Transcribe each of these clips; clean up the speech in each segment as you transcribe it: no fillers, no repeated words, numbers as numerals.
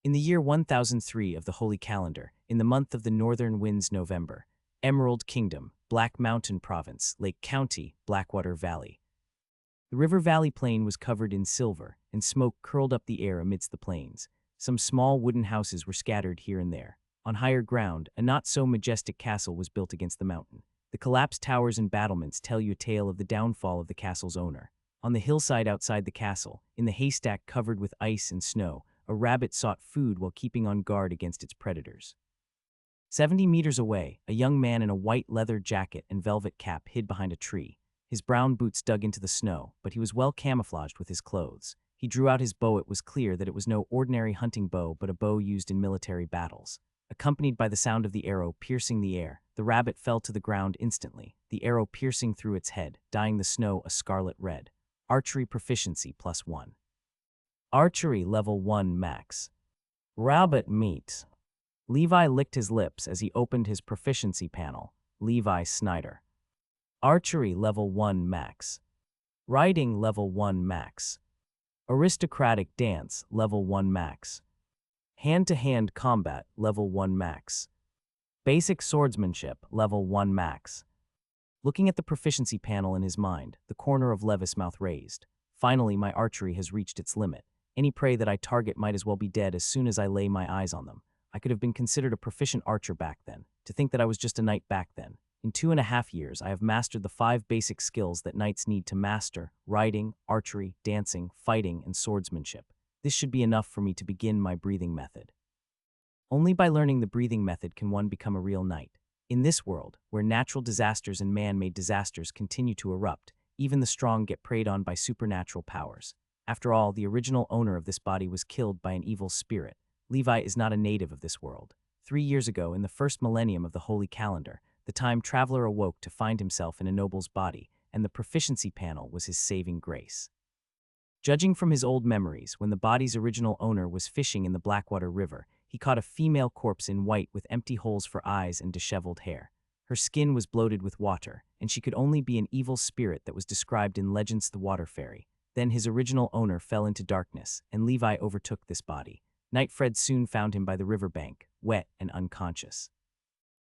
In the year 1003 of the Holy Calendar, in the month of the northern winds November, Emerald Kingdom, Black Mountain Province, Lake County, Blackwater Valley. The river valley plain was covered in silver, and smoke curled up the air amidst the plains. Some small wooden houses were scattered here and there. On higher ground, a not-so-majestic castle was built against the mountain. The collapsed towers and battlements tell you a tale of the downfall of the castle's owner. On the hillside outside the castle, in the haystack covered with ice and snow, a rabbit sought food while keeping on guard against its predators. 70 meters away, a young man in a white leather jacket and velvet cap hid behind a tree. His brown boots dug into the snow, but he was well camouflaged with his clothes. He drew out his bow. It was clear that it was no ordinary hunting bow, but a bow used in military battles. Accompanied by the sound of the arrow piercing the air, the rabbit fell to the ground instantly, the arrow piercing through its head, dyeing the snow a scarlet red. Archery proficiency +1. Archery level 1 max. Rabbit meat. Levi licked his lips as he opened his proficiency panel. Levi Snyder. Archery level 1 max. Riding level 1 max. Aristocratic dance level 1 max. Hand-to-hand combat level 1 max. Basic swordsmanship level 1 max. Looking at the proficiency panel in his mind, the corner of Levis' mouth raised. Finally, my archery has reached its limit. Any prey that I target might as well be dead as soon as I lay my eyes on them. I could have been considered a proficient archer back then. To think that I was just a knight back then. In 2.5 years, I have mastered the 5 basic skills that knights need to master: riding, archery, dancing, fighting, and swordsmanship. This should be enough for me to begin my breathing method. Only by learning the breathing method can one become a real knight. In this world, where natural disasters and man-made disasters continue to erupt, even the strong get preyed on by supernatural powers. After all, the original owner of this body was killed by an evil spirit. Levi is not a native of this world. 3 years ago, in the first millennium of the Holy Calendar, the time traveler awoke to find himself in a noble's body, and the proficiency panel was his saving grace. Judging from his old memories, when the body's original owner was fishing in the Blackwater River, he caught a female corpse in white with empty holes for eyes and disheveled hair. Her skin was bloated with water, and she could only be an evil spirit that was described in Legends the Water Fairy. Then his original owner fell into darkness, and Levi overtook this body. Knight Fred soon found him by the riverbank, wet and unconscious.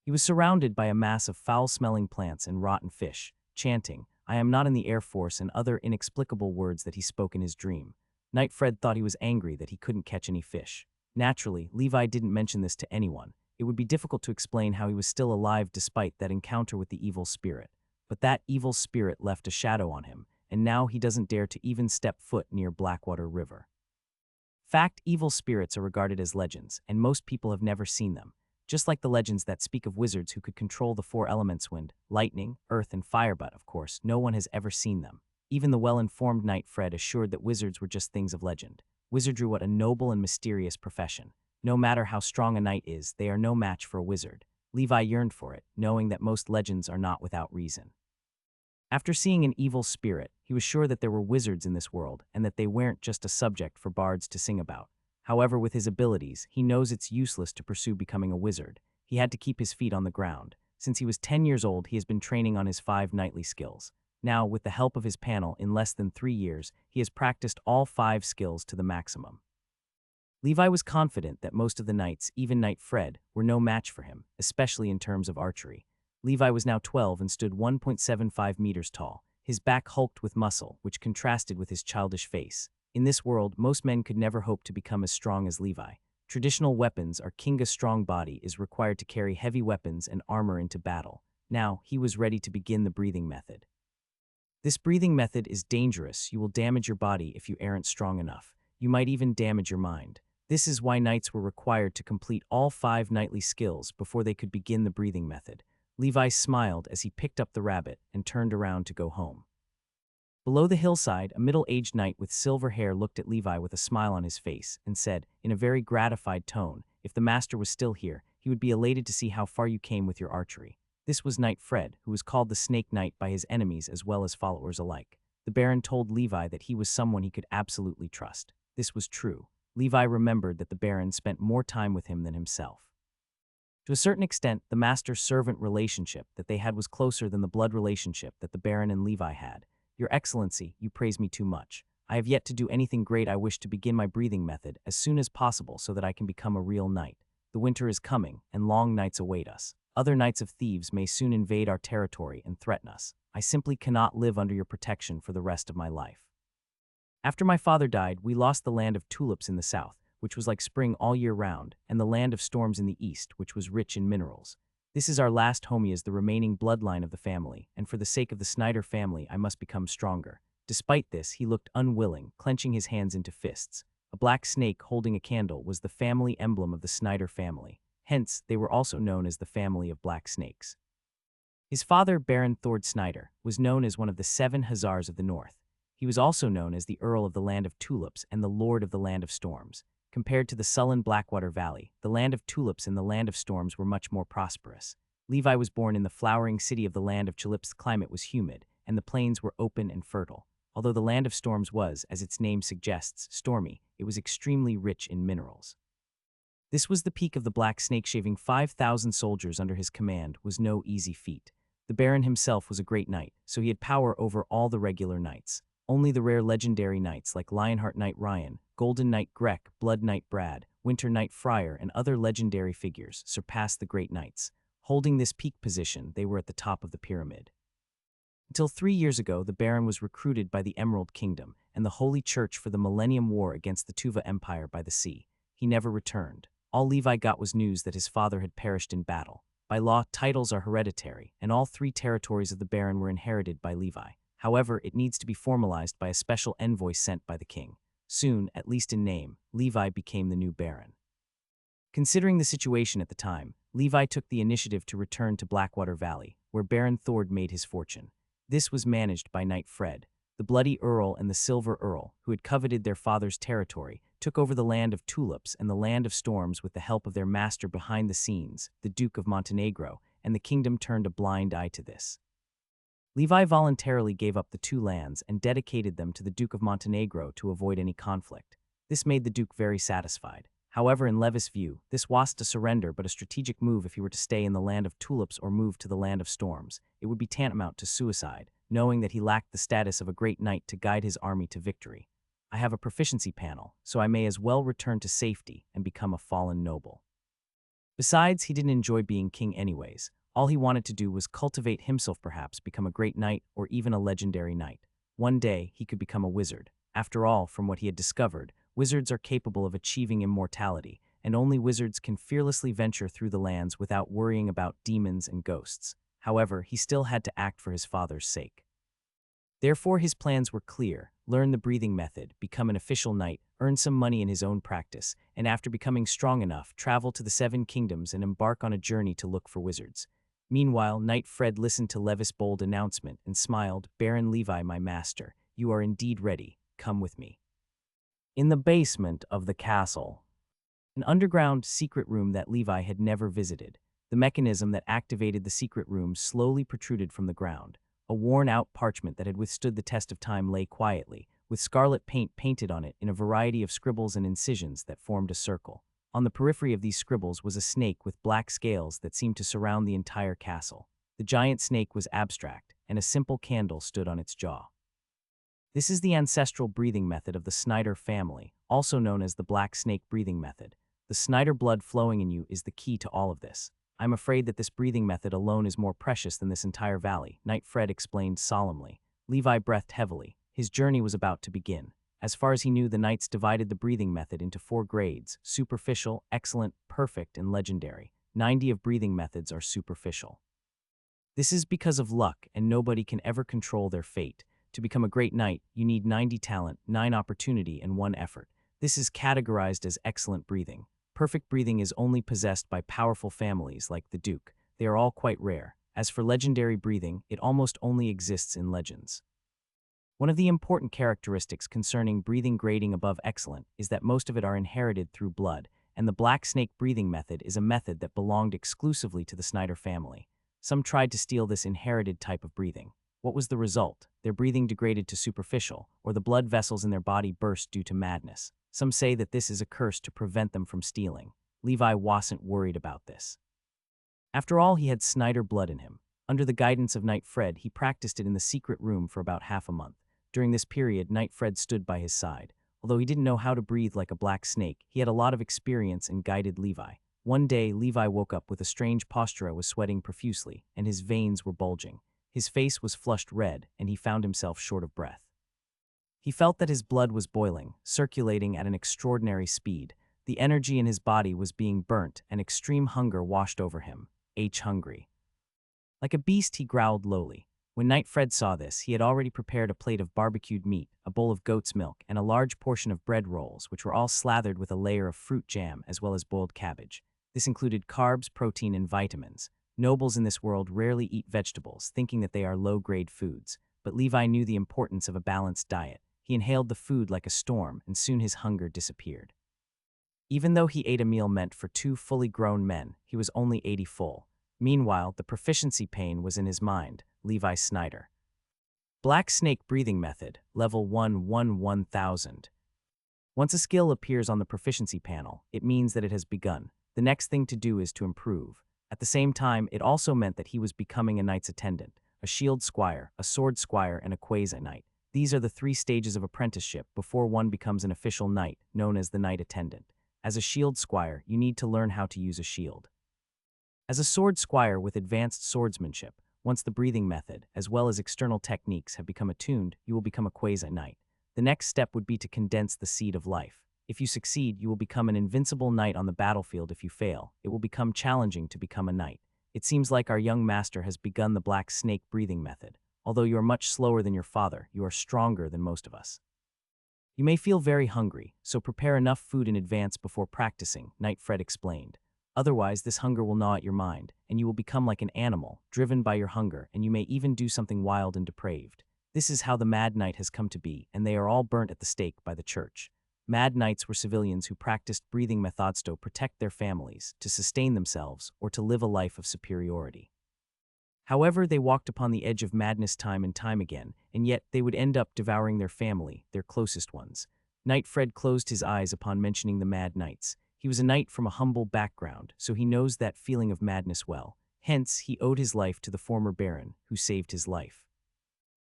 He was surrounded by a mass of foul-smelling plants and rotten fish, chanting, "I am not in the Air Force," and other inexplicable words that he spoke in his dream. Knight Fred thought he was angry that he couldn't catch any fish. Naturally, Levi didn't mention this to anyone. It would be difficult to explain how he was still alive despite that encounter with the evil spirit. But that evil spirit left a shadow on him, and now he doesn't dare to even step foot near Blackwater River. Fact: evil spirits are regarded as legends, and most people have never seen them. Just like the legends that speak of wizards who could control the 4 elements: wind, lightning, earth, and fire, but, of course, no one has ever seen them. Even the well-informed Knight Fred assured that wizards were just things of legend. Wizardry, what a noble and mysterious profession. No matter how strong a knight is, they are no match for a wizard. Levi yearned for it, knowing that most legends are not without reason. After seeing an evil spirit, he was sure that there were wizards in this world, and that they weren't just a subject for bards to sing about. However, with his abilities, he knows it's useless to pursue becoming a wizard. He had to keep his feet on the ground. Since he was 10 years old, he has been training on his 5 knightly skills. Now, with the help of his panel, in less than 3 years, he has practiced all 5 skills to the maximum. Levi was confident that most of the knights, even Knight Fred, were no match for him, especially in terms of archery. Levi was now 12 and stood 1.75 meters tall. His back hulked with muscle, which contrasted with his childish face. In this world, most men could never hope to become as strong as Levi. Traditional weapons are Kinga's strong body is required to carry heavy weapons and armor into battle. Now, he was ready to begin the breathing method. This breathing method is dangerous. You will damage your body if you aren't strong enough. You might even damage your mind. This is why knights were required to complete all 5 knightly skills before they could begin the breathing method. Levi smiled as he picked up the rabbit and turned around to go home. Below the hillside, a middle-aged knight with silver hair looked at Levi with a smile on his face and said, in a very gratified tone, if the master was still here, he would be elated to see how far you came with your archery. This was Knight Fred, who was called the Snake Knight by his enemies as well as followers alike. The Baron told Levi that he was someone he could absolutely trust. This was true. Levi remembered that the Baron spent more time with him than himself. To a certain extent, the master-servant relationship that they had was closer than the blood relationship that the Baron and Levi had. Your Excellency, you praise me too much. I have yet to do anything great. I wish to begin my breathing method as soon as possible so that I can become a real knight. The winter is coming, and long nights await us. Other knights of thieves may soon invade our territory and threaten us. I simply cannot live under your protection for the rest of my life. After my father died, we lost the land of tulips in the south, which was like spring all year round, and the land of storms in the east, which was rich in minerals. This is our last home. He is the remaining bloodline of the family, and for the sake of the Snyder family, I must become stronger. Despite this, he looked unwilling, clenching his hands into fists. A black snake holding a candle was the family emblem of the Snyder family. Hence, they were also known as the family of black snakes. His father, Baron Thord Snyder, was known as one of the 7 Hussars of the North. He was also known as the Earl of the Land of Tulips and the Lord of the Land of Storms. Compared to the sullen Blackwater Valley, the Land of Tulips and the Land of Storms were much more prosperous. Levi was born in the flowering city of the Land of Tulips. Climate was humid, and the plains were open and fertile. Although the Land of Storms was, as its name suggests, stormy, it was extremely rich in minerals. This was the peak of the Black Snake. Shaving 5,000 soldiers under his command was no easy feat. The Baron himself was a great knight, so he had power over all the regular knights. Only the rare legendary knights like Lionheart Knight Ryan, Golden Knight Grek, Blood Knight Brad, Winter Knight Friar, and other legendary figures surpassed the great knights. Holding this peak position, they were at the top of the pyramid. Until 3 years ago, the Baron was recruited by the Emerald Kingdom and the Holy Church for the Millennium War against the Tuva Empire by the sea. He never returned. All Levi got was news that his father had perished in battle. By law, titles are hereditary, and all 3 territories of the Baron were inherited by Levi. However, it needs to be formalized by a special envoy sent by the king. Soon, at least in name, Levi became the new Baron. Considering the situation at the time, Levi took the initiative to return to Blackwater Valley, where Baron Thord made his fortune. This was managed by Knight Fred. The Bloody Earl and the Silver Earl, who had coveted their father's territory, took over the Land of Tulips and the Land of Storms with the help of their master behind the scenes, the Duke of Montenegro, and the kingdom turned a blind eye to this. Levi voluntarily gave up the 2 lands and dedicated them to the Duke of Montenegro to avoid any conflict. This made the Duke very satisfied. However, in Levis' view, this wasn't a surrender but a strategic move. If he were to stay in the Land of Tulips or move to the Land of Storms, it would be tantamount to suicide, knowing that he lacked the status of a great knight to guide his army to victory. I have a proficiency panel, so I may as well return to safety and become a fallen noble. Besides, he didn't enjoy being king anyways. All he wanted to do was cultivate himself, perhaps become a great knight or even a legendary knight. One day, he could become a wizard. After all, from what he had discovered, wizards are capable of achieving immortality, and only wizards can fearlessly venture through the lands without worrying about demons and ghosts. However, he still had to act for his father's sake. Therefore, his plans were clear: learn the breathing method, become an official knight, earn some money in his own practice, and after becoming strong enough, travel to the 7 kingdoms and embark on a journey to look for wizards. Meanwhile, Knight Fred listened to Levis' bold announcement and smiled. Baron Levi, my master, you are indeed ready. Come with me. In the basement of the castle, an underground secret room that Levi had never visited. The mechanism that activated the secret room slowly protruded from the ground. A worn-out parchment that had withstood the test of time lay quietly, with scarlet paint painted on it in a variety of scribbles and incisions that formed a circle. On the periphery of these scribbles was a snake with black scales that seemed to surround the entire castle. The giant snake was abstract, and a simple candle stood on its jaw. This is the ancestral breathing method of the Snyder family, also known as the black snake breathing method. The Snyder blood flowing in you is the key to all of this. I'm afraid that this breathing method alone is more precious than this entire valley, Knight Fred explained solemnly. Levi breathed heavily. His journey was about to begin. As far as he knew, the knights divided the breathing method into 4 grades: superficial, excellent, perfect, and legendary. 90 of breathing methods are superficial. This is because of luck, and nobody can ever control their fate. To become a great knight, you need 90 talent, 9 opportunity, and 1 effort. This is categorized as excellent breathing. Perfect breathing is only possessed by powerful families like the Duke. They are all quite rare. As for legendary breathing, it almost only exists in legends. One of the important characteristics concerning breathing grading above excellent is that most of it are inherited through blood, and the black snake breathing method is a method that belonged exclusively to the Snyder family. Some tried to steal this inherited type of breathing. What was the result? Their breathing degraded to superficial, or the blood vessels in their body burst due to madness. Some say that this is a curse to prevent them from stealing. Levi wasn't worried about this. After all, he had Snyder blood in him. Under the guidance of Knight Fred, he practiced it in the secret room for about half a month. During this period, Night Fred stood by his side. Although he didn't know how to breathe like a black snake, he had a lot of experience and guided Levi. One day, Levi woke up with a strange posture, was sweating profusely, and his veins were bulging. His face was flushed red, and he found himself short of breath. He felt that his blood was boiling, circulating at an extraordinary speed. The energy in his body was being burnt, and extreme hunger washed over him. Hungry. Like a beast, he growled lowly. When Night Fred saw this, he had already prepared a plate of barbecued meat, a bowl of goat's milk, and a large portion of bread rolls, which were all slathered with a layer of fruit jam as well as boiled cabbage. This included carbs, protein, and vitamins. Nobles in this world rarely eat vegetables, thinking that they are low-grade foods. But Levi knew the importance of a balanced diet. He inhaled the food like a storm, and soon his hunger disappeared. Even though he ate a meal meant for 2 fully grown men, he was only 80 full. Meanwhile, the proficiency pain was in his mind. Levi Snyder. Black Snake Breathing Method, Level 1-1000. Once a skill appears on the proficiency panel, it means that it has begun. The next thing to do is to improve. At the same time, it also meant that he was becoming a knight's attendant, a shield squire, a sword squire, and a quasi-knight. These are the 3 stages of apprenticeship before one becomes an official knight, known as the knight attendant. As a shield squire, you need to learn how to use a shield. As a sword squire with advanced swordsmanship, once the breathing method, as well as external techniques, have become attuned, you will become a quasi-knight. The next step would be to condense the seed of life. If you succeed, you will become an invincible knight on the battlefield. If you fail, it will become challenging to become a knight. It seems like our young master has begun the black snake breathing method. Although you are much slower than your father, you are stronger than most of us. You may feel very hungry, so prepare enough food in advance before practicing, Night Fred explained. Otherwise, this hunger will gnaw at your mind, and you will become like an animal, driven by your hunger, and you may even do something wild and depraved. This is how the Mad Knight has come to be, and they are all burnt at the stake by the church. Mad Knights were civilians who practiced breathing methods to protect their families, to sustain themselves, or to live a life of superiority. However, they walked upon the edge of madness time and time again, and yet they would end up devouring their family, their closest ones. Night Fred closed his eyes upon mentioning the Mad Knights. He was a knight from a humble background, so he knows that feeling of madness well. Hence, he owed his life to the former baron, who saved his life.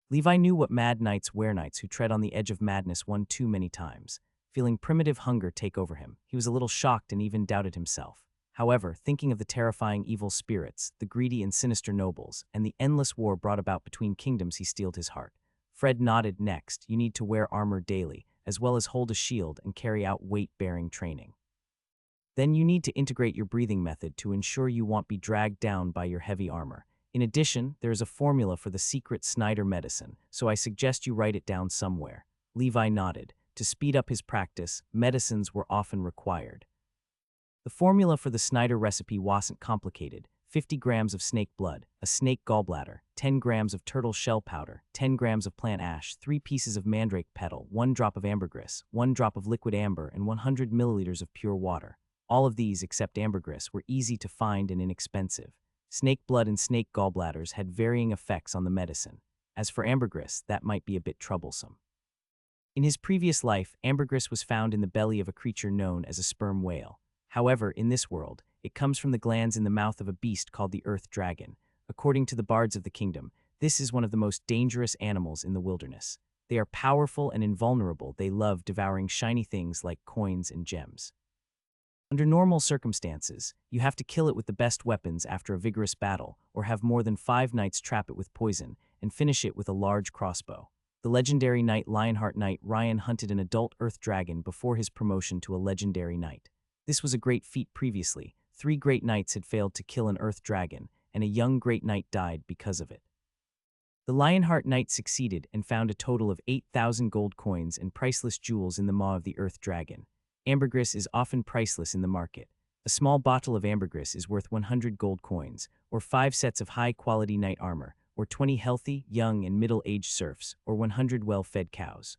Levi knew what mad knights were, knights who tread on the edge of madness one too many times. Feeling primitive hunger take over him, he was a little shocked and even doubted himself. However, thinking of the terrifying evil spirits, the greedy and sinister nobles, and the endless war brought about between kingdoms, he steeled his heart. Fred nodded. Next, you need to wear armor daily, as well as hold a shield and carry out weight-bearing training. Then you need to integrate your breathing method to ensure you won't be dragged down by your heavy armor. In addition, there is a formula for the secret Snyder medicine, so I suggest you write it down somewhere. Levi nodded. To speed up his practice, medicines were often required. The formula for the Snyder recipe wasn't complicated. 50 grams of snake blood, a snake gallbladder, 10 grams of turtle shell powder, 10 grams of plant ash, 3 pieces of mandrake petal, 1 drop of ambergris, 1 drop of liquid amber, and 100 milliliters of pure water. All of these, except ambergris, were easy to find and inexpensive. Snake blood and snake gallbladders had varying effects on the medicine. As for ambergris, that might be a bit troublesome. In his previous life, ambergris was found in the belly of a creature known as a sperm whale. However, in this world, it comes from the glands in the mouth of a beast called the earth dragon. According to the bards of the kingdom, this is one of the most dangerous animals in the wilderness. They are powerful and invulnerable. They love devouring shiny things like coins and gems. Under normal circumstances, you have to kill it with the best weapons after a vigorous battle, or have more than 5 knights trap it with poison, and finish it with a large crossbow. The legendary knight Lionheart Knight Ryan hunted an adult earth dragon before his promotion to a legendary knight. This was a great feat previously. 3 great knights had failed to kill an earth dragon, and a young great knight died because of it. The Lionheart Knight succeeded and found a total of 8,000 gold coins and priceless jewels in the maw of the earth dragon. Ambergris is often priceless in the market. A small bottle of ambergris is worth 100 gold coins, or 5 sets of high-quality knight armor, or 20 healthy, young, and middle-aged serfs, or 100 well-fed cows.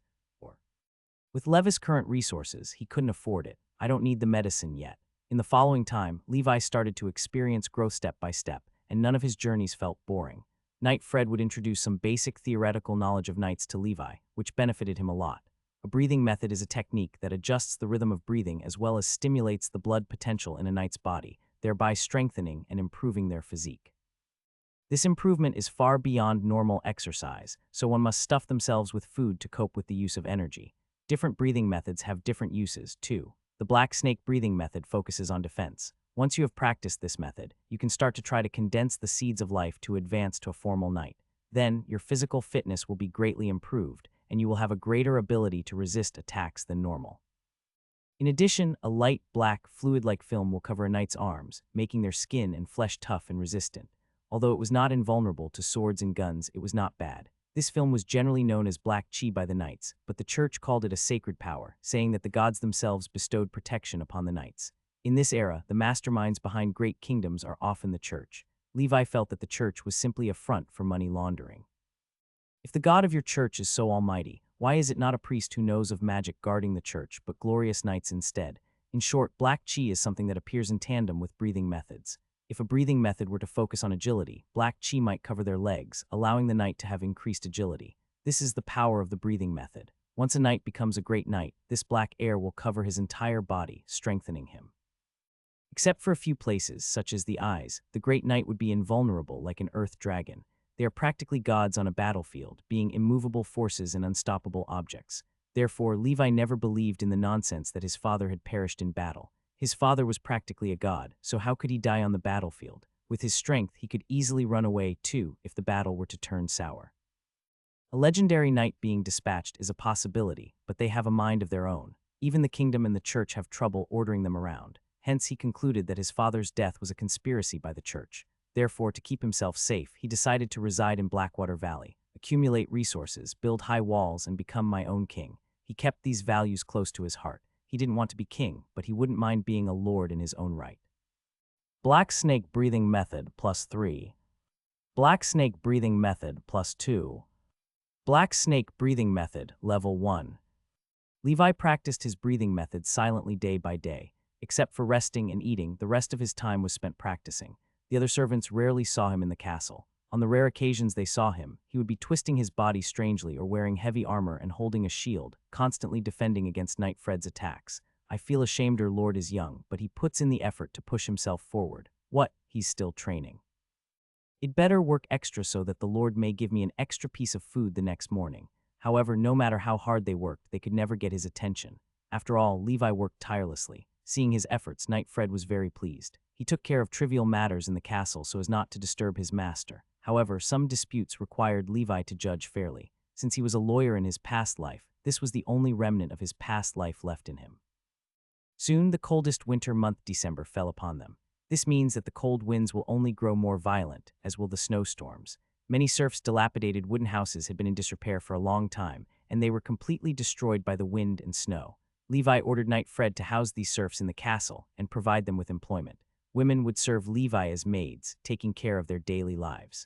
With Levi's current resources, he couldn't afford it. I don't need the medicine yet. In the following time, Levi started to experience growth step by step, and none of his journeys felt boring. Night Fred would introduce some basic theoretical knowledge of knights to Levi, which benefited him a lot. A breathing method is a technique that adjusts the rhythm of breathing as well as stimulates the blood potential in a knight's body, thereby strengthening and improving their physique. This improvement is far beyond normal exercise, so one must stuff themselves with food to cope with the use of energy. Different breathing methods have different uses, too. The black snake breathing method focuses on defense. Once you have practiced this method, you can start to try to condense the seeds of life to advance to a formal night. Then, your physical fitness will be greatly improved, and you will have a greater ability to resist attacks than normal. In addition, a light, black, fluid-like film will cover a knight's arms, making their skin and flesh tough and resistant. Although it was not invulnerable to swords and guns, it was not bad. This film was generally known as black chi by the knights, but the church called it a sacred power, saying that the gods themselves bestowed protection upon the knights. In this era, the masterminds behind great kingdoms are often the church. Levi felt that the church was simply a front for money laundering. If the God of your church is so almighty, why is it not a priest who knows of magic guarding the church, but glorious knights instead? In short, black chi is something that appears in tandem with breathing methods. If a breathing method were to focus on agility, black chi might cover their legs, allowing the knight to have increased agility. This is the power of the breathing method. Once a knight becomes a great knight, this black air will cover his entire body, strengthening him. Except for a few places, such as the eyes, the great knight would be invulnerable like an earth dragon. They are practically gods on a battlefield, being immovable forces and unstoppable objects. Therefore, Levi never believed in the nonsense that his father had perished in battle. His father was practically a god, so how could he die on the battlefield? With his strength, he could easily run away, too, if the battle were to turn sour. A legendary knight being dispatched is a possibility, but they have a mind of their own. Even the kingdom and the church have trouble ordering them around. Hence, he concluded that his father's death was a conspiracy by the church. Therefore, to keep himself safe, he decided to reside in Blackwater Valley, accumulate resources, build high walls, and become my own king. He kept these values close to his heart. He didn't want to be king, but he wouldn't mind being a lord in his own right. Black snake breathing method +3. Black snake breathing method +2. Black snake breathing method level 1. Levi practiced his breathing method silently day by day. Except for resting and eating, the rest of his time was spent practicing. The other servants rarely saw him in the castle. On the rare occasions they saw him, he would be twisting his body strangely or wearing heavy armor and holding a shield, constantly defending against Knight Fred's attacks. I feel ashamed our lord is young, but he puts in the effort to push himself forward. What? He's still training. It better work extra so that the lord may give me an extra piece of food the next morning. However, no matter how hard they worked, they could never get his attention. After all, Levi worked tirelessly. Seeing his efforts, Knight Fred was very pleased. He took care of trivial matters in the castle so as not to disturb his master. However, some disputes required Levi to judge fairly. Since he was a lawyer in his past life, this was the only remnant of his past life left in him. Soon, the coldest winter month, December, fell upon them. This means that the cold winds will only grow more violent, as will the snowstorms. Many serfs' dilapidated wooden houses had been in disrepair for a long time, and they were completely destroyed by the wind and snow. Levi ordered Knight Fred to house these serfs in the castle and provide them with employment. Women would serve Levi as maids, taking care of their daily lives.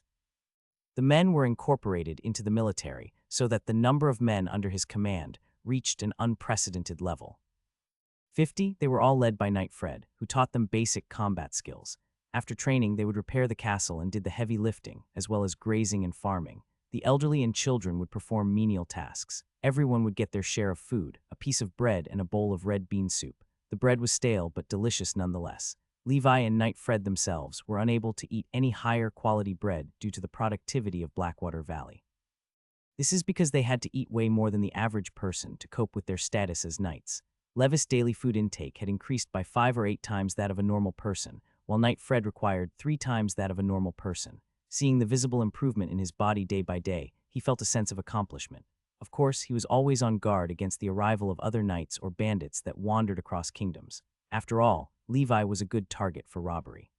The men were incorporated into the military so that the number of men under his command reached an unprecedented level. 50, they were all led by Knight Fred, who taught them basic combat skills. After training, they would repair the castle and did the heavy lifting, as well as grazing and farming. The elderly and children would perform menial tasks. Everyone would get their share of food, a piece of bread and a bowl of red bean soup. The bread was stale but delicious nonetheless. Levi and Knight Fred themselves were unable to eat any higher quality bread due to the productivity of Blackwater Valley. This is because they had to eat way more than the average person to cope with their status as knights. Levis' daily food intake had increased by 5 or 8 times that of a normal person, while Knight Fred required 3 times that of a normal person. Seeing the visible improvement in his body day by day, he felt a sense of accomplishment. Of course, he was always on guard against the arrival of other knights or bandits that wandered across kingdoms. After all, Levi was a good target for robbery.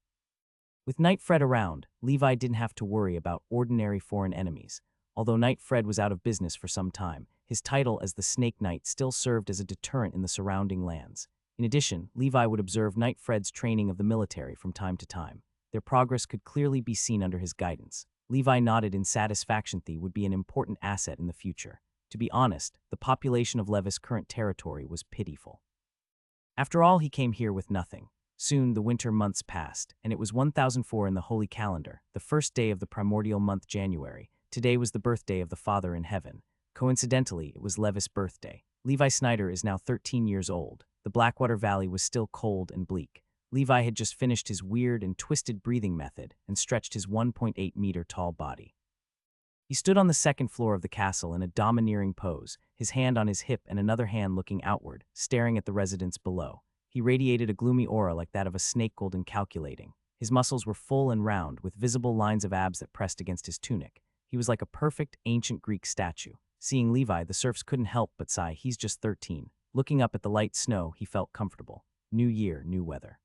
With Knight Fred around, Levi didn't have to worry about ordinary foreign enemies. Although Knight Fred was out of business for some time, his title as the Snake Knight still served as a deterrent in the surrounding lands. In addition, Levi would observe Knight Fred's training of the military from time to time. Their progress could clearly be seen under his guidance. Levi nodded in satisfaction. They would be an important asset in the future. To be honest, the population of Levis' current territory was pitiful. After all, he came here with nothing. Soon the winter months passed, and it was 1004 in the holy calendar, the first day of the primordial month January. Today was the birthday of the Father in heaven. Coincidentally, it was Levis' birthday. Levi Snyder is now 13 years old. The Blackwater Valley was still cold and bleak. Levi had just finished his weird and twisted breathing method and stretched his 1.8-meter tall body. He stood on the second floor of the castle in a domineering pose, his hand on his hip and another hand looking outward, staring at the residents below. He radiated a gloomy aura like that of a snake, cold and calculating. His muscles were full and round, with visible lines of abs that pressed against his tunic. He was like a perfect, ancient Greek statue. Seeing Levi, the serfs couldn't help but sigh, he's just 13. Looking up at the light snow, he felt comfortable. New year, new weather.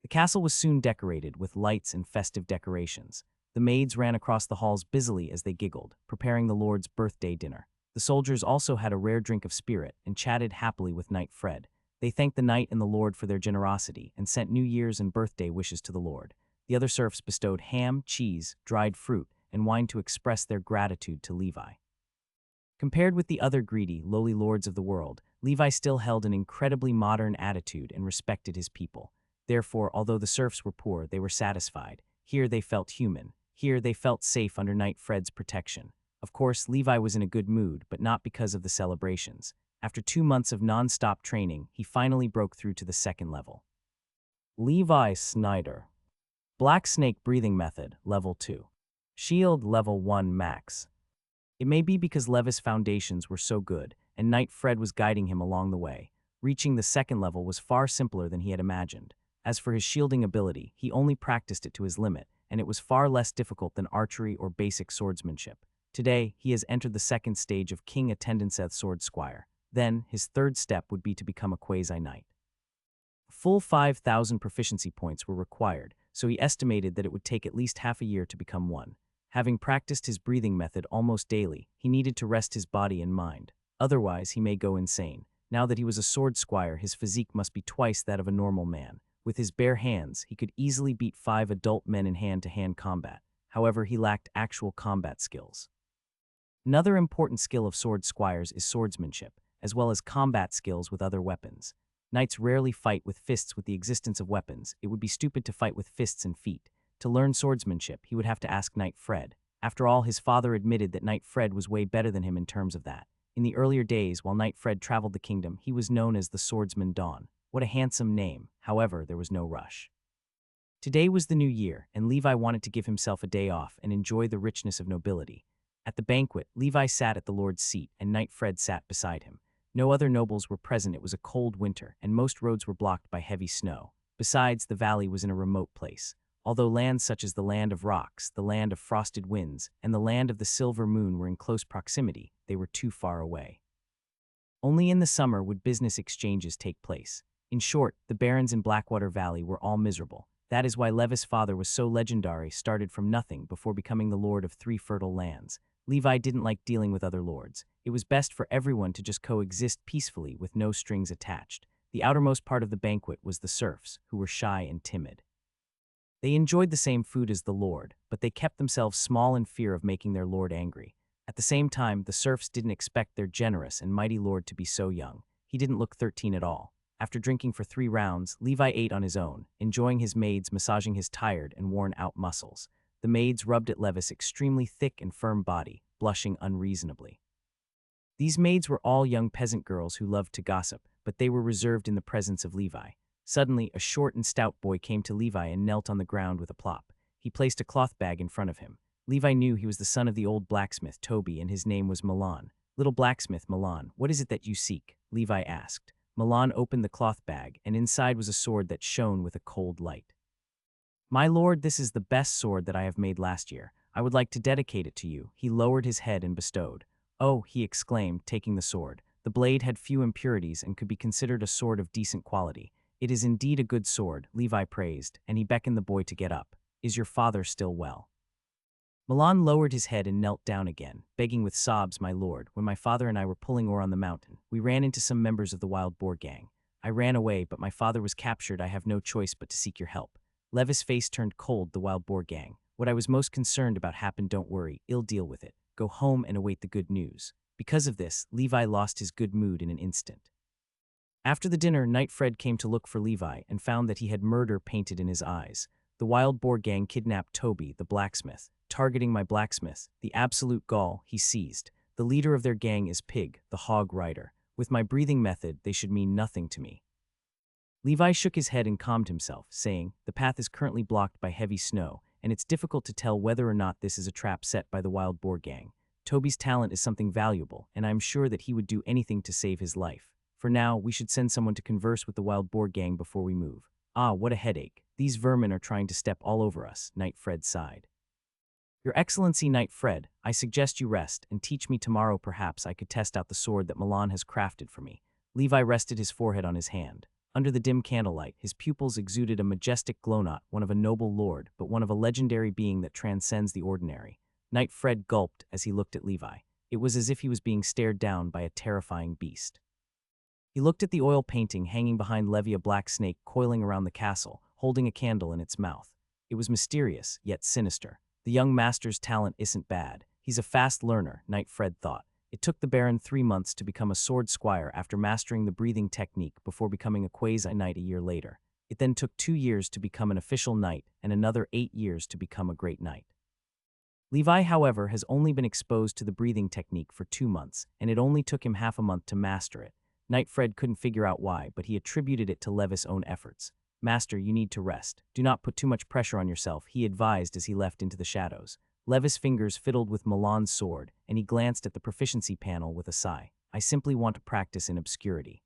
The castle was soon decorated with lights and festive decorations. The maids ran across the halls busily as they giggled, preparing the Lord's birthday dinner. The soldiers also had a rare drink of spirit and chatted happily with Knight Fred. They thanked the knight and the Lord for their generosity and sent New Year's and birthday wishes to the Lord. The other serfs bestowed ham, cheese, dried fruit, and wine to express their gratitude to Levi. Compared with the other greedy, lowly lords of the world, Levi still held an incredibly modern attitude and respected his people. Therefore, although the serfs were poor, they were satisfied. Here they felt human. Here they felt safe under Knight Fred's protection. Of course, Levi was in a good mood, but not because of the celebrations. After 2 months of non-stop training, he finally broke through to the second level. Levi Snyder. Black Snake Breathing Method, Level 2. Shield, Level 1 Max. It may be because Levi's foundations were so good, and Knight Fred was guiding him along the way. Reaching the second level was far simpler than he had imagined. As for his shielding ability, he only practiced it to his limit, and it was far less difficult than archery or basic swordsmanship. Today, he has entered the second stage of King Attendant's Sword Squire. Then, his third step would be to become a quasi-knight. Full 5,000 proficiency points were required, so he estimated that it would take at least half a year to become one. Having practiced his breathing method almost daily, he needed to rest his body and mind. Otherwise, he may go insane. Now that he was a sword squire, his physique must be twice that of a normal man. With his bare hands, he could easily beat 5 adult men in hand-to-hand combat. However, he lacked actual combat skills. Another important skill of sword squires is swordsmanship, as well as combat skills with other weapons. Knights rarely fight with fists. With the existence of weapons, it would be stupid to fight with fists and feet. To learn swordsmanship, he would have to ask Knight Fred. After all, his father admitted that Knight Fred was way better than him in terms of that. In the earlier days, while Knight Fred traveled the kingdom, he was known as the Swordsman Dawn. What a handsome name. However, there was no rush. Today was the new year, and Levi wanted to give himself a day off and enjoy the richness of nobility. At the banquet, Levi sat at the Lord's seat, and Knight Fred sat beside him. No other nobles were present. It was a cold winter, and most roads were blocked by heavy snow. Besides, the valley was in a remote place. Although lands such as the Land of Rocks, the Land of Frosted Winds, and the Land of the Silver Moon were in close proximity, they were too far away. Only in the summer would business exchanges take place. In short, the barons in Blackwater Valley were all miserable. That is why Levi's father was so legendary, started from nothing before becoming the lord of 3 fertile lands. Levi didn't like dealing with other lords. It was best for everyone to just coexist peacefully with no strings attached. The outermost part of the banquet was the serfs, who were shy and timid. They enjoyed the same food as the lord, but they kept themselves small in fear of making their lord angry. At the same time, the serfs didn't expect their generous and mighty lord to be so young. He didn't look 13 at all. After drinking for 3 rounds, Levi ate on his own, enjoying his maids massaging his tired and worn-out muscles. The maids rubbed at Levi's extremely thick and firm body, blushing unreasonably. These maids were all young peasant girls who loved to gossip, but they were reserved in the presence of Levi. Suddenly, a short and stout boy came to Levi and knelt on the ground with a plop. He placed a cloth bag in front of him. Levi knew he was the son of the old blacksmith, Toby, and his name was Milan. "Little blacksmith Milan, what is it that you seek?" Levi asked. Milan opened the cloth bag, and inside was a sword that shone with a cold light. "My lord, this is the best sword that I have made last year. I would like to dedicate it to you." He lowered his head and bestowed. "Oh," he exclaimed, taking the sword. The blade had few impurities and could be considered a sword of decent quality. "It is indeed a good sword," Levi praised, and he beckoned the boy to get up. "Is your father still well?" Milan lowered his head and knelt down again, begging with sobs, "My lord, when my father and I were pulling ore on the mountain, we ran into some members of the wild boar gang. I ran away, but my father was captured. I have no choice but to seek your help." Levi's face turned cold. "The wild boar gang. What I was most concerned about happened. Don't worry, I'll deal with it. Go home and await the good news." Because of this, Levi lost his good mood in an instant. After the dinner, Knight Fred came to look for Levi and found that he had murder painted in his eyes. The wild boar gang kidnapped Toby, the blacksmith. "Targeting my blacksmith, the absolute gall," he seized. "The leader of their gang is Pig, the hog rider. With my breathing method, they should mean nothing to me." Levi shook his head and calmed himself, saying, "The path is currently blocked by heavy snow, and it's difficult to tell whether or not this is a trap set by the wild boar gang. Toby's talent is something valuable, and I'm sure that he would do anything to save his life. For now, we should send someone to converse with the wild boar gang before we move." "Ah, what a headache. These vermin are trying to step all over us," Knight Fred sighed. "Your Excellency, Knight Fred, I suggest you rest and teach me tomorrow. Perhaps I could test out the sword that Milan has crafted for me." Levi rested his forehead on his hand. Under the dim candlelight, his pupils exuded a majestic glow, not one of a noble lord, but one of a legendary being that transcends the ordinary. Knight Fred gulped as he looked at Levi. It was as if he was being stared down by a terrifying beast. He looked at the oil painting hanging behind Levi, a black snake coiling around the castle, holding a candle in its mouth. It was mysterious, yet sinister. The young master's talent isn't bad. He's a fast learner, Knight Fred thought. It took the Baron 3 months to become a sword squire after mastering the breathing technique before becoming a quasi-knight a year later. It then took 2 years to become an official knight and another 8 years to become a great knight. Levi, however, has only been exposed to the breathing technique for 2 months, and it only took him half a month to master it. Knight Fred couldn't figure out why, but he attributed it to Levi's own efforts. "Master, you need to rest. Do not put too much pressure on yourself," he advised as he left into the shadows. Levi's fingers fiddled with Milan's sword, and he glanced at the proficiency panel with a sigh. "I simply want to practice in obscurity."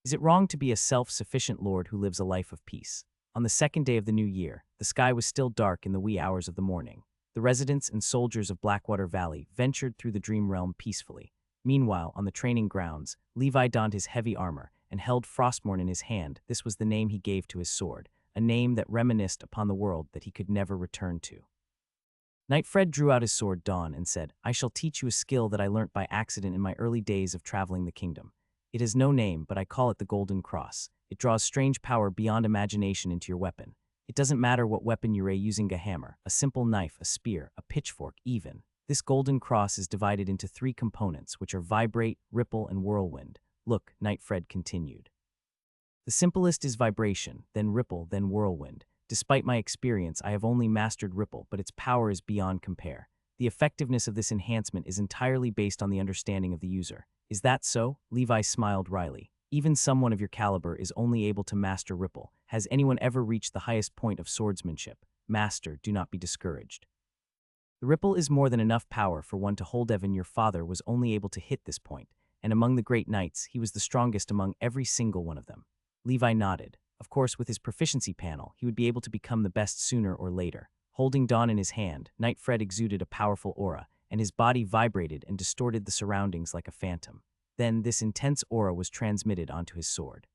Is it wrong to be a self-sufficient lord who lives a life of peace? On the second day of the new year, the sky was still dark in the wee hours of the morning. The residents and soldiers of Blackwater Valley ventured through the dream realm peacefully. Meanwhile, on the training grounds, Levi donned his heavy armor and held Frostmourne in his hand. This was the name he gave to his sword, a name that reminisced upon the world that he could never return to. Knight Fred drew out his sword, Dawn, and said, "I shall teach you a skill that I learnt by accident in my early days of traveling the kingdom. It has no name, but I call it the Golden Cross. It draws strange power beyond imagination into your weapon. It doesn't matter what weapon you're using, a hammer, a simple knife, a spear, a pitchfork, even. This Golden Cross is divided into 3 components, which are vibrate, ripple, and whirlwind. Look," Knight Fred continued. "The simplest is vibration, then ripple, then whirlwind. Despite my experience, I have only mastered ripple, but its power is beyond compare. The effectiveness of this enhancement is entirely based on the understanding of the user." "Is that so?" Levi smiled wryly. "Even someone of your caliber is only able to master ripple. Has anyone ever reached the highest point of swordsmanship? Master, do not be discouraged. The ripple is more than enough power for one to hold. Evan, your father, was only able to hit this point, and among the great knights, he was the strongest among every single one of them." Levi nodded. Of course, with his proficiency panel, he would be able to become the best sooner or later. Holding Dawn in his hand, Knight Fred exuded a powerful aura, and his body vibrated and distorted the surroundings like a phantom. Then, this intense aura was transmitted onto his sword.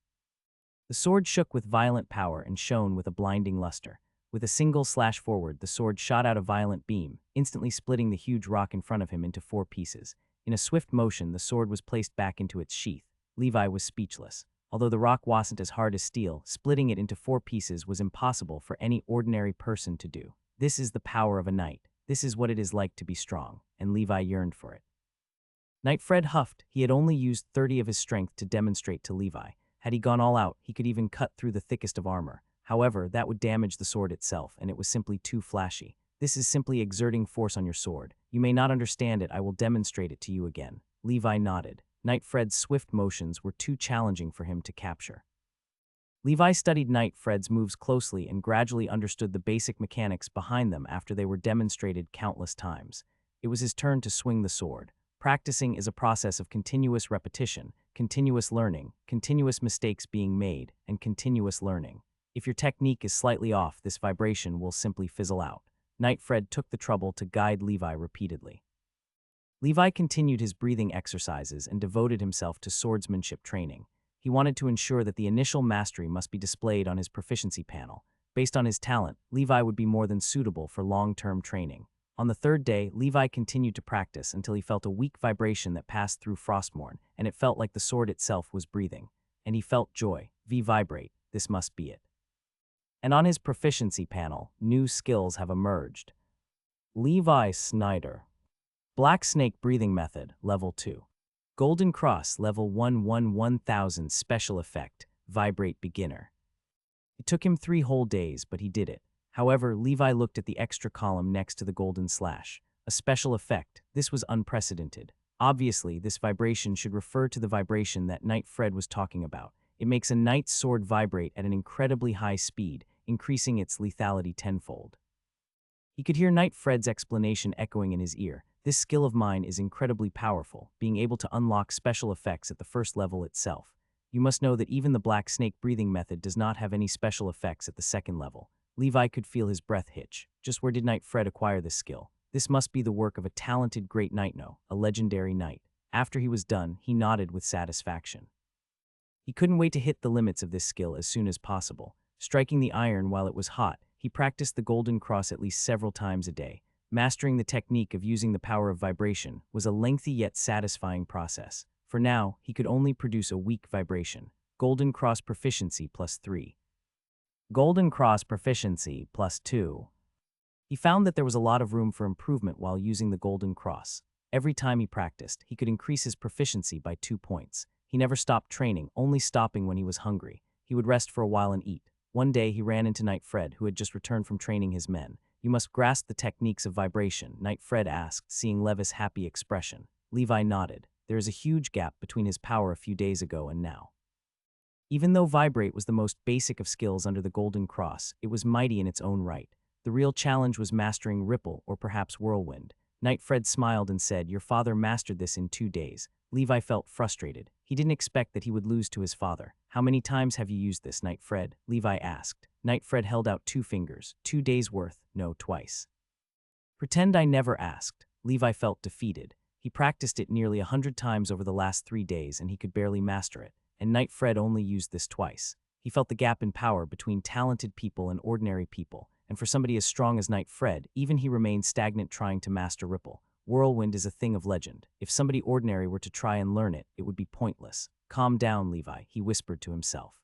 The sword shook with violent power and shone with a blinding luster. With a single slash forward, the sword shot out a violent beam, instantly splitting the huge rock in front of him into 4 pieces. In a swift motion, the sword was placed back into its sheath. Levi was speechless. Although the rock wasn't as hard as steel, splitting it into 4 pieces was impossible for any ordinary person to do. This is the power of a knight. This is what it is like to be strong, and Levi yearned for it. Knight Fred huffed. He had only used 30 of his strength to demonstrate to Levi. Had he gone all out, he could even cut through the thickest of armor. However, that would damage the sword itself, and it was simply too flashy. "This is simply exerting force on your sword. You may not understand it. I will demonstrate it to you again." Levi nodded. Knight Fred's swift motions were too challenging for him to capture. Levi studied Knight Fred's moves closely and gradually understood the basic mechanics behind them after they were demonstrated countless times. It was his turn to swing the sword. Practicing is a process of continuous repetition, continuous learning, continuous mistakes being made, and continuous learning. If your technique is slightly off, this vibration will simply fizzle out. Knight Fred took the trouble to guide Levi repeatedly. Levi continued his breathing exercises and devoted himself to swordsmanship training. He wanted to ensure that the initial mastery must be displayed on his proficiency panel. Based on his talent, Levi would be more than suitable for long-term training. On the 3rd day, Levi continued to practice until he felt a weak vibration that passed through Frostmourne, and it felt like the sword itself was breathing. And he felt joy. Vibrate. This must be it. And on his proficiency panel, new skills have emerged. Levi Snyder. Black Snake Breathing Method, Level 2. Golden Cross, Level 1000 Special Effect, Vibrate Beginner. It took him 3 whole days, but he did it. However, Levi looked at the extra column next to the golden slash. A special effect. This was unprecedented. Obviously, this vibration should refer to the vibration that Knight Fred was talking about. It makes a knight's sword vibrate at an incredibly high speed, increasing its lethality tenfold. He could hear Knight Fred's explanation echoing in his ear. This skill of mine is incredibly powerful, being able to unlock special effects at the first level itself. You must know that even the black snake breathing method does not have any special effects at the second level. Levi could feel his breath hitch. Just where did Knight Fred acquire this skill? This must be the work of a talented great knight, no, a legendary knight. After he was done, he nodded with satisfaction. He couldn't wait to hit the limits of this skill as soon as possible. Striking the iron while it was hot, he practiced the golden cross at least several times a day. Mastering the technique of using the power of vibration was a lengthy yet satisfying process. For now, he could only produce a weak vibration. Golden Cross Proficiency +3. Golden Cross Proficiency +2. He found that there was a lot of room for improvement while using the Golden Cross. Every time he practiced, he could increase his proficiency by 2 points. He never stopped training, only stopping when he was hungry. He would rest for a while and eat. One day, he ran into Knight Fred, who had just returned from training his men. "You must grasp the techniques of vibration," Knight Fred asked, seeing Levi's happy expression. Levi nodded. There is a huge gap between his power a few days ago and now. Even though Vibrate was the most basic of skills under the Golden Cross, it was mighty in its own right. The real challenge was mastering Ripple, or perhaps Whirlwind. Knight Fred smiled and said, "Your father mastered this in 2 days." Levi felt frustrated. He didn't expect that he would lose to his father. "How many times have you used this, Knight Fred?" Levi asked. Knight Fred held out 2 fingers. 2 days worth, no, twice. Pretend I never asked. Levi felt defeated. He practiced it nearly 100 times over the last 3 days and he could barely master it. And Knight Fred only used this twice. He felt the gap in power between talented people and ordinary people. And for somebody as strong as Knight Fred, even he remained stagnant trying to master Ripple. Whirlwind is a thing of legend. If somebody ordinary were to try and learn it, it would be pointless. "Calm down, Levi," he whispered to himself.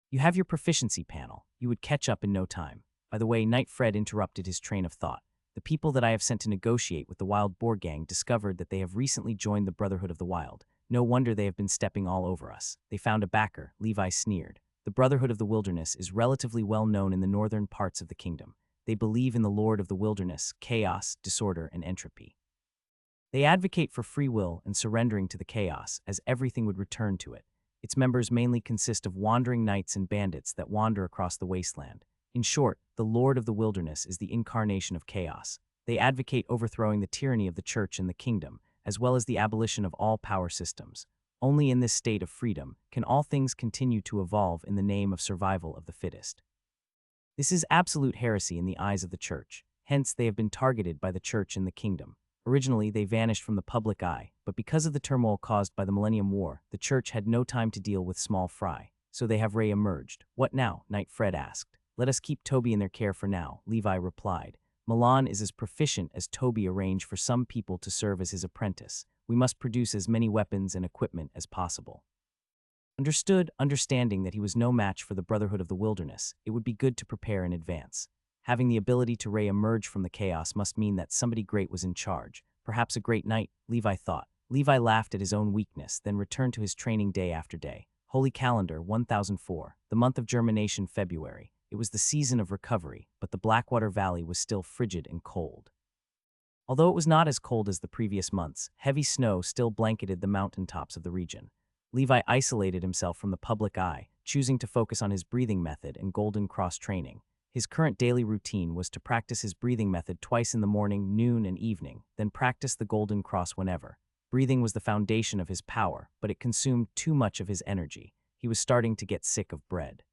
"You have your proficiency panel. You would catch up in no time." By the way, Knight Fred interrupted his train of thought. "The people that I have sent to negotiate with the Wild Boar Gang discovered that they have recently joined the Brotherhood of the Wild. No wonder they have been stepping all over us. They found a backer," Levi sneered. "The Brotherhood of the Wilderness is relatively well known in the northern parts of the kingdom. They believe in the Lord of the Wilderness, chaos, disorder, and entropy. They advocate for free will and surrendering to the chaos, as everything would return to it. Its members mainly consist of wandering knights and bandits that wander across the wasteland. In short, the Lord of the Wilderness is the incarnation of chaos. They advocate overthrowing the tyranny of the church and the kingdom, as well as the abolition of all power systems. Only in this state of freedom can all things continue to evolve in the name of survival of the fittest. This is absolute heresy in the eyes of the church. Hence, they have been targeted by the church and the kingdom. Originally, they vanished from the public eye, but because of the turmoil caused by the Millennium War, the church had no time to deal with small fry. So they have re-emerged. "What now?" Knight Fred asked. "Let us keep Toby in their care for now," Levi replied. "Milan is as proficient as Toby arranged for some people to serve as his apprentice. We must produce as many weapons and equipment as possible." Understood, understanding that he was no match for the Brotherhood of the Wilderness, it would be good to prepare in advance. Having the ability to re-emerge from the chaos must mean that somebody great was in charge. Perhaps a great knight, Levi thought. Levi laughed at his own weakness, then returned to his training day after day. Holy Calendar 1004, the month of germination February. It was the season of recovery, but the Blackwater Valley was still frigid and cold. Although it was not as cold as the previous months, heavy snow still blanketed the mountaintops of the region. Levi isolated himself from the public eye, choosing to focus on his breathing method and Golden Cross training. His current daily routine was to practice his breathing method twice in the morning, noon, and evening, then practice the Golden Cross whenever. Breathing was the foundation of his power, but it consumed too much of his energy. He was starting to get sick of bread.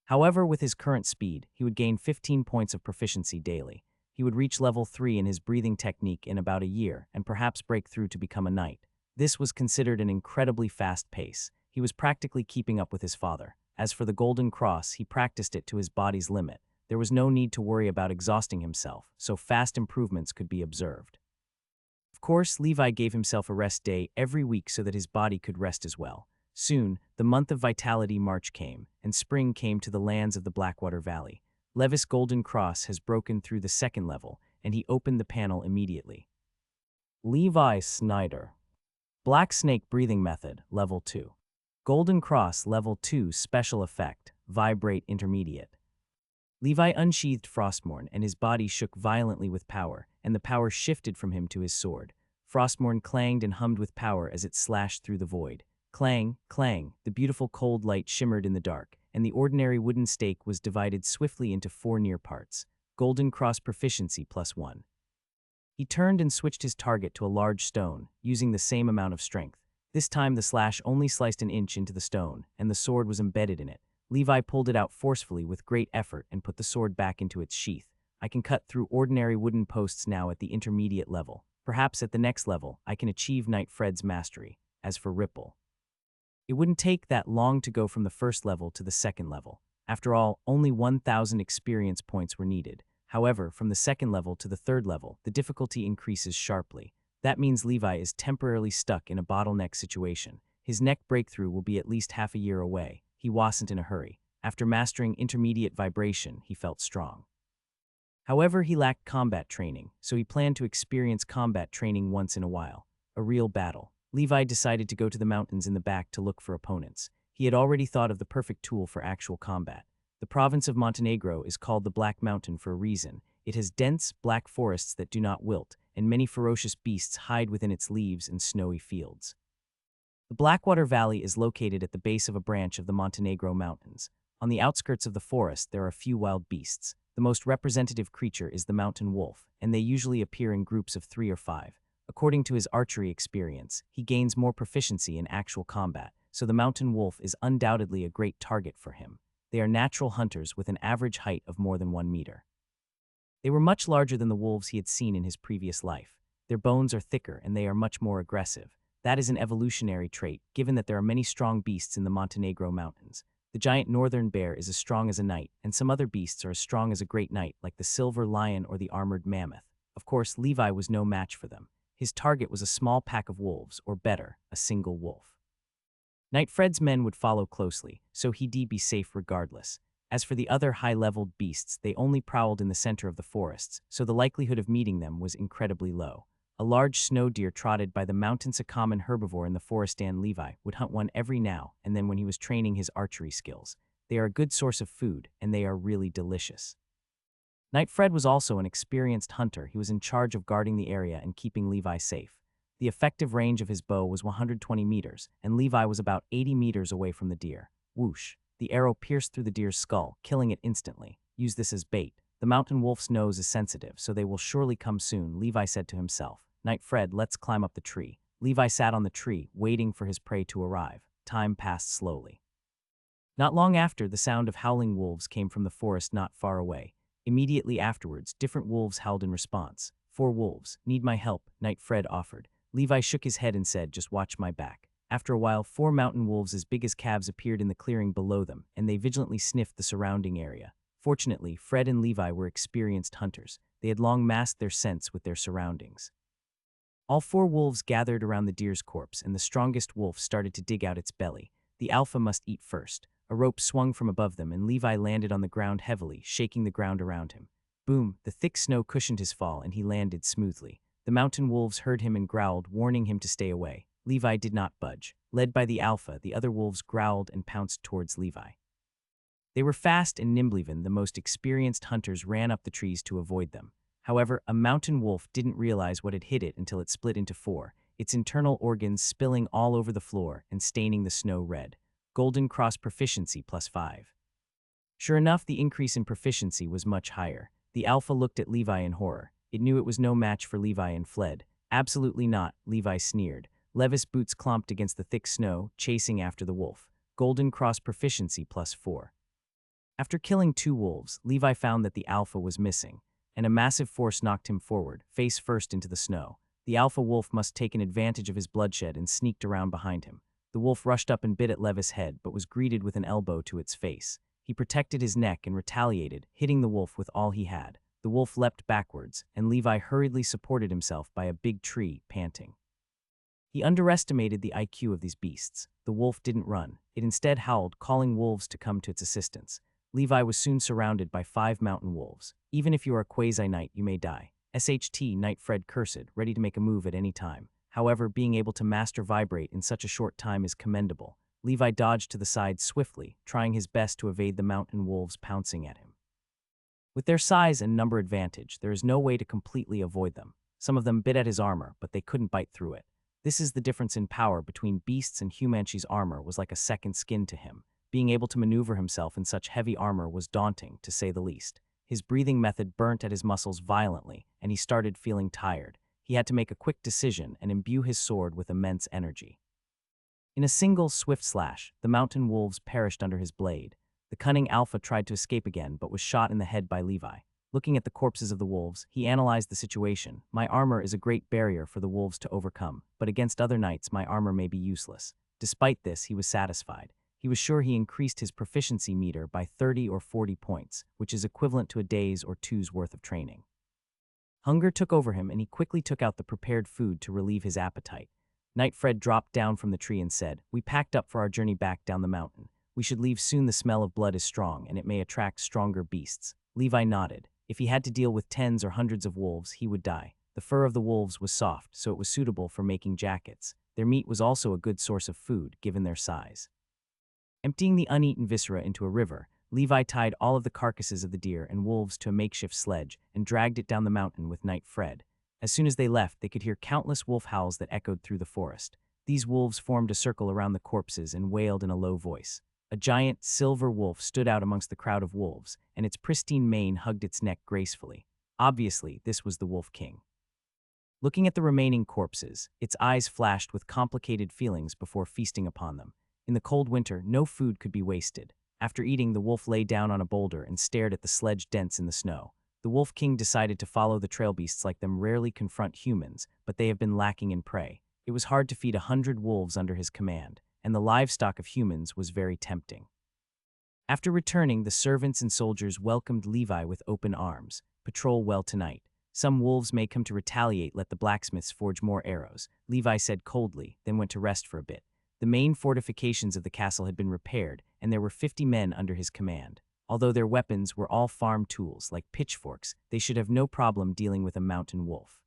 However, with his current speed, he would gain 15 points of proficiency daily. He would reach level 3 in his breathing technique in about a year, and perhaps break through to become a knight. This was considered an incredibly fast pace. He was practically keeping up with his father. As for the Golden Cross, he practiced it to his body's limit. There was no need to worry about exhausting himself, so fast improvements could be observed. Of course, Levi gave himself a rest day every week so that his body could rest as well. Soon, the month of Vitality March came, and spring came to the lands of the Blackwater Valley. Levis' Golden Cross has broken through the second level, and he opened the panel immediately. Levi Snyder. Black Snake Breathing Method, Level 2. Golden Cross, Level 2 Special Effect, Vibrate Intermediate. Levi unsheathed Frostmourne, and his body shook violently with power, and the power shifted from him to his sword. Frostmourne clanged and hummed with power as it slashed through the void. Clang, clang, the beautiful cold light shimmered in the dark, and the ordinary wooden stake was divided swiftly into 4 near parts. Golden cross proficiency +1. He turned and switched his target to a large stone, using the same amount of strength. This time the slash only sliced an inch into the stone, and the sword was embedded in it. Levi pulled it out forcefully with great effort and put the sword back into its sheath. I can cut through ordinary wooden posts now at the intermediate level. Perhaps at the next level, I can achieve Knight Fred's mastery. As for Ripple, it wouldn't take that long to go from the first level to the second level. After all, only 1,000 experience points were needed. However, from the second level to the third level, the difficulty increases sharply. That means Levi is temporarily stuck in a bottleneck situation. His neck breakthrough will be at least half a year away. He wasn't in a hurry. After mastering intermediate vibration, he felt strong. However, he lacked combat training, so he planned to experience combat training once in a while. A real battle. Levi decided to go to the mountains in the back to look for opponents. He had already thought of the perfect tool for actual combat. The province of Montenegro is called the Black Mountain for a reason. It has dense, black forests that do not wilt, and many ferocious beasts hide within its leaves and snowy fields. The Blackwater Valley is located at the base of a branch of the Montenegro Mountains. On the outskirts of the forest, there are a few wild beasts. The most representative creature is the mountain wolf, and they usually appear in groups of 3 or 5. According to his archery experience, he gains more proficiency in actual combat, so the mountain wolf is undoubtedly a great target for him. They are natural hunters with an average height of more than 1 meter. They were much larger than the wolves he had seen in his previous life. Their bones are thicker and they are much more aggressive. That is an evolutionary trait, given that there are many strong beasts in the Montenegro Mountains. The giant northern bear is as strong as a knight, and some other beasts are as strong as a great knight, like the silver lion or the armored mammoth. Of course, Levi was no match for them. His target was a small pack of wolves, or better, a single wolf. Knight Fred's men would follow closely, so he'd be safe regardless. As for the other high-leveled beasts, they only prowled in the center of the forests, so the likelihood of meeting them was incredibly low. A large snow deer trotted by the mountains, a common herbivore in the forest, and Levi would hunt one every now and then when he was training his archery skills. They are a good source of food, and they are really delicious. Knight Fred was also an experienced hunter. He was in charge of guarding the area and keeping Levi safe. The effective range of his bow was 120 meters, and Levi was about 80 meters away from the deer. Whoosh! The arrow pierced through the deer's skull, killing it instantly. Use this as bait. The mountain wolf's nose is sensitive, so they will surely come soon, Levi said to himself. Knight Fred, let's climb up the tree. Levi sat on the tree, waiting for his prey to arrive. Time passed slowly. Not long after, the sound of howling wolves came from the forest not far away. Immediately afterwards, different wolves howled in response. 4 wolves. Need my help, Knight Fred offered. Levi shook his head and said, just watch my back. After a while, 4 mountain wolves as big as calves appeared in the clearing below them, and they vigilantly sniffed the surrounding area. Fortunately, Fred and Levi were experienced hunters. They had long masked their scents with their surroundings. All 4 wolves gathered around the deer's corpse, and the strongest wolf started to dig out its belly. The alpha must eat first. A rope swung from above them, and Levi landed on the ground heavily, shaking the ground around him. Boom! The thick snow cushioned his fall, and he landed smoothly. The mountain wolves heard him and growled, warning him to stay away. Levi did not budge. Led by the alpha, the other wolves growled and pounced towards Levi. They were fast and nimble. Even the most experienced hunters ran up the trees to avoid them. However, a mountain wolf didn't realize what had hit it until it split into 4, its internal organs spilling all over the floor and staining the snow red. Golden cross proficiency +5. Sure enough, the increase in proficiency was much higher. The alpha looked at Levi in horror. It knew it was no match for Levi and fled. Absolutely not, Levi sneered. Levis' boots clomped against the thick snow, chasing after the wolf. Golden cross proficiency +4. After killing 2 wolves, Levi found that the alpha was missing, and a massive force knocked him forward, face first into the snow. The alpha wolf must take an advantage of his bloodshed and sneaked around behind him. The wolf rushed up and bit at Levis' head, but was greeted with an elbow to its face. He protected his neck and retaliated, hitting the wolf with all he had. The wolf leapt backwards, and Levi hurriedly supported himself by a big tree, panting. He underestimated the IQ of these beasts. The wolf didn't run. It instead howled, calling wolves to come to its assistance. Levi was soon surrounded by 5 mountain wolves. Even if you are a quasi-knight, you may die. SHT, Knight Fred cursed, ready to make a move at any time. However, being able to master vibrate in such a short time is commendable. Levi dodged to the side swiftly, trying his best to evade the mountain wolves pouncing at him. With their size and number advantage, there is no way to completely avoid them. Some of them bit at his armor, but they couldn't bite through it. This is the difference in power between beasts, and Humanchi's armor was like a second skin to him. Being able to maneuver himself in such heavy armor was daunting, to say the least. His breathing method burnt at his muscles violently, and he started feeling tired. He had to make a quick decision and imbue his sword with immense energy. In a single swift slash, the mountain wolves perished under his blade. The cunning Alpha tried to escape again, but was shot in the head by Levi. Looking at the corpses of the wolves, he analyzed the situation. My armor is a great barrier for the wolves to overcome, but against other knights my armor may be useless. Despite this, he was satisfied. He was sure he increased his proficiency meter by 30 or 40 points, which is equivalent to a day's or two's worth of training. Hunger took over him, and he quickly took out the prepared food to relieve his appetite. Knight Fred dropped down from the tree and said, "We packed up for our journey back down the mountain. We should leave soon. The smell of blood is strong, and it may attract stronger beasts." Levi nodded. If he had to deal with tens or hundreds of wolves, he would die. The fur of the wolves was soft, so it was suitable for making jackets. Their meat was also a good source of food, given their size. Emptying the uneaten viscera into a river, Levi tied all of the carcasses of the deer and wolves to a makeshift sledge and dragged it down the mountain with Knight Fred. As soon as they left, they could hear countless wolf howls that echoed through the forest. These wolves formed a circle around the corpses and wailed in a low voice. A giant, silver wolf stood out amongst the crowd of wolves, and its pristine mane hugged its neck gracefully. Obviously, this was the Wolf King. Looking at the remaining corpses, its eyes flashed with complicated feelings before feasting upon them. In the cold winter, no food could be wasted. After eating, the wolf lay down on a boulder and stared at the sledge dents in the snow. The Wolf King decided to follow the trail beasts. Like them rarely confront humans, but they have been lacking in prey. It was hard to feed 100 wolves under his command, and the livestock of humans was very tempting. After returning, the servants and soldiers welcomed Levi with open arms. "Patrol well tonight. Some wolves may come to retaliate. Let the blacksmiths forge more arrows," Levi said coldly, then went to rest for a bit. The main fortifications of the castle had been repaired, and there were 50 men under his command. Although their weapons were all farm tools, like pitchforks, they should have no problem dealing with a mountain wolf.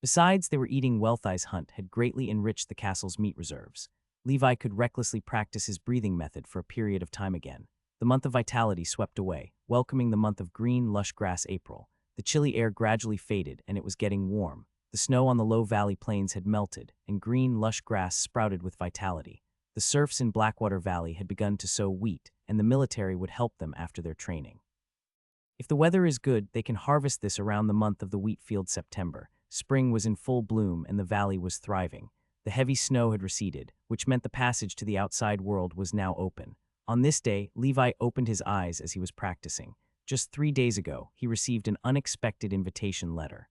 Besides, they were eating Wealthi's hunt had greatly enriched the castle's meat reserves. Levi could recklessly practice his breathing method for a period of time again. The month of vitality swept away, welcoming the month of green, lush grass April. The chilly air gradually faded, and it was getting warm. The snow on the low valley plains had melted, and green, lush grass sprouted with vitality. The serfs in Blackwater Valley had begun to sow wheat, and the military would help them after their training. If the weather is good, they can harvest this around the month of the wheat field, September. Spring was in full bloom, and the valley was thriving. The heavy snow had receded, which meant the passage to the outside world was now open. On this day, Levi opened his eyes as he was practicing. Just 3 days ago, he received an unexpected invitation letter.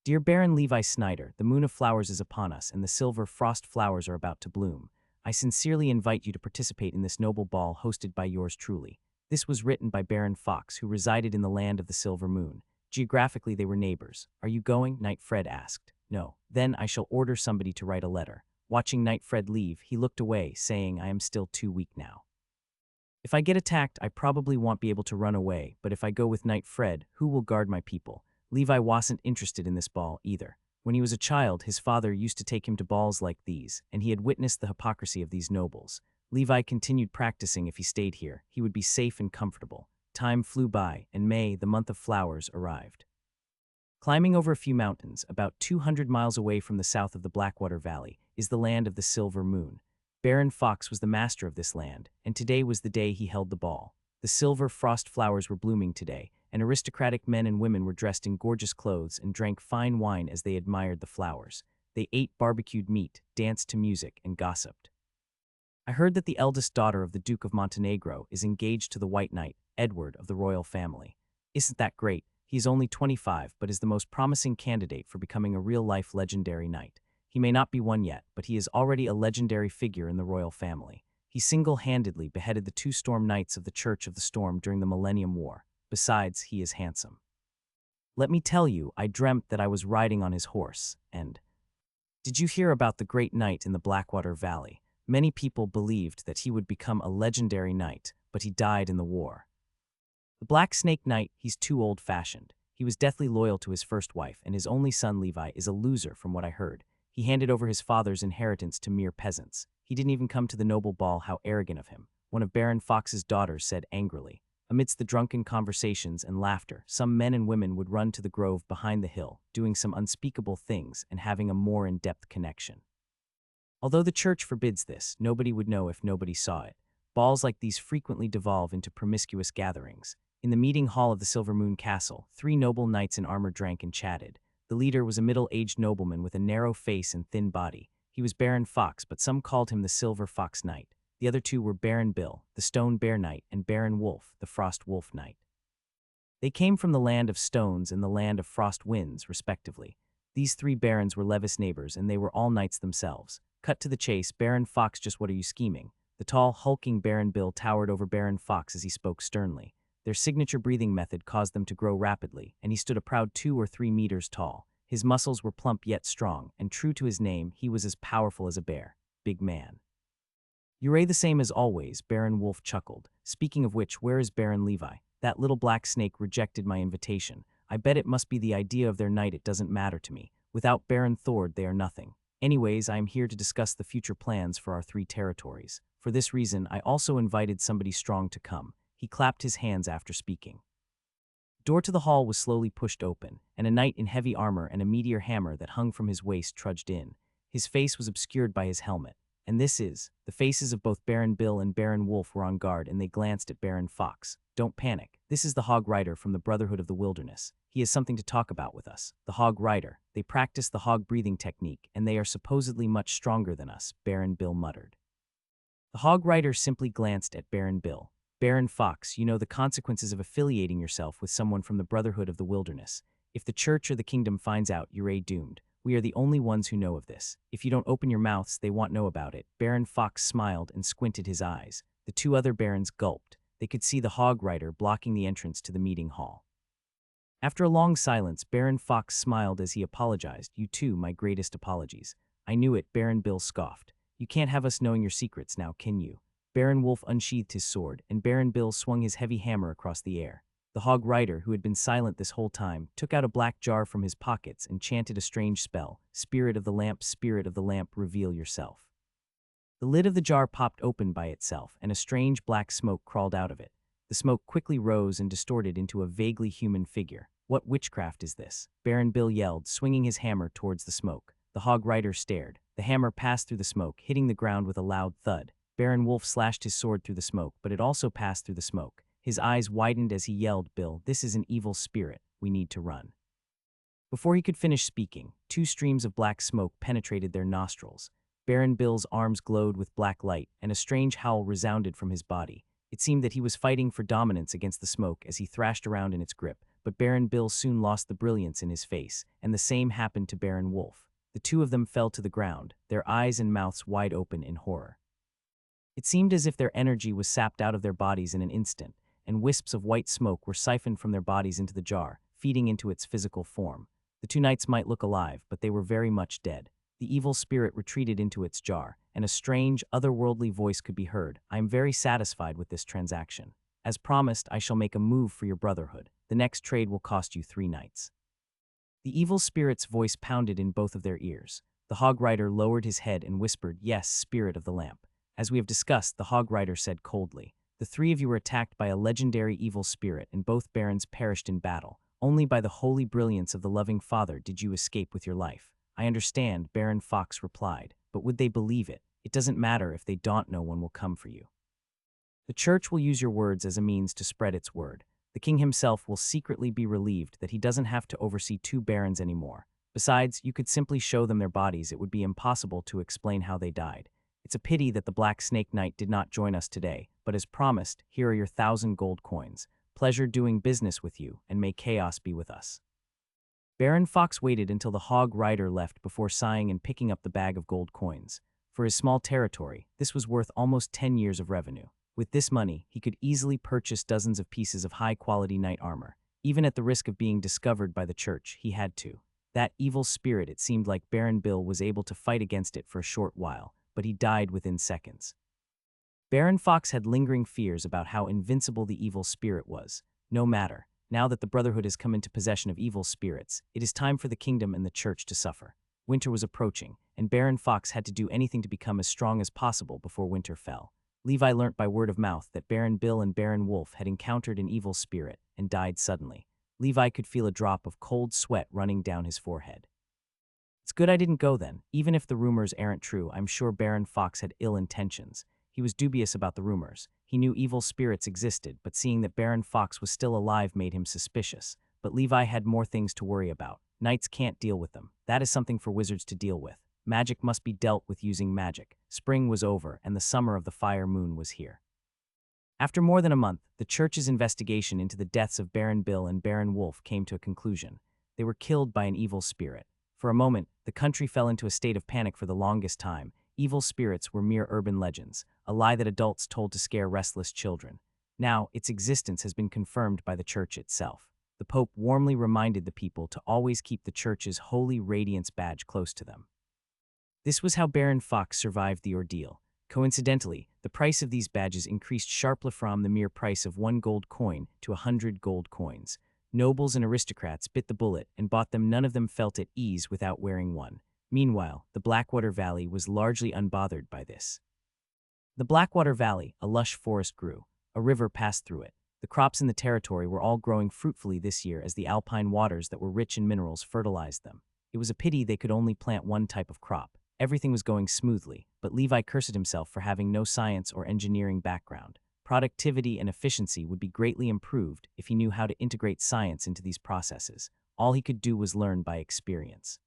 "Dear Baron Levi Snyder, the moon of flowers is upon us, and the silver frost flowers are about to bloom. I sincerely invite you to participate in this noble ball hosted by yours truly." This was written by Baron Fox, who resided in the land of the silver moon. Geographically, they were neighbors. "Are you going?" Knight Fred asked. "No." "Then I shall order somebody to write a letter." Watching Knight Fred leave, he looked away, saying, "I am still too weak now. If I get attacked, I probably won't be able to run away, but if I go with Knight Fred, who will guard my people?" Levi wasn't interested in this ball either. When he was a child, his father used to take him to balls like these, and he had witnessed the hypocrisy of these nobles. Levi continued practicing. If he stayed here, he would be safe and comfortable. Time flew by, and May, the month of flowers, arrived. Climbing over a few mountains, about 200 miles away from the south of the Blackwater Valley, is the land of the silver moon. Baron Fox was the master of this land, and today was the day he held the ball. The silver frost flowers were blooming today, and aristocratic men and women were dressed in gorgeous clothes and drank fine wine as they admired the flowers. They ate barbecued meat, danced to music, and gossiped. "I heard that the eldest daughter of the Duke of Montenegro is engaged to the White Knight, Edward of the royal family. Isn't that great? He is only 25, but is the most promising candidate for becoming a real-life legendary knight. He may not be one yet, but he is already a legendary figure in the royal family. He single-handedly beheaded the 2 Storm Knights of the Church of the Storm during the Millennium War. Besides, he is handsome. Let me tell you, I dreamt that I was riding on his horse, and... Did you hear about the great knight in the Blackwater Valley? Many people believed that he would become a legendary knight, but he died in the war. The Black Snake Knight, he's too old-fashioned. He was deathly loyal to his first wife, and his only son Levi is a loser from what I heard. He handed over his father's inheritance to mere peasants. He didn't even come to the noble ball. How arrogant of him," one of Baron Fox's daughters said angrily. Amidst the drunken conversations and laughter, some men and women would run to the grove behind the hill, doing some unspeakable things and having a more in-depth connection. Although the church forbids this, nobody would know if nobody saw it. Balls like these frequently devolve into promiscuous gatherings. In the meeting hall of the Silver Moon Castle, 3 noble knights in armor drank and chatted. The leader was a middle-aged nobleman with a narrow face and thin body. He was Baron Fox, but some called him the Silver Fox Knight. The other 2 were Baron Bill, the Stone Bear Knight, and Baron Wolf, the Frost Wolf Knight. They came from the land of stones and the land of frost winds, respectively. These 3 barons were Levis neighbors, and they were all knights themselves. Cut to the chase, Baron Fox, just what are you scheming? The tall, hulking Baron Bill towered over Baron Fox as he spoke sternly. Their signature breathing method caused them to grow rapidly, and he stood a proud 2 or 3 meters tall. His muscles were plump yet strong, and true to his name, he was as powerful as a bear. Big man. "You're the same as always," Baron Wolf chuckled. "Speaking of which, where is Baron Levi? That little black snake rejected my invitation. I bet it must be the idea of their knight. It doesn't matter to me. Without Baron Thord, they are nothing. Anyways, I am here to discuss the future plans for our 3 territories. For this reason, I also invited somebody strong to come." He clapped his hands after speaking. The door to the hall was slowly pushed open, and a knight in heavy armor and a meteor hammer that hung from his waist trudged in. His face was obscured by his helmet. And the faces of both Baron Bill and Baron Wolf were on guard, and they glanced at Baron Fox. "Don't panic. This is the Hog Rider from the Brotherhood of the Wilderness. He has something to talk about with us." The Hog Rider. "They practice the hog breathing technique, and they are supposedly much stronger than us," Baron Bill muttered. The Hog Rider simply glanced at Baron Bill. "Baron Fox, you know the consequences of affiliating yourself with someone from the Brotherhood of the Wilderness. If the church or the kingdom finds out, you're doomed. We are the only ones who know of this. If you don't open your mouths, they won't know about it." Baron Fox smiled and squinted his eyes. The 2 other barons gulped. They could see the Hog Rider blocking the entrance to the meeting hall. After a long silence, Baron Fox smiled as he apologized. "You too, my greatest apologies." "I knew it," Baron Bill scoffed. "You can't have us knowing your secrets now, can you?" Baron Wolf unsheathed his sword, and Baron Bill swung his heavy hammer across the air. The Hog Rider, who had been silent this whole time, took out a black jar from his pockets and chanted a strange spell. Spirit of the lamp, reveal yourself." The lid of the jar popped open by itself, and a strange black smoke crawled out of it. The smoke quickly rose and distorted into a vaguely human figure. "What witchcraft is this?" Baron Bill yelled, swinging his hammer towards the smoke. The Hog Rider stared. The hammer passed through the smoke, hitting the ground with a loud thud. Baron Wolf slashed his sword through the smoke, but it also passed through the smoke. His eyes widened as he yelled, "Bill, this is an evil spirit. We need to run." Before he could finish speaking, 2 streams of black smoke penetrated their nostrils. Baron Bill's arms glowed with black light, and a strange howl resounded from his body. It seemed that he was fighting for dominance against the smoke as he thrashed around in its grip, but Baron Bill soon lost the brilliance in his face, and the same happened to Baron Wolf. The 2 of them fell to the ground, their eyes and mouths wide open in horror. It seemed as if their energy was sapped out of their bodies in an instant, and wisps of white smoke were siphoned from their bodies into the jar, feeding into its physical form. The 2 knights might look alive, but they were very much dead. The evil spirit retreated into its jar, and a strange, otherworldly voice could be heard. "I am very satisfied with this transaction. As promised, I shall make a move for your brotherhood. The next trade will cost you 3 knights." The evil spirit's voice pounded in both of their ears. The Hog Rider lowered his head and whispered, "Yes, Spirit of the Lamp." "As we have discussed," the Hog Rider said coldly. "The 3 of you were attacked by a legendary evil spirit, and both barons perished in battle. Only by the holy brilliance of the loving Father did you escape with your life." "I understand," Baron Fox replied, "but would they believe it? It doesn't matter if they don't, no one will come for you. The church will use your words as a means to spread its word. The king himself will secretly be relieved that he doesn't have to oversee 2 barons anymore. Besides, you could simply show them their bodies. It would be impossible to explain how they died. It's a pity that the Black Snake Knight did not join us today, but as promised, here are your 1,000 gold coins. Pleasure doing business with you, and may chaos be with us." Baron Fox waited until the Hog Rider left before sighing and picking up the bag of gold coins. For his small territory, this was worth almost 10 years of revenue. With this money, he could easily purchase dozens of pieces of high-quality knight armor. Even at the risk of being discovered by the church, he had to. That evil spirit, it seemed like Baron Bill was able to fight against it for a short while, but he died within seconds. Baron Fox had lingering fears about how invincible the evil spirit was. No matter. Now that the Brotherhood has come into possession of evil spirits, it is time for the kingdom and the church to suffer. Winter was approaching, and Baron Fox had to do anything to become as strong as possible before winter fell. Levi learnt by word of mouth that Baron Bill and Baron Wolf had encountered an evil spirit and died suddenly. Levi could feel a drop of cold sweat running down his forehead. It's good I didn't go then. Even if the rumors aren't true, I'm sure Baron Fox had ill intentions. He was dubious about the rumors. He knew evil spirits existed, but seeing that Baron Fox was still alive made him suspicious. But Levi had more things to worry about. Knights can't deal with them. That is something for wizards to deal with. Magic must be dealt with using magic. Spring was over, and the summer of the fire moon was here. After more than a month, the church's investigation into the deaths of Baron Bill and Baron Wolf came to a conclusion. They were killed by an evil spirit. For a moment, the country fell into a state of panic for the longest time. Evil spirits were mere urban legends, a lie that adults told to scare restless children. Now, its existence has been confirmed by the church itself. The Pope warmly reminded the people to always keep the church's holy radiance badge close to them. This was how Baron Fox survived the ordeal. Coincidentally, the price of these badges increased sharply from the mere price of 1 gold coin to 100 gold coins. Nobles and aristocrats bit the bullet and bought them. None of them felt at ease without wearing one. Meanwhile, the Blackwater Valley was largely unbothered by this. The Blackwater Valley, a lush forest grew. A river passed through it. The crops in the territory were all growing fruitfully this year as the alpine waters that were rich in minerals fertilized them. It was a pity they could only plant one type of crop. Everything was going smoothly, but Levi cursed himself for having no science or engineering background. Productivity and efficiency would be greatly improved if he knew how to integrate science into these processes. All he could do was learn by experience.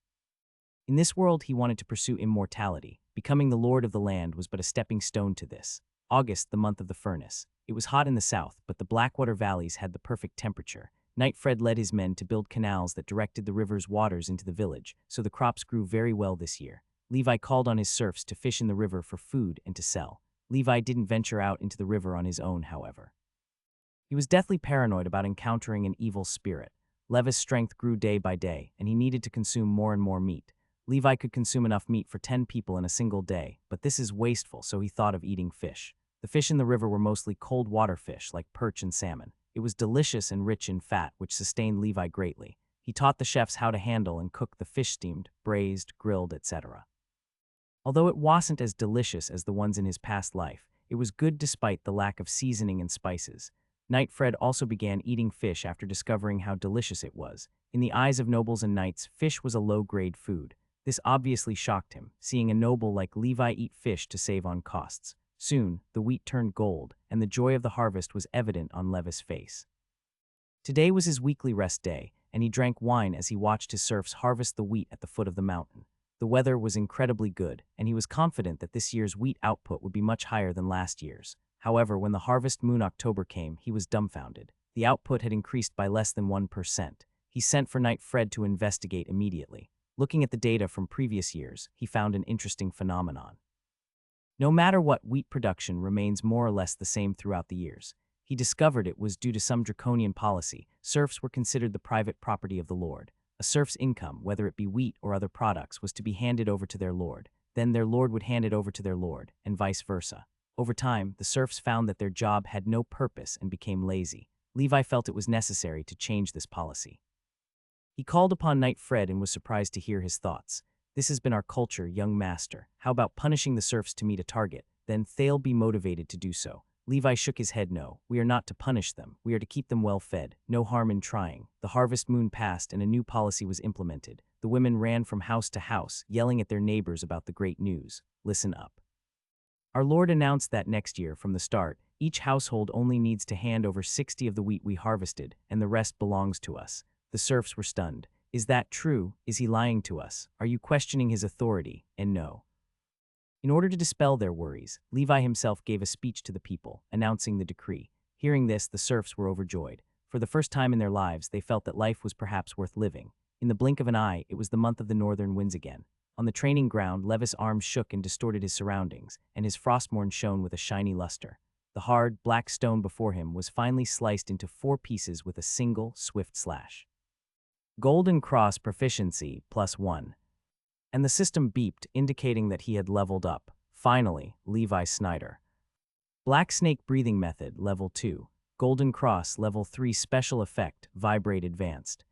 In this world, he wanted to pursue immortality. Becoming the lord of the land was but a stepping stone to this. August, the month of the furnace. It was hot in the south, but the Blackwater valleys had the perfect temperature. Nightfred led his men to build canals that directed the river's waters into the village, so the crops grew very well this year. Levi called on his serfs to fish in the river for food and to sell. Levi didn't venture out into the river on his own, however. He was deathly paranoid about encountering an evil spirit. Levi's strength grew day by day, and he needed to consume more and more meat. Levi could consume enough meat for 10 people in a single day, but this is wasteful, so he thought of eating fish. The fish in the river were mostly cold water fish like perch and salmon. It was delicious and rich in fat, which sustained Levi greatly. He taught the chefs how to handle and cook the fish, steamed, braised, grilled, etc. Although it wasn't as delicious as the ones in his past life, it was good despite the lack of seasoning and spices. Nightfred also began eating fish after discovering how delicious it was. In the eyes of nobles and knights, fish was a low-grade food. This obviously shocked him, seeing a noble like Levi eat fish to save on costs. Soon, the wheat turned gold, and the joy of the harvest was evident on Levi's face. Today was his weekly rest day, and he drank wine as he watched his serfs harvest the wheat at the foot of the mountain. The weather was incredibly good, and he was confident that this year's wheat output would be much higher than last year's. However, when the harvest moon October came, he was dumbfounded. The output had increased by less than 1%. He sent for Nightfred to investigate immediately. Looking at the data from previous years, he found an interesting phenomenon. No matter what, wheat production remains more or less the same throughout the years. He discovered it was due to some draconian policy. Serfs were considered the private property of the lord. A serf's income, whether it be wheat or other products, was to be handed over to their lord. Then their lord would hand it over to their lord, and vice versa. Over time, the serfs found that their job had no purpose and became lazy. Levi felt it was necessary to change this policy. He called upon Nightfred and was surprised to hear his thoughts. "This has been our culture, young master. How about punishing the serfs to meet a target? Then they'll be motivated to do so." Levi shook his head. "No, we are not to punish them. We are to keep them well fed. No harm in trying." The harvest moon passed and a new policy was implemented. The women ran from house to house, yelling at their neighbors about the great news. "Listen up. Our Lord announced that next year, from the start, each household only needs to hand over 60 of the wheat we harvested, and the rest belongs to us." The serfs were stunned. "Is that true? Is he lying to us? Are you questioning his authority?" And no. In order to dispel their worries, Levi himself gave a speech to the people, announcing the decree. Hearing this, the serfs were overjoyed. For the first time in their lives, they felt that life was perhaps worth living. In the blink of an eye, it was the month of the northern winds again. On the training ground, Levis' arms shook and distorted his surroundings, and his frostmorn shone with a shiny luster. The hard, black stone before him was finally sliced into 4 pieces with a single, swift slash. Golden Cross Proficiency +1. And the system beeped, indicating that he had leveled up. Finally, Levi Snyder. Black Snake Breathing Method, Level 2. Golden Cross, Level 3 Special Effect, Vibrate Advanced.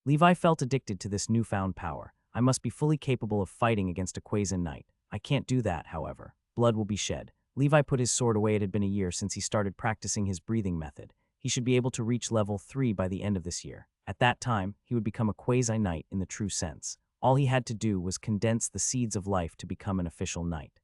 Levi felt addicted to this newfound power. "I must be fully capable of fighting against a Quazen Knight. I can't do that, however. Blood will be shed. Levi put his sword away. It had been a year since he started practicing his breathing method. He should be able to reach level 3 by the end of this year. At that time, he would become a quasi-knight in the true sense. All he had to do was condense the seeds of life to become an official knight.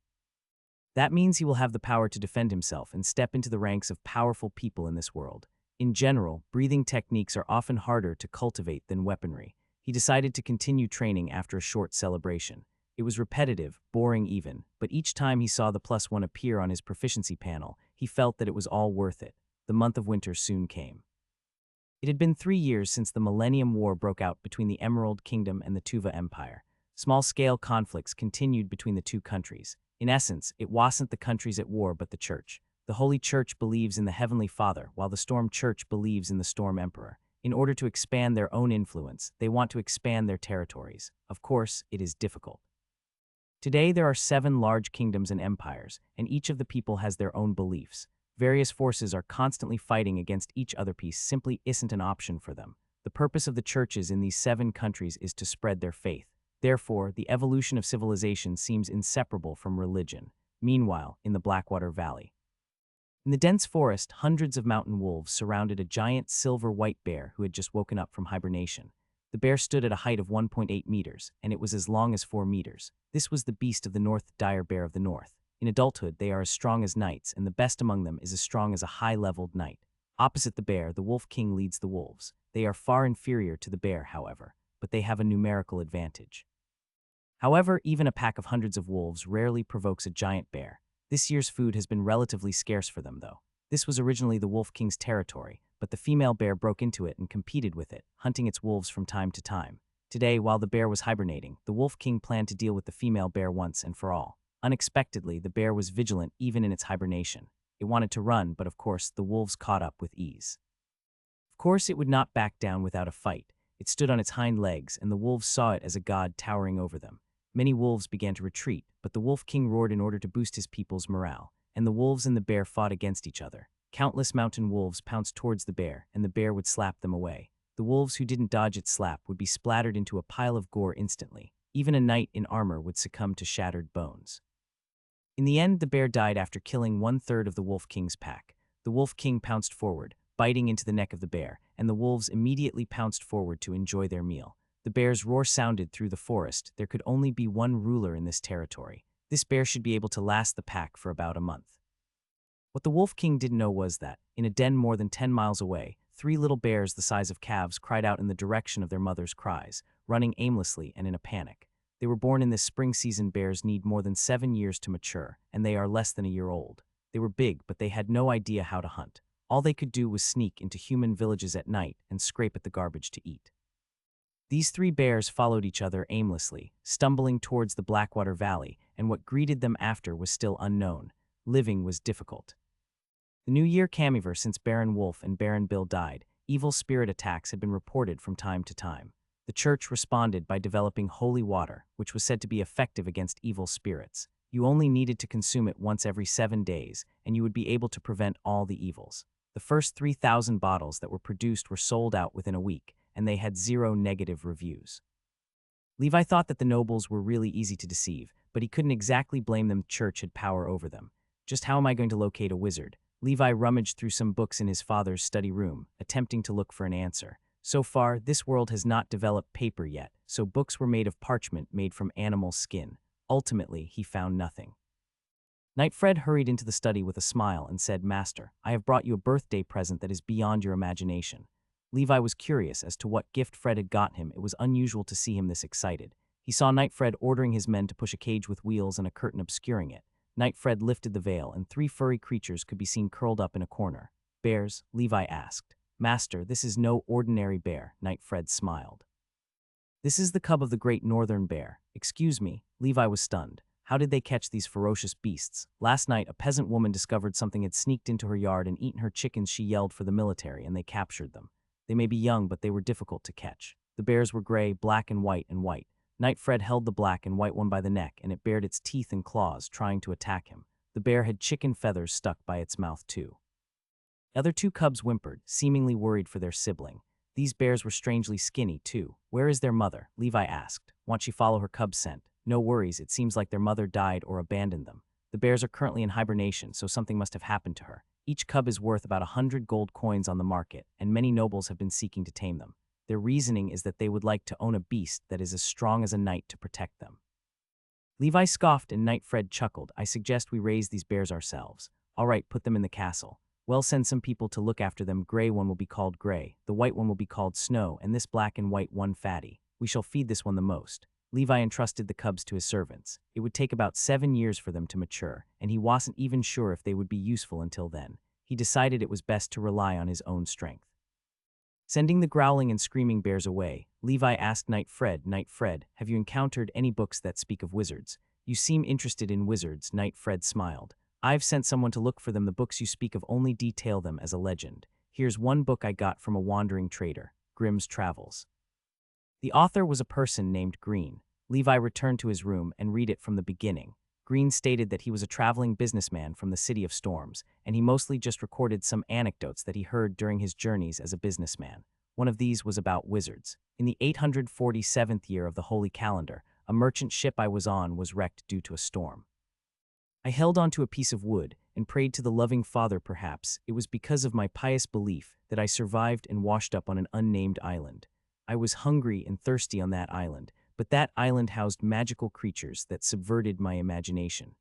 That means he will have the power to defend himself and step into the ranks of powerful people in this world. In general, breathing techniques are often harder to cultivate than weaponry. He decided to continue training after a short celebration. It was repetitive, boring even, but each time he saw the +1 appear on his proficiency panel, he felt that it was all worth it. The month of winter soon came. It had been 3 years since the Millennium War broke out between the Emerald Kingdom and the Tuva Empire. Small-scale conflicts continued between the two countries. In essence, it wasn't the countries at war but the Church. The Holy Church believes in the Heavenly Father, while the Storm Church believes in the Storm Emperor. In order to expand their own influence, they want to expand their territories. Of course, it is difficult. Today, there are 7 large kingdoms and empires, and each of the people has their own beliefs. Various forces are constantly fighting against each other. Peace simply isn't an option for them. The purpose of the churches in these 7 countries is to spread their faith. Therefore, the evolution of civilization seems inseparable from religion. Meanwhile, in the Blackwater Valley, in the dense forest, hundreds of mountain wolves surrounded a giant silver-white bear who had just woken up from hibernation. The bear stood at a height of 1.8 meters, and it was as long as 4 meters. This was the beast of the north, dire bear of the north. In adulthood, they are as strong as knights, and the best among them is as strong as a high-leveled knight. Opposite the bear, the Wolf King leads the wolves. They are far inferior to the bear, however, but they have a numerical advantage. However, even a pack of hundreds of wolves rarely provokes a giant bear. This year's food has been relatively scarce for them, though. This was originally the Wolf King's territory, but the female bear broke into it and competed with it, hunting its wolves from time to time. Today, while the bear was hibernating, the Wolf King planned to deal with the female bear once and for all. Unexpectedly, the bear was vigilant even in its hibernation. It wanted to run, but of course, the wolves caught up with ease. Of course, it would not back down without a fight. It stood on its hind legs, and the wolves saw it as a god towering over them. Many wolves began to retreat, but the Wolf King roared in order to boost his people's morale, and the wolves and the bear fought against each other. Countless mountain wolves pounced towards the bear, and the bear would slap them away. The wolves who didn't dodge its slap would be splattered into a pile of gore instantly. Even a knight in armor would succumb to shattered bones. In the end, the bear died after killing 1/3 of the Wolf King's pack. The Wolf King pounced forward, biting into the neck of the bear, and the wolves immediately pounced forward to enjoy their meal. The bear's roar sounded through the forest. There could only be one ruler in this territory. This bear should be able to last the pack for about a month. What the Wolf King didn't know was that, in a den more than 10 miles away, 3 little bears the size of calves cried out in the direction of their mother's cries, running aimlessly and in a panic. They were born in this spring season. Bears need more than 7 years to mature, and they are less than a year old. They were big, but they had no idea how to hunt. All they could do was sneak into human villages at night and scrape at the garbage to eat. These 3 bears followed each other aimlessly, stumbling towards the Blackwater Valley, and what greeted them after was still unknown. Living was difficult. The new year came since Baron Wolf and Baron Bill died. Evil spirit attacks had been reported from time to time. The church responded by developing holy water, which was said to be effective against evil spirits. You only needed to consume it once every 7 days, and you would be able to prevent all the evils. The first 3,000 bottles that were produced were sold out within a week, and they had 0 negative reviews. Levi thought that the nobles were really easy to deceive, but he couldn't exactly blame them. The church had power over them. Just how am I going to locate a wizard? Levi rummaged through some books in his father's study room, attempting to look for an answer. So far, this world has not developed paper yet, so books were made of parchment made from animal skin. Ultimately, he found nothing. Knight Fred hurried into the study with a smile and said, "Master, I have brought you a birthday present that is beyond your imagination." Levi was curious as to what gift Fred had gotten him. It was unusual to see him this excited. He saw Knight Fred ordering his men to push a cage with wheels and a curtain obscuring it. Knight Fred lifted the veil, and 3 furry creatures could be seen curled up in a corner. "Bears?" Levi asked. "Master, this is no ordinary bear," Knight Fred smiled. "This is the cub of the great northern bear." "Excuse me," Levi was stunned. How did they catch these ferocious beasts? Last night, a peasant woman discovered something had sneaked into her yard and eaten her chickens. She yelled for the military, and they captured them. They may be young, but they were difficult to catch. The bears were gray, black, and white, Knight Fred held the black and white one by the neck, and it bared its teeth and claws, trying to attack him. The bear had chicken feathers stuck by its mouth, too. The other 2 cubs whimpered, seemingly worried for their sibling. These bears were strangely skinny, too. "Where is their mother?" Levi asked. "Won't she follow her cub's scent?" "No worries, it seems like their mother died or abandoned them." The bears are currently in hibernation, so something must have happened to her. Each cub is worth about 100 gold coins on the market, and many nobles have been seeking to tame them. Their reasoning is that they would like to own a beast that is as strong as a knight to protect them. Levi scoffed and Knight Fred chuckled. I suggest we raise these bears ourselves. All right, put them in the castle. Well, send some people to look after them. Gray one will be called Gray, the white one will be called Snow, and this black and white one Fatty. We shall feed this one the most. Levi entrusted the cubs to his servants. It would take about 7 years for them to mature, and he wasn't even sure if they would be useful until then. He decided it was best to rely on his own strength. Sending the growling and screaming bears away, Levi asked Knight Fred, have you encountered any books that speak of wizards? You seem interested in wizards, Knight Fred smiled. I've sent someone to look for them. The books you speak of only detail them as a legend. Here's one book I got from a wandering trader, Grimm's Travels. The author was a person named Green. Levi returned to his room and read it from the beginning. Green stated that he was a traveling businessman from the City of Storms, and he mostly just recorded some anecdotes that he heard during his journeys as a businessman. One of these was about wizards. In the 847th year of the Holy Calendar, a merchant ship I was on was wrecked due to a storm. I held onto a piece of wood and prayed to the loving Father. Perhaps it was because of my pious belief that I survived and washed up on an unnamed island. I was hungry and thirsty on that island, but that island housed magical creatures that subverted my imagination.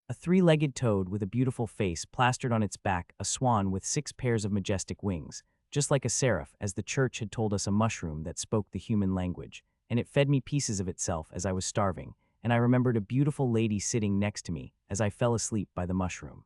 A 3-legged toad with a beautiful face plastered on its back, a swan with 6 pairs of majestic wings, just like a seraph, as the church had told us, a mushroom that spoke the human language, and it fed me pieces of itself as I was starving, and I remembered a beautiful lady sitting next to me as I fell asleep by the mushroom.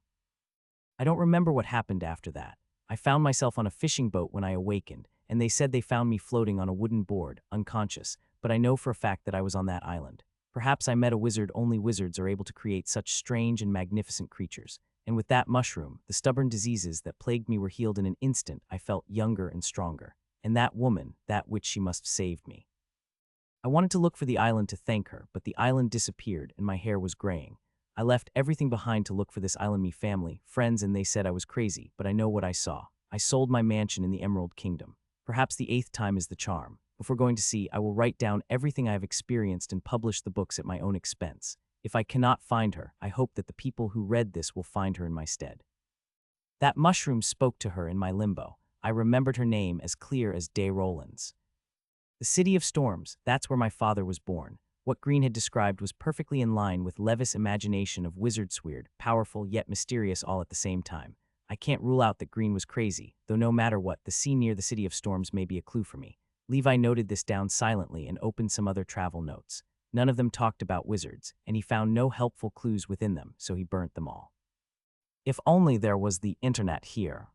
I don't remember what happened after that. I found myself on a fishing boat when I awakened, and they said they found me floating on a wooden board, unconscious, but I know for a fact that I was on that island. Perhaps I met a wizard. Only wizards are able to create such strange and magnificent creatures. And with that mushroom, the stubborn diseases that plagued me were healed in an instant. I felt younger and stronger. And that woman, that witch, she must have saved me. I wanted to look for the island to thank her, but the island disappeared and my hair was graying. I left everything behind to look for this island, me family, friends, and they said I was crazy, but I know what I saw. I sold my mansion in the Emerald Kingdom. Perhaps the 8th time is the charm. Before going to sea, I will write down everything I have experienced and publish the books at my own expense. If I cannot find her, I hope that the people who read this will find her in my stead. That mushroom spoke to her in my limbo. I remembered her name as clear as day Roland's. The City of Storms, that's where my father was born. What Green had described was perfectly in line with Levis' imagination of wizards, weird, powerful, yet mysterious all at the same time. I can't rule out that Green was crazy, though no matter what, the sea near the City of Storms may be a clue for me. Levi noted this down silently and opened some other travel notes. None of them talked about wizards, and he found no helpful clues within them, so he burnt them all. If only there was the internet here.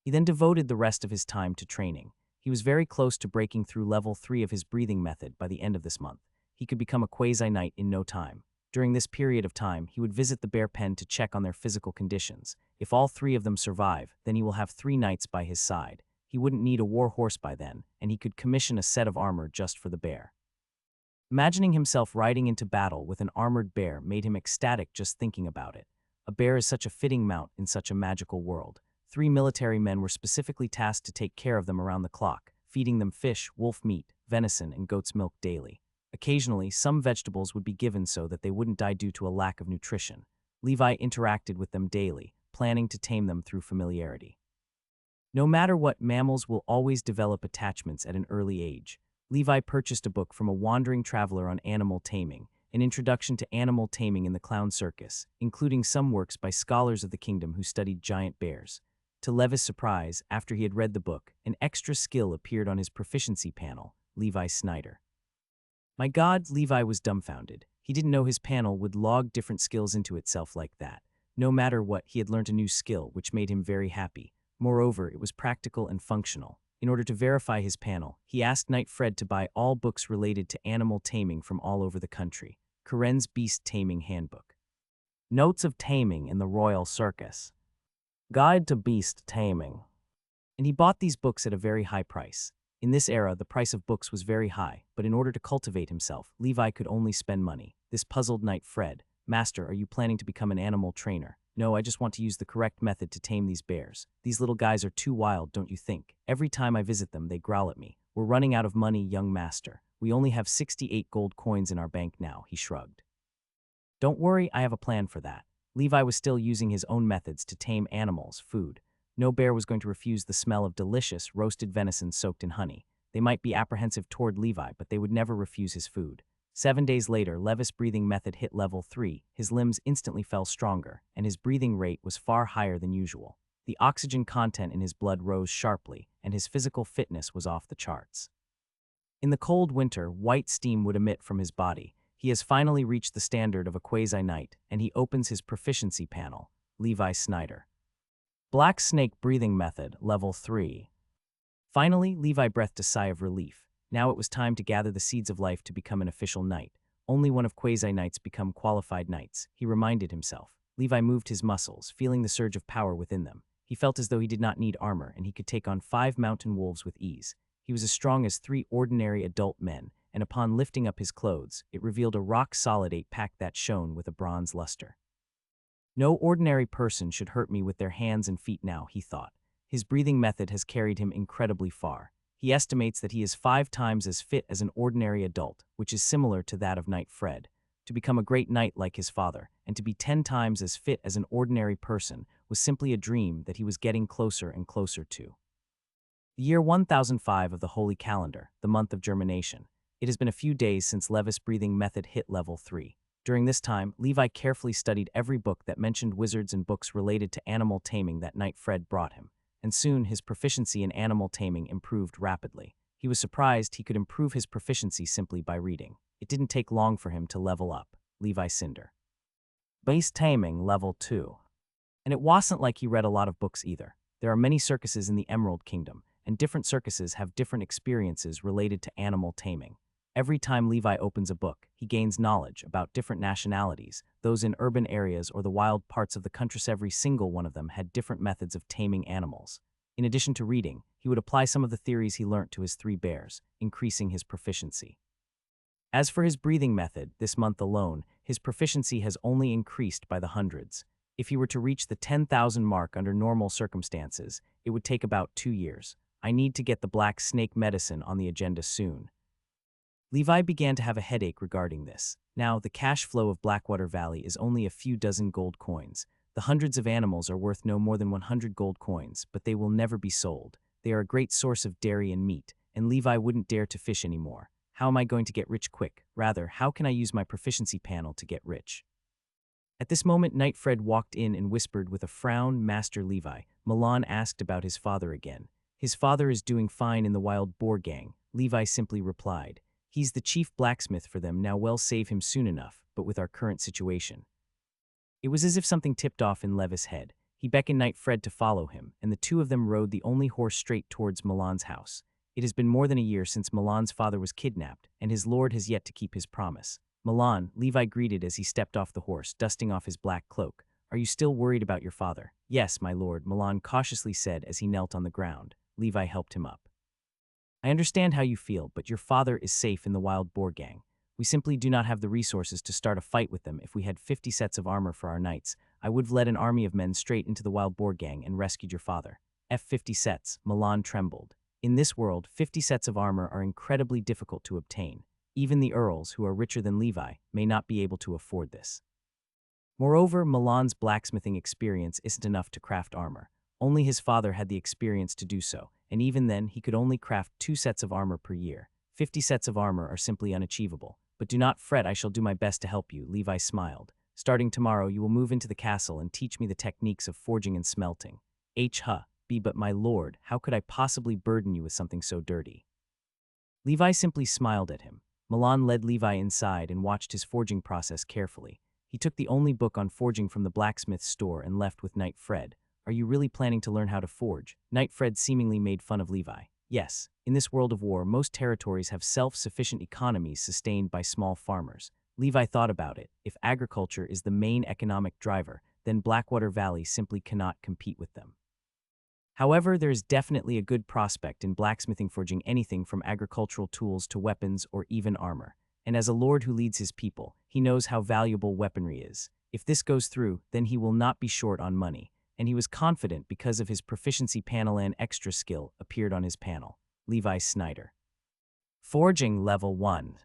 He then devoted the rest of his time to training. He was very close to breaking through level 3 of his breathing method by the end of this month. He could become a quasi-knight in no time. During this period of time, he would visit the bear pen to check on their physical conditions. If all 3 of them survive, then he will have 3 knights by his side. He wouldn't need a war horse by then, and he could commission a set of armor just for the bear. Imagining himself riding into battle with an armored bear made him ecstatic just thinking about it. A bear is such a fitting mount in such a magical world. 3 military men were specifically tasked to take care of them around the clock, feeding them fish, wolf meat, venison, and goat's milk daily. Occasionally, some vegetables would be given so that they wouldn't die due to a lack of nutrition. Levi interacted with them daily, planning to tame them through familiarity. No matter what, mammals will always develop attachments at an early age. Levi purchased a book from a wandering traveler on animal taming, an introduction to animal taming in the clown circus, including some works by scholars of the kingdom who studied giant bears. To Levi's surprise, after he had read the book, an extra skill appeared on his proficiency panel, Levi Snyder. My God, Levi was dumbfounded. He didn't know his panel would log different skills into itself like that. No matter what, he had learned a new skill, which made him very happy. Moreover, it was practical and functional. In order to verify his panel, he asked Knight Fred to buy all books related to animal taming from all over the country. Karen's Beast Taming Handbook. Notes of Taming in the Royal Circus. Guide to Beast Taming. And he bought these books at a very high price. In this era, the price of books was very high, but in order to cultivate himself, Levi could only spend money. This puzzled Knight Fred. Master, are you planning to become an animal trainer? No, I just want to use the correct method to tame these bears. These little guys are too wild, don't you think? Every time I visit them, they growl at me. We're running out of money, young master. We only have 68 gold coins in our bank now, he shrugged. Don't worry, I have a plan for that. Levi was still using his own methods to tame animals, food. No bear was going to refuse the smell of delicious, roasted venison soaked in honey. They might be apprehensive toward Levi, but they would never refuse his food. 7 days later, Levis' breathing method hit level 3. His limbs instantly fell stronger, and his breathing rate was far higher than usual. The oxygen content in his blood rose sharply, and his physical fitness was off the charts. In the cold winter, white steam would emit from his body. He has finally reached the standard of a quasi-knight, and he opens his proficiency panel. Levi Snyder. Black Snake Breathing Method, Level 3. Finally, Levi breathed a sigh of relief. Now it was time to gather the seeds of life to become an official knight. Only one of quasi-knights become qualified knights, he reminded himself. Levi moved his muscles, feeling the surge of power within them. He felt as though he did not need armor, and he could take on 5 mountain wolves with ease. He was as strong as 3 ordinary adult men, and upon lifting up his clothes, it revealed a rock-solid 8-pack that shone with a bronze luster. No ordinary person should hurt me with their hands and feet now, he thought. His breathing method has carried him incredibly far. He estimates that he is 5 times as fit as an ordinary adult, which is similar to that of Knight Fred. To become a great knight like his father, and to be 10 times as fit as an ordinary person, was simply a dream that he was getting closer and closer to. The year 1005 of the Holy Calendar, the month of germination. It has been a few days since Levis' breathing method hit level 3. During this time, Levi carefully studied every book that mentioned wizards and books related to animal taming that Knight Fred brought him, and soon his proficiency in animal taming improved rapidly. He was surprised he could improve his proficiency simply by reading. It didn't take long for him to level up. Levi Cinder. Base Taming, Level 2. And it wasn't like he read a lot of books either. There are many circuses in the Emerald Kingdom, and different circuses have different experiences related to animal taming. Every time Levi opens a book, he gains knowledge about different nationalities, those in urban areas or the wild parts of the countryside. Every single one of them had different methods of taming animals. In addition to reading, he would apply some of the theories he learnt to his 3 bears, increasing his proficiency. As for his breathing method, this month alone, his proficiency has only increased by the hundreds. If he were to reach the 10,000 mark under normal circumstances, it would take about 2 years. I need to get the black snake medicine on the agenda soon. Levi began to have a headache regarding this. Now, the cash flow of Blackwater Valley is only a few dozen gold coins. The hundreds of animals are worth no more than 100 gold coins, but they will never be sold. They are a great source of dairy and meat, and Levi wouldn't dare to fish anymore. How am I going to get rich quick? Rather, how can I use my proficiency panel to get rich? At this moment, Knight Fred walked in and whispered with a frown, Master Levi. Milan asked about his father again. His father is doing fine in the wild boar gang, Levi simply replied. He's the chief blacksmith for them now. Well, save him soon enough, but with our current situation. It was as if something tipped off in Levis' head. He beckoned Knight Fred to follow him, and the two of them rode the only horse straight towards Milan's house. It has been more than a year since Milan's father was kidnapped, and his lord has yet to keep his promise. Milan, Levi greeted as he stepped off the horse, dusting off his black cloak. Are you still worried about your father? Yes, my lord, Milan cautiously said as he knelt on the ground. Levi helped him up. I understand how you feel, but your father is safe in the wild boar gang. We simply do not have the resources to start a fight with them. If we had 50 sets of armor for our knights, I would have led an army of men straight into the wild boar gang and rescued your father. 50 sets, Milan trembled. In this world, 50 sets of armor are incredibly difficult to obtain. Even the earls, who are richer than Levi, may not be able to afford this. Moreover, Milan's blacksmithing experience isn't enough to craft armor. Only his father had the experience to do so, and even then he could only craft 2 sets of armor per year. 50 sets of armor are simply unachievable. But do not fret, I shall do my best to help you, Levi smiled. Starting tomorrow, you will move into the castle and teach me the techniques of forging and smelting. But my lord, how could I possibly burden you with something so dirty? Levi simply smiled at him. Milan led Levi inside and watched his forging process carefully. He took the only book on forging from the blacksmith's store and left with Knight Fred. Are you really planning to learn how to forge? Knight Fred seemingly made fun of Levi. Yes, in this world of war, most territories have self-sufficient economies sustained by small farmers. Levi thought about it. If agriculture is the main economic driver, then Blackwater Valley simply cannot compete with them. However, there is definitely a good prospect in blacksmithing, forging anything from agricultural tools to weapons or even armor. And as a lord who leads his people, he knows how valuable weaponry is. If this goes through, then he will not be short on money. And he was confident because of his proficiency panel and extra skill appeared on his panel. Levi Snyder. Forging Level 1.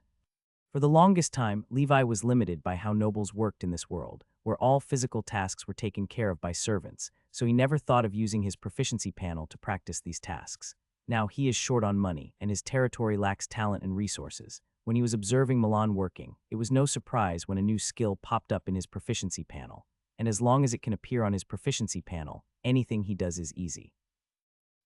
For the longest time, Levi was limited by how nobles worked in this world, where all physical tasks were taken care of by servants, so he never thought of using his proficiency panel to practice these tasks. Now he is short on money, and his territory lacks talent and resources. When he was observing Milan working, it was no surprise when a new skill popped up in his proficiency panel, and as long as it can appear on his proficiency panel, anything he does is easy.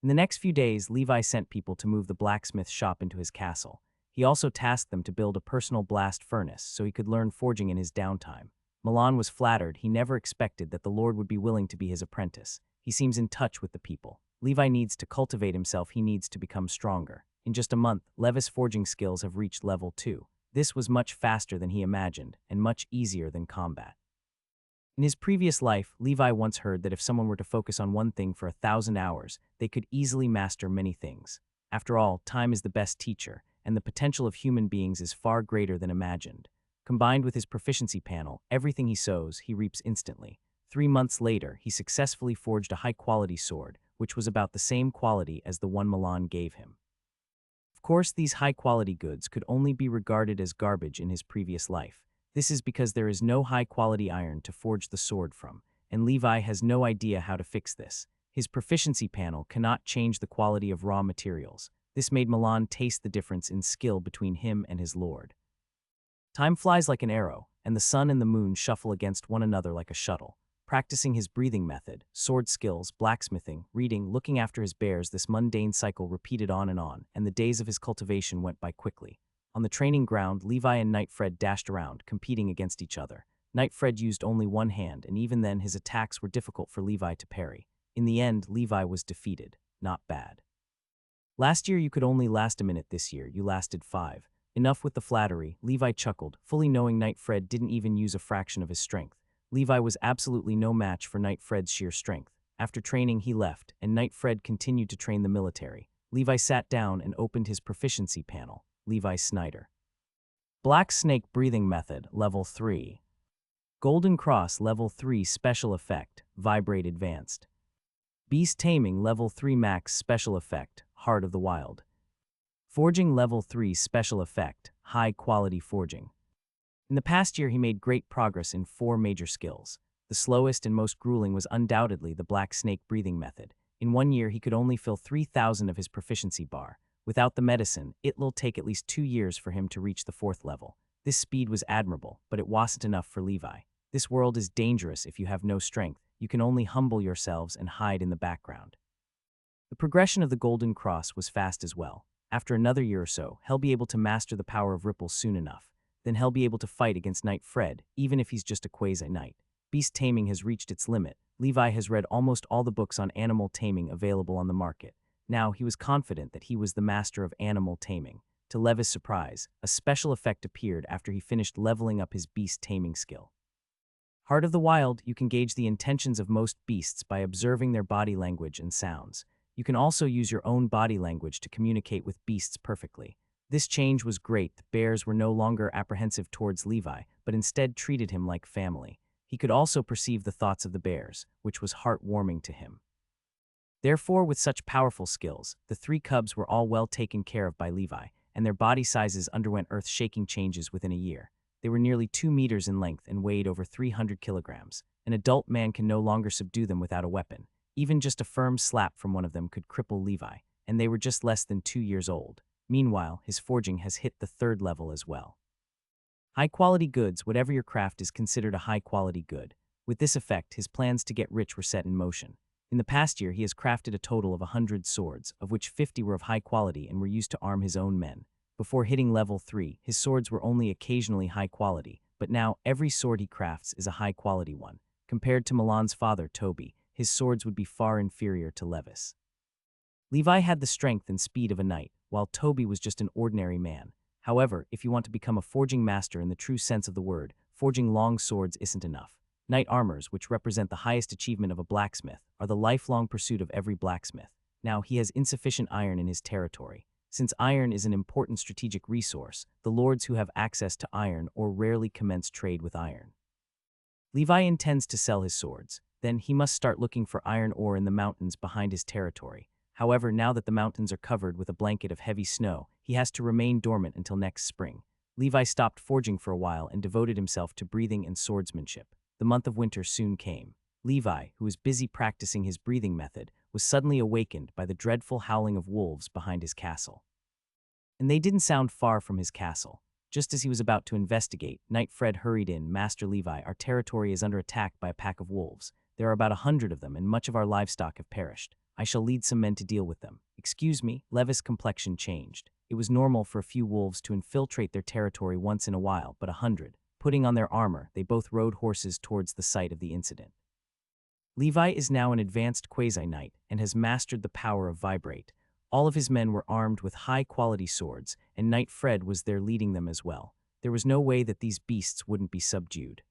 In the next few days, Levi sent people to move the blacksmith shop into his castle. He also tasked them to build a personal blast furnace so he could learn forging in his downtime. Milan was flattered. He never expected that the Lord would be willing to be his apprentice. He seems in touch with the people. Levi needs to cultivate himself. He needs to become stronger. In just a month, Levi's forging skills have reached level 2. This was much faster than he imagined, and much easier than combat. In his previous life, Levi once heard that if someone were to focus on one thing for 1,000 hours, they could easily master many things. After all, time is the best teacher, and the potential of human beings is far greater than imagined. Combined with his proficiency panel, everything he sows, he reaps instantly. 3 months later, he successfully forged a high-quality sword, which was about the same quality as the one Milan gave him. Of course, these high-quality goods could only be regarded as garbage in his previous life. This is because there is no high-quality iron to forge the sword from, and Levi has no idea how to fix this. His proficiency panel cannot change the quality of raw materials. This made Milan taste the difference in skill between him and his lord. Time flies like an arrow, and the sun and the moon shuffle against one another like a shuttle. Practicing his breathing method, sword skills, blacksmithing, reading, looking after his bears, this mundane cycle repeated on, and the days of his cultivation went by quickly. On the training ground, Levi and Knight Fred dashed around, competing against each other. Knight Fred used only one hand, and even then his attacks were difficult for Levi to parry. In the end, Levi was defeated. Not bad. Last year you could only last a minute. This year you lasted 5. Enough with the flattery, Levi chuckled, fully knowing Knight Fred didn't even use a fraction of his strength. Levi was absolutely no match for Knight Fred's sheer strength. After training, he left, and Knight Fred continued to train the military. Levi sat down and opened his proficiency panel. Levi Snyder. Black Snake Breathing Method, Level 3. Golden Cross, Level 3 Special Effect, Vibrate Advanced. Beast Taming, Level 3 Max Special Effect, Heart of the Wild. Forging, Level 3 Special Effect, High Quality Forging. In the past year, he made great progress in 4 major skills. The slowest and most grueling was undoubtedly the Black Snake Breathing Method. In 1 year, he could only fill 3,000 of his proficiency bar. Without the medicine, it'll take at least 2 years for him to reach the 4th level. This speed was admirable, but it wasn't enough for Levi. This world is dangerous if you have no strength. You can only humble yourselves and hide in the background. The progression of the Golden Cross was fast as well. After another year or so, he'll be able to master the power of ripples soon enough. Then he'll be able to fight against Knight Fred, even if he's just a quasi-knight. Beast taming has reached its limit. Levi has read almost all the books on animal taming available on the market. Now, he was confident that he was the master of animal taming. To Levi's surprise, a special effect appeared after he finished leveling up his beast taming skill. Heart of the Wild, you can gauge the intentions of most beasts by observing their body language and sounds. You can also use your own body language to communicate with beasts perfectly. This change was great. The bears were no longer apprehensive towards Levi, but instead treated him like family. He could also perceive the thoughts of the bears, which was heartwarming to him. Therefore, with such powerful skills, the 3 cubs were all well taken care of by Levi, and their body sizes underwent earth-shaking changes within a year. They were nearly 2 meters in length and weighed over 300 kilograms. An adult man can no longer subdue them without a weapon. Even just a firm slap from one of them could cripple Levi, and they were just less than 2 years old. Meanwhile, his forging has hit the 3rd level as well. High-quality goods, whatever your craft, is considered a high-quality good. With this effect, his plans to get rich were set in motion. In the past year, he has crafted a total of 100 swords, of which 50 were of high quality and were used to arm his own men. Before hitting level 3, his swords were only occasionally high quality, but now every sword he crafts is a high-quality one. Compared to Milan's father, Toby, his swords would be far inferior to Levis. Levi had the strength and speed of a knight, while Toby was just an ordinary man. However, if you want to become a forging master in the true sense of the word, forging long swords isn't enough. Knight armors, which represent the highest achievement of a blacksmith, are the lifelong pursuit of every blacksmith. Now, he has insufficient iron in his territory. Since iron is an important strategic resource, the lords who have access to iron or rarely commence trade with iron. Levi intends to sell his swords. Then he must start looking for iron ore in the mountains behind his territory. However, now that the mountains are covered with a blanket of heavy snow, he has to remain dormant until next spring. Levi stopped forging for a while and devoted himself to breathing and swordsmanship. The month of winter soon came. Levi, who was busy practicing his breathing method, was suddenly awakened by the dreadful howling of wolves behind his castle. And they didn't sound far from his castle. Just as he was about to investigate, Knight Fred hurried in. Master Levi, our territory is under attack by a pack of wolves. There are about 100 of them, and much of our livestock have perished. I shall lead some men to deal with them. Excuse me, Levis' complexion changed. It was normal for a few wolves to infiltrate their territory once in a while, but 100. Putting on their armor, they both rode horses towards the site of the incident. Levi is now an advanced quasi-knight and has mastered the power of vibrate. All of his men were armed with high-quality swords, and Knight Fred was there leading them as well. There was no way that these beasts wouldn't be subdued.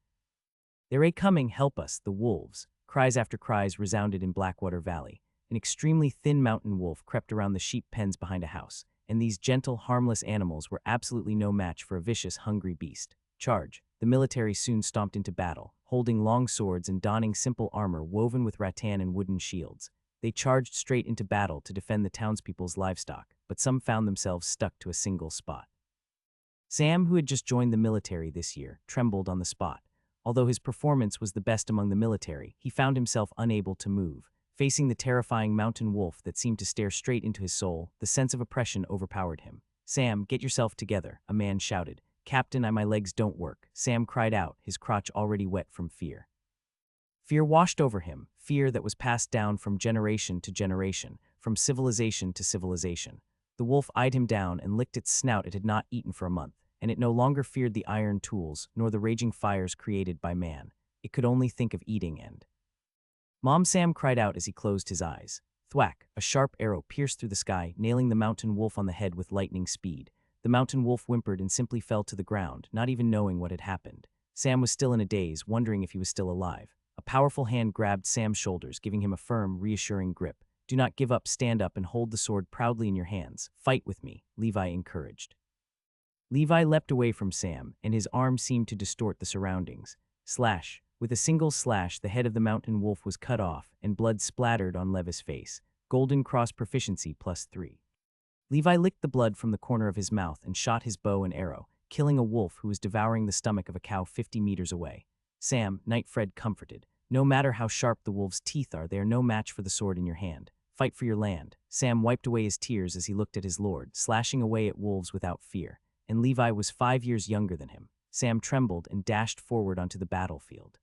"They're coming, help us, the wolves." Cries after cries resounded in Blackwater Valley. An extremely thin mountain wolf crept around the sheep pens behind a house, and these gentle, harmless animals were absolutely no match for a vicious, hungry beast. Charge! The military soon stomped into battle, holding long swords and donning simple armor woven with rattan and wooden shields. They charged straight into battle to defend the townspeople's livestock, but some found themselves stuck to a single spot. Sam, who had just joined the military this year, trembled on the spot. Although his performance was the best among the military, he found himself unable to move. Facing the terrifying mountain wolf that seemed to stare straight into his soul, the sense of oppression overpowered him. "Sam, get yourself together," a man shouted. "Captain, my legs don't work," Sam cried out, his crotch already wet from fear. Fear washed over him, fear that was passed down from generation to generation, from civilization to civilization. The wolf eyed him down and licked its snout it had not eaten for a month, and it no longer feared the iron tools nor the raging fires created by man. It could only think of eating and... Mom Sam cried out as he closed his eyes. Thwack! A sharp arrow pierced through the sky, nailing the mountain wolf on the head with lightning speed. The mountain wolf whimpered and simply fell to the ground, not even knowing what had happened. Sam was still in a daze, wondering if he was still alive. A powerful hand grabbed Sam's shoulders, giving him a firm, reassuring grip. "Do not give up, stand up and hold the sword proudly in your hands. Fight with me," Levi encouraged. Levi leapt away from Sam, and his arm seemed to distort the surroundings. Slash! With a single slash, the head of the mountain wolf was cut off, and blood splattered on Levi's face. Golden Cross proficiency +3. Levi licked the blood from the corner of his mouth and shot his bow and arrow, killing a wolf who was devouring the stomach of a cow 50 meters away. "Sam," Knight Fred comforted, "no matter how sharp the wolf's teeth are, they are no match for the sword in your hand. Fight for your land." Sam wiped away his tears as he looked at his lord, slashing away at wolves without fear. And Levi was 5 years younger than him. Sam trembled and dashed forward onto the battlefield.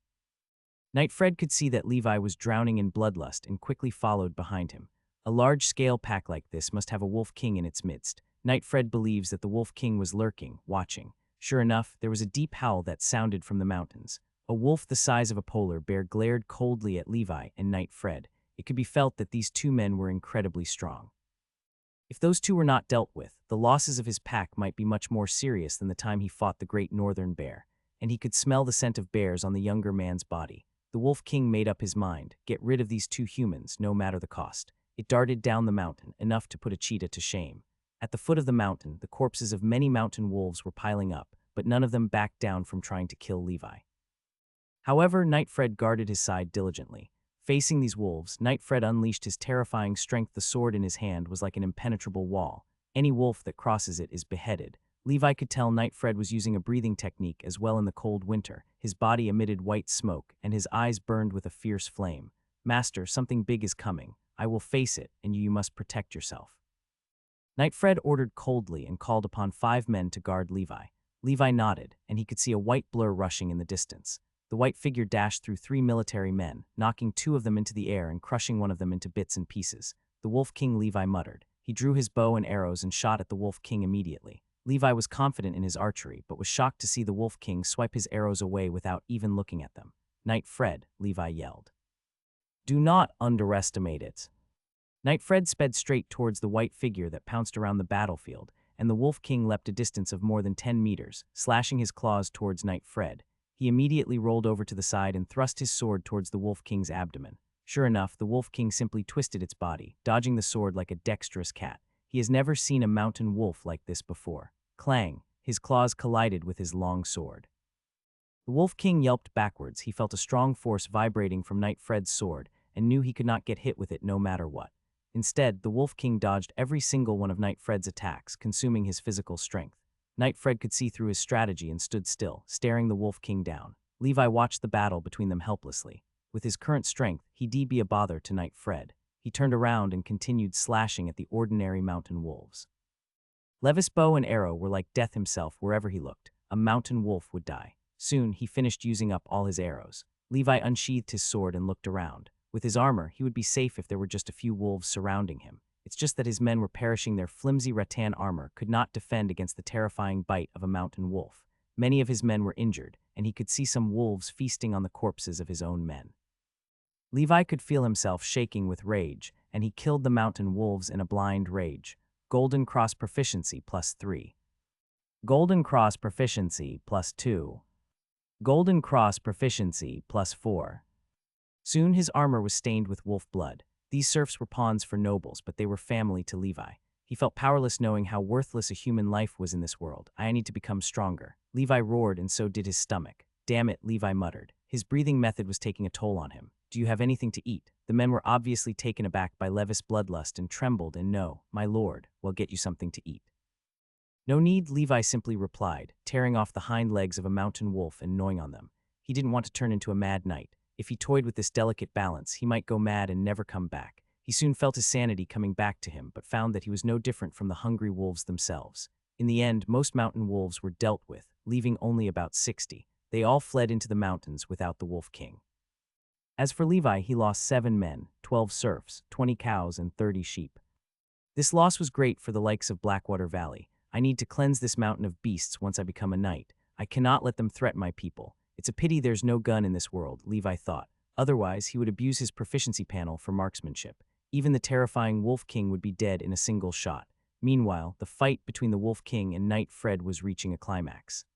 Knight Fred could see that Levi was drowning in bloodlust and quickly followed behind him. A large-scale pack like this must have a wolf king in its midst. Knight Fred believes that the wolf king was lurking, watching. Sure enough, there was a deep howl that sounded from the mountains. A wolf the size of a polar bear glared coldly at Levi and Knight Fred. It could be felt that these two men were incredibly strong. If those two were not dealt with, the losses of his pack might be much more serious than the time he fought the great northern bear, and he could smell the scent of bears on the younger man's body. The Wolf King made up his mind, get rid of these two humans, no matter the cost. It darted down the mountain, enough to put a cheetah to shame. At the foot of the mountain, the corpses of many mountain wolves were piling up, but none of them backed down from trying to kill Levi. However, Knight Fred guarded his side diligently. Facing these wolves, Knight Fred unleashed his terrifying strength. The sword in his hand was like an impenetrable wall. Any wolf that crosses it is beheaded. Levi could tell Knight Fred was using a breathing technique as well in the cold winter. His body emitted white smoke, and his eyes burned with a fierce flame. "Master, something big is coming. I will face it, and you must protect yourself." Knight Fred ordered coldly and called upon 5 men to guard Levi. Levi nodded, and he could see a white blur rushing in the distance. The white figure dashed through 3 military men, knocking 2 of them into the air and crushing one of them into bits and pieces. "The Wolf King," Levi muttered. He drew his bow and arrows and shot at the Wolf King immediately. Levi was confident in his archery, but was shocked to see the Wolf King swipe his arrows away without even looking at them. "Knight Fred," Levi yelled. "Do not underestimate it." Knight Fred sped straight towards the white figure that pounced around the battlefield, and the Wolf King leapt a distance of more than 10 meters, slashing his claws towards Knight Fred. He immediately rolled over to the side and thrust his sword towards the Wolf King's abdomen. Sure enough, the Wolf King simply twisted its body, dodging the sword like a dexterous cat. He has never seen a mountain wolf like this before. Clang! His claws collided with his long sword. The Wolf King yelped backwards. He felt a strong force vibrating from Knight Fred's sword and knew he could not get hit with it no matter what. Instead, the Wolf King dodged every single one of Knight Fred's attacks, consuming his physical strength. Knight Fred could see through his strategy and stood still, staring the Wolf King down. Levi watched the battle between them helplessly. With his current strength, he'd be a bother to Knight Fred. He turned around and continued slashing at the ordinary mountain wolves. Levis' bow and arrow were like death himself wherever he looked. A mountain wolf would die. Soon, he finished using up all his arrows. Levi unsheathed his sword and looked around. With his armor, he would be safe if there were just a few wolves surrounding him. It's just that his men were perishing. Their flimsy rattan armor could not defend against the terrifying bite of a mountain wolf. Many of his men were injured, and he could see some wolves feasting on the corpses of his own men. Levi could feel himself shaking with rage, and he killed the mountain wolves in a blind rage. Golden Cross Proficiency +3. Golden Cross Proficiency +2. Golden Cross Proficiency +4. Soon his armor was stained with wolf blood. These serfs were pawns for nobles, but they were family to Levi. He felt powerless knowing how worthless a human life was in this world. I need to become stronger. Levi roared, and so did his stomach. Damn it, Levi muttered. His breathing method was taking a toll on him. Do you have anything to eat? The men were obviously taken aback by Levis' bloodlust and trembled. And no, my lord, we'll get you something to eat. No need, Levi simply replied, tearing off the hind legs of a mountain wolf and gnawing on them. He didn't want to turn into a mad knight. If he toyed with this delicate balance, he might go mad and never come back. He soon felt his sanity coming back to him, but found that he was no different from the hungry wolves themselves. In the end, most mountain wolves were dealt with, leaving only about 60. They all fled into the mountains without the Wolf King. As for Levi, he lost 7 men, 12 serfs, 20 cows, and 30 sheep. This loss was great for the likes of Blackwater Valley. I need to cleanse this mountain of beasts once I become a knight. I cannot let them threaten my people. It's a pity there's no gun in this world, Levi thought. Otherwise, he would abuse his proficiency panel for marksmanship. Even the terrifying Wolf King would be dead in a single shot. Meanwhile, the fight between the Wolf King and Knight Fred was reaching a climax.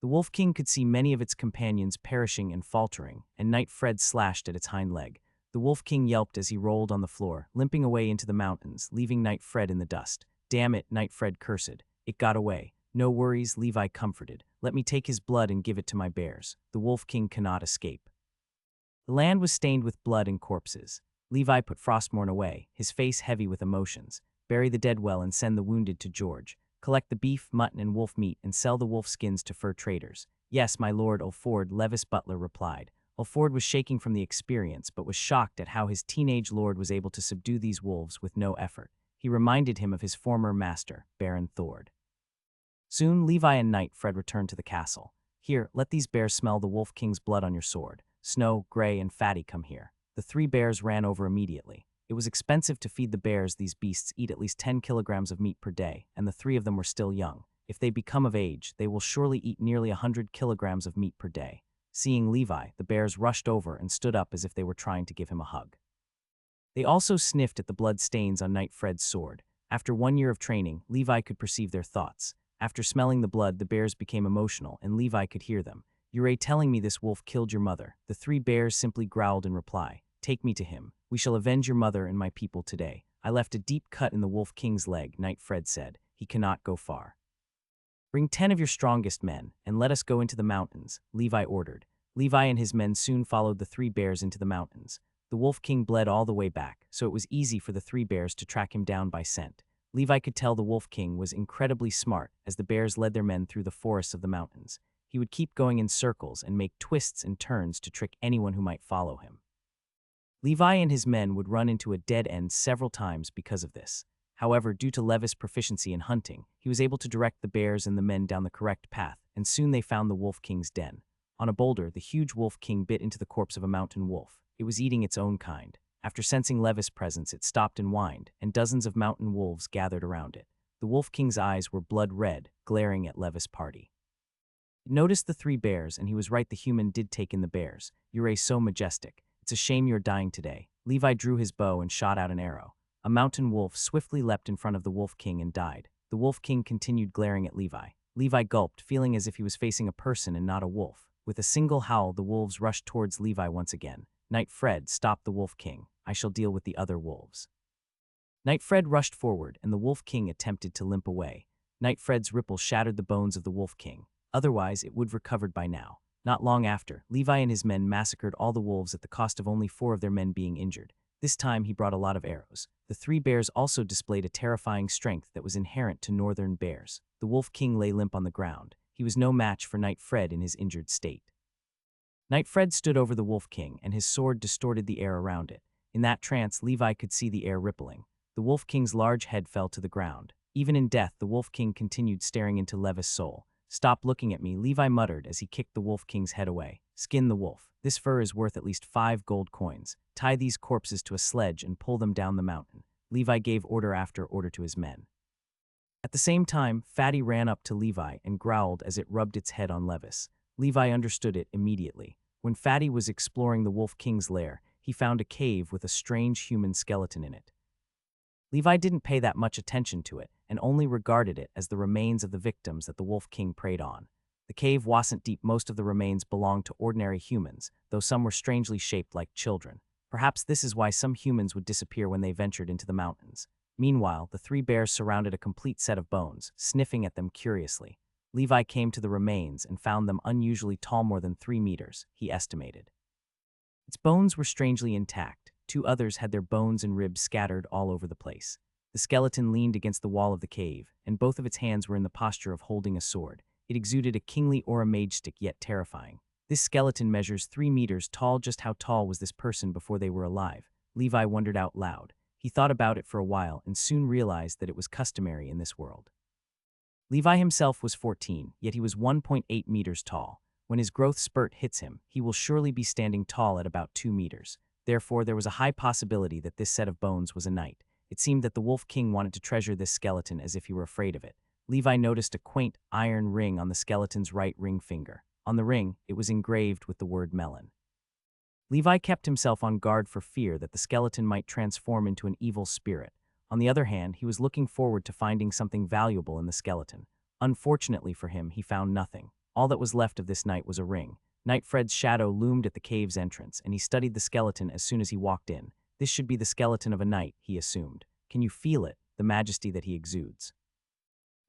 The Wolf King could see many of its companions perishing and faltering, and Knight Fred slashed at its hind leg. The Wolf King yelped as he rolled on the floor, limping away into the mountains, leaving Knight Fred in the dust. Damn it, Knight Fred cursed. It got away. No worries, Levi comforted. Let me take his blood and give it to my bears. The Wolf King cannot escape. The land was stained with blood and corpses. Levi put Frostmourne away, his face heavy with emotions. Bury the dead well and send the wounded to George. Collect the beef, mutton, and wolf meat and sell the wolf skins to fur traders. Yes, my lord, Ulford, Levis Butler replied. Ulford was shaking from the experience, but was shocked at how his teenage lord was able to subdue these wolves with no effort. He reminded him of his former master, Baron Thord. Soon, Levi and Knight Fred returned to the castle. Here, let these bears smell the Wolf King's blood on your sword. Snow, Gray, and Fatty, come here. The 3 bears ran over immediately. It was expensive to feed the bears. These beasts eat at least 10 kilograms of meat per day, and the 3 of them were still young. If they become of age, they will surely eat nearly 100 kilograms of meat per day. Seeing Levi, the bears rushed over and stood up as if they were trying to give him a hug. They also sniffed at the blood stains on Knight Fred's sword. After 1 year of training, Levi could perceive their thoughts. After smelling the blood, the bears became emotional, and Levi could hear them. You're telling me this wolf killed your mother? The 3 bears simply growled in reply. Take me to him. We shall avenge your mother and my people today. I left a deep cut in the Wolf King's leg, Knight Fred said. He cannot go far. Bring 10 of your strongest men, and let us go into the mountains, Levi ordered. Levi and his men soon followed the 3 bears into the mountains. The Wolf King bled all the way back, so it was easy for the 3 bears to track him down by scent. Levi could tell the Wolf King was incredibly smart as the bears led their men through the forests of the mountains. He would keep going in circles and make twists and turns to trick anyone who might follow him. Levi and his men would run into a dead end several times because of this. However, due to Levis' proficiency in hunting, he was able to direct the bears and the men down the correct path, and soon they found the Wolf King's den. On a boulder, the huge Wolf King bit into the corpse of a mountain wolf. It was eating its own kind. After sensing Levis' presence, it stopped and whined, and dozens of mountain wolves gathered around it. The Wolf King's eyes were blood red, glaring at Levis' party. He noticed the 3 bears, and he was right, the human did take in the bears. You're so majestic. It's a shame you're dying today. Levi drew his bow and shot out an arrow. A mountain wolf swiftly leapt in front of the Wolf King and died. The Wolf King continued glaring at Levi. Levi gulped, feeling as if he was facing a person and not a wolf. With a single howl, the wolves rushed towards Levi once again. Knight Fred, stop the Wolf King. I shall deal with the other wolves. Knight Fred rushed forward, and the Wolf King attempted to limp away. Knight Fred's ripple shattered the bones of the Wolf King. Otherwise, it would have recovered by now. Not long after, Levi and his men massacred all the wolves at the cost of only 4 of their men being injured. This time he brought a lot of arrows. The three bears also displayed a terrifying strength that was inherent to northern bears. The Wolf King lay limp on the ground. He was no match for Knight Fred in his injured state. Knight Fred stood over the Wolf King, and his sword distorted the air around it. In that trance, Levi could see the air rippling. The Wolf King's large head fell to the ground. Even in death, the Wolf King continued staring into Levi's soul. "Stop looking at me," Levi muttered as he kicked the Wolf King's head away. "Skin the wolf. This fur is worth at least 5 gold coins. Tie these corpses to a sledge and pull them down the mountain." Levi gave order after order to his men. At the same time, Fatty ran up to Levi and growled as it rubbed its head on Levis. Levi understood it immediately. When Fatty was exploring the Wolf King's lair, he found a cave with a strange human skeleton in it. Levi didn't pay that much attention to it and only regarded it as the remains of the victims that the Wolf King preyed on. The cave wasn't deep. Most of the remains belonged to ordinary humans, though some were strangely shaped like children. Perhaps this is why some humans would disappear when they ventured into the mountains. Meanwhile, the three bears surrounded a complete set of bones, sniffing at them curiously. Levi came to the remains and found them unusually tall, more than 3 meters, he estimated. Its bones were strangely intact. 2 others had their bones and ribs scattered all over the place. The skeleton leaned against the wall of the cave, and both of its hands were in the posture of holding a sword. It exuded a kingly aura, majestic yet terrifying. This skeleton measures 3 meters tall. Just how tall was this person before they were alive? Levi wondered out loud. He thought about it for a while and soon realized that it was customary in this world. Levi himself was 14, yet he was 1.8 meters tall. When his growth spurt hits him, he will surely be standing tall at about 2 meters. Therefore, there was a high possibility that this set of bones was a knight. It seemed that the Wolf King wanted to treasure this skeleton as if he were afraid of it. Levi noticed a quaint iron ring on the skeleton's right ring finger. On the ring, it was engraved with the word melon. Levi kept himself on guard for fear that the skeleton might transform into an evil spirit. On the other hand, he was looking forward to finding something valuable in the skeleton. Unfortunately for him, he found nothing. All that was left of this knight was a ring. Knight Fred's shadow loomed at the cave's entrance, and he studied the skeleton as soon as he walked in. This should be the skeleton of a knight, he assumed. Can you feel it, the majesty that he exudes?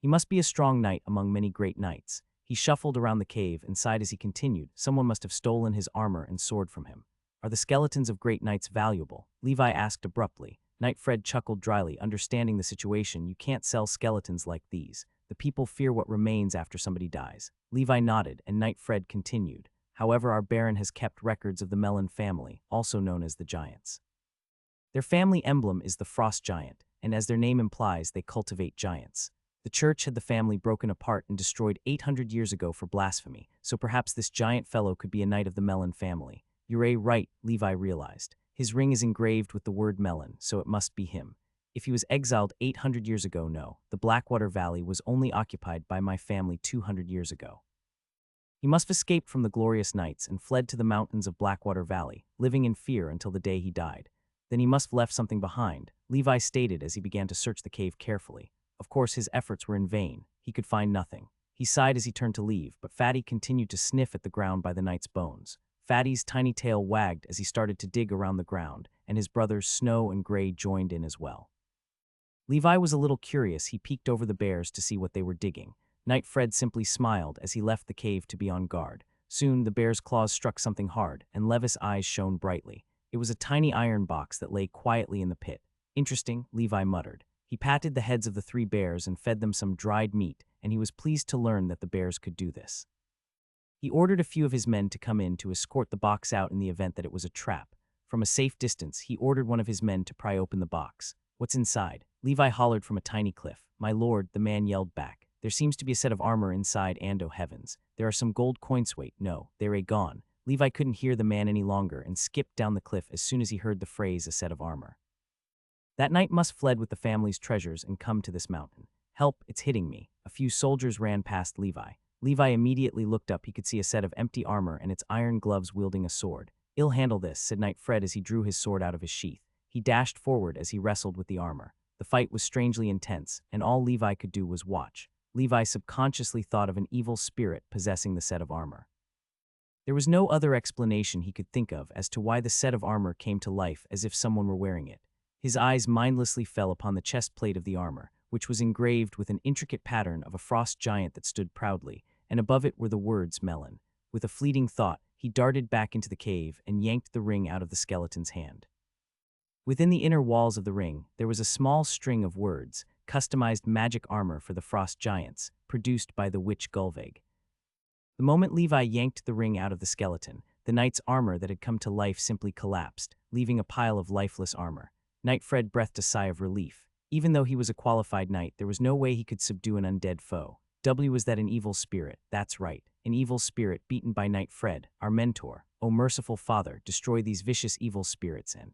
He must be a strong knight among many great knights. He shuffled around the cave and sighed as he continued. Someone must have stolen his armor and sword from him. Are the skeletons of great knights valuable? Levi asked abruptly. Knight Fred chuckled dryly, understanding the situation. You can't sell skeletons like these. The people fear what remains after somebody dies. Levi nodded, and Knight Fred continued. However, our Baron has kept records of the Melon family, also known as the Giants. Their family emblem is the frost giant, and as their name implies, they cultivate giants. The church had the family broken apart and destroyed 800 years ago for blasphemy, so perhaps this giant fellow could be a knight of the Melon family. You're right, Levi realized. His ring is engraved with the word melon, so it must be him. If he was exiled 800 years ago, no, the Blackwater Valley was only occupied by my family 200 years ago. He must have escaped from the glorious knights and fled to the mountains of Blackwater Valley, living in fear until the day he died. Then he must have left something behind, Levi stated as he began to search the cave carefully. Of course, his efforts were in vain. He could find nothing. He sighed as he turned to leave, but Fatty continued to sniff at the ground by the knight's bones. Fatty's tiny tail wagged as he started to dig around the ground, and his brothers Snow and Gray joined in as well. Levi was a little curious. He peeked over the bears to see what they were digging. Knight Fred simply smiled as he left the cave to be on guard. Soon, the bear's claws struck something hard, and Levis' eyes shone brightly. It was a tiny iron box that lay quietly in the pit. Interesting, Levi muttered. He patted the heads of the 3 bears and fed them some dried meat, and he was pleased to learn that the bears could do this. He ordered a few of his men to come in to escort the box out in the event that it was a trap. From a safe distance, he ordered one of his men to pry open the box. What's inside? Levi hollered from a tiny cliff. My lord, the man yelled back. There seems to be a set of armor inside, and oh heavens. There are some gold coins. Wait, no, they're gone. Levi couldn't hear the man any longer and skipped down the cliff as soon as he heard the phrase, a set of armor. That knight must have fled with the family's treasures and come to this mountain. Help, it's hitting me. A few soldiers ran past Levi. Levi immediately looked up. He could see a set of empty armor and its iron gloves wielding a sword. I'll handle this, said Knight Fred as he drew his sword out of his sheath. He dashed forward as he wrestled with the armor. The fight was strangely intense, and all Levi could do was watch. Levi subconsciously thought of an evil spirit possessing the set of armor. There was no other explanation he could think of as to why the set of armor came to life as if someone were wearing it. His eyes mindlessly fell upon the chest plate of the armor, which was engraved with an intricate pattern of a frost giant that stood proudly, and above it were the words melon. With a fleeting thought, he darted back into the cave and yanked the ring out of the skeleton's hand. Within the inner walls of the ring, there was a small string of words, customized magic armor for the frost giants, produced by the witch Gulveig. The moment Levi yanked the ring out of the skeleton, the knight's armor that had come to life simply collapsed, leaving a pile of lifeless armor. Knight Fred breathed a sigh of relief. Even though he was a qualified knight, there was no way he could subdue an undead foe. Was that an evil spirit? That's right, an evil spirit beaten by Knight Fred, our mentor. O merciful Father, destroy these vicious evil spirits and...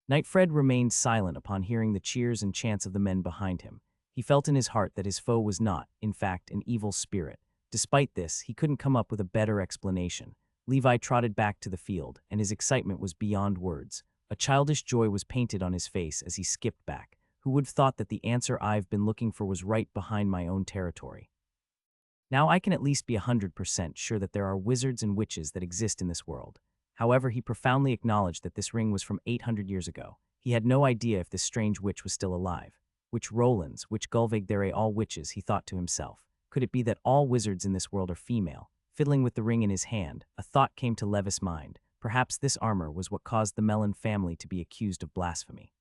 Knight Fred remained silent upon hearing the cheers and chants of the men behind him. He felt in his heart that his foe was not, in fact, an evil spirit. Despite this, he couldn't come up with a better explanation. Levi trotted back to the field, and his excitement was beyond words. A childish joy was painted on his face as he skipped back. Who would have thought that the answer I've been looking for was right behind my own territory? Now I can at least be 100% sure that there are wizards and witches that exist in this world. However, he profoundly acknowledged that this ring was from 800 years ago. He had no idea if this strange witch was still alive. Which Rolands, which Gulveig there all witches, he thought to himself. Could it be that all wizards in this world are female? Fiddling with the ring in his hand, a thought came to Levis' mind. Perhaps this armor was what caused the Melon family to be accused of blasphemy.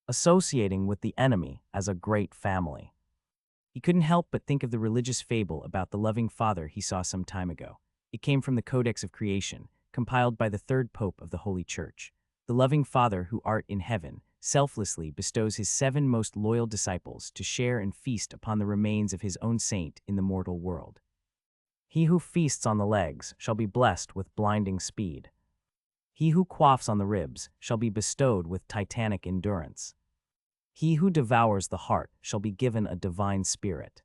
Associating with the enemy as a great family. He couldn't help but think of the religious fable about the loving Father he saw some time ago. It came from the Codex of Creation, compiled by the third Pope of the Holy Church. The loving Father who art in heaven selflessly bestows his 7 most loyal disciples to share and feast upon the remains of his own saint in the mortal world. He who feasts on the legs shall be blessed with blinding speed. He who quaffs on the ribs shall be bestowed with titanic endurance. He who devours the heart shall be given a divine spirit.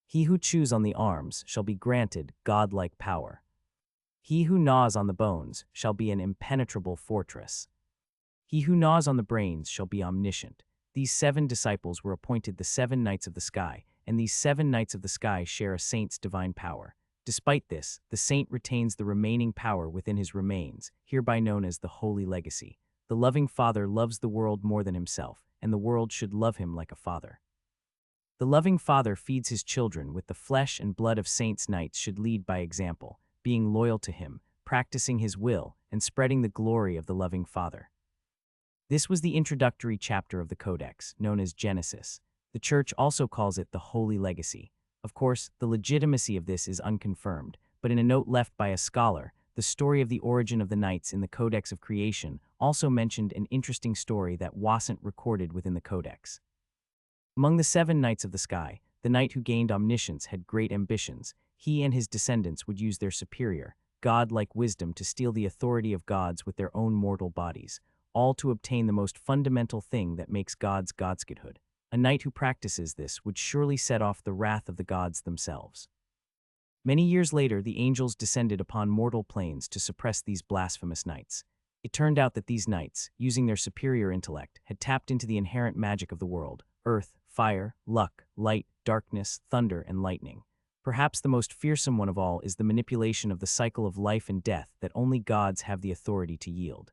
He who chews on the arms shall be granted godlike power. He who gnaws on the bones shall be an impenetrable fortress. He who gnaws on the brains shall be omniscient. These 7 disciples were appointed the 7 Knights of the Sky, and these 7 Knights of the Sky share a saint's divine power. Despite this, the saint retains the remaining power within his remains, hereby known as the Holy Legacy. The loving Father loves the world more than himself, and the world should love him like a father. The loving Father feeds his children with the flesh and blood of saints. Knights should lead by example, being loyal to him, practicing his will, and spreading the glory of the loving Father. This was the introductory chapter of the Codex, known as Genesis. The Church also calls it the Holy Legacy. Of course, the legitimacy of this is unconfirmed, but in a note left by a scholar, the story of the origin of the Knights in the Codex of Creation also mentioned an interesting story that wasn't recorded within the Codex. Among the 7 Knights of the Sky, the knight who gained omniscience had great ambitions. He and his descendants would use their superior, god-like wisdom to steal the authority of gods with their own mortal bodies, all to obtain the most fundamental thing that makes gods godhood. A knight who practices this would surely set off the wrath of the gods themselves. Many years later, the angels descended upon mortal planes to suppress these blasphemous knights. It turned out that these knights, using their superior intellect, had tapped into the inherent magic of the world: earth, fire, luck, light, darkness, thunder, and lightning. Perhaps the most fearsome one of all is the manipulation of the cycle of life and death that only gods have the authority to yield.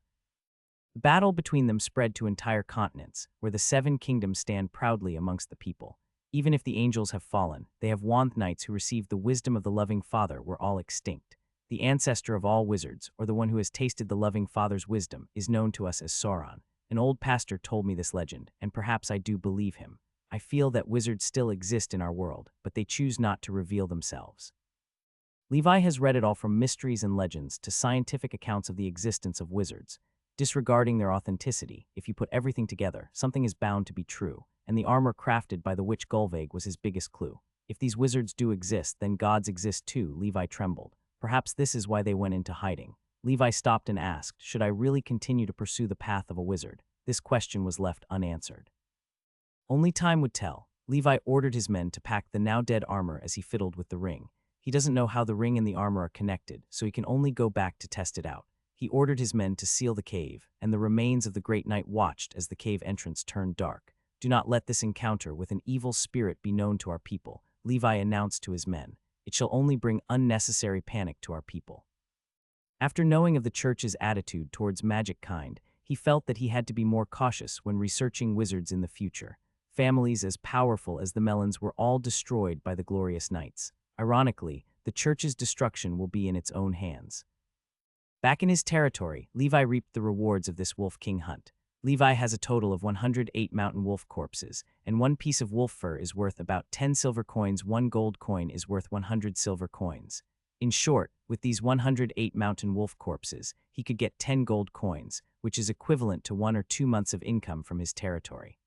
The battle between them spread to entire continents, where the 7 kingdoms stand proudly amongst the people. Even if the angels have fallen, they have wand knights who received the wisdom of the loving Father were all extinct. The ancestor of all wizards, or the one who has tasted the loving Father's wisdom, is known to us as Sauron. An old pastor told me this legend, and perhaps I do believe him. I feel that wizards still exist in our world, but they choose not to reveal themselves. Levi has read it all from mysteries and legends to scientific accounts of the existence of wizards. Disregarding their authenticity, if you put everything together, something is bound to be true, and the armor crafted by the witch Gulveig was his biggest clue. If these wizards do exist, then gods exist too. Levi trembled. Perhaps this is why they went into hiding. Levi stopped and asked, should I really continue to pursue the path of a wizard? This question was left unanswered. Only time would tell. Levi ordered his men to pack the now-dead armor as he fiddled with the ring. He doesn't know how the ring and the armor are connected, so he can only go back to test it out. He ordered his men to seal the cave, and the remains of the great knight watched as the cave entrance turned dark. Do not let this encounter with an evil spirit be known to our people, Levi announced to his men. It shall only bring unnecessary panic to our people. After knowing of the church's attitude towards magic kind, he felt that he had to be more cautious when researching wizards in the future. Families as powerful as the Melons were all destroyed by the glorious knights. Ironically, the church's destruction will be in its own hands. Back in his territory, Levi reaped the rewards of this Wolf King hunt. Levi has a total of 108 mountain wolf corpses, and one piece of wolf fur is worth about 10 silver coins. One gold coin is worth 100 silver coins. In short, with these 108 mountain wolf corpses, he could get 10 gold coins, which is equivalent to 1 or 2 months of income from his territory.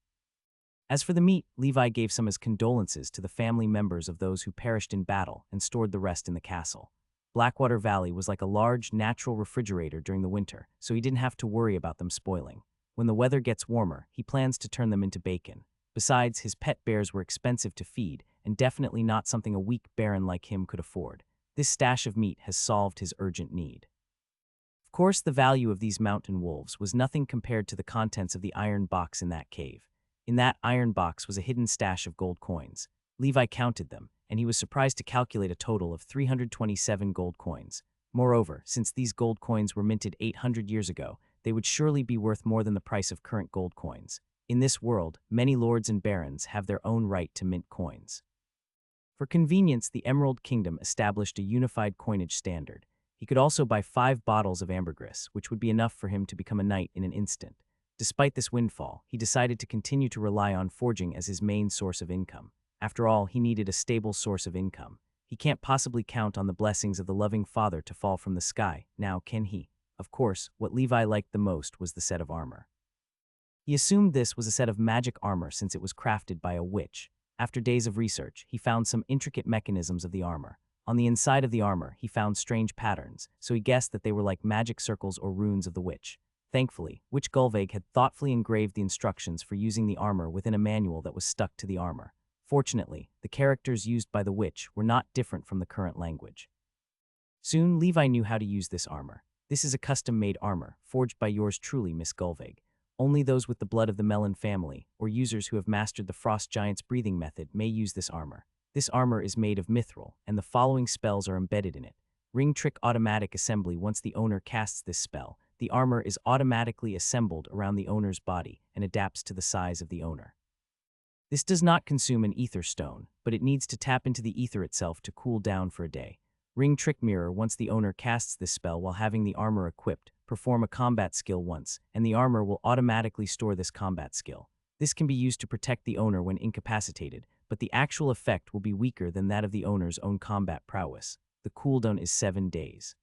As for the meat, Levi gave some as condolences to the family members of those who perished in battle and stored the rest in the castle. Blackwater Valley was like a large, natural refrigerator during the winter, so he didn't have to worry about them spoiling. When the weather gets warmer, he plans to turn them into bacon. Besides, his pet bears were expensive to feed, and definitely not something a weak baron like him could afford. This stash of meat has solved his urgent need. Of course, the value of these mountain wolves was nothing compared to the contents of the iron box in that cave. In that iron box was a hidden stash of gold coins. Levi counted them, and he was surprised to calculate a total of 327 gold coins. Moreover, since these gold coins were minted 800 years ago, they would surely be worth more than the price of current gold coins. In this world, many lords and barons have their own right to mint coins. For convenience, the Emerald Kingdom established a unified coinage standard. He could also buy 5 bottles of ambergris, which would be enough for him to become a knight in an instant. Despite this windfall, he decided to continue to rely on forging as his main source of income. After all, he needed a stable source of income. He can't possibly count on the blessings of the loving father to fall from the sky, now can he? Of course, what Levi liked the most was the set of armor. He assumed this was a set of magic armor since it was crafted by a witch. After days of research, he found some intricate mechanisms of the armor. On the inside of the armor, he found strange patterns, so he guessed that they were like magic circles or runes of the witch. Thankfully, Witch Gulveig had thoughtfully engraved the instructions for using the armor within a manual that was stuck to the armor. Fortunately, the characters used by the witch were not different from the current language. Soon, Levi knew how to use this armor. This is a custom-made armor, forged by yours truly, Miss Gulveig. Only those with the blood of the melon family, or users who have mastered the frost giant's breathing method, may use this armor. This armor is made of mithril, and the following spells are embedded in it. Ring Trick Automatic Assembly. Once the owner casts this spell, the armor is automatically assembled around the owner's body and adapts to the size of the owner. This does not consume an ether stone, but it needs to tap into the ether itself to cool down for a day. Ring Trick Mirror. Once the owner casts this spell while having the armor equipped, perform a combat skill once, and the armor will automatically store this combat skill. This can be used to protect the owner when incapacitated, but the actual effect will be weaker than that of the owner's own combat prowess. The cooldown is 7 days.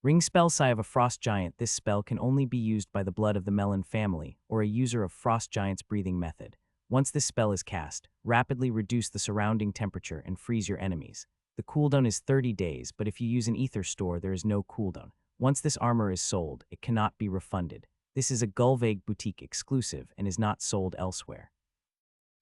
Ring Spell Sigh of a Frost Giant. This spell can only be used by the blood of the melon family or a user of Frost Giant's breathing method. Once this spell is cast, rapidly reduce the surrounding temperature and freeze your enemies. The cooldown is 30 days, but if you use an ether store, there is no cooldown. Once this armor is sold, it cannot be refunded. This is a Gulveig boutique exclusive and is not sold elsewhere.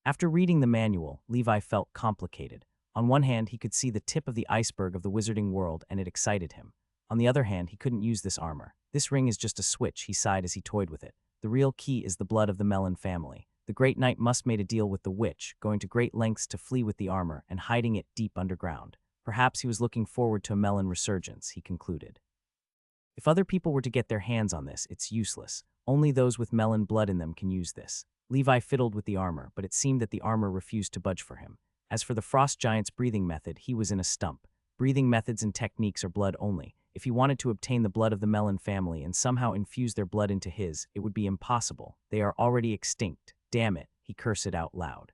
After reading the manual, Levi felt complicated. On one hand, he could see the tip of the iceberg of the wizarding world and it excited him. On the other hand, he couldn't use this armor. This ring is just a switch, he sighed as he toyed with it. The real key is the blood of the melon family. The great knight must made a deal with the witch, going to great lengths to flee with the armor and hiding it deep underground. Perhaps he was looking forward to a melon resurgence, he concluded. If other people were to get their hands on this, it's useless. Only those with melon blood in them can use this. Levi fiddled with the armor, but it seemed that the armor refused to budge for him. As for the frost giant's breathing method, he was in a stump. Breathing methods and techniques are blood only. If he wanted to obtain the blood of the melon family and somehow infuse their blood into his, it would be impossible. They are already extinct. Damn it, he cursed it out loud.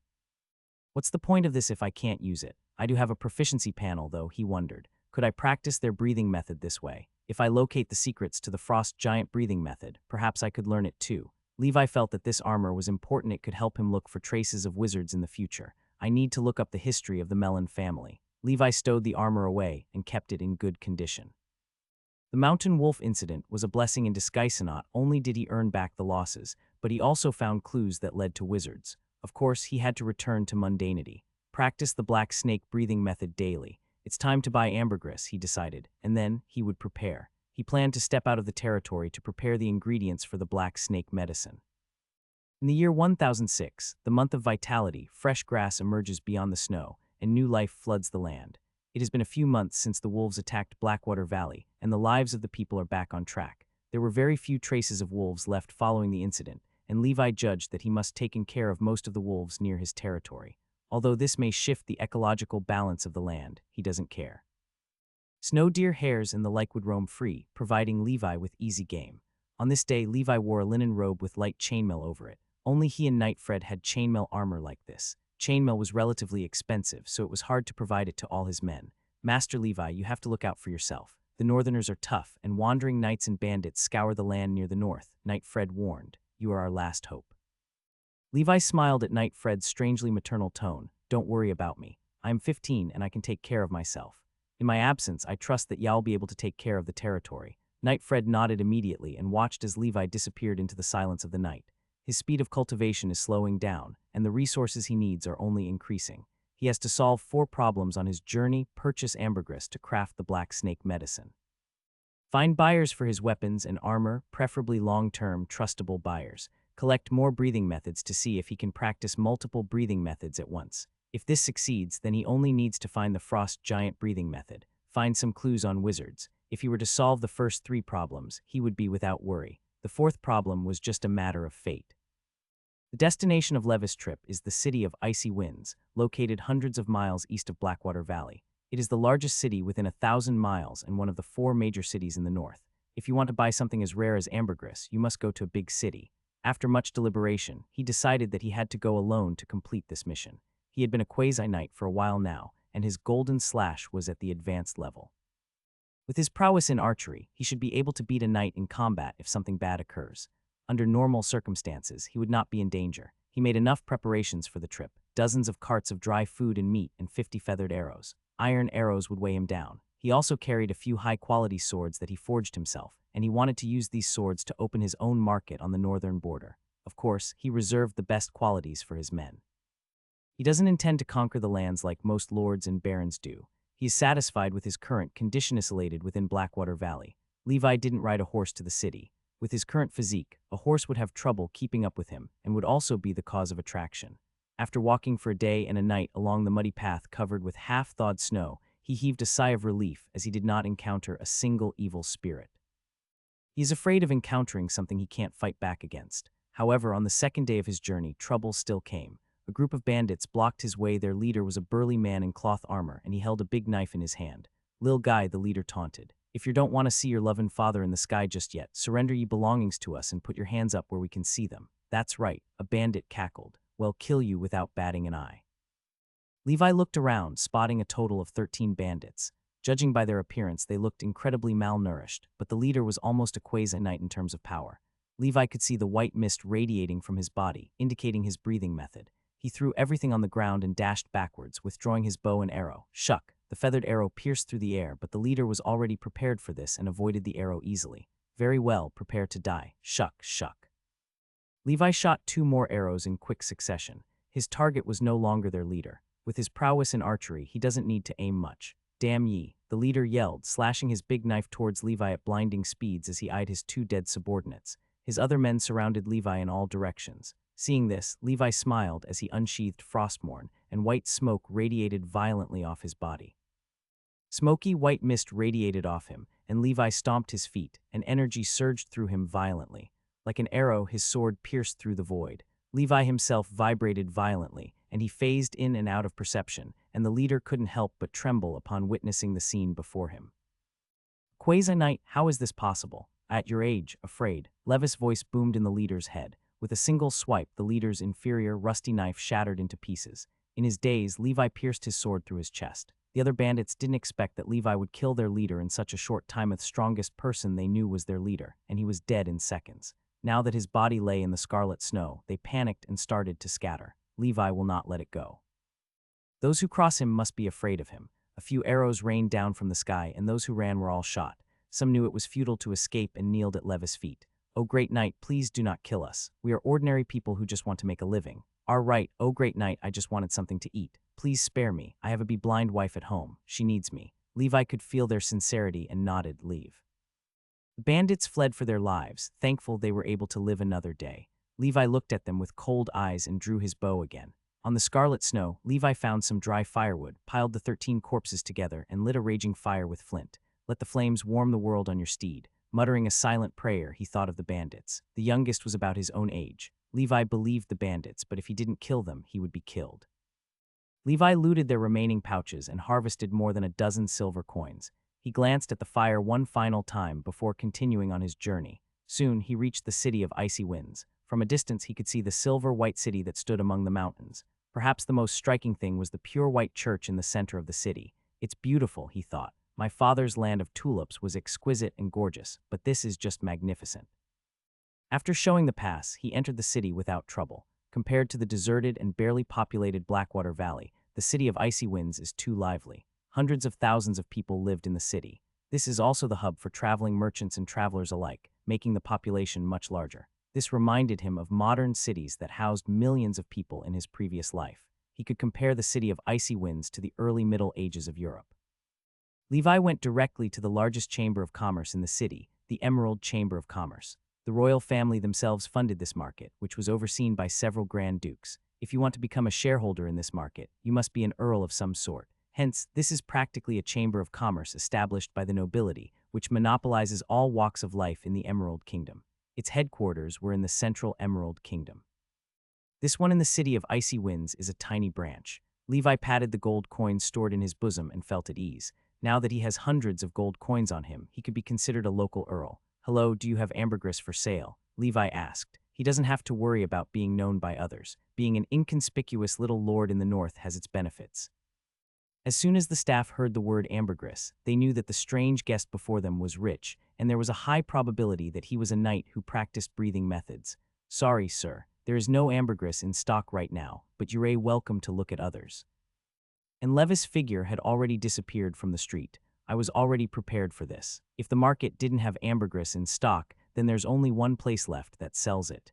What's the point of this if I can't use it? I do have a proficiency panel, though, he wondered. Could I practice their breathing method this way? If I locate the secrets to the frost giant breathing method, perhaps I could learn it too. Levi felt that this armor was important. It could help him look for traces of wizards in the future. I need to look up the history of the melon family. Levi stowed the armor away and kept it in good condition. The mountain wolf incident was a blessing in disguise. Not only did he earn back the losses, but he also found clues that led to wizards. Of course, he had to return to mundanity. Practice the black snake breathing method daily. It's time to buy ambergris, he decided, and then he would prepare. He planned to step out of the territory to prepare the ingredients for the black snake medicine. In the year 1006, the month of vitality, fresh grass emerges beyond the snow, and new life floods the land. It has been a few months since the wolves attacked Blackwater Valley, and the lives of the people are back on track. There were very few traces of wolves left following the incident, and Levi judged that he must take care of most of the wolves near his territory. Although this may shift the ecological balance of the land, he doesn't care. Snow deer, hares, and the like would roam free, providing Levi with easy game. On this day, Levi wore a linen robe with light chainmail over it. Only he and Knight Fred had chainmail armor like this. Chainmail was relatively expensive, so it was hard to provide it to all his men. Master Levi, you have to look out for yourself. The Northerners are tough, and wandering knights and bandits scour the land near the north, Knight Fred warned. You are our last hope. Levi smiled at Knight Fred's strangely maternal tone. Don't worry about me. I am 15 and I can take care of myself. In my absence, I trust that Ya'll be able to take care of the territory. Knight Fred nodded immediately and watched as Levi disappeared into the silence of the night. His speed of cultivation is slowing down, and the resources he needs are only increasing. He has to solve 4 problems on his journey: purchase ambergris to craft the black snake medicine, find buyers for his weapons and armor, preferably long-term, trustable buyers, collect more breathing methods to see if he can practice multiple breathing methods at once. If this succeeds, then he only needs to find the frost giant breathing method, find some clues on wizards. If he were to solve the first 3 problems, he would be without worry. The 4th problem was just a matter of fate. The destination of Levis' trip is the city of Icy Winds, located hundreds of miles east of Blackwater Valley. It is the largest city within 1,000 miles and one of the 4 major cities in the north. If you want to buy something as rare as ambergris, you must go to a big city. After much deliberation, he decided that he had to go alone to complete this mission. He had been a quasi-knight for a while now, and his golden slash was at the advanced level. With his prowess in archery, he should be able to beat a knight in combat if something bad occurs. Under normal circumstances, he would not be in danger. He made enough preparations for the trip: dozens of carts of dry food and meat and 50 feathered arrows. Iron arrows would weigh him down. He also carried a few high-quality swords that he forged himself, and he wanted to use these swords to open his own market on the northern border. Of course, he reserved the best qualities for his men. He doesn't intend to conquer the lands like most lords and barons do. He is satisfied with his current condition isolated within Blackwater Valley. Levi didn't ride a horse to the city. With his current physique, a horse would have trouble keeping up with him and would also be the cause of attraction. After walking for a day and a night along the muddy path covered with half-thawed snow, he heaved a sigh of relief as he did not encounter a single evil spirit. He is afraid of encountering something he can't fight back against. However, on the 2nd day of his journey, trouble still came. A group of bandits blocked his way. Their leader was a burly man in cloth armor, and he held a big knife in his hand. "Lil guy," the leader taunted. "If you don't want to see your lovin' father in the sky just yet, surrender ye belongings to us and put your hands up where we can see them." "That's right," a bandit cackled. "We'll kill you without batting an eye." Levi looked around, spotting a total of 13 bandits. Judging by their appearance, they looked incredibly malnourished, but the leader was almost a quasi-knight in terms of power. Levi could see the white mist radiating from his body, indicating his breathing method. He threw everything on the ground and dashed backwards, withdrawing his bow and arrow. Shuck! The feathered arrow pierced through the air, but the leader was already prepared for this and avoided the arrow easily. "Very well, prepare to die." Shuck, shuck. Levi shot 2 more arrows in quick succession. His target was no longer their leader. With his prowess in archery, he doesn't need to aim much. "Damn ye," the leader yelled, slashing his big knife towards Levi at blinding speeds as he eyed his 2 dead subordinates. His other men surrounded Levi in all directions. Seeing this, Levi smiled as he unsheathed Frostmourne, and white smoke radiated violently off his body. Smoky white mist radiated off him, and Levi stomped his feet, and energy surged through him violently. Like an arrow, his sword pierced through the void. Levi himself vibrated violently, and he phased in and out of perception, and the leader couldn't help but tremble upon witnessing the scene before him. "Quasi-knight, how is this possible? At your age, afraid?" Levis' voice boomed in the leader's head. With a single swipe, the leader's inferior, rusty knife shattered into pieces. In his daze, Levi pierced his sword through his chest. The other bandits didn't expect that Levi would kill their leader in such a short time. The strongest person they knew was their leader, and he was dead in seconds. Now that his body lay in the scarlet snow, they panicked and started to scatter. Levi will not let it go. Those who cross him must be afraid of him. A few arrows rained down from the sky, and those who ran were all shot. Some knew it was futile to escape and kneeled at Levis' feet. "Oh great knight, please do not kill us. We are ordinary people who just want to make a living." "Our right, oh great knight, I just wanted something to eat. Please spare me. I have a blind wife at home. She needs me." Levi could feel their sincerity and nodded, "Leave." The bandits fled for their lives, thankful they were able to live another day. Levi looked at them with cold eyes and drew his bow again. On the scarlet snow, Levi found some dry firewood, piled the 13 corpses together, and lit a raging fire with flint. "Let the flames warm the world on your steed." Muttering a silent prayer, he thought of the bandits. The youngest was about his own age. Levi believed the bandits, but if he didn't kill them, he would be killed. Levi looted their remaining pouches and harvested more than a dozen silver coins. He glanced at the fire one final time before continuing on his journey. Soon, he reached the city of icy winds. From a distance, he could see the silver-white city that stood among the mountains. Perhaps the most striking thing was the pure white church in the center of the city. It's beautiful, he thought. My father's land of tulips was exquisite and gorgeous, but this is just magnificent. After showing the pass, he entered the city without trouble. Compared to the deserted and barely populated Blackwater Valley, the city of icy winds is too lively. Hundreds of thousands of people lived in the city. This is also the hub for traveling merchants and travelers alike, making the population much larger. This reminded him of modern cities that housed millions of people in his previous life. He could compare the city of icy winds to the early Middle Ages of Europe. Levi went directly to the largest chamber of commerce in the city, the Emerald Chamber of Commerce. The royal family themselves funded this market, which was overseen by several Grand Dukes. If you want to become a shareholder in this market, you must be an earl of some sort. Hence, this is practically a chamber of commerce established by the nobility, which monopolizes all walks of life in the Emerald Kingdom. Its headquarters were in the central Emerald Kingdom. This one in the city of icy winds is a tiny branch. Levi patted the gold coins stored in his bosom and felt at ease. Now that he has hundreds of gold coins on him, he could be considered a local earl. "Hello, do you have ambergris for sale?" Levi asked. He doesn't have to worry about being known by others. Being an inconspicuous little lord in the north has its benefits. As soon as the staff heard the word ambergris, they knew that the strange guest before them was rich, and there was a high probability that he was a knight who practiced breathing methods. "Sorry, sir, there is no ambergris in stock right now, but you're welcome to look at others." And Levis' figure had already disappeared from the street. "I was already prepared for this. If the market didn't have ambergris in stock, then there's only one place left that sells it."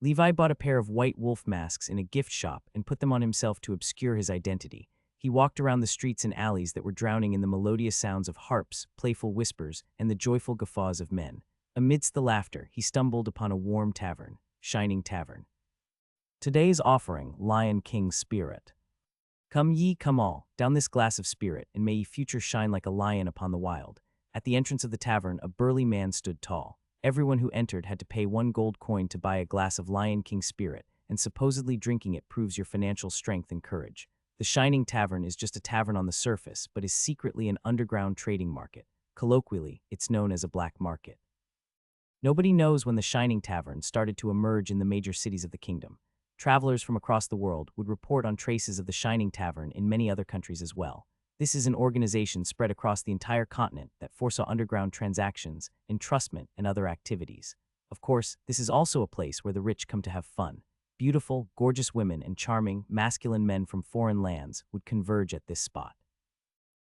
Levi bought a pair of white wolf masks in a gift shop and put them on himself to obscure his identity. He walked around the streets and alleys that were drowning in the melodious sounds of harps, playful whispers, and the joyful guffaws of men. Amidst the laughter, he stumbled upon a warm tavern, Shining Tavern. Today's offering, Lion King's Spirit. Come ye, come all, down this glass of spirit, and may ye future shine like a lion upon the wild. At the entrance of the tavern, a burly man stood tall. Everyone who entered had to pay 1 gold coin to buy a glass of Lion King Spirit, and supposedly drinking it proves your financial strength and courage. The Shining Tavern is just a tavern on the surface, but is secretly an underground trading market. Colloquially, it's known as a black market. Nobody knows when the Shining Tavern started to emerge in the major cities of the kingdom. Travelers from across the world would report on traces of the Shining Tavern in many other countries as well. This is an organization spread across the entire continent that foresaw underground transactions, entrustment, and other activities. Of course, this is also a place where the rich come to have fun. Beautiful, gorgeous women and charming, masculine men from foreign lands would converge at this spot.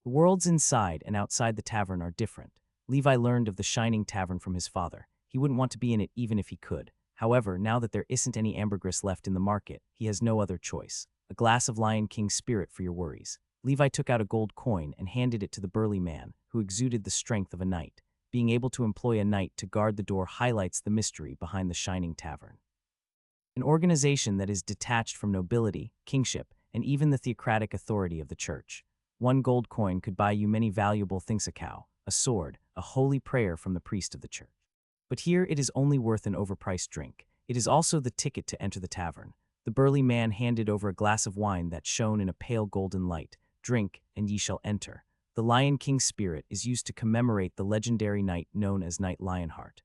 The worlds inside and outside the tavern are different. Levi learned of the Shining Tavern from his father. He wouldn't want to be in it even if he could. However, now that there isn't any ambergris left in the market, he has no other choice. "A glass of Lion King Spirit for your worries." Levi took out a gold coin and handed it to the burly man, who exuded the strength of a knight. Being able to employ a knight to guard the door highlights the mystery behind the Shining Tavern. An organization that is detached from nobility, kingship, and even the theocratic authority of the church. 1 gold coin could buy you many valuable things: a cow, a sword, a holy prayer from the priest of the church. But here it is only worth an overpriced drink. It is also the ticket to enter the tavern. The burly man handed over a glass of wine that shone in a pale golden light. "Drink, and ye shall enter." The Lion King Spirit is used to commemorate the legendary knight known as Knight Lionheart.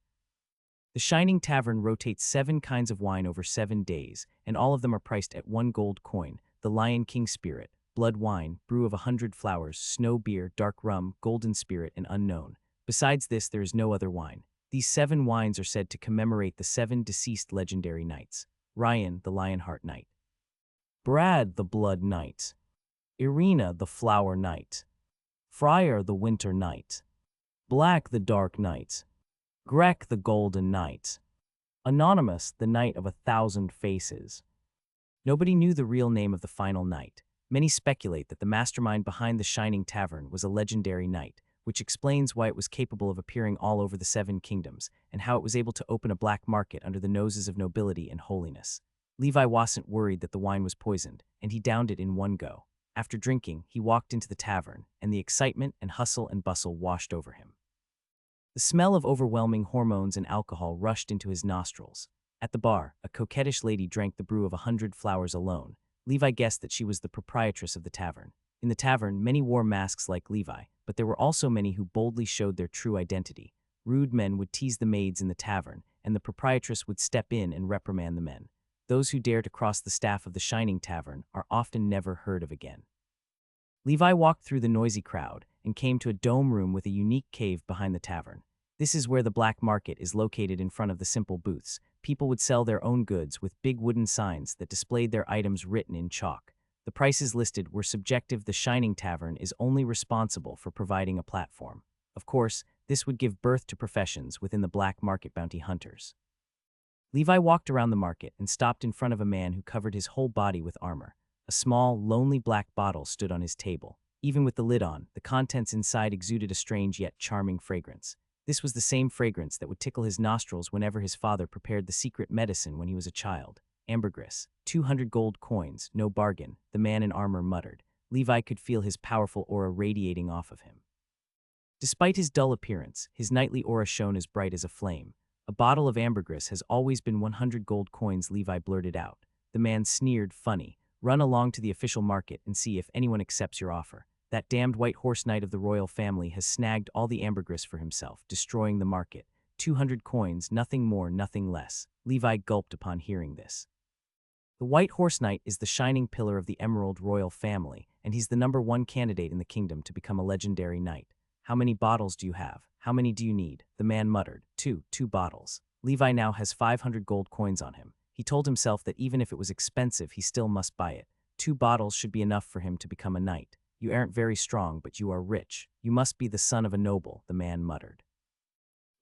The Shining Tavern rotates 7 kinds of wine over 7 days, and all of them are priced at 1 gold coin. The Lion King Spirit, blood wine, brew of 100 flowers, snow beer, dark rum, golden spirit, and unknown. Besides this, there is no other wine. These 7 wines are said to commemorate the 7 deceased legendary knights: Ryan, the Lionheart Knight; Brad, the Blood Knight; Irina, the Flower Knight; Friar, the Winter Knight; Black, the Dark Knight; Grek, the Golden Knight; Anonymous, the Knight of 1,000 Faces. Nobody knew the real name of the final knight. Many speculate that the mastermind behind the Shining Tavern was a legendary knight, which explains why it was capable of appearing all over the 7 kingdoms, and how it was able to open a black market under the noses of nobility and holiness. Levi wasn't worried that the wine was poisoned, and he downed it in one go. After drinking, he walked into the tavern, and the excitement and hustle and bustle washed over him. The smell of overwhelming hormones and alcohol rushed into his nostrils. At the bar, a coquettish lady drank the brew of 100 flowers alone. Levi guessed that she was the proprietress of the tavern. In the tavern, many wore masks like Levi, but there were also many who boldly showed their true identity. Rude men would tease the maids in the tavern, and the proprietress would step in and reprimand the men. Those who dare to cross the staff of the Shining Tavern are often never heard of again. Levi walked through the noisy crowd and came to a dome room with a unique cave behind the tavern. This is where the black market is located in front of the simple booths. People would sell their own goods with big wooden signs that displayed their items written in chalk. The prices listed were subjective. The Shining Tavern is only responsible for providing a platform. Of course, this would give birth to professions within the black market bounty hunters. Levi walked around the market and stopped in front of a man who covered his whole body with armor. A small, lonely black bottle stood on his table. Even with the lid on, the contents inside exuded a strange yet charming fragrance. This was the same fragrance that would tickle his nostrils whenever his father prepared the secret medicine when he was a child. Ambergris, 200 gold coins, no bargain, the man in armor muttered. Levi could feel his powerful aura radiating off of him. Despite his dull appearance, his knightly aura shone as bright as a flame. A bottle of ambergris has always been 100 gold coins, Levi blurted out. The man sneered, funny. Run along to the official market and see if anyone accepts your offer. That damned white horse knight of the royal family has snagged all the ambergris for himself, destroying the market. 200 coins, nothing more, nothing less. Levi gulped upon hearing this. The white horse knight is the shining pillar of the emerald royal family, and he's the #1 candidate in the kingdom to become a legendary knight. How many bottles do you have? How many do you need? The man muttered. Two bottles. Levi now has 500 gold coins on him. He told himself that even if it was expensive, he still must buy it. 2 bottles should be enough for him to become a knight. You aren't very strong, but you are rich. You must be the son of a noble, the man muttered.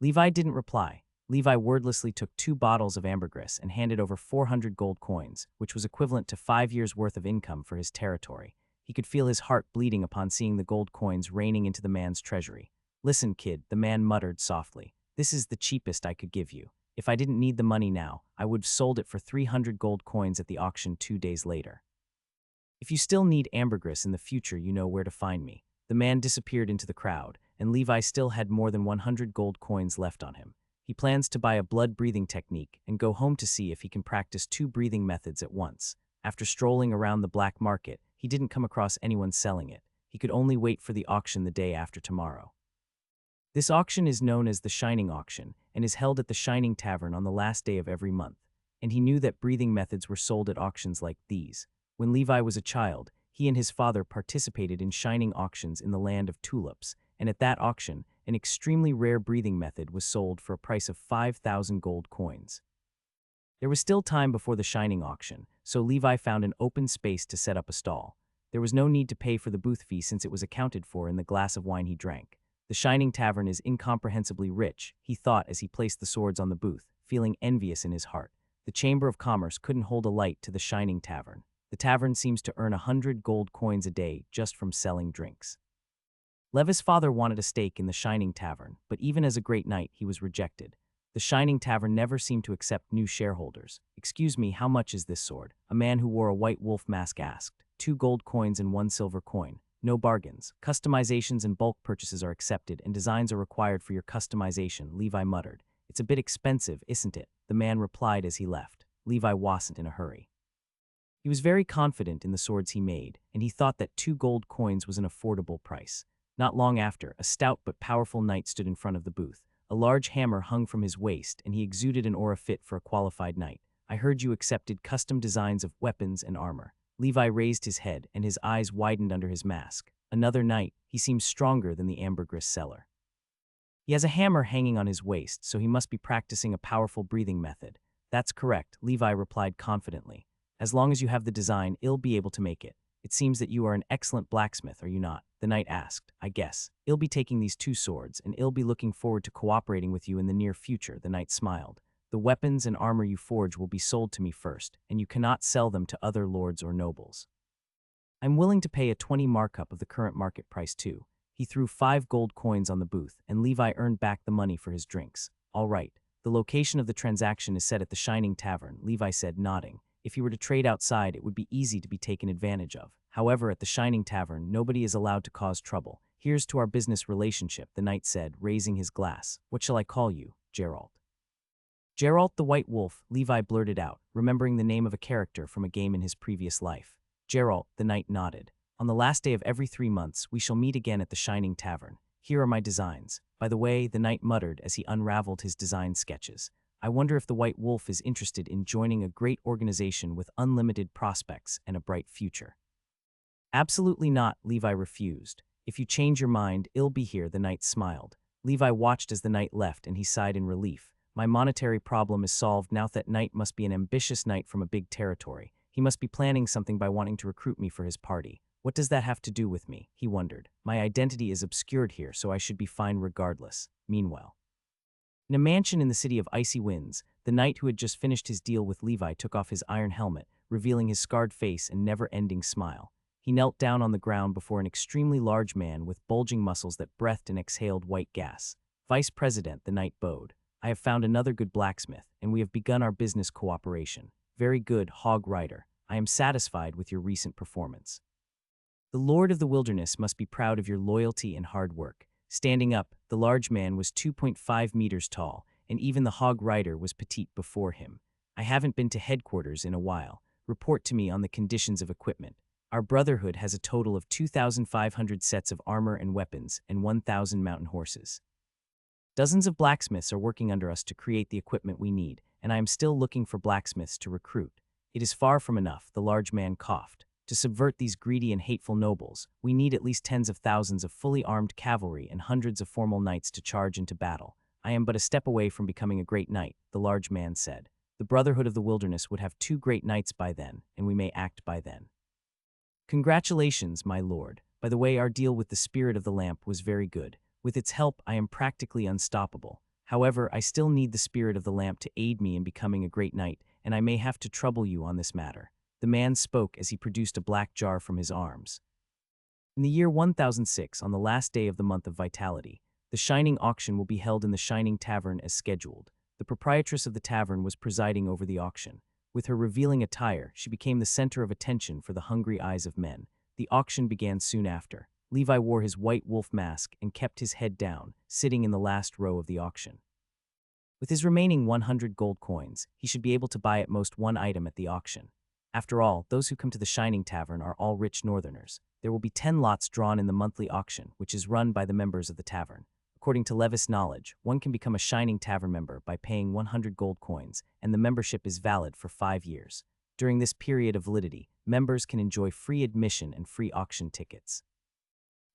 Levi didn't reply. Levi wordlessly took 2 bottles of ambergris and handed over 400 gold coins, which was equivalent to 5 years' worth of income for his territory. He could feel his heart bleeding upon seeing the gold coins raining into the man's treasury. Listen, kid, the man muttered softly. This is the cheapest I could give you. If I didn't need the money now, I would have sold it for 300 gold coins at the auction 2 days later. If you still need ambergris in the future, you know where to find me. The man disappeared into the crowd, and Levi still had more than 100 gold coins left on him. He plans to buy a blood-breathing technique and go home to see if he can practice 2 breathing methods at once. After strolling around the black market, he didn't come across anyone selling it. He could only wait for the auction the day after tomorrow. This auction is known as the Shining Auction and is held at the Shining Tavern on the last day of every month, and he knew that breathing methods were sold at auctions like these. When Levi was a child, he and his father participated in shining auctions in the land of tulips, and at that auction, an extremely rare breathing method was sold for a price of 5,000 gold coins. There was still time before the shining auction, so Levi found an open space to set up a stall. There was no need to pay for the booth fee since it was accounted for in the glass of wine he drank. The Shining Tavern is incomprehensibly rich, he thought as he placed the swords on the booth, feeling envious in his heart. The Chamber of Commerce couldn't hold a light to the Shining Tavern. The tavern seems to earn 100 gold coins a day just from selling drinks. Levi's father wanted a stake in the Shining Tavern, but even as a great knight, he was rejected. The Shining Tavern never seemed to accept new shareholders. Excuse me, how much is this sword? A man who wore a white wolf mask asked. 2 gold coins and 1 silver coin. No bargains. Customizations and bulk purchases are accepted, and designs are required for your customization, Levi muttered. It's a bit expensive, isn't it? The man replied as he left. Levi wasn't in a hurry. He was very confident in the swords he made, and he thought that 2 gold coins was an affordable price. Not long after, a stout but powerful knight stood in front of the booth. A large hammer hung from his waist, and he exuded an aura fit for a qualified knight. I heard you accepted custom designs of weapons and armor. Levi raised his head, and his eyes widened under his mask. Another knight, he seems stronger than the ambergris seller. He has a hammer hanging on his waist, so he must be practicing a powerful breathing method. That's correct, Levi replied confidently. As long as you have the design, I'll be able to make it. It seems that you are an excellent blacksmith, are you not? The knight asked. I guess. I'll be taking these 2 swords, and I'll be looking forward to cooperating with you in the near future, the knight smiled. The weapons and armor you forge will be sold to me first, and you cannot sell them to other lords or nobles. I'm willing to pay a 20 markup of the current market price too. He threw 5 gold coins on the booth, and Levi earned back the money for his drinks. All right. The location of the transaction is set at the Shining Tavern, Levi said, nodding. If he were to trade outside, it would be easy to be taken advantage of. However, at the Shining Tavern, nobody is allowed to cause trouble. Here's to our business relationship, the knight said, raising his glass. What shall I call you, Geralt? Geralt the White Wolf, Levi blurted out, remembering the name of a character from a game in his previous life. Geralt, the knight nodded. On the last day of every 3 months, we shall meet again at the Shining Tavern. Here are my designs. By the way, the knight muttered as he unraveled his design sketches. I wonder if the White Wolf is interested in joining a great organization with unlimited prospects and a bright future. Absolutely not, Levi refused. If you change your mind, I'll be here, the knight smiled. Levi watched as the knight left and he sighed in relief. My monetary problem is solved now. That knight must be an ambitious knight from a big territory. He must be planning something by wanting to recruit me for his party. What does that have to do with me? He wondered. My identity is obscured here, so I should be fine regardless. Meanwhile, in a mansion in the city of Icy Winds, the knight who had just finished his deal with Levi took off his iron helmet, revealing his scarred face and never-ending smile. He knelt down on the ground before an extremely large man with bulging muscles that breathed and exhaled white gas. Vice President, the knight bowed. I have found another good blacksmith, and we have begun our business cooperation. Very good, Hog Rider. I am satisfied with your recent performance. The Lord of the Wilderness must be proud of your loyalty and hard work. Standing up, the large man was 2.5 meters tall, and even the Hog Rider was petite before him. I haven't been to headquarters in a while. Report to me on the conditions of equipment. Our Brotherhood has a total of 2,500 sets of armor and weapons and 1,000 mountain horses. Dozens of blacksmiths are working under us to create the equipment we need, and I am still looking for blacksmiths to recruit. It is far from enough, the large man coughed. To subvert these greedy and hateful nobles, we need at least tens of thousands of fully armed cavalry and hundreds of formal knights to charge into battle. I am but a step away from becoming a great knight, the large man said. The Brotherhood of the Wilderness would have 2 great knights by then, and we may act by then. Congratulations, my lord. By the way, our deal with the Spirit of the Lamp was very good. With its help, I am practically unstoppable. However, I still need the Spirit of the Lamp to aid me in becoming a great knight, and I may have to trouble you on this matter. The man spoke as he produced a black jar from his arms. In the year 1006, on the last day of the month of Vitality, the Shining Auction will be held in the Shining Tavern as scheduled. The proprietress of the tavern was presiding over the auction. With her revealing attire, she became the center of attention for the hungry eyes of men. The auction began soon after. Levi wore his white wolf mask and kept his head down, sitting in the last row of the auction. With his remaining 100 gold coins, he should be able to buy at most 1 item at the auction. After all, those who come to the Shining Tavern are all rich northerners. There will be 10 lots drawn in the monthly auction, which is run by the members of the tavern. According to Levis' knowledge, one can become a Shining Tavern member by paying 100 gold coins, and the membership is valid for 5 years. During this period of validity, members can enjoy free admission and free auction tickets.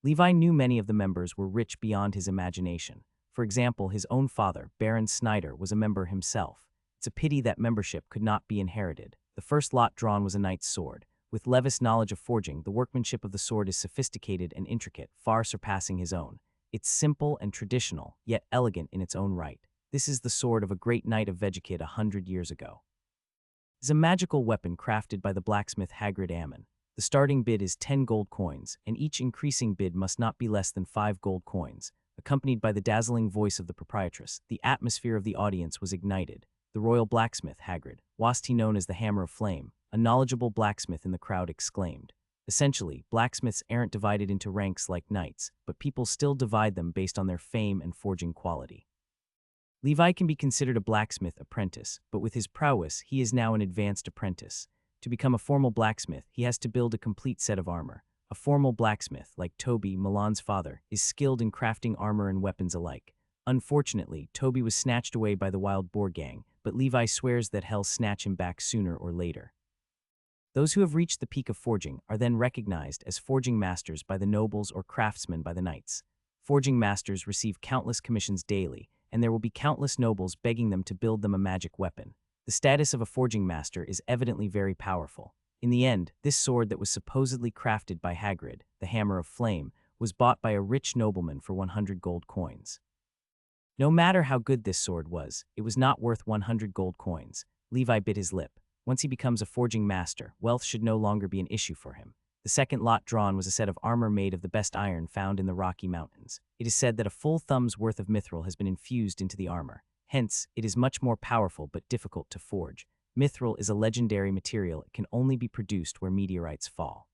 Levi knew many of the members were rich beyond his imagination. For example, his own father, Baron Snyder, was a member himself. It's a pity that membership could not be inherited. The first lot drawn was a knight's sword. With Levis' knowledge of forging, the workmanship of the sword is sophisticated and intricate, far surpassing his own. It's simple and traditional, yet elegant in its own right. This is the sword of a great knight of Vegekid 100 years ago. It is a magical weapon crafted by the blacksmith Hagrid Ammon. The starting bid is 10 gold coins, and each increasing bid must not be less than 5 gold coins. Accompanied by the dazzling voice of the proprietress, the atmosphere of the audience was ignited. The royal blacksmith, Hagrid, wast he known as the Hammer of Flame, a knowledgeable blacksmith in the crowd exclaimed. Essentially, blacksmiths aren't divided into ranks like knights, but people still divide them based on their fame and forging quality. Levi can be considered a blacksmith apprentice, but with his prowess, he is now an advanced apprentice. To become a formal blacksmith, he has to build a complete set of armor. A formal blacksmith, like Toby, Milan's father, is skilled in crafting armor and weapons alike. Unfortunately, Toby was snatched away by the Wild Boar Gang, but Levi swears that he'll snatch him back sooner or later. Those who have reached the peak of forging are then recognized as forging masters by the nobles or craftsmen by the knights. Forging masters receive countless commissions daily, and there will be countless nobles begging them to build them a magic weapon. The status of a forging master is evidently very powerful. In the end, this sword that was supposedly crafted by Hagrid, the Hammer of Flame, was bought by a rich nobleman for 100 gold coins. No matter how good this sword was, it was not worth 100 gold coins. Levi bit his lip. Once he becomes a forging master, wealth should no longer be an issue for him. The second lot drawn was a set of armor made of the best iron found in the Rocky Mountains. It is said that a full thumb's worth of mithril has been infused into the armor. Hence, it is much more powerful but difficult to forge. Mithril is a legendary material. It can only be produced where meteorites fall.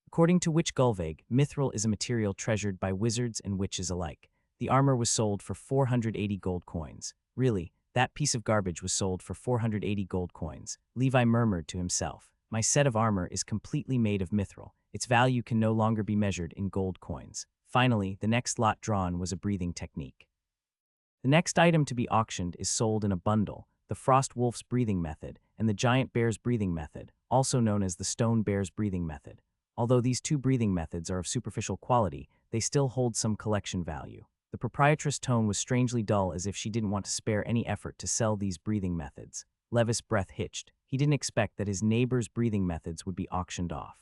According to Witch Gulveig, mithril is a material treasured by wizards and witches alike. The armor was sold for 480 gold coins. Really, that piece of garbage was sold for 480 gold coins. Levi murmured to himself, "My set of armor is completely made of mithril. Its value can no longer be measured in gold coins." Finally, the next lot drawn was a breathing technique. The next item to be auctioned is sold in a bundle, the Frost Wolf's breathing method and the Giant Bear's breathing method, also known as the Stone Bear's breathing method. Although these two breathing methods are of superficial quality, they still hold some collection value. The proprietress' tone was strangely dull, as if she didn't want to spare any effort to sell these breathing methods. Levis' breath hitched. He didn't expect that his neighbor's breathing methods would be auctioned off.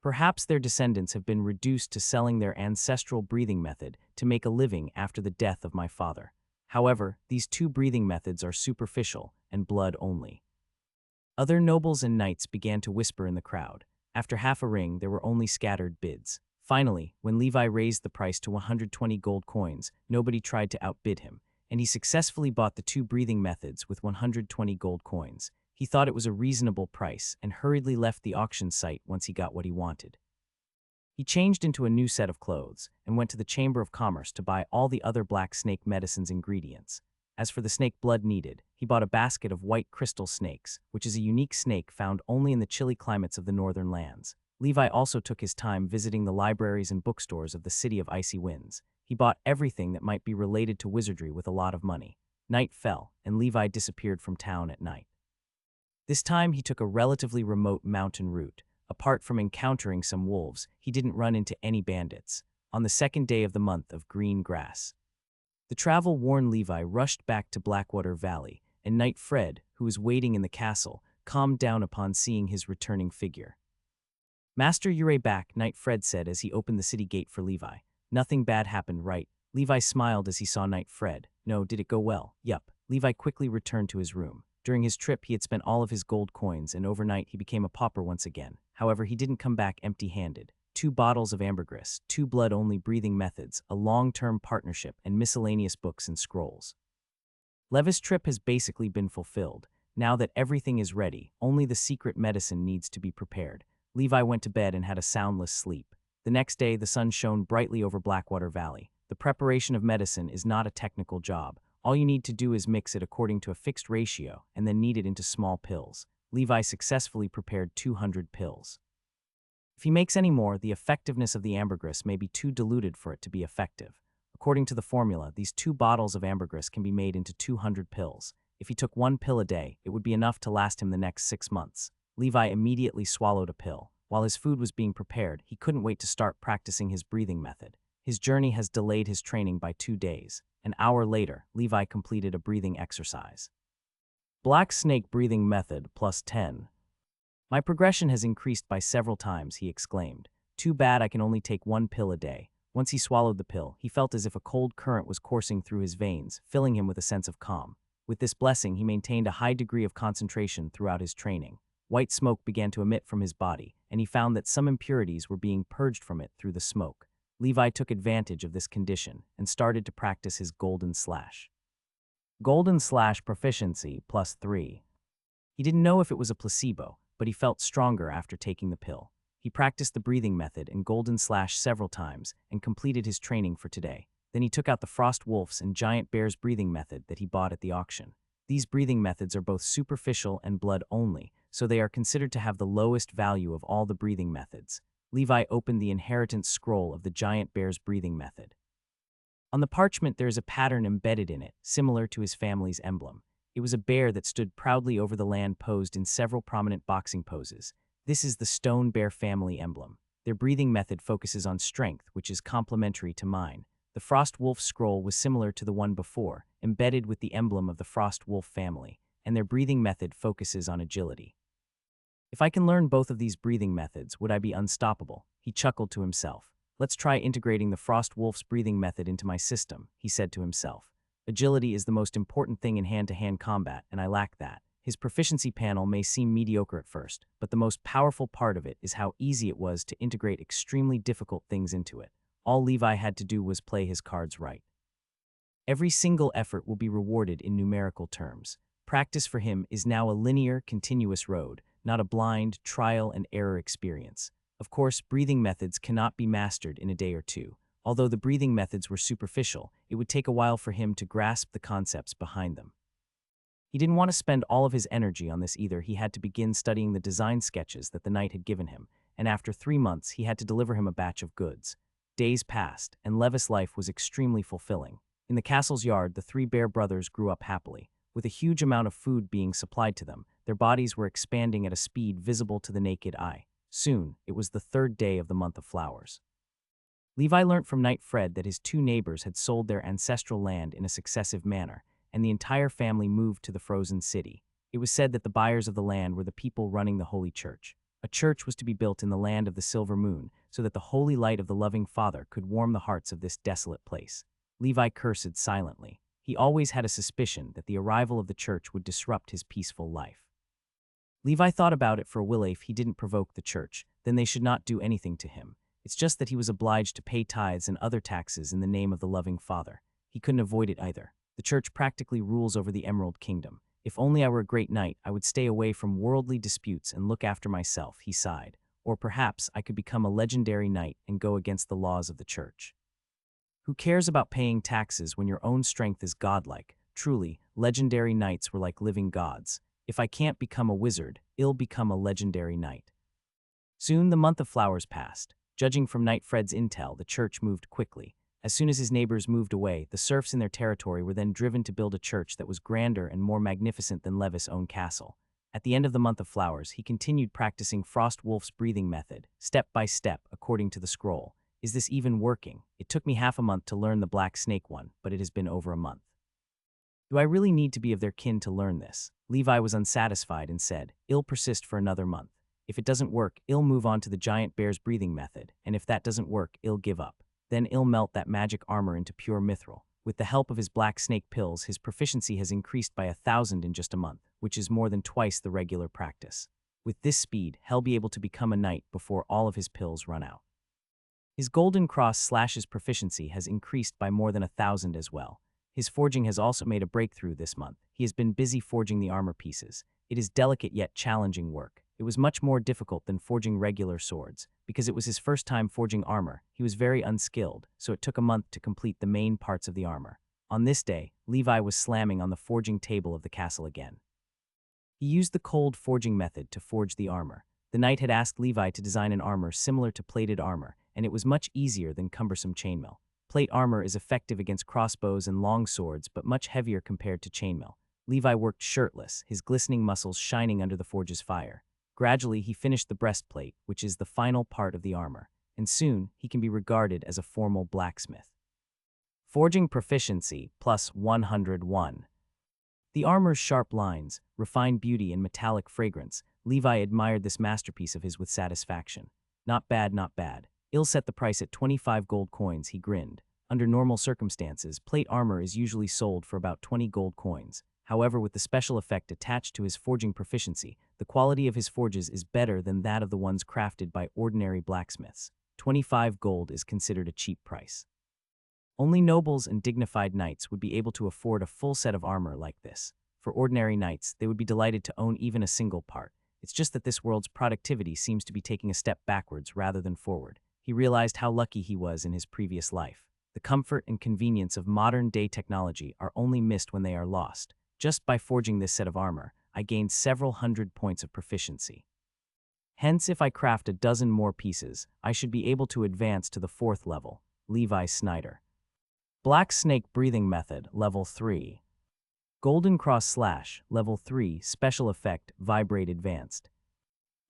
Perhaps their descendants have been reduced to selling their ancestral breathing method to make a living after the death of my father. However, these two breathing methods are superficial and blood only. Other nobles and knights began to whisper in the crowd. After half a ring, there were only scattered bids. Finally, when Levi raised the price to 120 gold coins, nobody tried to outbid him, and he successfully bought the two breathing methods with 120 gold coins. He thought it was a reasonable price and hurriedly left the auction site once he got what he wanted. He changed into a new set of clothes and went to the Chamber of Commerce to buy all the other black snake medicine's ingredients. As for the snake blood needed, he bought a basket of white crystal snakes, which is a unique snake found only in the chilly climates of the northern lands. Levi also took his time visiting the libraries and bookstores of the City of Icy Winds. He bought everything that might be related to wizardry with a lot of money. Night fell, and Levi disappeared from town at night. This time he took a relatively remote mountain route. Apart from encountering some wolves, he didn't run into any bandits. On the second day of the month of green grass, the travel-worn Levi rushed back to Blackwater Valley, and Knight Fred, who was waiting in the castle, calmed down upon seeing his returning figure. "Master, you're back," Knight Fred said as he opened the city gate for Levi. "Nothing bad happened, right?" Levi smiled as he saw Knight Fred. "No, did it go well?" "Yup." Levi quickly returned to his room. During his trip, he had spent all of his gold coins, and overnight he became a pauper once again. However, he didn't come back empty-handed. 2 bottles of ambergris, 2 blood-only breathing methods, a long-term partnership, and miscellaneous books and scrolls. Levis' trip has basically been fulfilled. Now that everything is ready, only the secret medicine needs to be prepared. Levi went to bed and had a soundless sleep. The next day, the sun shone brightly over Blackwater Valley. The preparation of medicine is not a technical job. All you need to do is mix it according to a fixed ratio and then knead it into small pills. Levi successfully prepared 200 pills. If he makes any more, the effectiveness of the ambergris may be too diluted for it to be effective. According to the formula, these 2 bottles of ambergris can be made into 200 pills. If he took 1 pill a day, it would be enough to last him the next 6 months. Levi immediately swallowed a pill. While his food was being prepared, he couldn't wait to start practicing his breathing method. His journey has delayed his training by 2 days. An hour later, Levi completed a breathing exercise. Black snake breathing method plus 10. "My progression has increased by several times," he exclaimed. "Too bad I can only take 1 pill a day." Once he swallowed the pill, he felt as if a cold current was coursing through his veins, filling him with a sense of calm. With this blessing, he maintained a high degree of concentration throughout his training. White smoke began to emit from his body, and he found that some impurities were being purged from it through the smoke. Levi took advantage of this condition and started to practice his Golden Slash. Golden Slash proficiency plus 3. He didn't know if it was a placebo, but he felt stronger after taking the pill. He practiced the breathing method and Golden Slash several times and completed his training for today. Then he took out the Frost Wolf's and Giant Bear's breathing method that he bought at the auction. These breathing methods are both superficial and blood only, so they are considered to have the lowest value of all the breathing methods. Levi opened the inheritance scroll of the Giant Bear's breathing method. On the parchment, there is a pattern embedded in it, similar to his family's emblem. It was a bear that stood proudly over the land, posed in several prominent boxing poses. This is the Stone Bear family emblem. Their breathing method focuses on strength, which is complementary to mine. The Frost Wolf scroll was similar to the one before, embedded with the emblem of the Frost Wolf family, and their breathing method focuses on agility. "If I can learn both of these breathing methods, would I be unstoppable?" He chuckled to himself. "Let's try integrating the Frost Wolf's breathing method into my system," he said to himself. "Agility is the most important thing in hand-to-hand combat, and I lack that." His proficiency panel may seem mediocre at first, but the most powerful part of it is how easy it was to integrate extremely difficult things into it. All Levi had to do was play his cards right. Every single effort will be rewarded in numerical terms. Practice for him is now a linear, continuous road, not a blind, trial-and-error experience. Of course, breathing methods cannot be mastered in a day or two. Although the breathing methods were superficial, it would take a while for him to grasp the concepts behind them. He didn't want to spend all of his energy on this either. He had to begin studying the design sketches that the knight had given him, and after 3 months, he had to deliver him a batch of goods. Days passed, and Levis' life was extremely fulfilling. In the castle's yard, the three bear brothers grew up happily. With a huge amount of food being supplied to them, their bodies were expanding at a speed visible to the naked eye. Soon, it was the third day of the month of flowers. Levi learnt from Knight Fred that his two neighbors had sold their ancestral land in a successive manner, and the entire family moved to the frozen city. It was said that the buyers of the land were the people running the Holy Church. A church was to be built in the land of the silver moon, so that the holy light of the loving Father could warm the hearts of this desolate place. Levi cursed silently. He always had a suspicion that the arrival of the church would disrupt his peaceful life. Levi thought about it for a while. If he didn't provoke the church, then they should not do anything to him. It's just that he was obliged to pay tithes and other taxes in the name of the loving Father. He couldn't avoid it either. The church practically rules over the Emerald Kingdom. If only I were a great knight, I would stay away from worldly disputes and look after myself, he sighed. Or perhaps I could become a legendary knight and go against the laws of the church. Who cares about paying taxes when your own strength is godlike? Truly, legendary knights were like living gods. If I can't become a wizard, I'll become a legendary knight. Soon the month of flowers passed. Judging from Knight Fred's intel, the church moved quickly. As soon as his neighbors moved away, the serfs in their territory were then driven to build a church that was grander and more magnificent than Levis' own castle. At the end of the month of flowers, he continued practicing Frost Wolf's breathing method, step by step, according to the scroll. Is this even working? It took me half a month to learn the black snake one, but it has been over a month. Do I really need to be of their kin to learn this? Levi was unsatisfied and said, I'll persist for another month. If it doesn't work, I'll move on to the giant bear's breathing method, and if that doesn't work, I'll give up. Then I'll melt that magic armor into pure mithril. With the help of his black snake pills, his proficiency has increased by 1,000 in just a month, which is more than twice the regular practice. With this speed, he'll be able to become a knight before all of his pills run out. His golden cross/his proficiency has increased by more than 1,000 as well. His forging has also made a breakthrough this month. He has been busy forging the armor pieces. It is delicate yet challenging work. It was much more difficult than forging regular swords. Because it was his first time forging armor, he was very unskilled, so it took a month to complete the main parts of the armor. On this day, Levi was slamming on the forging table of the castle again. He used the cold forging method to forge the armor. The knight had asked Levi to design an armor similar to plated armor, and it was much easier than cumbersome chainmail. Plate armor is effective against crossbows and long swords, but much heavier compared to chainmail. Levi worked shirtless, his glistening muscles shining under the forge's fire. Gradually, he finished the breastplate, which is the final part of the armor, and soon he can be regarded as a formal blacksmith. Forging proficiency, plus 101. The armor's sharp lines, refined beauty, and metallic fragrance. Levi admired this masterpiece of his with satisfaction. Not bad, not bad. I'll set the price at 25 gold coins, he grinned. Under normal circumstances, plate armor is usually sold for about 20 gold coins. However, with the special effect attached to his forging proficiency, the quality of his forges is better than that of the ones crafted by ordinary blacksmiths. 25 gold is considered a cheap price. Only nobles and dignified knights would be able to afford a full set of armor like this. For ordinary knights, they would be delighted to own even a single part. It's just that this world's productivity seems to be taking a step backwards rather than forward. He realized how lucky he was in his previous life. The comfort and convenience of modern-day technology are only missed when they are lost. Just by forging this set of armor, I gained several hundred points of proficiency. Hence, if I craft a dozen more pieces, I should be able to advance to the 4th level. Levi Snyder. Black Snake Breathing Method, Level 3. Golden Cross / Level 3, Special Effect, Vibrate Advanced.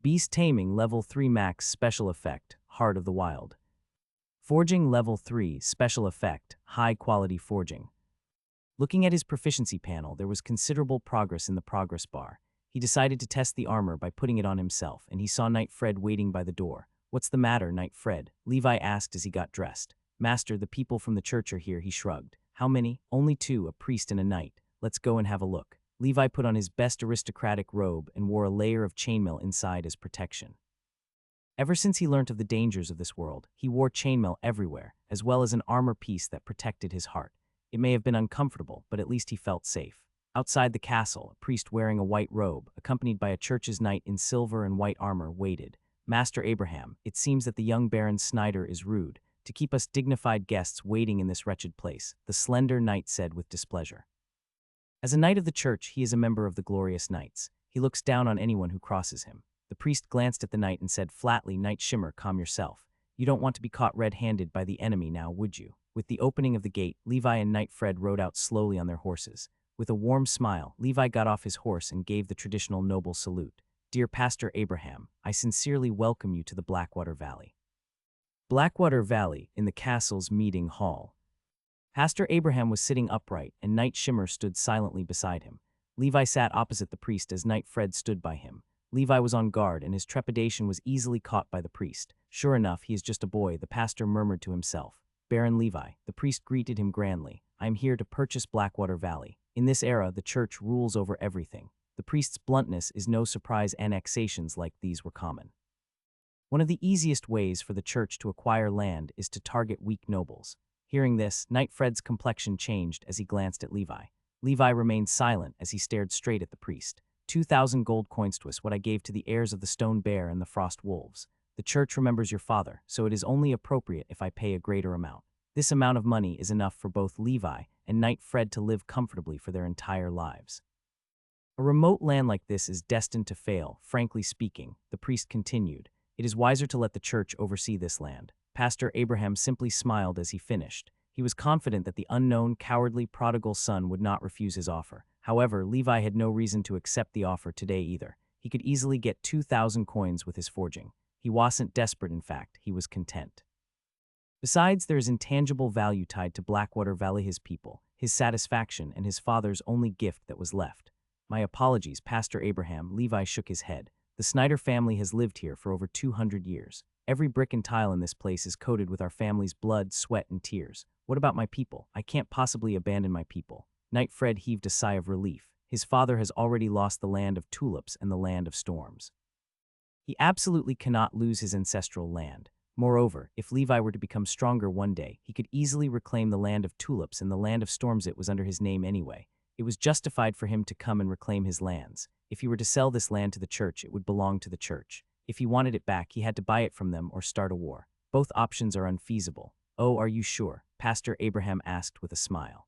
Beast Taming, Level 3 Max, Special Effect, Heart of the Wild. Forging, Level 3, Special Effect, High Quality Forging. Looking at his proficiency panel, there was considerable progress in the progress bar. He decided to test the armor by putting it on himself, and he saw Knight Fred waiting by the door. What's the matter, Knight Fred? Levi asked as he got dressed. Master, the people from the church are here, he shrugged. How many? Only 2, a priest and a knight. Let's go and have a look. Levi put on his best aristocratic robe and wore a layer of chainmail inside as protection. Ever since he learnt of the dangers of this world, he wore chainmail everywhere, as well as an armor piece that protected his heart. It may have been uncomfortable, but at least he felt safe. Outside the castle, a priest wearing a white robe, accompanied by a church's knight in silver and white armor, waited. Master Abraham, it seems that the young Baron Snyder is rude, to keep us dignified guests waiting in this wretched place, the slender knight said with displeasure. As a knight of the church, he is a member of the Glorious Knights. He looks down on anyone who crosses him. The priest glanced at the knight and said flatly, Knight Shimmer, calm yourself. You don't want to be caught red-handed by the enemy now, would you? With the opening of the gate, Levi and Knight Fred rode out slowly on their horses. With a warm smile, Levi got off his horse and gave the traditional noble salute. Dear Pastor Abraham, I sincerely welcome you to the Blackwater Valley. Blackwater Valley, in the castle's meeting hall. Pastor Abraham was sitting upright, and Knight Shimmer stood silently beside him. Levi sat opposite the priest as Knight Fred stood by him. Levi was on guard, and his trepidation was easily caught by the priest. Sure enough, he is just a boy, the pastor murmured to himself. Baron Levi, the priest greeted him grandly. I am here to purchase Blackwater Valley. In this era, the church rules over everything. The priest's bluntness is no surprise. Annexations like these were common. One of the easiest ways for the church to acquire land is to target weak nobles. Hearing this, Knight Fred's complexion changed as he glanced at Levi. Levi remained silent as he stared straight at the priest. 2,000 gold coins was what I gave to the heirs of the Stone Bear and the Frost Wolves. The church remembers your father, so it is only appropriate if I pay a greater amount. This amount of money is enough for both Levi and Knight Fred to live comfortably for their entire lives. A remote land like this is destined to fail, frankly speaking, the priest continued. It is wiser to let the church oversee this land. Pastor Abraham simply smiled as he finished. He was confident that the unknown, cowardly prodigal son would not refuse his offer. However, Levi had no reason to accept the offer today either. He could easily get 2,000 coins with his forging. He wasn't desperate, in fact, he was content. Besides, there is intangible value tied to Blackwater Valley, his people, his satisfaction, and his father's only gift that was left. My apologies, Pastor Abraham. Levi shook his head. The Snyder family has lived here for over 200 years. Every brick and tile in this place is coated with our family's blood, sweat, and tears. What about my people? I can't possibly abandon my people. Knight Fred heaved a sigh of relief. His father has already lost the land of tulips and the land of storms. He absolutely cannot lose his ancestral land. Moreover, if Levi were to become stronger one day, he could easily reclaim the land of tulips and the land of storms. It was under his name anyway. It was justified for him to come and reclaim his lands. If he were to sell this land to the church, it would belong to the church. If he wanted it back, he had to buy it from them or start a war. Both options are unfeasible. Oh, are you sure? Pastor Abraham asked with a smile.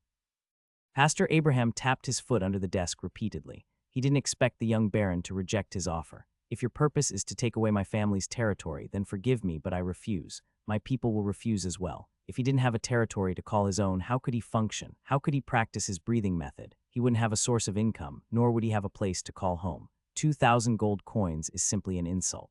Pastor Abraham tapped his foot under the desk repeatedly. He didn't expect the young baron to reject his offer. If your purpose is to take away my family's territory, then forgive me, but I refuse. My people will refuse as well. If he didn't have a territory to call his own, how could he function? How could he practice his breathing method? He wouldn't have a source of income, nor would he have a place to call home. 2,000 gold coins is simply an insult.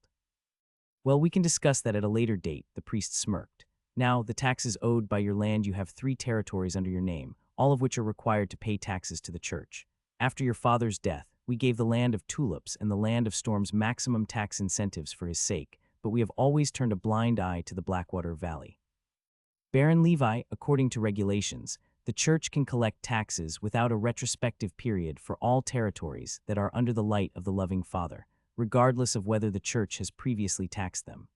Well, we can discuss that at a later date, the priest smirked. Now, the taxes owed by your land, you have 3 territories under your name, all of which are required to pay taxes to the church. After your father's death, we gave the land of tulips and the land of storms maximum tax incentives for his sake, but we have always turned a blind eye to the Blackwater Valley. Baron Levi, according to regulations, the church can collect taxes without a retrospective period for all territories that are under the light of the loving Father, regardless of whether the church has previously taxed them.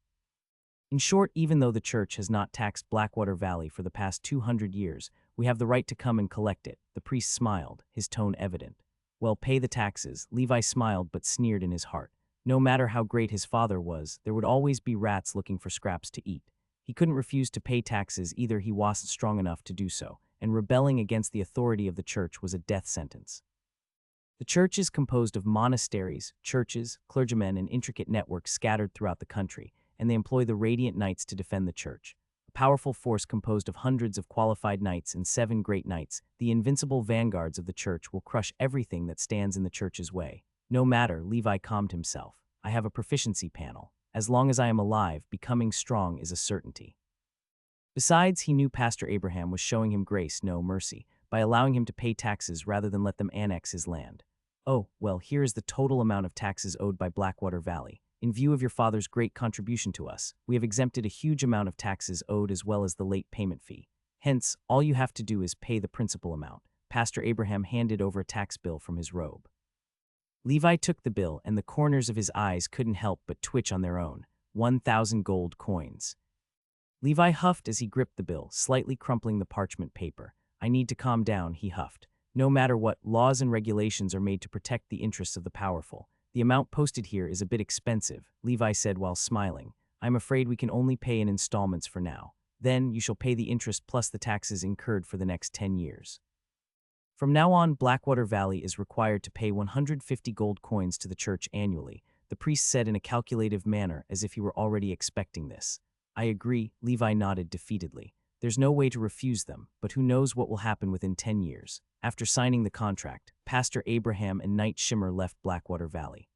In short, even though the church has not taxed Blackwater Valley for the past 200 years, we have the right to come and collect it. The priest smiled, his tone evident. Well, pay the taxes. Levi smiled but sneered in his heart. No matter how great his father was, there would always be rats looking for scraps to eat. He couldn't refuse to pay taxes either. He wasn't strong enough to do so, and rebelling against the authority of the church was a death sentence. The church is composed of monasteries, churches, clergymen, and intricate networks scattered throughout the country, and they employ the Radiant Knights to defend the church. A powerful force composed of hundreds of qualified knights and 7 great knights, the invincible vanguards of the church, will crush everything that stands in the church's way. No matter, Levi calmed himself. I have a proficiency panel. As long as I am alive, becoming strong is a certainty. Besides, he knew Pastor Abraham was showing him grace, no mercy, by allowing him to pay taxes rather than let them annex his land. Oh, well, here is the total amount of taxes owed by Blackwater Valley. In view of your father's great contribution to us, we have exempted a huge amount of taxes owed as well as the late payment fee. Hence, all you have to do is pay the principal amount. Pastor Abraham handed over a tax bill from his robe. Levi took the bill, and the corners of his eyes couldn't help but twitch on their own. 1,000 gold coins. Levi huffed as he gripped the bill, slightly crumpling the parchment paper. I need to calm down, he huffed. No matter what, laws and regulations are made to protect the interests of the powerful. The amount posted here is a bit expensive, Levi said while smiling. I'm afraid we can only pay in installments for now. Then you shall pay the interest plus the taxes incurred for the next 10 years. From now on, Blackwater Valley is required to pay 150 gold coins to the church annually, the priest said in a calculative manner as if he were already expecting this. I agree, Levi nodded defeatedly. There's no way to refuse them, but who knows what will happen within 10 years. After signing the contract, Pastor Abraham and Knight Shimmer left Blackwater Valley.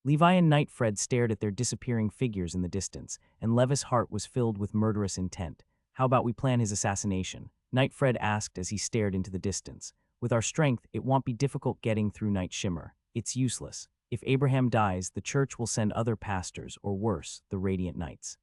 Levi and Knight Fred stared at their disappearing figures in the distance, and Levis' heart was filled with murderous intent. How about we plan his assassination? Knight Fred asked as he stared into the distance. With our strength, it won't be difficult getting through Knight Shimmer. It's useless. If Abraham dies, the church will send other pastors, or worse, the Radiant Knights.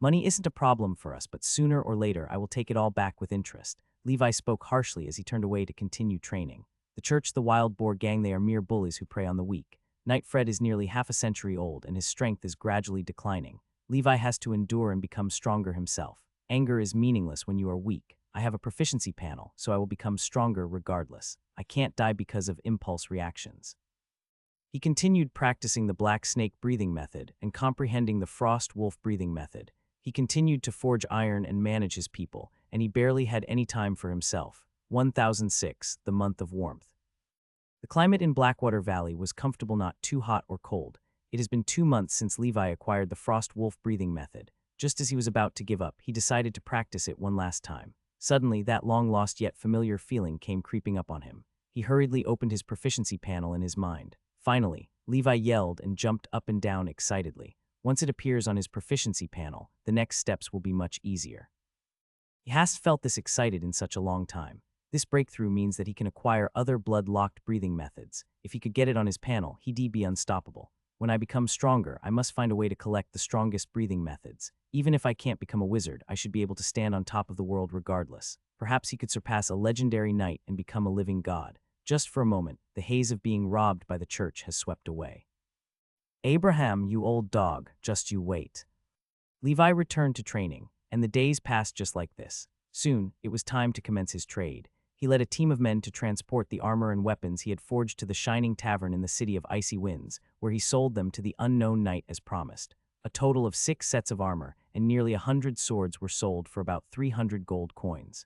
Money isn't a problem for us, but sooner or later I will take it all back with interest. Levi spoke harshly as he turned away to continue training. The church, the Wild Boar Gang, they are mere bullies who prey on the weak. Knight Fred is nearly half a century old, and his strength is gradually declining. Levi has to endure and become stronger himself. Anger is meaningless when you are weak. I have a proficiency panel, so I will become stronger regardless. I can't die because of impulse reactions. He continued practicing the black snake breathing method and comprehending the frost wolf breathing method. He continued to forge iron and manage his people, and he barely had any time for himself. 1006, the month of warmth. The climate in Blackwater Valley was comfortable, not too hot or cold. It has been 2 months since Levi acquired the frost wolf breathing method. Just as he was about to give up, he decided to practice it one last time. Suddenly, that long-lost yet familiar feeling came creeping up on him. He hurriedly opened his proficiency panel in his mind. Finally, Levi yelled and jumped up and down excitedly. Once it appears on his proficiency panel, the next steps will be much easier. He hasn't felt this excited in such a long time. This breakthrough means that he can acquire other blood-locked breathing methods. If he could get it on his panel, he'd be unstoppable. When I become stronger, I must find a way to collect the strongest breathing methods. Even if I can't become a wizard, I should be able to stand on top of the world regardless. Perhaps he could surpass a legendary knight and become a living god. Just for a moment, the haze of being robbed by the church has swept away. Abraham, you old dog, just you wait. Levi returned to training, and the days passed just like this. Soon, it was time to commence his trade. He led a team of men to transport the armor and weapons he had forged to the Shining Tavern in the City of Icy Winds, where he sold them to the unknown knight as promised. A total of 6 sets of armor and nearly 100 swords were sold for about 300 gold coins.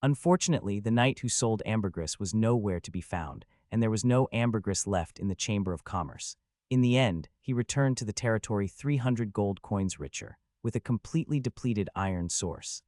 Unfortunately, the knight who sold ambergris was nowhere to be found, and there was no ambergris left in the Chamber of Commerce. In the end, he returned to the territory 300 gold coins richer, with a completely depleted iron source.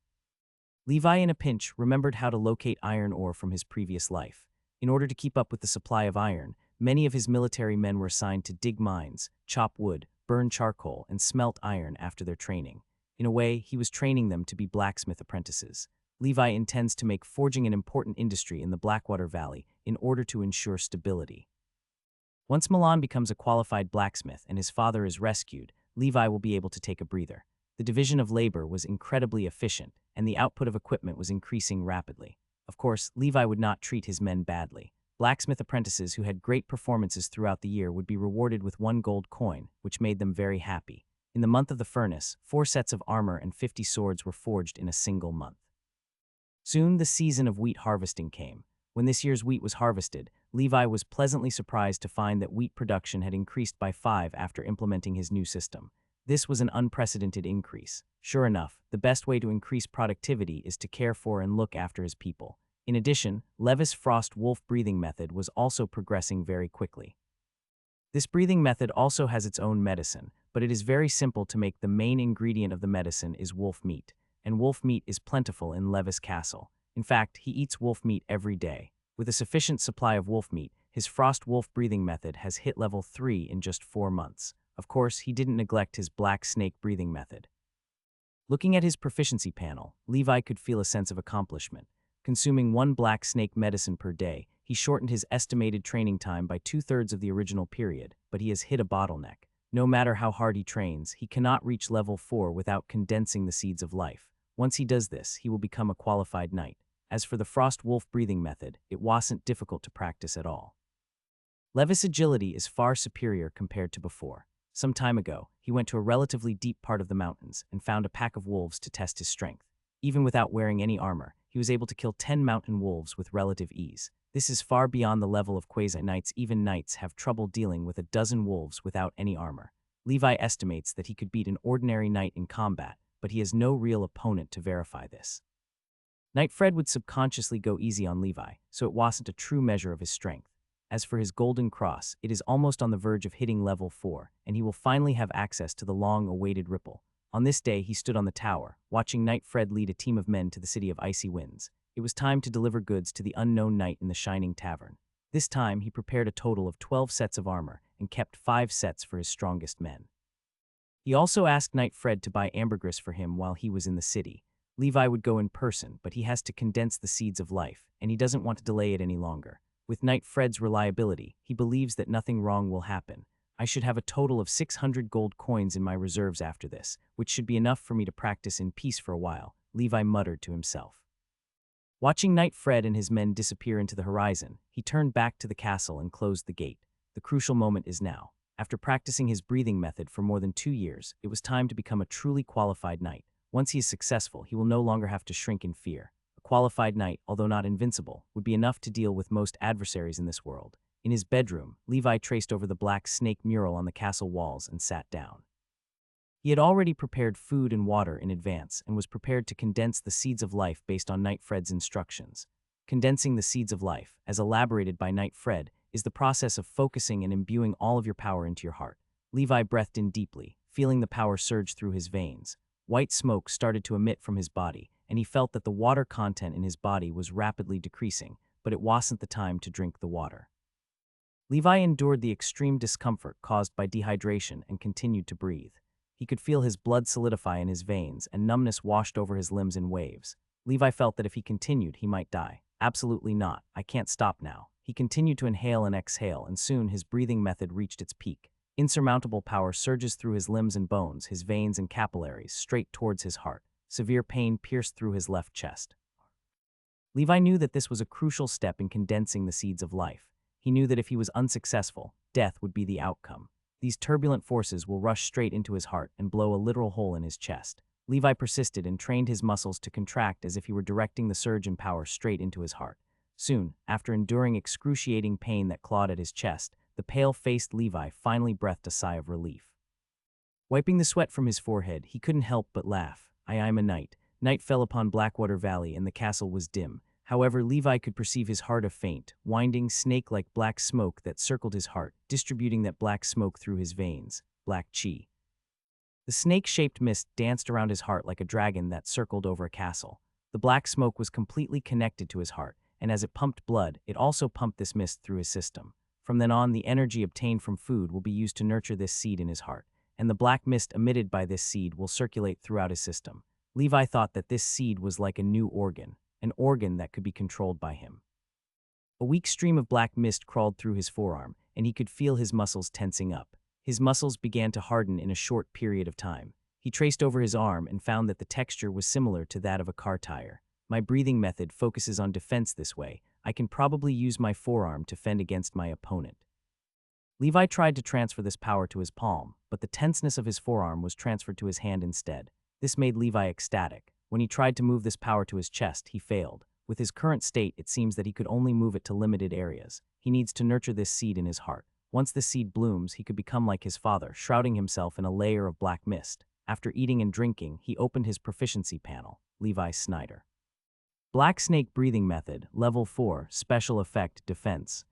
Levi, in a pinch, remembered how to locate iron ore from his previous life. In order to keep up with the supply of iron, many of his military men were assigned to dig mines, chop wood, burn charcoal, and smelt iron after their training. In a way, he was training them to be blacksmith apprentices. Levi intends to make forging an important industry in the Blackwater Valley in order to ensure stability. Once Milan becomes a qualified blacksmith and his father is rescued, Levi will be able to take a breather. The division of labor was incredibly efficient, and the output of equipment was increasing rapidly. Of course, Levi would not treat his men badly. Blacksmith apprentices who had great performances throughout the year would be rewarded with 1 gold coin, which made them very happy. In the month of the furnace, 4 sets of armor and 50 swords were forged in a single month. Soon, the season of wheat harvesting came. When this year's wheat was harvested, Levi was pleasantly surprised to find that wheat production had increased by 5 after implementing his new system. This was an unprecedented increase. Sure enough, the best way to increase productivity is to care for and look after his people. In addition, Levis' frost wolf breathing method was also progressing very quickly. This breathing method also has its own medicine, but it is very simple to make. The main ingredient of the medicine is wolf meat, and wolf meat is plentiful in Levis Castle. In fact, he eats wolf meat every day. With a sufficient supply of wolf meat, his frost wolf breathing method has hit level 3 in just 4 months. Of course, he didn't neglect his black snake breathing method. Looking at his proficiency panel, Levi could feel a sense of accomplishment. Consuming 1 black snake medicine per day, he shortened his estimated training time by 2/3 of the original period, but he has hit a bottleneck. No matter how hard he trains, he cannot reach level 4 without condensing the seeds of life. Once he does this, he will become a qualified knight. As for the frost wolf breathing method, it wasn't difficult to practice at all. Levis' agility is far superior compared to before. Some time ago, he went to a relatively deep part of the mountains and found a pack of wolves to test his strength. Even without wearing any armor, he was able to kill 10 mountain wolves with relative ease. This is far beyond the level of quasi-knights. Even knights have trouble dealing with a dozen wolves without any armor. Levi estimates that he could beat an ordinary knight in combat, but he has no real opponent to verify this. Knight Fred would subconsciously go easy on Levi, so it wasn't a true measure of his strength. As for his golden cross, it is almost on the verge of hitting level 4, and he will finally have access to the long-awaited ripple. On this day, he stood on the tower, watching Knight Fred lead a team of men to the city of icy winds. It was time to deliver goods to the unknown knight in the shining tavern. This time, he prepared a total of 12 sets of armor and kept 5 sets for his strongest men. He also asked Knight Fred to buy ambergris for him while he was in the city. Levi would go in person, but he has to condense the seeds of life, and he doesn't want to delay it any longer. With Knight Fred's reliability, he believes that nothing wrong will happen. I should have a total of 600 gold coins in my reserves after this, which should be enough for me to practice in peace for a while, Levi muttered to himself. Watching Knight Fred and his men disappear into the horizon, he turned back to the castle and closed the gate. The crucial moment is now. After practicing his breathing method for more than 2 years, it was time to become a truly qualified knight. Once he is successful, he will no longer have to shrink in fear. A qualified knight, although not invincible, would be enough to deal with most adversaries in this world. In his bedroom, Levi traced over the black snake mural on the castle walls and sat down. He had already prepared food and water in advance and was prepared to condense the seeds of life based on Knight Fred's instructions. Condensing the seeds of life, as elaborated by Knight Fred, is the process of focusing and imbuing all of your power into your heart. Levi breathed in deeply, feeling the power surge through his veins. White smoke started to emit from his body, and he felt that the water content in his body was rapidly decreasing, but it wasn't the time to drink the water. Levi endured the extreme discomfort caused by dehydration and continued to breathe. He could feel his blood solidify in his veins, and numbness washed over his limbs in waves. Levi felt that if he continued, he might die. Absolutely not. I can't stop now. He continued to inhale and exhale, and soon his breathing method reached its peak. Insurmountable power surges through his limbs and bones, his veins and capillaries, straight towards his heart. Severe pain pierced through his left chest. Levi knew that this was a crucial step in condensing the seeds of life. He knew that if he was unsuccessful, death would be the outcome. These turbulent forces will rush straight into his heart and blow a literal hole in his chest. Levi persisted and trained his muscles to contract as if he were directing the surge in power straight into his heart. Soon, after enduring excruciating pain that clawed at his chest, the pale-faced Levi finally breathed a sigh of relief. Wiping the sweat from his forehead, he couldn't help but laugh. I am a knight. Night fell upon Blackwater Valley and the castle was dim. However, Levi could perceive his heart a faint, winding, snake-like black smoke that circled his heart, distributing that black smoke through his veins. Black chi. The snake-shaped mist danced around his heart like a dragon that circled over a castle. The black smoke was completely connected to his heart, and as it pumped blood, it also pumped this mist through his system. From then on, the energy obtained from food will be used to nurture this seed in his heart, and the black mist emitted by this seed will circulate throughout his system. Levi thought that this seed was like a new organ, an organ that could be controlled by him. A weak stream of black mist crawled through his forearm, and he could feel his muscles tensing up. His muscles began to harden in a short period of time. He traced over his arm and found that the texture was similar to that of a car tire. My breathing method focuses on defense this way. I can probably use my forearm to fend against my opponent. Levi tried to transfer this power to his palm, but the tenseness of his forearm was transferred to his hand instead. This made Levi ecstatic. When he tried to move this power to his chest, he failed. With his current state, it seems that he could only move it to limited areas. He needs to nurture this seed in his heart. Once the seed blooms, he could become like his father, shrouding himself in a layer of black mist. After eating and drinking, he opened his proficiency panel. Levi Snyder. Black Snake Breathing Method, Level 4, Special Effect, Defense.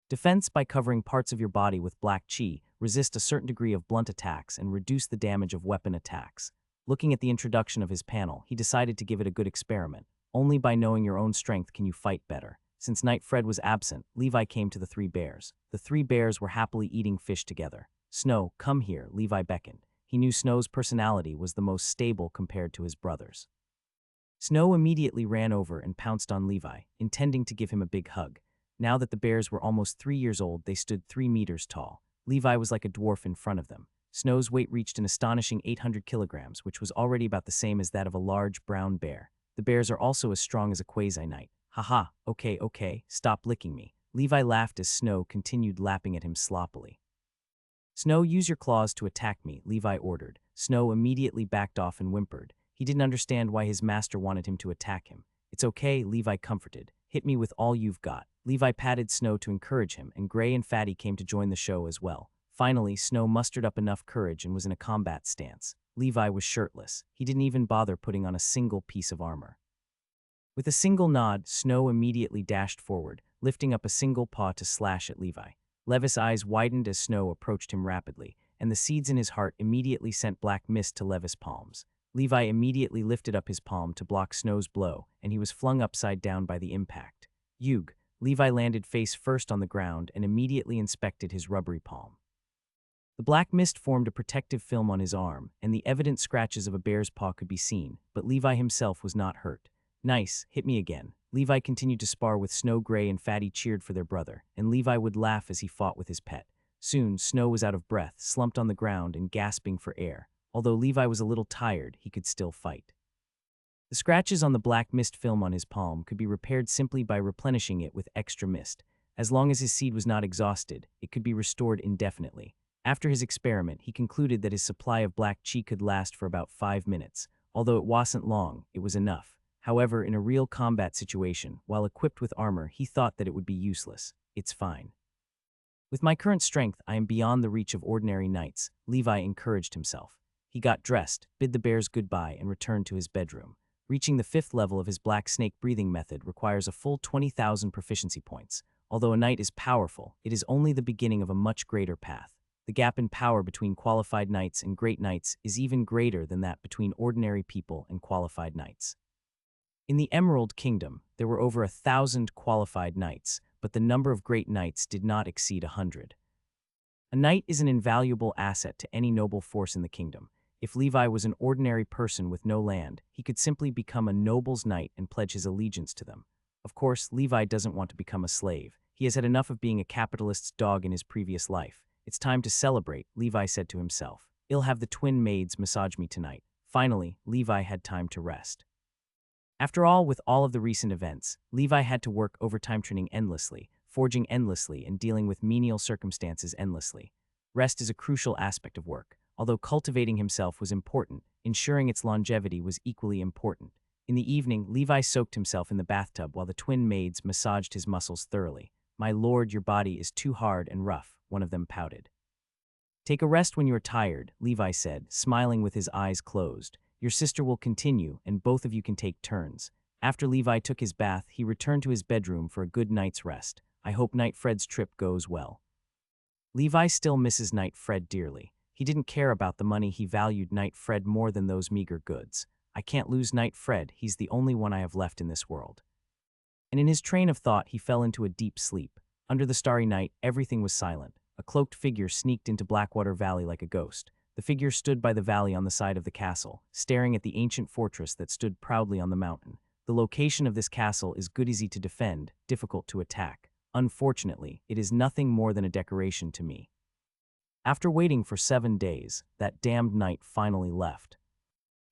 Defense by covering parts of your body with black chi, resist a certain degree of blunt attacks and reduce the damage of weapon attacks. Looking at the introduction of his panel, he decided to give it a good experiment. Only by knowing your own strength can you fight better. Since Knight Fred was absent, Levi came to the 3 bears. The 3 bears were happily eating fish together. Snow, come here, Levi beckoned. He knew Snow's personality was the most stable compared to his brothers. Snow immediately ran over and pounced on Levi, intending to give him a big hug. Now that the bears were almost 3 years old, they stood 3 meters tall. Levi was like a dwarf in front of them. Snow's weight reached an astonishing 800 kilograms, which was already about the same as that of a large brown bear. The bears are also as strong as a quasi-knight. Haha, okay, stop licking me. Levi laughed as Snow continued lapping at him sloppily. Snow, use your claws to attack me, Levi ordered. Snow immediately backed off and whimpered. He didn't understand why his master wanted him to attack him. It's okay, Levi comforted. Hit me with all you've got. Levi patted Snow to encourage him, and Gray and Fatty came to join the show as well. Finally, Snow mustered up enough courage and was in a combat stance. Levi was shirtless. He didn't even bother putting on a single piece of armor. With a single nod, Snow immediately dashed forward, lifting up a single paw to slash at Levi. Levis' eyes widened as Snow approached him rapidly, and the seeds in his heart immediately sent black mist to Levi's palms. Levi immediately lifted up his palm to block Snow's blow, and he was flung upside down by the impact. Yug, Levi landed face first on the ground and immediately inspected his rubbery palm. The black mist formed a protective film on his arm, and the evident scratches of a bear's paw could be seen, but Levi himself was not hurt. Nice, hit me again. Levi continued to spar with Snow. Gray and Fatty cheered for their brother, and Levi would laugh as he fought with his pet. Soon, Snow was out of breath, slumped on the ground and gasping for air. Although Levi was a little tired, he could still fight. The scratches on the black mist film on his palm could be repaired simply by replenishing it with extra mist. As long as his seed was not exhausted, it could be restored indefinitely. After his experiment, he concluded that his supply of black chi could last for about 5 minutes. Although it wasn't long, it was enough. However, in a real combat situation, while equipped with armor, he thought that it would be useless. It's fine. With my current strength, I am beyond the reach of ordinary knights, Levi encouraged himself. He got dressed, bid the bears goodbye, and returned to his bedroom. Reaching the 5th level of his black snake breathing method requires a full 20,000 proficiency points. Although a knight is powerful, it is only the beginning of a much greater path. The gap in power between qualified knights and great knights is even greater than that between ordinary people and qualified knights. In the Emerald Kingdom, there were over 1,000 qualified knights, but the number of great knights did not exceed 100. A knight is an invaluable asset to any noble force in the kingdom. If Levi was an ordinary person with no land, he could simply become a noble's knight and pledge his allegiance to them. Of course, Levi doesn't want to become a slave. He has had enough of being a capitalist's dog in his previous life. It's time to celebrate, Levi said to himself. I'll have the twin maids massage me tonight. Finally, Levi had time to rest. After all, with all of the recent events, Levi had to work overtime training endlessly, forging endlessly, and dealing with menial circumstances endlessly. Rest is a crucial aspect of work. Although cultivating himself was important, ensuring its longevity was equally important. In the evening, Levi soaked himself in the bathtub while the twin maids massaged his muscles thoroughly. "My lord, your body is too hard and rough," one of them pouted. "Take a rest when you are tired," Levi said, smiling with his eyes closed. "Your sister will continue, and both of you can take turns." After Levi took his bath, he returned to his bedroom for a good night's rest. "I hope Knight Fred's trip goes well." Levi still misses Knight Fred dearly. He didn't care about the money, he valued Knight Fred more than those meager goods. "I can't lose Knight Fred, he's the only one I have left in this world." And in his train of thought, he fell into a deep sleep. Under the starry night, everything was silent. A cloaked figure sneaked into Blackwater Valley like a ghost. The figure stood by the valley on the side of the castle, staring at the ancient fortress that stood proudly on the mountain. The location of this castle is good easy to defend, difficult to attack. Unfortunately, it is nothing more than a decoration to me. After waiting for 7 days, that damned knight finally left.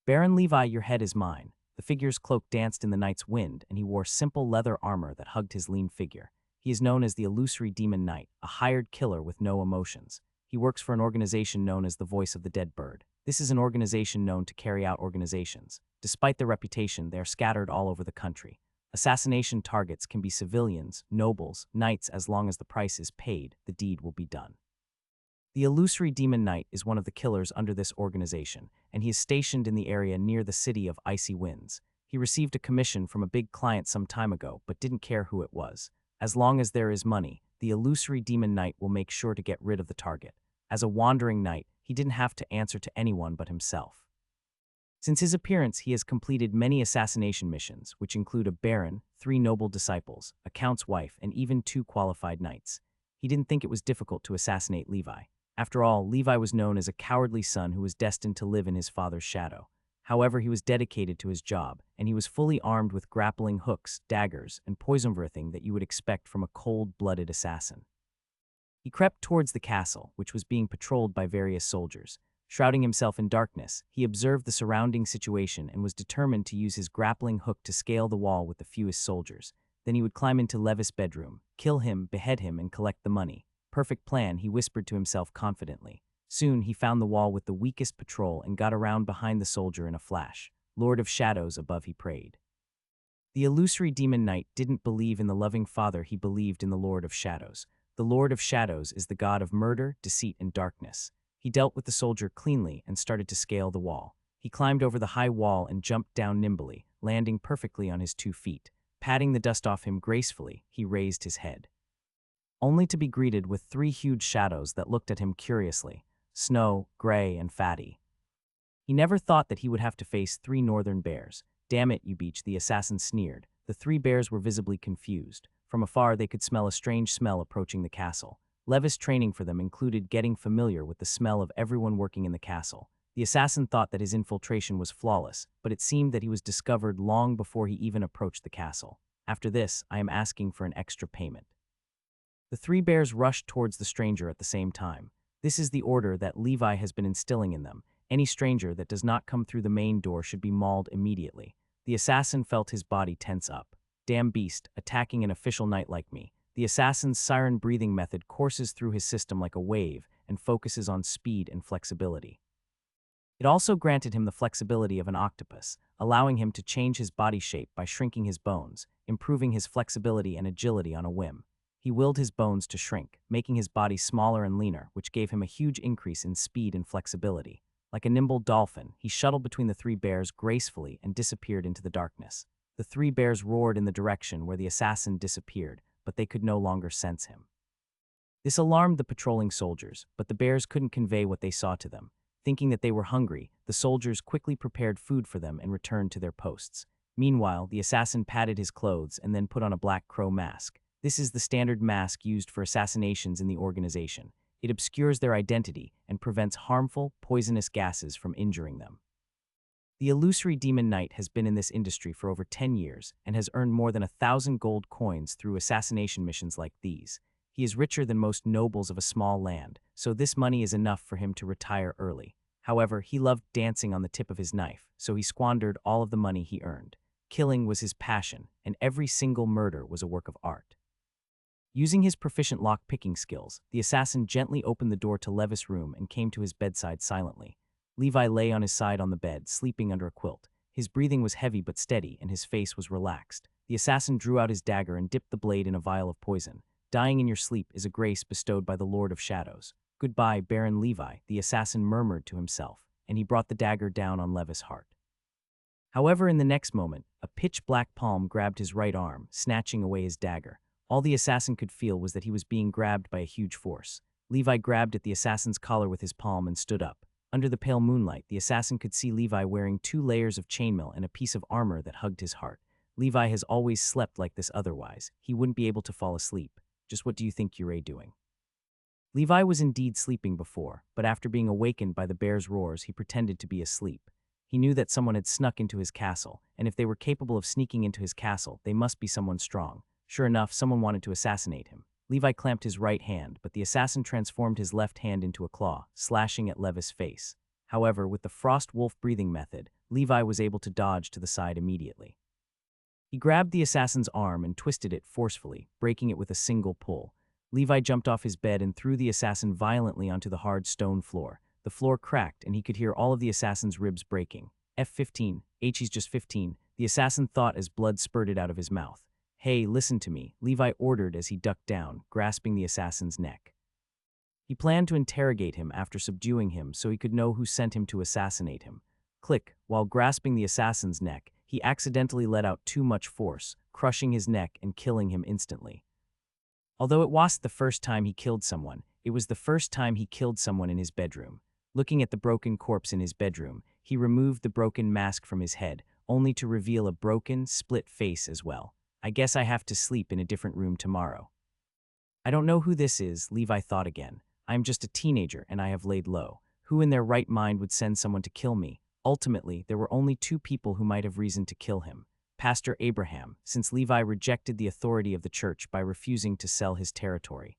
"Baron Levi, your head is mine." The figure's cloak danced in the night's wind, and he wore simple leather armor that hugged his lean figure. He is known as the Illusory Demon Knight, a hired killer with no emotions. He works for an organization known as the Voice of the Dead Bird. This is an organization known to carry out organizations. Despite their reputation, they are scattered all over the country. Assassination targets can be civilians, nobles, knights. As long as the price is paid, the deed will be done. The Illusory Demon Knight is one of the killers under this organization, and he is stationed in the area near the city of Icy Winds. He received a commission from a big client some time ago, but didn't care who it was. As long as there is money, the Illusory Demon Knight will make sure to get rid of the target. As a wandering knight, he didn't have to answer to anyone but himself. Since his appearance, he has completed many assassination missions, which include a baron, 3 noble disciples, a count's wife, and even 2 qualified knights. He didn't think it was difficult to assassinate Levi. After all, Levi was known as a cowardly son who was destined to live in his father's shadow. However, he was dedicated to his job, and he was fully armed with grappling hooks, daggers, and poison everything that you would expect from a cold-blooded assassin. He crept towards the castle, which was being patrolled by various soldiers. Shrouding himself in darkness, he observed the surrounding situation and was determined to use his grappling hook to scale the wall with the fewest soldiers. Then he would climb into Levis' bedroom, kill him, behead him, and collect the money. "Perfect plan," he whispered to himself confidently. Soon, he found the wall with the weakest patrol and got around behind the soldier in a flash. "Lord of Shadows above," he prayed. The Illusory Demon Knight didn't believe in the loving father, he believed in the Lord of Shadows. The Lord of Shadows is the god of murder, deceit, and darkness. He dealt with the soldier cleanly and started to scale the wall. He climbed over the high wall and jumped down nimbly, landing perfectly on his 2 feet. Patting the dust off him gracefully, he raised his head, only to be greeted with 3 huge shadows that looked at him curiously. snow, gray, and fatty. He never thought that he would have to face 3 northern bears. Damn it, you beach, the assassin sneered. The 3 bears were visibly confused. From afar, they could smell a strange smell approaching the castle. Levis' training for them included getting familiar with the smell of everyone working in the castle. The assassin thought that his infiltration was flawless, but it seemed that he was discovered long before he even approached the castle. After this, I am asking for an extra payment. The 3 bears rushed towards the stranger at the same time. This is the order that Levi has been instilling in them. Any stranger that does not come through the main door should be mauled immediately. The assassin felt his body tense up. Damn beast, attacking an official knight like me. The assassin's siren breathing method courses through his system like a wave and focuses on speed and flexibility. It also granted him the flexibility of an octopus, allowing him to change his body shape by shrinking his bones, improving his flexibility and agility on a whim. He willed his bones to shrink, making his body smaller and leaner, which gave him a huge increase in speed and flexibility. Like a nimble dolphin, he shuttled between the 3 bears gracefully and disappeared into the darkness. The 3 bears roared in the direction where the assassin disappeared, but they could no longer sense him. This alarmed the patrolling soldiers, but the bears couldn't convey what they saw to them. Thinking that they were hungry, the soldiers quickly prepared food for them and returned to their posts. Meanwhile, the assassin patted his clothes and then put on a black crow mask. This is the standard mask used for assassinations in the organization. It obscures their identity and prevents harmful, poisonous gases from injuring them. The illusory demon knight has been in this industry for over 10 years and has earned more than 1,000 gold coins through assassination missions like these. He is richer than most nobles of a small land, so this money is enough for him to retire early. However, he loved dancing on the tip of his knife, so he squandered all of the money he earned. Killing was his passion, and every single murder was a work of art. Using his proficient lock-picking skills, the assassin gently opened the door to Levis' room and came to his bedside silently. Levi lay on his side on the bed, sleeping under a quilt. His breathing was heavy but steady, and his face was relaxed. The assassin drew out his dagger and dipped the blade in a vial of poison. Dying in your sleep is a grace bestowed by the Lord of Shadows. Goodbye, Baron Levi, the assassin murmured to himself, and he brought the dagger down on Levis' heart. However, in the next moment, a pitch-black palm grabbed his right arm, snatching away his dagger. All the assassin could feel was that he was being grabbed by a huge force. Levi grabbed at the assassin's collar with his palm and stood up. Under the pale moonlight, the assassin could see Levi wearing 2 layers of chainmail and a piece of armor that hugged his heart. Levi has always slept like this otherwise. He wouldn't be able to fall asleep. Just what do you think you're doing? Levi was indeed sleeping before, but after being awakened by the bear's roars, he pretended to be asleep. He knew that someone had snuck into his castle, and if they were capable of sneaking into his castle, they must be someone strong. Sure enough, someone wanted to assassinate him. Levi clamped his right hand, but the assassin transformed his left hand into a claw, slashing at Levis' face. However, with the frost wolf breathing method, Levi was able to dodge to the side immediately. He grabbed the assassin's arm and twisted it forcefully, breaking it with a single pull. Levi jumped off his bed and threw the assassin violently onto the hard stone floor. The floor cracked, and he could hear all of the assassin's ribs breaking. F-15, he's just 15, the assassin thought as blood spurted out of his mouth. Hey, listen to me, Levi ordered as he ducked down, grasping the assassin's neck. He planned to interrogate him after subduing him so he could know who sent him to assassinate him. Click, while grasping the assassin's neck, he accidentally let out too much force, crushing his neck and killing him instantly. Although it wasn't the first time he killed someone, it was the first time he killed someone in his bedroom. Looking at the broken corpse in his bedroom, he removed the broken mask from his head, only to reveal a broken, split face as well. I guess I have to sleep in a different room tomorrow. I don't know who this is, Levi thought again. I am just a teenager and I have laid low. Who in their right mind would send someone to kill me? Ultimately, there were only 2 people who might have reason to kill him. Pastor Abraham, since Levi rejected the authority of the church by refusing to sell his territory.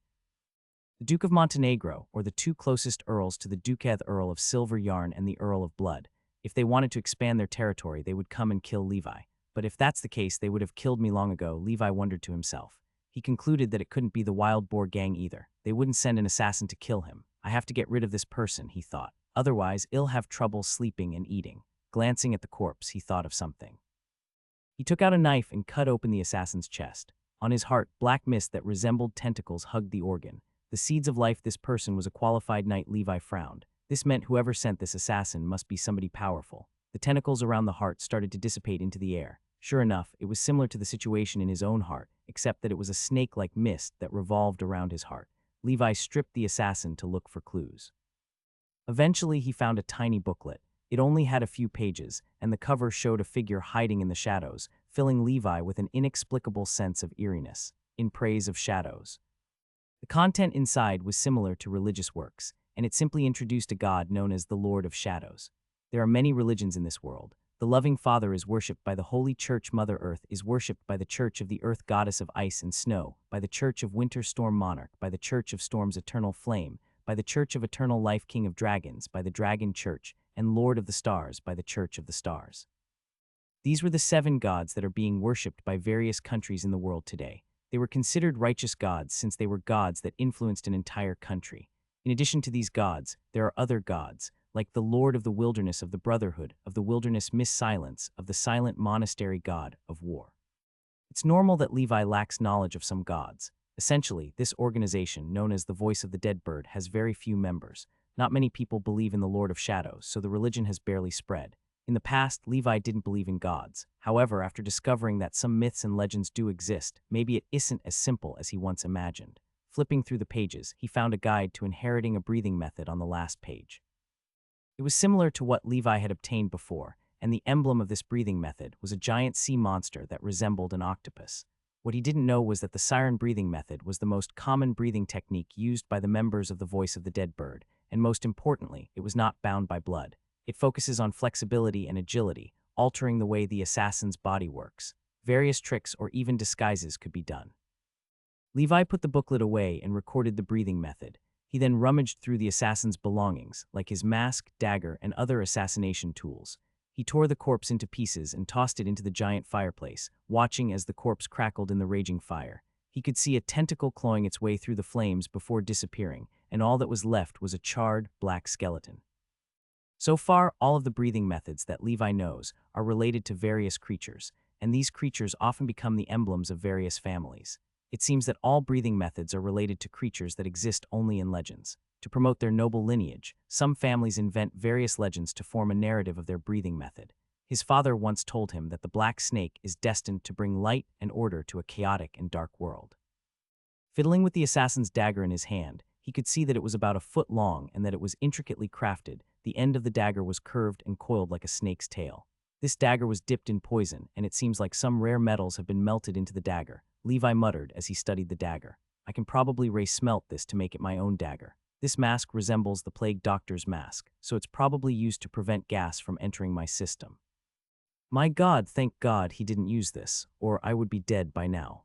The Duke of Montenegro, or the 2 closest earls to the Duquesne Earl of Silver Yarn and the Earl of Blood. If they wanted to expand their territory, they would come and kill Levi. But if that's the case, they would have killed me long ago, Levi wondered to himself. He concluded that it couldn't be the Wild Boar gang either. They wouldn't send an assassin to kill him. I have to get rid of this person, he thought. Otherwise, I'll have trouble sleeping and eating. Glancing at the corpse, he thought of something. He took out a knife and cut open the assassin's chest. On his heart, black mist that resembled tentacles hugged the organ. The seeds of life this person was a qualified knight, Levi frowned. This meant whoever sent this assassin must be somebody powerful. The tentacles around the heart started to dissipate into the air. Sure enough, it was similar to the situation in his own heart, except that it was a snake-like mist that revolved around his heart. Levi stripped the assassin to look for clues. Eventually, he found a tiny booklet. It only had a few pages, and the cover showed a figure hiding in the shadows, filling Levi with an inexplicable sense of eeriness. In Praise of Shadows. The content inside was similar to religious works, and it simply introduced a god known as the Lord of Shadows. There are many religions in this world. The loving Father is worshipped by the Holy Church. Mother Earth is worshipped by the Church of the Earth Goddess of Ice and Snow, by the Church of Winter Storm Monarch, by the Church of Storms Eternal Flame, by the Church of Eternal Life King of Dragons, by the Dragon Church, and Lord of the Stars, by the Church of the Stars. These were the 7 gods that are being worshipped by various countries in the world today. They were considered righteous gods since they were gods that influenced an entire country. In addition to these gods, there are other gods, like the Lord of the Wilderness, of the Brotherhood, of the Wilderness Miss Silence, of the Silent Monastery God of War. It's normal that Levi lacks knowledge of some gods. Essentially, this organization, known as the Voice of the Dead Bird, has very few members. Not many people believe in the Lord of Shadows, so the religion has barely spread. In the past, Levi didn't believe in gods. However, after discovering that some myths and legends do exist, maybe it isn't as simple as he once imagined. Flipping through the pages, he found a guide to inheriting a breathing method on the last page. It was similar to what Levi had obtained before, and the emblem of this breathing method was a giant sea monster that resembled an octopus. What he didn't know was that the siren breathing method was the most common breathing technique used by the members of the Voice of the Dead Bird, and most importantly, it was not bound by blood. It focuses on flexibility and agility, altering the way the assassin's body works. Various tricks or even disguises could be done. Levi put the booklet away and recorded the breathing method. He then rummaged through the assassin's belongings, like his mask, dagger, and other assassination tools. He tore the corpse into pieces and tossed it into the giant fireplace, watching as the corpse crackled in the raging fire. He could see a tentacle clawing its way through the flames before disappearing, and all that was left was a charred, black skeleton. So far, all of the breathing methods that Levi knows are related to various creatures, and these creatures often become the emblems of various families. It seems that all breathing methods are related to creatures that exist only in legends. To promote their noble lineage, some families invent various legends to form a narrative of their breathing method. His father once told him that the black snake is destined to bring light and order to a chaotic and dark world. Fiddling with the assassin's dagger in his hand, he could see that it was about a foot long and that it was intricately crafted. The end of the dagger was curved and coiled like a snake's tail. This dagger was dipped in poison, and it seems like some rare metals have been melted into the dagger. Levi muttered as he studied the dagger. I can probably re-smelt this to make it my own dagger. This mask resembles the plague doctor's mask, so it's probably used to prevent gas from entering my system. My God, thank God he didn't use this, or I would be dead by now.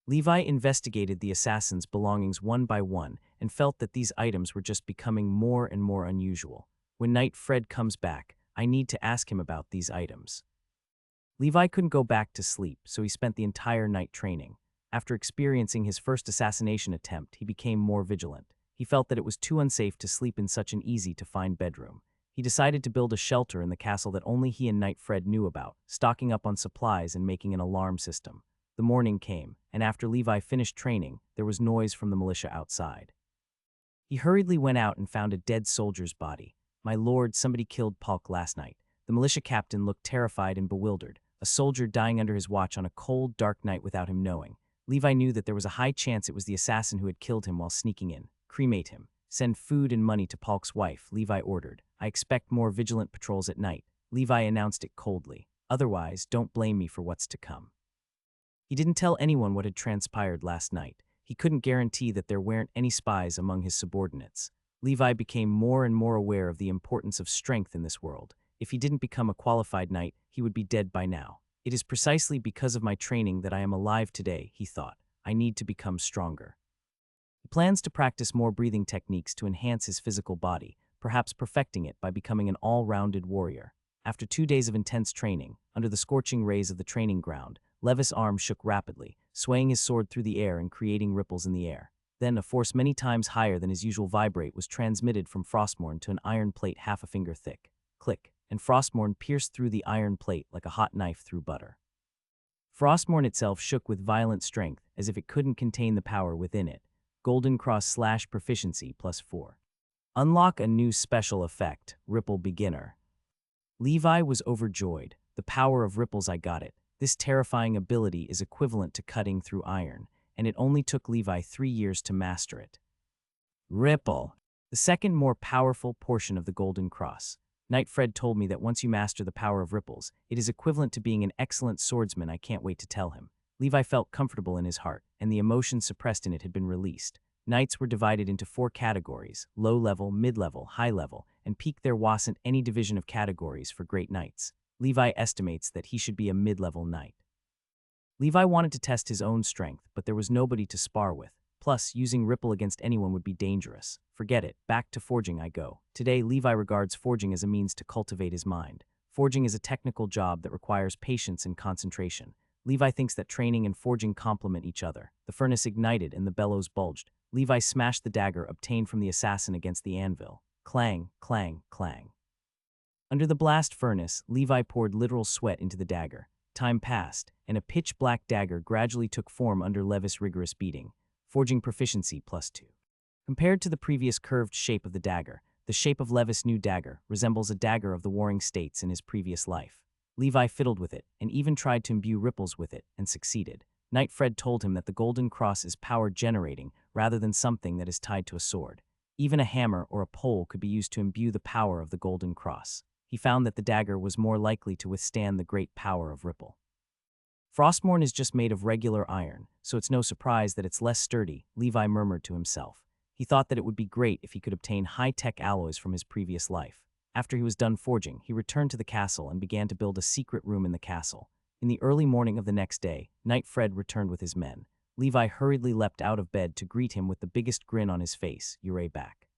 Levi investigated the assassin's belongings one by one and felt that these items were just becoming more and more unusual. When Knight Fred comes back, I need to ask him about these items. Levi couldn't go back to sleep, so he spent the entire night training. After experiencing his first assassination attempt, he became more vigilant. He felt that it was too unsafe to sleep in such an easy-to-find bedroom. He decided to build a shelter in the castle that only he and Knight Fred knew about, stocking up on supplies and making an alarm system. The morning came, and after Levi finished training, there was noise from the militia outside. He hurriedly went out and found a dead soldier's body. My lord, somebody killed Polk last night. The militia captain looked terrified and bewildered, a soldier dying under his watch on a cold, dark night without him knowing. Levi knew that there was a high chance it was the assassin who had killed him while sneaking in. Cremate him. Send food and money to Polk's wife, Levi ordered. I expect more vigilant patrols at night. Levi announced it coldly. Otherwise, don't blame me for what's to come. He didn't tell anyone what had transpired last night. He couldn't guarantee that there weren't any spies among his subordinates. Levi became more and more aware of the importance of strength in this world. If he didn't become a qualified knight, he would be dead by now. It is precisely because of my training that I am alive today, he thought. I need to become stronger. He plans to practice more breathing techniques to enhance his physical body, perhaps perfecting it by becoming an all-rounded warrior. After 2 days of intense training, under the scorching rays of the training ground, Levis' arm shook rapidly, swaying his sword through the air and creating ripples in the air. Then, a force many times higher than his usual vibrate was transmitted from Frostmourne to an iron plate half a finger thick. Click, and Frostmourne pierced through the iron plate like a hot knife through butter. Frostmourne itself shook with violent strength, as if it couldn't contain the power within it. Golden Cross / Proficiency +4. Unlock a new special effect, Ripple Beginner. Levi was overjoyed. The power of ripples, I got it. This terrifying ability is equivalent to cutting through iron, and it only took Levi 3 years to master it. Ripple. The second, more powerful portion of the Golden Cross. Knight Fred told me that once you master the power of ripples, it is equivalent to being an excellent swordsman. I can't wait to tell him. Levi felt comfortable in his heart, and the emotions suppressed in it had been released. Knights were divided into 4 categories: low level, mid level, high level, and peak. There wasn't any division of categories for great knights. Levi estimates that he should be a mid level knight. Levi wanted to test his own strength, but there was nobody to spar with. Plus, using Ripple against anyone would be dangerous. Forget it, back to forging I go. Today, Levi regards forging as a means to cultivate his mind. Forging is a technical job that requires patience and concentration. Levi thinks that training and forging complement each other. The furnace ignited and the bellows bulged. Levi smashed the dagger obtained from the assassin against the anvil. Clang, clang, clang. Under the blast furnace, Levi poured literal sweat into the dagger. Time passed, and a pitch-black dagger gradually took form under Levis' rigorous beating. Forging proficiency +2. Compared to the previous curved shape of the dagger, the shape of Levis' new dagger resembles a dagger of the Warring States in his previous life. Levi fiddled with it, and even tried to imbue ripples with it, and succeeded. Knight Fred told him that the Golden Cross is power-generating rather than something that is tied to a sword. Even a hammer or a pole could be used to imbue the power of the Golden Cross. He found that the dagger was more likely to withstand the great power of Ripple. Frostmourne is just made of regular iron, so it's no surprise that it's less sturdy, Levi murmured to himself. He thought that it would be great if he could obtain high-tech alloys from his previous life. After he was done forging, he returned to the castle and began to build a secret room in the castle. In the early morning of the next day, Knight Fred returned with his men. Levi hurriedly leapt out of bed to greet him with the biggest grin on his face. "You're back."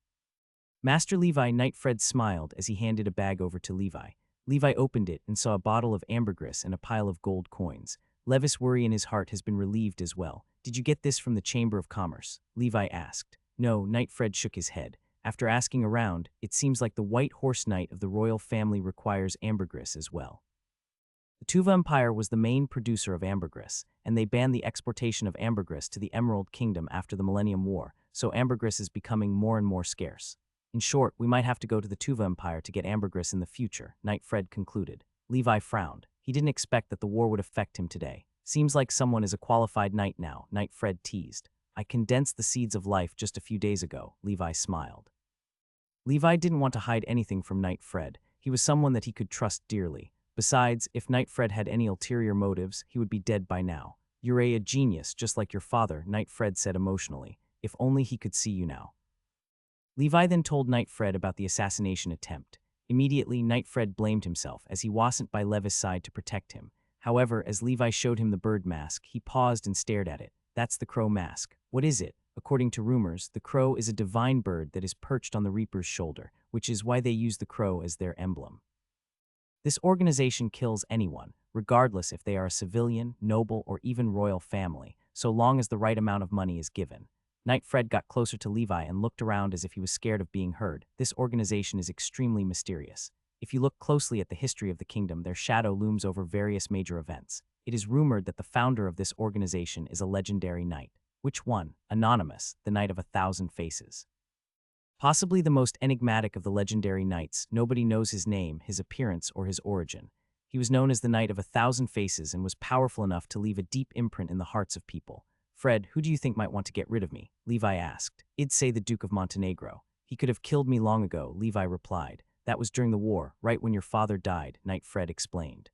Master Levi. Knight Fred smiled as he handed a bag over to Levi. Levi opened it and saw a bottle of ambergris and a pile of gold coins. Levis' worry in his heart has been relieved as well. "Did you get this from the Chamber of Commerce?" Levi asked. "No," Knight Fred shook his head. "After asking around, it seems like the White Horse Knight of the royal family requires ambergris as well." The Tuva Empire was the main producer of ambergris, and they banned the exportation of ambergris to the Emerald Kingdom after the Millennium War, so ambergris is becoming more and more scarce. "In short, we might have to go to the Tuva Empire to get ambergris in the future," Knight Fred concluded. Levi frowned. He didn't expect that the war would affect him today. "Seems like someone is a qualified knight now," Knight Fred teased. "I condensed the seeds of life just a few days ago," Levi smiled. Levi didn't want to hide anything from Knight Fred. He was someone that he could trust dearly. Besides, if Knight Fred had any ulterior motives, he would be dead by now. "You're a genius, just like your father," Knight Fred said emotionally. "If only he could see you now." Levi then told Knight Fred about the assassination attempt. Immediately, Knight Fred blamed himself, as he wasn't by Levis' side to protect him. However, as Levi showed him the bird mask, he paused and stared at it. "That's the crow mask." "What is it?" "According to rumors, the crow is a divine bird that is perched on the Reaper's shoulder, which is why they use the crow as their emblem. This organization kills anyone, regardless if they are a civilian, noble, or even royal family, so long as the right amount of money is given." Knight Fred got closer to Levi and looked around as if he was scared of being heard. "This organization is extremely mysterious. If you look closely at the history of the kingdom, their shadow looms over various major events. It is rumored that the founder of this organization is a legendary knight." "Which one?" "Anonymous, the Knight of 1,000 Faces. Possibly the most enigmatic of the legendary knights. Nobody knows his name, his appearance, or his origin. He was known as the Knight of 1,000 Faces and was powerful enough to leave a deep imprint in the hearts of people." "Fred, who do you think might want to get rid of me?" Levi asked. "I'd say the Duke of Montenegro. He could have killed me long ago," Levi replied. "That was during the war, right when your father died," Knight Fred explained.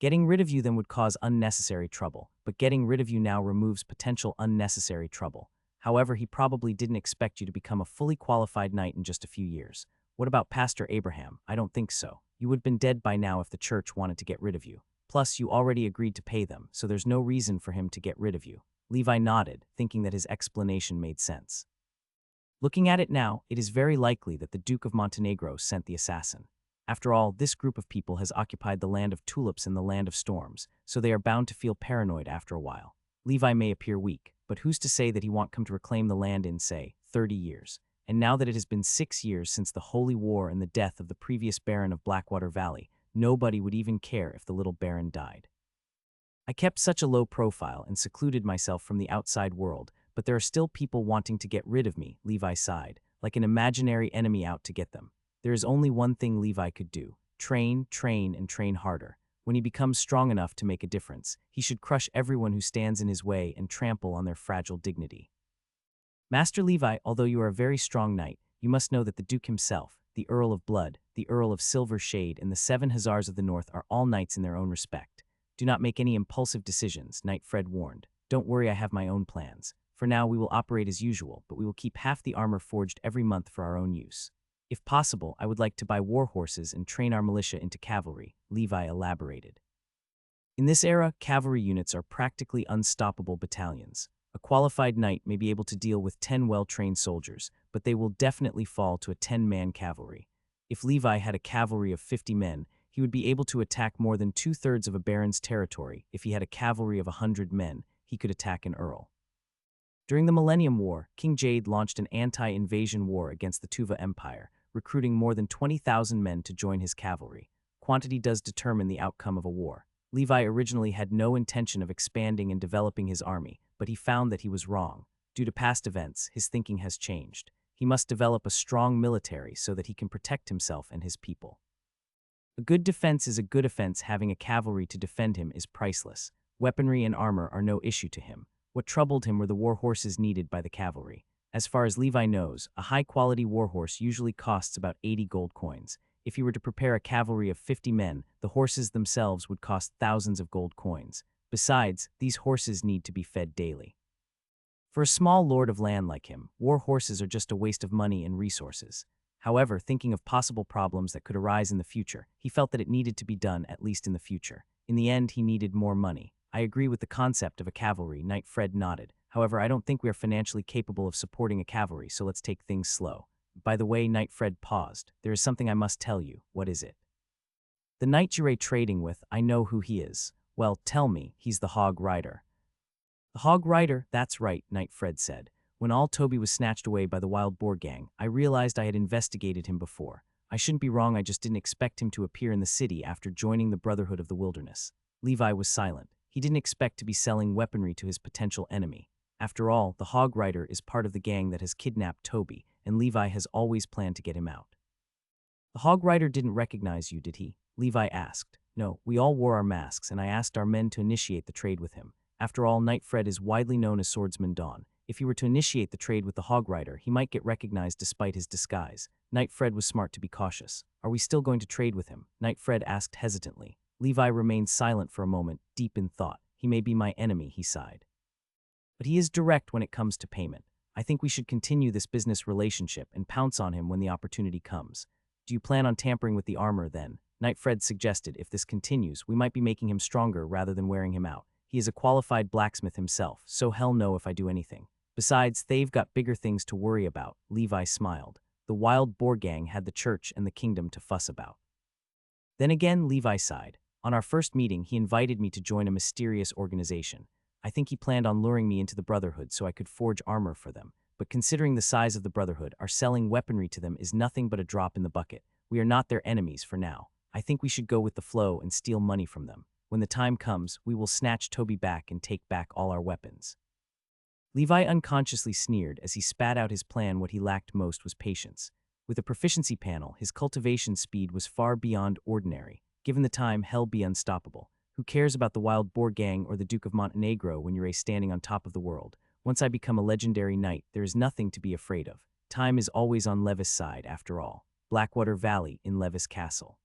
"Getting rid of you then would cause unnecessary trouble, but getting rid of you now removes potential unnecessary trouble. However, he probably didn't expect you to become a fully qualified knight in just a few years. What about Pastor Abraham? I don't think so. You would have been dead by now if the church wanted to get rid of you. Plus, you already agreed to pay them, so there's no reason for him to get rid of you." Levi nodded, thinking that his explanation made sense. Looking at it now, it is very likely that the Duke of Montenegro sent the assassin. After all, this group of people has occupied the land of tulips and the land of storms, so they are bound to feel paranoid after a while. Levi may appear weak, but who's to say that he won't come to reclaim the land in, say, 30 years? And now that it has been 6 years since the Holy War and the death of the previous Baron of Blackwater Valley, nobody would even care if the little Baron died. "I kept such a low profile and secluded myself from the outside world, but there are still people wanting to get rid of me," Levi sighed, "like an imaginary enemy out to get them. There is only one thing Levi could do: train, train, and train harder. When he becomes strong enough to make a difference, he should crush everyone who stands in his way and trample on their fragile dignity." "Master Levi, although you are a very strong knight, you must know that the Duke himself, the Earl of Blood, the Earl of Silver Shade, and the 7 Hussars of the North are all knights in their own respect. Do not make any impulsive decisions, Knight Fred warned. Don't worry, I have my own plans. For now, we will operate as usual, but we will keep half the armor forged every month for our own use. If possible, I would like to buy war horses and train our militia into cavalry, Levi elaborated. In this era, cavalry units are practically unstoppable battalions. A qualified knight may be able to deal with 10 well-trained soldiers, but they will definitely fall to a 10-man cavalry. If Levi had a cavalry of 50 men, he would be able to attack more than 2/3 of a baron's territory. If he had a cavalry of 100 men, he could attack an earl. During the Millennium War, King Jade launched an anti-invasion war against the Tuva Empire, recruiting more than 20,000 men to join his cavalry. Quantity does determine the outcome of a war. Levi originally had no intention of expanding and developing his army, but he found that he was wrong. Due to past events, his thinking has changed. He must develop a strong military so that he can protect himself and his people. A good defense is a good offense. Having a cavalry to defend him is priceless. Weaponry and armor are no issue to him. What troubled him were the war horses needed by the cavalry. As far as Levi knows, a high-quality war horse usually costs about 80 gold coins. If he were to prepare a cavalry of 50 men, the horses themselves would cost thousands of gold coins. Besides, these horses need to be fed daily. For a small lord of land like him, war horses are just a waste of money and resources. However, thinking of possible problems that could arise in the future, he felt that it needed to be done, at least in the future. In the end, he needed more money. I agree with the concept of a cavalry, Knight Fred nodded. However, I don't think we are financially capable of supporting a cavalry, so let's take things slow. By the way, Knight Fred paused. There is something I must tell you. What is it? The knight you're trading with, I know who he is. Well, tell me, he's the Hog Rider. The Hog Rider, that's right, Knight Fred said. When all Toby was snatched away by the Wild Boar Gang, I realized I had investigated him before. I shouldn't be wrong, I just didn't expect him to appear in the city after joining the Brotherhood of the Wilderness. Levi was silent. He didn't expect to be selling weaponry to his potential enemy. After all, the Hog Rider is part of the gang that has kidnapped Toby, and Levi has always planned to get him out. The Hog Rider didn't recognize you, did he? Levi asked. No, we all wore our masks, and I asked our men to initiate the trade with him. After all, Knight Fred is widely known as Swordsman Dawn. If he were to initiate the trade with the Hog Rider, he might get recognized despite his disguise. Knight Fred was smart to be cautious. Are we still going to trade with him? Knight Fred asked hesitantly. Levi remained silent for a moment, deep in thought. He may be my enemy, he sighed. But he is direct when it comes to payment. I think we should continue this business relationship and pounce on him when the opportunity comes. Do you plan on tampering with the armor then? Knight Fred suggested if this continues, we might be making him stronger rather than wearing him out. He is a qualified blacksmith himself, so hell no if I do anything. Besides, they've got bigger things to worry about, Levi smiled. The Wild Boar Gang had the church and the kingdom to fuss about. Then again, Levi sighed. On our first meeting, he invited me to join a mysterious organization. I think he planned on luring me into the Brotherhood so I could forge armor for them. But considering the size of the Brotherhood, our selling weaponry to them is nothing but a drop in the bucket. We are not their enemies for now. I think we should go with the flow and steal money from them. When the time comes, we will snatch Toby back and take back all our weapons. Levi unconsciously sneered as he spat out his plan. What he lacked most was patience. With a proficiency panel, his cultivation speed was far beyond ordinary. Given the time, hell be unstoppable. Who cares about the Wild Boar Gang or the Duke of Montenegro when you're standing on top of the world? Once I become a legendary knight, there is nothing to be afraid of. Time is always on Levis' side, after all. Blackwater Valley in Levis Castle.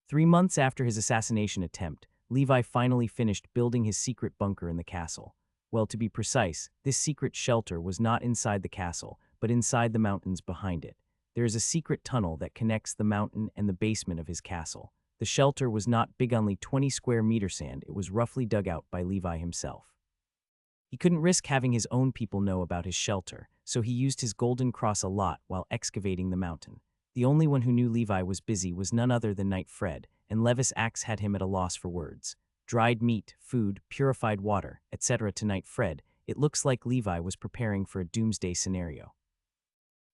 3 months after his assassination attempt, Levi finally finished building his secret bunker in the castle. Well, to be precise, this secret shelter was not inside the castle, but inside the mountains behind it. There is a secret tunnel that connects the mountain and the basement of his castle. The shelter was not big, only 20 square meters sand. It was roughly dug out by Levi himself. He couldn't risk having his own people know about his shelter, so he used his golden cross a lot while excavating the mountain. The only one who knew Levi was busy was none other than Knight Fred, and Levis Axe had him at a loss for words. Dried meat, food, purified water, etc. To Knight Fred, it looks like Levi was preparing for a doomsday scenario.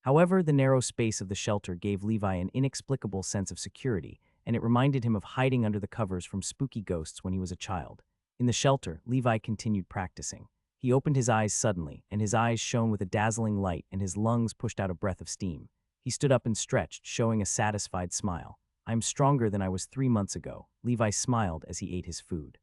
However, the narrow space of the shelter gave Levi an inexplicable sense of security, and it reminded him of hiding under the covers from spooky ghosts when he was a child. In the shelter, Levi continued practicing. He opened his eyes suddenly, and his eyes shone with a dazzling light, and his lungs pushed out a breath of steam. He stood up and stretched, showing a satisfied smile. I'm stronger than I was 3 months ago, Levi smiled as he ate his food.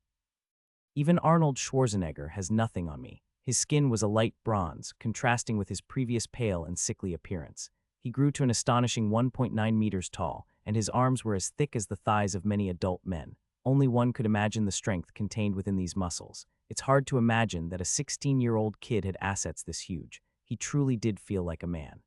Even Arnold Schwarzenegger has nothing on me. His skin was a light bronze, contrasting with his previous pale and sickly appearance. He grew to an astonishing 1.9 meters tall, and his arms were as thick as the thighs of many adult men. Only one could imagine the strength contained within these muscles. It's hard to imagine that a 16-year-old kid had assets this huge. He truly did feel like a man.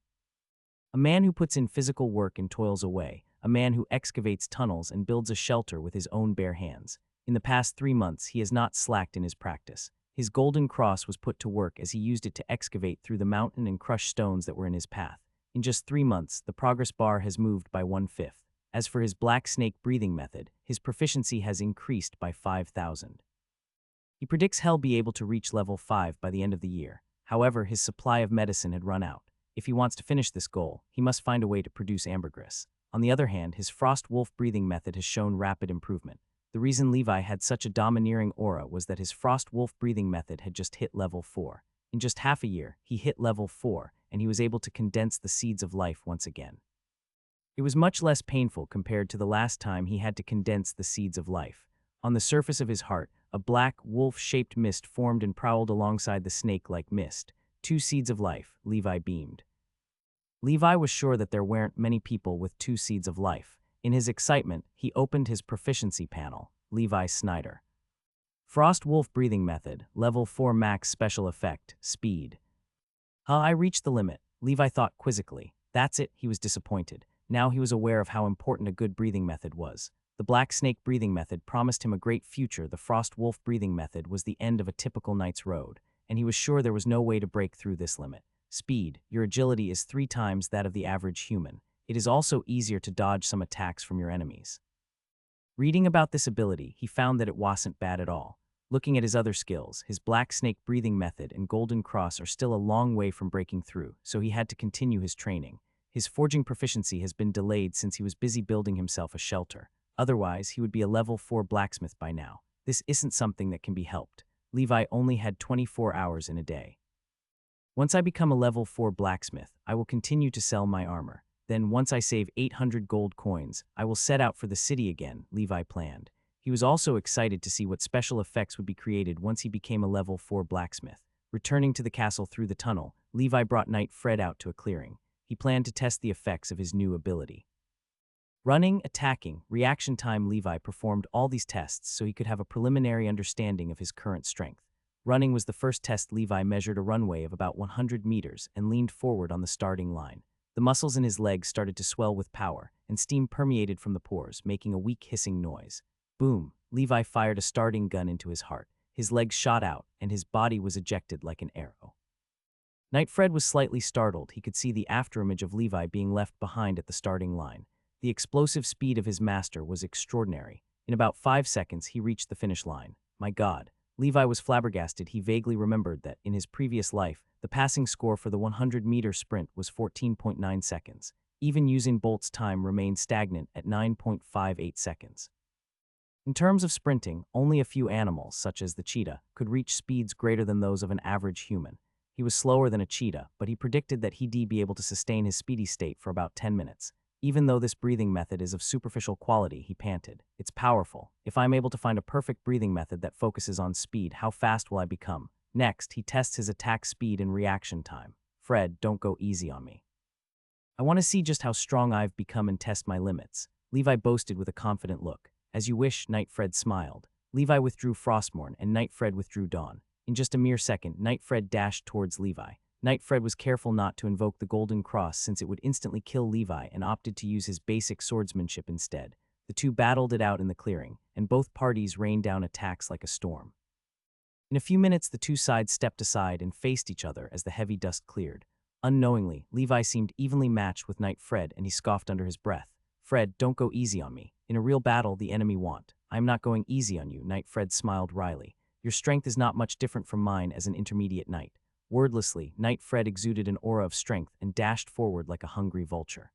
A man who puts in physical work and toils away, a man who excavates tunnels and builds a shelter with his own bare hands. In the past 3 months, he has not slacked in his practice. His golden cross was put to work as he used it to excavate through the mountain and crush stones that were in his path. In just 3 months, the progress bar has moved by 1/5. As for his black snake breathing method, his proficiency has increased by 5,000. He predicts he'll be able to reach level 5 by the end of the year. However, his supply of medicine had run out. If he wants to finish this goal, he must find a way to produce ambergris. On the other hand, his frost wolf breathing method has shown rapid improvement. The reason Levi had such a domineering aura was that his frost wolf breathing method had just hit level 4. In just half a year, he hit level 4, and he was able to condense the seeds of life once again. It was much less painful compared to the last time he had to condense the seeds of life. On the surface of his heart, a black, wolf-shaped mist formed and prowled alongside the snake-like mist. 2 seeds of life, Levi beamed. Levi was sure that there weren't many people with 2 seeds of life. In his excitement, he opened his proficiency panel, Levi Snyder. Frost Wolf Breathing Method, Level 4 Max Special Effect, Speed. I reached the limit, Levi thought quizzically. That's it, he was disappointed. Now he was aware of how important a good breathing method was. The Black Snake breathing method promised him a great future. The Frost Wolf breathing method was the end of a typical knight's road, and he was sure there was no way to break through this limit. Speed. Your agility is 3 times that of the average human. It is also easier to dodge some attacks from your enemies. Reading about this ability, he found that it wasn't bad at all. Looking at his other skills, his Black Snake breathing method and Golden Cross are still a long way from breaking through, so he had to continue his training. His forging proficiency has been delayed since he was busy building himself a shelter. Otherwise, he would be a level 4 blacksmith by now. This isn't something that can be helped. Levi only had 24 hours in a day. Once I become a level 4 blacksmith, I will continue to sell my armor. Then, once I save 800 gold coins, I will set out for the city again, Levi planned. He was also excited to see what special effects would be created once he became a level 4 blacksmith. Returning to the castle through the tunnel, Levi brought Knight Fred out to a clearing. He planned to test the effects of his new ability. Running, attacking, reaction time. Levi performed all these tests so he could have a preliminary understanding of his current strength. Running was the first test. Levi measured a runway of about 100 meters and leaned forward on the starting line. The muscles in his legs started to swell with power, and steam permeated from the pores, making a weak hissing noise. Boom! Levi fired a starting gun into his heart. His legs shot out, and his body was ejected like an arrow. Knight Fred was slightly startled. He could see the afterimage of Levi being left behind at the starting line. The explosive speed of his master was extraordinary. In about 5 seconds, he reached the finish line. My God. Levi was flabbergasted. He vaguely remembered that, in his previous life, the passing score for the 100-meter sprint was 14.9 seconds. Even Usain Bolt's time remained stagnant at 9.58 seconds. In terms of sprinting, only a few animals, such as the cheetah, could reach speeds greater than those of an average human. He was slower than a cheetah, but he predicted that he'd be able to sustain his speedy state for about 10 minutes. Even though this breathing method is of superficial quality, he panted. It's powerful. If I'm able to find a perfect breathing method that focuses on speed, how fast will I become? Next, he tests his attack speed and reaction time. Fred, don't go easy on me. I want to see just how strong I've become and test my limits. Levi boasted with a confident look. As you wish, Knight Fred smiled. Levi withdrew Frostmourne, and Knight Fred withdrew Dawn. In just a mere second, Knight Fred dashed towards Levi. Knight Fred was careful not to invoke the Golden Cross since it would instantly kill Levi and opted to use his basic swordsmanship instead. The two battled it out in the clearing, and both parties rained down attacks like a storm. In a few minutes, the two sides stepped aside and faced each other as the heavy dust cleared. Unknowingly, Levi seemed evenly matched with Knight Fred, and he scoffed under his breath. Fred, don't go easy on me. In a real battle, the enemy want. I am not going easy on you, Knight Fred smiled wryly. Your strength is not much different from mine as an intermediate knight. Wordlessly, Knight Fred exuded an aura of strength and dashed forward like a hungry vulture.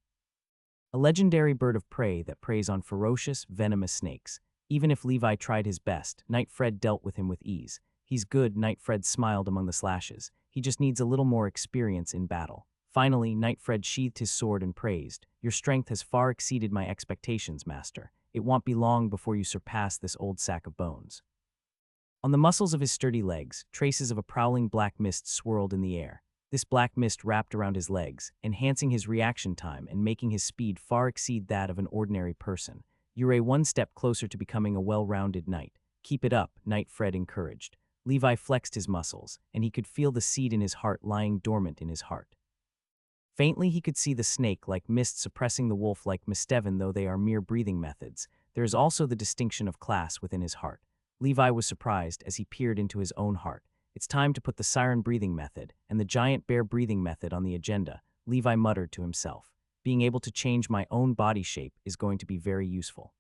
A legendary bird of prey that preys on ferocious, venomous snakes. Even if Levi tried his best, Knight Fred dealt with him with ease. He's good, Knight Fred smiled among the slashes. He just needs a little more experience in battle. Finally, Knight Fred sheathed his sword and praised. Your strength has far exceeded my expectations, master. It won't be long before you surpass this old sack of bones. On the muscles of his sturdy legs, traces of a prowling black mist swirled in the air. This black mist wrapped around his legs, enhancing his reaction time and making his speed far exceed that of an ordinary person. You're one step closer to becoming a well-rounded knight. Keep it up, Knight Fred encouraged. Levi flexed his muscles, and he could feel the seed in his heart lying dormant in his heart. Faintly he could see the snake like mist suppressing the wolf like misteven, though they are mere breathing methods. There is also the distinction of class within his heart. Levi was surprised as he peered into his own heart. It's time to put the siren breathing method and the giant bear breathing method on the agenda, Levi muttered to himself. Being able to change my own body shape is going to be very useful.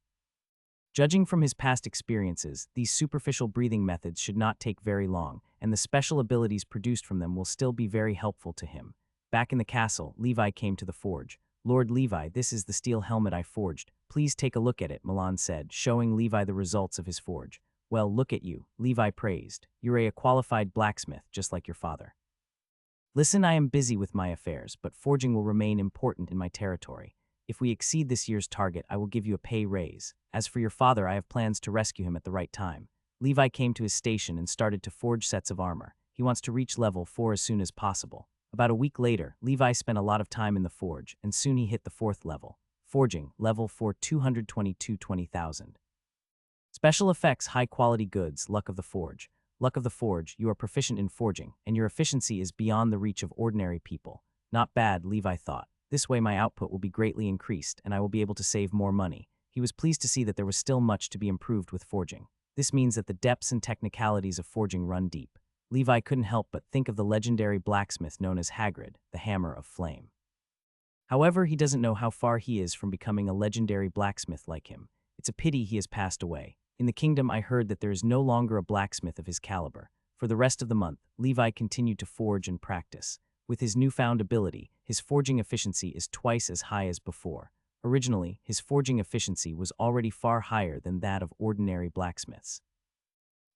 Judging from his past experiences, these superficial breathing methods should not take very long, and the special abilities produced from them will still be very helpful to him. Back in the castle, Levi came to the forge. Lord Levi, this is the steel helmet I forged. Please take a look at it, Milan said, showing Levi the results of his forge. Well, look at you, Levi praised. You're a qualified blacksmith, just like your father. Listen, I am busy with my affairs, but forging will remain important in my territory. If we exceed this year's target, I will give you a pay raise. As for your father, I have plans to rescue him at the right time. Levi came to his station and started to forge sets of armor. He wants to reach level 4 as soon as possible. About a week later, Levi spent a lot of time in the forge, and soon he hit the 4th level. Forging, level 4, 222,20,000. Special effects, high-quality goods, luck of the forge. Luck of the forge, you are proficient in forging, and your efficiency is beyond the reach of ordinary people. Not bad, Levi thought. This way my output will be greatly increased, and I will be able to save more money. He was pleased to see that there was still much to be improved with forging. This means that the depths and technicalities of forging run deep. Levi couldn't help but think of the legendary blacksmith known as Hagrid, the Hammer of Flame. However, he doesn't know how far he is from becoming a legendary blacksmith like him. It's a pity he has passed away. In the kingdom, I heard that there is no longer a blacksmith of his caliber. For the rest of the month, Levi continued to forge and practice. With his newfound ability, his forging efficiency is twice as high as before. Originally, his forging efficiency was already far higher than that of ordinary blacksmiths.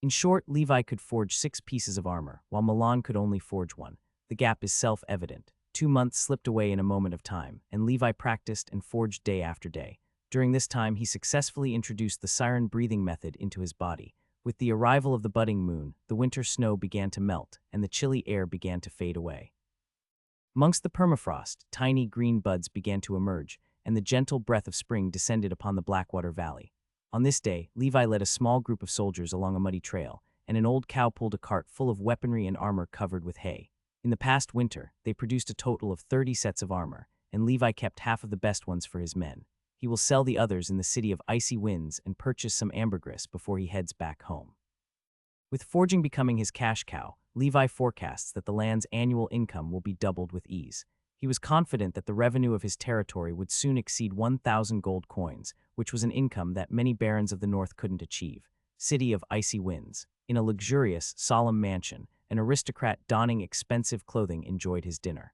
In short, Levi could forge 6 pieces of armor, while Milan could only forge 1. The gap is self-evident. 2 months slipped away in a moment of time, and Levi practiced and forged day after day. During this time, he successfully introduced the siren breathing method into his body. With the arrival of the budding moon, the winter snow began to melt, and the chilly air began to fade away. Amongst the permafrost, tiny green buds began to emerge, and the gentle breath of spring descended upon the Blackwater Valley. On this day, Levi led a small group of soldiers along a muddy trail, and an old cow pulled a cart full of weaponry and armor covered with hay. In the past winter, they produced a total of 30 sets of armor, and Levi kept half of the best ones for his men. He will sell the others in the city of Icy Winds and purchase some ambergris before he heads back home. With forging becoming his cash cow, Levi forecasts that the land's annual income will be doubled with ease. He was confident that the revenue of his territory would soon exceed 1,000 gold coins, which was an income that many barons of the north couldn't achieve. City of Icy Winds. In a luxurious, solemn mansion, an aristocrat donning expensive clothing enjoyed his dinner.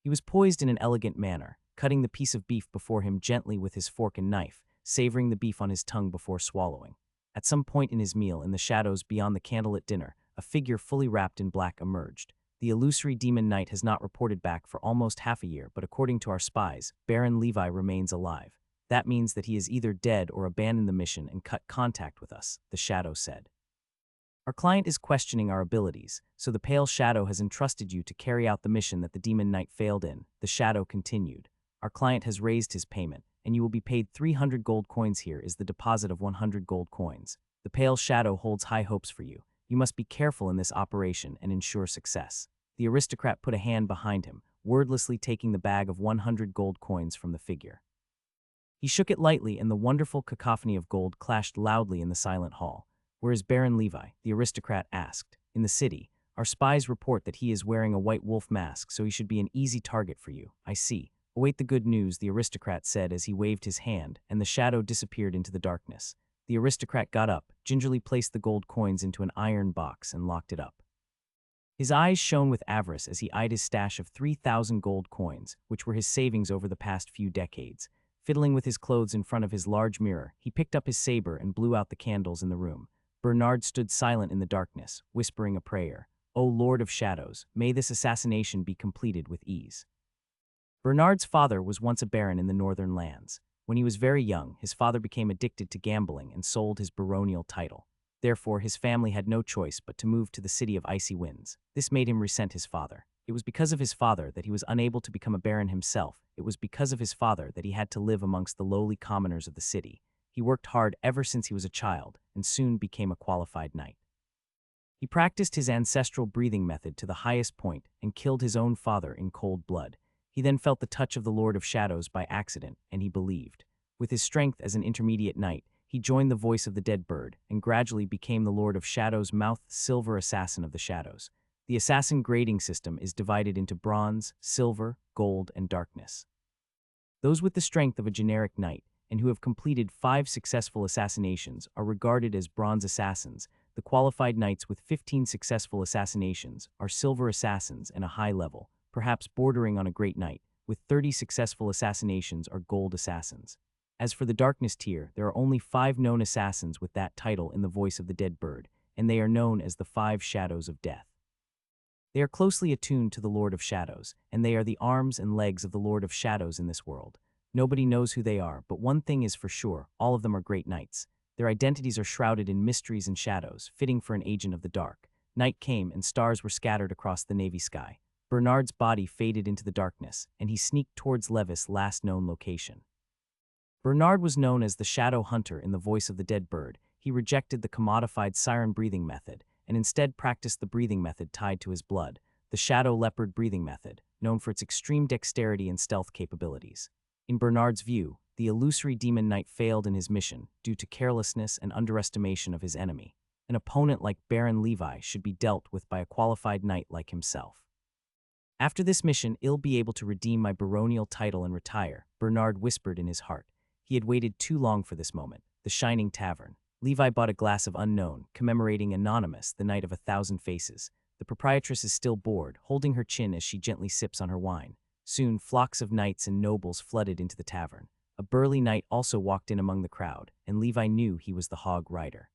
He was poised in an elegant manner, cutting the piece of beef before him gently with his fork and knife, savoring the beef on his tongue before swallowing. At some point in his meal, in the shadows beyond the candlelit dinner, a figure fully wrapped in black emerged. The illusory demon knight has not reported back for almost half a year, but according to our spies, Baron Levi remains alive. That means that he is either dead or abandoned the mission and cut contact with us, the shadow said. Our client is questioning our abilities, so the pale shadow has entrusted you to carry out the mission that the demon knight failed in, the shadow continued. Our client has raised his payment, and you will be paid 300 gold coins. Here is the deposit of 100 gold coins. The pale shadow holds high hopes for you. You must be careful in this operation and ensure success. The aristocrat put a hand behind him, wordlessly taking the bag of 100 gold coins from the figure. He shook it lightly, and the wonderful cacophony of gold clashed loudly in the silent hall. Where is Baron Levi? The aristocrat asked. In the city. Our spies report that he is wearing a white wolf mask, so he should be an easy target for you. I see. Await the good news, the aristocrat said as he waved his hand, and the shadow disappeared into the darkness. The aristocrat got up, gingerly placed the gold coins into an iron box, and locked it up. His eyes shone with avarice as he eyed his stash of 3,000 gold coins, which were his savings over the past few decades. Fiddling with his clothes in front of his large mirror, he picked up his saber and blew out the candles in the room. Bernard stood silent in the darkness, whispering a prayer. O Lord of Shadows, may this assassination be completed with ease. Bernard's father was once a baron in the northern lands. When he was very young, his father became addicted to gambling and sold his baronial title. Therefore, his family had no choice but to move to the city of Icy Winds. This made him resent his father. It was because of his father that he was unable to become a baron himself. It was because of his father that he had to live amongst the lowly commoners of the city. He worked hard ever since he was a child, and soon became a qualified knight. He practiced his ancestral breathing method to the highest point and killed his own father in cold blood. He then felt the touch of the Lord of Shadows by accident, and he believed. With his strength as an intermediate knight, he joined the voice of the dead bird and gradually became the Lord of Shadows' mouth silver assassin of the shadows. The assassin grading system is divided into bronze, silver, gold, and darkness. Those with the strength of a generic knight and who have completed 5 successful assassinations are regarded as bronze assassins. The qualified knights with 15 successful assassinations are silver assassins and a high level, perhaps bordering on a great knight, with 30 successful assassinations are gold assassins. As for the darkness tier, there are only 5 known assassins with that title in the voice of the dead bird, and they are known as the 5 Shadows of Death. They are closely attuned to the Lord of Shadows, and they are the arms and legs of the Lord of Shadows in this world. Nobody knows who they are, but one thing is for sure, all of them are great knights. Their identities are shrouded in mysteries and shadows, fitting for an agent of the dark. Night came, and stars were scattered across the navy sky. Bernard's body faded into the darkness, and he sneaked towards Levis' last known location. Bernard was known as the Shadow Hunter in the voice of the dead bird. He rejected the commodified siren breathing method, and instead practiced the breathing method tied to his blood, the Shadow Leopard breathing method, known for its extreme dexterity and stealth capabilities. In Bernard's view, the illusory demon knight failed in his mission due to carelessness and underestimation of his enemy. An opponent like Baron Levi should be dealt with by a qualified knight like himself. After this mission, I'll be able to redeem my baronial title and retire, Bernard whispered in his heart. He had waited too long for this moment. The Shining Tavern. Levi bought a glass of Unknown, commemorating Anonymous, the Knight of 1,000 Faces. The proprietress is still bored, holding her chin as she gently sips on her wine. Soon, flocks of knights and nobles flooded into the tavern. A burly knight also walked in among the crowd, and Levi knew he was the Hog Rider.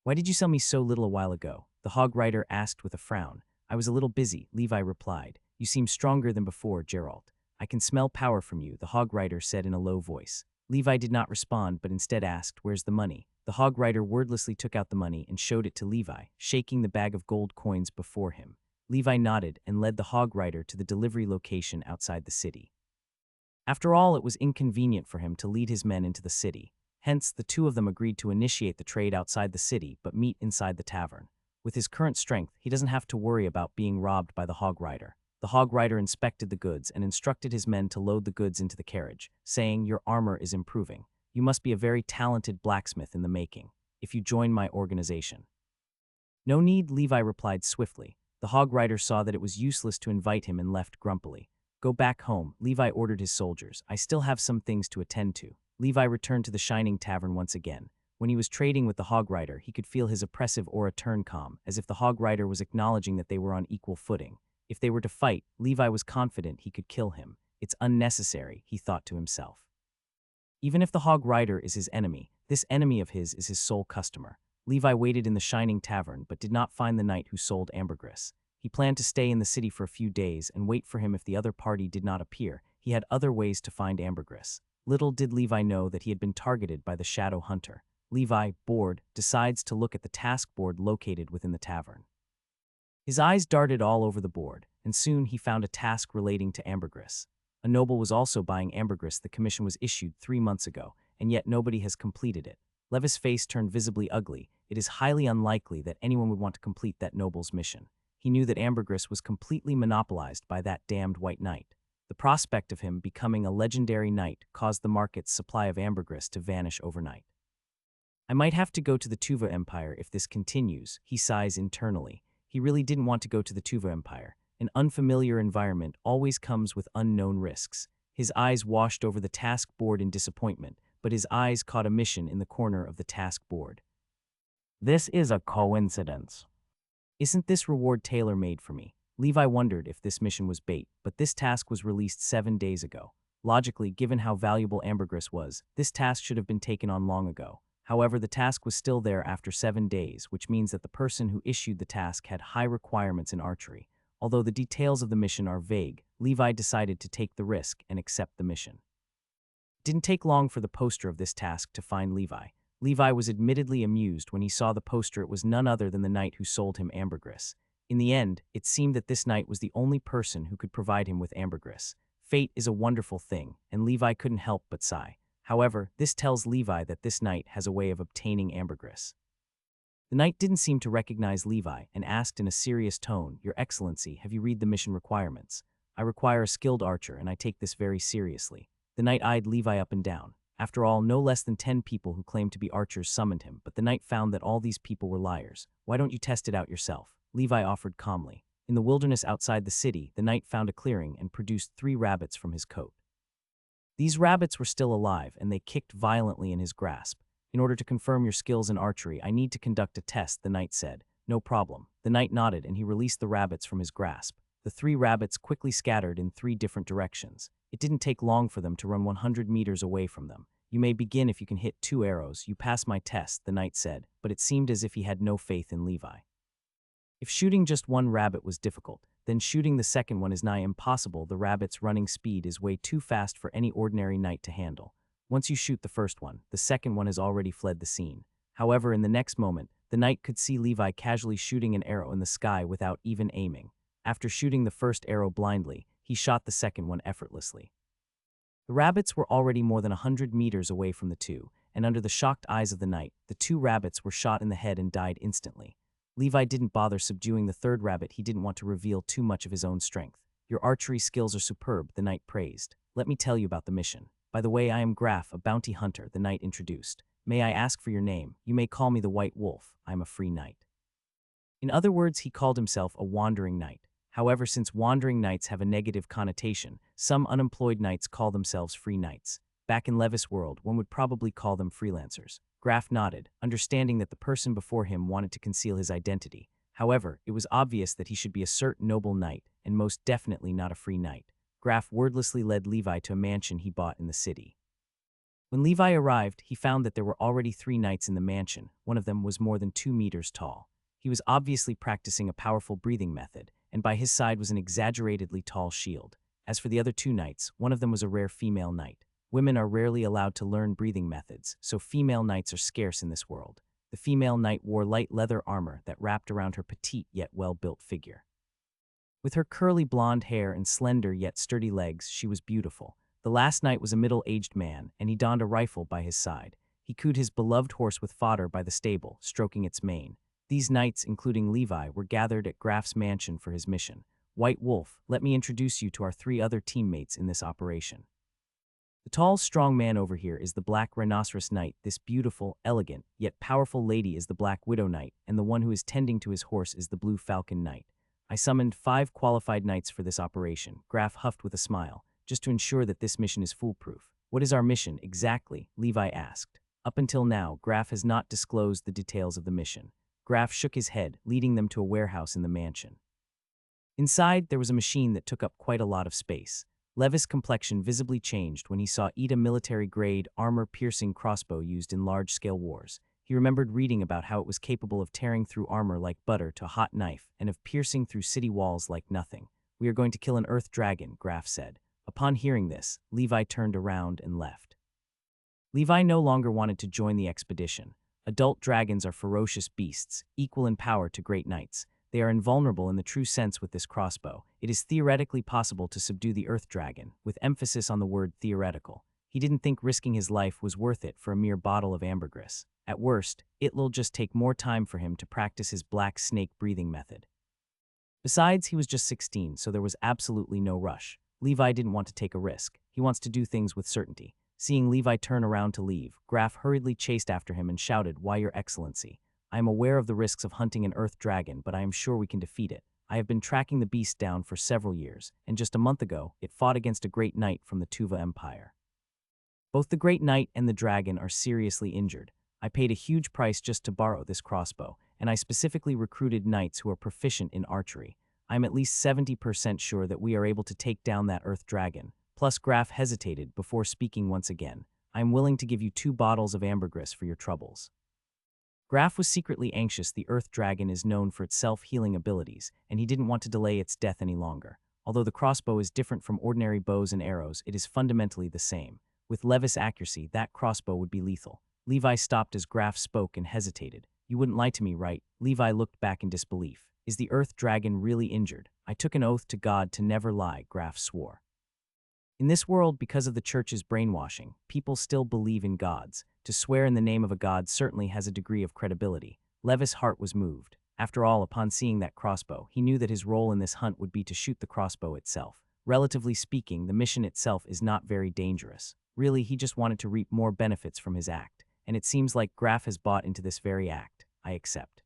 "Why did you sell me so little a while ago?" the Hog Rider asked with a frown. "I was a little busy," Levi replied. "You seem stronger than before, Geralt." "I can smell power from you," the Hog Rider said in a low voice. Levi did not respond, but instead asked, "Where's the money?" The Hog Rider wordlessly took out the money and showed it to Levi, shaking the bag of gold coins before him. Levi nodded and led the Hog Rider to the delivery location outside the city. After all, it was inconvenient for him to lead his men into the city. Hence, the two of them agreed to initiate the trade outside the city but meet inside the tavern. With his current strength, he doesn't have to worry about being robbed by the Hog Rider. The Hog Rider inspected the goods and instructed his men to load the goods into the carriage, saying, "Your armor is improving. You must be a very talented blacksmith in the making, if you join my organization." "No need," Levi replied swiftly. The Hog Rider saw that it was useless to invite him and left grumpily. "Go back home," Levi ordered his soldiers. "I still have some things to attend to." Levi returned to the Shining Tavern once again. When he was trading with the Hog Rider, he could feel his oppressive aura turn calm, as if the Hog Rider was acknowledging that they were on equal footing. If they were to fight, Levi was confident he could kill him. "It's unnecessary," he thought to himself. Even if the Hog Rider is his enemy, this enemy of his is his sole customer. Levi waited in the Shining Tavern but did not find the knight who sold ambergris. He planned to stay in the city for a few days and wait for him if the other party did not appear. He had other ways to find ambergris. Little did Levi know that he had been targeted by the Shadow Hunter. Levi, bored, decides to look at the task board located within the tavern. His eyes darted all over the board, and soon he found a task relating to ambergris. A noble was also buying ambergris. The commission was issued 3 months ago, and yet nobody has completed it. Levis' face turned visibly ugly. It is highly unlikely that anyone would want to complete that noble's mission. He knew that ambergris was completely monopolized by that damned white knight. The prospect of him becoming a legendary knight caused the market's supply of ambergris to vanish overnight. "I might have to go to the Tuva Empire if this continues," he sighs internally. He really didn't want to go to the Tuva Empire. An unfamiliar environment always comes with unknown risks. His eyes washed over the task board in disappointment, but his eyes caught a mission in the corner of the task board. "This is a coincidence. Isn't this reward tailor-made for me?" Levi wondered if this mission was bait, but this task was released 7 days ago. Logically, given how valuable ambergris was, this task should have been taken on long ago. However, the task was still there after 7 days, which means that the person who issued the task had high requirements in archery. Although the details of the mission are vague, Levi decided to take the risk and accept the mission. It didn't take long for the poster of this task to find Levi. Levi was admittedly amused when he saw the poster. It was none other than the knight who sold him ambergris. In the end, it seemed that this knight was the only person who could provide him with ambergris. Fate is a wonderful thing, and Levi couldn't help but sigh. However, this tells Levi that this knight has a way of obtaining ambergris. The knight didn't seem to recognize Levi and asked in a serious tone, "Your Excellency, have you read the mission requirements? I require a skilled archer, and I take this very seriously." The knight eyed Levi up and down. After all, no less than 10 people who claimed to be archers summoned him, but the knight found that all these people were liars. "Why don't you test it out yourself?" Levi offered calmly. In the wilderness outside the city, the knight found a clearing and produced 3 rabbits from his coat. These rabbits were still alive, and they kicked violently in his grasp. "In order to confirm your skills in archery, I need to conduct a test," the knight said. "No problem." The knight nodded, and he released the rabbits from his grasp. The 3 rabbits quickly scattered in 3 different directions. It didn't take long for them to run 100 meters away from them. "You may begin if you can hit 2 arrows. You pass my test," the knight said, but it seemed as if he had no faith in Levi. If shooting just 1 rabbit was difficult, then shooting the second one is nigh impossible. The rabbit's running speed is way too fast for any ordinary knight to handle. Once you shoot the first one, the second one has already fled the scene. However, in the next moment, the knight could see Levi casually shooting an arrow in the sky without even aiming. After shooting the first arrow blindly, he shot the second one effortlessly. The rabbits were already more than 100 meters away from the 2, and under the shocked eyes of the knight, the 2 rabbits were shot in the head and died instantly. Levi didn't bother subduing the 3rd rabbit. He didn't want to reveal too much of his own strength. "Your archery skills are superb," the knight praised. "Let me tell you about the mission. By the way, I am Graf, a bounty hunter," the knight introduced. "May I ask for your name? You may call me the White Wolf. I am a free knight." In other words, he called himself a wandering knight. However, since wandering knights have a negative connotation, some unemployed knights call themselves free knights. Back in Levis' world, one would probably call them freelancers. Graf nodded, understanding that the person before him wanted to conceal his identity. However, it was obvious that he should be a certain noble knight, and most definitely not a free knight. Graf wordlessly led Levi to a mansion he bought in the city. When Levi arrived, he found that there were already 3 knights in the mansion. One of them was more than 2 meters tall. He was obviously practicing a powerful breathing method, and by his side was an exaggeratedly tall shield. As for the other 2 knights, one of them was a rare female knight. Women are rarely allowed to learn breathing methods, so female knights are scarce in this world. The female knight wore light leather armor that wrapped around her petite yet well-built figure. With her curly blonde hair and slender yet sturdy legs, she was beautiful. The last knight was a middle-aged man, and he donned a rifle by his side. He cooed his beloved horse with fodder by the stable, stroking its mane. These knights, including Levi, were gathered at Graf's mansion for his mission. "White Wolf, let me introduce you to our 3 other teammates in this operation. The tall, strong man over here is the Black Rhinoceros Knight. This beautiful, elegant, yet powerful lady is the Black Widow Knight, and the one who is tending to his horse is the Blue Falcon Knight. I summoned 5 qualified knights for this operation," Graf huffed with a smile, "just to ensure that this mission is foolproof." "What is our mission, exactly?" Levi asked. Up until now, Graf has not disclosed the details of the mission. Graf shook his head, leading them to a warehouse in the mansion. Inside, there was a machine that took up quite a lot of space. Levis' complexion visibly changed when he saw Ida military-grade, armor-piercing crossbow used in large-scale wars. He remembered reading about how it was capable of tearing through armor like butter to a hot knife and of piercing through city walls like nothing. "We are going to kill an earth dragon," Graf said. Upon hearing this, Levi turned around and left. Levi no longer wanted to join the expedition. Adult dragons are ferocious beasts, equal in power to great knights. They are invulnerable in the true sense with this crossbow. It is theoretically possible to subdue the earth dragon, with emphasis on the word theoretical. He didn't think risking his life was worth it for a mere bottle of ambergris. At worst, it'll just take more time for him to practice his black snake breathing method. Besides, he was just 16, so there was absolutely no rush. Levi didn't want to take a risk. He wants to do things with certainty. Seeing Levi turn around to leave, Graf hurriedly chased after him and shouted, "Why, Your Excellency? I am aware of the risks of hunting an earth dragon, but I am sure we can defeat it. I have been tracking the beast down for several years, and just a month ago, it fought against a great knight from the Tuva Empire. Both the great knight and the dragon are seriously injured. I paid a huge price just to borrow this crossbow, and I specifically recruited knights who are proficient in archery. I am at least 70% sure that we are able to take down that earth dragon." Plus, Graf hesitated before speaking once again. "I am willing to give you 2 bottles of ambergris for your troubles." Graf was secretly anxious. The earth dragon is known for its self-healing abilities, and he didn't want to delay its death any longer. Although the crossbow is different from ordinary bows and arrows, it is fundamentally the same. With Levis' accuracy, that crossbow would be lethal. Levi stopped as Graf spoke and hesitated. "You wouldn't lie to me, right?" Levi looked back in disbelief. Is the Earth Dragon really injured? I took an oath to God to never lie, Graf swore. In this world, because of the church's brainwashing, people still believe in gods. To swear in the name of a god certainly has a degree of credibility. Levis' heart was moved. After all, upon seeing that crossbow, he knew that his role in this hunt would be to shoot the crossbow itself. Relatively speaking, the mission itself is not very dangerous. Really, he just wanted to reap more benefits from his act, and it seems like Graf has bought into this very act. I accept.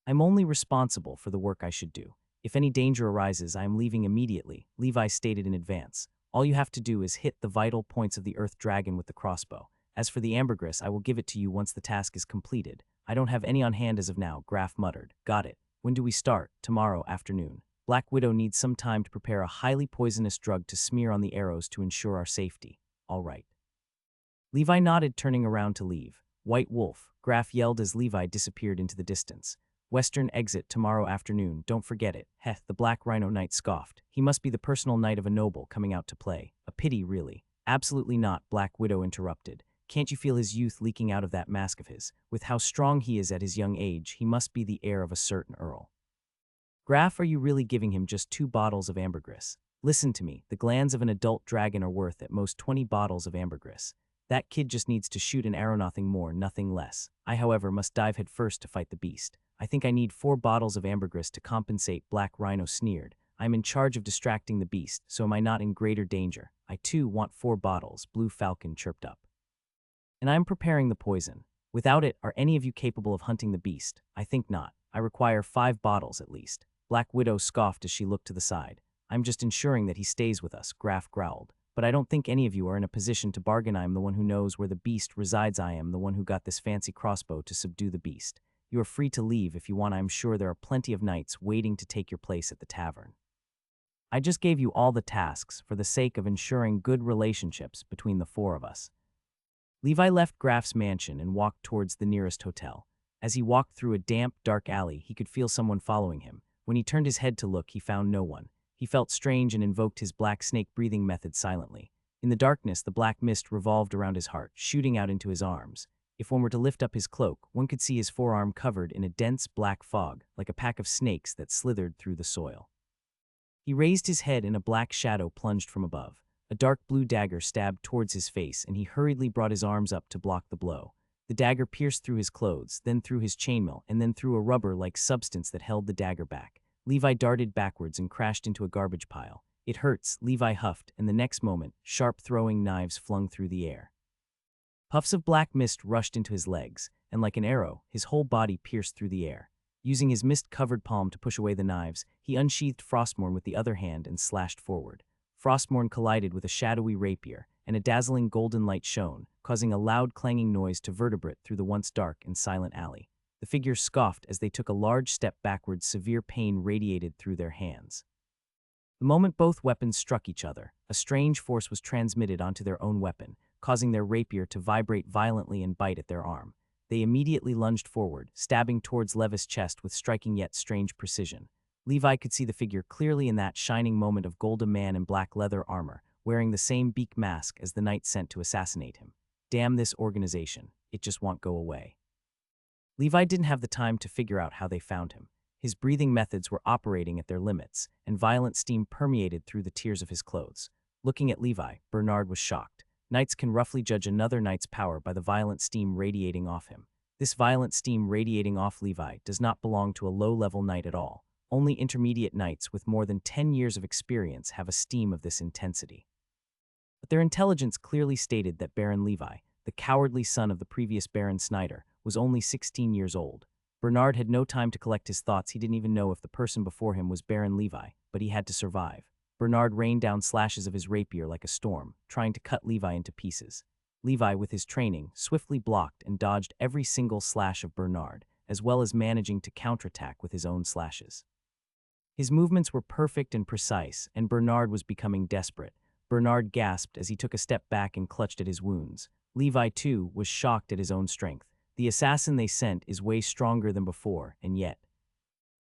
I'm only responsible for the work I should do. If any danger arises, I am leaving immediately, Levi stated in advance. All you have to do is hit the vital points of the Earth Dragon with the crossbow. As for the ambergris, I will give it to you once the task is completed. I don't have any on hand as of now, Graf muttered. Got it. When do we start? Tomorrow afternoon. Black Widow needs some time to prepare a highly poisonous drug to smear on the arrows to ensure our safety. All right. Levi nodded, turning around to leave. White Wolf, Graf yelled as Levi disappeared into the distance. Western exit tomorrow afternoon, don't forget it. Heh, the Black Rhino Knight scoffed. He must be the personal knight of a noble coming out to play. A pity, really. Absolutely not, Black Widow interrupted. Can't you feel his youth leaking out of that mask of his? With how strong he is at his young age, he must be the heir of a certain earl. Graf, are you really giving him just 2 bottles of ambergris? Listen to me, the glands of an adult dragon are worth at most 20 bottles of ambergris. That kid just needs to shoot an arrow, nothing more, nothing less. I, however, must dive headfirst to fight the beast. I think I need 4 bottles of ambergris to compensate, Black Rhino sneered. I'm in charge of distracting the beast, so am I not in greater danger? I too want 4 bottles, Blue Falcon chirped up. And I'm preparing the poison. Without it, are any of you capable of hunting the beast? I think not. I require 5 bottles at least. Black Widow scoffed as she looked to the side. I'm just ensuring that he stays with us, Graf growled. But I don't think any of you are in a position to bargain. I am the one who knows where the beast resides. I am the one who got this fancy crossbow to subdue the beast. You are free to leave if you want. I am sure there are plenty of knights waiting to take your place at the tavern. I just gave you all the tasks for the sake of ensuring good relationships between the 4 of us. Levi left Graf's mansion and walked towards the nearest hotel. As he walked through a damp, dark alley, he could feel someone following him. When he turned his head to look, he found no one. He felt strange and invoked his black snake breathing method silently. In the darkness, the black mist revolved around his heart, shooting out into his arms. If one were to lift up his cloak, one could see his forearm covered in a dense black fog, like a pack of snakes that slithered through the soil. He raised his head and a black shadow plunged from above. A dark blue dagger stabbed towards his face, and he hurriedly brought his arms up to block the blow. The dagger pierced through his clothes, then through his chainmail, and then through a rubber-like substance that held the dagger back. Levi darted backwards and crashed into a garbage pile. It hurts, Levi huffed, and the next moment, sharp throwing knives flung through the air. Puffs of black mist rushed into his legs, and like an arrow, his whole body pierced through the air. Using his mist-covered palm to push away the knives, he unsheathed Frostmourne with the other hand and slashed forward. Frostmourne collided with a shadowy rapier, and a dazzling golden light shone, causing a loud clanging noise to vertebrate through the once dark and silent alley. The figures scoffed as they took a large step backwards. Severe pain radiated through their hands. The moment both weapons struck each other, a strange force was transmitted onto their own weapon, causing their rapier to vibrate violently and bite at their arm. They immediately lunged forward, stabbing towards Levis' chest with striking yet strange precision. Levi could see the figure clearly in that shining moment of gold, a man in black leather armor, wearing the same beak mask as the knight sent to assassinate him. Damn this organization, it just won't go away. Levi didn't have the time to figure out how they found him. His breathing methods were operating at their limits, and violent steam permeated through the tears of his clothes. Looking at Levi, Bernard was shocked. Knights can roughly judge another knight's power by the violent steam radiating off him. This violent steam radiating off Levi does not belong to a low-level knight at all. Only intermediate knights with more than 10 years of experience have a steam of this intensity. But their intelligence clearly stated that Baron Levi, the cowardly son of the previous Baron Snyder, was only 16 years old. Bernard had no time to collect his thoughts. He didn't even know if the person before him was Baron Levi, but he had to survive. Bernard rained down slashes of his rapier like a storm, trying to cut Levi into pieces. Levi, with his training, swiftly blocked and dodged every single slash of Bernard, as well as managing to counterattack with his own slashes. His movements were perfect and precise, and Bernard was becoming desperate. Bernard gasped as he took a step back and clutched at his wounds. Levi, too, was shocked at his own strength. The assassin they sent is way stronger than before, and yet.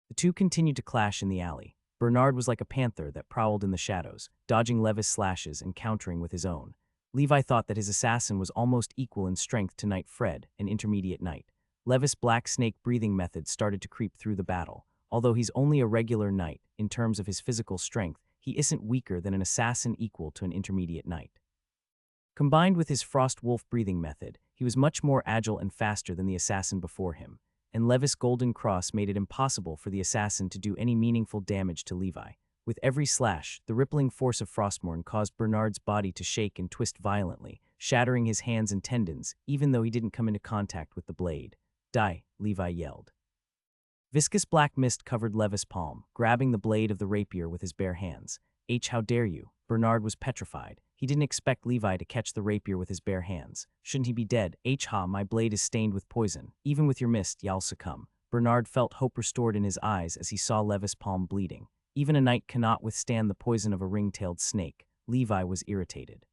The two continued to clash in the alley. Bernard was like a panther that prowled in the shadows, dodging Levis' slashes and countering with his own. Levi thought that his assassin was almost equal in strength to Knight Fred, an intermediate knight. Levis' black snake breathing method started to creep through the battle. Although he's only a regular knight, in terms of his physical strength, he isn't weaker than an assassin equal to an intermediate knight. Combined with his frost wolf breathing method, he was much more agile and faster than the assassin before him, and Levis' golden cross made it impossible for the assassin to do any meaningful damage to Levi. With every slash, the rippling force of Frostmourne caused Bernard's body to shake and twist violently, shattering his hands and tendons, even though he didn't come into contact with the blade. "Die," Levi yelled. Viscous black mist covered Levis' palm, grabbing the blade of the rapier with his bare hands. How dare you? Bernard was petrified. He didn't expect Levi to catch the rapier with his bare hands. Shouldn't he be dead? My blade is stained with poison. Even with your mist, y'all succumb. Bernard felt hope restored in his eyes as he saw Levis' palm bleeding. Even a knight cannot withstand the poison of a ring-tailed snake. Levi was irritated.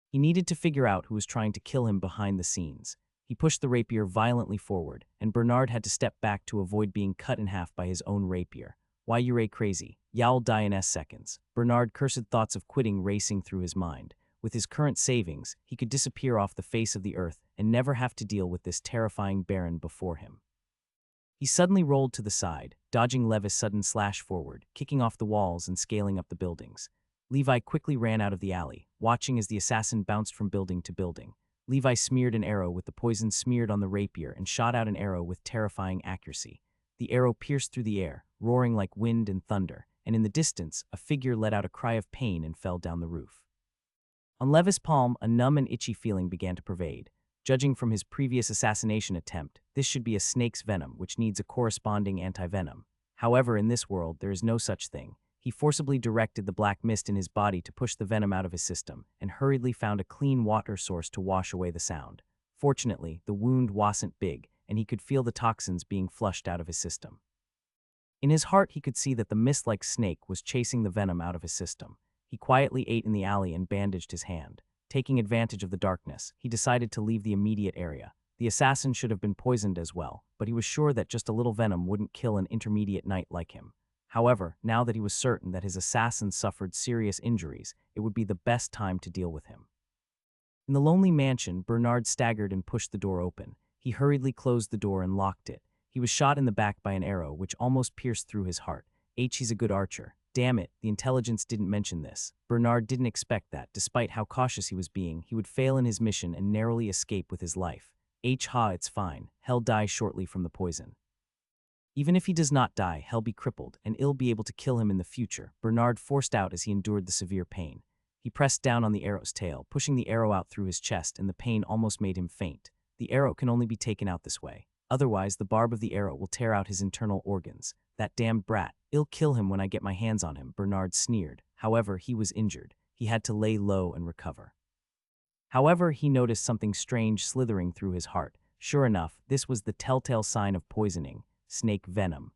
He needed to figure out who was trying to kill him behind the scenes. He pushed the rapier violently forward, and Bernard had to step back to avoid being cut in half by his own rapier. Why you crazy? Y'all die in seconds. Bernard cursed thoughts of quitting racing through his mind. With his current savings, he could disappear off the face of the earth and never have to deal with this terrifying baron before him. He suddenly rolled to the side, dodging Levis' sudden slash forward, kicking off the walls and scaling up the buildings. Levi quickly ran out of the alley, watching as the assassin bounced from building to building. Levi smeared an arrow with the poison smeared on the rapier and shot out an arrow with terrifying accuracy. The arrow pierced through the air, roaring like wind and thunder, and in the distance, a figure let out a cry of pain and fell down the roof. On Levis' palm, a numb and itchy feeling began to pervade. Judging from his previous assassination attempt, this should be a snake's venom, which needs a corresponding anti-venom. However, in this world, there is no such thing. He forcibly directed the black mist in his body to push the venom out of his system, and hurriedly found a clean water source to wash away the sound. Fortunately, the wound wasn't big, and he could feel the toxins being flushed out of his system. In his heart, he could see that the mist-like snake was chasing the venom out of his system. He quietly ate in the alley and bandaged his hand. Taking advantage of the darkness, he decided to leave the immediate area. The assassin should have been poisoned as well, but he was sure that just a little venom wouldn't kill an intermediate knight like him. However, now that he was certain that his assassin suffered serious injuries, it would be the best time to deal with him. In the lonely mansion, Bernard staggered and pushed the door open. He hurriedly closed the door and locked it. He was shot in the back by an arrow, which almost pierced through his heart. He's a good archer. Damn it, the intelligence didn't mention this. Bernard didn't expect that, despite how cautious he was being, he would fail in his mission and narrowly escape with his life. It's fine. He'll die shortly from the poison. Even if he does not die, he'll be crippled, and I'll be able to kill him in the future, Bernard forced out as he endured the severe pain. He pressed down on the arrow's tail, pushing the arrow out through his chest, and the pain almost made him faint. The arrow can only be taken out this way. Otherwise, the barb of the arrow will tear out his internal organs. That damned brat. I'll kill him when I get my hands on him, Bernard sneered. However, he was injured. He had to lay low and recover. However, he noticed something strange slithering through his heart. Sure enough, this was the telltale sign of poisoning. Snake venom.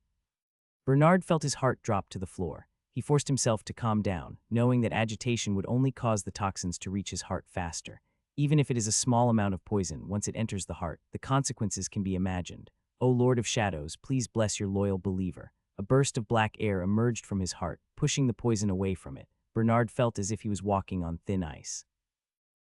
Bernard felt his heart drop to the floor. He forced himself to calm down, knowing that agitation would only cause the toxins to reach his heart faster. Even if it is a small amount of poison, once it enters the heart, the consequences can be imagined. O Lord of Shadows, please bless your loyal believer. A burst of black air emerged from his heart, pushing the poison away from it. Bernard felt as if he was walking on thin ice.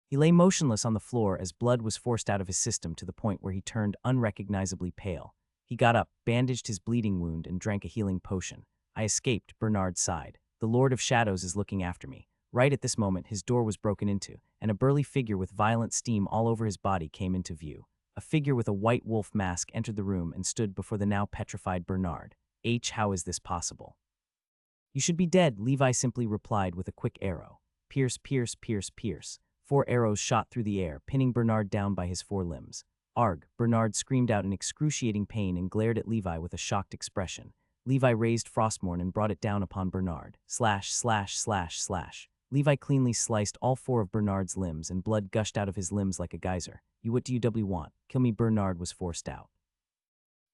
He lay motionless on the floor as blood was forced out of his system to the point where he turned unrecognizably pale. He got up, bandaged his bleeding wound, and drank a healing potion. I escaped, Bernard sighed. The Lord of Shadows is looking after me. Right at this moment, his door was broken into, and a burly figure with violent steam all over his body came into view. A figure with a white wolf mask entered the room and stood before the now petrified Bernard. How is this possible? You should be dead, Levi simply replied with a quick arrow. Pierce, pierce, pierce, pierce. 4 arrows shot through the air, pinning Bernard down by his 4 limbs. Arg, Bernard screamed out in excruciating pain and glared at Levi with a shocked expression. Levi raised Frostmourne and brought it down upon Bernard. Slash, slash, slash, slash. Levi cleanly sliced all 4 of Bernard's limbs, and blood gushed out of his limbs like a geyser. What do you want? Kill me, Bernard was forced out.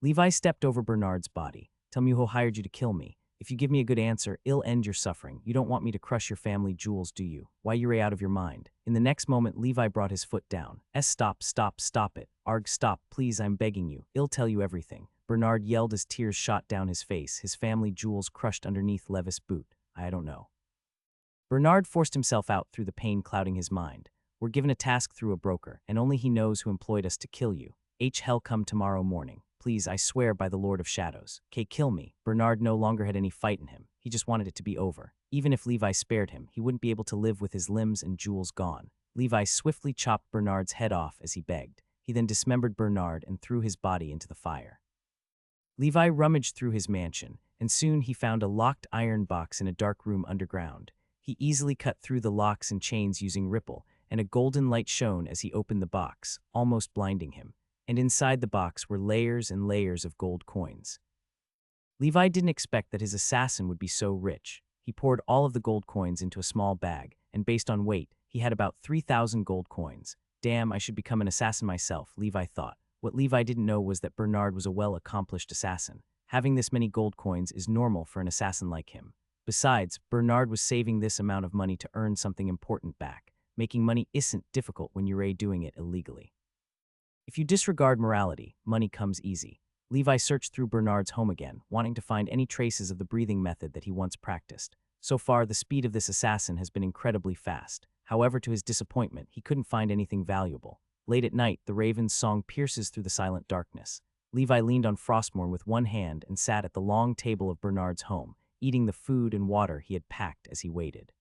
Levi stepped over Bernard's body. Tell me who hired you to kill me. If you give me a good answer, I'll end your suffering. You don't want me to crush your family jewels, do you? Why you're out of your mind? In the next moment, Levi brought his foot down. Stop, stop, stop it. Arg, stop, please, I'm begging you. I'll tell you everything. Bernard yelled as tears shot down his face, his family jewels crushed underneath Levis' boot. I don't know. Bernard forced himself out through the pain clouding his mind. We're given a task through a broker, and only he knows who employed us to kill you. Hell come tomorrow morning. please, I swear by the Lord of Shadows. Kay, kill me. Bernard no longer had any fight in him. He just wanted it to be over. Even if Levi spared him, he wouldn't be able to live with his limbs and jewels gone. Levi swiftly chopped Bernard's head off as he begged. He then dismembered Bernard and threw his body into the fire. Levi rummaged through his mansion, and soon he found a locked iron box in a dark room underground. He easily cut through the locks and chains using Ripple, and a golden light shone as he opened the box, almost blinding him. And inside the box were layers and layers of gold coins. Levi didn't expect that his assassin would be so rich. He poured all of the gold coins into a small bag, and based on weight, he had about 3,000 gold coins. Damn, I should become an assassin myself, Levi thought. What Levi didn't know was that Bernard was a well-accomplished assassin. Having this many gold coins is normal for an assassin like him. Besides, Bernard was saving this amount of money to earn something important back. Making money isn't difficult when you're doing it illegally. If you disregard morality, money comes easy. Levi searched through Bernard's home again, wanting to find any traces of the breathing method that he once practiced. So far, the speed of this assassin has been incredibly fast. However, to his disappointment, he couldn't find anything valuable. Late at night, the raven's song pierces through the silent darkness. Levi leaned on Frostmourne with one hand and sat at the long table of Bernard's home, eating the food and water he had packed as he waited.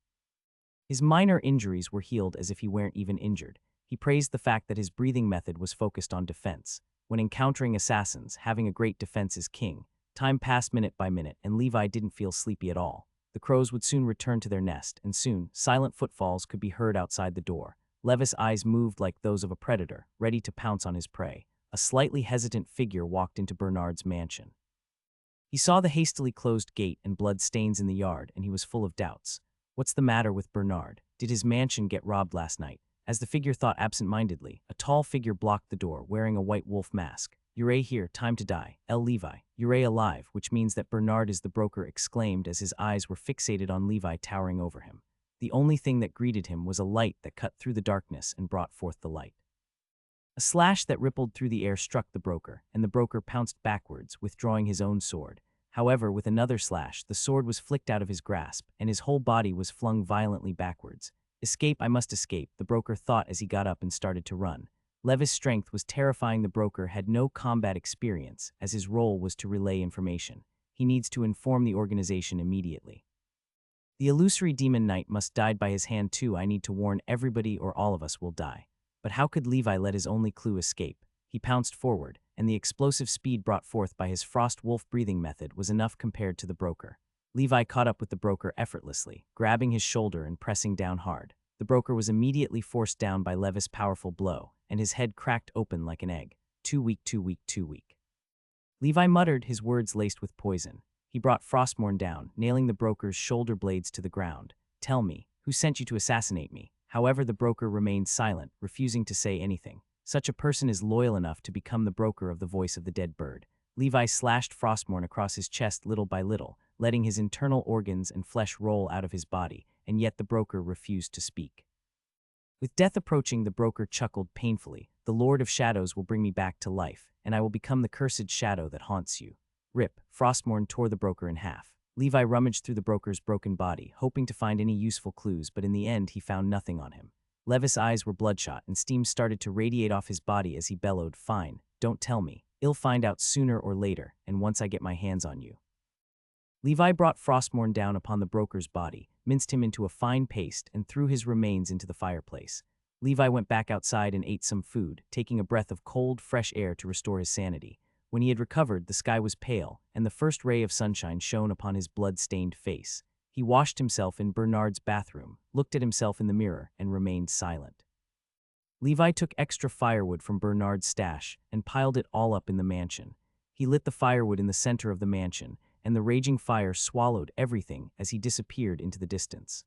His minor injuries were healed as if he weren't even injured. He praised the fact that his breathing method was focused on defense. When encountering assassins, having a great defense is king. Time passed minute by minute, and Levi didn't feel sleepy at all. The crows would soon return to their nest, and soon, silent footfalls could be heard outside the door. Levis' eyes moved like those of a predator, ready to pounce on his prey. A slightly hesitant figure walked into Bernard's mansion. He saw the hastily closed gate and blood stains in the yard, and he was full of doubts. What's the matter with Bernard? Did his mansion get robbed last night? As the figure thought absent-mindedly, a tall figure blocked the door, wearing a white wolf mask. "You're here, time to die. L. Levi. You're alive," which means that Bernard is the broker, exclaimed as his eyes were fixated on Levi towering over him. The only thing that greeted him was a light that cut through the darkness and brought forth the light. A slash that rippled through the air struck the broker, and the broker pounced backwards, withdrawing his own sword. However, with another slash, the sword was flicked out of his grasp, and his whole body was flung violently backwards. "Escape, I must escape," the broker thought as he got up and started to run. Levis' strength was terrifying. The broker had no combat experience, as his role was to relay information. He needs to inform the organization immediately. "The illusory demon knight must die by his hand too. I need to warn everybody or all of us will die." But how could Levi let his only clue escape? He pounced forward, and the explosive speed brought forth by his frost wolf breathing method was enough compared to the broker. Levi caught up with the broker effortlessly, grabbing his shoulder and pressing down hard. The broker was immediately forced down by Levis' powerful blow, and his head cracked open like an egg. Too weak, too weak, too weak." Levi muttered, his words laced with poison. He brought Frostmourne down, nailing the broker's shoulder blades to the ground. "Tell me, who sent you to assassinate me?" However, the broker remained silent, refusing to say anything. Such a person is loyal enough to become the broker of the voice of the dead bird. Levi slashed Frostmourne across his chest little by little, letting his internal organs and flesh roll out of his body, and yet the broker refused to speak. With death approaching, the broker chuckled painfully. "The Lord of Shadows will bring me back to life, and I will become the cursed shadow that haunts you." Rip. Frostmourne tore the broker in half. Levi rummaged through the broker's broken body, hoping to find any useful clues, but in the end he found nothing on him. Levis' eyes were bloodshot, and steam started to radiate off his body as he bellowed, "Fine, don't tell me. I'll find out sooner or later, and once I get my hands on you." Levi brought Frostmourne down upon the broker's body, minced him into a fine paste, and threw his remains into the fireplace. Levi went back outside and ate some food, taking a breath of cold, fresh air to restore his sanity. When he had recovered, the sky was pale, and the first ray of sunshine shone upon his blood-stained face. He washed himself in Bernard's bathroom, looked at himself in the mirror, and remained silent. Levi took extra firewood from Bernard's stash and piled it all up in the mansion. He lit the firewood in the center of the mansion, and the raging fire swallowed everything as he disappeared into the distance.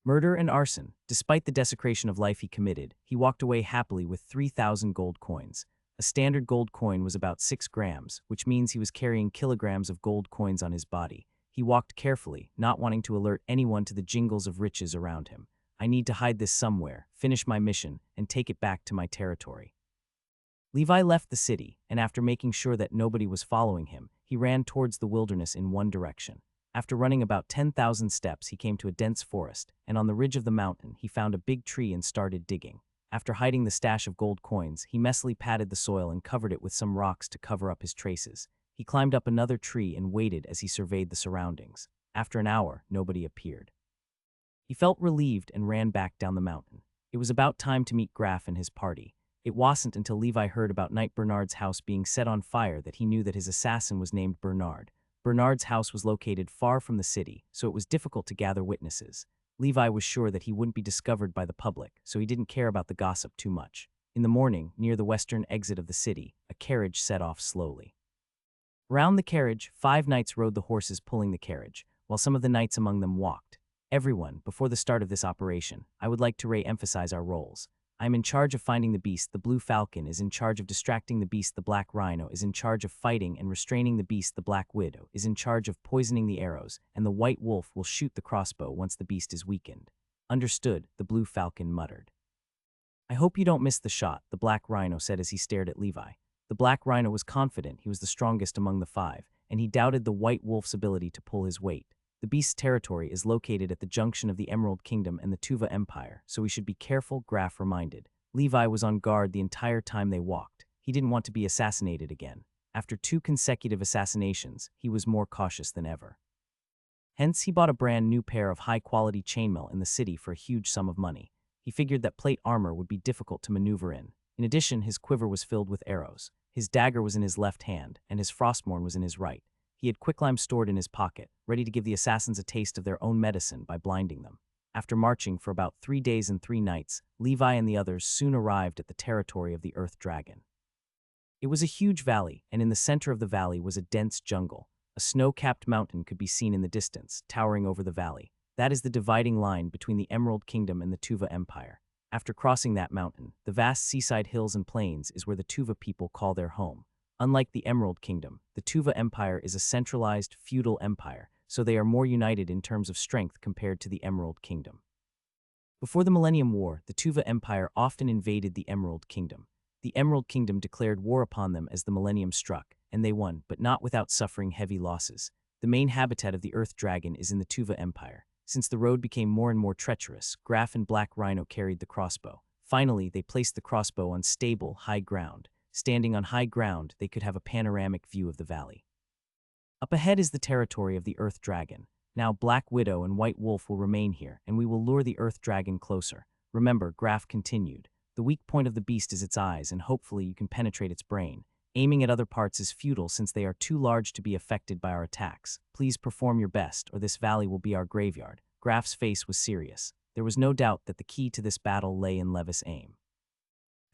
Murder and arson. Despite the desecration of life he committed, he walked away happily with 3,000 gold coins. A standard gold coin was about 6 grams, which means he was carrying kilograms of gold coins on his body. He walked carefully, not wanting to alert anyone to the jingles of riches around him. "I need to hide this somewhere, finish my mission, and take it back to my territory." Levi left the city, and after making sure that nobody was following him, he ran towards the wilderness in one direction. After running about 10,000 steps, he came to a dense forest, and on the ridge of the mountain, he found a big tree and started digging. After hiding the stash of gold coins, he messily patted the soil and covered it with some rocks to cover up his traces. He climbed up another tree and waited as he surveyed the surroundings. After an hour, nobody appeared. He felt relieved and ran back down the mountain. It was about time to meet Graf and his party. It wasn't until Levi heard about Knight Bernard's house being set on fire that he knew that his assassin was named Bernard. Bernard's house was located far from the city, so it was difficult to gather witnesses. Levi was sure that he wouldn't be discovered by the public, so he didn't care about the gossip too much. In the morning, near the western exit of the city, a carriage set off slowly. Round the carriage, 5 knights rode the horses pulling the carriage, while some of the knights among them walked. Everyone, before the start of this operation, I would like to re-emphasize our roles. I am in charge of finding the beast, the blue falcon is in charge of distracting the beast, the black rhino is in charge of fighting and restraining the beast, the black widow is in charge of poisoning the arrows, and the white wolf will shoot the crossbow once the beast is weakened. Understood, the blue falcon muttered. I hope you don't miss the shot, the black rhino said as he stared at Levi. The black rhino was confident he was the strongest among the 5, and he doubted the white wolf's ability to pull his weight. The beast's territory is located at the junction of the Emerald Kingdom and the Tuva Empire, so we should be careful, Graf reminded. Levi was on guard the entire time they walked. He didn't want to be assassinated again. After 2 consecutive assassinations, he was more cautious than ever. Hence, he bought a brand new pair of high-quality chainmail in the city for a huge sum of money. He figured that plate armor would be difficult to maneuver in. In addition, his quiver was filled with arrows. His dagger was in his left hand, and his frostmourne was in his right. He had quicklime stored in his pocket, ready to give the assassins a taste of their own medicine by blinding them. After marching for about 3 days and 3 nights, Levi and the others soon arrived at the territory of the Earth Dragon. It was a huge valley, and in the center of the valley was a dense jungle. A snow-capped mountain could be seen in the distance, towering over the valley. That is the dividing line between the Emerald Kingdom and the Tuva Empire. After crossing that mountain, the vast seaside hills and plains is where the Tuva people call their home. Unlike the Emerald Kingdom, the Tuva Empire is a centralized, feudal empire, so they are more united in terms of strength compared to the Emerald Kingdom. Before the Millennium War, the Tuva Empire often invaded the Emerald Kingdom. The Emerald Kingdom declared war upon them as the Millennium struck, and they won, but not without suffering heavy losses. The main habitat of the Earth Dragon is in the Tuva Empire. Since the road became more and more treacherous, Graf and Black Rhino carried the crossbow. Finally, they placed the crossbow on stable, high ground. Standing on high ground, they could have a panoramic view of the valley. Up ahead is the territory of the Earth Dragon. Now Black Widow and White Wolf will remain here, and we will lure the Earth Dragon closer. Remember, Graf continued, the weak point of the beast is its eyes, and hopefully you can penetrate its brain. Aiming at other parts is futile since they are too large to be affected by our attacks. Please perform your best, or this valley will be our graveyard. Graf's face was serious. There was no doubt that the key to this battle lay in Levis' aim.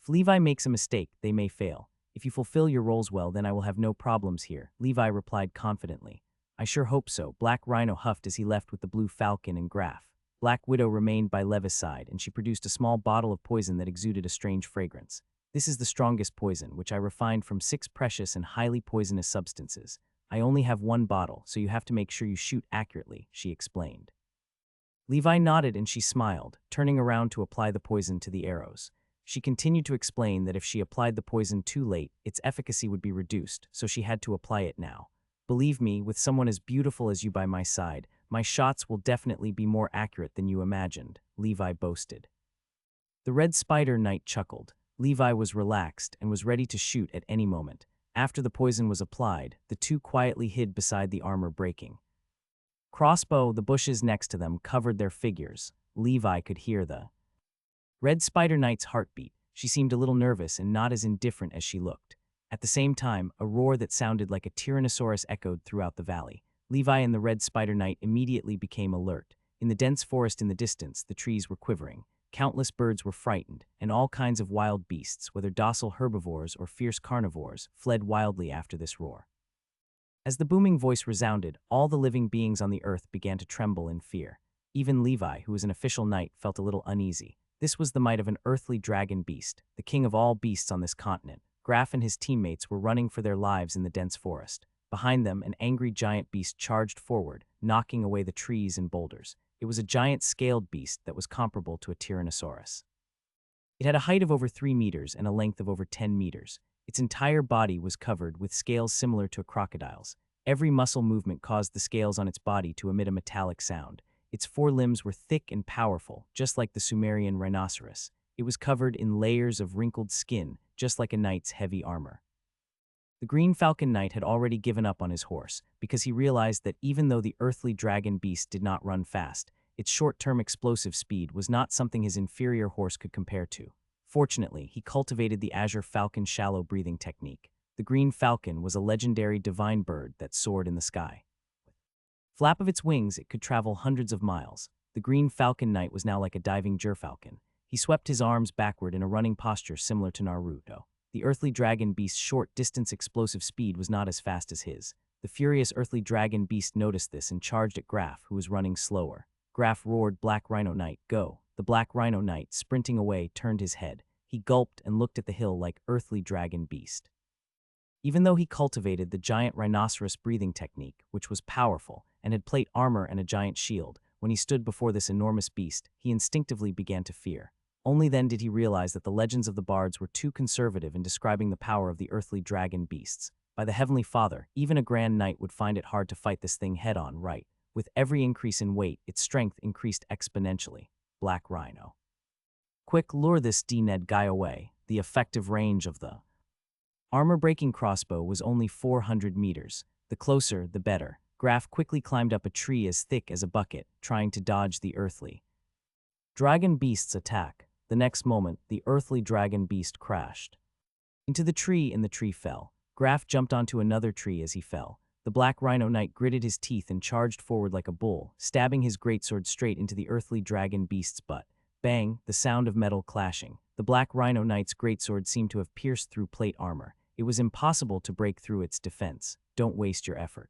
If Levi makes a mistake, they may fail. If you fulfill your roles well, then I will have no problems here, Levi replied confidently. I sure hope so, Black Rhino huffed as he left with the Blue Falcon and Graf. Black Widow remained by Levis' side, and she produced a small bottle of poison that exuded a strange fragrance. This is the strongest poison, which I refined from 6 precious and highly poisonous substances. I only have 1 bottle, so you have to make sure you shoot accurately, she explained. Levi nodded and she smiled, turning around to apply the poison to the arrows. She continued to explain that if she applied the poison too late, its efficacy would be reduced, so she had to apply it now. Believe me, with someone as beautiful as you by my side, my shots will definitely be more accurate than you imagined, Levi boasted. The Red Spider Knight chuckled. Levi was relaxed and was ready to shoot at any moment. After the poison was applied, the two quietly hid beside the armor breaking. Crossbow, the bushes next to them covered their figures. Levi could hear the Red Spider Knight's heartbeat. She seemed a little nervous and not as indifferent as she looked. At the same time, a roar that sounded like a Tyrannosaurus echoed throughout the valley. Levi and the Red Spider Knight immediately became alert. In the dense forest in the distance, the trees were quivering. Countless birds were frightened, and all kinds of wild beasts, whether docile herbivores or fierce carnivores, fled wildly after this roar. As the booming voice resounded, all the living beings on the earth began to tremble in fear. Even Levi, who was an official knight, felt a little uneasy. This was the might of an earthly dragon beast, the king of all beasts on this continent. Graf and his teammates were running for their lives in the dense forest. Behind them, an angry giant beast charged forward, knocking away the trees and boulders. It was a giant scaled beast that was comparable to a Tyrannosaurus. It had a height of over 3 meters and a length of over 10 meters. Its entire body was covered with scales similar to a crocodile's. Every muscle movement caused the scales on its body to emit a metallic sound. Its 4 limbs were thick and powerful, just like the Sumerian rhinoceros. It was covered in layers of wrinkled skin, just like a knight's heavy armor. The Green Falcon Knight had already given up on his horse, because he realized that even though the earthly dragon beast did not run fast, its short-term explosive speed was not something his inferior horse could compare to. Fortunately, he cultivated the Azure Falcon shallow breathing technique. The Green Falcon was a legendary divine bird that soared in the sky. Flap of its wings, it could travel hundreds of miles. The Green Falcon Knight was now like a diving gerfalcon. He swept his arms backward in a running posture similar to Naruto. The earthly dragon beast's short-distance explosive speed was not as fast as his. The furious earthly dragon beast noticed this and charged at Graf, who was running slower. Graf roared, "Black Rhino Knight, go!" The Black Rhino Knight, sprinting away, turned his head. He gulped and looked at the hill like earthly dragon beast. Even though he cultivated the giant rhinoceros breathing technique, which was powerful, and had plate armor and a giant shield, when he stood before this enormous beast, he instinctively began to fear. Only then did he realize that the legends of the bards were too conservative in describing the power of the earthly dragon beasts. By the Heavenly Father, even a grand knight would find it hard to fight this thing head-on, right? With every increase in weight, its strength increased exponentially. Black Rhino. Quick, lure this D-Ned guy away. The effective range of the armor-breaking crossbow was only 400 meters. The closer, the better. Graf quickly climbed up a tree as thick as a bucket, trying to dodge the earthly dragon beast's attack. The next moment, the earthly dragon beast crashed into the tree and the tree fell. Graf jumped onto another tree as he fell. The Black Rhino Knight gritted his teeth and charged forward like a bull, stabbing his greatsword straight into the earthly dragon beast's butt. Bang, the sound of metal clashing. The Black Rhino Knight's greatsword seemed to have pierced through plate armor. It was impossible to break through its defense. Don't waste your effort.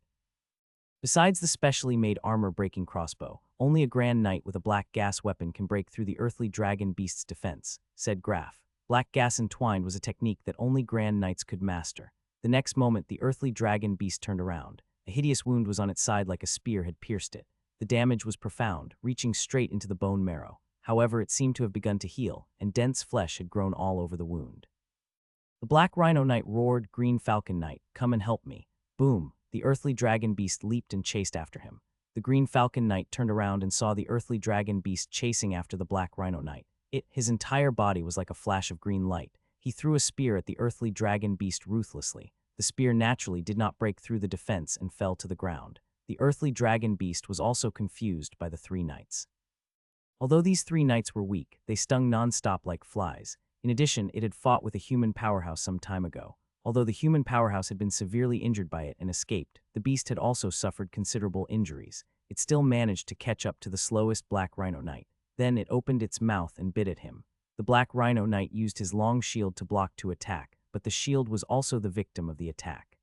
Besides the specially made armor-breaking crossbow, only a Grand Knight with a black gas weapon can break through the earthly dragon beast's defense, said Graf. Black gas entwined was a technique that only Grand Knights could master. The next moment, the earthly dragon beast turned around. A hideous wound was on its side like a spear had pierced it. The damage was profound, reaching straight into the bone marrow. However, it seemed to have begun to heal, and dense flesh had grown all over the wound. The Black Rhino Knight roared, "Green Falcon Knight, come and help me." Boom! The earthly dragon beast leaped and chased after him. The Green Falcon Knight turned around and saw the earthly dragon beast chasing after the Black Rhino Knight. His entire body was like a flash of green light. He threw a spear at the earthly dragon beast ruthlessly. The spear naturally did not break through the defense and fell to the ground. The earthly dragon beast was also confused by the three knights. Although these three knights were weak, they stung non-stop like flies. In addition, it had fought with a human powerhouse some time ago. Although the human powerhouse had been severely injured by it and escaped, the beast had also suffered considerable injuries. It still managed to catch up to the slowest Black Rhino Knight. Then it opened its mouth and bit at him. The Black Rhino Knight used his long shield to block to attack, but the shield was also the victim of the attack.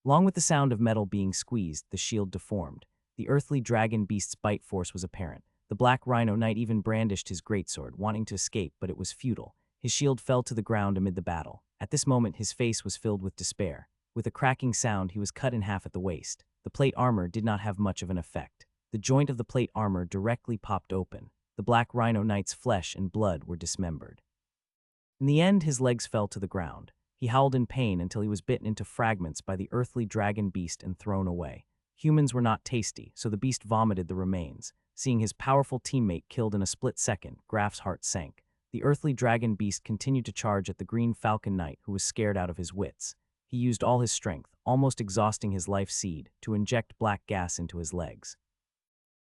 Along with the sound of metal being squeezed, the shield deformed. The earthly dragon beast's bite force was apparent. The Black Rhino Knight even brandished his greatsword, wanting to escape, but it was futile. His shield fell to the ground amid the battle. At this moment, his face was filled with despair. With a cracking sound, he was cut in half at the waist. The plate armor did not have much of an effect. The joint of the plate armor directly popped open. The Black Rhino Knight's flesh and blood were dismembered. In the end, his legs fell to the ground. He howled in pain until he was bitten into fragments by the earthly dragon beast and thrown away. Humans were not tasty, so the beast vomited the remains. Seeing his powerful teammate killed in a split second, Graf's heart sank. The earthly dragon beast continued to charge at the Green Falcon Knight, who was scared out of his wits. He used all his strength, almost exhausting his life seed, to inject black gas into his legs.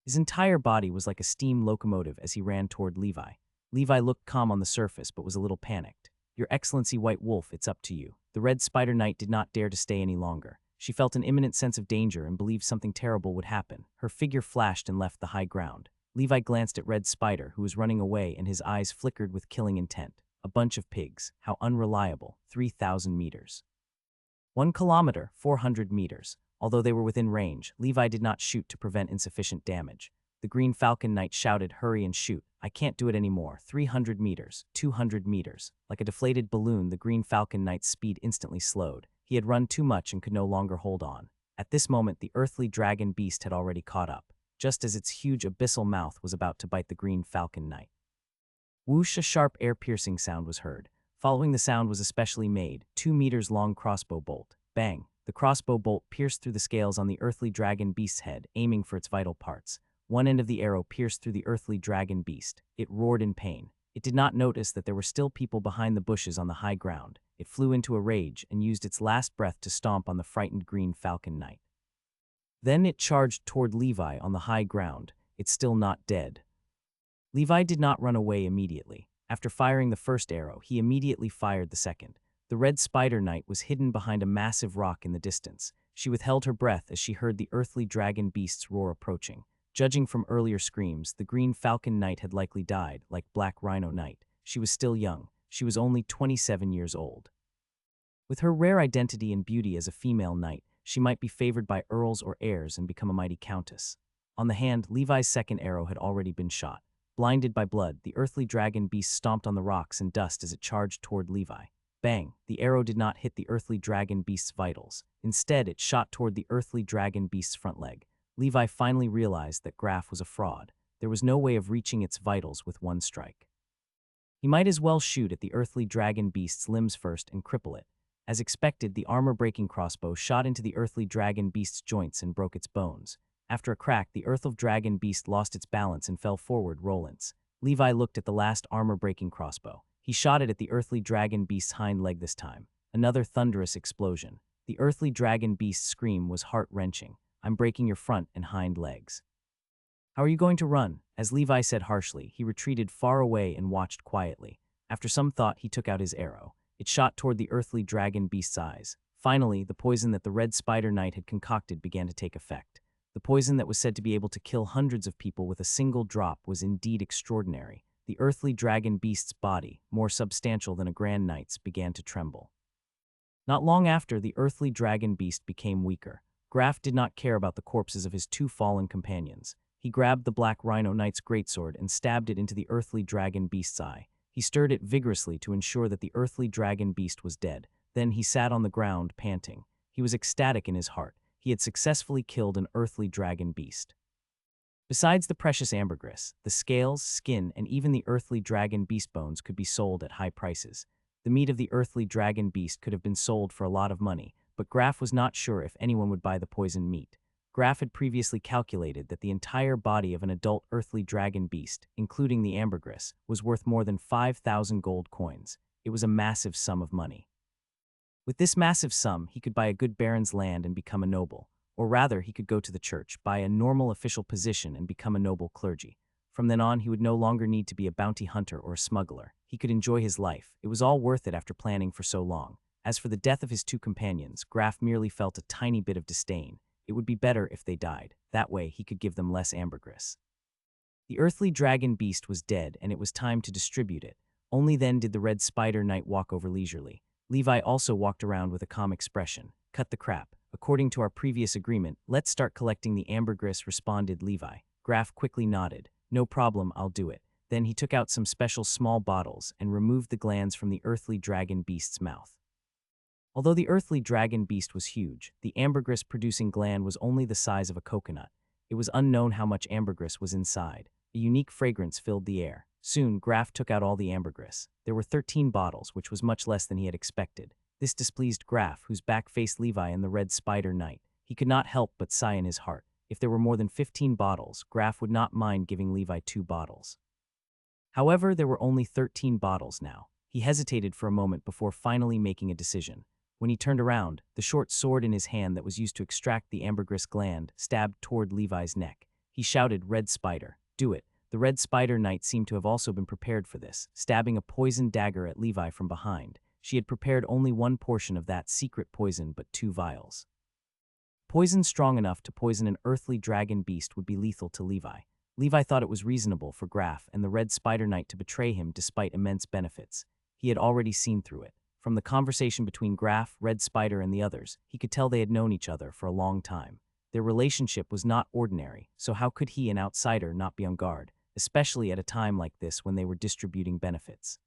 His entire body was like a steam locomotive as he ran toward Levi. Levi looked calm on the surface, but was a little panicked. "Your Excellency White Wolf, it's up to you." The Red Spider Knight did not dare to stay any longer. She felt an imminent sense of danger and believed something terrible would happen. Her figure flashed and left the high ground. Levi glanced at Red Spider, who was running away, and his eyes flickered with killing intent. A bunch of pigs. How unreliable. 3,000 meters. 1 kilometer, 400 meters. Although they were within range, Levi did not shoot to prevent insufficient damage. The Green Falcon Knight shouted, "Hurry and shoot. I can't do it anymore." 300 meters, 200 meters. Like a deflated balloon, the Green Falcon Knight's speed instantly slowed. He had run too much and could no longer hold on. At this moment, the earthly dragon beast had already caught up, just as its huge abyssal mouth was about to bite the Green Falcon Knight. Whoosh, a sharp air-piercing sound was heard. Following the sound was a specially made, 2 meters long crossbow bolt. Bang! The crossbow bolt pierced through the scales on the earthly dragon beast's head, aiming for its vital parts. One end of the arrow pierced through the earthly dragon beast. It roared in pain. It did not notice that there were still people behind the bushes on the high ground. It flew into a rage and used its last breath to stomp on the frightened green falcon knight. Then it charged toward Levi on the high ground. It's still not dead. Levi did not run away immediately. After firing the first arrow, he immediately fired the second. The red spider knight was hidden behind a massive rock in the distance. She withheld her breath as she heard the earthly dragon beast's roar approaching. Judging from earlier screams, the green falcon knight had likely died, like Black Rhino Knight. She was still young. She was only 27 years old. With her rare identity and beauty as a female knight, she might be favored by earls or heirs and become a mighty countess. On the hand, Levi's second arrow had already been shot. Blinded by blood, the earthly dragon beast stomped on the rocks and dust as it charged toward Levi. Bang! The arrow did not hit the earthly dragon beast's vitals. Instead, it shot toward the earthly dragon beast's front leg. Levi finally realized that Graf was a fraud. There was no way of reaching its vitals with one strike. He might as well shoot at the earthly dragon beast's limbs first and cripple it. As expected, the armor-breaking crossbow shot into the earthly dragon beast's joints and broke its bones. After a crack, the earthly dragon beast lost its balance and fell forward, rollants. Levi looked at the last armor-breaking crossbow. He shot it at the earthly dragon beast's hind leg this time. Another thunderous explosion. The earthly dragon beast's scream was heart-wrenching. "I'm breaking your front and hind legs." "How are you going to run?" As Levi said harshly, he retreated far away and watched quietly. After some thought, he took out his arrow. It shot toward the earthly dragon beast's eyes. Finally, the poison that the red spider knight had concocted began to take effect. The poison that was said to be able to kill hundreds of people with a single drop was indeed extraordinary. The earthly dragon beast's body, more substantial than a grand knight's, began to tremble. Not long after, the earthly dragon beast became weaker. Graf did not care about the corpses of his two fallen companions. He grabbed the Black Rhino Knight's greatsword and stabbed it into the earthly dragon beast's eye. He stirred it vigorously to ensure that the earthly dragon beast was dead. Then he sat on the ground, panting. He was ecstatic in his heart. He had successfully killed an earthly dragon beast. Besides the precious ambergris, the scales, skin, and even the earthly dragon beast bones could be sold at high prices. The meat of the earthly dragon beast could have been sold for a lot of money, but Graf was not sure if anyone would buy the poisoned meat. Graf had previously calculated that the entire body of an adult earthly dragon beast, including the ambergris, was worth more than 5,000 gold coins. It was a massive sum of money. With this massive sum, he could buy a good baron's land and become a noble. Or rather, he could go to the church, buy a normal official position and become a noble clergy. From then on, he would no longer need to be a bounty hunter or a smuggler. He could enjoy his life. It was all worth it after planning for so long. As for the death of his two companions, Graf merely felt a tiny bit of disdain. It would be better if they died. That way, he could give them less ambergris. The earthly dragon beast was dead, and it was time to distribute it. Only then did the red spider knight walk over leisurely. Levi also walked around with a calm expression. "Cut the crap. According to our previous agreement, let's start collecting the ambergris," responded Levi. Graf quickly nodded. "No problem, I'll do it." Then he took out some special small bottles and removed the glands from the earthly dragon beast's mouth. Although the earthly dragon beast was huge, the ambergris-producing gland was only the size of a coconut. It was unknown how much ambergris was inside. A unique fragrance filled the air. Soon, Graf took out all the ambergris. There were 13 bottles, which was much less than he had expected. This displeased Graf, whose back faced Levi and the red spider knight. He could not help but sigh in his heart. If there were more than 15 bottles, Graf would not mind giving Levi 2 bottles. However, there were only 13 bottles now. He hesitated for a moment before finally making a decision. When he turned around, the short sword in his hand that was used to extract the ambergris gland stabbed toward Levi's neck. He shouted, "Red Spider, do it." The red spider knight seemed to have also been prepared for this, stabbing a poisoned dagger at Levi from behind. She had prepared only one portion of that secret poison, but 2 vials. Poison strong enough to poison an earthly dragon beast would be lethal to Levi. Levi thought it was reasonable for Graf and the red spider knight to betray him despite immense benefits. He had already seen through it. From the conversation between Graf, Red Spider, and the others, he could tell they had known each other for a long time. Their relationship was not ordinary, so how could he, an outsider, not be on guard, especially at a time like this when they were distributing benefits?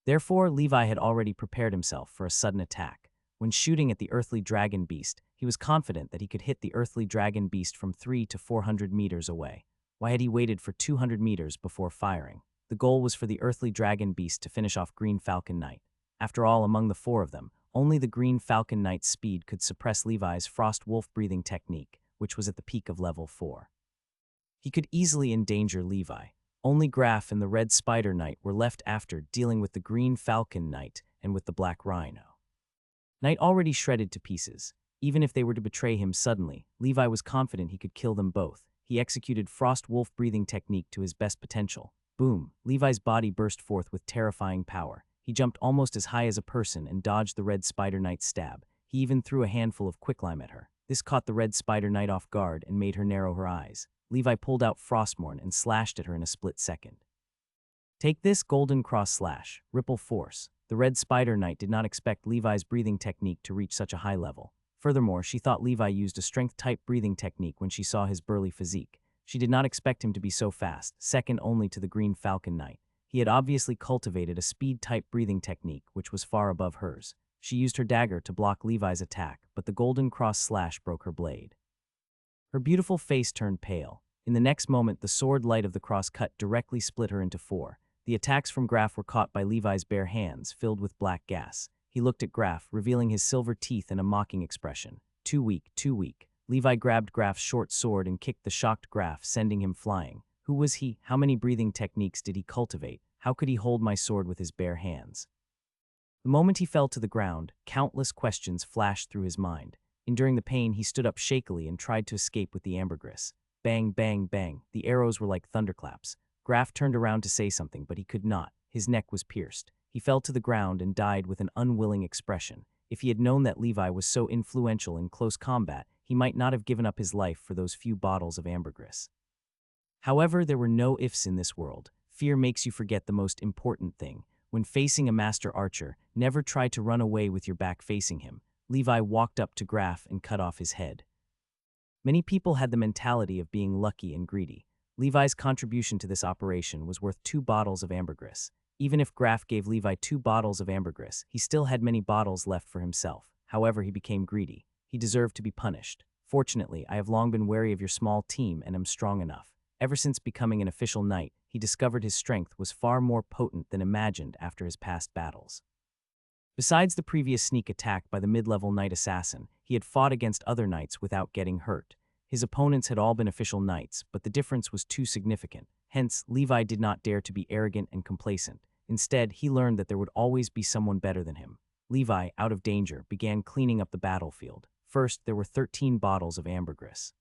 Therefore, Levi had already prepared himself for a sudden attack. When shooting at the earthly dragon beast, he was confident that he could hit the earthly dragon beast from 300 to 400 meters away. Why had he waited for 200 meters before firing? The goal was for the earthly dragon beast to finish off Green Falcon Knight. After all, among the 4 of them, only the Green Falcon Knight's speed could suppress Levi's frost wolf breathing technique, which was at the peak of level 4. He could easily endanger Levi. Only Graf and the Red Spider Knight were left after dealing with the Green Falcon Knight and with the Black Rhino. Knight already shredded to pieces. Even if they were to betray him suddenly, Levi was confident he could kill them both. He executed Frost Wolf breathing technique to his best potential. Boom! Levi's body burst forth with terrifying power. He jumped almost as high as a person and dodged the Red Spider Knight's stab. He even threw a handful of quicklime at her. This caught the Red Spider Knight off guard and made her narrow her eyes. Levi pulled out Frostmourne and slashed at her in a split second. Take this Golden Cross Slash, Ripple Force. The Red Spider Knight did not expect Levi's breathing technique to reach such a high level. Furthermore, she thought Levi used a strength-type breathing technique when she saw his burly physique. She did not expect him to be so fast, second only to the Green Falcon Knight. He had obviously cultivated a speed-type breathing technique which was far above hers. She used her dagger to block Levi's attack, but the Golden Cross Slash broke her blade. Her beautiful face turned pale. In the next moment, the sword light of the cross cut directly split her into four. The attacks from Graf were caught by Levi's bare hands, filled with black gas. He looked at Graf, revealing his silver teeth and a mocking expression. Too weak, too weak. Levi grabbed Graf's short sword and kicked the shocked Graf, sending him flying. Who was he? How many breathing techniques did he cultivate? How could he hold my sword with his bare hands? The moment he fell to the ground, countless questions flashed through his mind. Enduring the pain, he stood up shakily and tried to escape with the ambergris. Bang, bang, bang. The arrows were like thunderclaps. Graf turned around to say something, but he could not. His neck was pierced. He fell to the ground and died with an unwilling expression. If he had known that Levi was so influential in close combat, he might not have given up his life for those few bottles of ambergris. However, there were no ifs in this world. Fear makes you forget the most important thing. When facing a master archer, never try to run away with your back facing him. Levi walked up to Graf and cut off his head. Many people had the mentality of being lucky and greedy. Levi's contribution to this operation was worth 2 bottles of ambergris. Even if Graf gave Levi 2 bottles of ambergris, he still had many bottles left for himself. However, he became greedy. He deserved to be punished. Fortunately, I have long been wary of your small team and am strong enough. Ever since becoming an official knight, he discovered his strength was far more potent than imagined after his past battles. Besides the previous sneak attack by the mid-level knight assassin, he had fought against other knights without getting hurt. His opponents had all been official knights, but the difference was too significant. Hence, Levi did not dare to be arrogant and complacent. Instead, he learned that there would always be someone better than him. Levi, out of danger, began cleaning up the battlefield. First, there were 13 bottles of ambergris.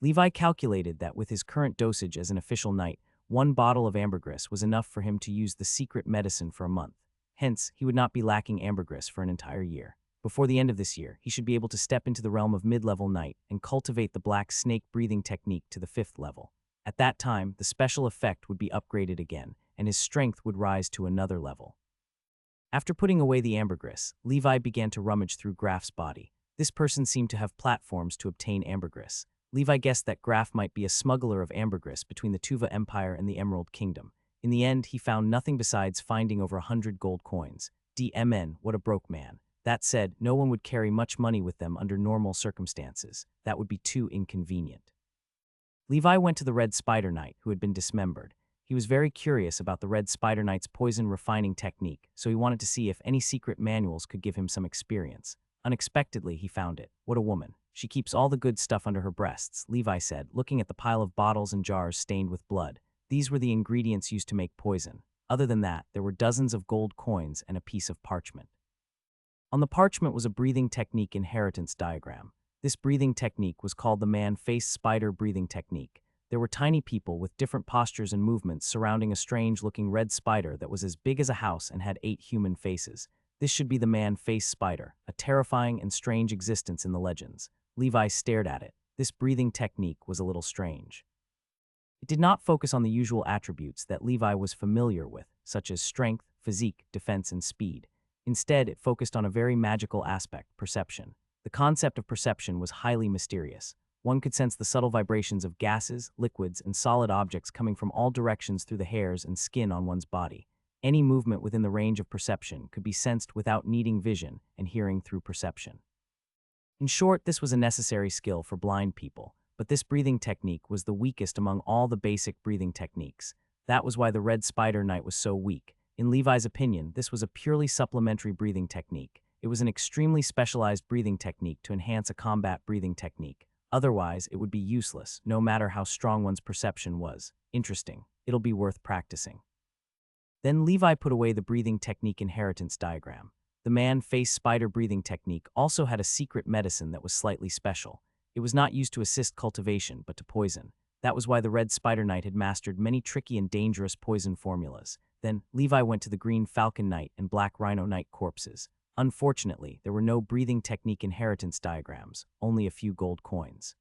Levi calculated that with his current dosage as an official knight, 1 bottle of ambergris was enough for him to use the secret medicine for a month. Hence, he would not be lacking ambergris for an entire year. Before the end of this year, he should be able to step into the realm of mid-level knight and cultivate the black snake breathing technique to the 5th level. At that time, the special effect would be upgraded again, and his strength would rise to another level. After putting away the ambergris, Levi began to rummage through Graf's body. This person seemed to have platforms to obtain ambergris. Levi guessed that Graf might be a smuggler of ambergris between the Tuva Empire and the Emerald Kingdom. In the end, he found nothing besides finding over 100 gold coins. DMN, what a broke man. That said, no one would carry much money with them under normal circumstances. That would be too inconvenient. Levi went to the Red Spider Knight, who had been dismembered. He was very curious about the Red Spider Knight's poison refining technique, so he wanted to see if any secret manuals could give him some experience. Unexpectedly, he found it. What a woman. She keeps all the good stuff under her breasts, Levi said, looking at the pile of bottles and jars stained with blood. These were the ingredients used to make poison. Other than that, there were dozens of gold coins and a piece of parchment. On the parchment was a breathing technique inheritance diagram. This breathing technique was called the man-face spider breathing technique. There were tiny people with different postures and movements surrounding a strange-looking red spider that was as big as a house and had 8 human faces. This should be the man-face spider, a terrifying and strange existence in the legends. Levi stared at it. This breathing technique was a little strange. It did not focus on the usual attributes that Levi was familiar with, such as strength, physique, defense, and speed. Instead, it focused on a very magical aspect, perception. The concept of perception was highly mysterious. One could sense the subtle vibrations of gases, liquids, and solid objects coming from all directions through the hairs and skin on one's body. Any movement within the range of perception could be sensed without needing vision and hearing through perception. In short, this was a necessary skill for blind people, but this breathing technique was the weakest among all the basic breathing techniques. That was why the Red Spider Knight was so weak. In Levi's opinion, this was a purely supplementary breathing technique. It was an extremely specialized breathing technique to enhance a combat breathing technique. Otherwise, it would be useless, no matter how strong one's perception was. Interesting. It'll be worth practicing. Then Levi put away the breathing technique inheritance diagram. The man-face spider breathing technique also had a secret medicine that was slightly special. It was not used to assist cultivation, but to poison. That was why the red spider knight had mastered many tricky and dangerous poison formulas. Then, Levi went to the green falcon knight and black rhino knight corpses. Unfortunately, there were no breathing technique inheritance diagrams, only a few gold coins.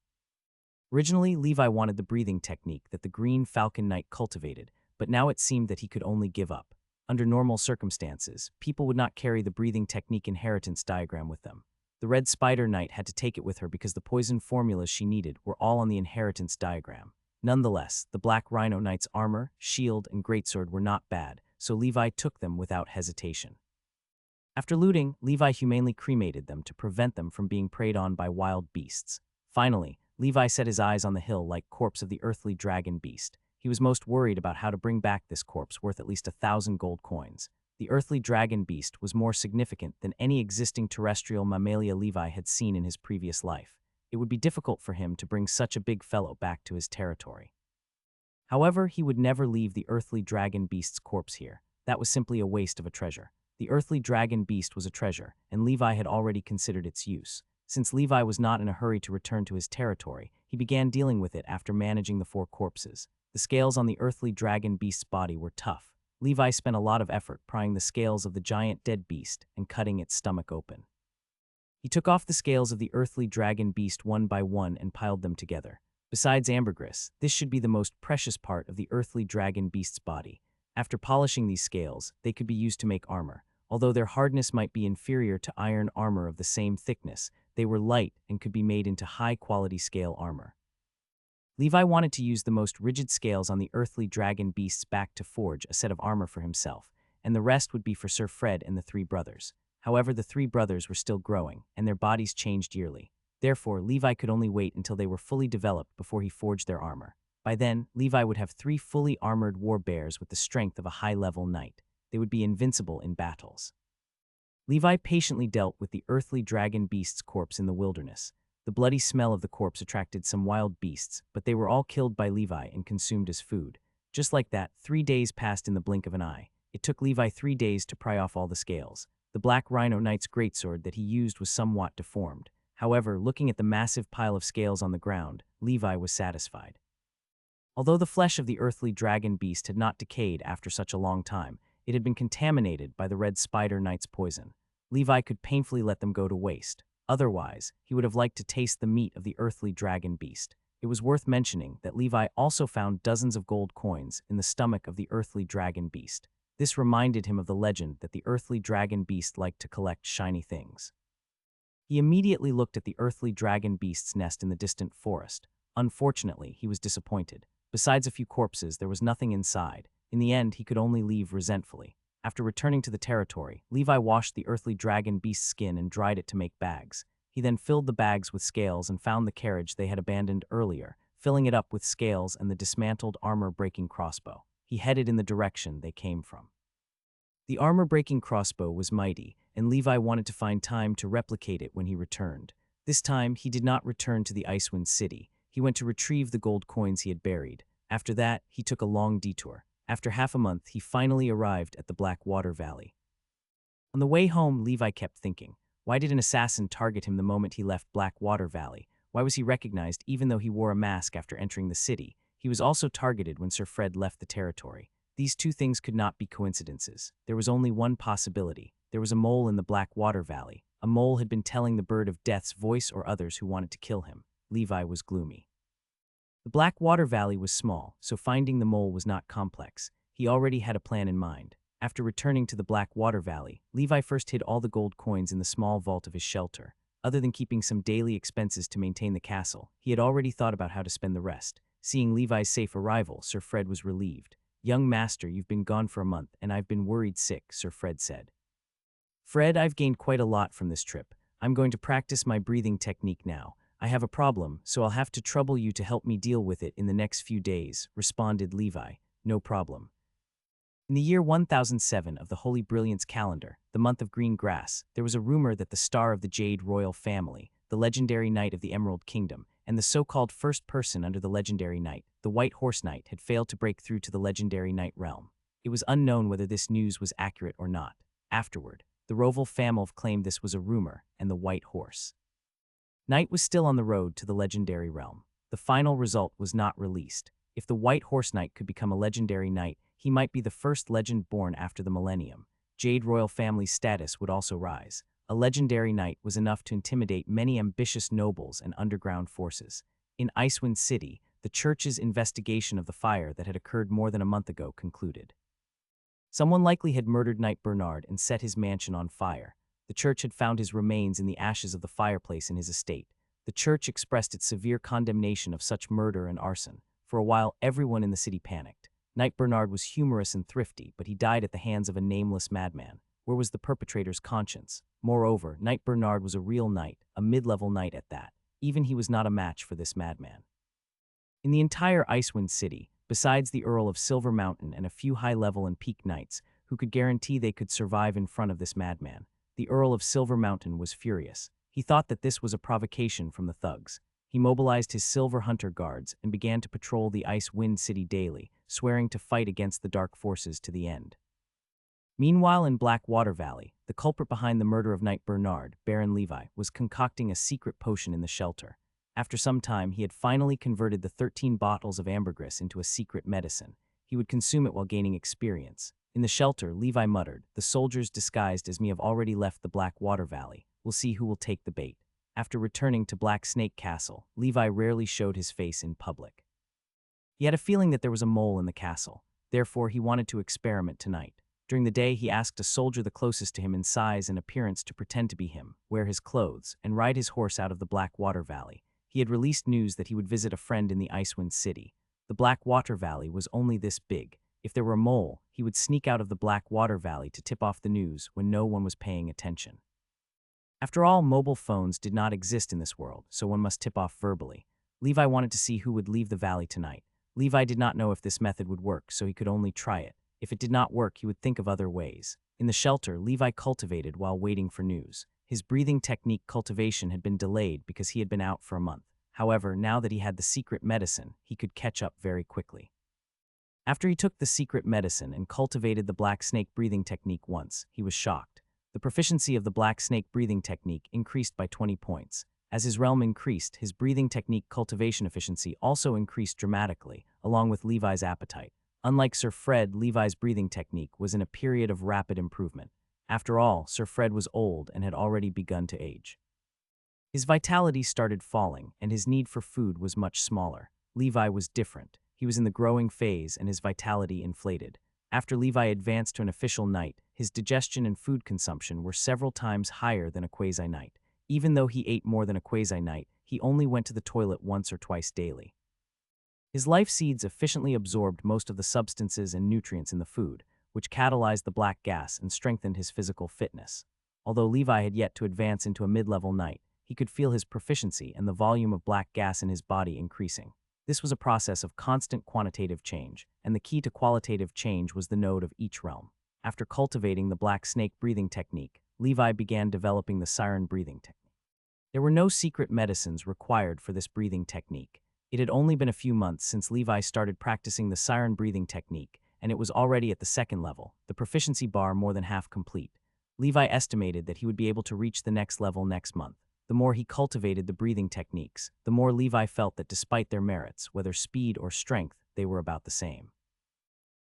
Originally, Levi wanted the breathing technique that the green falcon knight cultivated, but now it seemed that he could only give up. Under normal circumstances, people would not carry the breathing technique inheritance diagram with them. The red spider knight had to take it with her because the poison formulas she needed were all on the inheritance diagram. Nonetheless, the black rhino knight's armor, shield, and greatsword were not bad, so Levi took them without hesitation. After looting, Levi humanely cremated them to prevent them from being preyed on by wild beasts. Finally, Levi set his eyes on the hill like corpse of the earthly dragon beast. He was most worried about how to bring back this corpse worth at least 1,000 gold coins. The earthly dragon beast was more significant than any existing terrestrial mammalia Levi had seen in his previous life. It would be difficult for him to bring such a big fellow back to his territory. However, he would never leave the earthly dragon beast's corpse here. That was simply a waste of a treasure. The earthly dragon beast was a treasure, and Levi had already considered its use. Since Levi was not in a hurry to return to his territory, he began dealing with it after managing the 4 corpses. The scales on the earthly dragon beast's body were tough. Levi spent a lot of effort prying the scales of the giant dead beast and cutting its stomach open. He took off the scales of the earthly dragon beast one by one and piled them together. Besides ambergris, this should be the most precious part of the earthly dragon beast's body. After polishing these scales, they could be used to make armor. Although their hardness might be inferior to iron armor of the same thickness, they were light and could be made into high-quality scale armor. Levi wanted to use the most rigid scales on the earthly dragon beast's back to forge a set of armor for himself, and the rest would be for Sir Fred and the 3 brothers. However, the 3 brothers were still growing, and their bodies changed yearly. Therefore, Levi could only wait until they were fully developed before he forged their armor. By then, Levi would have 3 fully armored war bears with the strength of a high-level knight. They would be invincible in battles. Levi patiently dealt with the earthly dragon beast's corpse in the wilderness. The bloody smell of the corpse attracted some wild beasts, but they were all killed by Levi and consumed as food. Just like that, 3 days passed in the blink of an eye. It took Levi 3 days to pry off all the scales. The black rhino knight's greatsword that he used was somewhat deformed. However, looking at the massive pile of scales on the ground, Levi was satisfied. Although the flesh of the earthly dragon beast had not decayed after such a long time, it had been contaminated by the red spider knight's poison. Levi could painfully let them go to waste. Otherwise, he would have liked to taste the meat of the earthly dragon beast. It was worth mentioning that Levi also found dozens of gold coins in the stomach of the earthly dragon beast. This reminded him of the legend that the earthly dragon beast liked to collect shiny things. He immediately looked at the earthly dragon beast's nest in the distant forest. Unfortunately, he was disappointed. Besides a few corpses, there was nothing inside. In the end, he could only leave resentfully. After returning to the territory, Levi washed the earthly dragon beast's skin and dried it to make bags. He then filled the bags with scales and found the carriage they had abandoned earlier, filling it up with scales and the dismantled armor-breaking crossbow. He headed in the direction they came from. The armor-breaking crossbow was mighty, and Levi wanted to find time to replicate it when he returned. This time, he did not return to the Icewind City. He went to retrieve the gold coins he had buried. After that, he took a long detour. After half a month, he finally arrived at the Blackwater Valley. On the way home, Levi kept thinking, why did an assassin target him the moment he left Blackwater Valley? Why was he recognized even though he wore a mask after entering the city? He was also targeted when Sir Fred left the territory. These 2 things could not be coincidences. There was only one possibility. There was a mole in the Blackwater Valley. A mole had been telling the Bird of Death's voice or others who wanted to kill him. Levi was gloomy. The Blackwater Valley was small, so finding the mole was not complex. He already had a plan in mind. After returning to the Blackwater Valley, Levi first hid all the gold coins in the small vault of his shelter. Other than keeping some daily expenses to maintain the castle, he had already thought about how to spend the rest. Seeing Levi's safe arrival, Sir Fred was relieved. "Young master, you've been gone for a month, and I've been worried sick," Sir Fred said. "Fred, I've gained quite a lot from this trip. I'm going to practice my breathing technique now. I have a problem, so I'll have to trouble you to help me deal with it in the next few days," responded Levi. "No problem." In the year 1007 of the Holy Brilliance calendar, the month of green grass, there was a rumor that the star of the Jade royal family, the legendary knight of the Emerald Kingdom, and the so-called first person under the legendary knight, the White Horse Knight had failed to break through to the legendary Knight realm. It was unknown whether this news was accurate or not. Afterward, the Roval family claimed this was a rumor, and the White Horse Knight was still on the road to the legendary realm. The final result was not released. If the White Horse Knight could become a legendary knight, he might be the first legend born after the millennium. Jade royal family's status would also rise. A legendary knight was enough to intimidate many ambitious nobles and underground forces. In Icewind City, the church's investigation of the fire that had occurred more than a month ago concluded. Someone likely had murdered Knight Bernard and set his mansion on fire. The church had found his remains in the ashes of the fireplace in his estate. The church expressed its severe condemnation of such murder and arson. For a while, everyone in the city panicked. Knight Bernard was humorous and thrifty, but he died at the hands of a nameless madman. Where was the perpetrator's conscience? Moreover, Knight Bernard was a real knight, a mid-level knight at that. Even he was not a match for this madman. In the entire Icewind City, besides the Earl of Silver Mountain and a few high-level and peak knights who could guarantee they could survive in front of this madman, the Earl of Silver Mountain was furious. He thought that this was a provocation from the thugs. He mobilized his Silver Hunter guards and began to patrol the Icewind City daily, swearing to fight against the dark forces to the end. Meanwhile, in Blackwater Valley, the culprit behind the murder of Knight Bernard, Baron Levi, was concocting a secret potion in the shelter. After some time, he had finally converted the 13 bottles of ambergris into a secret medicine. He would consume it while gaining experience. In the shelter, Levi muttered, "The soldiers disguised as me have already left the Blackwater Valley. We'll see who will take the bait." After returning to Black Snake Castle, Levi rarely showed his face in public. He had a feeling that there was a mole in the castle. Therefore, he wanted to experiment tonight. During the day, he asked a soldier the closest to him in size and appearance to pretend to be him, wear his clothes, and ride his horse out of the Blackwater Valley. He had released news that he would visit a friend in the Icewind City. The Blackwater Valley was only this big. If there were a mole, he would sneak out of the Blackwater Valley to tip off the news when no one was paying attention. After all, mobile phones did not exist in this world, so one must tip off verbally. Levi wanted to see who would leave the valley tonight. Levi did not know if this method would work, so he could only try it. If it did not work, he would think of other ways. In the shelter, Levi cultivated while waiting for news. His breathing technique cultivation had been delayed because he had been out for a month. However, now that he had the secret medicine, he could catch up very quickly. After he took the secret medicine and cultivated the black snake breathing technique once, he was shocked. The proficiency of the black snake breathing technique increased by 20 points. As his realm increased, his breathing technique cultivation efficiency also increased dramatically, along with Levi's appetite. Unlike Sir Fred, Levi's breathing technique was in a period of rapid improvement. After all, Sir Fred was old and had already begun to age. His vitality started falling, and his need for food was much smaller. Levi was different. He was in the growing phase, and his vitality inflated. After Levi advanced to an official knight, his digestion and food consumption were several times higher than a quasi-knight. Even though he ate more than a quasi-knight, he only went to the toilet once or twice daily. His life seeds efficiently absorbed most of the substances and nutrients in the food, which catalyzed the black gas and strengthened his physical fitness. Although Levi had yet to advance into a mid-level knight, he could feel his proficiency and the volume of black gas in his body increasing. This was a process of constant quantitative change, and the key to qualitative change was the node of each realm. After cultivating the black snake breathing technique, Levi began developing the siren breathing technique. There were no secret medicines required for this breathing technique. It had only been a few months since Levi started practicing the siren breathing technique, and it was already at the second level, the proficiency bar more than half complete. Levi estimated that he would be able to reach the next level next month. The more he cultivated the breathing techniques, the more Levi felt that despite their merits, whether speed or strength, they were about the same.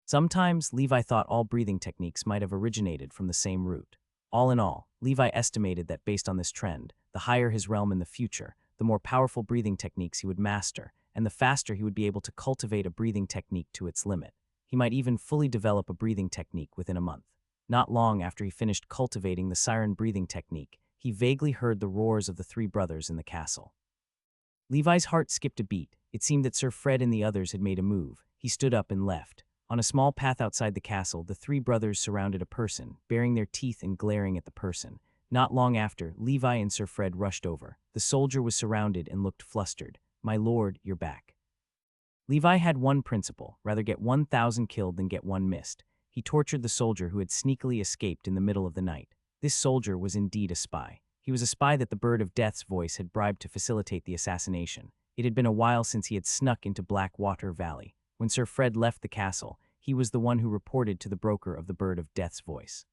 Sometimes, Levi thought all breathing techniques might have originated from the same root. All in all, Levi estimated that based on this trend, the higher his realm in the future, the more powerful breathing techniques he would master, and the faster he would be able to cultivate a breathing technique to its limit. He might even fully develop a breathing technique within a month. Not long after he finished cultivating the siren breathing technique, he vaguely heard the roars of the three brothers in the castle. Levi's heart skipped a beat. It seemed that Sir Fred and the others had made a move. He stood up and left. On a small path outside the castle, the three brothers surrounded a person, baring their teeth and glaring at the person. Not long after, Levi and Sir Fred rushed over. The soldier was surrounded and looked flustered. "My lord, you're back." Levi had one principle: rather get 1,000 killed than get one missed. He tortured the soldier who had sneakily escaped in the middle of the night. This soldier was indeed a spy. He was a spy that the Bird of Death's voice had bribed to facilitate the assassination. It had been a while since he had snuck into Blackwater Valley. When Sir Fred left the castle, he was the one who reported to the broker of the Bird of Death's voice.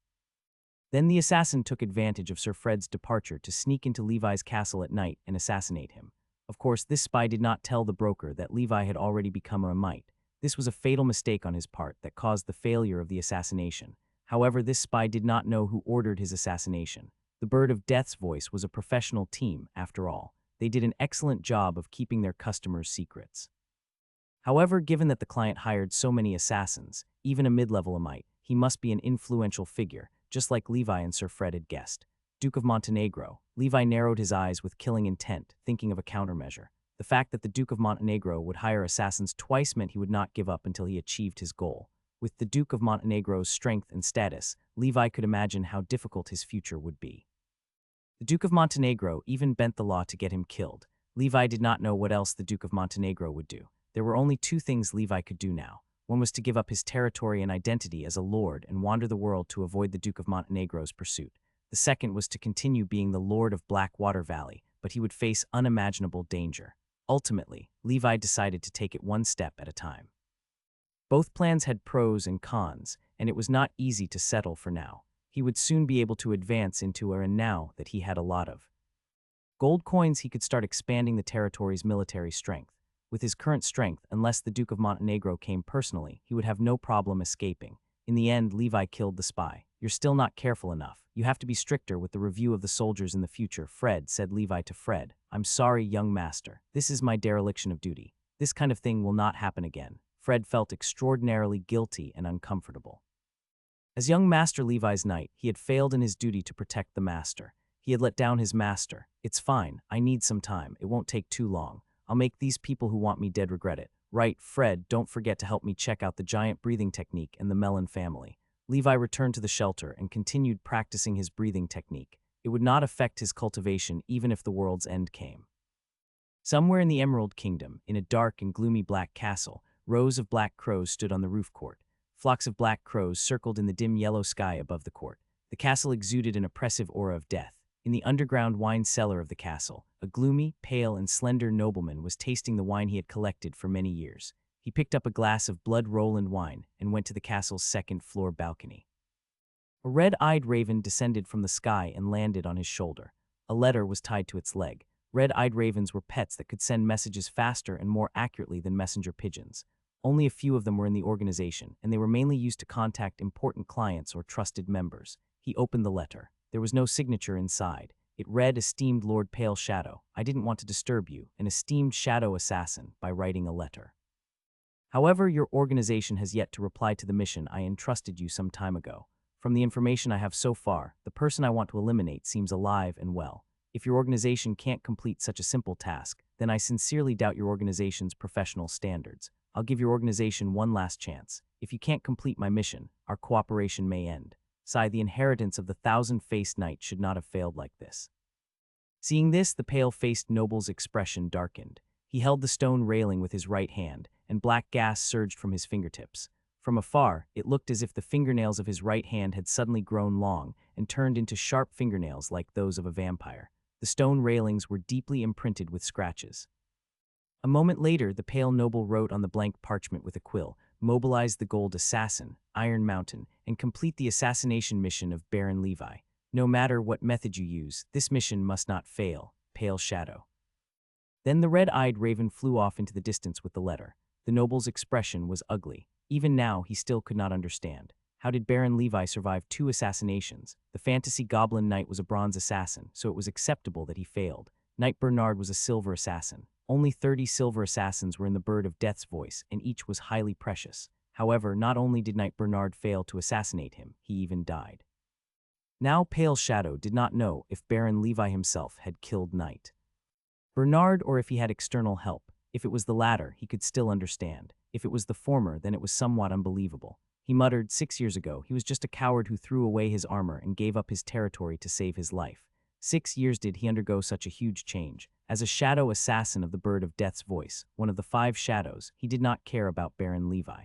Then the assassin took advantage of Sir Fred's departure to sneak into Levi's castle at night and assassinate him. Of course, this spy did not tell the broker that Levi had already become a mite. This was a fatal mistake on his part that caused the failure of the assassination. However, this spy did not know who ordered his assassination. The Bird of Death's voice was a professional team, after all. They did an excellent job of keeping their customers' secrets. However, given that the client hired so many assassins, even a mid-level mite, he must be an influential figure, just like Levi and Sir Fred had guessed. Duke of Montenegro. Levi narrowed his eyes with killing intent, thinking of a countermeasure. The fact that the Duke of Montenegro would hire assassins twice meant he would not give up until he achieved his goal. With the Duke of Montenegro's strength and status, Levi could imagine how difficult his future would be. The Duke of Montenegro even bent the law to get him killed. Levi did not know what else the Duke of Montenegro would do. There were only two things Levi could do now. One was to give up his territory and identity as a lord and wander the world to avoid the Duke of Montenegro's pursuit. The second was to continue being the Lord of Blackwater Valley, but he would face unimaginable danger. Ultimately, Levi decided to take it one step at a time. Both plans had pros and cons, and it was not easy to settle for now. He would soon be able to advance into a now that he had a lot of gold coins. He could start expanding the territory's military strength. With his current strength, unless the Duke of Montenegro came personally, he would have no problem escaping. In the end, Levi killed the spy. You're still not careful enough. You have to be stricter with the review of the soldiers in the future, Fred, said Levi to Fred. I'm sorry, young master. This is my dereliction of duty. This kind of thing will not happen again. Fred felt extraordinarily guilty and uncomfortable. As young Master Levi's knight, he had failed in his duty to protect the master. He had let down his master. It's fine. I need some time. It won't take too long. I'll make these people who want me dead regret it. Right, Fred, don't forget to help me check out the giant breathing technique and the melon family. Levi returned to the shelter and continued practicing his breathing technique. It would not affect his cultivation even if the world's end came. Somewhere in the Emerald Kingdom, in a dark and gloomy black castle, rows of black crows stood on the roof court. Flocks of black crows circled in the dim yellow sky above the court. The castle exuded an oppressive aura of death. In the underground wine cellar of the castle, a gloomy, pale, and slender nobleman was tasting the wine he had collected for many years. He picked up a glass of blood Roland wine and went to the castle's second-floor balcony. A red-eyed raven descended from the sky and landed on his shoulder. A letter was tied to its leg. Red-eyed ravens were pets that could send messages faster and more accurately than messenger pigeons. Only a few of them were in the organization, and they were mainly used to contact important clients or trusted members. He opened the letter. There was no signature inside. It read, Esteemed Lord Pale Shadow, I didn't want to disturb you, an esteemed shadow assassin, by writing a letter. However, your organization has yet to reply to the mission I entrusted you some time ago. From the information I have so far, the person I want to eliminate seems alive and well. If your organization can't complete such a simple task, then I sincerely doubt your organization's professional standards. I'll give your organization one last chance. If you can't complete my mission, our cooperation may end. Sigh, the inheritance of the thousand-faced knight should not have failed like this. Seeing this, the pale-faced noble's expression darkened. He held the stone railing with his right hand, and black gas surged from his fingertips. From afar, it looked as if the fingernails of his right hand had suddenly grown long and turned into sharp fingernails like those of a vampire. The stone railings were deeply imprinted with scratches. A moment later, the pale noble wrote on the blank parchment with a quill, Mobilize the gold assassin, Iron Mountain, and complete the assassination mission of Baron Levi. No matter what method you use, this mission must not fail, Pale Shadow. Then the red-eyed raven flew off into the distance with the letter. The noble's expression was ugly. Even now, he still could not understand. How did Baron Levi survive 2 assassinations? The fantasy goblin knight was a bronze assassin, so it was acceptable that he failed. Knight Bernard was a silver assassin. Only 30 silver assassins were in the Bird of Death's voice, and each was highly precious. However, not only did Knight Bernard fail to assassinate him, he even died. Now Pale Shadow did not know if Baron Levi himself had killed Knight Bernard or if he had external help. If it was the latter, he could still understand. If it was the former, then it was somewhat unbelievable. He muttered, 6 years ago, he was just a coward who threw away his armor and gave up his territory to save his life. 6 years did he undergo such a huge change. As a shadow assassin of the Bird of Death's voice, one of the 5 shadows, he did not care about Baron Levi.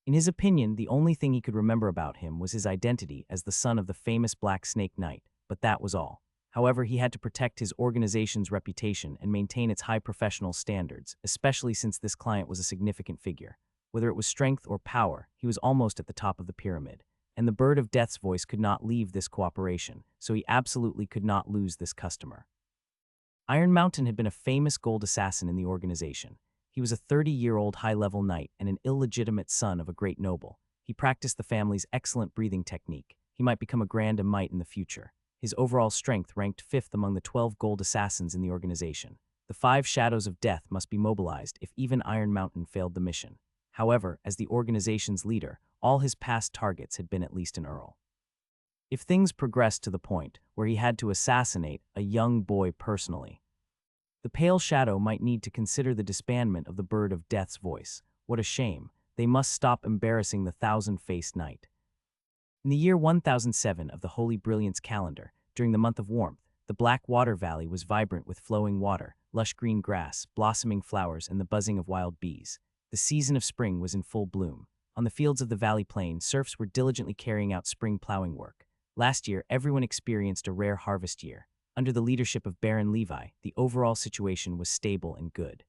In his opinion, the only thing he could remember about him was his identity as the son of the famous Black Snake Knight, but that was all. However, he had to protect his organization's reputation and maintain its high professional standards, especially since this client was a significant figure. Whether it was strength or power, he was almost at the top of the pyramid. And the Bird of Death's voice could not leave this cooperation, so he absolutely could not lose this customer. Iron Mountain had been a famous gold assassin in the organization. He was a 30-year-old high-level knight and an illegitimate son of a great noble. He practiced the family's excellent breathing technique. He might become a grand Might in the future. His overall strength ranked 5th among the 12 gold assassins in the organization. The 5 shadows of death must be mobilized if even Iron Mountain failed the mission. However, as the organization's leader, all his past targets had been at least an earl. If things progressed to the point where he had to assassinate a young boy personally, the Pale Shadow might need to consider the disbandment of the Bird of Death's voice. What a shame. They must stop embarrassing the thousand-faced knight. In the year 1007 of the Holy Brilliance calendar, during the month of warmth, the Black Water Valley was vibrant with flowing water, lush green grass, blossoming flowers, and the buzzing of wild bees. The season of spring was in full bloom. On the fields of the valley plain, serfs were diligently carrying out spring plowing work. Last year, everyone experienced a rare harvest year. Under the leadership of Baron Levi, the overall situation was stable and good.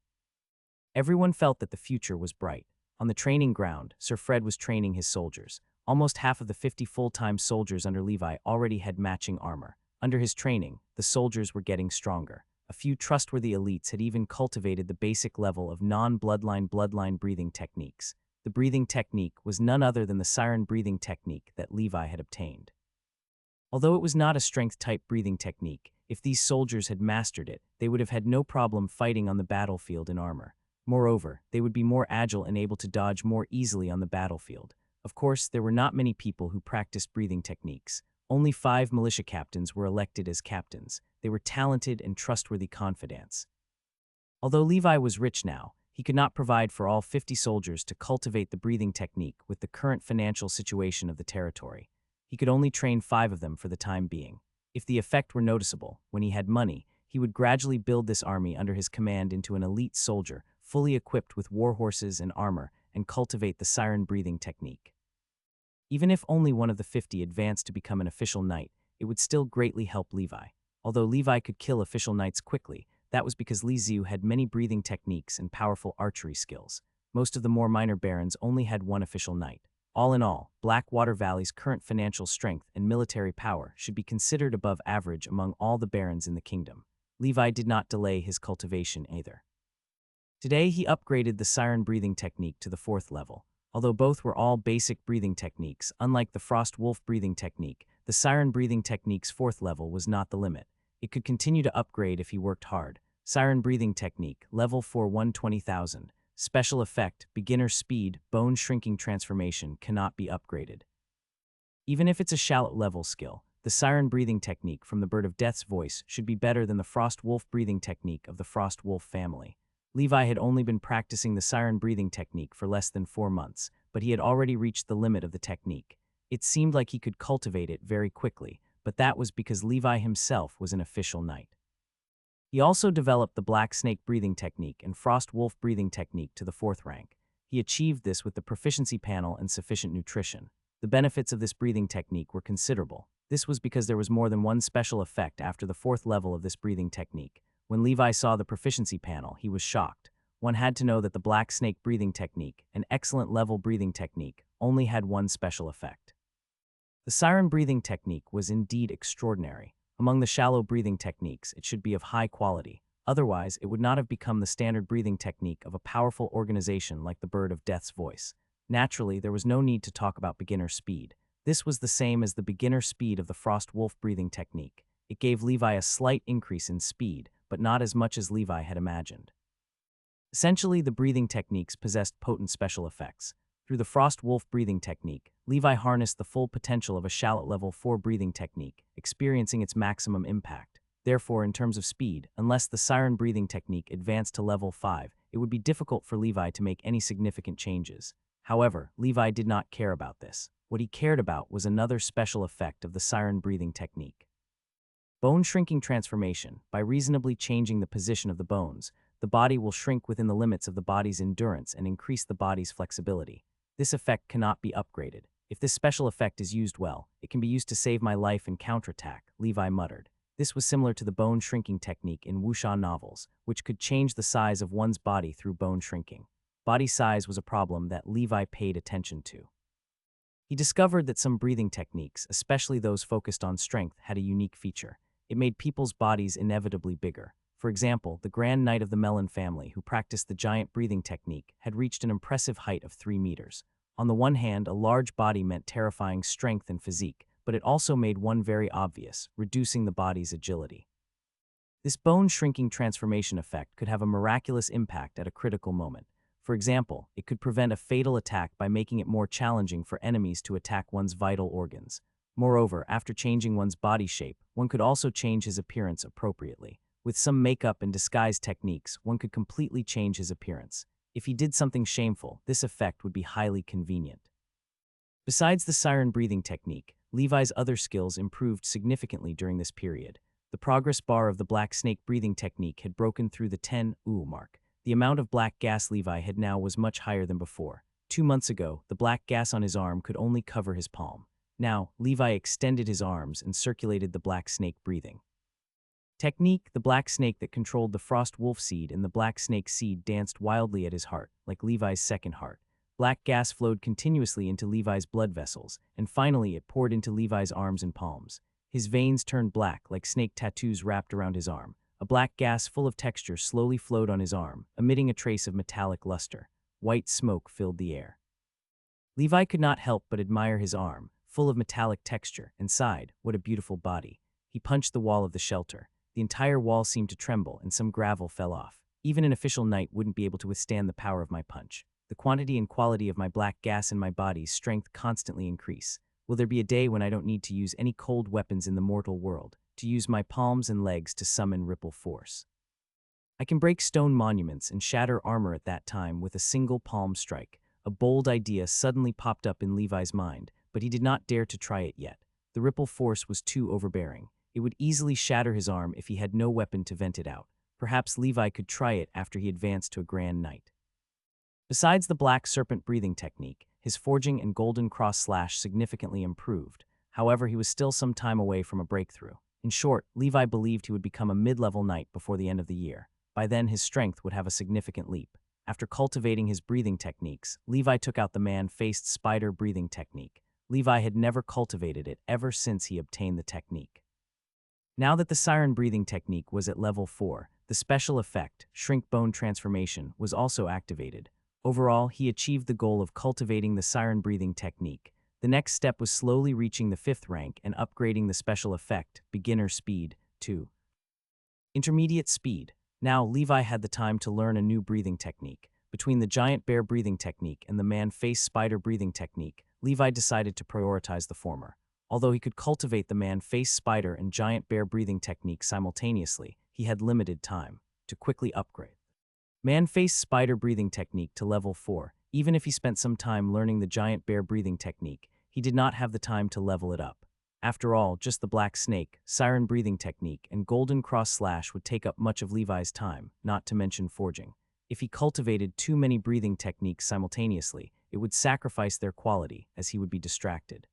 Everyone felt that the future was bright. On the training ground, Sir Fred was training his soldiers. Almost half of the 50 full-time soldiers under Levi already had matching armor. Under his training, the soldiers were getting stronger. A few trustworthy elites had even cultivated the basic level of non-bloodline breathing techniques. The breathing technique was none other than the siren breathing technique that Levi had obtained. Although it was not a strength-type breathing technique, if these soldiers had mastered it, they would have had no problem fighting on the battlefield in armor. Moreover, they would be more agile and able to dodge more easily on the battlefield. Of course, there were not many people who practiced breathing techniques. Only 5 militia captains were elected as captains. They were talented and trustworthy confidants. Although Levi was rich now, he could not provide for all 50 soldiers to cultivate the breathing technique with the current financial situation of the territory. He could only train 5 of them for the time being. If the effect were noticeable, when he had money, he would gradually build this army under his command into an elite soldier, fully equipped with war horses and armor, and cultivate the siren breathing technique. Even if only one of the 50 advanced to become an official knight, it would still greatly help Levi. Although Levi could kill official knights quickly, that was because Li Xiu had many breathing techniques and powerful archery skills. Most of the more minor barons only had one official knight. All in all, Blackwater Valley's current financial strength and military power should be considered above average among all the barons in the kingdom. Levi did not delay his cultivation either. Today he upgraded the siren breathing technique to the 4th level. Although both were all basic breathing techniques, unlike the Frost Wolf breathing technique, the siren breathing technique's 4th level was not the limit. It could continue to upgrade if he worked hard. Siren breathing technique, level 4 120,000. Special effect, beginner speed, bone shrinking transformation cannot be upgraded. Even if it's a shallow level skill, the siren breathing technique from the Bird of Death's voice should be better than the Frost Wolf breathing technique of the Frost Wolf family. Levi had only been practicing the siren breathing technique for less than 4 months, but he had already reached the limit of the technique. It seemed like he could cultivate it very quickly, but that was because Levi himself was an official knight. He also developed the Black Snake breathing technique and Frost Wolf breathing technique to the 4th rank. He achieved this with the proficiency panel and sufficient nutrition. The benefits of this breathing technique were considerable. This was because there was more than one special effect after the 4th level of this breathing technique. When Levi saw the proficiency panel, he was shocked. One had to know that the Black Snake breathing technique, an excellent level breathing technique, only had one special effect. The siren breathing technique was indeed extraordinary. Among the shallow breathing techniques, it should be of high quality. Otherwise, it would not have become the standard breathing technique of a powerful organization like the Bird of Death's voice. Naturally, there was no need to talk about beginner speed. This was the same as the beginner speed of the Frost Wolf breathing technique. It gave Levi a slight increase in speed, but not as much as Levi had imagined. Essentially, the breathing techniques possessed potent special effects. Through the Frost Wolf breathing technique, Levi harnessed the full potential of a shallow level 4 breathing technique, experiencing its maximum impact. Therefore, in terms of speed, unless the siren breathing technique advanced to level 5, it would be difficult for Levi to make any significant changes. However, Levi did not care about this. What he cared about was another special effect of the siren breathing technique. Bone shrinking transformation. By reasonably changing the position of the bones, the body will shrink within the limits of the body's endurance and increase the body's flexibility. This effect cannot be upgraded. If this special effect is used well, it can be used to save my life and counterattack, Levi muttered. This was similar to the bone shrinking technique in wuxia novels, which could change the size of one's body through bone shrinking. Body size was a problem that Levi paid attention to. He discovered that some breathing techniques, especially those focused on strength, had a unique feature. It made people's bodies inevitably bigger. For example, the Grand Knight of the Melon family, who practiced the giant breathing technique, had reached an impressive height of 3 meters. On the one hand, a large body meant terrifying strength and physique, but it also made one very obvious, reducing the body's agility. This bone-shrinking transformation effect could have a miraculous impact at a critical moment. For example, it could prevent a fatal attack by making it more challenging for enemies to attack one's vital organs. Moreover, after changing one's body shape, one could also change his appearance appropriately. With some makeup and disguise techniques, one could completely change his appearance. If he did something shameful, this effect would be highly convenient. Besides the siren breathing technique, Levi's other skills improved significantly during this period. The progress bar of the black snake breathing technique had broken through the 10 mark. The amount of black gas Levi had now was much higher than before. 2 months ago, the black gas on his arm could only cover his palm. Now, Levi extended his arms and circulated the black snake breathing technique. The black snake that controlled the frost wolf seed and the black snake seed danced wildly at his heart, like Levi's second heart. Black gas flowed continuously into Levi's blood vessels, and finally it poured into Levi's arms and palms. His veins turned black like snake tattoos wrapped around his arm. A black gas full of texture slowly flowed on his arm, emitting a trace of metallic luster. White smoke filled the air. Levi could not help but admire his arm, full of metallic texture, and sighed, "What a beautiful body." He punched the wall of the shelter. The entire wall seemed to tremble, and some gravel fell off. Even an official knight wouldn't be able to withstand the power of my punch. The quantity and quality of my black gas in my body's strength constantly increase. Will there be a day when I don't need to use any cold weapons in the mortal world, to use my palms and legs to summon ripple force? I can break stone monuments and shatter armor at that time with a single palm strike. A bold idea suddenly popped up in Levi's mind, but he did not dare to try it yet. The ripple force was too overbearing. It would easily shatter his arm if he had no weapon to vent it out. Perhaps Levi could try it after he advanced to a Grand Knight. Besides the black serpent breathing technique, his forging and golden cross slash significantly improved. However, he was still some time away from a breakthrough. In short, Levi believed he would become a mid-level knight before the end of the year. By then, his strength would have a significant leap. After cultivating his breathing techniques, Levi took out the man-faced spider breathing technique. Levi had never cultivated it ever since he obtained the technique. Now that the siren breathing technique was at level 4, the special effect, shrink bone transformation, was also activated. Overall, he achieved the goal of cultivating the siren breathing technique. The next step was slowly reaching the 5th rank and upgrading the special effect, beginner speed, to intermediate speed. Now, Levi had the time to learn a new breathing technique. Between the giant bear breathing technique and the man-face spider breathing technique, Levi decided to prioritize the former. Although he could cultivate the man-face spider and giant bear breathing techniques simultaneously, he had limited time to quickly upgrade man-face spider breathing technique to level 4. Even if he spent some time learning the giant bear breathing technique, he did not have the time to level it up. After all, just the black snake, siren breathing technique, and golden cross slash would take up much of Levi's time, not to mention forging. If he cultivated too many breathing techniques simultaneously, it would sacrifice their quality, as he would be distracted.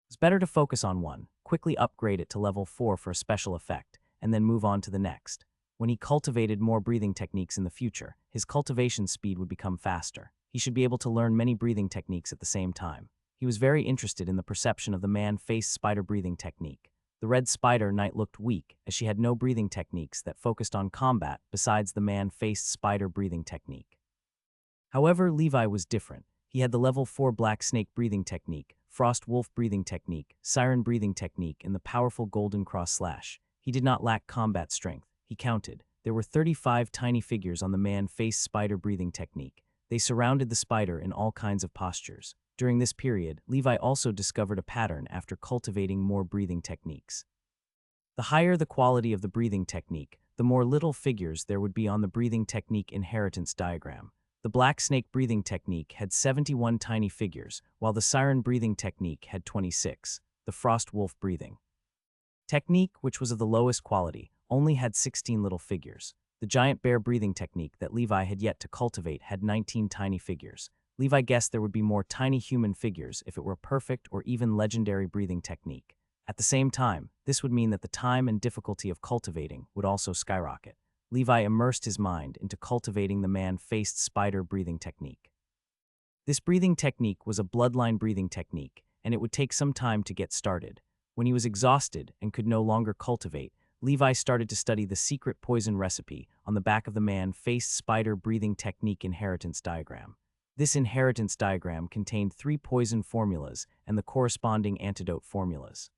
It's better to focus on one, quickly upgrade it to level 4 for a special effect, and then move on to the next. When he cultivated more breathing techniques in the future, his cultivation speed would become faster. He should be able to learn many breathing techniques at the same time. He was very interested in the perception of the man-face spider breathing technique. The red spider knight looked weak, as she had no breathing techniques that focused on combat besides the man-faced spider breathing technique. However, Levi was different. He had the level 4 black snake breathing technique, frost wolf breathing technique, siren breathing technique, and the powerful golden cross slash. He did not lack combat strength. He counted. There were 35 tiny figures on the man-faced spider breathing technique. They surrounded the spider in all kinds of postures. During this period, Levi also discovered a pattern after cultivating more breathing techniques. The higher the quality of the breathing technique, the more little figures there would be on the breathing technique inheritance diagram. The black snake breathing technique had 71 tiny figures, while the siren breathing technique had 26. The frost wolf breathing technique, which was of the lowest quality, only had 16 little figures. The giant bear breathing technique that Levi had yet to cultivate had 19 tiny figures. Levi guessed there would be more tiny human figures if it were a perfect or even legendary breathing technique. At the same time, this would mean that the time and difficulty of cultivating would also skyrocket. Levi immersed his mind into cultivating the man-faced spider breathing technique. This breathing technique was a bloodline breathing technique, and it would take some time to get started. When he was exhausted and could no longer cultivate, Levi started to study the secret poison recipe on the back of the man-faced spider breathing technique inheritance diagram. This inheritance diagram contained 3 poison formulas and the corresponding antidote formulas.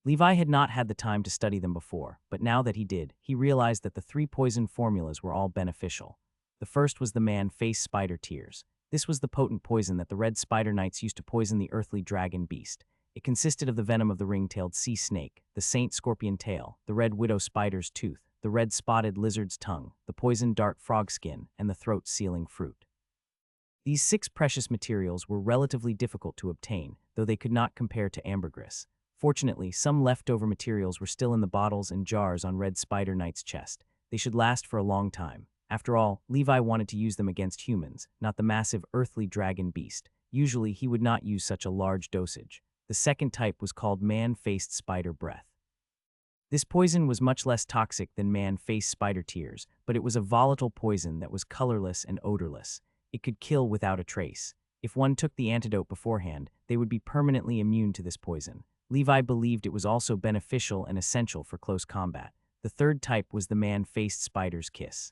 Levi had not had the time to study them before, but now that he did, he realized that the 3 poison formulas were all beneficial. The first was the man-faced spider tears. This was the potent poison that the red spider knights used to poison the earthly dragon beast. It consisted of the venom of the ring-tailed sea snake, the saint scorpion tail, the red widow spider's tooth, the red spotted lizard's tongue, the poisoned dart frog skin, and the throat-sealing fruit. These 6 precious materials were relatively difficult to obtain, though they could not compare to ambergris. Fortunately, some leftover materials were still in the bottles and jars on Red Spider Knight's chest. They should last for a long time. After all, Levi wanted to use them against humans, not the massive earthly dragon beast. Usually, he would not use such a large dosage. The second type was called man-faced spider breath. This poison was much less toxic than man-faced spider tears, but it was a volatile poison that was colorless and odorless. It could kill without a trace. If one took the antidote beforehand, they would be permanently immune to this poison. Levi believed it was also beneficial and essential for close combat. The third type was the man-faced spider's kiss.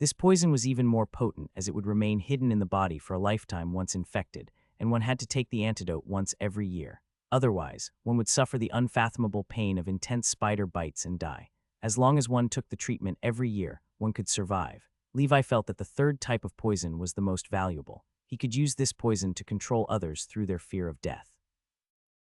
This poison was even more potent as it would remain hidden in the body for a lifetime once infected, and one had to take the antidote once every year. Otherwise, one would suffer the unfathomable pain of intense spider bites and die. As long as one took the treatment every year, one could survive. Levi felt that the third type of poison was the most valuable. He could use this poison to control others through their fear of death.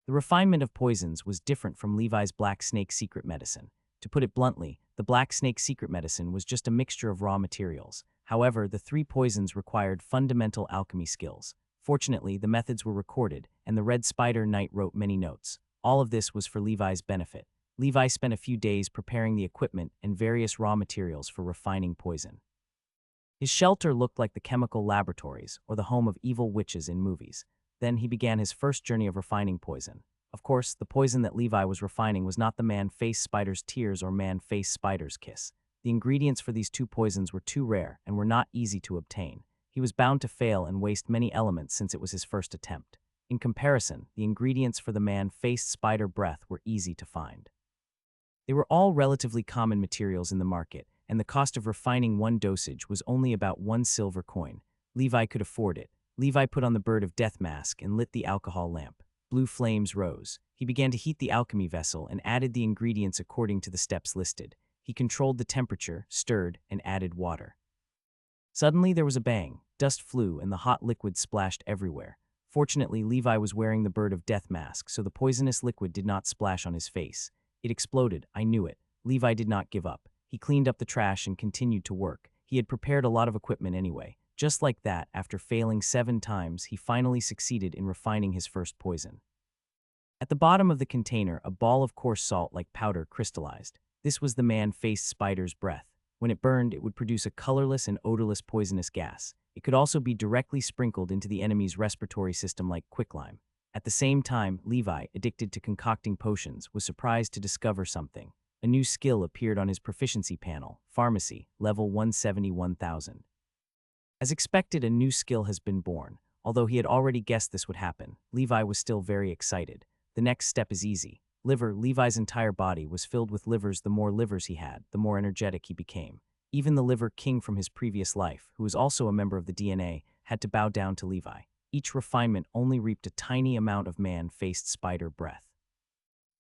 The refinement of poisons was different from Levi's black snake secret medicine. To put it bluntly, the black snake secret medicine was just a mixture of raw materials. However, the 3 poisons required fundamental alchemy skills. Fortunately, the methods were recorded, and the Red Spider Knight wrote many notes. All of this was for Levi's benefit. Levi spent a few days preparing the equipment and various raw materials for refining poison. His shelter looked like the chemical laboratories or the home of evil witches in movies. Then he began his first journey of refining poison. Of course, the poison that Levi was refining was not the man-faced spider's tears or man-faced spider's kiss. The ingredients for these 2 poisons were too rare and were not easy to obtain. He was bound to fail and waste many elements since it was his first attempt. In comparison, the ingredients for the man-faced spider breath were easy to find. They were all relatively common materials in the market, and the cost of refining 1 dosage was only about 1 silver coin. Levi could afford it. Levi put on the bird of death mask and lit the alcohol lamp. Blue flames rose. He began to heat the alchemy vessel and added the ingredients according to the steps listed. He controlled the temperature, stirred, and added water. Suddenly there was a bang. Dust flew and the hot liquid splashed everywhere. Fortunately, Levi was wearing the bird of death mask, so the poisonous liquid did not splash on his face. It exploded. I knew it. Levi did not give up. He cleaned up the trash and continued to work. He had prepared a lot of equipment anyway. Just like that, after failing 7 times, he finally succeeded in refining his first poison. At the bottom of the container, a ball of coarse salt like powder crystallized. This was the man-faced spider's breath. When it burned, it would produce a colorless and odorless poisonous gas. It could also be directly sprinkled into the enemy's respiratory system like quicklime. At the same time, Levi, addicted to concocting potions, was surprised to discover something. A new skill appeared on his proficiency panel, Pharmacy, level 171,000. As expected, a new skill has been born. Although he had already guessed this would happen, Levi was still very excited. The next step is easy. Liver. Levi's entire body was filled with livers. The more livers he had, the more energetic he became. Even the liver king from his previous life, who was also a member of the DNA, had to bow down to Levi. Each refinement only reaped a tiny amount of man-faced spider breath.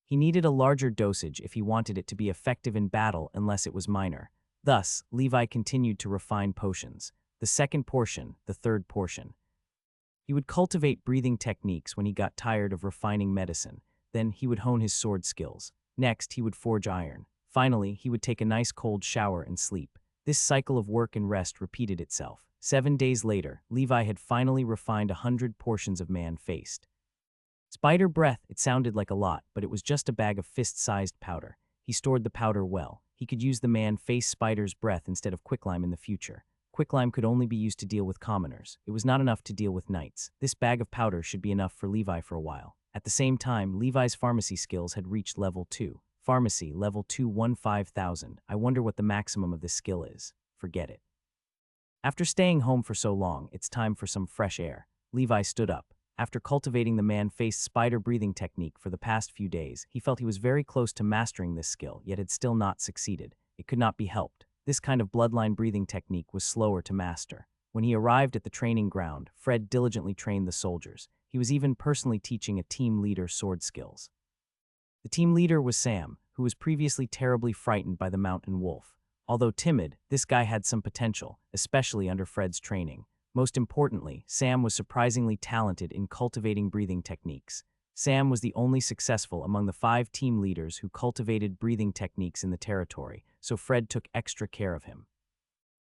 He needed a larger dosage if he wanted it to be effective in battle unless it was minor. Thus, Levi continued to refine potions. The second portion, the third portion. He would cultivate breathing techniques when he got tired of refining medicine. Then he would hone his sword skills. Next, he would forge iron. Finally, he would take a nice cold shower and sleep. This cycle of work and rest repeated itself. 7 days later, Levi had finally refined 100 portions of man-faced spider breath. It sounded like a lot, but it was just a bag of fist-sized powder. He stored the powder well. He could use the man-faced spider's breath instead of quicklime in the future. Quicklime could only be used to deal with commoners. It was not enough to deal with knights. This bag of powder should be enough for Levi for a while. At the same time, Levi's pharmacy skills had reached level 2. Pharmacy, level 215,000. I wonder what the maximum of this skill is. Forget it. After staying home for so long, it's time for some fresh air. Levi stood up. After cultivating the man-faced spider breathing technique for the past few days, he felt he was very close to mastering this skill, yet had still not succeeded. It could not be helped. This kind of bloodline breathing technique was slower to master. When he arrived at the training ground, Fred diligently trained the soldiers. He was even personally teaching a team leader sword skills. The team leader was Sam, who was previously terribly frightened by the mountain wolf. Although timid, this guy had some potential, especially under Fred's training. Most importantly, Sam was surprisingly talented in cultivating breathing techniques. Sam was the only successful among the 5 team leaders who cultivated breathing techniques in the territory, so Fred took extra care of him.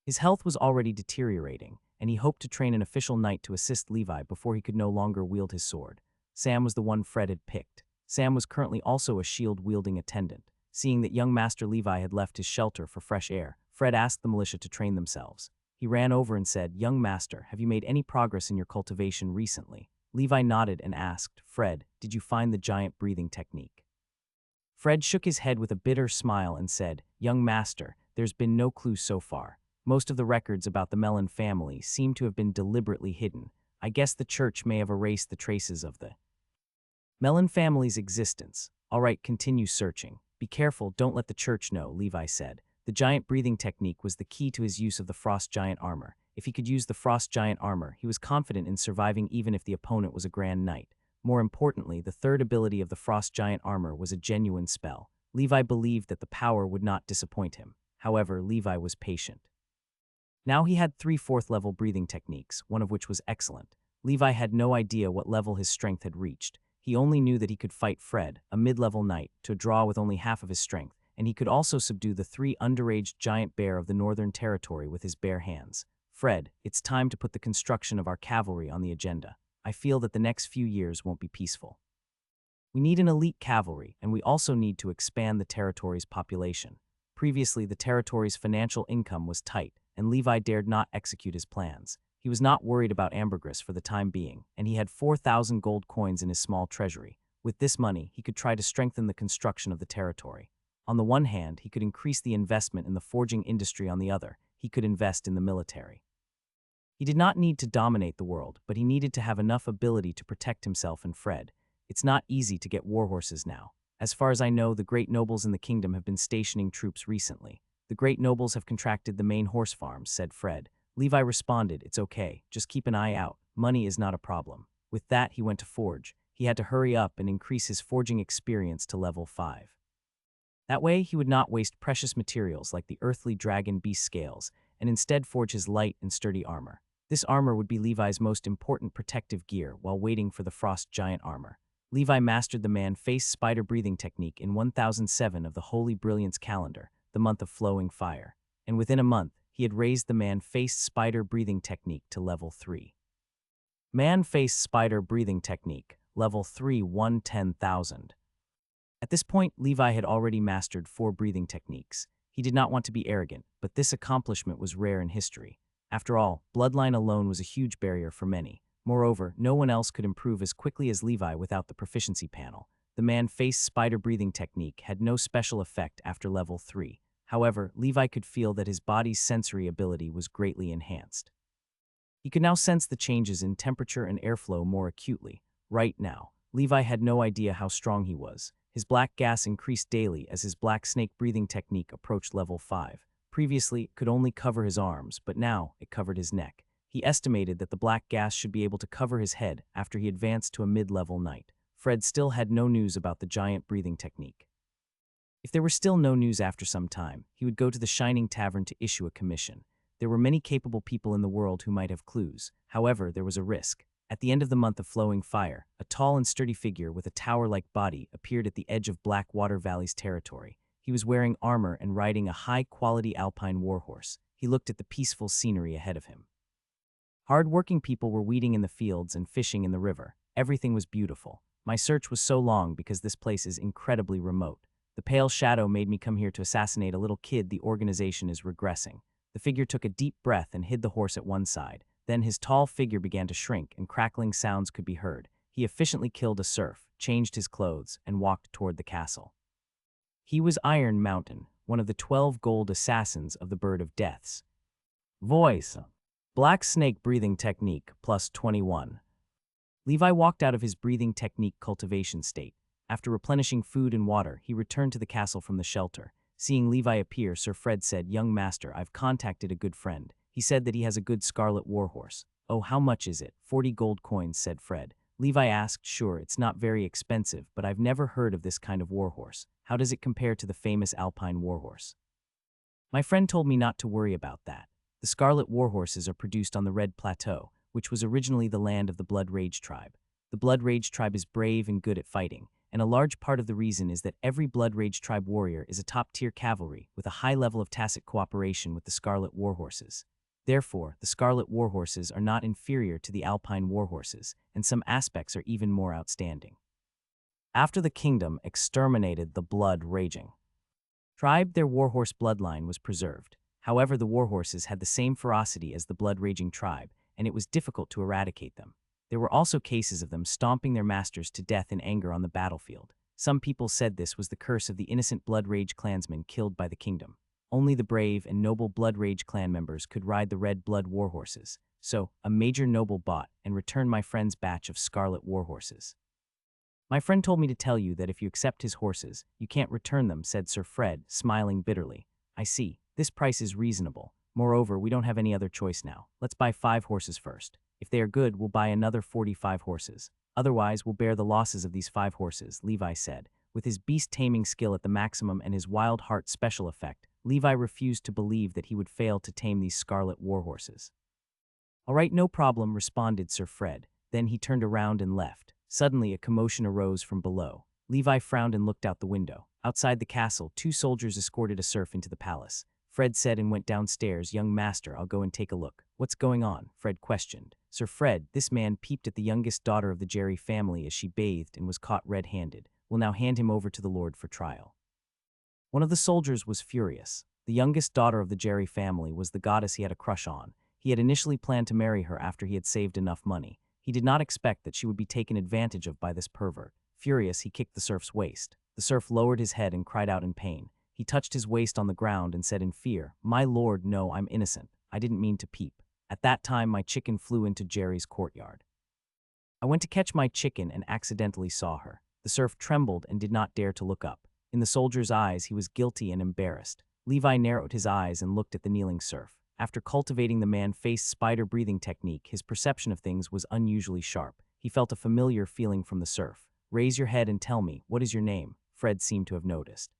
His health was already deteriorating, and he hoped to train an official knight to assist Levi before he could no longer wield his sword. Sam was the one Fred had picked. Sam was currently also a shield-wielding attendant. Seeing that young Master Levi had left his shelter for fresh air, Fred asked the militia to train themselves. He ran over and said, "Young master, have you made any progress in your cultivation recently?" Levi nodded and asked, "Fred, did you find the giant breathing technique?" Fred shook his head with a bitter smile and said, "Young master, there's been no clue so far. Most of the records about the Mellon family seem to have been deliberately hidden. I guess the church may have erased the traces of the Mellon family's existence. All right, continue searching. Be careful, don't let the church know," Levi said. The giant breathing technique was the key to his use of the frost giant armor. If he could use the frost giant armor, he was confident in surviving even if the opponent was a grand knight. More importantly, the third ability of the frost giant armor was a genuine spell. Levi believed that the power would not disappoint him. However, Levi was patient. Now he had 3 4th-level breathing techniques, one of which was excellent. Levi had no idea what level his strength had reached. He only knew that he could fight Fred, a mid-level knight, to a draw with only half of his strength, and he could also subdue the 3 underaged giant bear of the Northern Territory with his bare hands. "Fred, it's time to put the construction of our cavalry on the agenda. I feel that the next few years won't be peaceful. We need an elite cavalry, and we also need to expand the territory's population." Previously, the territory's financial income was tight, and Levi dared not execute his plans. He was not worried about ambergris for the time being, and he had 4,000 gold coins in his small treasury. With this money, he could try to strengthen the construction of the territory. On the one hand, he could increase the investment in the forging industry. On the other, he could invest in the military. He did not need to dominate the world, but he needed to have enough ability to protect himself and Fred. It's not easy to get warhorses now. As far as I know, the great nobles in the kingdom have been stationing troops recently. "The great nobles have contracted the main horse farms," said Fred. Levi responded, "It's okay, just keep an eye out. Money is not a problem." With that, he went to forge. He had to hurry up and increase his forging experience to level 5. That way, he would not waste precious materials like the earthly dragon beast scales, and instead forge his light and sturdy armor. This armor would be Levi's most important protective gear while waiting for the frost giant armor. Levi mastered the man-faced spider breathing technique in 1007 of the Holy Brilliance calendar, the month of flowing fire, and within a month, he had raised the man-faced spider breathing technique to level 3. Man-faced spider breathing technique, level 3, 110,000. At this point, Levi had already mastered 4 breathing techniques. He did not want to be arrogant, but this accomplishment was rare in history. After all, bloodline alone was a huge barrier for many. Moreover, no one else could improve as quickly as Levi without the proficiency panel. The man-faced spider breathing technique had no special effect after level 3. However, Levi could feel that his body's sensory ability was greatly enhanced. He could now sense the changes in temperature and airflow more acutely. Right now, Levi had no idea how strong he was. His black gas increased daily as his black snake breathing technique approached level 5. Previously, it could only cover his arms, but now it covered his neck. He estimated that the black gas should be able to cover his head after he advanced to a mid-level knight. Fred still had no news about the giant breathing technique. If there were still no news after some time, he would go to the Shining Tavern to issue a commission. There were many capable people in the world who might have clues. However, there was a risk. At the end of the month of flowing fire, a tall and sturdy figure with a tower-like body appeared at the edge of Blackwater Valley's territory. He was wearing armor and riding a high-quality alpine warhorse. He looked at the peaceful scenery ahead of him. Hard-working people were weeding in the fields and fishing in the river. Everything was beautiful. My search was so long because this place is incredibly remote. The pale shadow made me come here to assassinate a little kid. The organization is regressing. The figure took a deep breath and hid the horse at one side. Then his tall figure began to shrink and crackling sounds could be heard. He efficiently killed a serf. changed his clothes, and walked toward the castle. He was Iron Mountain, one of the 12 gold assassins of the Bird of Deaths. Voice: Black Snake Breathing Technique, plus 21. Levi walked out of his breathing technique cultivation state. After replenishing food and water, he returned to the castle from the shelter. Seeing Levi appear, Sir Fred said, "Young master, I've contacted a good friend. He said that he has a good scarlet warhorse." "Oh, how much is it?" 40 gold coins, said Fred. Levi asked, "Sure, it's not very expensive, but I've never heard of this kind of warhorse. How does it compare to the famous Alpine warhorse?" "My friend told me not to worry about that. The scarlet warhorses are produced on the Red Plateau, which was originally the land of the Blood Rage tribe. The Blood Rage tribe is brave and good at fighting, and a large part of the reason is that every Blood Rage tribe warrior is a top-tier cavalry with a high level of tacit cooperation with the Scarlet Warhorses. Therefore, the Scarlet Warhorses are not inferior to the Alpine Warhorses, and some aspects are even more outstanding. After the kingdom exterminated the Blood Raging tribe, their warhorse bloodline was preserved. However, the warhorses had the same ferocity as the Blood Raging tribe, and it was difficult to eradicate them. There were also cases of them stomping their masters to death in anger on the battlefield. Some people said this was the curse of the innocent Blood Rage clansmen killed by the kingdom. Only the brave and noble Blood Rage clan members could ride the Red Blood warhorses. So, a major noble bought and returned my friend's batch of scarlet warhorses. "My friend told me to tell you that if you accept his horses, you can't return them," said Sir Fred, smiling bitterly. "I see. This price is reasonable. Moreover, we don't have any other choice now. Let's buy 5 horses first. If they are good, we'll buy another 45 horses. Otherwise, we'll bear the losses of these 5 horses," Levi said. With his beast-taming skill at the maximum and his Wild Heart special effect, Levi refused to believe that he would fail to tame these scarlet warhorses. "All right, no problem," responded Sir Fred. Then he turned around and left. Suddenly, a commotion arose from below. Levi frowned and looked out the window. Outside the castle, 2 soldiers escorted a serf into the palace. Fred said and went downstairs. "Young master, I'll go and take a look." "What's going on?" Fred questioned. "Sir Fred, this man peeped at the youngest daughter of the Jerry family as she bathed and was caught red-handed. We'll now hand him over to the Lord for trial." One of the soldiers was furious. The youngest daughter of the Jerry family was the goddess he had a crush on. He had initially planned to marry her after he had saved enough money. He did not expect that she would be taken advantage of by this pervert. Furious, he kicked the serf's waist. The serf lowered his head and cried out in pain. He touched his waist on the ground and said in fear, "My lord, no, I'm innocent. I didn't mean to peep. At that time, my chicken flew into Jerry's courtyard. I went to catch my chicken and accidentally saw her." The serf trembled and did not dare to look up. In the soldier's eyes, he was guilty and embarrassed. Levi narrowed his eyes and looked at the kneeling serf. After cultivating the man-faced spider-breathing technique, his perception of things was unusually sharp. He felt a familiar feeling from the serf. "Raise your head and tell me, what is your name?" Fred seemed to have noticed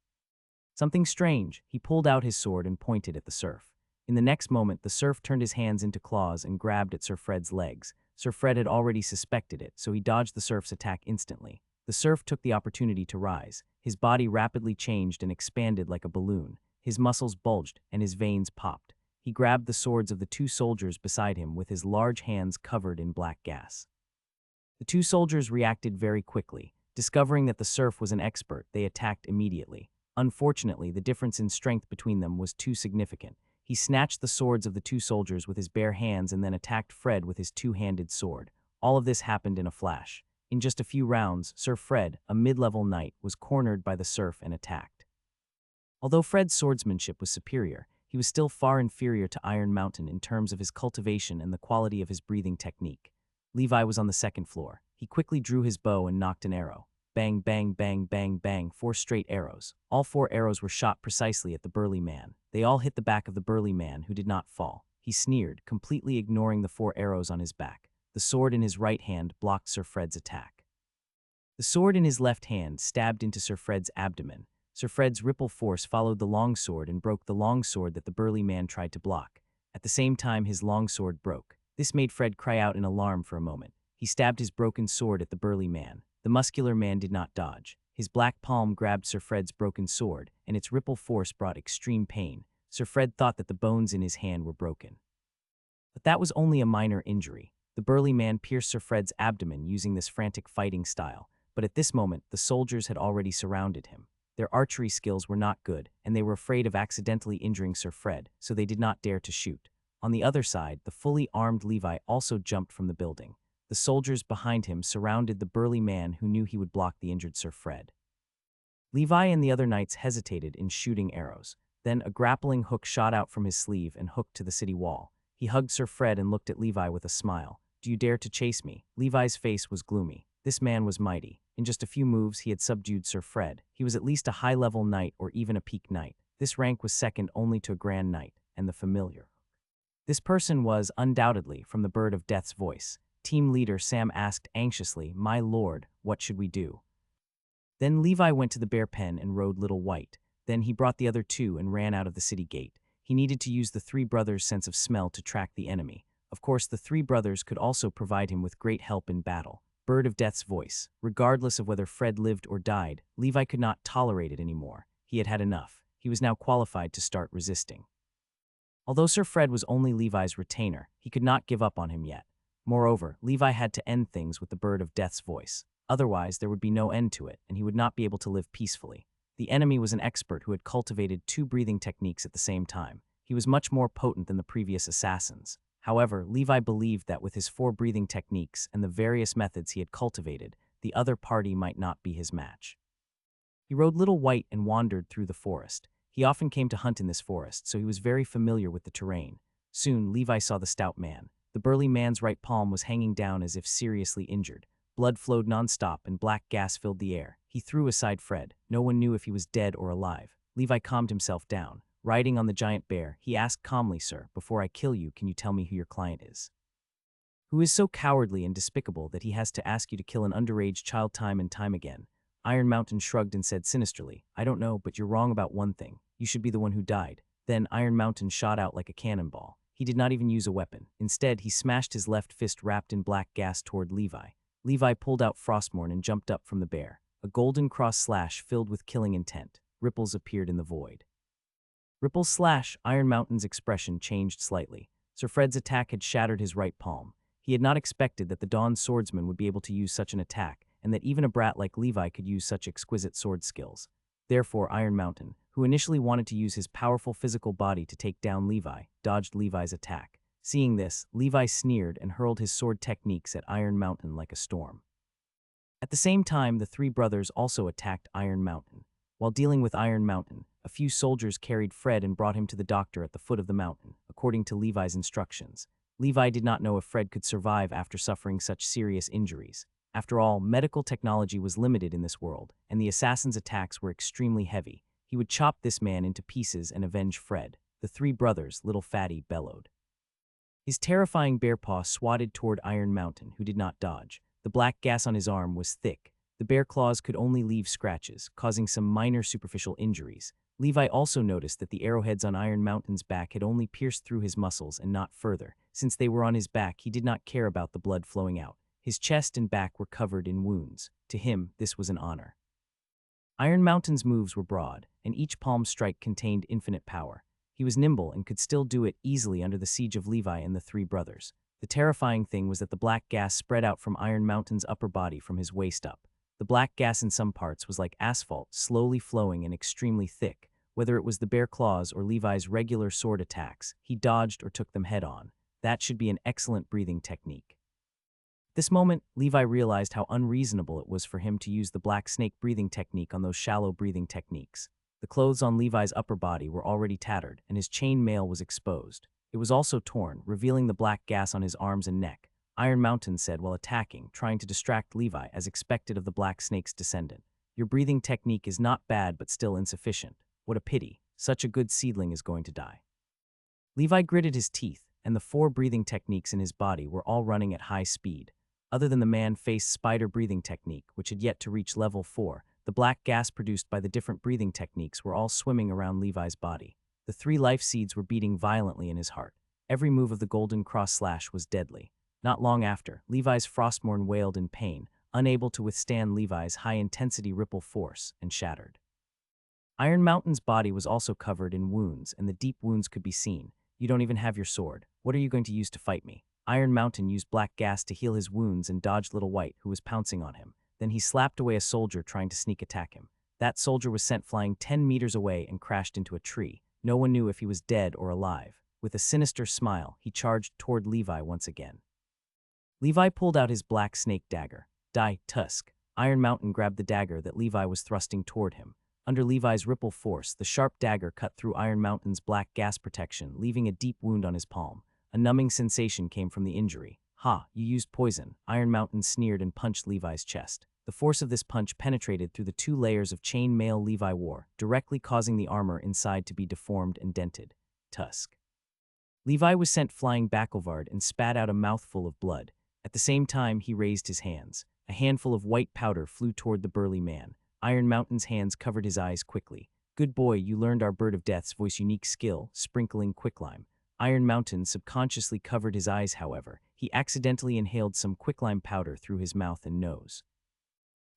something strange. He pulled out his sword and pointed at the serf. In the next moment, the serf turned his hands into claws and grabbed at Sir Fred's legs. Sir Fred had already suspected it, so he dodged the serf's attack instantly. The serf took the opportunity to rise. His body rapidly changed and expanded like a balloon. His muscles bulged and his veins popped. He grabbed the swords of the 2 soldiers beside him with his large hands covered in black gas. The 2 soldiers reacted very quickly. Discovering that the serf was an expert, they attacked immediately. Unfortunately, the difference in strength between them was too significant. He snatched the swords of the 2 soldiers with his bare hands and then attacked Fred with his 2-handed sword. All of this happened in a flash. In just a few rounds, Sir Fred, a mid-level knight, was cornered by the serf and attacked. Although Fred's swordsmanship was superior, he was still far inferior to Iron Mountain in terms of his cultivation and the quality of his breathing technique. Levi was on the 2nd floor. He quickly drew his bow and nocked an arrow. Bang, bang, bang, bang, bang, 4 straight arrows. All 4 arrows were shot precisely at the burly man. They all hit the back of the burly man, who did not fall. He sneered, completely ignoring the 4 arrows on his back. The sword in his right hand blocked Sir Fred's attack. The sword in his left hand stabbed into Sir Fred's abdomen. Sir Fred's ripple force followed the long sword and broke the long sword that the burly man tried to block. At the same time, his long sword broke. This made Fred cry out in alarm for a moment. He stabbed his broken sword at the burly man. The muscular man did not dodge. His black palm grabbed Sir Fred's broken sword, and its ripple force brought extreme pain. Sir Fred thought that the bones in his hand were broken. But that was only a minor injury. The burly man pierced Sir Fred's abdomen using this frantic fighting style, but at this moment, the soldiers had already surrounded him. Their archery skills were not good, and they were afraid of accidentally injuring Sir Fred, so they did not dare to shoot. On the other side, the fully armed Levi also jumped from the building. The soldiers behind him surrounded the burly man who knew he would block the injured Sir Fred. Levi and the other knights hesitated in shooting arrows. Then a grappling hook shot out from his sleeve and hooked to the city wall. He hugged Sir Fred and looked at Levi with a smile. "Do you dare to chase me?" Levi's face was gloomy. This man was mighty. In just a few moves, he had subdued Sir Fred. He was at least a high-level knight or even a peak knight. This rank was second only to a grand knight and the familiar. This person was, undoubtedly, from the Bird of Death's voice. Team leader Sam asked anxiously, "My lord, what should we do?" Then Levi went to the bear pen and rode Little White. Then he brought the other two and ran out of the city gate. He needed to use the three brothers' sense of smell to track the enemy. Of course, the three brothers could also provide him with great help in battle. Bird of Death's voice. Regardless of whether Fred lived or died, Levi could not tolerate it anymore. He had had enough. He was now qualified to start resisting. Although Sir Fred was only Levi's retainer, he could not give up on him yet. Moreover, Levi had to end things with the Bird of Death's voice. Otherwise, there would be no end to it, and he would not be able to live peacefully. The enemy was an expert who had cultivated 2 breathing techniques at the same time. He was much more potent than the previous assassins. However, Levi believed that with his 4 breathing techniques and the various methods he had cultivated, the other party might not be his match. He rode Little White and wandered through the forest. He often came to hunt in this forest, so he was very familiar with the terrain. Soon, Levi saw the stout man. The burly man's right palm was hanging down as if seriously injured. Blood flowed non-stop and black gas filled the air. He threw aside Fred. No one knew if he was dead or alive. Levi calmed himself down. Riding on the giant bear, he asked calmly, "Sir, before I kill you, can you tell me who your client is? Who is so cowardly and despicable that he has to ask you to kill an underage child time and time again?" Iron Mountain shrugged and said sinisterly, "I don't know, but you're wrong about one thing. You should be the one who died." Then Iron Mountain shot out like a cannonball. He did not even use a weapon. Instead, he smashed his left fist wrapped in black gas toward Levi. Levi pulled out Frostmourne and jumped up from the bear. A golden cross slash filled with killing intent. Ripples appeared in the void. Ripples slash. Iron Mountain's expression changed slightly. Sir Fred's attack had shattered his right palm. He had not expected that the Dawn swordsman would be able to use such an attack, and that even a brat like Levi could use such exquisite sword skills. Therefore, Iron Mountain, who initially wanted to use his powerful physical body to take down Levi, dodged Levi's attack. Seeing this, Levi sneered and hurled his sword techniques at Iron Mountain like a storm. At the same time, the 3 brothers also attacked Iron Mountain. While dealing with Iron Mountain, a few soldiers carried Fred and brought him to the doctor at the foot of the mountain, according to Levi's instructions. Levi did not know if Fred could survive after suffering such serious injuries. After all, medical technology was limited in this world, and the assassin's attacks were extremely heavy. He would chop this man into pieces and avenge Fred. The 3 brothers, Little Fatty, bellowed. His terrifying bear paw swatted toward Iron Mountain, who did not dodge. The black gas on his arm was thick. The bear claws could only leave scratches, causing some minor superficial injuries. Levi also noticed that the arrowheads on Iron Mountain's back had only pierced through his muscles and not further. Since they were on his back, he did not care about the blood flowing out. His chest and back were covered in wounds. To him, this was an honor. Iron Mountain's moves were broad, and each palm strike contained infinite power. He was nimble and could still do it easily under the siege of Levi and the 3 brothers. The terrifying thing was that the black gas spread out from Iron Mountain's upper body from his waist up. The black gas in some parts was like asphalt, slowly flowing and extremely thick. Whether it was the bear claws or Levi's regular sword attacks, he dodged or took them head-on. That should be an excellent breathing technique. At this moment, Levi realized how unreasonable it was for him to use the black snake breathing technique on those shallow breathing techniques. The clothes on Levi's upper body were already tattered, and his chain mail was exposed. It was also torn, revealing the black gas on his arms and neck. Iron Mountain said while attacking, trying to distract Levi as expected of the black snake's descendant. "Your breathing technique is not bad but still insufficient. What a pity. Such a good seedling is going to die." Levi gritted his teeth, and the 4 breathing techniques in his body were all running at high speed. Other than the man-faced spider breathing technique, which had yet to reach level 4, the black gas produced by the different breathing techniques were all swimming around Levi's body. The 3 life seeds were beating violently in his heart. Every move of the golden cross slash was deadly. Not long after, Levi's Frostmourne wailed in pain, unable to withstand Levi's high-intensity ripple force, and shattered. Iron Mountain's body was also covered in wounds, and the deep wounds could be seen. "You don't even have your sword. What are you going to use to fight me?" Iron Mountain used black gas to heal his wounds and dodged Little White, who was pouncing on him. Then he slapped away a soldier trying to sneak attack him. That soldier was sent flying 10 meters away and crashed into a tree. No one knew if he was dead or alive. With a sinister smile, he charged toward Levi once again. Levi pulled out his black snake dagger. Die, tusk. Iron Mountain grabbed the dagger that Levi was thrusting toward him. Under Levi's ripple force, the sharp dagger cut through Iron Mountain's black gas protection, leaving a deep wound on his palm. A numbing sensation came from the injury. Ha, you used poison. Iron Mountain sneered and punched Levi's chest. The force of this punch penetrated through the 2 layers of chain mail Levi wore, directly causing the armor inside to be deformed and dented. Tusk. Levi was sent flying backward and spat out a mouthful of blood. At the same time, he raised his hands. A handful of white powder flew toward the burly man. Iron Mountain's hands covered his eyes quickly. Good boy, you learned our Bird of Death's voice unique skill, sprinkling quicklime. Iron Mountain subconsciously covered his eyes, however. He accidentally inhaled some quicklime powder through his mouth and nose.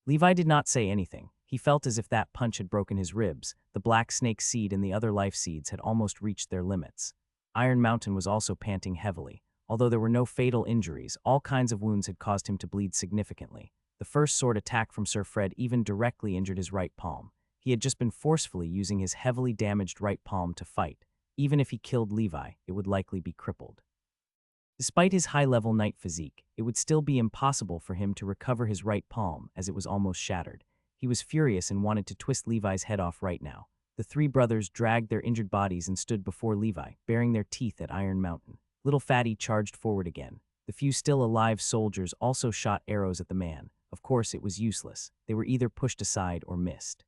Levi did not say anything. He felt as if that punch had broken his ribs. The black snake seed and the other life seeds had almost reached their limits. Iron Mountain was also panting heavily. Although there were no fatal injuries, all kinds of wounds had caused him to bleed significantly. The first sword attack from Sir Fred even directly injured his right palm. He had just been forcefully using his heavily damaged right palm to fight. Even if he killed Levi, it would likely be crippled. Despite his high-level knight physique, it would still be impossible for him to recover his right palm, as it was almost shattered. He was furious and wanted to twist Levi's head off right now. The 3 brothers dragged their injured bodies and stood before Levi, baring their teeth at Iron Mountain. Little Fatty charged forward again. The few still alive soldiers also shot arrows at the man. Of course, it was useless. They were either pushed aside or missed.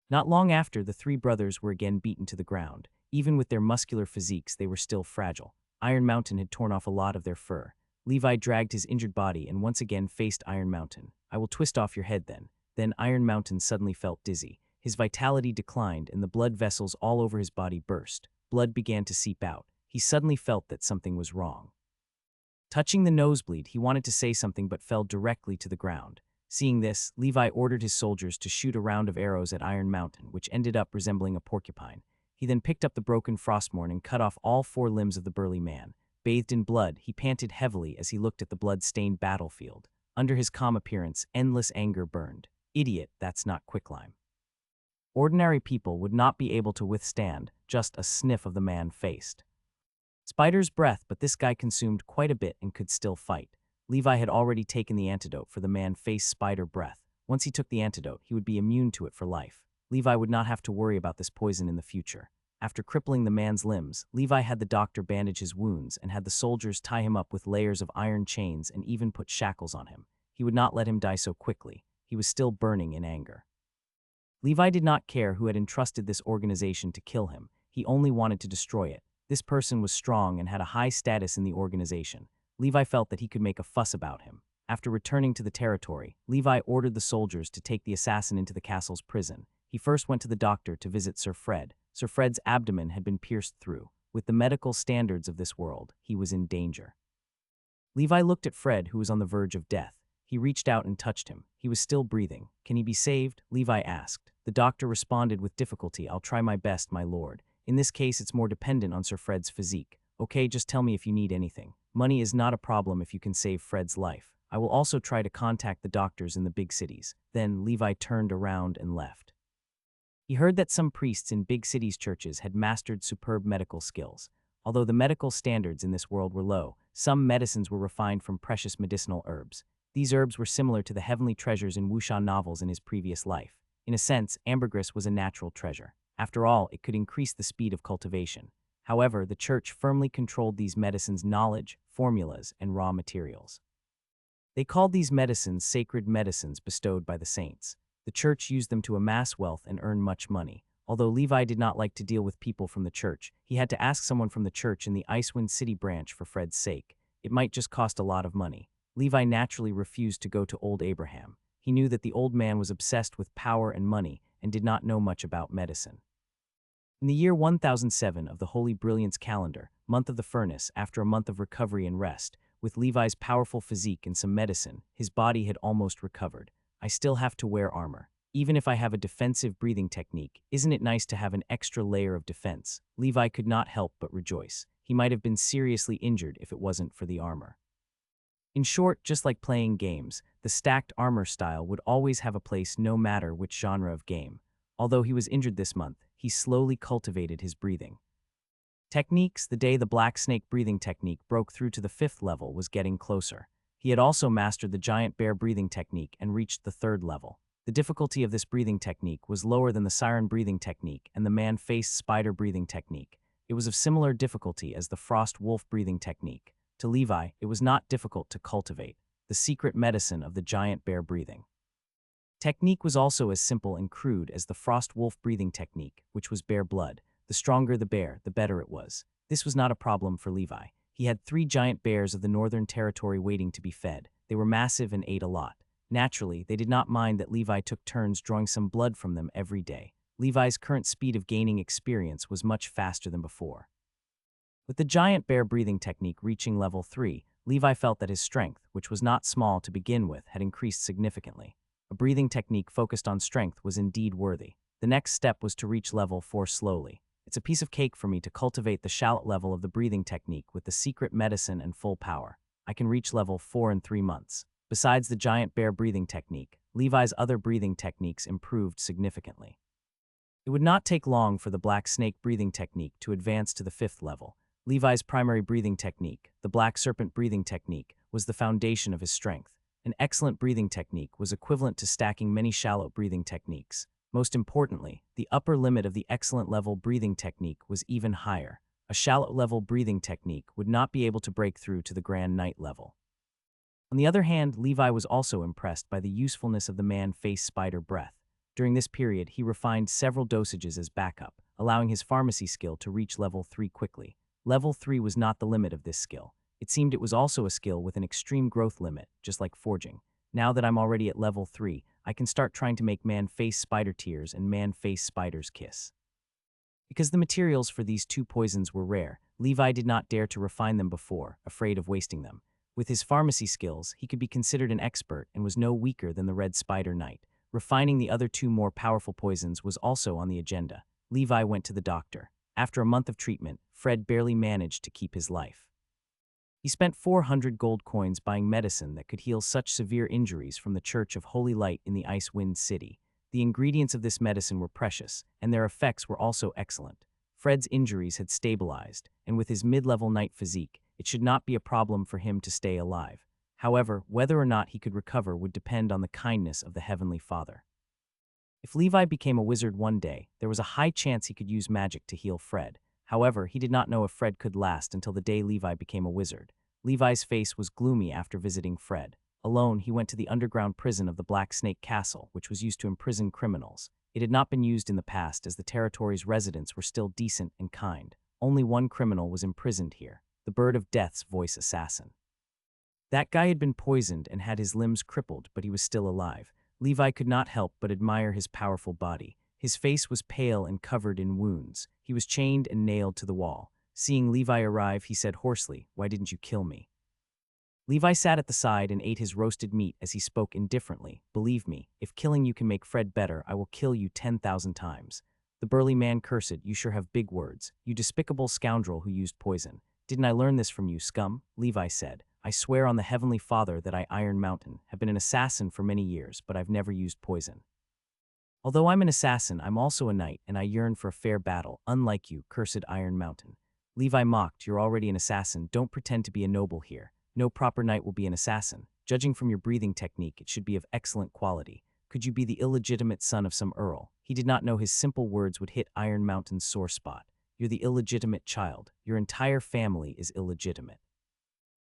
Not long after, the 3 brothers were again beaten to the ground. Even with their muscular physiques, they were still fragile. Iron Mountain had torn off a lot of their fur. Levi dragged his injured body and once again faced Iron Mountain. I will twist off your head then. Then Iron Mountain suddenly felt dizzy. His vitality declined and the blood vessels all over his body burst. Blood began to seep out. He suddenly felt that something was wrong. Touching the nosebleed, he wanted to say something but fell directly to the ground. Seeing this, Levi ordered his soldiers to shoot a round of arrows at Iron Mountain, which ended up resembling a porcupine. He then picked up the broken Frostmourne and cut off all 4 limbs of the burly man. Bathed in blood, he panted heavily as he looked at the blood-stained battlefield. Under his calm appearance, endless anger burned. Idiot, that's not quicklime. Ordinary people would not be able to withstand just a sniff of the man faced. Spider's breath, but this guy consumed quite a bit and could still fight. Levi had already taken the antidote for the man-faced spider breath. Once he took the antidote, he would be immune to it for life. Levi would not have to worry about this poison in the future. After crippling the man's limbs, Levi had the doctor bandage his wounds and had the soldiers tie him up with layers of iron chains and even put shackles on him. He would not let him die so quickly. He was still burning in anger. Levi did not care who had entrusted this organization to kill him. He only wanted to destroy it. This person was strong and had a high status in the organization. Levi felt that he could make a fuss about him. After returning to the territory, Levi ordered the soldiers to take the assassin into the castle's prison. He first went to the doctor to visit Sir Fred. Sir Fred's abdomen had been pierced through. With the medical standards of this world, he was in danger. Levi looked at Fred, who was on the verge of death. He reached out and touched him. He was still breathing. Can he be saved? Levi asked. The doctor responded with difficulty. I'll try my best, my lord. In this case, it's more dependent on Sir Fred's physique. Okay, just tell me if you need anything. Money is not a problem if you can save Fred's life. I will also try to contact the doctors in the big cities. Then Levi turned around and left. He heard that some priests in big cities' churches had mastered superb medical skills. Although the medical standards in this world were low, some medicines were refined from precious medicinal herbs. These herbs were similar to the heavenly treasures in wuxia novels in his previous life. In a sense, ambergris was a natural treasure. After all, it could increase the speed of cultivation. However, the church firmly controlled these medicines' knowledge, formulas, and raw materials. They called these medicines sacred medicines bestowed by the saints. The church used them to amass wealth and earn much money. Although Levi did not like to deal with people from the church, he had to ask someone from the church in the Icewind City branch for Fred's sake. It might just cost a lot of money. Levi naturally refused to go to old Abraham. He knew that the old man was obsessed with power and money and did not know much about medicine. In the year 1007 of the Holy Brilliance calendar, month of the furnace, after a month of recovery and rest, with Levi's powerful physique and some medicine, his body had almost recovered. I still have to wear armor. Even if I have a defensive breathing technique, isn't it nice to have an extra layer of defense? Levi could not help but rejoice. He might have been seriously injured if it wasn't for the armor. In short, just like playing games, the stacked armor style would always have a place no matter which genre of game. Although he was injured this month, he slowly cultivated his breathing techniques. The day the black snake breathing technique broke through to the 5th level was getting closer. He had also mastered the giant bear breathing technique and reached the 3rd level. The difficulty of this breathing technique was lower than the siren breathing technique and the man-faced spider breathing technique. It was of similar difficulty as the frost wolf breathing technique. To Levi, it was not difficult to cultivate the secret medicine of the giant bear breathing technique was also as simple and crude as the frost wolf breathing technique, which was bear blood. The stronger the bear, the better it was. This was not a problem for Levi. He had 3 giant bears of the Northern Territory waiting to be fed. They were massive and ate a lot. Naturally, they did not mind that Levi took turns drawing some blood from them every day. Levi's current speed of gaining experience was much faster than before. With the giant bear breathing technique reaching level 3, Levi felt that his strength, which was not small to begin with, had increased significantly. A breathing technique focused on strength was indeed worthy. The next step was to reach level 4 slowly. It's a piece of cake for me to cultivate the shallot level of the breathing technique with the secret medicine and full power. I can reach level 4 in 3 months. Besides the giant bear breathing technique, Levi's other breathing techniques improved significantly. It would not take long for the black snake breathing technique to advance to the 5th level. Levi's primary breathing technique, the black serpent breathing technique, was the foundation of his strength. An excellent breathing technique was equivalent to stacking many shallow breathing techniques. Most importantly, the upper limit of the excellent level breathing technique was even higher. A shallow level breathing technique would not be able to break through to the grand knight level. On the other hand, Levi was also impressed by the usefulness of the man-faced spider breath. During this period, he refined several dosages as backup, allowing his pharmacy skill to reach level 3 quickly. Level 3 was not the limit of this skill. It seemed it was also a skill with an extreme growth limit, just like forging. Now that I'm already at level 3, I can start trying to make man-faced spider tears and man-faced spider's kiss. Because the materials for these 2 poisons were rare, Levi did not dare to refine them before, afraid of wasting them. With his pharmacy skills, he could be considered an expert and was no weaker than the red spider knight. Refining the other 2 more powerful poisons was also on the agenda. Levi went to the doctor. After a month of treatment, Fred barely managed to keep his life. He spent 400 gold coins buying medicine that could heal such severe injuries from the Church of Holy Light in the Icewind City. The ingredients of this medicine were precious, and their effects were also excellent. Fred's injuries had stabilized, and with his mid-level knight physique, it should not be a problem for him to stay alive. However, whether or not he could recover would depend on the kindness of the Heavenly Father. If Levi became a wizard one day, there was a high chance he could use magic to heal Fred. However, he did not know if Fred could last until the day Levi became a wizard. Levi's face was gloomy after visiting Fred. Alone, he went to the underground prison of the Black Snake Castle, which was used to imprison criminals. It had not been used in the past as the territory's residents were still decent and kind. Only one criminal was imprisoned here, the Bird of Death's voice assassin. That guy had been poisoned and had his limbs crippled, but he was still alive. Levi could not help but admire his powerful body. His face was pale and covered in wounds. He was chained and nailed to the wall. Seeing Levi arrive, he said hoarsely, "Why didn't you kill me?" Levi sat at the side and ate his roasted meat as he spoke indifferently. "Believe me, if killing you can make Fred better, I will kill you 10,000 times. The burly man cursed, "You sure have big words, you despicable scoundrel who used poison. Didn't I learn this from you, scum?" Levi said, "I swear on the Heavenly Father that I, Iron Mountain, have been an assassin for many years, but I've never used poison. Although I'm an assassin, I'm also a knight, and I yearn for a fair battle, unlike you, cursed Iron Mountain." Levi mocked, "You're already an assassin, don't pretend to be a noble here. No proper knight will be an assassin. Judging from your breathing technique, it should be of excellent quality. Could you be the illegitimate son of some earl?" He did not know his simple words would hit Iron Mountain's sore spot. "You're the illegitimate child. Your entire family is illegitimate."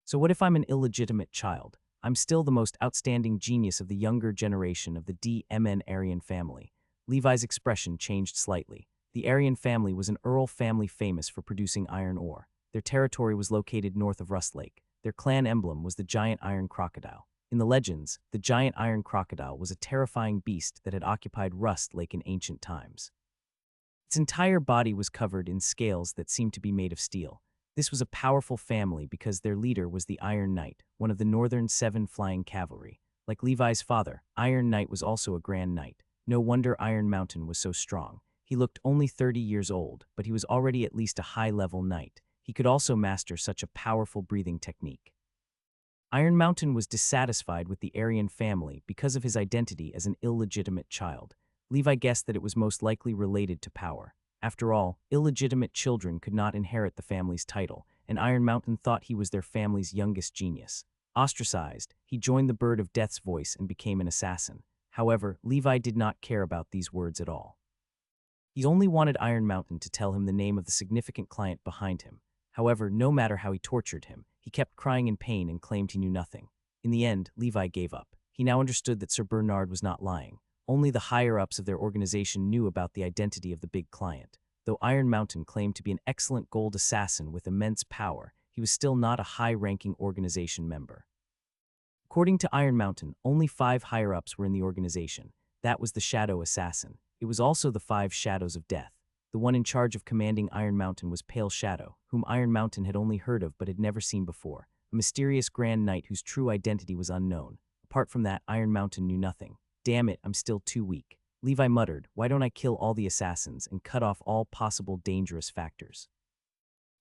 "So what if I'm an illegitimate child? I'm still the most outstanding genius of the younger generation of the DMN Aryan family." Levi's expression changed slightly. The Aryan family was an Earl family famous for producing iron ore. Their territory was located north of Rust Lake. Their clan emblem was the giant iron crocodile. In the legends, the giant iron crocodile was a terrifying beast that had occupied Rust Lake in ancient times. Its entire body was covered in scales that seemed to be made of steel. This was a powerful family because their leader was the Iron Knight, one of the Northern 7 Flying Cavalry. Like Levi's father, Iron Knight was also a Grand Knight. No wonder Iron Mountain was so strong. He looked only 30 years old, but he was already at least a high-level knight. He could also master such a powerful breathing technique. Iron Mountain was dissatisfied with the Aryan family because of his identity as an illegitimate child. Levi guessed that it was most likely related to power. After all, illegitimate children could not inherit the family's title, and Iron Mountain thought he was their family's youngest genius. Ostracized, he joined the Bird of Death's voice and became an assassin. However, Levi did not care about these words at all. He only wanted Iron Mountain to tell him the name of the significant client behind him. However, no matter how he tortured him, he kept crying in pain and claimed he knew nothing. In the end, Levi gave up. He now understood that Sir Bernard was not lying. Only the higher-ups of their organization knew about the identity of the big client. Though Iron Mountain claimed to be an excellent gold assassin with immense power, he was still not a high-ranking organization member. According to Iron Mountain, only 5 higher-ups were in the organization. That was the Shadow Assassin. It was also the 5 Shadows of Death. The one in charge of commanding Iron Mountain was Pale Shadow, whom Iron Mountain had only heard of but had never seen before, a mysterious Grand Knight whose true identity was unknown. Apart from that, Iron Mountain knew nothing. Damn it, I'm still too weak. Levi muttered, why don't I kill all the assassins and cut off all possible dangerous factors?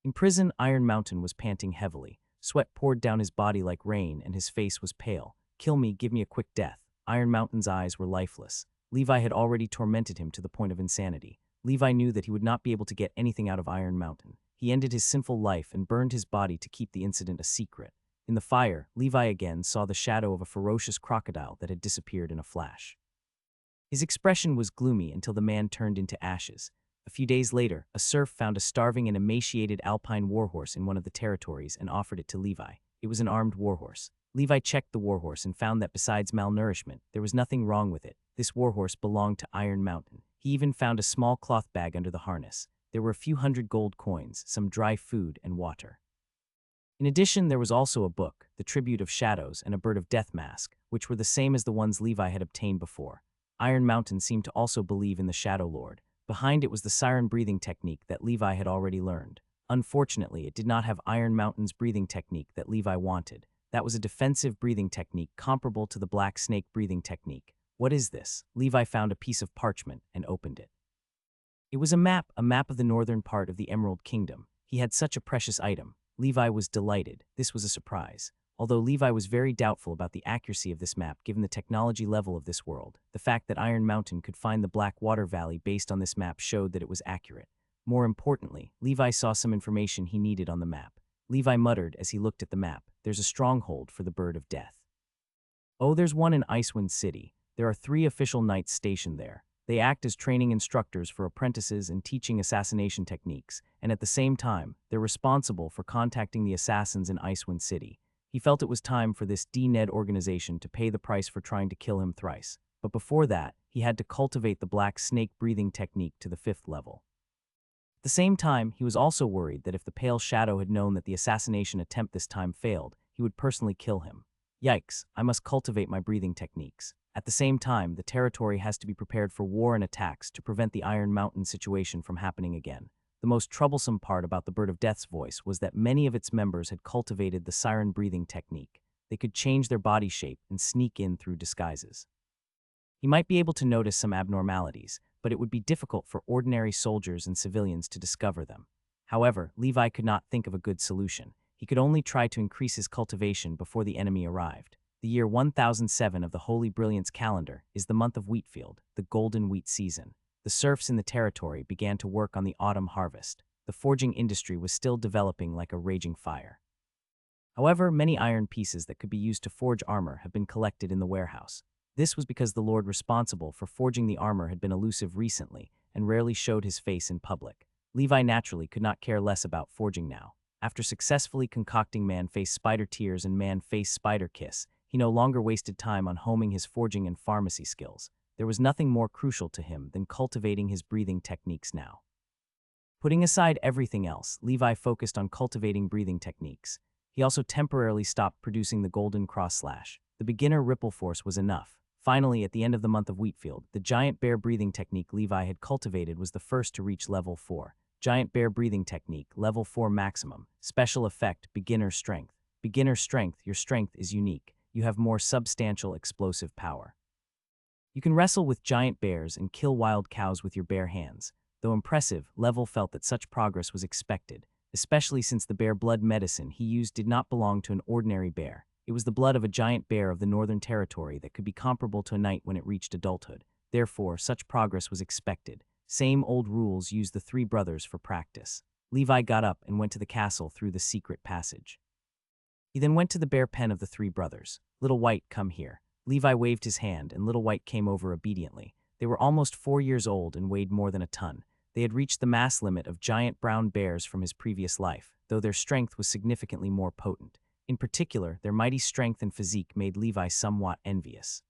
In prison, Iron Mountain was panting heavily. Sweat poured down his body like rain and his face was pale. Kill me, give me a quick death. Iron Mountain's eyes were lifeless. Levi had already tormented him to the point of insanity. Levi knew that he would not be able to get anything out of Iron Mountain. He ended his sinful life and burned his body to keep the incident a secret. In the fire, Levi again saw the shadow of a ferocious crocodile that had disappeared in a flash. His expression was gloomy until the man turned into ashes. A few days later, a serf found a starving and emaciated alpine warhorse in one of the territories and offered it to Levi. It was an armed warhorse. Levi checked the warhorse and found that besides malnourishment, there was nothing wrong with it. This warhorse belonged to Iron Mountain. He even found a small cloth bag under the harness. There were a few hundred gold coins, some dry food, and water. In addition, there was also a book, The Tribute of Shadows, and a Bird of Death mask, which were the same as the ones Levi had obtained before. Iron Mountain seemed to also believe in the Shadow Lord. Behind it was the siren breathing technique that Levi had already learned. Unfortunately, it did not have Iron Mountain's breathing technique that Levi wanted. That was a defensive breathing technique comparable to the black snake breathing technique. What is this? Levi found a piece of parchment and opened it. It was a map of the northern part of the Emerald Kingdom. He had such a precious item. Levi was delighted. This was a surprise. Although Levi was very doubtful about the accuracy of this map given the technology level of this world, the fact that Iron Mountain could find the Blackwater Valley based on this map showed that it was accurate. More importantly, Levi saw some information he needed on the map. Levi muttered as he looked at the map, there's a stronghold for the Bird of Death. Oh, there's one in Icewind City. There are 3 official knights stationed there. They act as training instructors for apprentices and teaching assassination techniques, and at the same time, they're responsible for contacting the assassins in Icewind City. He felt it was time for this D-Ned organization to pay the price for trying to kill him thrice. But before that, he had to cultivate the black snake breathing technique to the 5th level. At the same time, he was also worried that if the Pale Shadow had known that the assassination attempt this time failed, he would personally kill him. Yikes, I must cultivate my breathing techniques. At the same time, the territory has to be prepared for war and attacks to prevent the Iron Mountain situation from happening again. The most troublesome part about the Bird of Death's voice was that many of its members had cultivated the siren breathing technique. They could change their body shape and sneak in through disguises. He might be able to notice some abnormalities, but it would be difficult for ordinary soldiers and civilians to discover them. However, Levi could not think of a good solution. He could only try to increase his cultivation before the enemy arrived. The year 1007 of the Holy Brilliance calendar is the month of Wheatfield, the golden wheat season. The serfs in the territory began to work on the autumn harvest. The forging industry was still developing like a raging fire. However, many iron pieces that could be used to forge armor have been collected in the warehouse. This was because the lord responsible for forging the armor had been elusive recently and rarely showed his face in public. Levi naturally could not care less about forging now. After successfully concocting Man-Face Spider Tears and Man-Face Spider Kiss, he no longer wasted time on homing his forging and pharmacy skills. There was nothing more crucial to him than cultivating his breathing techniques now. Putting aside everything else, Levi focused on cultivating breathing techniques. He also temporarily stopped producing the Golden Cross Slash. The beginner ripple force was enough. Finally, at the end of the month of Wheatfield, the giant bear breathing technique Levi had cultivated was the first to reach level 4. Giant bear breathing technique, level 4 maximum. Special effect, beginner strength. Beginner strength, your strength is unique. You have more substantial explosive power. You can wrestle with giant bears and kill wild cows with your bare hands. Though impressive, Level felt that such progress was expected, especially since the bear blood medicine he used did not belong to an ordinary bear. It was the blood of a giant bear of the Northern Territory that could be comparable to a knight when it reached adulthood. Therefore, such progress was expected. Same old rules used the 3 brothers for practice. Levi got up and went to the castle through the secret passage. He then went to the bear pen of the three brothers. "Little White, come here." Levi waved his hand, and Little White came over obediently. They were almost 4 years old and weighed more than a ton. They had reached the mass limit of giant brown bears from his previous life, though their strength was significantly more potent. In particular, their mighty strength and physique made Levi somewhat envious.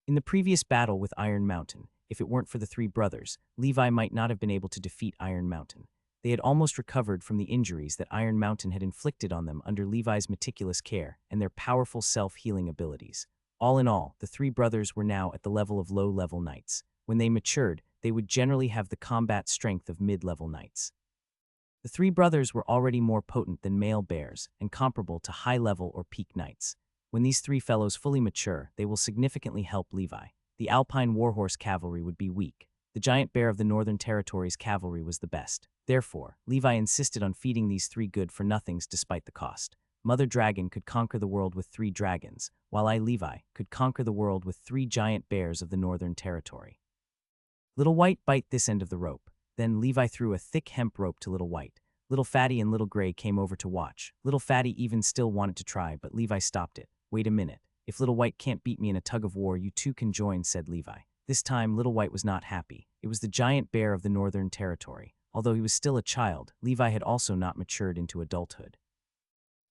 In the previous battle with Iron Mountain, if it weren't for the three brothers, Levi might not have been able to defeat Iron Mountain. They had almost recovered from the injuries that Iron Mountain had inflicted on them under Levi's meticulous care and their powerful self-healing abilities. All in all, the three brothers were now at the level of low-level knights. When they matured, they would generally have the combat strength of mid-level knights. The three brothers were already more potent than male bears and comparable to high-level or peak knights. When these three fellows fully mature, they will significantly help Levi. The Alpine Warhorse cavalry would be weak. The giant bear of the Northern Territories cavalry was the best. Therefore, Levi insisted on feeding these three good-for-nothings despite the cost. Mother Dragon could conquer the world with 3 dragons, while I, Levi, could conquer the world with 3 giant bears of the Northern Territory. Little White bite this end of the rope. Then Levi threw a thick hemp rope to Little White. Little Fatty and Little Gray came over to watch. Little Fatty even still wanted to try, but Levi stopped it. "Wait a minute. If Little White can't beat me in a tug-of-war, you two can join," said Levi. This time, Little White was not happy. It was the giant bear of the Northern Territory. Although he was still a child, Levi had also not matured into adulthood.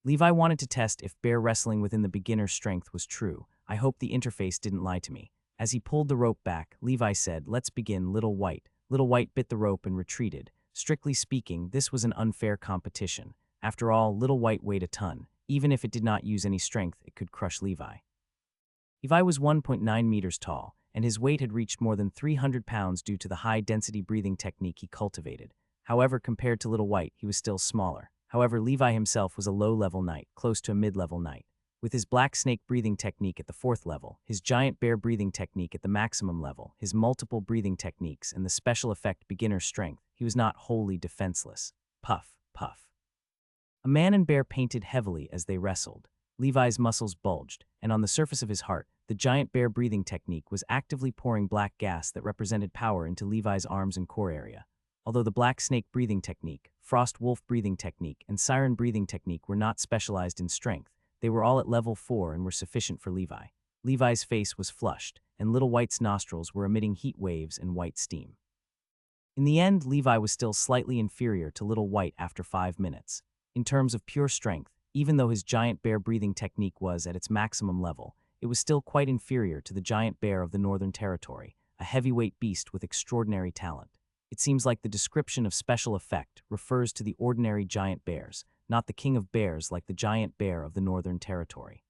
Levi wanted to test if bear wrestling within the beginner's strength was true. "I hope the interface didn't lie to me." As he pulled the rope back, Levi said, "Let's begin, Little White." Little White bit the rope and retreated. Strictly speaking, this was an unfair competition. After all, Little White weighed a ton. Even if it did not use any strength, it could crush Levi. Levi was 1.9 meters tall, and his weight had reached more than 300 pounds due to the high-density breathing technique he cultivated. However, compared to Little White, he was still smaller. However, Levi himself was a low-level knight, close to a mid-level knight. With his black snake breathing technique at the 4th level, his giant bear breathing technique at the maximum level, his multiple breathing techniques, and the special effect beginner strength, he was not wholly defenseless. Puff, puff. A man and bear painted heavily as they wrestled. Levi's muscles bulged, and on the surface of his heart, the giant bear breathing technique was actively pouring black gas that represented power into Levi's arms and core area. Although the black snake breathing technique, frost wolf breathing technique, and siren breathing technique were not specialized in strength, they were all at level 4 and were sufficient for Levi. Levi's face was flushed, and Little White's nostrils were emitting heat waves and white steam. In the end, Levi was still slightly inferior to Little White after 5 minutes. In terms of pure strength, even though his giant bear breathing technique was at its maximum level, it was still quite inferior to the giant bear of the Northern Territory, a heavyweight beast with extraordinary talent. It seems like the description of special effect refers to the ordinary giant bears, not the king of bears like the giant bear of the Northern Territory.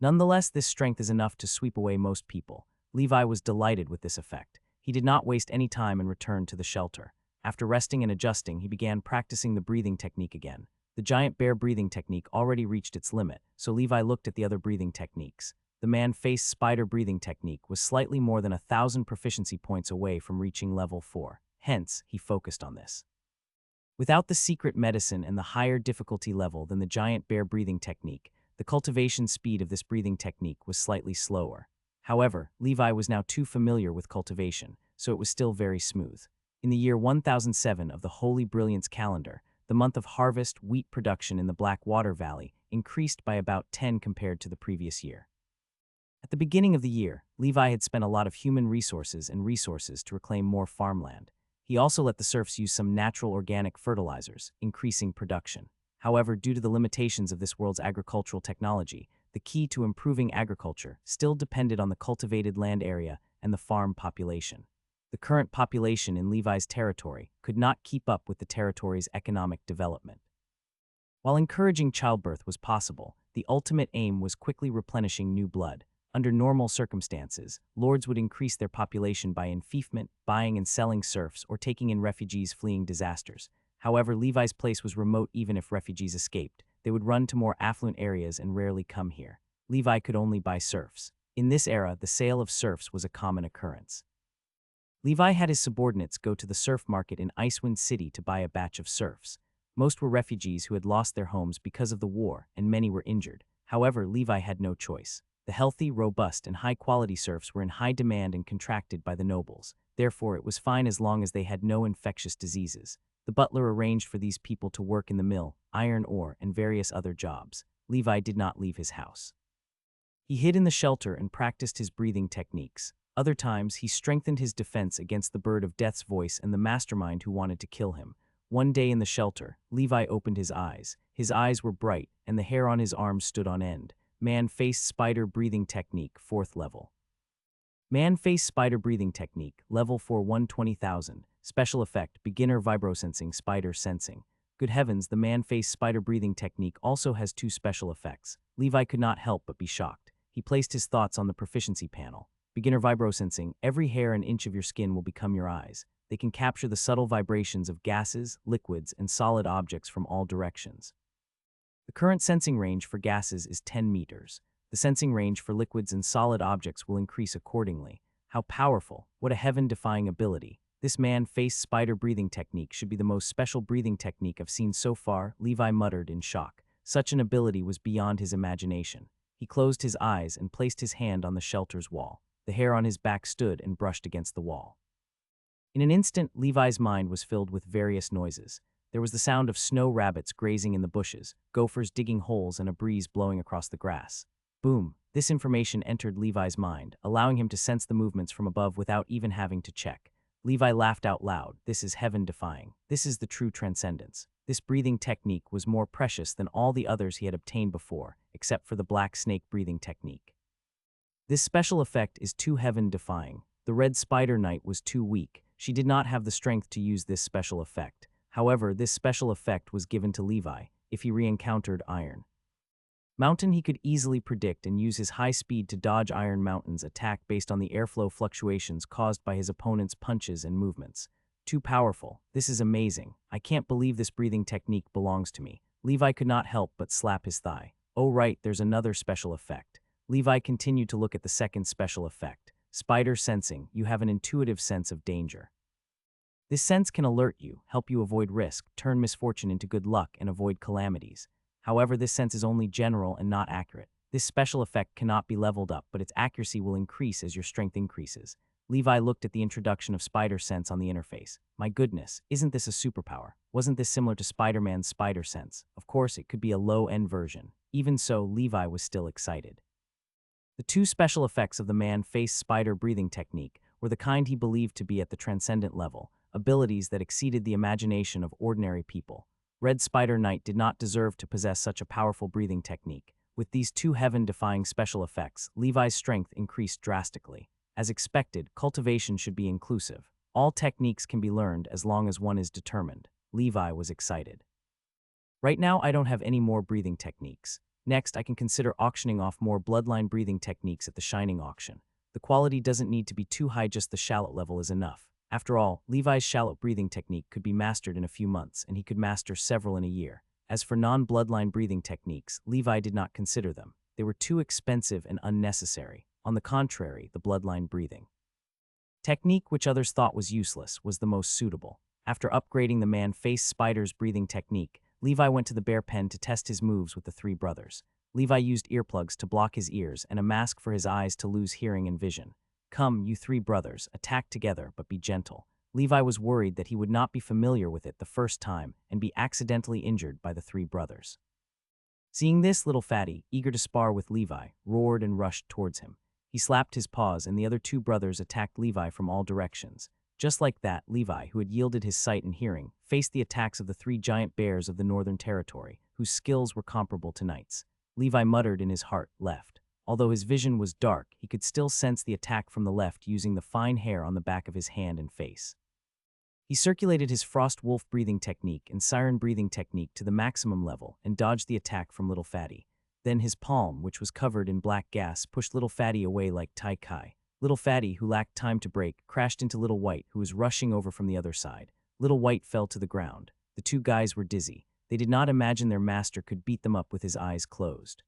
Nonetheless, this strength is enough to sweep away most people. Levi was delighted with this effect. He did not waste any time and returned to the shelter. After resting and adjusting, he began practicing the breathing technique again. The giant bear breathing technique already reached its limit, so Levi looked at the other breathing techniques. The man-face spider breathing technique was slightly more than 1,000 proficiency points away from reaching level 4. Hence, he focused on this. Without the secret medicine and the higher difficulty level than the giant bear breathing technique, the cultivation speed of this breathing technique was slightly slower. However, Levi was now too familiar with cultivation, so it was still very smooth. In the year 1007 of the Holy Brilliance calendar, the month of harvest wheat production in the Blackwater Valley increased by about 10 compared to the previous year. At the beginning of the year, Levi had spent a lot of human resources to reclaim more farmland. He also let the serfs use some natural organic fertilizers, increasing production. However, due to the limitations of this world's agricultural technology, the key to improving agriculture still depended on the cultivated land area and the farm population. The current population in Levi's territory could not keep up with the territory's economic development. While encouraging childbirth was possible, the ultimate aim was quickly replenishing new blood. Under normal circumstances, lords would increase their population by enfeoffment, buying and selling serfs, or taking in refugees fleeing disasters. However, Levi's place was remote. Even if refugees escaped, they would run to more affluent areas and rarely come here. Levi could only buy serfs. In this era, the sale of serfs was a common occurrence. Levi had his subordinates go to the serf market in Icewind City to buy a batch of serfs. Most were refugees who had lost their homes because of the war, and many were injured. However, Levi had no choice. The healthy, robust, and high-quality serfs were in high demand and contracted by the nobles. Therefore, it was fine as long as they had no infectious diseases. The butler arranged for these people to work in the mill, iron ore, and various other jobs. Levi did not leave his house. He hid in the shelter and practiced his breathing techniques. Other times, he strengthened his defense against the bird of death's voice and the mastermind who wanted to kill him. One day in the shelter, Levi opened his eyes. His eyes were bright, and the hair on his arms stood on end. Man-faced spider breathing technique, 4th level. Man-faced spider breathing technique, level 4 120,000. Special effect, beginner vibrosensing spider sensing. Good heavens, the man-faced spider breathing technique also has 2 special effects. Levi could not help but be shocked. He placed his thoughts on the proficiency panel. Beginner vibrosensing, every hair and inch of your skin will become your eyes. They can capture the subtle vibrations of gases, liquids, and solid objects from all directions. The current sensing range for gases is 10 meters. The sensing range for liquids and solid objects will increase accordingly. How powerful, what a heaven-defying ability. This man-faced spider breathing technique should be the most special breathing technique I've seen so far, Levi muttered in shock. Such an ability was beyond his imagination. He closed his eyes and placed his hand on the shelter's wall. The hair on his back stood and brushed against the wall. In an instant, Levi's mind was filled with various noises. There was the sound of snow rabbits grazing in the bushes, gophers digging holes, and a breeze blowing across the grass. Boom! This information entered Levi's mind, allowing him to sense the movements from above without even having to check. Levi laughed out loud. This is heaven-defying. This is the true transcendence. This breathing technique was more precious than all the others he had obtained before, except for the black snake breathing technique. This special effect is too heaven-defying. The red spider knight was too weak. She did not have the strength to use this special effect. However, this special effect was given to Levi if he re-encountered Iron Mountain. He could easily predict and use his high speed to dodge Iron Mountain's attack based on the airflow fluctuations caused by his opponent's punches and movements. Too powerful. This is amazing. I can't believe this breathing technique belongs to me. Levi could not help but slap his thigh. Oh right, there's another special effect. Levi continued to look at the second special effect. Spider sensing. You have an intuitive sense of danger. This sense can alert you, help you avoid risk, turn misfortune into good luck, and avoid calamities. However, this sense is only general and not accurate. This special effect cannot be leveled up, but its accuracy will increase as your strength increases. Levi looked at the introduction of Spider Sense on the interface. My goodness, isn't this a superpower? Wasn't this similar to Spider-Man's Spider Sense? Of course, it could be a low-end version. Even so, Levi was still excited. The 2 special effects of the man-faced spider breathing technique were the kind he believed to be at the transcendent level, abilities that exceeded the imagination of ordinary people. Red Spider Knight did not deserve to possess such a powerful breathing technique. With these 2 heaven-defying special effects, Levi's strength increased drastically. As expected, cultivation should be inclusive. All techniques can be learned as long as one is determined. Levi was excited. Right now, I don't have any more breathing techniques. Next, I can consider auctioning off more bloodline breathing techniques at the Shining Auction. The quality doesn't need to be too high, just the shallot level is enough. After all, Levi's shallot breathing technique could be mastered in a few months, and he could master several in a year. As for non-bloodline breathing techniques, Levi did not consider them. They were too expensive and unnecessary. On the contrary, the bloodline breathing technique, which others thought was useless, was the most suitable. After upgrading the man-faced spider's breathing technique, Levi went to the bear pen to test his moves with the 3 brothers. Levi used earplugs to block his ears and a mask for his eyes to lose hearing and vision. Come, you 3 brothers, attack together, but be gentle. Levi was worried that he would not be familiar with it the first time and be accidentally injured by the 3 brothers. Seeing this, little fatty, eager to spar with Levi, roared and rushed towards him. He slapped his paws, and the other 2 brothers attacked Levi from all directions. Just like that, Levi, who had yielded his sight and hearing, faced the attacks of the 3 giant bears of the Northern Territory, whose skills were comparable to Knight's. Levi muttered in his heart, left. Although his vision was dark, he could still sense the attack from the left using the fine hair on the back of his hand and face. He circulated his frost wolf breathing technique and siren breathing technique to the maximum level and dodged the attack from Little Fatty. Then his palm, which was covered in black gas, pushed Little Fatty away like Tai Kai. Little Fatty, who lacked time to brake, crashed into Little White, who was rushing over from the other side. Little White fell to the ground. The 2 guys were dizzy. They did not imagine their master could beat them up with his eyes closed.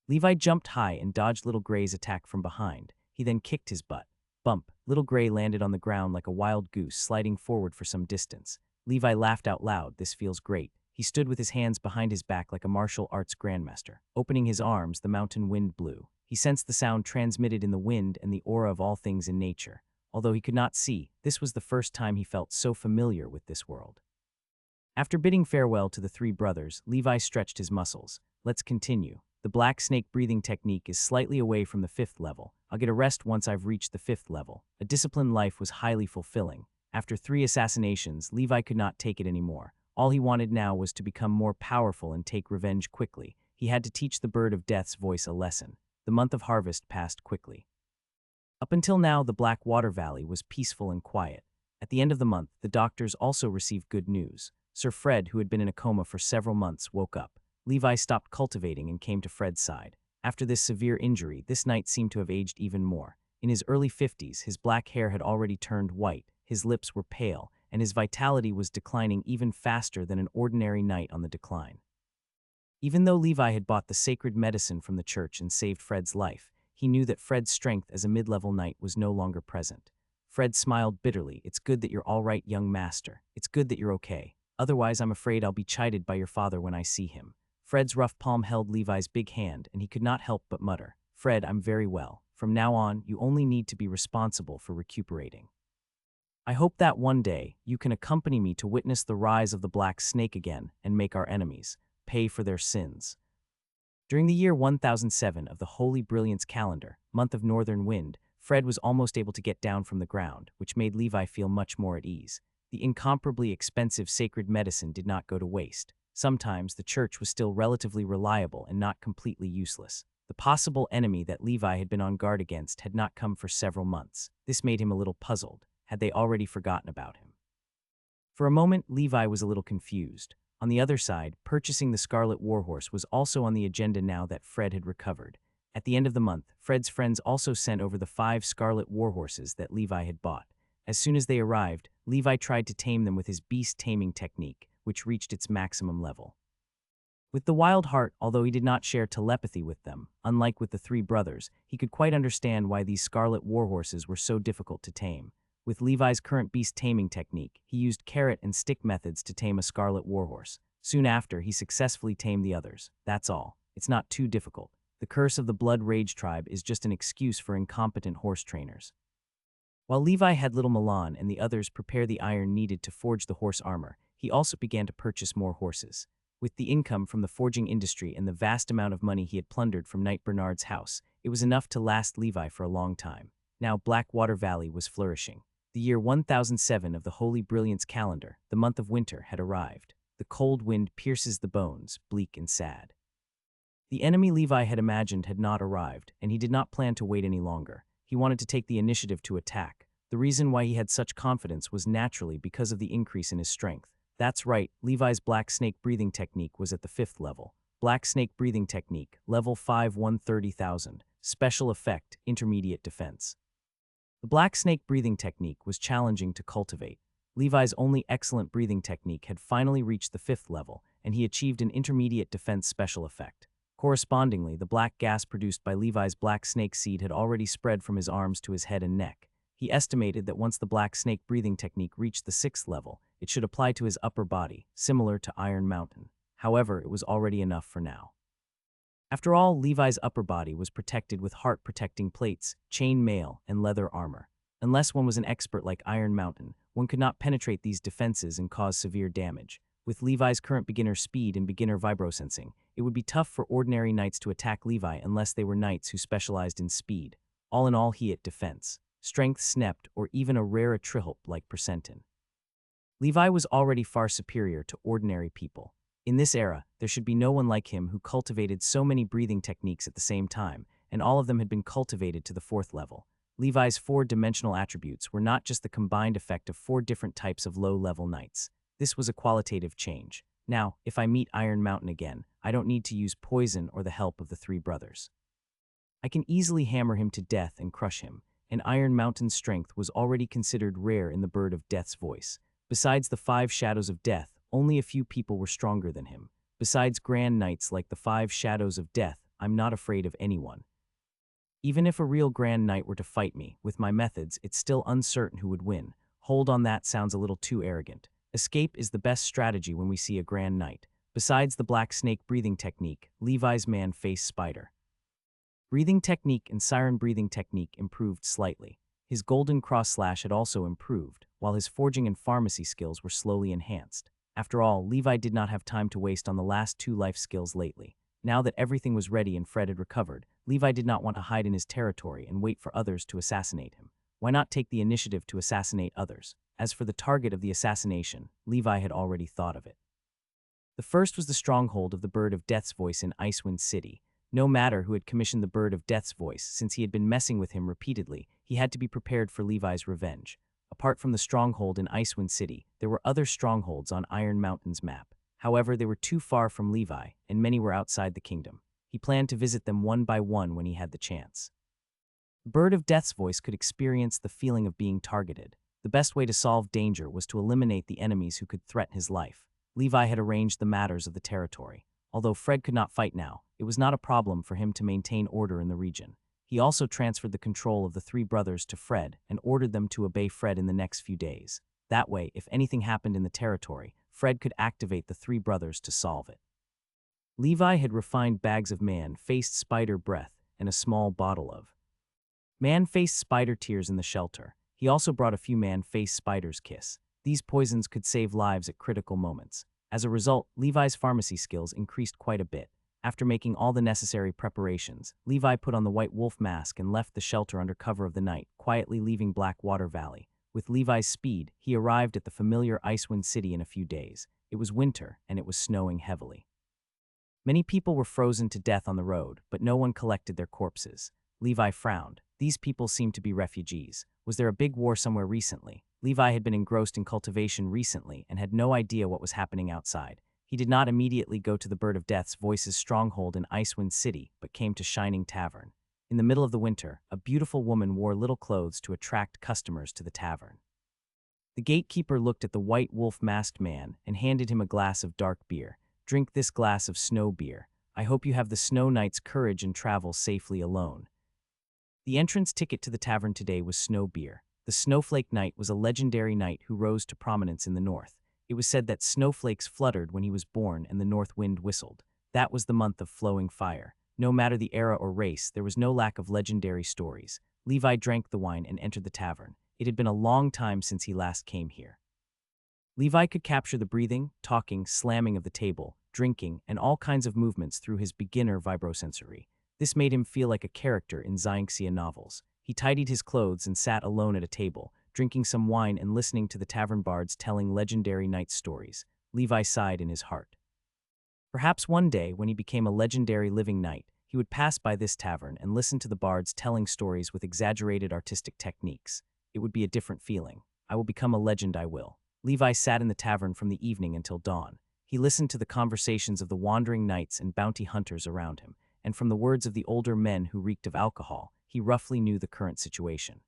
Levi jumped high and dodged Little Gray's attack from behind. He then kicked his butt. Bump! Little Gray landed on the ground like a wild goose, sliding forward for some distance. Levi laughed out loud. This feels great. He stood with his hands behind his back like a martial arts grandmaster. Opening his arms, the mountain wind blew. He sensed the sound transmitted in the wind and the aura of all things in nature. Although he could not see, this was the first time he felt so familiar with this world. After bidding farewell to the three brothers, Levi stretched his muscles. Let's continue. The black snake breathing technique is slightly away from the 5th level. I'll get a rest once I've reached the 5th level. A disciplined life was highly fulfilling. After 3 assassinations, Levi could not take it anymore. All he wanted now was to become more powerful and take revenge quickly. He had to teach the bird of death's voice a lesson. The month of harvest passed quickly. Up until now, the Blackwater Valley was peaceful and quiet. At the end of the month, the doctors also received good news. Sir Fred, who had been in a coma for several months, woke up. Levi stopped cultivating and came to Fred's side. After this severe injury, this knight seemed to have aged even more. In his early 50s, his black hair had already turned white, his lips were pale, and his vitality was declining even faster than an ordinary knight on the decline. Even though Levi had bought the sacred medicine from the church and saved Fred's life, he knew that Fred's strength as a mid-level knight was no longer present. Fred smiled bitterly. It's good that you're all right, young master. It's good that you're okay. Otherwise, I'm afraid I'll be chided by your father when I see him. Fred's rough palm held Levi's big hand, and he could not help but mutter, Fred, I'm very well. From now on, you only need to be responsible for recuperating. I hope that one day, you can accompany me to witness the rise of the black snake again and make our enemies pay for their sins. During the year 1007 of the Holy Brilliance calendar, month of northern wind, Fred was almost able to get down from the ground, which made Levi feel much more at ease. The incomparably expensive sacred medicine did not go to waste. Sometimes the church was still relatively reliable and not completely useless. The possible enemy that Levi had been on guard against had not come for several months. This made him a little puzzled. Had they already forgotten about him? For a moment, Levi was a little confused. On the other side, purchasing the Scarlet Warhorse was also on the agenda now that Fred had recovered. At the end of the month, Fred's friends also sent over the 5 Scarlet Warhorses that Levi had bought. As soon as they arrived, Levi tried to tame them with his beast taming technique, which reached its maximum level. With the Wild Heart, although he did not share telepathy with them, unlike with the 3 brothers, he could quite understand why these Scarlet Warhorses were so difficult to tame. With Levi's current beast taming technique, he used carrot and stick methods to tame a Scarlet Warhorse. Soon after, he successfully tamed the others. That's all. It's not too difficult. The curse of the Blood Rage tribe is just an excuse for incompetent horse trainers. While Levi had little Milan and the others prepare the iron needed to forge the horse armor, he also began to purchase more horses. With the income from the forging industry and the vast amount of money he had plundered from Knight Bernard's house, it was enough to last Levi for a long time. Now Blackwater Valley was flourishing. The year 1007 of the Holy Brilliance calendar, the month of winter, had arrived. The cold wind pierces the bones, bleak and sad. The enemy Levi had imagined had not arrived, and he did not plan to wait any longer. He wanted to take the initiative to attack. The reason why he had such confidence was naturally because of the increase in his strength. That's right, Levi's black snake breathing technique was at the 5th level. Black snake breathing technique, level 5 130,000. Special effect, intermediate defense. The black snake breathing technique was challenging to cultivate. Levi's only excellent breathing technique had finally reached the 5th level, and he achieved an intermediate defense special effect. Correspondingly, the black gas produced by Levi's black snake seed had already spread from his arms to his head and neck. He estimated that once the black snake breathing technique reached the 6th level, it should apply to his upper body, similar to Iron Mountain. However, it was already enough for now. After all, Levi's upper body was protected with heart-protecting plates, chain mail, and leather armor. Unless one was an expert like Iron Mountain, one could not penetrate these defenses and cause severe damage. With Levi's current beginner speed and beginner vibrosensing, it would be tough for ordinary knights to attack Levi unless they were knights who specialized in speed. All in all, he had defense, strength snept, or even a rare trihulp like percentin. Levi was already far superior to ordinary people. In this era, there should be no one like him who cultivated so many breathing techniques at the same time, and all of them had been cultivated to the 4th level. Levi's 4-dimensional attributes were not just the combined effect of 4 different types of low-level knights. This was a qualitative change. Now, if I meet Iron Mountain again, I don't need to use poison or the help of the 3 brothers. I can easily hammer him to death and crush him, and Iron Mountain's strength was already considered rare in the Bird of Death's voice. Besides the 5 Shadows of Death, only a few people were stronger than him. Besides Grand Knights like the 5 Shadows of Death, I'm not afraid of anyone. Even if a real Grand Knight were to fight me, with my methods, it's still uncertain who would win. Hold on, that sounds a little too arrogant. Escape is the best strategy when we see a Grand Knight. Besides the black snake breathing technique, Levi's man-face spider. Breathing technique and siren breathing technique improved slightly. His golden cross slash had also improved, while his forging and pharmacy skills were slowly enhanced. After all, Levi did not have time to waste on the last two life skills lately. Now that everything was ready and Fred had recovered, Levi did not want to hide in his territory and wait for others to assassinate him. Why not take the initiative to assassinate others? As for the target of the assassination, Levi had already thought of it. The first was the stronghold of the Bird of Death's voice in Icewind City. No matter who had commissioned the Bird of Death's voice, since he had been messing with him repeatedly, he had to be prepared for Levi's revenge. Apart from the stronghold in Icewind City, there were other strongholds on Iron Mountain's map. However, they were too far from Levi, and many were outside the kingdom. He planned to visit them one by one when he had the chance. The Bird of Death's voice could experience the feeling of being targeted. The best way to solve danger was to eliminate the enemies who could threaten his life. Levi had arranged the matters of the territory. Although Fred could not fight now, it was not a problem for him to maintain order in the region. He also transferred the control of the three brothers to Fred and ordered them to obey Fred in the next few days. That way, if anything happened in the territory, Fred could activate the three brothers to solve it. Levi had refined bags of man-faced spider breath and a small bottle of man-faced spider tears in the shelter. He also brought a few man-faced spider's kiss. These poisons could save lives at critical moments. As a result, Levi's pharmacy skills increased quite a bit. After making all the necessary preparations, Levi put on the white wolf mask and left the shelter under cover of the night, quietly leaving Blackwater Valley. With Levi's speed, he arrived at the familiar Icewind City in a few days. It was winter, and it was snowing heavily. Many people were frozen to death on the road, but no one collected their corpses. Levi frowned. These people seemed to be refugees. Was there a big war somewhere recently? Levi had been engrossed in cultivation recently and had no idea what was happening outside. He did not immediately go to the Bird of Death's voice's stronghold in Icewind City, but came to Shining Tavern. In the middle of the winter, a beautiful woman wore little clothes to attract customers to the tavern. The gatekeeper looked at the white wolf-masked man and handed him a glass of dark beer. "Drink this glass of snow beer. I hope you have the Snow Knight's courage and travel safely alone." The entrance ticket to the tavern today was snow beer. The Snowflake Knight was a legendary knight who rose to prominence in the north. It was said that snowflakes fluttered when he was born and the north wind whistled. That was the month of flowing fire. No matter the era or race, there was no lack of legendary stories. Levi drank the wine and entered the tavern. It had been a long time since he last came here. Levi could capture the breathing, talking, slamming of the table, drinking, and all kinds of movements through his beginner vibrosensory. This made him feel like a character in Xanxia novels. He tidied his clothes and sat alone at a table, drinking some wine and listening to the tavern bards telling legendary knight stories. Levi sighed in his heart. Perhaps one day, when he became a legendary living knight, he would pass by this tavern and listen to the bards telling stories with exaggerated artistic techniques. It would be a different feeling. I will become a legend, I will. Levi sat in the tavern from the evening until dawn. He listened to the conversations of the wandering knights and bounty hunters around him, and from the words of the older men who reeked of alcohol, he roughly knew the current situation.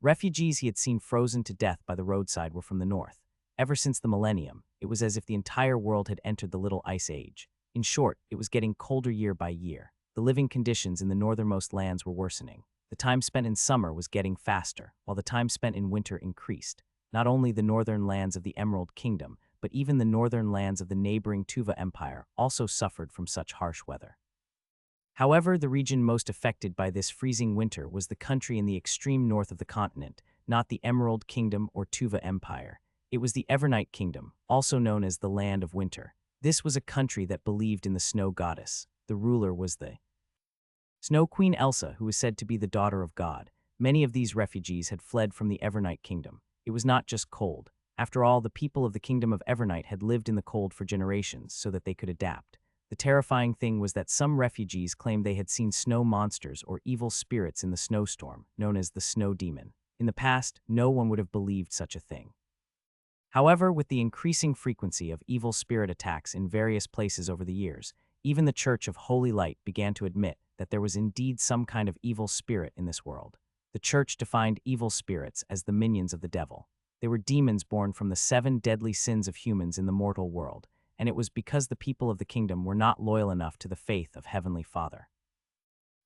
Refugees he had seen frozen to death by the roadside were from the north. Ever since the millennium, it was as if the entire world had entered the Little Ice Age. In short, it was getting colder year by year. The living conditions in the northernmost lands were worsening. The time spent in summer was getting faster, while the time spent in winter increased. Not only the northern lands of the Emerald Kingdom, but even the northern lands of the neighboring Tuva Empire also suffered from such harsh weather. However, the region most affected by this freezing winter was the country in the extreme north of the continent, not the Emerald Kingdom or Tuva Empire. It was the Evernight Kingdom, also known as the Land of Winter. This was a country that believed in the snow goddess. The ruler was the Snow Queen Elsa, who was said to be the daughter of God. Many of these refugees had fled from the Evernight Kingdom. It was not just cold. After all, the people of the Kingdom of Evernight had lived in the cold for generations so that they could adapt. The terrifying thing was that some refugees claimed they had seen snow monsters or evil spirits in the snowstorm, known as the Snow Demon. In the past, no one would have believed such a thing. However, with the increasing frequency of evil spirit attacks in various places over the years, even the Church of Holy Light began to admit that there was indeed some kind of evil spirit in this world. The Church defined evil spirits as the minions of the devil. They were demons born from the 7 deadly sins of humans in the mortal world, and it was because the people of the kingdom were not loyal enough to the faith of Heavenly Father.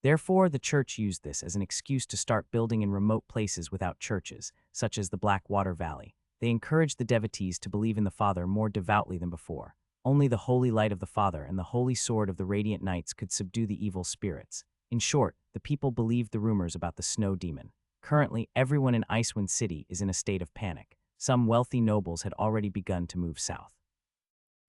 Therefore, the Church used this as an excuse to start building in remote places without churches, such as the Blackwater Valley. They encouraged the devotees to believe in the Father more devoutly than before. Only the holy light of the Father and the holy sword of the Radiant Knights could subdue the evil spirits. In short, the people believed the rumors about the Snow Demon. Currently, everyone in Icewind City is in a state of panic. Some wealthy nobles had already begun to move south.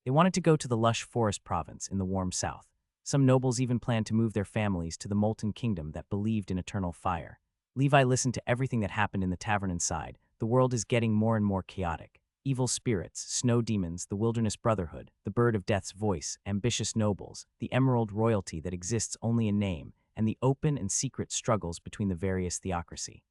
They wanted to go to the lush forest province in the warm south. Some nobles even planned to move their families to the molten kingdom that believed in eternal fire. Levi listened to everything that happened in the tavern inside. The world is getting more and more chaotic. Evil spirits, snow demons, the wilderness brotherhood, the bird of death's voice, ambitious nobles, the emerald royalty that exists only in name, and the open and secret struggles between the various theocracy.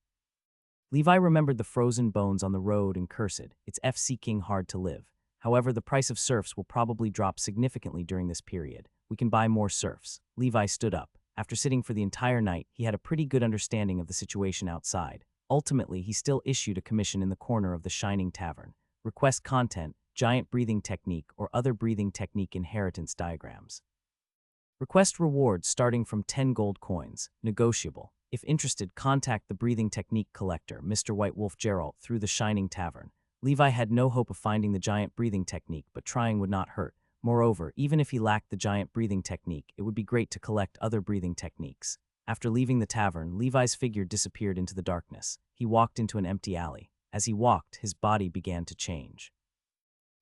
Levi remembered the frozen bones on the road and cursed, it's seeking hard to live. However, the price of serfs will probably drop significantly during this period. We can buy more serfs. Levi stood up. After sitting for the entire night, he had a pretty good understanding of the situation outside. Ultimately, he still issued a commission in the corner of the shining tavern. Request content, giant breathing technique, or other breathing technique inheritance diagrams. Request rewards starting from 10 gold coins, negotiable. If interested, contact the breathing technique collector, Mr. White Wolf Geralt, through the shining tavern. Levi had no hope of finding the giant breathing technique, but trying would not hurt. Moreover, even if he lacked the giant breathing technique, it would be great to collect other breathing techniques. After leaving the tavern, Levi's figure disappeared into the darkness. He walked into an empty alley. As he walked, his body began to change.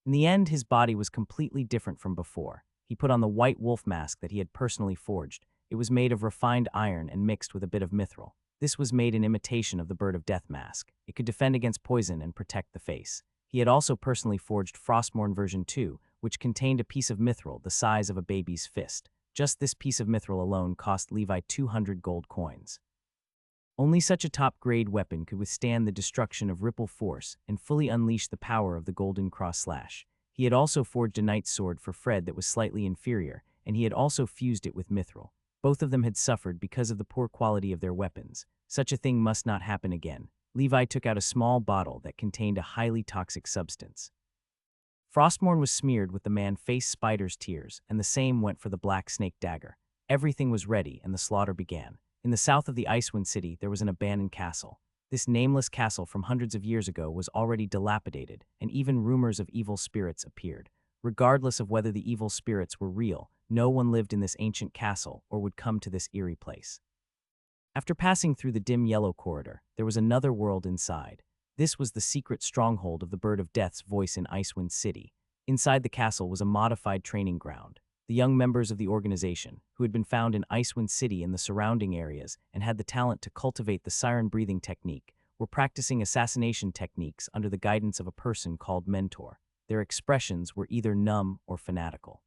In the end, his body was completely different from before. He put on the white wolf mask that he had personally forged. It was made of refined iron and mixed with a bit of mithril. This was made in imitation of the bird of death mask. It could defend against poison and protect the face. He had also personally forged Frostmourne version 2, which contained a piece of mithril the size of a baby's fist. Just this piece of mithril alone cost Levi 200 gold coins. Only such a top-grade weapon could withstand the destruction of Ripple Force and fully unleash the power of the Golden Cross Slash. He had also forged a knight's sword for Fred that was slightly inferior, and he had also fused it with mithril. Both of them had suffered because of the poor quality of their weapons. Such a thing must not happen again. Levi took out a small bottle that contained a highly toxic substance. Frostmourne was smeared with the man-faced spider's tears, and the same went for the black snake dagger. Everything was ready, and the slaughter began. In the south of the Icewind City, there was an abandoned castle. This nameless castle from hundreds of years ago was already dilapidated, and even rumors of evil spirits appeared. Regardless of whether the evil spirits were real, no one lived in this ancient castle or would come to this eerie place. After passing through the dim yellow corridor, there was another world inside. This was the secret stronghold of the Bird of Death's voice in Icewind City. Inside the castle was a modified training ground. The young members of the organization, who had been found in Icewind City and the surrounding areas and had the talent to cultivate the siren breathing technique, were practicing assassination techniques under the guidance of a person called Mentor. Their expressions were either numb or fanatical.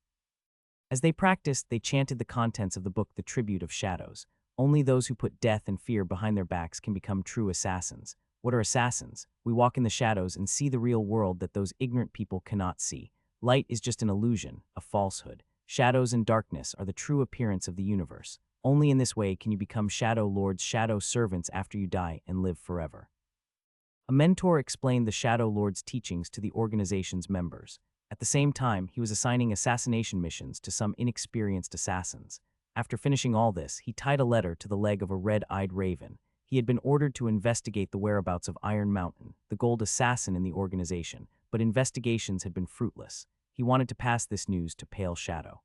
As they practiced, they chanted the contents of the book The Tribute of Shadows. Only those who put death and fear behind their backs can become true assassins. What are assassins? We walk in the shadows and see the real world that those ignorant people cannot see. Light is just an illusion, a falsehood. Shadows and darkness are the true appearance of the universe. Only in this way can you become Shadow Lord's shadow servants after you die and live forever. A mentor explained the Shadow Lord's teachings to the organization's members. At the same time, he was assigning assassination missions to some inexperienced assassins. After finishing all this, he tied a letter to the leg of a red-eyed raven. He had been ordered to investigate the whereabouts of Iron Mountain, the gold assassin in the organization, but investigations had been fruitless. He wanted to pass this news to Pale Shadow.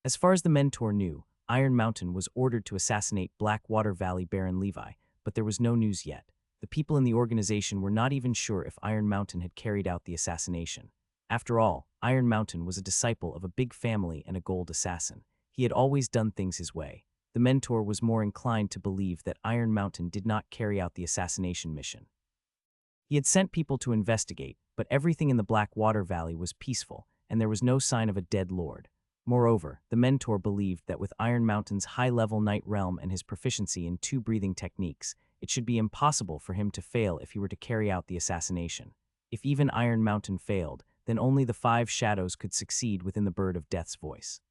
As far as the mentor knew, Iron Mountain was ordered to assassinate Blackwater Valley Baron Levi, but there was no news yet. The people in the organization were not even sure if Iron Mountain had carried out the assassination. After all, Iron Mountain was a disciple of a big family and a gold assassin. He had always done things his way. The mentor was more inclined to believe that Iron Mountain did not carry out the assassination mission. He had sent people to investigate, but everything in the Blackwater Valley was peaceful, and there was no sign of a dead lord. Moreover, the mentor believed that with Iron Mountain's high-level night realm and his proficiency in 2 breathing techniques, it should be impossible for him to fail if he were to carry out the assassination. If even Iron Mountain failed, then only the 5 shadows could succeed within the Bird of Death's voice.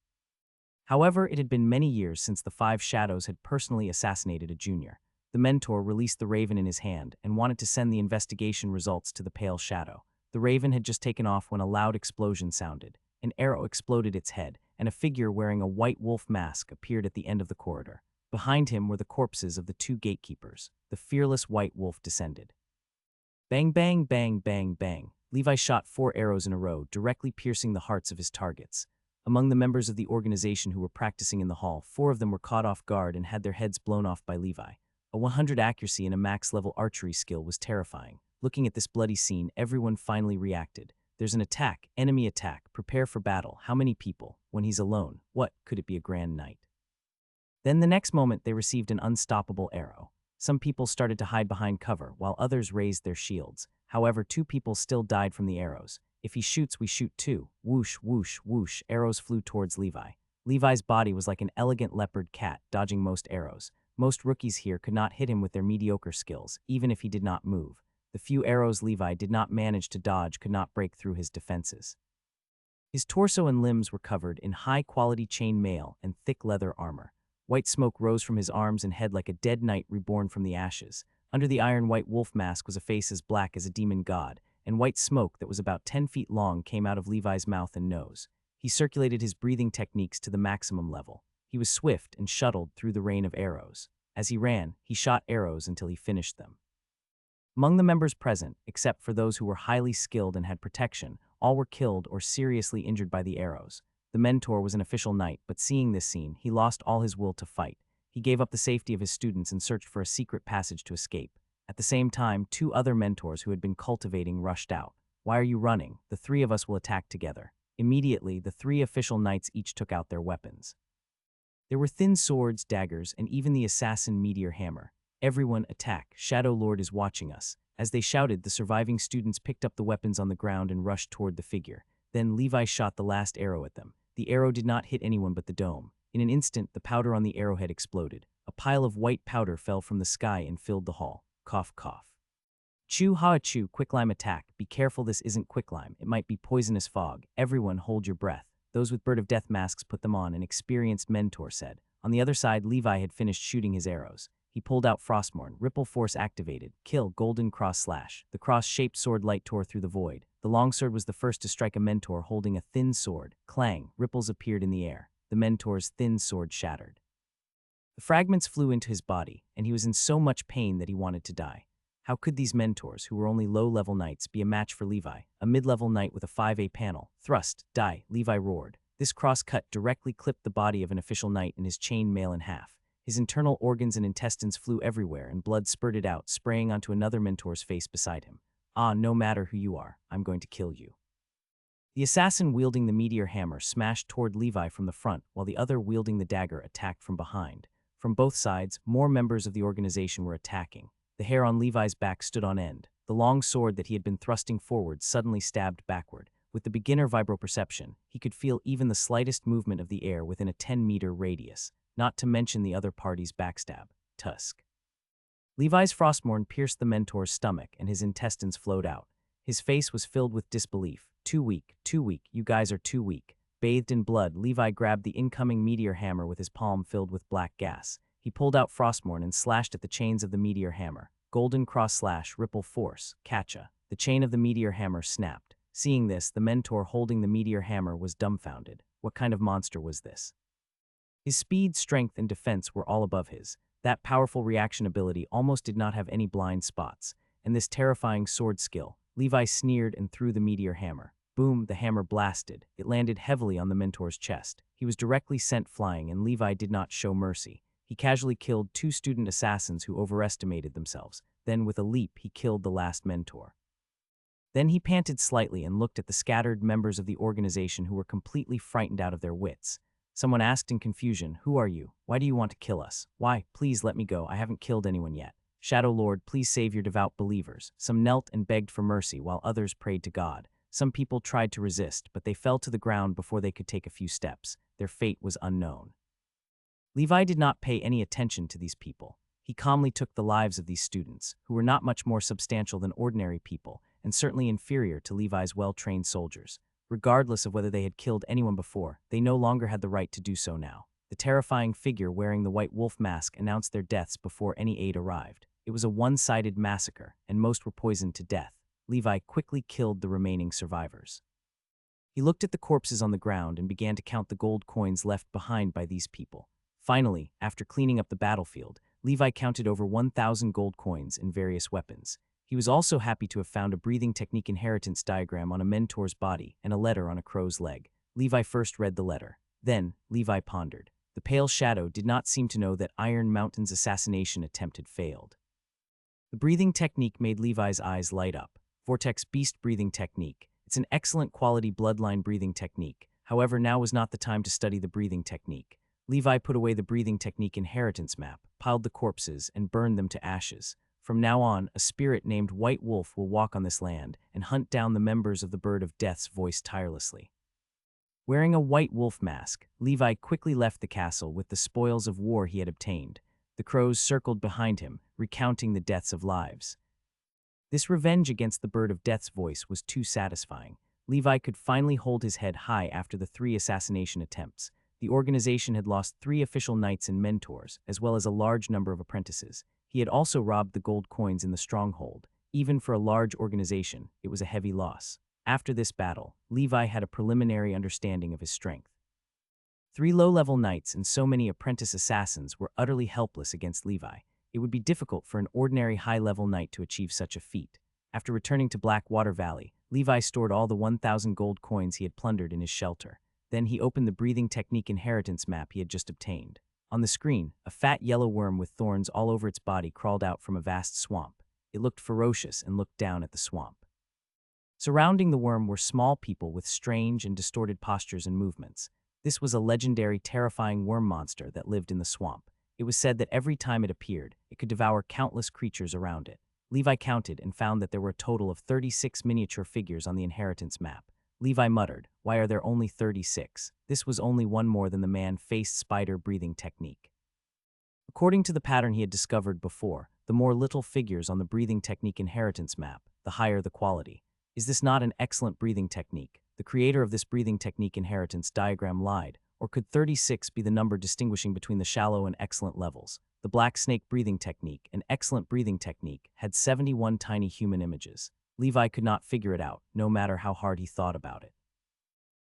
However, it had been many years since the 5 shadows had personally assassinated a junior. The mentor released the raven in his hand and wanted to send the investigation results to the Pale Shadow. The raven had just taken off when a loud explosion sounded. An arrow exploded its head, and a figure wearing a white wolf mask appeared at the end of the corridor. Behind him were the corpses of the 2 gatekeepers. The fearless white wolf descended. Bang, bang, bang, bang, bang. Levi shot 4 arrows in a row, directly piercing the hearts of his targets. Among the members of the organization who were practicing in the hall, 4 of them were caught off guard and had their heads blown off by Levi. A 100 accuracy and a max-level archery skill was terrifying. Looking at this bloody scene, everyone finally reacted. There's an attack, enemy attack, prepare for battle. How many people? When he's alone, what? Could it be a grand night? Then the next moment they received an unstoppable arrow. Some people started to hide behind cover, while others raised their shields. However, 2 people still died from the arrows. If he shoots, we shoot too. Whoosh, whoosh, whoosh, arrows flew towards Levi. Levi's body was like an elegant leopard cat, dodging most arrows. Most rookies here could not hit him with their mediocre skills, even if he did not move. The few arrows Levi did not manage to dodge could not break through his defenses. His torso and limbs were covered in high-quality chain mail and thick leather armor. White smoke rose from his arms and head like a dead knight reborn from the ashes. Under the iron-white wolf mask was a face as black as a demon god, and white smoke that was about 10 feet long came out of Levi's mouth and nose. He circulated his breathing techniques to the maximum level. He was swift and shuttled through the rain of arrows. As he ran, he shot arrows until he finished them. Among the members present, except for those who were highly skilled and had protection, all were killed or seriously injured by the arrows. The mentor was an official knight, but seeing this scene, he lost all his will to fight. He gave up the safety of his students and searched for a secret passage to escape. At the same time, 2 other mentors who had been cultivating rushed out. "Why are you running? The 3 of us will attack together." Immediately, the 3 official knights each took out their weapons. There were thin swords, daggers, and even the assassin meteor hammer. "Everyone attack! Shadow Lord is watching us." As they shouted, the surviving students picked up the weapons on the ground and rushed toward the figure. Then Levi shot the last arrow at them. The arrow did not hit anyone but the dome. In an instant, the powder on the arrowhead exploded. A pile of white powder fell from the sky and filled the hall. Cough, cough. "Chew, ha, chew, quicklime attack. Be careful, this isn't quicklime. It might be poisonous fog. Everyone hold your breath." Those with Bird of Death masks put them on, an experienced mentor said. On the other side, Levi had finished shooting his arrows. He pulled out Frostmourne. Ripple force activated. Kill, golden cross slash. The cross-shaped sword light tore through the void. The longsword was the first to strike a mentor holding a thin sword. Clang, ripples appeared in the air. The mentor's thin sword shattered. The fragments flew into his body, and he was in so much pain that he wanted to die. How could these mentors, who were only low-level knights, be a match for Levi, a mid-level knight with a 5A panel? Thrust, die, Levi roared. This cross-cut directly clipped the body of an official knight and his chain mail in half. His internal organs and intestines flew everywhere, and blood spurted out, spraying onto another mentor's face beside him. "Ah, no matter who you are, I'm going to kill you." The assassin wielding the meteor hammer smashed toward Levi from the front, while the other wielding the dagger attacked from behind. From both sides, more members of the organization were attacking. The hair on Levi's back stood on end. The long sword that he had been thrusting forward suddenly stabbed backward. With the beginner vibroperception, he could feel even the slightest movement of the air within a 10-meter radius, not to mention the other party's backstab. Tusk. Levi's Frostmourne pierced the mentor's stomach, and his intestines flowed out. His face was filled with disbelief. Too weak, you guys are too weak." Bathed in blood, Levi grabbed the incoming meteor hammer with his palm filled with black gas. He pulled out Frostmourne and slashed at the chains of the meteor hammer. Golden cross slash, ripple force, catcha. The chain of the meteor hammer snapped. Seeing this, the mentor holding the meteor hammer was dumbfounded. What kind of monster was this? His speed, strength, and defense were all above his. That powerful reaction ability almost did not have any blind spots. And this terrifying sword skill. Levi sneered and threw the meteor hammer. Boom, the hammer blasted. It landed heavily on the mentor's chest. He was directly sent flying, and Levi did not show mercy. He casually killed 2 student assassins who overestimated themselves. Then, with a leap, he killed the last mentor. Then he panted slightly and looked at the scattered members of the organization who were completely frightened out of their wits. Someone asked in confusion, "Who are you? Why do you want to kill us? Why, please let me go. I haven't killed anyone yet. Shadow Lord, please save your devout believers." Some knelt and begged for mercy, while others prayed to God. Some people tried to resist, but they fell to the ground before they could take a few steps. Their fate was unknown. Levi did not pay any attention to these people. He calmly took the lives of these students, who were not much more substantial than ordinary people, and certainly inferior to Levi's well-trained soldiers. Regardless of whether they had killed anyone before, they no longer had the right to do so now. The terrifying figure wearing the white wolf mask announced their deaths before any aid arrived. It was a one-sided massacre, and most were poisoned to death. Levi quickly killed the remaining survivors. He looked at the corpses on the ground and began to count the gold coins left behind by these people. Finally, after cleaning up the battlefield, Levi counted over 1,000 gold coins and various weapons. He was also happy to have found a breathing technique inheritance diagram on a mentor's body and a letter on a crow's leg. Levi first read the letter. Then, Levi pondered. The pale shadow did not seem to know that Iron Mountain's assassination attempt had failed. The breathing technique made Levi's eyes light up. Vortex Beast breathing technique. It's an excellent quality bloodline breathing technique. However, now was not the time to study the breathing technique. Levi put away the breathing technique inheritance map, piled the corpses, and burned them to ashes. From now on, a spirit named White Wolf will walk on this land and hunt down the members of the Bird of Death's voice tirelessly. Wearing a white wolf mask, Levi quickly left the castle with the spoils of war he had obtained. The crows circled behind him, recounting the deaths of lives. This revenge against the Bird of Death's voice was too satisfying. Levi could finally hold his head high after the 3 assassination attempts. The organization had lost 3 official knights and mentors, as well as a large number of apprentices. He had also robbed the gold coins in the stronghold. Even for a large organization, it was a heavy loss. After this battle, Levi had a preliminary understanding of his strength. 3 low-level knights and so many apprentice assassins were utterly helpless against Levi. It would be difficult for an ordinary high-level knight to achieve such a feat. After returning to Blackwater Valley, Levi stored all the 1,000 gold coins he had plundered in his shelter. Then he opened the breathing technique inheritance map he had just obtained. On the screen, a fat yellow worm with thorns all over its body crawled out from a vast swamp. It looked ferocious and looked down at the swamp. Surrounding the worm were small people with strange and distorted postures and movements. This was a legendary, terrifying worm monster that lived in the swamp. It was said that every time it appeared, it could devour countless creatures around it. Levi counted and found that there were a total of 36 miniature figures on the inheritance map. Levi muttered, "Why are there only 36? This was only one more than the man-faced spider breathing technique." According to the pattern he had discovered before, the more little figures on the breathing technique inheritance map, the higher the quality. Is this not an excellent breathing technique? The creator of this breathing technique inheritance diagram lied, or could 36 be the number distinguishing between the shallow and excellent levels? The black snake breathing technique, an excellent breathing technique, had 71 tiny human images. Levi could not figure it out, no matter how hard he thought about it.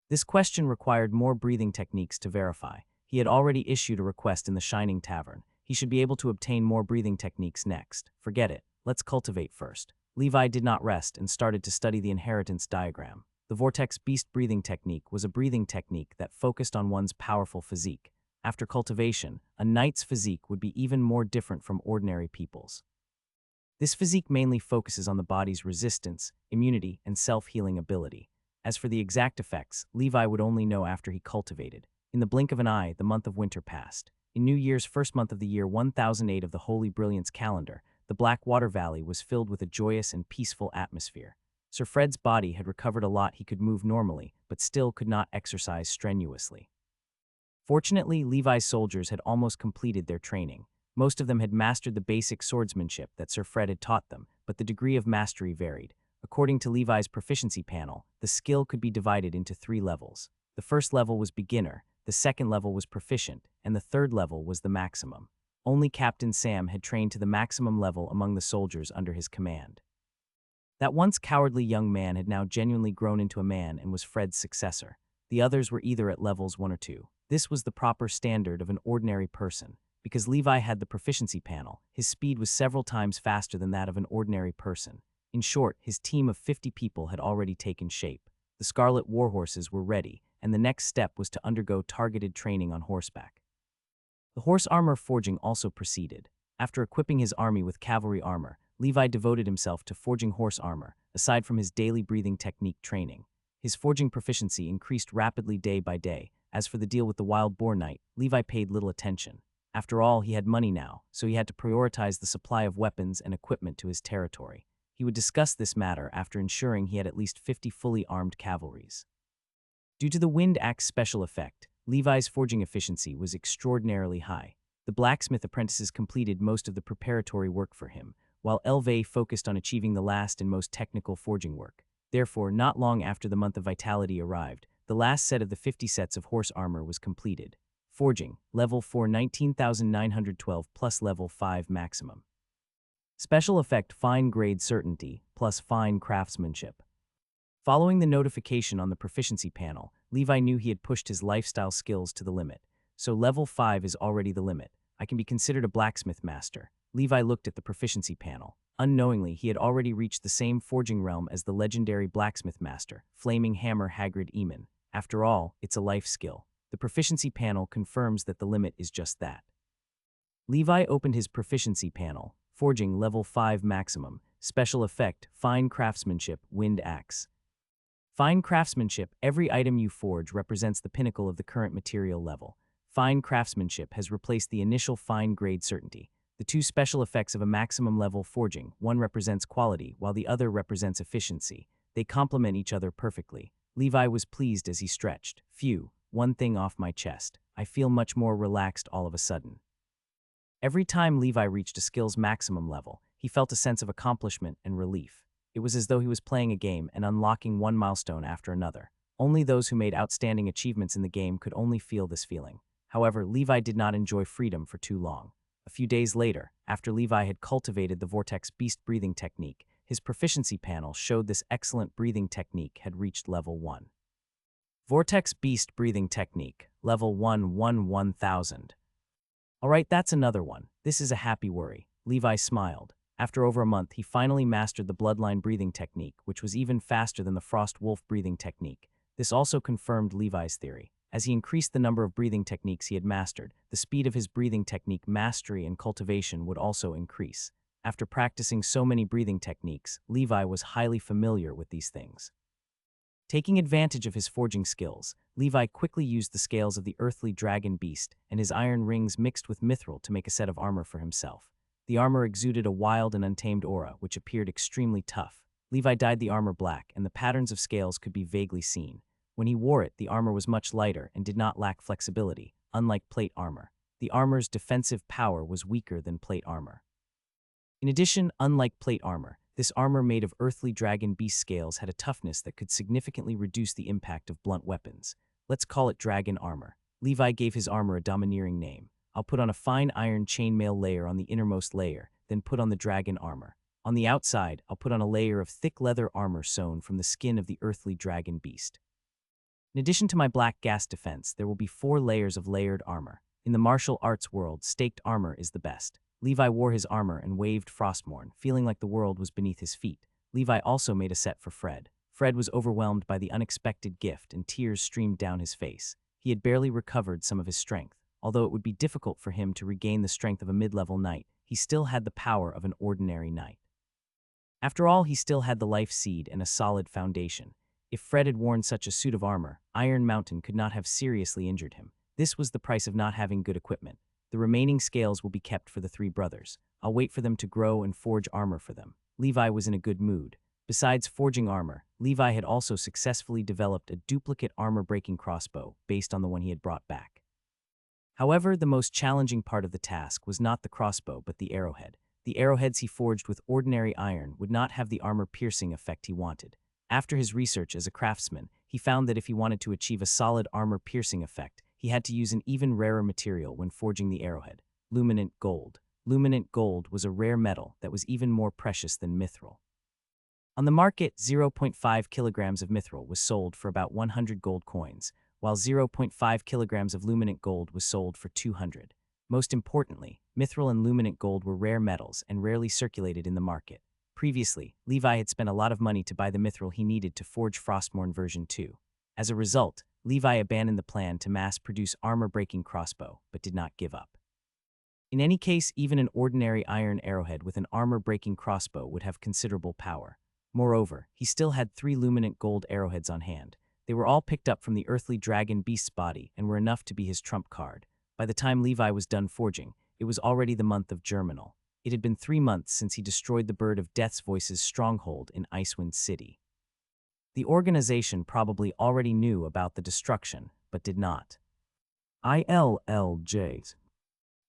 This question required more breathing techniques to verify. He had already issued a request in the Shining Tavern. He should be able to obtain more breathing techniques next. Forget it. Let's cultivate first. Levi did not rest and started to study the inheritance diagram. The Vortex Beast breathing technique was a breathing technique that focused on one's powerful physique. After cultivation, a knight's physique would be even more different from ordinary people's. This physique mainly focuses on the body's resistance, immunity, and self-healing ability. As for the exact effects, Levi would only know after he cultivated. In the blink of an eye, the month of winter passed. In New Year's first month of the year 1008 of the Holy Brilliance calendar, the Blackwater Valley was filled with a joyous and peaceful atmosphere. Sir Fred's body had recovered a lot. He could move normally, but still could not exercise strenuously. Fortunately, Levi's soldiers had almost completed their training. Most of them had mastered the basic swordsmanship that Sir Fred had taught them, but the degree of mastery varied. According to Levi's proficiency panel, the skill could be divided into 3 levels. The first level was beginner, the second level was proficient, and the third level was the maximum. Only Captain Sam had trained to the maximum level among the soldiers under his command. That once cowardly young man had now genuinely grown into a man and was Fred's successor. The others were either at levels 1 or 2. This was the proper standard of an ordinary person. Because Levi had the proficiency panel, his speed was several times faster than that of an ordinary person. In short, his team of 50 people had already taken shape. The Scarlet Warhorses were ready, and the next step was to undergo targeted training on horseback. The horse armor forging also proceeded. After equipping his army with cavalry armor, Levi devoted himself to forging horse armor, aside from his daily breathing technique training. His forging proficiency increased rapidly day by day. As for the deal with the Wild Boar Knight, Levi paid little attention. After all, he had money now, so he had to prioritize the supply of weapons and equipment to his territory. He would discuss this matter after ensuring he had at least 50 fully armed cavalries. Due to the wind axe special effect, Levi's forging efficiency was extraordinarily high. The blacksmith apprentices completed most of the preparatory work for him, while Elve focused on achieving the last and most technical forging work. Therefore, not long after the month of vitality arrived, the last set of the 50 sets of horse armor was completed. Forging, level 4 19,912 plus level 5 maximum. Special effect fine grade certainty plus fine craftsmanship. Following the notification on the proficiency panel, Levi knew he had pushed his lifestyle skills to the limit. So level 5 is already the limit. I can be considered a blacksmith master. Levi looked at the proficiency panel. Unknowingly, he had already reached the same forging realm as the legendary blacksmith master, Flaming Hammer Hagrid Eamon. After all, it's a life skill. The proficiency panel confirms that the limit is just that. Levi opened his proficiency panel, forging level 5 maximum, special effect, fine craftsmanship, wind axe. Fine craftsmanship. Every item you forge represents the pinnacle of the current material level. Fine craftsmanship has replaced the initial fine grade certainty. The two special effects of a maximum level forging, one represents quality while the other represents efficiency. They complement each other perfectly. Levi was pleased as he stretched. Phew, one thing off my chest. I feel much more relaxed all of a sudden. Every time Levi reached a skill's maximum level, he felt a sense of accomplishment and relief. It was as though he was playing a game and unlocking one milestone after another. Only those who made outstanding achievements in the game could only feel this feeling. However, Levi did not enjoy freedom for too long. A few days later, after Levi had cultivated the Vortex Beast breathing technique, his proficiency panel showed this excellent breathing technique had reached level 1. Vortex Beast breathing technique, level 1000. Alright, that's another one. This is a happy worry. Levi smiled. After over a month, he finally mastered the bloodline breathing technique, which was even faster than the frost wolf breathing technique. This also confirmed Levi's theory. As he increased the number of breathing techniques he had mastered, the speed of his breathing technique mastery and cultivation would also increase. After practicing so many breathing techniques, Levi was highly familiar with these things. Taking advantage of his forging skills, Levi quickly used the scales of the earthly dragon beast and his iron rings mixed with mithril to make a set of armor for himself. The armor exuded a wild and untamed aura, which appeared extremely tough. Levi dyed the armor black, and the patterns of scales could be vaguely seen. When he wore it, the armor was much lighter and did not lack flexibility, unlike plate armor. The armor's defensive power was weaker than plate armor. In addition, unlike plate armor, this armor made of earthly dragon beast scales had a toughness that could significantly reduce the impact of blunt weapons. Let's call it dragon armor. Levi gave his armor a domineering name. I'll put on a fine iron chainmail layer on the innermost layer, then put on the dragon armor. On the outside, I'll put on a layer of thick leather armor sewn from the skin of the earthly dragon beast. In addition to my black gas defense, there will be 4 layers of layered armor. In the martial arts world, staked armor is the best. Levi wore his armor and waved Frostmourne, feeling like the world was beneath his feet. Levi also made a set for Fred. Fred was overwhelmed by the unexpected gift and tears streamed down his face. He had barely recovered some of his strength. Although it would be difficult for him to regain the strength of a mid-level knight, he still had the power of an ordinary knight. After all, he still had the life seed and a solid foundation. If Fred had worn such a suit of armor, Iron Mountain could not have seriously injured him. This was the price of not having good equipment. The remaining scales will be kept for the 3 brothers. I'll wait for them to grow and forge armor for them. Levi was in a good mood. Besides forging armor, Levi had also successfully developed a duplicate armor-breaking crossbow based on the one he had brought back. However, the most challenging part of the task was not the crossbow but the arrowhead. The arrowheads he forged with ordinary iron would not have the armor-piercing effect he wanted. After his research as a craftsman, he found that if he wanted to achieve a solid armor-piercing effect, he had to use an even rarer material when forging the arrowhead, luminant gold. Luminant gold was a rare metal that was even more precious than mithril. On the market, 0.5 kilograms of mithril was sold for about 100 gold coins, while 0.5 kilograms of luminant gold was sold for 200. Most importantly, mithril and luminant gold were rare metals and rarely circulated in the market. Previously, Levi had spent a lot of money to buy the mithril he needed to forge Frostmourne version 2. As a result, Levi abandoned the plan to mass-produce armor-breaking crossbow, but did not give up. In any case, even an ordinary iron arrowhead with an armor-breaking crossbow would have considerable power. Moreover, he still had 3 luminant gold arrowheads on hand. They were all picked up from the earthly dragon beast's body and were enough to be his trump card. By the time Levi was done forging, it was already the month of Germinal. It had been 3 months since he destroyed the Bird of Death's Voice's stronghold in Icewind City. The organization probably already knew about the destruction, but did not. ILLJs.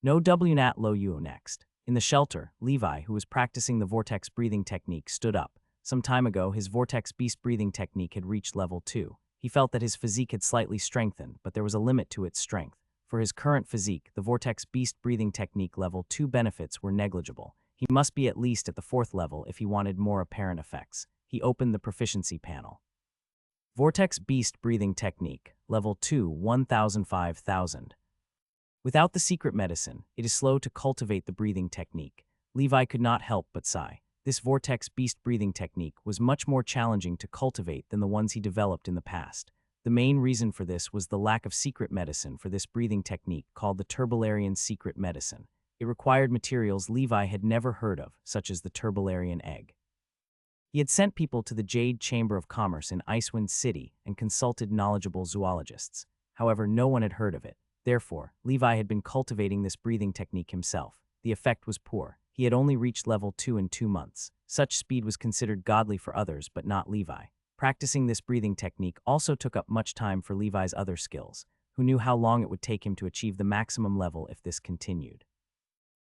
No WNAT low UO next. In the shelter, Levi, who was practicing the vortex breathing technique, stood up. Some time ago, his vortex beast breathing technique had reached level 2. He felt that his physique had slightly strengthened, but there was a limit to its strength. For his current physique, the vortex beast breathing technique level 2 benefits were negligible. He must be at least at the 4th level if he wanted more apparent effects. He opened the proficiency panel. Vortex beast breathing technique, level 2, 1000. Without the secret medicine, it is slow to cultivate the breathing technique. Levi could not help but sigh. This vortex beast breathing technique was much more challenging to cultivate than the ones he developed in the past. The main reason for this was the lack of secret medicine for this breathing technique called the Turbolarian secret medicine. It required materials Levi had never heard of, such as the Turbolarian egg. He had sent people to the Jade Chamber of Commerce in Icewind City and consulted knowledgeable zoologists. However, no one had heard of it. Therefore, Levi had been cultivating this breathing technique himself. The effect was poor. He had only reached level 2 in 2 months. Such speed was considered godly for others, but not Levi. Practicing this breathing technique also took up much time for Levi's other skills, who knew how long it would take him to achieve the maximum level if this continued.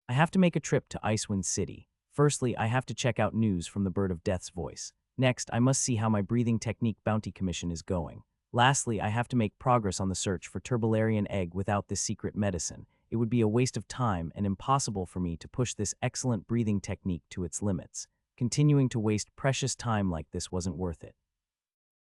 I have to make a trip to Icewind City. Firstly, I have to check out news from the Bird of Death's voice. Next, I must see how my breathing technique bounty commission is going. Lastly, I have to make progress on the search for Turbolarian egg without this secret medicine. It would be a waste of time and impossible for me to push this excellent breathing technique to its limits. Continuing to waste precious time like this wasn't worth it.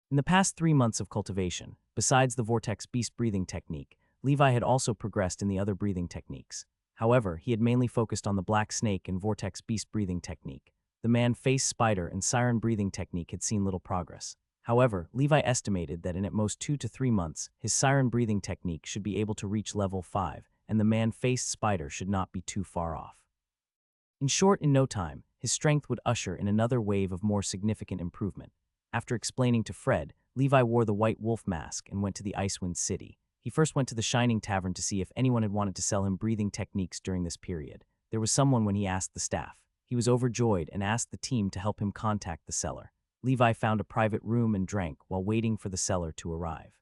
In the past 3 months of cultivation, besides the Vortex Beast breathing technique, Levi had also progressed in the other breathing techniques. However, he had mainly focused on the Black Snake and Vortex Beast breathing technique. The Man-Face Spider and Siren breathing technique had seen little progress. However, Levi estimated that in at most 2 to 3 months, his Siren breathing technique should be able to reach level 5, and the Man-Faced Spider should not be too far off. In short, in no time, his strength would usher in another wave of more significant improvement. After explaining to Fred, Levi wore the White Wolf mask and went to the Icewind City. He first went to the Shining Tavern to see if anyone had wanted to sell him breathing techniques during this period. There was someone when he asked the staff. He was overjoyed and asked the team to help him contact the seller. Levi found a private room and drank while waiting for the seller to arrive.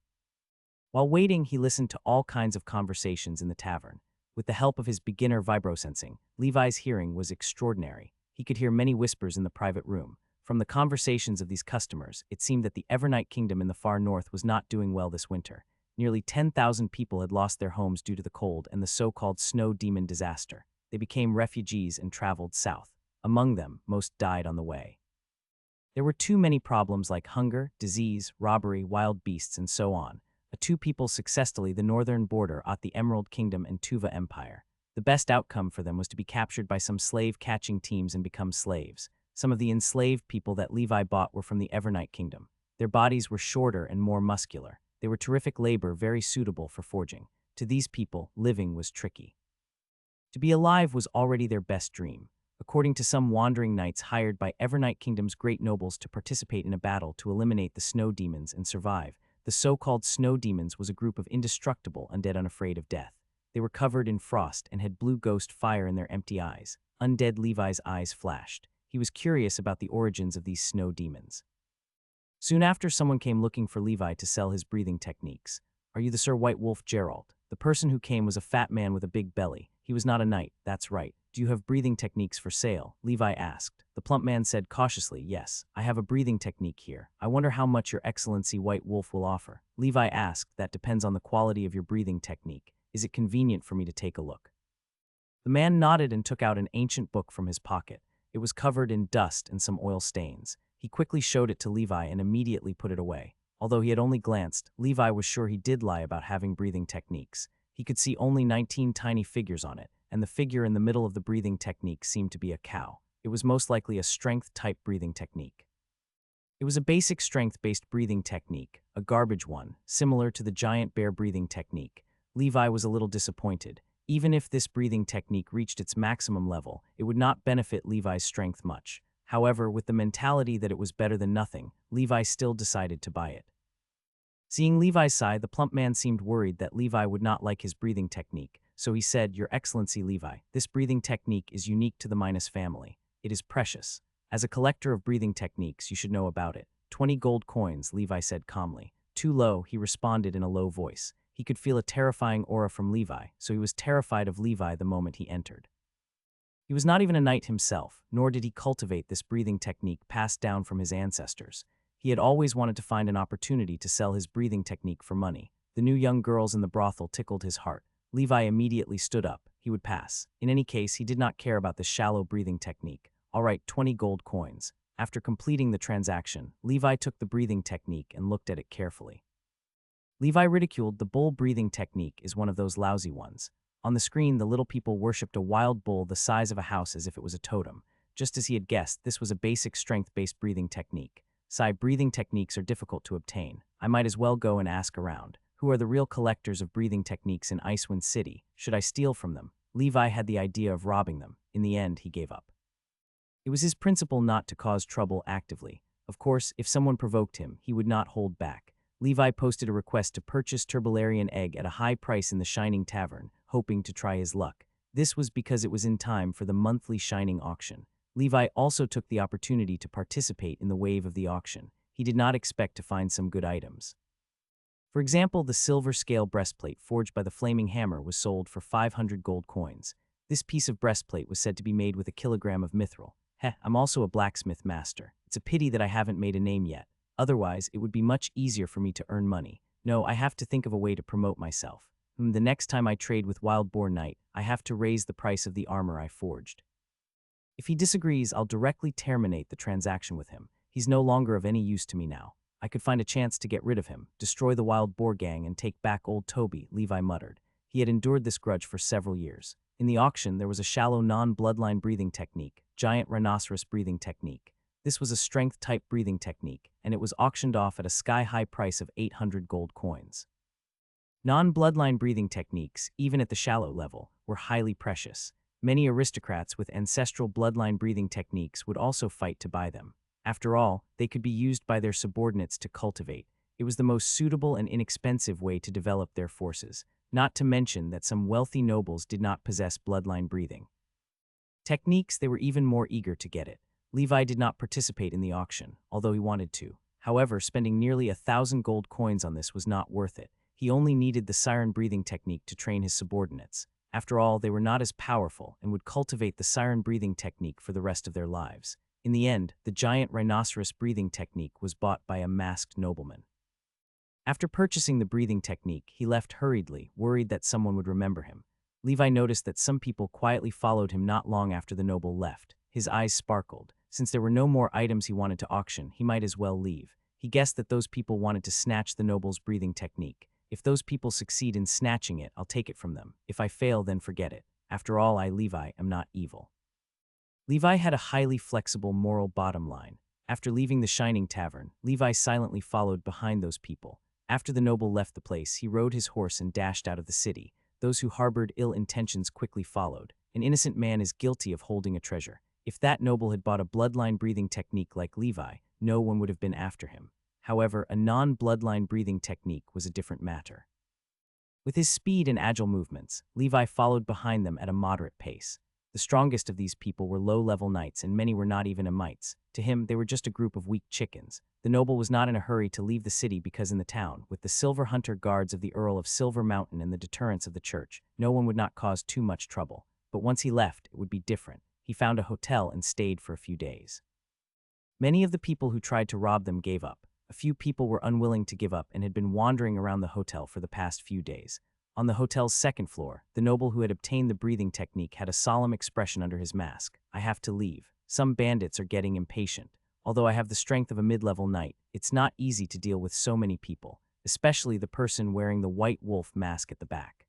While waiting, he listened to all kinds of conversations in the tavern. With the help of his beginner vibrosensing, Levi's hearing was extraordinary. He could hear many whispers in the private room. From the conversations of these customers, it seemed that the Evernight Kingdom in the far north was not doing well this winter. Nearly 10,000 people had lost their homes due to the cold and the so-called snow demon disaster. They became refugees and traveled south. Among them, most died on the way. There were too many problems like hunger, disease, robbery, wild beasts, and so on. The two peoples successfully the northern border at the Emerald Kingdom and Tuva Empire. The best outcome for them was to be captured by some slave-catching teams and become slaves. Some of the enslaved people that Levi bought were from the Evernight Kingdom. Their bodies were shorter and more muscular. They were terrific labor, very suitable for forging. To these people, living was tricky. To be alive was already their best dream. According to some wandering knights hired by Evernight Kingdom's great nobles to participate in a battle to eliminate the snow demons and survive, the so-called snow demons was a group of indestructible undead unafraid of death. They were covered in frost and had blue ghost fire in their empty eyes. Undead Levi's eyes flashed. He was curious about the origins of these snow demons. Soon after, someone came looking for Levi to sell his breathing techniques. "Are you the Sir White Wolf Gerald?" The person who came was a fat man with a big belly. He was not a knight, that's right. "Do you have breathing techniques for sale?" Levi asked. The plump man said cautiously, "Yes, I have a breathing technique here. I wonder how much your Excellency White Wolf will offer." Levi asked, "That depends on the quality of your breathing technique. Is it convenient for me to take a look?" The man nodded and took out an ancient book from his pocket. It was covered in dust and some oil stains. He quickly showed it to Levi and immediately put it away. Although he had only glanced, Levi was sure he did lie about having breathing techniques. He could see only 19 tiny figures on it, and the figure in the middle of the breathing technique seemed to be a cow. It was most likely a strength-type breathing technique. It was a basic strength-based breathing technique, a garbage one, similar to the giant bear breathing technique. Levi was a little disappointed. Even if this breathing technique reached its maximum level, it would not benefit Levi's strength much. However, with the mentality that it was better than nothing, Levi still decided to buy it. Seeing Levi's sigh, the plump man seemed worried that Levi would not like his breathing technique, so he said, "Your Excellency Levi, this breathing technique is unique to the Minas family. It is precious. As a collector of breathing techniques, you should know about it. 20 gold coins," Levi said calmly. "Too low," he responded in a low voice. He could feel a terrifying aura from Levi, so he was terrified of Levi the moment he entered. He was not even a knight himself, nor did he cultivate this breathing technique passed down from his ancestors. He had always wanted to find an opportunity to sell his breathing technique for money. The new young girls in the brothel tickled his heart. Levi immediately stood up. He would pass. In any case, he did not care about the shallow breathing technique. "All right, 20 gold coins." After completing the transaction, Levi took the breathing technique and looked at it carefully. Levi ridiculed the bull breathing technique is one of those lousy ones. On the screen, the little people worshipped a wild bull the size of a house as if it was a totem. Just as he had guessed, this was a basic strength-based breathing technique. Breathing techniques are difficult to obtain. I might as well go and ask around. Who are the real collectors of breathing techniques in Icewind City? Should I steal from them? Levi had the idea of robbing them. In the end, he gave up. It was his principle not to cause trouble actively. Of course, if someone provoked him, he would not hold back. Levi posted a request to purchase Turbolarian egg at a high price in the Shining Tavern, hoping to try his luck. This was because it was in time for the monthly Shining auction. Levi also took the opportunity to participate in the wave of the auction. He did not expect to find some good items. For example, the silver scale breastplate forged by the Flaming Hammer was sold for 500 gold coins. This piece of breastplate was said to be made with a kilogram of mithril. I'm also a blacksmith master. It's a pity that I haven't made a name yet. Otherwise, it would be much easier for me to earn money. No, I have to think of a way to promote myself. The next time I trade with Wild Boar Knight, I have to raise the price of the armor I forged. If he disagrees, I'll directly terminate the transaction with him. He's no longer of any use to me now. I could find a chance to get rid of him, destroy the Wild Boar gang, and take back old Toby, Levi muttered. He had endured this grudge for several years. In the auction, there was a shallow non-bloodline breathing technique, giant rhinoceros breathing technique. This was a strength-type breathing technique, and it was auctioned off at a sky-high price of 800 gold coins. Non-bloodline breathing techniques, even at the shallow level, were highly precious. Many aristocrats with ancestral bloodline breathing techniques would also fight to buy them. After all, they could be used by their subordinates to cultivate. It was the most suitable and inexpensive way to develop their forces, not to mention that some wealthy nobles did not possess bloodline breathing techniques. They were even more eager to get it. Levi did not participate in the auction, although he wanted to. However, spending nearly 1,000 gold coins on this was not worth it. He only needed the siren breathing technique to train his subordinates. After all, they were not as powerful and would cultivate the siren breathing technique for the rest of their lives. In the end, the giant rhinoceros breathing technique was bought by a masked nobleman. After purchasing the breathing technique, he left hurriedly, worried that someone would remember him. Levi noticed that some people quietly followed him not long after the noble left. His eyes sparkled. Since there were no more items he wanted to auction, he might as well leave. He guessed that those people wanted to snatch the noble's breathing technique. If those people succeed in snatching it, I'll take it from them. If I fail, then forget it. After all, I, Levi, am not evil. Levi had a highly flexible moral bottom line. After leaving the Shining Tavern, Levi silently followed behind those people. After the noble left the place, he rode his horse and dashed out of the city. Those who harbored ill intentions quickly followed. An innocent man is guilty of holding a treasure. If that noble had bought a bloodline breathing technique like Levi, no one would have been after him. However, a non-bloodline breathing technique was a different matter. With his speed and agile movements, Levi followed behind them at a moderate pace. The strongest of these people were low-level knights, and many were not even mites. To him, they were just a group of weak chickens. The noble was not in a hurry to leave the city because in the town, with the silver hunter guards of the Earl of Silver Mountain and the deterrence of the church, no one would not cause too much trouble. But once he left, it would be different. He found a hotel and stayed for a few days. Many of the people who tried to rob them gave up. A few people were unwilling to give up and had been wandering around the hotel for the past few days. On the hotel's second floor, the noble who had obtained the breathing technique had a solemn expression under his mask. I have to leave. Some bandits are getting impatient. Although I have the strength of a mid-level knight, it's not easy to deal with so many people, especially the person wearing the white wolf mask at the back.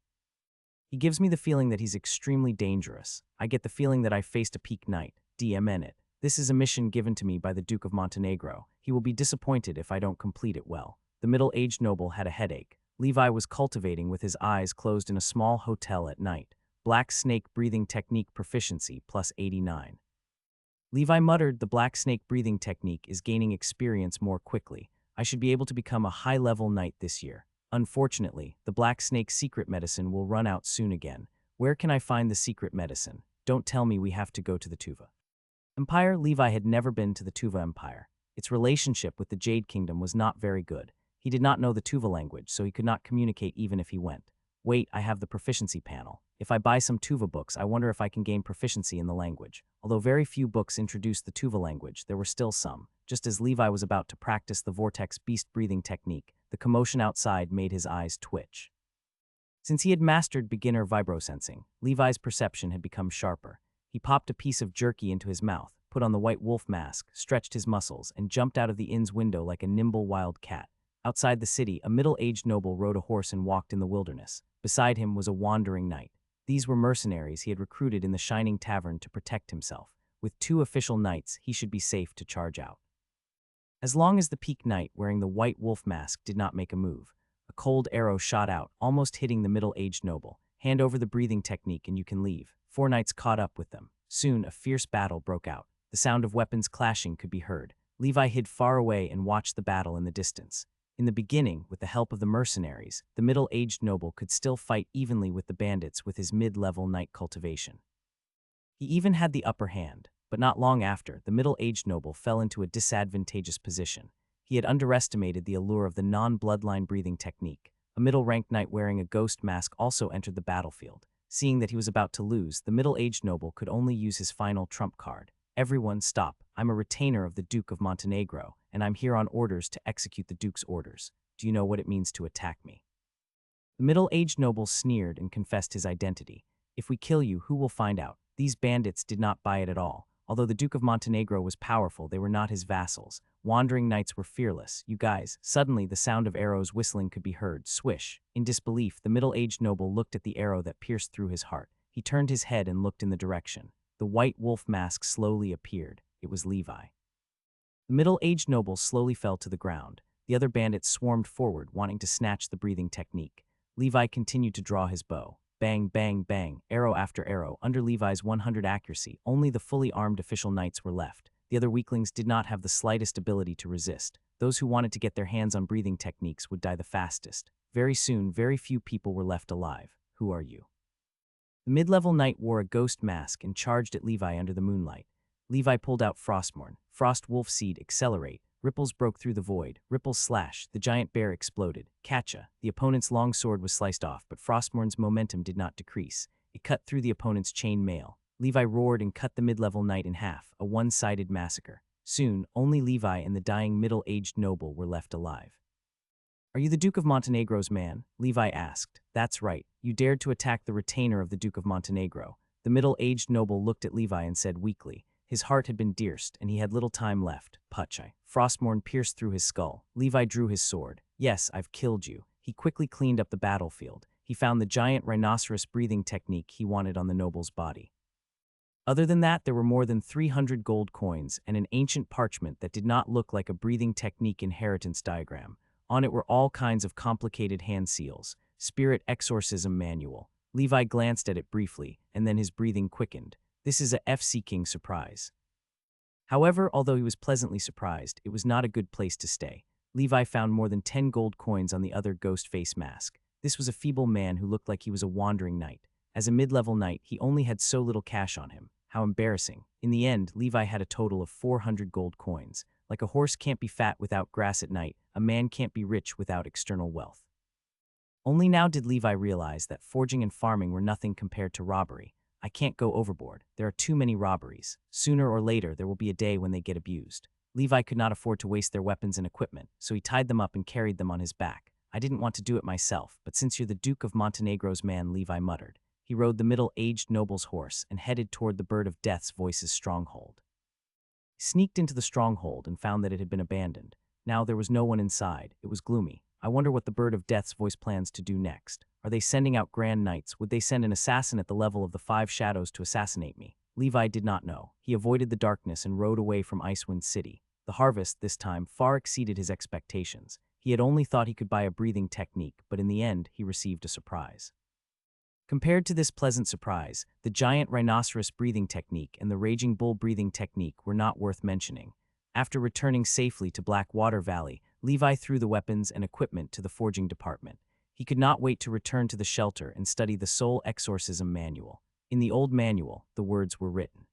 He gives me the feeling that he's extremely dangerous. I get the feeling that I faced a peak knight, DM it. This is a mission given to me by the Duke of Montenegro. He will be disappointed if I don't complete it well. The middle-aged noble had a headache. Levi was cultivating with his eyes closed in a small hotel at night. Black snake breathing technique proficiency plus 89. Levi muttered, the black snake breathing technique is gaining experience more quickly. I should be able to become a high-level knight this year. Unfortunately, the black snake secret medicine will run out soon again. Where can I find the secret medicine? Don't tell me we have to go to the Tuva Empire. Levi had never been to the Tuva Empire. Its relationship with the Jade Kingdom was not very good. He did not know the Tuva language, so he could not communicate even if he went. Wait, I have the proficiency panel. If I buy some Tuva books, I wonder if I can gain proficiency in the language. Although very few books introduced the Tuva language, there were still some. Just as Levi was about to practice the vortex beast breathing technique, the commotion outside made his eyes twitch. Since he had mastered beginner vibrosensing, Levi's perception had become sharper. He popped a piece of jerky into his mouth, put on the white wolf mask, stretched his muscles, and jumped out of the inn's window like a nimble wild cat. Outside the city, a middle-aged noble rode a horse and walked in the wilderness. Beside him was a wandering knight. These were mercenaries he had recruited in the Shining Tavern to protect himself. With 2 official knights, he should be safe to charge out. As long as the peak knight wearing the white wolf mask did not make a move, a cold arrow shot out, almost hitting the middle-aged noble. Hand over the breathing technique and you can leave. 4 knights caught up with them. Soon, a fierce battle broke out. The The sound of weapons clashing could be heard. Levi hid far away and watched the battle in the distance. In the beginning, with the help of the mercenaries, the middle-aged noble could still fight evenly with the bandits with his mid-level knight cultivation. He even had the upper hand, but not long after, the middle-aged noble fell into a disadvantageous position. He had underestimated the allure of the non-bloodline breathing technique. A middle-ranked knight wearing a ghost mask also entered the battlefield. Seeing that he was about to lose, the middle-aged noble could only use his final trump card. Everyone stop. I'm a retainer of the Duke of Montenegro, and I'm here on orders to execute the Duke's orders. Do you know what it means to attack me? The middle-aged noble sneered and confessed his identity. If we kill you, who will find out? These bandits did not buy it at all. Although the Duke of Montenegro was powerful, they were not his vassals. Wandering knights were fearless. You guys, suddenly the sound of arrows whistling could be heard. Swish. In disbelief, the middle-aged noble looked at the arrow that pierced through his heart. He turned his head and looked in the direction. The white wolf mask slowly appeared. It was Levi. The middle-aged noble slowly fell to the ground. The other bandits swarmed forward, wanting to snatch the breathing technique. Levi continued to draw his bow. Bang, bang, bang, arrow after arrow. Under Levi's 100 accuracy, only the fully armed official knights were left. The other weaklings did not have the slightest ability to resist. Those who wanted to get their hands on breathing techniques would die the fastest. Very soon, very few people were left alive. Who are you? The mid-level knight wore a ghost mask and charged at Levi under the moonlight. Levi pulled out Frostmourne. Frost Wolf Seed, accelerate. Ripples broke through the void. Ripples slash. The giant bear exploded. Catcha. The opponent's long sword was sliced off, but Frostmourne's momentum did not decrease. It cut through the opponent's chain mail. Levi roared and cut the mid-level knight in half, a one-sided massacre. Soon, only Levi and the dying middle-aged noble were left alive. Are you the Duke of Montenegro's man? Levi asked. That's right. You dared to attack the retainer of the Duke of Montenegro. The middle-aged noble looked at Levi and said weakly. His heart had been dearest, and he had little time left. Puchai. Frostmourne pierced through his skull. Levi drew his sword. Yes, I've killed you. He quickly cleaned up the battlefield. He found the giant rhinoceros breathing technique he wanted on the noble's body. Other than that, there were more than 300 gold coins and an ancient parchment that did not look like a breathing technique inheritance diagram. On it were all kinds of complicated hand seals. Spirit exorcism manual. Levi glanced at it briefly, and then his breathing quickened. This is a F-seeking surprise. However, although he was pleasantly surprised, it was not a good place to stay. Levi found more than 10 gold coins on the other ghost face mask. This was a feeble man who looked like he was a wandering knight. As a mid-level knight, he only had so little cash on him. How embarrassing. In the end, Levi had a total of 400 gold coins. Like a horse can't be fat without grass at night, a man can't be rich without external wealth. Only now did Levi realize that forging and farming were nothing compared to robbery. I can't go overboard. There are too many robberies. Sooner or later, there will be a day when they get abused. Levi could not afford to waste their weapons and equipment, so he tied them up and carried them on his back. I didn't want to do it myself, but since you're the Duke of Montenegro's man, Levi muttered. He rode the middle-aged noble's horse and headed toward the Bird of Death's voice's stronghold. He sneaked into the stronghold and found that it had been abandoned. Now there was no one inside. It was gloomy. I wonder what the Bird of Death's voice plans to do next. Are they sending out grand knights? Would they send an assassin at the level of the 5 shadows to assassinate me? Levi did not know. He avoided the darkness and rode away from Icewind City. The harvest, this time, far exceeded his expectations. He had only thought he could buy a breathing technique, but in the end, he received a surprise. Compared to this pleasant surprise, the giant rhinoceros breathing technique and the raging bull breathing technique were not worth mentioning. After returning safely to Blackwater Valley, Levi threw the weapons and equipment to the forging department. He could not wait to return to the shelter and study the soul exorcism manual. In the old manual, the words were written.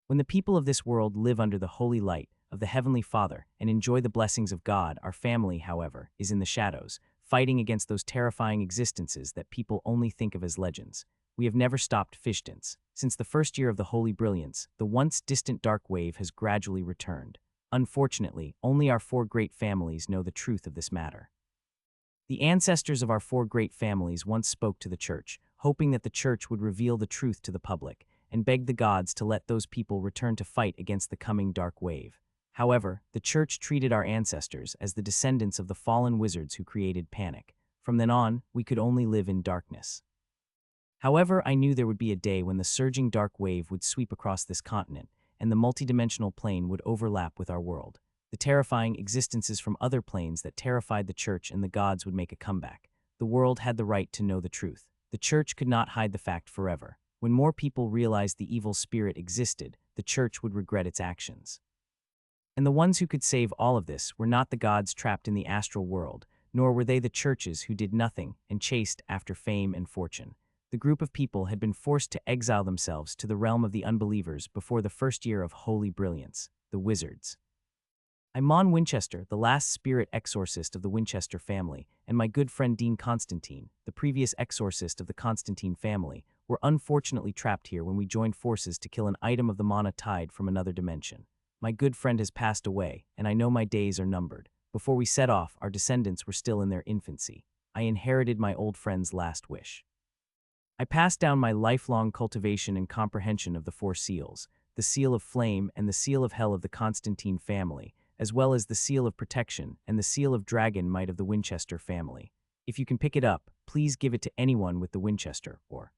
When the people of this world live under the holy light of the Heavenly Father and enjoy the blessings of God, our family, however, is in the shadows, fighting against those terrifying existences that people only think of as legends. We have never stopped fish dance. Since the first year of the Holy Brilliance, the once distant dark wave has gradually returned. Unfortunately, only our 4 great families know the truth of this matter. The ancestors of our 4 great families once spoke to the church, hoping that the church would reveal the truth to the public, and begged the gods to let those people return to fight against the coming dark wave. However, the church treated our ancestors as the descendants of the fallen wizards who created panic. From then on, we could only live in darkness. However, I knew there would be a day when the surging dark wave would sweep across this continent, and the multidimensional plane would overlap with our world. The terrifying existences from other planes that terrified the church and the gods would make a comeback. The world had the right to know the truth. The church could not hide the fact forever. When more people realized the evil spirit existed, the church would regret its actions. And the ones who could save all of this were not the gods trapped in the astral world, nor were they the churches who did nothing and chased after fame and fortune. The group of people had been forced to exile themselves to the realm of the unbelievers before the first year of holy brilliance, the wizards. I'm Winchester, the last spirit exorcist of the Winchester family, and my good friend Dean Constantine, the previous exorcist of the Constantine family, were unfortunately trapped here when we joined forces to kill an item of the mana tide from another dimension. My good friend has passed away, and I know my days are numbered. Before we set off, our descendants were still in their infancy. I inherited my old friend's last wish. I passed down my lifelong cultivation and comprehension of the four seals, the seal of flame and the seal of hell of the Constantine family, as well as the seal of protection and the seal of dragon might of the Winchester family. If you can pick it up, please give it to anyone with the Winchester or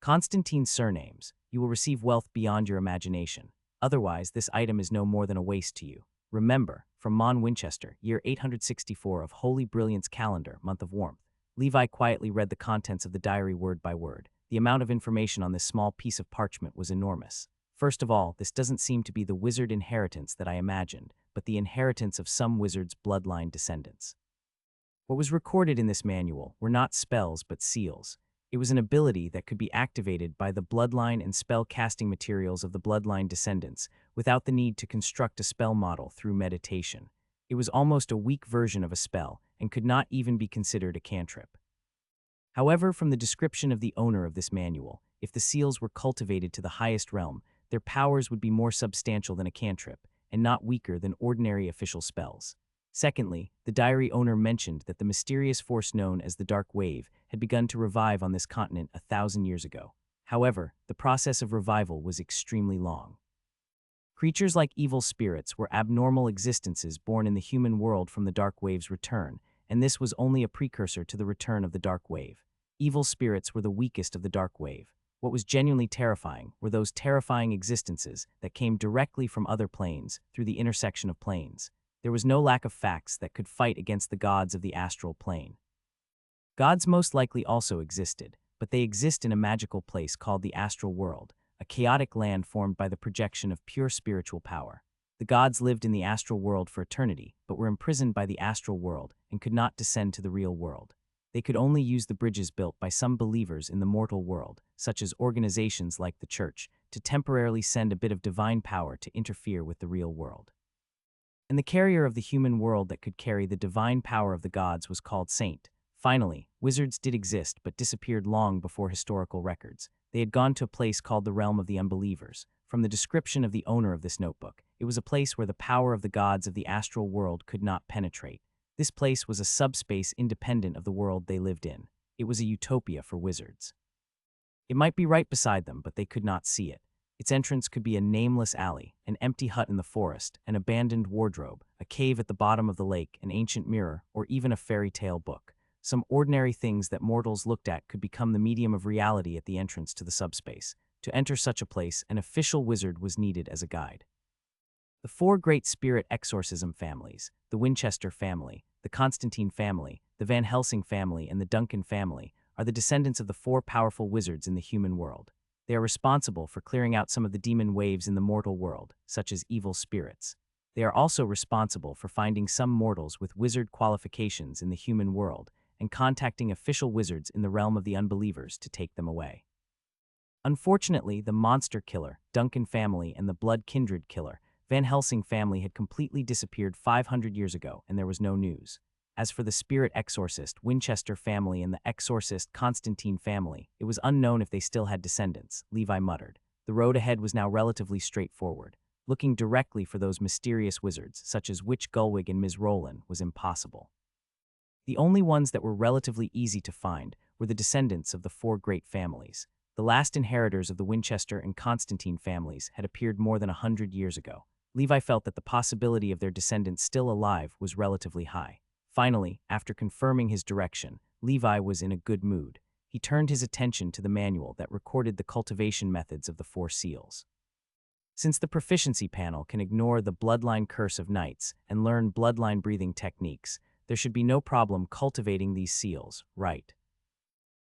Constantine surnames. You will receive wealth beyond your imagination. Otherwise, this item is no more than a waste to you. Remember, from Mon Winchester, year 864 of Holy Brilliance calendar, month of warmth. Levi quietly read the contents of the diary word by word. The amount of information on this small piece of parchment was enormous. First of all, this doesn't seem to be the wizard inheritance that I imagined, but the inheritance of some wizard's bloodline descendants. What was recorded in this manual were not spells but seals. It was an ability that could be activated by the bloodline and spell casting materials of the bloodline descendants without the need to construct a spell model through meditation. It was almost a weak version of a spell and could not even be considered a cantrip. However, from the description of the owner of this manual, if the seals were cultivated to the highest realm, their powers would be more substantial than a cantrip and not weaker than ordinary official spells. Secondly, the diary owner mentioned that the mysterious force known as the Dark Wave had begun to revive on this continent 1,000 years ago. However, the process of revival was extremely long. Creatures like evil spirits were abnormal existences born in the human world from the Dark Wave's return, and this was only a precursor to the return of the Dark Wave. Evil spirits were the weakest of the Dark Wave. What was genuinely terrifying were those terrifying existences that came directly from other planes through the intersection of planes. There was no lack of facts that could fight against the gods of the astral plane. Gods most likely also existed, but they exist in a magical place called the astral world, a chaotic land formed by the projection of pure spiritual power. The gods lived in the astral world for eternity, but were imprisoned by the astral world and could not descend to the real world. They could only use the bridges built by some believers in the mortal world, such as organizations like the church, to temporarily send a bit of divine power to interfere with the real world. And the carrier of the human world that could carry the divine power of the gods was called Saint. Finally, wizards did exist but disappeared long before historical records. They had gone to a place called the realm of the unbelievers. From the description of the owner of this notebook, it was a place where the power of the gods of the astral world could not penetrate. This place was a subspace independent of the world they lived in. It was a utopia for wizards. It might be right beside them, but they could not see it. Its entrance could be a nameless alley, an empty hut in the forest, an abandoned wardrobe, a cave at the bottom of the lake, an ancient mirror, or even a fairy tale book. Some ordinary things that mortals looked at could become the medium of reality at the entrance to the subspace. To enter such a place, an official wizard was needed as a guide. The four great spirit exorcism families, the Winchester family, the Constantine family, the Van Helsing family, and the Duncan family, are the descendants of the four powerful wizards in the human world. They are responsible for clearing out some of the demon waves in the mortal world, such as evil spirits. They are also responsible for finding some mortals with wizard qualifications in the human world and contacting official wizards in the realm of the unbelievers to take them away. Unfortunately, the monster killer, Duncan family, and the blood kindred killer, Van Helsing family, had completely disappeared 500 years ago, and there was no news. As for the spirit exorcist, Winchester family, and the exorcist Constantine family, it was unknown if they still had descendants, Levi muttered. The road ahead was now relatively straightforward. Looking directly for those mysterious wizards, such as Witch Gulwig and Ms. Rowland, was impossible. The only ones that were relatively easy to find were the descendants of the four great families. The last inheritors of the Winchester and Constantine families had appeared more than 100 years ago. Levi felt that the possibility of their descendants still alive was relatively high. Finally, after confirming his direction, Levi was in a good mood. He turned his attention to the manual that recorded the cultivation methods of the four seals. Since the proficiency panel can ignore the bloodline curse of knights and learn bloodline breathing techniques, there should be no problem cultivating these seals, right?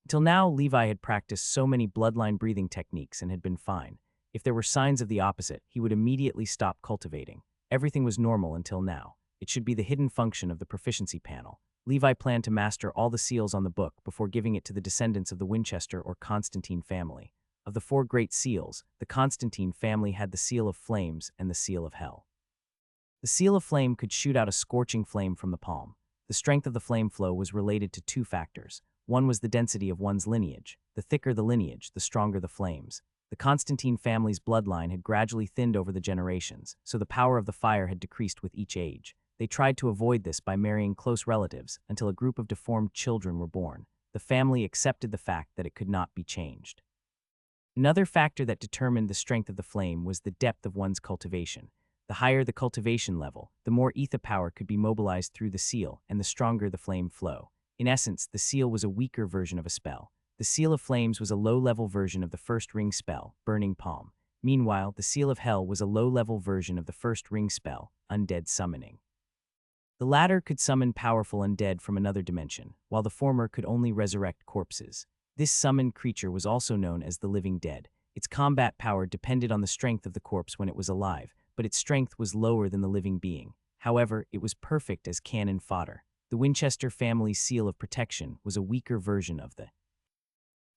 Until now, Levi had practiced so many bloodline breathing techniques and had been fine. If there were signs of the opposite, he would immediately stop cultivating. Everything was normal until now. It should be the hidden function of the proficiency panel. Levi planned to master all the seals on the book before giving it to the descendants of the Winchester or Constantine family. Of the 4 great seals, the Constantine family had the Seal of Flames and the Seal of Hell. The Seal of Flame could shoot out a scorching flame from the palm. The strength of the flame flow was related to 2 factors. One was the density of one's lineage. The thicker the lineage, the stronger the flames. The Constantine family's bloodline had gradually thinned over the generations, so the power of the fire had decreased with each age. They tried to avoid this by marrying close relatives until a group of deformed children were born. The family accepted the fact that it could not be changed. Another factor that determined the strength of the flame was the depth of one's cultivation. The higher the cultivation level, the more ether power could be mobilized through the seal, and the stronger the flame flow. In essence, the seal was a weaker version of a spell. The Seal of Flames was a low-level version of the first ring spell, Burning Palm. Meanwhile, the Seal of Hell was a low-level version of the first ring spell, Undead Summoning. The latter could summon powerful undead from another dimension, while the former could only resurrect corpses. This summoned creature was also known as the Living Dead. Its combat power depended on the strength of the corpse when it was alive, but its strength was lower than the living being. However, it was perfect as cannon fodder. The Winchester family's Seal of Protection was a weaker version of the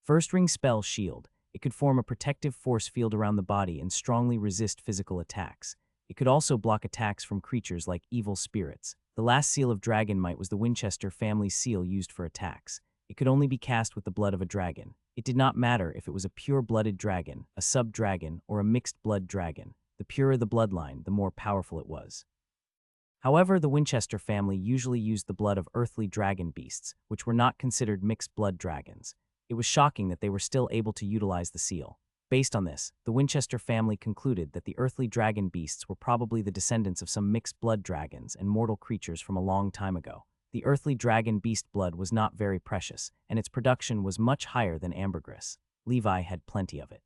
first ring spell Shield. It could form a protective force field around the body and strongly resist physical attacks. It could also block attacks from creatures like evil spirits. The last Seal of Dragon Might was the Winchester family's seal used for attacks. It could only be cast with the blood of a dragon. It did not matter if it was a pure-blooded dragon, a sub-dragon, or a mixed-blood dragon. The purer the bloodline, the more powerful it was. However, the Winchester family usually used the blood of earthly dragon beasts, which were not considered mixed-blood dragons. It was shocking that they were still able to utilize the seal. Based on this, the Winchester family concluded that the earthly dragon beasts were probably the descendants of some mixed-blood dragons and mortal creatures from a long time ago. The earthly dragon beast blood was not very precious, and its production was much higher than ambergris. Levi had plenty of it.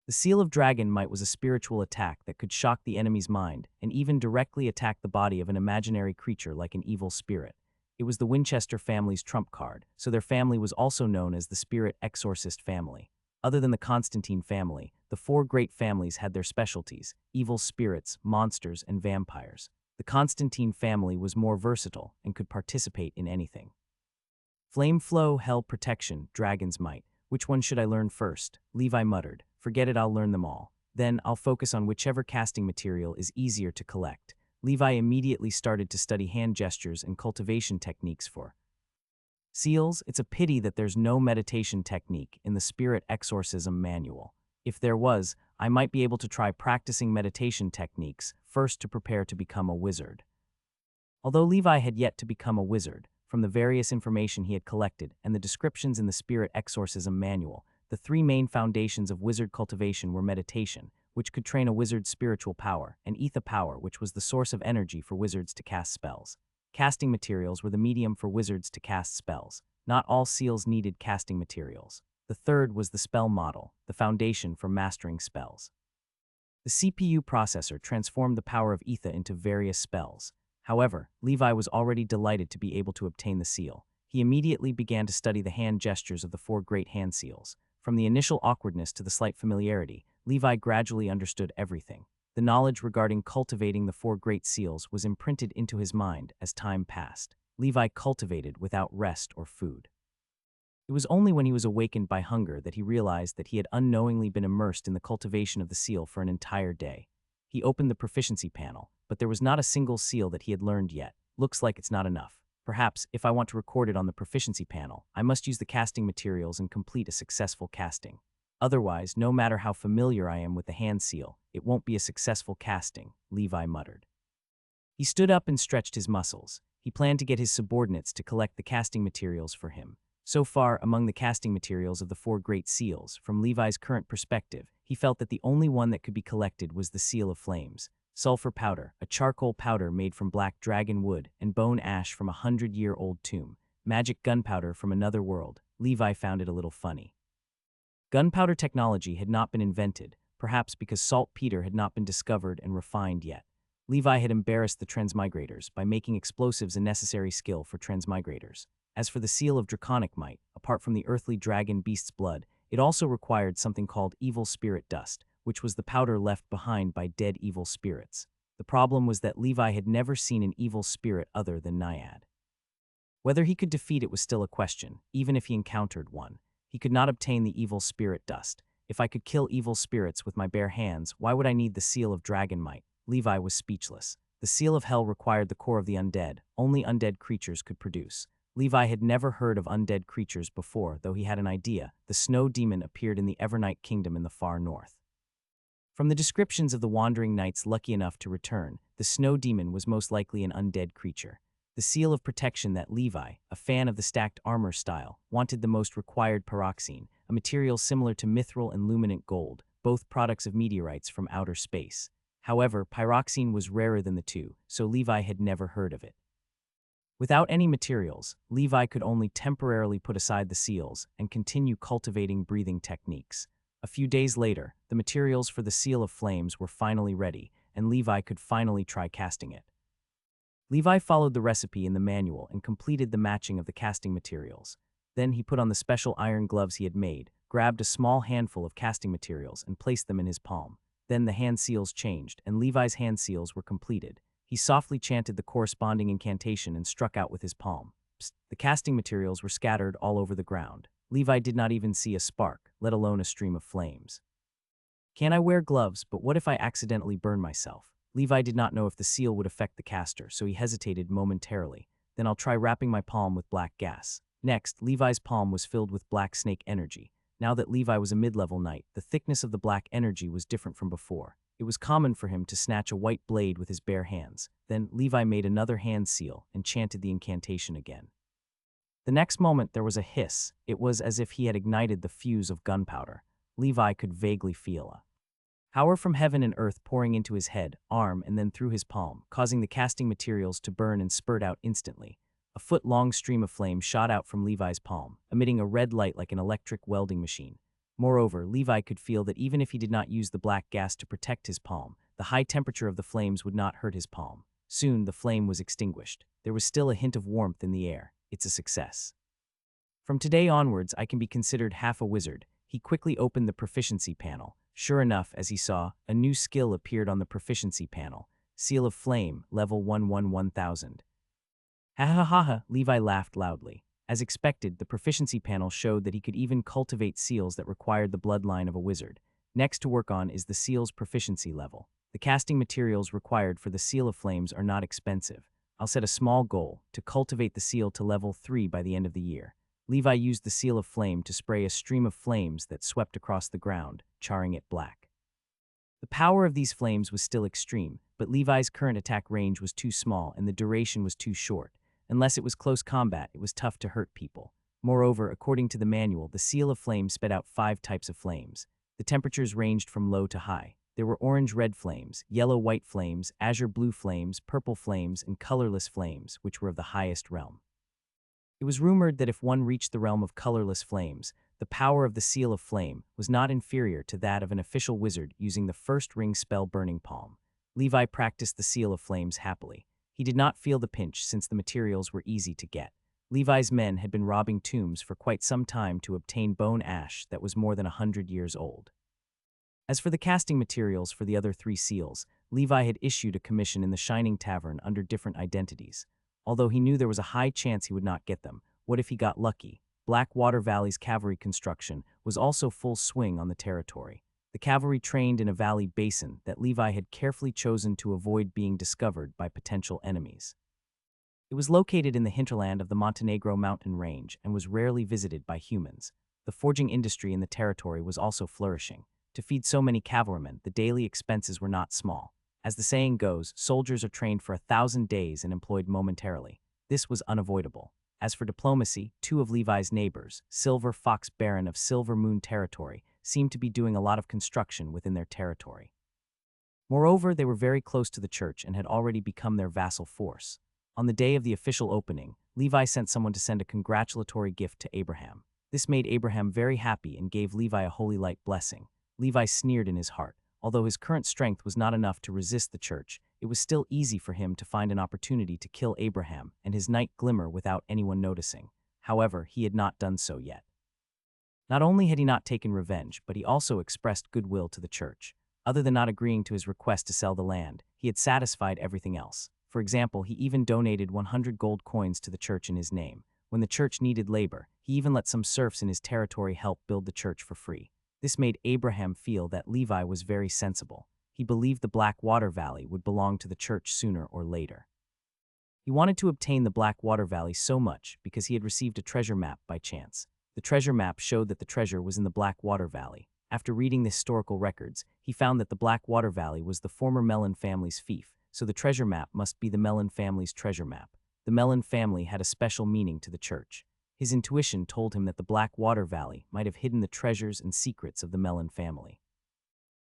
The Seal of Dragon Might was a spiritual attack that could shock the enemy's mind and even directly attack the body of an imaginary creature like an evil spirit. It was the Winchester family's trump card, so their family was also known as the Spirit Exorcist family. Other than the Constantine family, the 4 great families had their specialties: evil spirits, monsters, and vampires. The Constantine family was more versatile and could participate in anything. Flame Flow, Hell Protection, Dragon's Might. Which one should I learn first? Levi muttered. Forget it, I'll learn them all. Then I'll focus on whichever casting material is easier to collect. Levi immediately started to study hand gestures and cultivation techniques for seals. It's a pity that there's no meditation technique in the Spirit Exorcism manual. If there was, I might be able to try practicing meditation techniques first to prepare to become a wizard. Although Levi had yet to become a wizard, from the various information he had collected and the descriptions in the Spirit Exorcism manual, the 3 main foundations of wizard cultivation were meditation, which could train a wizard's spiritual power, and ether power, which was the source of energy for wizards to cast spells. Casting materials were the medium for wizards to cast spells. Not all seals needed casting materials. The third was the spell model, the foundation for mastering spells. The CPU processor transformed the power of ether into various spells. However, Levi was already delighted to be able to obtain the seal. He immediately began to study the hand gestures of the 4 great hand seals. From the initial awkwardness to the slight familiarity, Levi gradually understood everything. The knowledge regarding cultivating the 4 great seals was imprinted into his mind as time passed. Levi cultivated without rest or food. It was only when he was awakened by hunger that he realized that he had unknowingly been immersed in the cultivation of the seal for an entire day. He opened the proficiency panel, but there was not a single seal that he had learned yet. Looks like it's not enough. Perhaps, if I want to record it on the proficiency panel, I must use the casting materials and complete a successful casting. Otherwise, no matter how familiar I am with the hand seal, it won't be a successful casting, Levi muttered. He stood up and stretched his muscles. He planned to get his subordinates to collect the casting materials for him. So far, among the casting materials of the 4 great seals, from Levi's current perspective, he felt that the only one that could be collected was the Seal of Flames. Sulfur powder, a charcoal powder made from black dragon wood, and bone ash from a 100-year-old tomb. Magic gunpowder from another world. Levi found it a little funny. Gunpowder technology had not been invented, perhaps because saltpeter had not been discovered and refined yet. Levi had embarrassed the transmigrators by making explosives a necessary skill for transmigrators. As for the Seal of Draconic Might, apart from the earthly dragon beast's blood, it also required something called evil spirit dust, which was the powder left behind by dead evil spirits. The problem was that Levi had never seen an evil spirit other than Naiad. Whether he could defeat it was still a question, even if he encountered one. He could not obtain the evil spirit dust. If I could kill evil spirits with my bare hands, why would I need the seal of dragon might? Levi was speechless. The seal of hell required the core of the undead. Only undead creatures could produce. Levi had never heard of undead creatures before, though he had an idea. The snow demon appeared in the Evernight Kingdom in the far north. From the descriptions of the wandering knights lucky enough to return, the snow demon was most likely an undead creature. The seal of protection that Levi, a fan of the stacked armor style, wanted the most required pyroxene, a material similar to mithril and luminant gold, both products of meteorites from outer space. However, pyroxene was rarer than the two, so Levi had never heard of it. Without any materials, Levi could only temporarily put aside the seals and continue cultivating breathing techniques. A few days later, the materials for the seal of flames were finally ready, and Levi could finally try casting it. Levi followed the recipe in the manual and completed the matching of the casting materials. Then he put on the special iron gloves he had made, grabbed a small handful of casting materials, and placed them in his palm. Then the hand seals changed, and Levi's hand seals were completed. He softly chanted the corresponding incantation and struck out with his palm. Psst, the casting materials were scattered all over the ground. Levi did not even see a spark, let alone a stream of flames. Can I wear gloves, but what if I accidentally burn myself? Levi did not know if the seal would affect the caster, so he hesitated momentarily. Then I'll try wrapping my palm with black gas. Next, Levi's palm was filled with black snake energy. Now that Levi was a mid-level knight, the thickness of the black energy was different from before. It was common for him to snatch a white blade with his bare hands. Then Levi made another hand seal and chanted the incantation again. The next moment there was a hiss. It was as if he had ignited the fuse of gunpowder. Levi could vaguely feel a power from heaven and earth pouring into his head, arm, and then through his palm, causing the casting materials to burn and spurt out instantly. A foot-long stream of flame shot out from Levi's palm, emitting a red light like an electric welding machine. Moreover, Levi could feel that even if he did not use the black gas to protect his palm, the high temperature of the flames would not hurt his palm. Soon, the flame was extinguished. There was still a hint of warmth in the air. It's a success. From today onwards, I can be considered half a wizard. He quickly opened the proficiency panel. Sure enough, as he saw, a new skill appeared on the proficiency panel. Seal of Flame, level 1000. Ha ha ha ha, Levi laughed loudly. As expected, the proficiency panel showed that he could even cultivate seals that required the bloodline of a wizard. Next to work on is the seal's proficiency level. The casting materials required for the Seal of Flames are not expensive. I'll set a small goal, to cultivate the seal to level 3 by the end of the year. Levi used the Seal of Flame to spray a stream of flames that swept across the ground, charring it black. The power of these flames was still extreme, but Levi's current attack range was too small and the duration was too short. Unless it was close combat, it was tough to hurt people. Moreover, according to the manual, the Seal of Flame sped out 5 types of flames. The temperatures ranged from low to high. There were orange-red flames, yellow-white flames, azure-blue flames, purple flames, and colorless flames, which were of the highest realm. It was rumored that if one reached the realm of colorless flames, the power of the Seal of Flame was not inferior to that of an official wizard using the first ring spell Burning Palm. Levi practiced the Seal of Flames happily. He did not feel the pinch since the materials were easy to get. Levi's men had been robbing tombs for quite some time to obtain bone ash that was more than 100 years old. As for the casting materials for the other 3 seals, Levi had issued a commission in the Shining Tavern under different identities. Although he knew there was a high chance he would not get them, what if he got lucky? Blackwater Valley's cavalry construction was also full swing on the territory. The cavalry trained in a valley basin that Levi had carefully chosen to avoid being discovered by potential enemies. It was located in the hinterland of the Montenegro mountain range and was rarely visited by humans. The forging industry in the territory was also flourishing. To feed so many cavalrymen, the daily expenses were not small. As the saying goes, soldiers are trained for 1,000 days and employed momentarily. This was unavoidable. As for diplomacy, 2 of Levi's neighbors, Silver Fox Baron of Silver Moon Territory, seemed to be doing a lot of construction within their territory. Moreover, they were very close to the church and had already become their vassal force. On the day of the official opening, Levi sent someone to send a congratulatory gift to Abraham. This made Abraham very happy and gave Levi a holy light blessing. Levi sneered in his heart. Although his current strength was not enough to resist the church, it was still easy for him to find an opportunity to kill Abraham and his knight Glimmer without anyone noticing. However, he had not done so yet. Not only had he not taken revenge, but he also expressed goodwill to the church. Other than not agreeing to his request to sell the land, he had satisfied everything else. For example, he even donated 100 gold coins to the church in his name. When the church needed labor, he even let some serfs in his territory help build the church for free. This made Abraham feel that Levi was very sensible. He believed the Blackwater Valley would belong to the church sooner or later. He wanted to obtain the Blackwater Valley so much because he had received a treasure map by chance. The treasure map showed that the treasure was in the Blackwater Valley. After reading the historical records, he found that the Blackwater Valley was the former Mellon family's fief, so the treasure map must be the Mellon family's treasure map. The Mellon family had a special meaning to the church. His intuition told him that the Blackwater Valley might have hidden the treasures and secrets of the Mellon family.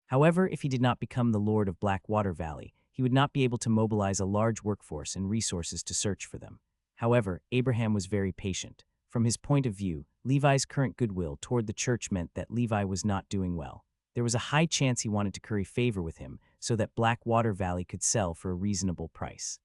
However, if he did not become the Lord of Blackwater Valley, he would not be able to mobilize a large workforce and resources to search for them. However, Abraham was very patient. From his point of view, Levi's current goodwill toward the church meant that Levi was not doing well. There was a high chance he wanted to curry favor with him so that Blackwater Valley could sell for a reasonable price.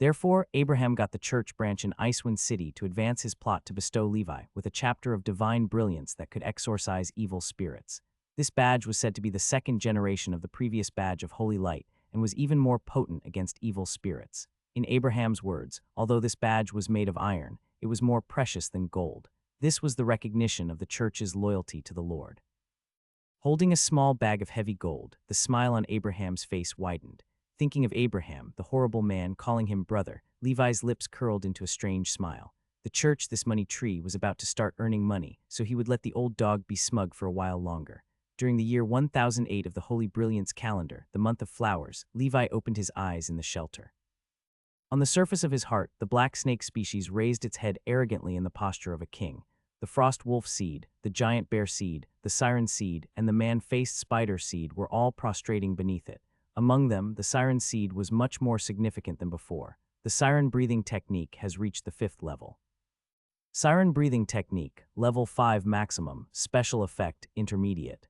Therefore, Abraham got the church branch in Icewind City to advance his plot to bestow Levi with a chapter of divine brilliance that could exorcise evil spirits. This badge was said to be the second generation of the previous badge of Holy Light and was even more potent against evil spirits. In Abraham's words, although this badge was made of iron, it was more precious than gold. This was the recognition of the church's loyalty to the Lord. Holding a small bag of heavy gold, the smile on Abraham's face widened. Thinking of Abraham, the horrible man, calling him brother, Levi's lips curled into a strange smile. The church, this money tree, was about to start earning money, so he would let the old dog be smug for a while longer. During the year 1008 of the Holy Brilliance calendar, the month of flowers, Levi opened his eyes in the shelter. On the surface of his heart, the black snake species raised its head arrogantly in the posture of a king. The frost wolf seed, the giant bear seed, the siren seed, and the man-faced spider seed were all prostrating beneath it. Among them, the siren seed was much more significant than before. The siren breathing technique has reached the 5th level. Siren breathing technique, level 5 maximum, special effect, intermediate.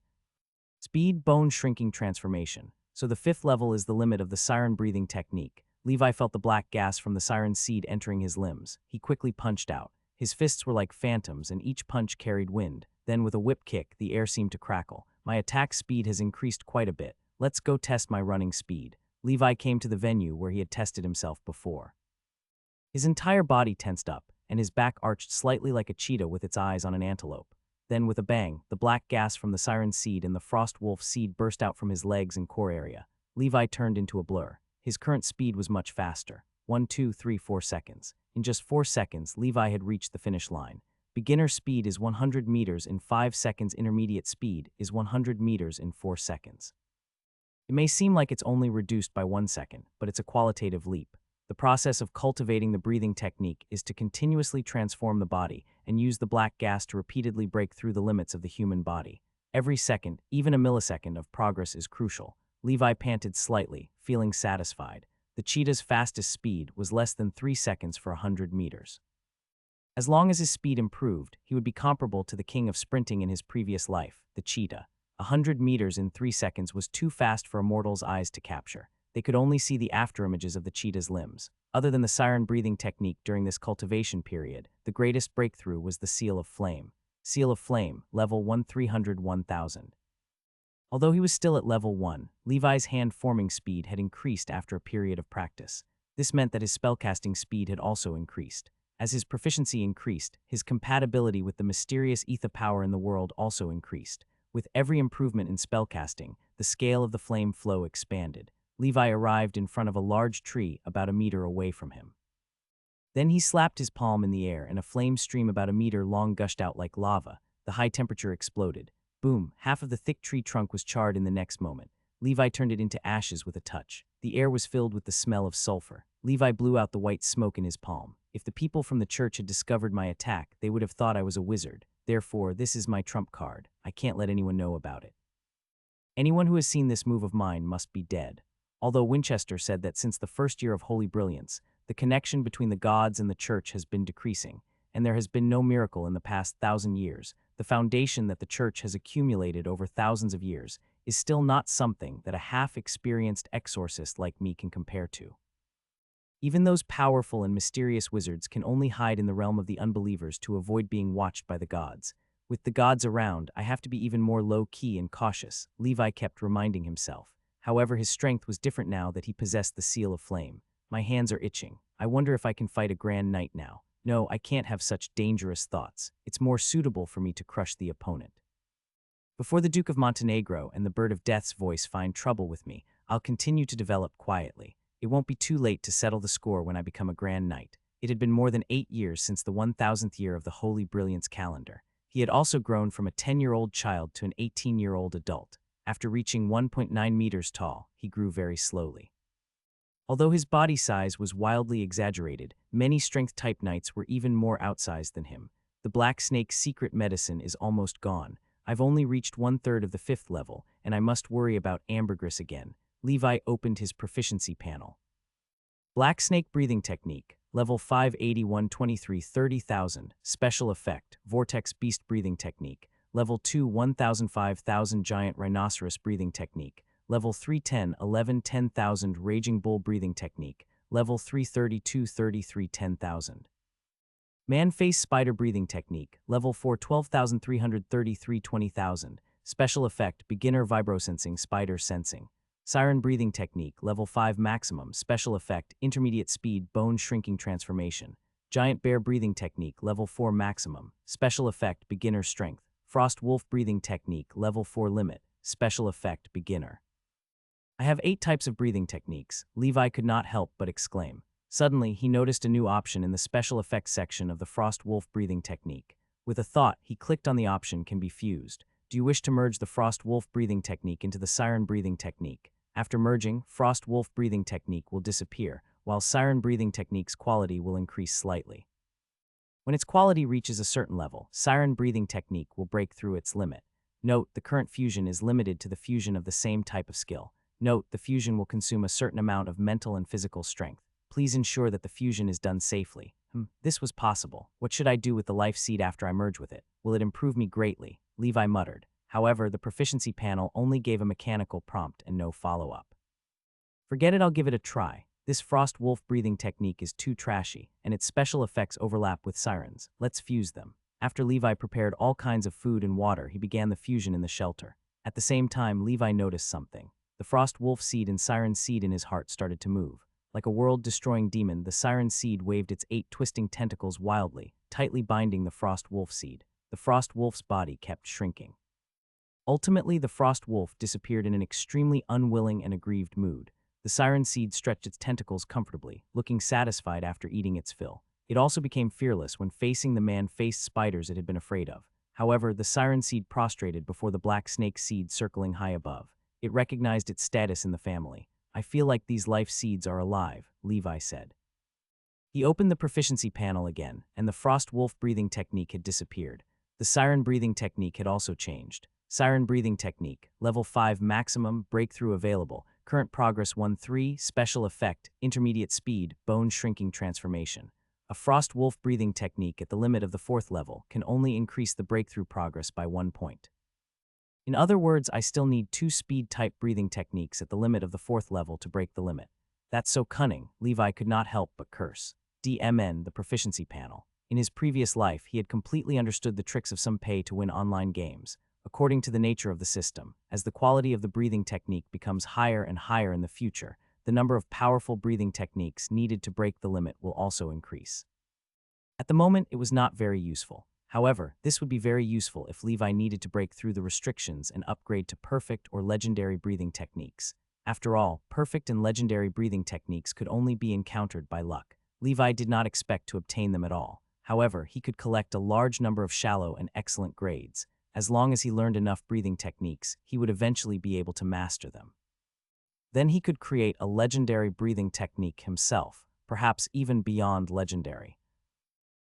Speed bone shrinking transformation. So the 5th level is the limit of the siren breathing technique. Levi felt the black gas from the siren seed entering his limbs. He quickly punched out. His fists were like phantoms, and each punch carried wind. Then, with a whip kick, the air seemed to crackle. My attack speed has increased quite a bit. Let's go test my running speed. Levi came to the venue where he had tested himself before. His entire body tensed up, and his back arched slightly like a cheetah with its eyes on an antelope. Then, with a bang, the black gas from the siren seed and the frost wolf seed burst out from his legs and core area. Levi turned into a blur. His current speed was much faster. 1, 2, 3, 4 seconds. In just 4 seconds, Levi had reached the finish line. Beginner speed is 100 meters in 5 seconds. Intermediate speed is 100 meters in 4 seconds. It may seem like it's only reduced by 1 second, but it's a qualitative leap. The process of cultivating the breathing technique is to continuously transform the body and use the black gas to repeatedly break through the limits of the human body. Every second, even a millisecond of progress is crucial. Levi panted slightly, feeling satisfied. The cheetah's fastest speed was less than 3 seconds for 100 meters. As long as his speed improved, he would be comparable to the king of sprinting in his previous life, the cheetah. 100 meters in 3 seconds was too fast for a mortal's eyes to capture. They could only see the afterimages of the cheetah's limbs. Other than the siren breathing technique during this cultivation period, the greatest breakthrough was the Seal of Flame. Seal of Flame, level 1300-1000. Although he was still at level 1, Levi's hand-forming speed had increased after a period of practice. This meant that his spellcasting speed had also increased. As his proficiency increased, his compatibility with the mysterious ether power in the world also increased. With every improvement in spellcasting, the scale of the flame flow expanded. Levi arrived in front of a large tree about a meter away from him. Then he slapped his palm in the air and a flame stream about a meter long gushed out like lava. The high temperature exploded. Boom, half of the thick tree trunk was charred in the next moment. Levi turned it into ashes with a touch. The air was filled with the smell of sulfur. Levi blew out the white smoke in his palm. If the people from the church had discovered my attack, they would have thought I was a wizard. Therefore, this is my trump card. I can't let anyone know about it. Anyone who has seen this move of mine must be dead. Although Winchester said that since the first year of Holy Brilliance, the connection between the gods and the church has been decreasing, and there has been no miracle in the past 1,000 years, the foundation that the church has accumulated over thousands of years is still not something that a half-experienced exorcist like me can compare to. Even those powerful and mysterious wizards can only hide in the realm of the unbelievers to avoid being watched by the gods. With the gods around, I have to be even more low-key and cautious, Levi kept reminding himself. However, his strength was different now that he possessed the seal of flame. My hands are itching. I wonder if I can fight a grand knight now. No, I can't have such dangerous thoughts. It's more suitable for me to crush the opponent. Before the Duke of Montenegro and the Bird of Death's voice find trouble with me, I'll continue to develop quietly. It won't be too late to settle the score when I become a grand knight. It had been more than 8 years since the 1000th year of the Holy Brilliance calendar. He had also grown from a 10-year-old child to an 18-year-old adult. After reaching 1.9 meters tall, he grew very slowly. Although his body size was wildly exaggerated, many strength-type knights were even more outsized than him. The Black Snake's secret medicine is almost gone. I've only reached 1/3 of the 5th level, and I must worry about ambergris again. Levi opened his proficiency panel. Black Snake Breathing Technique, Level 58123 30,000, Special Effect, Vortex Beast Breathing Technique, Level 2 1000 5000 Giant Rhinoceros Breathing Technique, Level 310 11 10,000 Raging Bull Breathing Technique, Level 332 33 10,000. Man-Face Spider Breathing Technique, Level 4 12,333 20,000, Special Effect Beginner Vibrosensing Spider Sensing. Siren Breathing Technique, Level 5 Maximum, Special Effect Intermediate Speed Bone Shrinking Transformation. Giant Bear Breathing Technique, Level 4 Maximum, Special Effect Beginner Strength. Frost Wolf Breathing Technique, Level 4 Limit, Special Effect Beginner. I have 8 types of breathing techniques, Levi could not help but exclaim. Suddenly, he noticed a new option in the special effects section of the Frost Wolf breathing technique. With a thought, he clicked on the option Can be fused. Do you wish to merge the Frost Wolf breathing technique into the Siren breathing technique? After merging, Frost Wolf breathing technique will disappear, while Siren breathing technique's quality will increase slightly. When its quality reaches a certain level, Siren breathing technique will break through its limit. Note, the current fusion is limited to the fusion of the same type of skill. Note, the fusion will consume a certain amount of mental and physical strength. Please ensure that the fusion is done safely. This was possible. What should I do with the life seed after I merge with it? Will it improve me greatly? Levi muttered. However, the proficiency panel only gave a mechanical prompt and no follow-up. Forget it, I'll give it a try. This Frost Wolf breathing technique is too trashy, and its special effects overlap with Sirens. Let's fuse them. After Levi prepared all kinds of food and water, he began the fusion in the shelter. At the same time, Levi noticed something. The Frost Wolf seed and Siren seed in his heart started to move. Like a world-destroying demon, the Siren seed waved its 8 twisting tentacles wildly, tightly binding the Frost Wolf seed. The Frost Wolf's body kept shrinking. Ultimately, the Frost Wolf disappeared in an extremely unwilling and aggrieved mood. The Siren seed stretched its tentacles comfortably, looking satisfied after eating its fill. It also became fearless when facing the man-faced spiders it had been afraid of. However, the Siren seed prostrated before the Black Snake seed circling high above. It recognized its status in the family. I feel like these life seeds are alive, Levi said. He opened the proficiency panel again, and the Frost Wolf breathing technique had disappeared. The Siren breathing technique had also changed. Siren breathing technique, level 5 maximum, breakthrough available, current progress 1-3, special effect, intermediate speed, bone shrinking transformation. A Frost Wolf breathing technique at the limit of the 4th level can only increase the breakthrough progress by 1 point. In other words, I still need 2 speed-type breathing techniques at the limit of the 4th level to break the limit. That's so cunning, Levi could not help but curse. DMN, the proficiency panel. In his previous life, he had completely understood the tricks of some pay to win online games. According to the nature of the system, as the quality of the breathing technique becomes higher and higher in the future, the number of powerful breathing techniques needed to break the limit will also increase. At the moment, it was not very useful. However, this would be very useful if Levi needed to break through the restrictions and upgrade to perfect or legendary breathing techniques. After all, perfect and legendary breathing techniques could only be encountered by luck. Levi did not expect to obtain them at all. However, he could collect a large number of shallow and excellent grades. As long as he learned enough breathing techniques, he would eventually be able to master them. Then he could create a legendary breathing technique himself, perhaps even beyond legendary.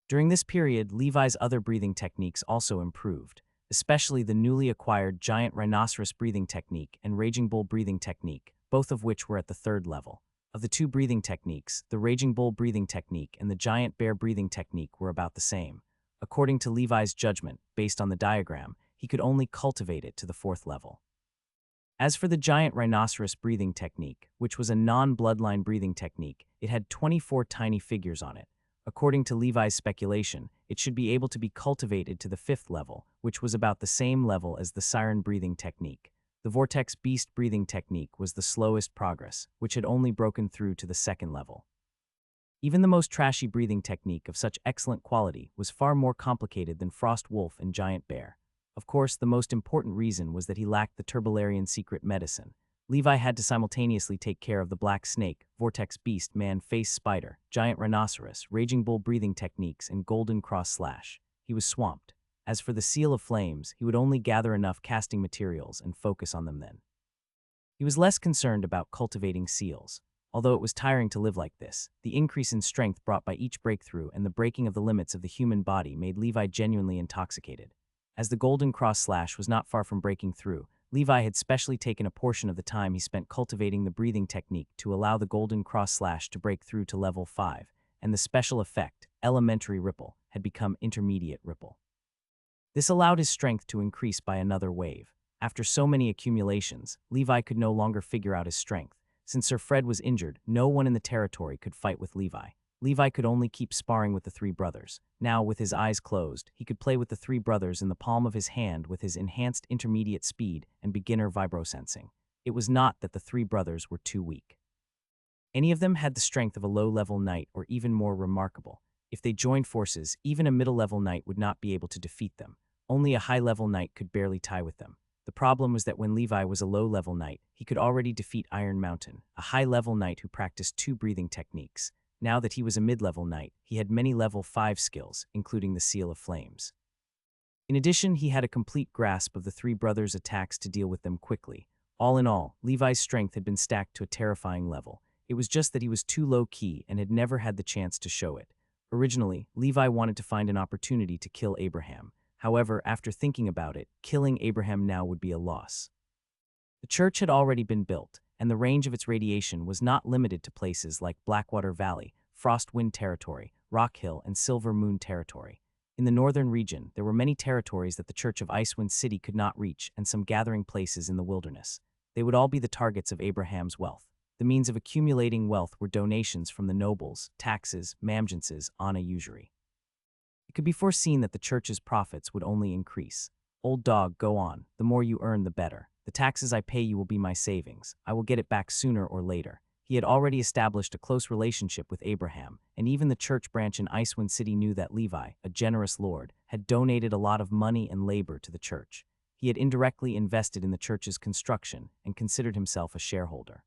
During this period, Levi's other breathing techniques also improved, especially the newly acquired Giant Rhinoceros breathing technique and Raging Bull breathing technique, both of which were at the 3rd level. Of the 2 breathing techniques, the Raging Bull breathing technique and the Giant Bear breathing technique were about the same. According to Levi's judgment, based on the diagram, he could only cultivate it to the 4th level. As for the Giant Rhinoceros breathing technique, which was a non-bloodline breathing technique, it had 24 tiny figures on it. According to Levi's speculation, it should be able to be cultivated to the 5th level, which was about the same level as the siren breathing technique. The vortex beast breathing technique was the slowest progress, which had only broken through to the 2nd level. Even the most trashy breathing technique of such excellent quality was far more complicated than Frost Wolf and Giant Bear. Of course, the most important reason was that he lacked the Turbolarian secret medicine. Levi had to simultaneously take care of the Black Snake, Vortex Beast, Man-Face Spider, Giant Rhinoceros, Raging Bull breathing techniques, and Golden Cross Slash. He was swamped. As for the Seal of Flames, he would only gather enough casting materials and focus on them then. He was less concerned about cultivating seals. Although it was tiring to live like this, the increase in strength brought by each breakthrough and the breaking of the limits of the human body made Levi genuinely intoxicated. As the Golden Cross Slash was not far from breaking through, Levi had specially taken a portion of the time he spent cultivating the breathing technique to allow the Golden Cross Slash to break through to level 5, and the special effect, Elementary Ripple, had become Intermediate Ripple. This allowed his strength to increase by another wave. After so many accumulations, Levi could no longer figure out his strength. Since Sir Fred was injured, no one in the territory could fight with Levi. Levi could only keep sparring with the 3 brothers. Now, with his eyes closed, he could play with the 3 brothers in the palm of his hand with his enhanced intermediate speed and beginner vibrosensing. It was not that the 3 brothers were too weak. Any of them had the strength of a low-level knight or even more remarkable. If they joined forces, even a middle-level knight would not be able to defeat them. Only a high-level knight could barely tie with them. The problem was that when Levi was a low-level knight, he could already defeat Iron Mountain, a high-level knight who practiced 2 breathing techniques. Now that he was a mid-level knight, he had many level 5 skills, including the Seal of Flames. In addition, he had a complete grasp of the 3 brothers' attacks to deal with them quickly. All in all, Levi's strength had been stacked to a terrifying level. It was just that he was too low-key and had never had the chance to show it. Originally, Levi wanted to find an opportunity to kill Abraham. However, after thinking about it, killing Abraham now would be a loss. The church had already been built, and the range of its radiation was not limited to places like Blackwater Valley, Frostwind Territory, Rock Hill, and Silver Moon Territory. In the northern region, there were many territories that the Church of Icewind City could not reach and some gathering places in the wilderness. They would all be the targets of Abraham's wealth. The means of accumulating wealth were donations from the nobles, taxes, mamjances, ana usury. It could be foreseen that the church's profits would only increase. Old dog, go on. The more you earn, the better. The taxes I pay you will be my savings. I will get it back sooner or later. He had already established a close relationship with Abraham, and even the church branch in Icewind City knew that Levi, a generous lord, had donated a lot of money and labor to the church. He had indirectly invested in the church's construction and considered himself a shareholder.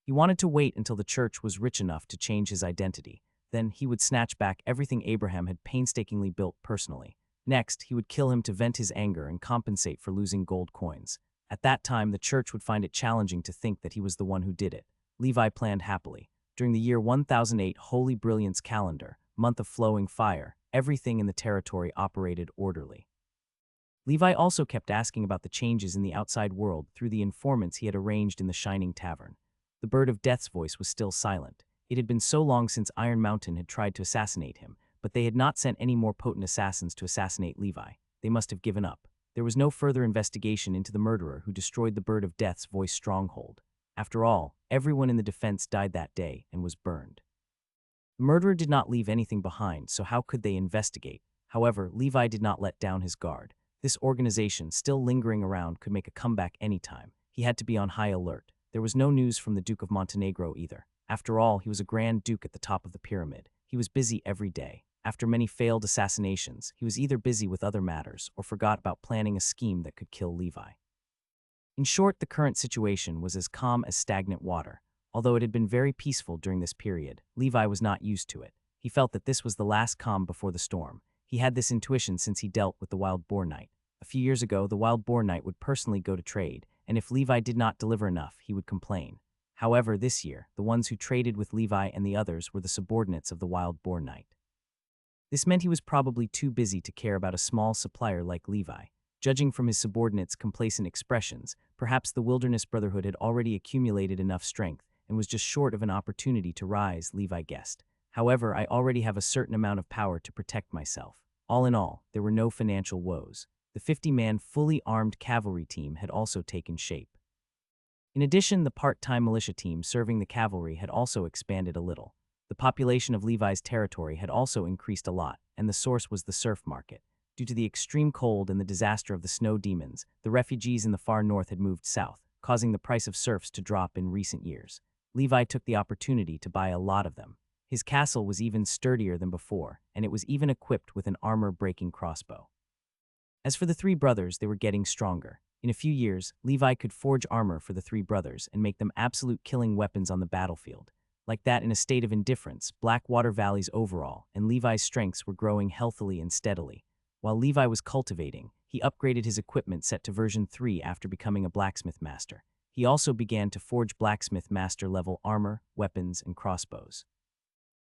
He wanted to wait until the church was rich enough to change his identity. Then he would snatch back everything Abraham had painstakingly built personally. Next, he would kill him to vent his anger and compensate for losing gold coins. At that time, the church would find it challenging to think that he was the one who did it. Levi planned happily. During the year 1008 Holy Brilliance calendar, month of flowing fire, everything in the territory operated orderly. Levi also kept asking about the changes in the outside world through the informants he had arranged in the Shining Tavern. The Bird of Death's voice was still silent. It had been so long since Iron Mountain had tried to assassinate him, but they had not sent any more potent assassins to assassinate Levi. They must have given up. There was no further investigation into the murderer who destroyed the Bird of Death's voice stronghold. After all, everyone in the defense died that day and was burned. The murderer did not leave anything behind, so how could they investigate? However, Levi did not let down his guard. This organization, still lingering around, could make a comeback anytime. He had to be on high alert. There was no news from the Duke of Montenegro either. After all, he was a Grand Duke at the top of the pyramid. He was busy every day. After many failed assassinations, he was either busy with other matters or forgot about planning a scheme that could kill Levi. In short, the current situation was as calm as stagnant water. Although it had been very peaceful during this period, Levi was not used to it. He felt that this was the last calm before the storm. He had this intuition since he dealt with the Wild Boar Knight. A few years ago, the Wild Boar Knight would personally go to trade, and if Levi did not deliver enough, he would complain. However, this year, the ones who traded with Levi and the others were the subordinates of the Wild Boar Knight. This meant he was probably too busy to care about a small supplier like Levi. Judging from his subordinates' complacent expressions, perhaps the Wilderness Brotherhood had already accumulated enough strength and was just short of an opportunity to rise, Levi guessed. However, I already have a certain amount of power to protect myself. All in all, there were no financial woes. The 50-man fully armed cavalry team had also taken shape. In addition, the part-time militia team serving the cavalry had also expanded a little. The population of Levi's territory had also increased a lot, and the source was the surf market. Due to the extreme cold and the disaster of the snow demons, the refugees in the far north had moved south, causing the price of serfs to drop in recent years. Levi took the opportunity to buy a lot of them. His castle was even sturdier than before, and it was even equipped with an armor-breaking crossbow. As for the three brothers, they were getting stronger. In a few years, Levi could forge armor for the three brothers and make them absolute killing weapons on the battlefield. Like that, in a state of indifference, Blackwater Valley's overall and Levi's strengths were growing healthily and steadily. While Levi was cultivating, he upgraded his equipment set to version 3 after becoming a blacksmith master. He also began to forge blacksmith master-level armor, weapons, and crossbows.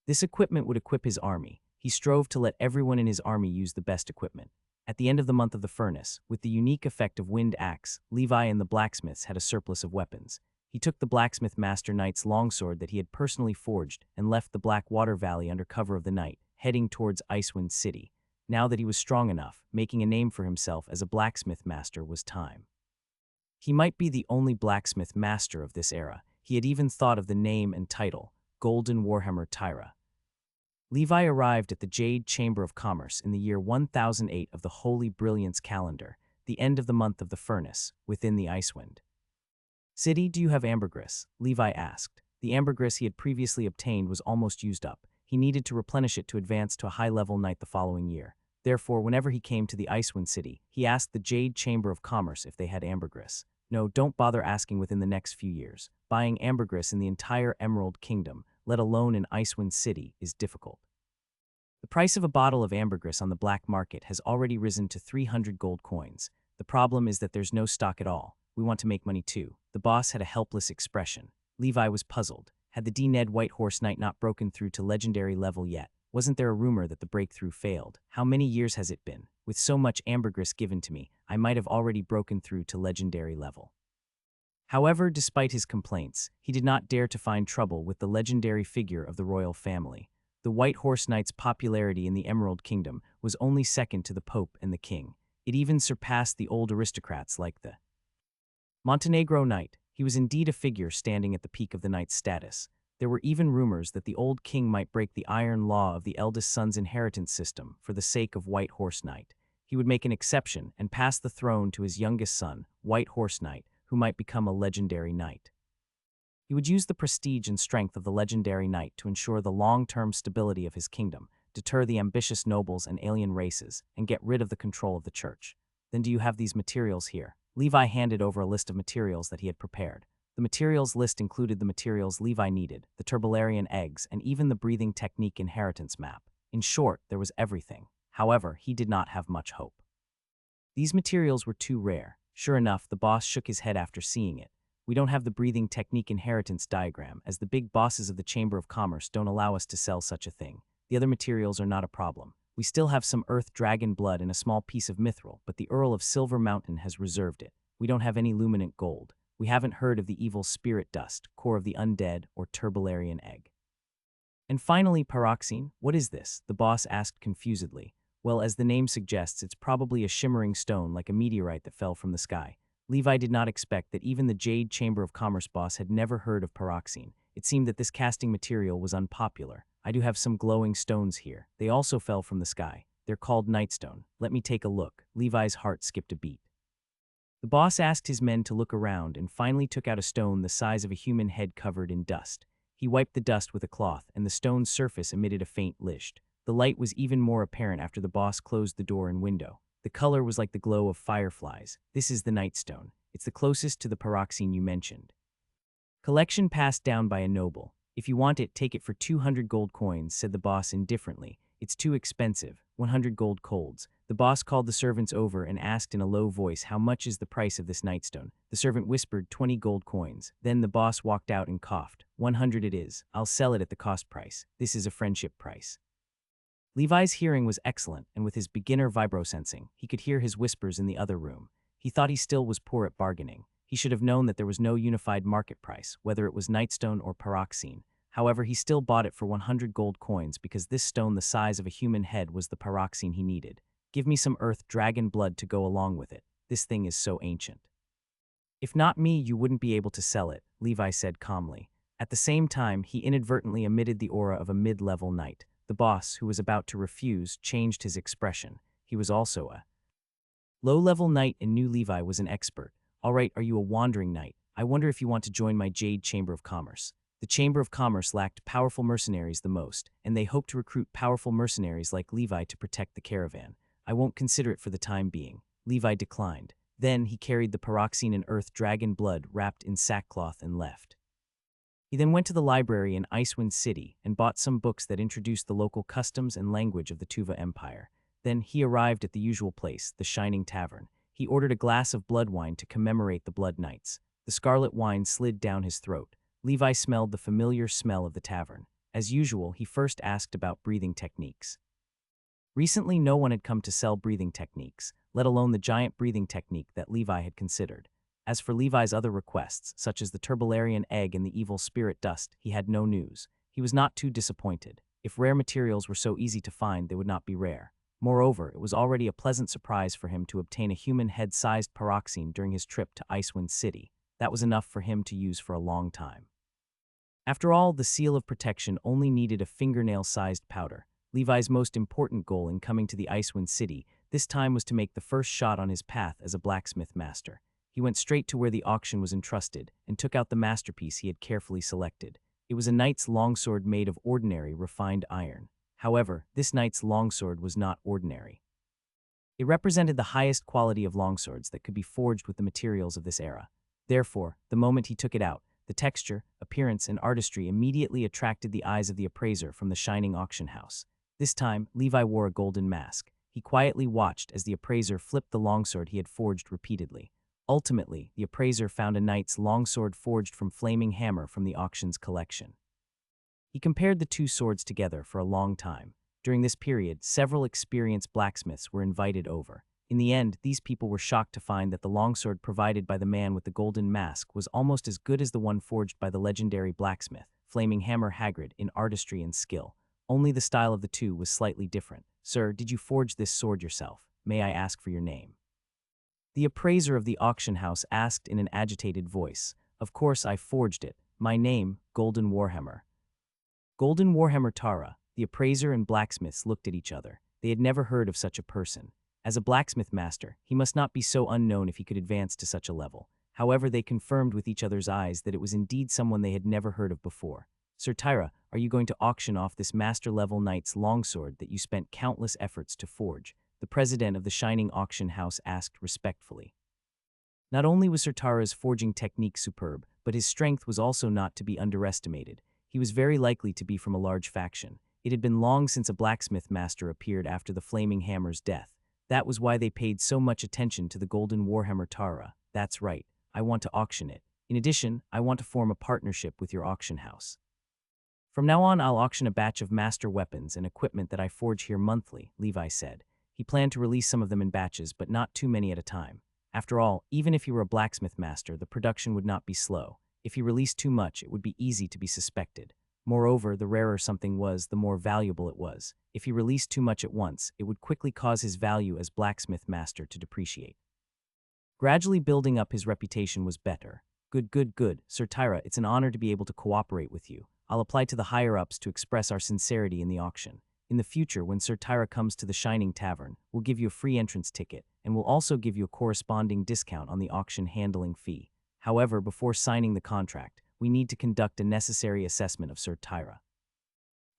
This equipment would equip his army. He strove to let everyone in his army use the best equipment. At the end of the month of the furnace, with the unique effect of wind axe, Levi and the blacksmiths had a surplus of weapons. He took the blacksmith master knight's longsword that he had personally forged and left the Blackwater Valley under cover of the night, heading towards Icewind City. Now that he was strong enough, making a name for himself as a blacksmith master was time. He might be the only blacksmith master of this era. He had even thought of the name and title, Golden Warhammer Tyra. Levi arrived at the Jade Chamber of Commerce in the year 1008 of the Holy Brilliance calendar, the end of the month of the furnace, within the Icewind City. Do you have ambergris? Levi asked. The ambergris he had previously obtained was almost used up. He needed to replenish it to advance to a high-level knight the following year. Therefore, whenever he came to the Icewind City, he asked the Jade Chamber of Commerce if they had ambergris. No, don't bother asking within the next few years. Buying ambergris in the entire Emerald Kingdom, let alone in Icewind City, is difficult. The price of a bottle of ambergris on the black market has already risen to 300 gold coins. The problem is that there's no stock at all. We want to make money too. The boss had a helpless expression. Levi was puzzled. Had the D-Ned White Horse Knight not broken through to legendary level yet? Wasn't there a rumor that the breakthrough failed? How many years has it been? With so much ambergris given to me, I might have already broken through to legendary level. However, despite his complaints, he did not dare to find trouble with the legendary figure of the royal family. The White Horse Knight's popularity in the Emerald Kingdom was only second to the Pope and the King. It even surpassed the old aristocrats like the Montenegro Knight. He was indeed a figure standing at the peak of the knight's status. There were even rumors that the old king might break the iron law of the eldest son's inheritance system for the sake of White Horse Knight. He would make an exception and pass the throne to his youngest son, White Horse Knight, who might become a legendary knight. He would use the prestige and strength of the legendary knight to ensure the long-term stability of his kingdom, deter the ambitious nobles and alien races, and get rid of the control of the church. Then do you have these materials here? Levi handed over a list of materials that he had prepared. The materials list included the materials Levi needed, the Turbolarian eggs, and even the breathing technique inheritance map. In short, there was everything. However, he did not have much hope. These materials were too rare. Sure enough, the boss shook his head after seeing it. We don't have the breathing technique inheritance diagram, as the big bosses of the Chamber of Commerce don't allow us to sell such a thing. The other materials are not a problem. We still have some earth dragon blood and a small piece of mithril, but the Earl of Silver Mountain has reserved it. We don't have any luminant gold. We haven't heard of the evil spirit dust, core of the undead, or Turbolarian egg. And finally, pyroxene. What is this? The boss asked confusedly. Well, as the name suggests, it's probably a shimmering stone like a meteorite that fell from the sky. Levi did not expect that even the Jade Chamber of Commerce boss had never heard of pyroxene. It seemed that this casting material was unpopular. I do have some glowing stones here. They also fell from the sky. They're called nightstone. Let me take a look. Levi's heart skipped a beat. The boss asked his men to look around and finally took out a stone the size of a human head covered in dust. He wiped the dust with a cloth, and the stone's surface emitted a faint licht. The light was even more apparent after the boss closed the door and window. The color was like the glow of fireflies. This is the nightstone. It's the closest to the pyroxene you mentioned. Collection passed down by a noble. If you want it, take it for 200 gold coins, said the boss indifferently. It's too expensive. 100 gold colds. The boss called the servants over and asked in a low voice how much is the price of this nightstone. The servant whispered 20 gold coins. Then the boss walked out and coughed. 100 it is. I'll sell it at the cost price. This is a friendship price. Levi's hearing was excellent, and with his beginner vibrosensing, he could hear his whispers in the other room. He thought he still was poor at bargaining. He should have known that there was no unified market price, whether it was nightstone or pyroxene. However, he still bought it for 100 gold coins because this stone the size of a human head was the pyroxene he needed. Give me some earth dragon blood to go along with it. This thing is so ancient. If not me, you wouldn't be able to sell it, Levi said calmly. At the same time, he inadvertently emitted the aura of a mid-level knight. The boss, who was about to refuse, changed his expression. He was also a low-level knight and knew Levi was an expert. All right, are you a wandering knight? I wonder if you want to join my Jade Chamber of Commerce. The Chamber of Commerce lacked powerful mercenaries the most, and they hoped to recruit powerful mercenaries like Levi to protect the caravan. I won't consider it for the time being. Levi declined. Then he carried the pyroxene and earth dragon blood wrapped in sackcloth and left. He then went to the library in Icewind City and bought some books that introduced the local customs and language of the Tuva Empire. Then he arrived at the usual place, the Shining Tavern. He ordered a glass of blood wine to commemorate the Blood Knights. The scarlet wine slid down his throat. Levi smelled the familiar smell of the tavern. As usual, he first asked about breathing techniques. Recently, no one had come to sell breathing techniques, let alone the giant breathing technique that Levi had considered. As for Levi's other requests, such as the Turbolarian egg and the evil spirit dust, he had no news. He was not too disappointed. If rare materials were so easy to find, they would not be rare. Moreover, it was already a pleasant surprise for him to obtain a human head-sized pyroxene during his trip to Icewind City. That was enough for him to use for a long time. After all, the seal of protection only needed a fingernail-sized powder. Levi's most important goal in coming to the Icewind City this time was to make the first shot on his path as a blacksmith master. He went straight to where the auction was entrusted and took out the masterpiece he had carefully selected. It was a knight's longsword made of ordinary, refined iron. However, this knight's longsword was not ordinary. It represented the highest quality of longswords that could be forged with the materials of this era. Therefore, the moment he took it out, the texture, appearance, and artistry immediately attracted the eyes of the appraiser from the shining auction house. This time, Levi wore a golden mask. He quietly watched as the appraiser flipped the longsword he had forged repeatedly. Ultimately, the appraiser found a knight's longsword forged from flaming hammer from the auction's collection. He compared the two swords together for a long time. During this period, several experienced blacksmiths were invited over. In the end, these people were shocked to find that the longsword provided by the man with the golden mask was almost as good as the one forged by the legendary blacksmith, Flaming Hammer Hagrid, in artistry and skill. Only the style of the two was slightly different. Sir, did you forge this sword yourself? May I ask for your name? The appraiser of the auction house asked in an agitated voice. Of course I forged it. My name, Golden Warhammer. Golden Warhammer Tara. The appraiser and blacksmiths looked at each other. They had never heard of such a person. As a blacksmith master, he must not be so unknown if he could advance to such a level. However, they confirmed with each other's eyes that it was indeed someone they had never heard of before. Sir Tyra, are you going to auction off this master-level knight's longsword that you spent countless efforts to forge? The president of the Shining Auction House asked respectfully. Not only was Sir Tara's forging technique superb, but his strength was also not to be underestimated. He was very likely to be from a large faction. It had been long since a blacksmith master appeared after the Flaming Hammer's death. That was why they paid so much attention to the Golden Warhammer Tara. That's right, I want to auction it. In addition, I want to form a partnership with your auction house. From now on, I'll auction a batch of master weapons and equipment that I forge here monthly, Levi said. He planned to release some of them in batches, but not too many at a time. After all, even if he were a blacksmith master, the production would not be slow. If he released too much, it would be easy to be suspected. Moreover, the rarer something was, the more valuable it was. If he released too much at once, it would quickly cause his value as blacksmith master to depreciate. Gradually building up his reputation was better. Good, Sir Tyra, it's an honor to be able to cooperate with you. I'll apply to the higher-ups to express our sincerity in the auction. In the future, when Sir Tyra comes to the Shining Tavern, we'll give you a free entrance ticket, and we'll also give you a corresponding discount on the auction handling fee. However, before signing the contract, we need to conduct a necessary assessment of Sir Tyra.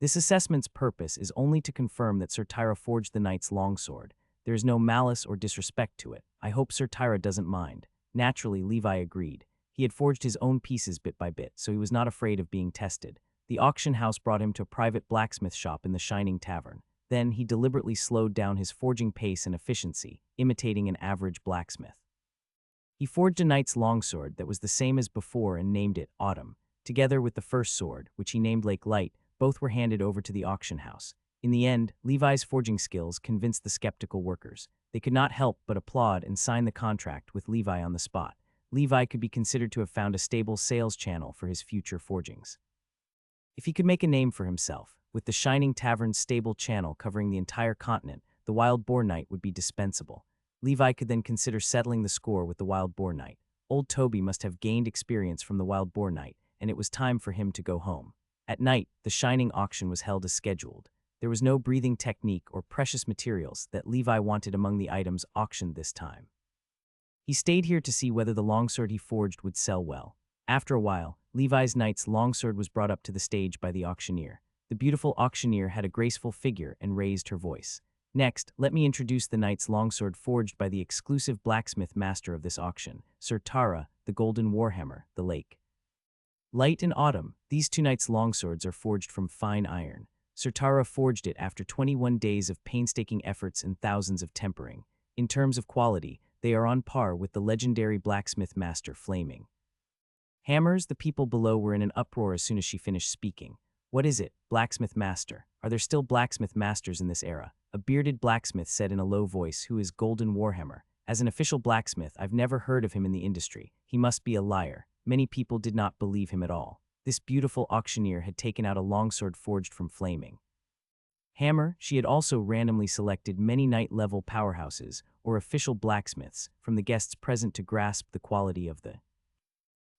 This assessment's purpose is only to confirm that Sir Tyra forged the knight's longsword. There is no malice or disrespect to it. I hope Sir Tyra doesn't mind. Naturally, Levi agreed. He had forged his own pieces bit by bit, so he was not afraid of being tested. The auction house brought him to a private blacksmith shop in the Shining Tavern. Then he deliberately slowed down his forging pace and efficiency, imitating an average blacksmith. He forged a knight's longsword that was the same as before and named it Autumn. Together with the first sword, which he named Lake Light, both were handed over to the auction house. In the end, Levi's forging skills convinced the skeptical workers. They could not help but applaud and sign the contract with Levi on the spot. Levi could be considered to have found a stable sales channel for his future forgings. If he could make a name for himself, with the Shining Tavern's stable channel covering the entire continent, the Wild Boar Knight would be dispensable. Levi could then consider settling the score with the Wild Boar Knight. Old Toby must have gained experience from the Wild Boar Knight, and it was time for him to go home. At night, the Shining auction was held as scheduled. There was no breathing technique or precious materials that Levi wanted among the items auctioned this time. He stayed here to see whether the longsword he forged would sell well. After a while, Levi's knight's longsword was brought up to the stage by the auctioneer. The beautiful auctioneer had a graceful figure and raised her voice. Next, let me introduce the knight's longsword forged by the exclusive blacksmith master of this auction, Sir Tara, the Golden Warhammer, the Lake. Light and Autumn, these two knights' longswords are forged from fine iron. Sir Tara forged it after 21 days of painstaking efforts and thousands of tempering. In terms of quality, they are on par with the legendary blacksmith master Flaming. Hammers, the people below were in an uproar as soon as she finished speaking. What is it, blacksmith master? Are there still blacksmith masters in this era? A bearded blacksmith said in a low voice, who is Golden Warhammer. As an official blacksmith, I've never heard of him in the industry. He must be a liar. Many people did not believe him at all. This beautiful auctioneer had taken out a longsword forged from Flaming. Hammer, she had also randomly selected many knight-level powerhouses, or official blacksmiths, from the guests present to grasp the quality of the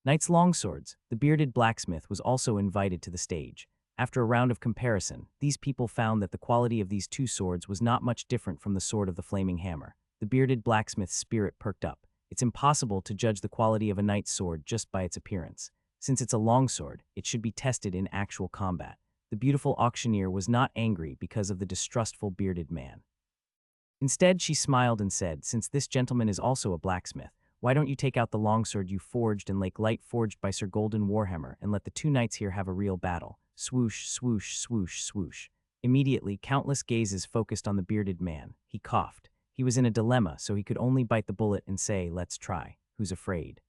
knight's longswords. The bearded blacksmith was also invited to the stage. After a round of comparison, these people found that the quality of these two swords was not much different from the sword of the Flaming Hammer. The bearded blacksmith's spirit perked up. It's impossible to judge the quality of a knight's sword just by its appearance. Since it's a longsword, it should be tested in actual combat. The beautiful auctioneer was not angry because of the distrustful bearded man. Instead, she smiled and said, since this gentleman is also a blacksmith, why don't you take out the longsword you forged in Lake Light forged by Sir Golden Warhammer and let the two knights here have a real battle? Swoosh, swoosh, swoosh, swoosh. Immediately, countless gazes focused on the bearded man. He coughed. He was in a dilemma, so he could only bite the bullet and say, let's try. Who's afraid?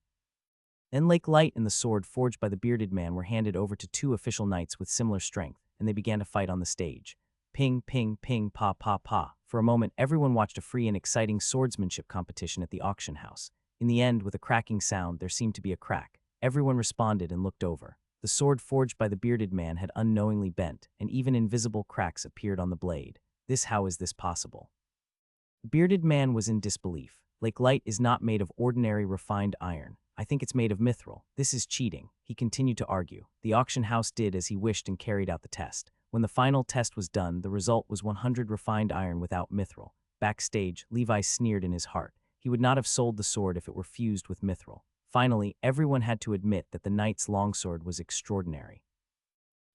Then Lake Light and the sword forged by the bearded man were handed over to two official knights with similar strength, and they began to fight on the stage. Ping, ping, ping, pa, pa, pa. For a moment, everyone watched a free and exciting swordsmanship competition at the auction house. In the end, with a cracking sound, there seemed to be a crack. Everyone responded and looked over. The sword forged by the bearded man had unknowingly bent, and even invisible cracks appeared on the blade. How is this possible? The bearded man was in disbelief. Lake Light is not made of ordinary refined iron. I think it's made of mithril. This is cheating, he continued to argue. The auction house did as he wished and carried out the test. When the final test was done, the result was 100 refined iron without mithril. Backstage, Levi sneered in his heart. He would not have sold the sword if it were fused with mithril. Finally, everyone had to admit that the knight's longsword was extraordinary.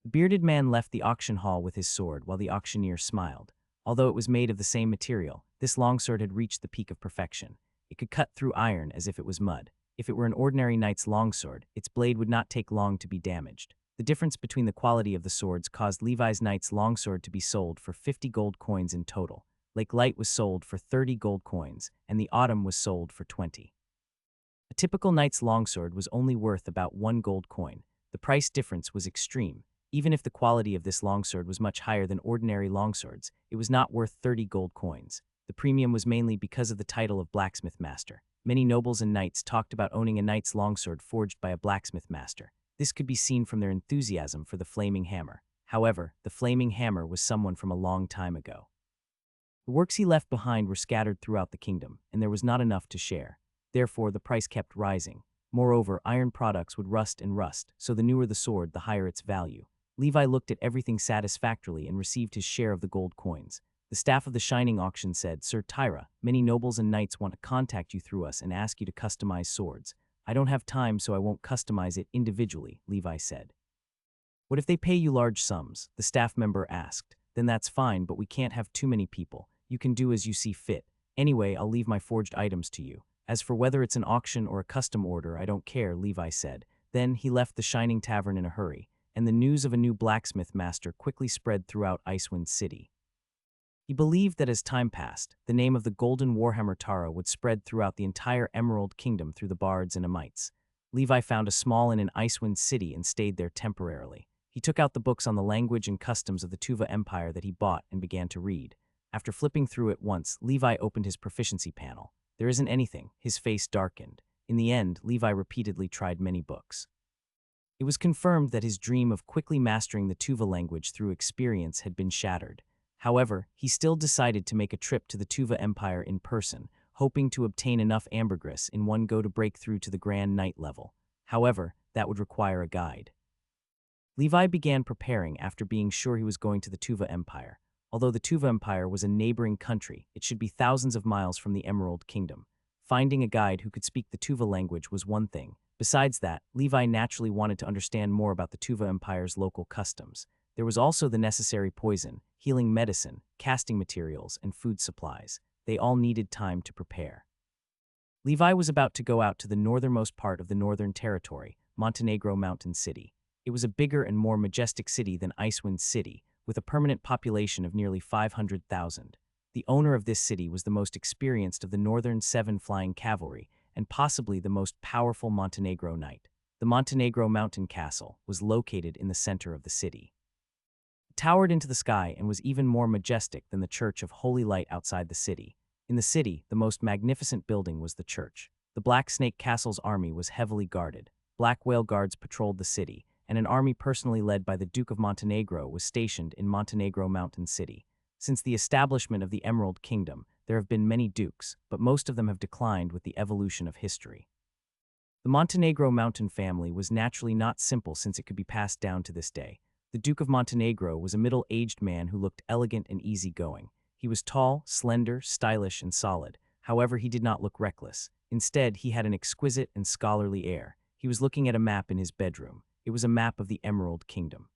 The bearded man left the auction hall with his sword while the auctioneer smiled. Although it was made of the same material, this longsword had reached the peak of perfection. It could cut through iron as if it was mud. If it were an ordinary knight's longsword, its blade would not take long to be damaged. The difference between the quality of the swords caused Levi's knight's longsword to be sold for 50 gold coins in total. Lake Light was sold for 30 gold coins, and the Autumn was sold for 20. A typical knight's longsword was only worth about 1 gold coin. The price difference was extreme. Even if the quality of this longsword was much higher than ordinary longswords, it was not worth 30 gold coins. The premium was mainly because of the title of blacksmith master. Many nobles and knights talked about owning a knight's longsword forged by a blacksmith master. This could be seen from their enthusiasm for the Flaming Hammer. However, the Flaming Hammer was someone from a long time ago. The works he left behind were scattered throughout the kingdom, and there was not enough to share. Therefore, the price kept rising. Moreover, iron products would rust and rust, so the newer the sword, the higher its value. Levi looked at everything satisfactorily and received his share of the gold coins. The staff of the Shining auction said, Sir Tyra, many nobles and knights want to contact you through us and ask you to customize swords. I don't have time, so I won't customize it individually, Levi said. What if they pay you large sums? The staff member asked. Then that's fine, but we can't have too many people. You can do as you see fit. Anyway, I'll leave my forged items to you. As for whether it's an auction or a custom order, I don't care, Levi said. Then he left the Shining Tavern in a hurry, and the news of a new blacksmith master quickly spread throughout Icewind City. He believed that as time passed, the name of the Golden Warhammer Tara would spread throughout the entire Emerald Kingdom through the bards and amites. Levi found a small inn in Icewind City and stayed there temporarily. He took out the books on the language and customs of the Tuva Empire that he bought and began to read. After flipping through it once, Levi opened his proficiency panel. There isn't anything. His face darkened. In the end, Levi repeatedly tried many books. It was confirmed that his dream of quickly mastering the Tuva language through experience had been shattered. However, he still decided to make a trip to the Tuva Empire in person, hoping to obtain enough ambergris in one go to break through to the Grand Knight level. However, that would require a guide. Levi began preparing after being sure he was going to the Tuva Empire. Although the Tuva Empire was a neighboring country, it should be thousands of miles from the Emerald Kingdom. Finding a guide who could speak the Tuva language was one thing. Besides that, Levi naturally wanted to understand more about the Tuva Empire's local customs. There was also the necessary poison, healing medicine, casting materials, and food supplies. They all needed time to prepare. Levi was about to go out to the northernmost part of the Northern Territory, Montenegro Mountain City. It was a bigger and more majestic city than Icewind City, with a permanent population of nearly 500,000. The owner of this city was the most experienced of the Northern Seven Flying Cavalry and possibly the most powerful Montenegro knight. The Montenegro Mountain Castle was located in the center of the city. It towered into the sky and was even more majestic than the Church of Holy Light outside the city. In the city, the most magnificent building was the church. The Black Snake Castle's army was heavily guarded. Black Whale Guards patrolled the city, and an army personally led by the Duke of Montenegro was stationed in Montenegro Mountain City. Since the establishment of the Emerald Kingdom, there have been many dukes, but most of them have declined with the evolution of history. The Montenegro mountain family was naturally not simple since it could be passed down to this day. The Duke of Montenegro was a middle-aged man who looked elegant and easygoing. He was tall, slender, stylish, and solid. However, he did not look reckless. Instead, he had an exquisite and scholarly air. He was looking at a map in his bedroom. It was a map of the Emerald Kingdom.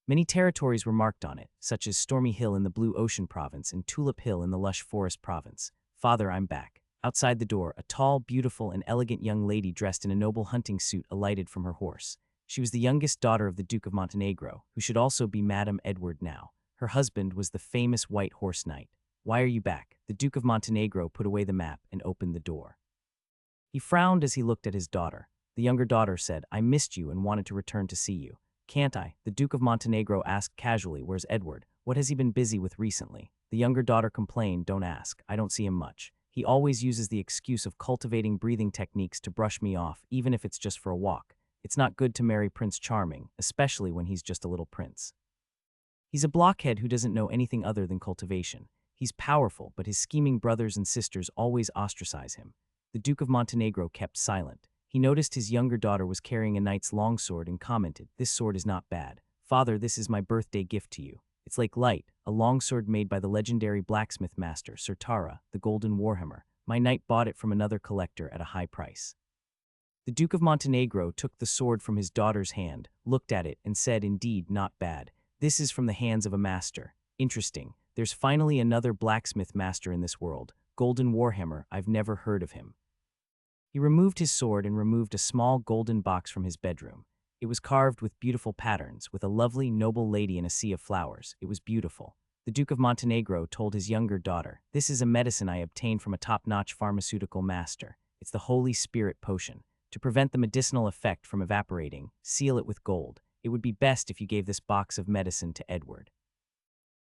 Many territories were marked on it, such as Stormy Hill in the Blue Ocean Province and Tulip Hill in the Lush Forest Province. Father, I'm back. Outside the door, a tall, beautiful, and elegant young lady dressed in a noble hunting suit alighted from her horse. She was the youngest daughter of the Duke of Montenegro, who should also be Madame Edward now. Her husband was the famous White Horse Knight. Why are you back? The Duke of Montenegro put away the map and opened the door. He frowned as he looked at his daughter. The younger daughter said, I missed you and wanted to return to see you. Can't I? The Duke of Montenegro asked casually, where's Edward? What has he been busy with recently? The younger daughter complained, don't ask. I don't see him much. He always uses the excuse of cultivating breathing techniques to brush me off, even if it's just for a walk. It's not good to marry Prince Charming, especially when he's just a little prince. He's a blockhead who doesn't know anything other than cultivation. He's powerful, but his scheming brothers and sisters always ostracize him. The Duke of Montenegro kept silent. He noticed his younger daughter was carrying a knight's longsword and commented, this sword is not bad. Father, this is my birthday gift to you. It's like light, a longsword made by the legendary blacksmith master, Sir Tara, the Golden Warhammer. My knight bought it from another collector at a high price. The Duke of Montenegro took the sword from his daughter's hand, looked at it, and said, indeed, not bad. This is from the hands of a master. Interesting. There's finally another blacksmith master in this world. Golden Warhammer, I've never heard of him. He removed his sword and removed a small golden box from his bedroom. It was carved with beautiful patterns, with a lovely, noble lady in a sea of flowers. It was beautiful. The Duke of Montenegro told his younger daughter, this is a medicine I obtained from a top-notch pharmaceutical master. It's the Holy Spirit potion. To prevent the medicinal effect from evaporating, seal it with gold. It would be best if you gave this box of medicine to Edward.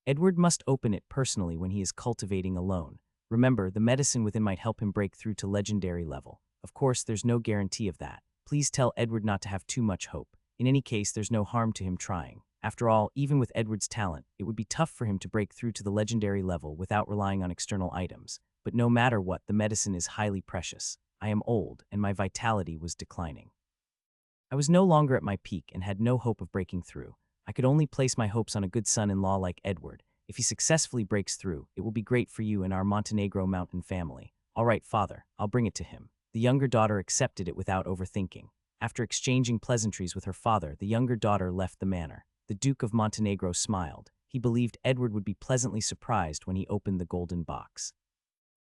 Edward must open it personally when he is cultivating alone. Remember, the medicine within might help him break through to legendary level. Of course, there's no guarantee of that. Please tell Edward not to have too much hope. In any case, there's no harm to him trying. After all, even with Edward's talent, it would be tough for him to break through to the legendary level without relying on external items. But no matter what, the medicine is highly precious. I am old, and my vitality was declining. I was no longer at my peak and had no hope of breaking through. I could only place my hopes on a good son-in-law like Edward. If he successfully breaks through, it will be great for you and our Montenegro mountain family. All right, father, I'll bring it to him. The younger daughter accepted it without overthinking. After exchanging pleasantries with her father, the younger daughter left the manor. The Duke of Montenegro smiled. He believed Edward would be pleasantly surprised when he opened the golden box.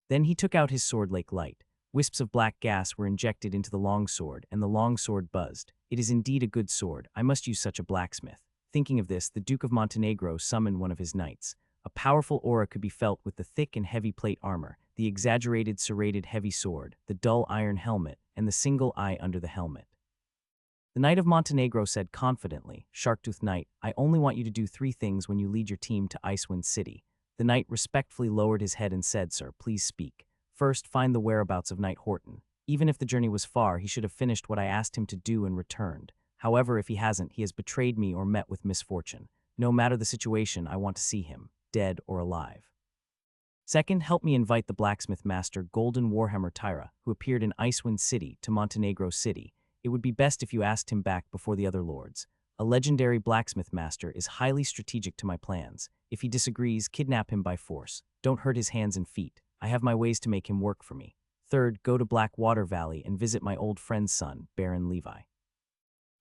Then he took out his sword like light. Wisps of black gas were injected into the longsword, and the longsword buzzed. It is indeed a good sword. I must use such a blacksmith. Thinking of this, the Duke of Montenegro summoned one of his knights. A powerful aura could be felt with the thick and heavy plate armor, the exaggerated serrated heavy sword, the dull iron helmet, and the single eye under the helmet. The Knight of Montenegro said confidently, Sharktooth Knight, I only want you to do 3 things when you lead your team to Icewind City. The knight respectfully lowered his head and said, Sir, please speak. First, find the whereabouts of Knight Horton. Even if the journey was far, he should have finished what I asked him to do and returned. However, if he hasn't, he has betrayed me or met with misfortune. No matter the situation, I want to see him, dead or alive. Second, help me invite the blacksmith master Golden Warhammer Tyra, who appeared in Icewind City, to Montenegro City. It would be best if you asked him back before the other lords. A legendary blacksmith master is highly strategic to my plans. If he disagrees, kidnap him by force. Don't hurt his hands and feet. I have my ways to make him work for me. Third, go to Blackwater Valley and visit my old friend's son, Baron Levi.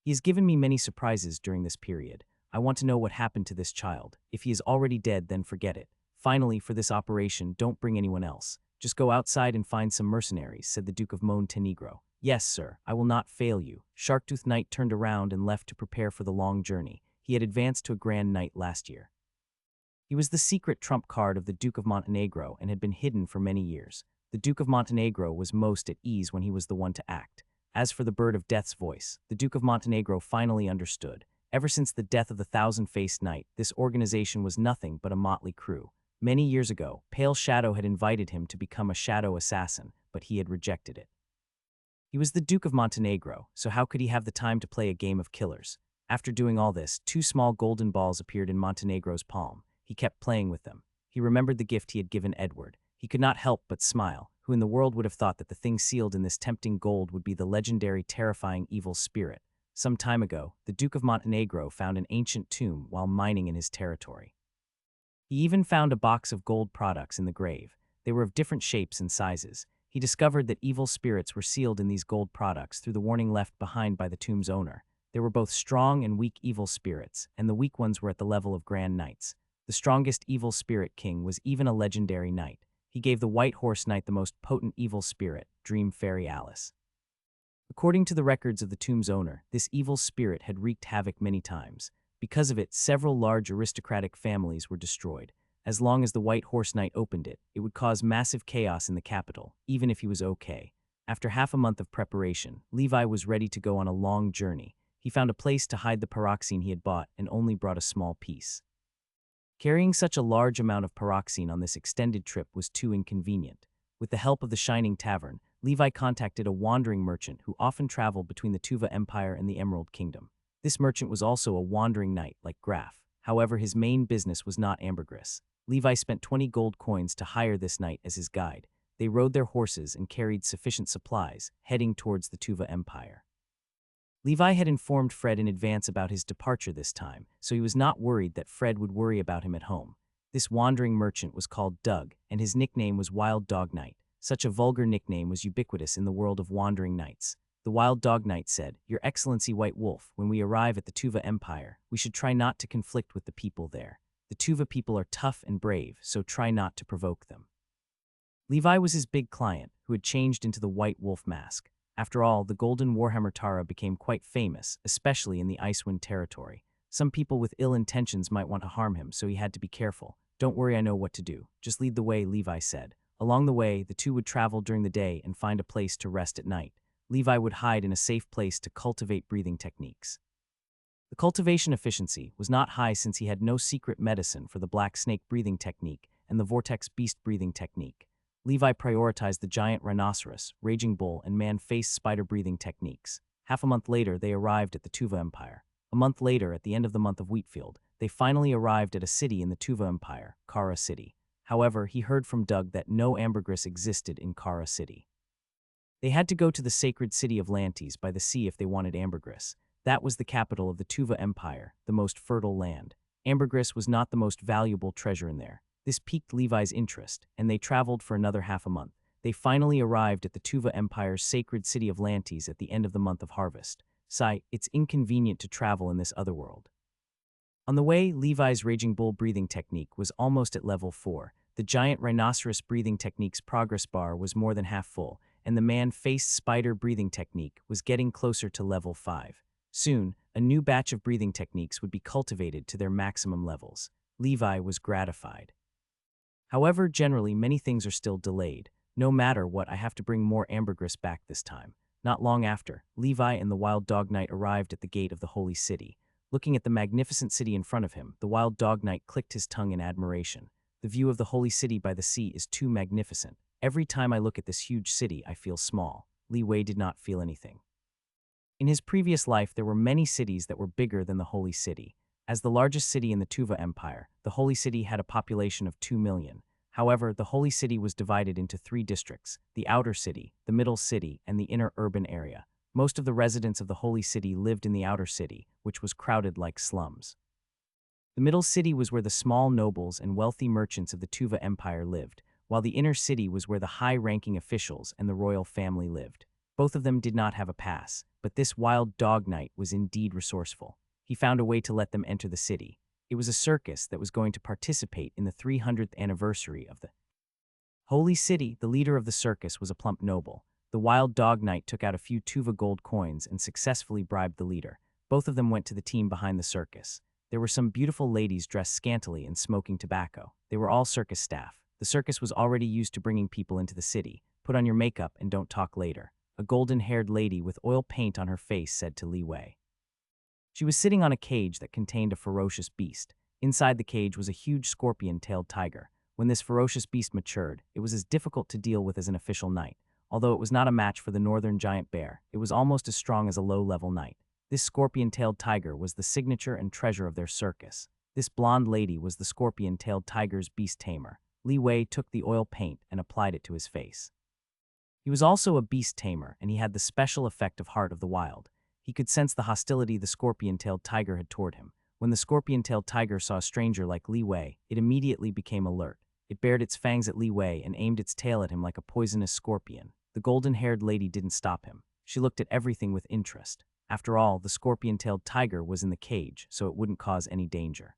He has given me many surprises during this period. I want to know what happened to this child. If he is already dead, then forget it. Finally, for this operation, don't bring anyone else. Just go outside and find some mercenaries, said the Duke of Montenegro. Yes, sir, I will not fail you. Sharktooth Knight turned around and left to prepare for the long journey. He had advanced to a Grand Knight last year. He was the secret trump card of the Duke of Montenegro and had been hidden for many years. The Duke of Montenegro was most at ease when he was the one to act. As for the Bird of Death's voice, the Duke of Montenegro finally understood. Ever since the death of the Thousand-Faced Knight, this organization was nothing but a motley crew. Many years ago, Pale Shadow had invited him to become a shadow assassin, but he had rejected it. He was the Duke of Montenegro, so how could he have the time to play a game of killers? After doing all this, 2 small golden balls appeared in Montenegro's palm. He kept playing with them. He remembered the gift he had given Edward. He could not help but smile. Who in the world would have thought that the thing sealed in this tempting gold would be the legendary terrifying evil spirit? Some time ago, the Duke of Montenegro found an ancient tomb while mining in his territory. He even found a box of gold products in the grave. They were of different shapes and sizes. He discovered that evil spirits were sealed in these gold products through the warning left behind by the tomb's owner. There were both strong and weak evil spirits, and the weak ones were at the level of Grand Knights. The strongest evil spirit king was even a legendary knight. He gave the White Horse Knight the most potent evil spirit, Dream Fairy Alice. According to the records of the tomb's owner, this evil spirit had wreaked havoc many times. Because of it, several large aristocratic families were destroyed. As long as the White Horse Knight opened it, it would cause massive chaos in the capital, even if he was okay. After half a month of preparation, Levi was ready to go on a long journey. He found a place to hide the pyroxene he had bought and only brought a small piece. Carrying such a large amount of pyroxene on this extended trip was too inconvenient. With the help of the Shining Tavern, Levi contacted a wandering merchant who often traveled between the Tuva Empire and the Emerald Kingdom. This merchant was also a wandering knight like Graf. However, his main business was not ambergris. Levi spent 20 gold coins to hire this knight as his guide. They rode their horses and carried sufficient supplies, heading towards the Tuva Empire. Levi had informed Fred in advance about his departure this time, so he was not worried that Fred would worry about him at home. This wandering merchant was called Doug, and his nickname was Wild Dog Knight. Such a vulgar nickname was ubiquitous in the world of wandering knights. The Wild Dog Knight said, "Your Excellency White Wolf, when we arrive at the Tuva Empire, we should try not to conflict with the people there. The Tuva people are tough and brave, so try not to provoke them." Levi was his big client, who had changed into the White Wolf mask. After all, the Golden Warhammer Tara became quite famous, especially in the Icewind territory. Some people with ill intentions might want to harm him, so he had to be careful. "Don't worry, I know what to do. Just lead the way," Levi said. Along the way, the two would travel during the day and find a place to rest at night. Levi would hide in a safe place to cultivate breathing techniques. The cultivation efficiency was not high since he had no secret medicine for the Black Snake breathing technique and the Vortex Beast breathing technique. Levi prioritized the Giant Rhinoceros, Raging Bull, and Man-Faced Spider breathing techniques. Half a month later, they arrived at the Tuva Empire. A month later, at the end of the month of Wheatfield, they finally arrived at a city in the Tuva Empire, Kara City. However, he heard from Doug that no ambergris existed in Kara City. They had to go to the sacred city of Lantes by the sea if they wanted ambergris. That was the capital of the Tuva Empire, the most fertile land. Ambergris was not the most valuable treasure in there. This piqued Levi's interest, and they traveled for another half a month. They finally arrived at the Tuva Empire's sacred city of Lantes at the end of the month of harvest. Sigh, it's inconvenient to travel in this other world. On the way, Levi's Raging Bull breathing technique was almost at level 4. The Giant Rhinoceros breathing technique's progress bar was more than half full, and the Man-Faced Spider breathing technique was getting closer to level 5. Soon, a new batch of breathing techniques would be cultivated to their maximum levels. Levi was gratified. However, generally, many things are still delayed. No matter what, I have to bring more ambergris back this time. Not long after, Levi and the Wild Dog Knight arrived at the gate of the Holy City. Looking at the magnificent city in front of him, the Wild Dog Knight clicked his tongue in admiration. The view of the Holy City by the sea is too magnificent. Every time I look at this huge city, I feel small. Li Wei did not feel anything. In his previous life, there were many cities that were bigger than the Holy City. As the largest city in the Tuva Empire, the Holy City had a population of 2 million. However, the Holy City was divided into 3 districts: the Outer City, the Middle City, and the Inner Urban Area. Most of the residents of the Holy City lived in the outer city, which was crowded like slums. The middle city was where the small nobles and wealthy merchants of the Tuva Empire lived, while the inner city was where the high-ranking officials and the royal family lived. Both of them did not have a pass, but this wild dog knight was indeed resourceful. He found a way to let them enter the city. It was a circus that was going to participate in the 300th anniversary of the Holy City. The leader of the circus was a plump noble. The wild dog knight took out a few Tuva gold coins and successfully bribed the leader. Both of them went to the team behind the circus. There were some beautiful ladies dressed scantily and smoking tobacco. They were all circus staff. The circus was already used to bringing people into the city. Put on your makeup and don't talk later. A golden-haired lady with oil paint on her face said to Li Wei. She was sitting on a cage that contained a ferocious beast. Inside the cage was a huge scorpion-tailed tiger. When this ferocious beast matured, it was as difficult to deal with as an official knight. Although it was not a match for the northern giant bear, it was almost as strong as a low-level knight. This scorpion-tailed tiger was the signature and treasure of their circus. This blonde lady was the scorpion-tailed tiger's beast tamer. Li Wei took the oil paint and applied it to his face. He was also a beast tamer, and he had the special effect of Heart of the Wild. He could sense the hostility the scorpion-tailed tiger had toward him. When the scorpion-tailed tiger saw a stranger like Li Wei, it immediately became alert. It bared its fangs at Li Wei and aimed its tail at him like a poisonous scorpion. The golden-haired lady didn't stop him. She looked at everything with interest. After all, the scorpion-tailed tiger was in the cage, so it wouldn't cause any danger.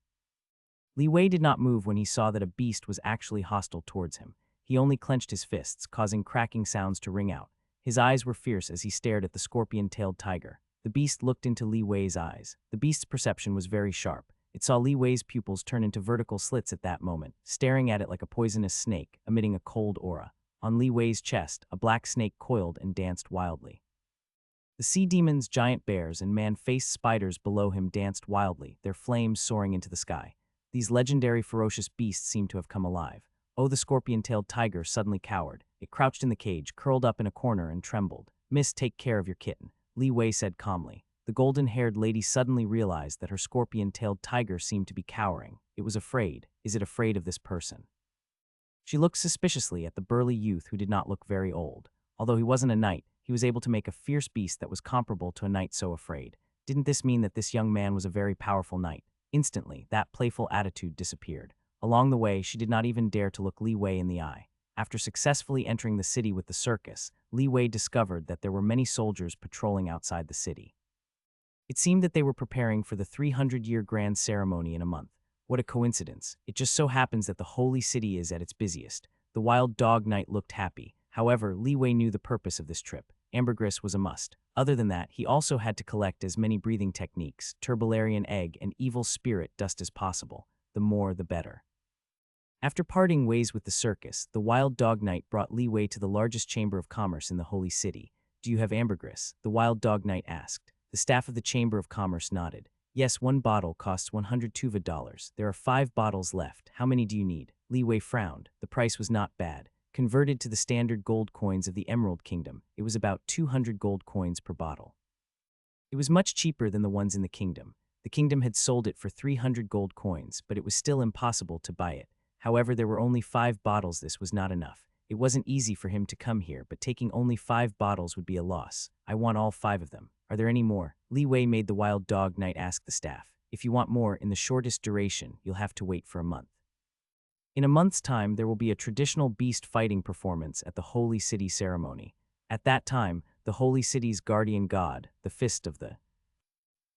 Li Wei did not move when he saw that a beast was actually hostile towards him. He only clenched his fists, causing cracking sounds to ring out. His eyes were fierce as he stared at the scorpion-tailed tiger. The beast looked into Li Wei's eyes. The beast's perception was very sharp. It saw Li Wei's pupils turn into vertical slits at that moment, staring at it like a poisonous snake, emitting a cold aura. On Li Wei's chest, a black snake coiled and danced wildly. The sea demons, giant bears, and man-faced spiders below him danced wildly, their flames soaring into the sky. These legendary ferocious beasts seemed to have come alive. Oh, the scorpion-tailed tiger suddenly cowered. It crouched in the cage, curled up in a corner, and trembled. "Miss, take care of your kitten," Li Wei said calmly. The golden-haired lady suddenly realized that her scorpion-tailed tiger seemed to be cowering. It was afraid. Is it afraid of this person? She looked suspiciously at the burly youth who did not look very old. Although he wasn't a knight, he was able to make a fierce beast that was comparable to a knight so afraid. Didn't this mean that this young man was a very powerful knight? Instantly, that playful attitude disappeared. Along the way, she did not even dare to look Li Wei in the eye. After successfully entering the city with the circus, Li Wei discovered that there were many soldiers patrolling outside the city. It seemed that they were preparing for the 300-year grand ceremony in a month. What a coincidence. It just so happens that the Holy City is at its busiest. The wild dog knight looked happy. However, Li Wei knew the purpose of this trip. Ambergris was a must. Other than that, he also had to collect as many breathing techniques, Turbolarian egg, and evil spirit dust as possible. The more, the better. After parting ways with the circus, the wild dog knight brought Li Wei to the largest chamber of commerce in the Holy City. "Do you have ambergris?" the wild dog knight asked. The staff of the Chamber of Commerce nodded. "Yes, one bottle costs 100 Tuva dollars. There are 5 bottles left. How many do you need?" Li Wei frowned. The price was not bad. Converted to the standard gold coins of the Emerald Kingdom, it was about 200 gold coins per bottle. It was much cheaper than the ones in the kingdom. The kingdom had sold it for 300 gold coins, but it was still impossible to buy it. However, there were only 5 bottles. This was not enough. It wasn't easy for him to come here, but taking only 5 bottles would be a loss. "I want all 5 of them. Are there any more?" Li Wei made the wild dog knight ask the staff. "If you want more in the shortest duration, you'll have to wait for a month." In a month's time, there will be a traditional beast fighting performance at the Holy City ceremony. At that time, the Holy City's guardian god, the Fist of the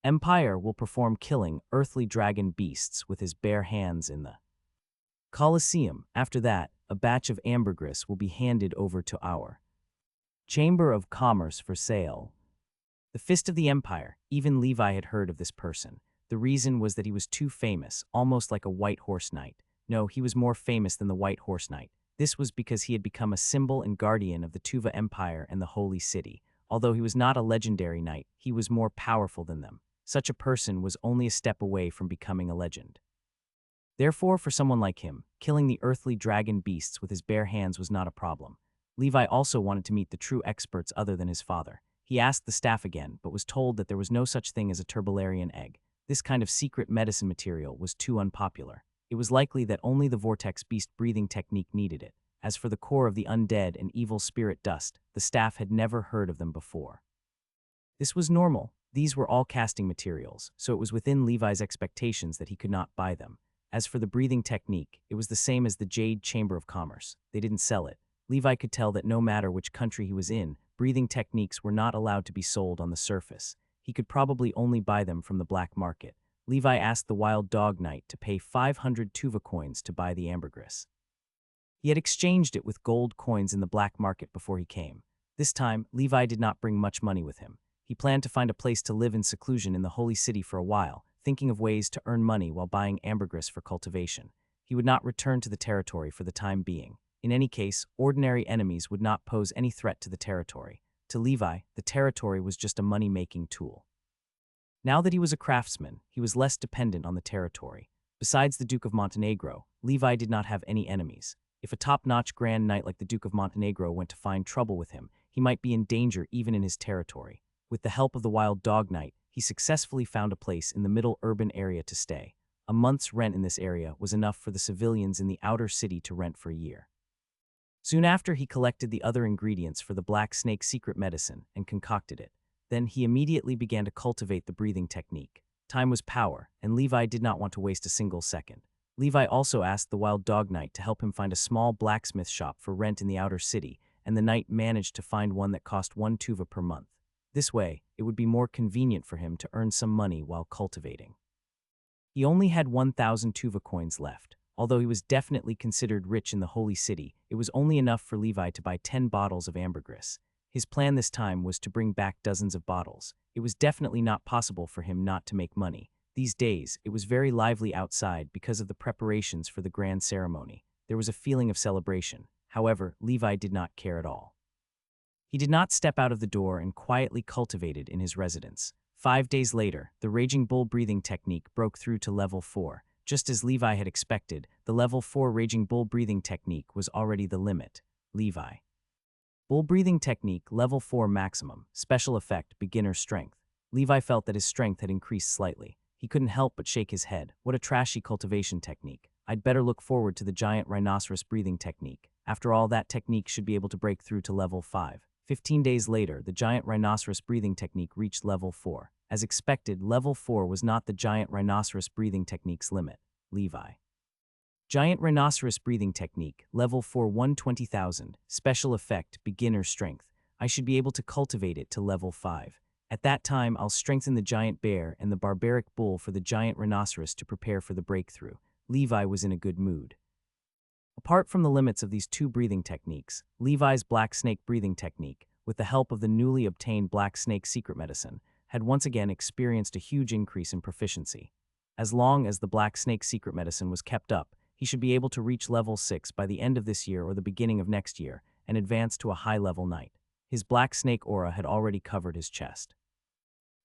Empire, will perform killing earthly dragon beasts with his bare hands in the Colosseum. After that, a batch of ambergris will be handed over to our Chamber of Commerce for sale. The Fist of the Empire. Even Levi had heard of this person. The reason was that he was too famous, almost like a white horse knight. No, he was more famous than the White Horse Knight. This was because he had become a symbol and guardian of the Tuva Empire and the Holy City. Although he was not a legendary knight, he was more powerful than them. Such a person was only a step away from becoming a legend. Therefore, for someone like him, killing the earthly dragon beasts with his bare hands was not a problem. Levi also wanted to meet the true experts other than his father. He asked the staff again, but was told that there was no such thing as a Turbolarian egg. This kind of secret medicine material was too unpopular. It was likely that only the vortex beast breathing technique needed it. As for the core of the undead and evil spirit dust, the staff had never heard of them before. This was normal. These were all casting materials, so it was within Levi's expectations that he could not buy them. As for the breathing technique, it was the same as the Jade Chamber of Commerce. They didn't sell it. Levi could tell that no matter which country he was in, breathing techniques were not allowed to be sold on the surface. He could probably only buy them from the black market. Levi asked the Wild Dog Knight to pay 500 tuva coins to buy the ambergris. He had exchanged it with gold coins in the black market before he came. This time, Levi did not bring much money with him. He planned to find a place to live in seclusion in the Holy City for a while, thinking of ways to earn money while buying ambergris for cultivation. He would not return to the territory for the time being. In any case, ordinary enemies would not pose any threat to the territory. To Levi, the territory was just a money-making tool. Now that he was a craftsman, he was less dependent on the territory. Besides the Duke of Montenegro, Levi did not have any enemies. If a top-notch Grand Knight like the Duke of Montenegro went to find trouble with him, he might be in danger even in his territory. With the help of the Wild Dog Knight, he successfully found a place in the middle urban area to stay. A month's rent in this area was enough for the civilians in the outer city to rent for a year. Soon after, he collected the other ingredients for the Black Snake secret medicine and concocted it. Then he immediately began to cultivate the breathing technique. Time was power, and Levi did not want to waste a single second. Levi also asked the Wild Dog Knight to help him find a small blacksmith shop for rent in the outer city, and the knight managed to find one that cost 1 tuva per month. This way, it would be more convenient for him to earn some money while cultivating. He only had 1,000 tuva coins left. Although he was definitely considered rich in the Holy City, it was only enough for Levi to buy 10 bottles of ambergris. His plan this time was to bring back dozens of bottles. It was definitely not possible for him not to make money. These days, it was very lively outside because of the preparations for the grand ceremony. There was a feeling of celebration. However, Levi did not care at all. He did not step out of the door and quietly cultivated in his residence. 5 days later, the Raging Bull breathing technique broke through to level 4. Just as Levi had expected, the level 4 Raging Bull breathing technique was already the limit. Levi. Bull breathing technique, level 4 maximum, special effect, beginner strength. Levi felt that his strength had increased slightly. He couldn't help but shake his head. What a trashy cultivation technique. I'd better look forward to the giant rhinoceros breathing technique. After all, that technique should be able to break through to level 5. 15 days later, the giant rhinoceros breathing technique reached level 4. As expected, level 4 was not the giant rhinoceros breathing technique's limit. Levi. Giant rhinoceros breathing technique, level 4 120,000, special effect, beginner strength. I should be able to cultivate it to level 5. At that time, I'll strengthen the giant bear and the barbaric bull for the giant rhinoceros to prepare for the breakthrough. Levi was in a good mood. Apart from the limits of these two breathing techniques, Levi's black snake breathing technique, with the help of the newly obtained black snake secret medicine, had once again experienced a huge increase in proficiency. As long as the black snake secret medicine was kept up, he should be able to reach level 6 by the end of this year or the beginning of next year and advance to a high-level knight. His black snake aura had already covered his chest.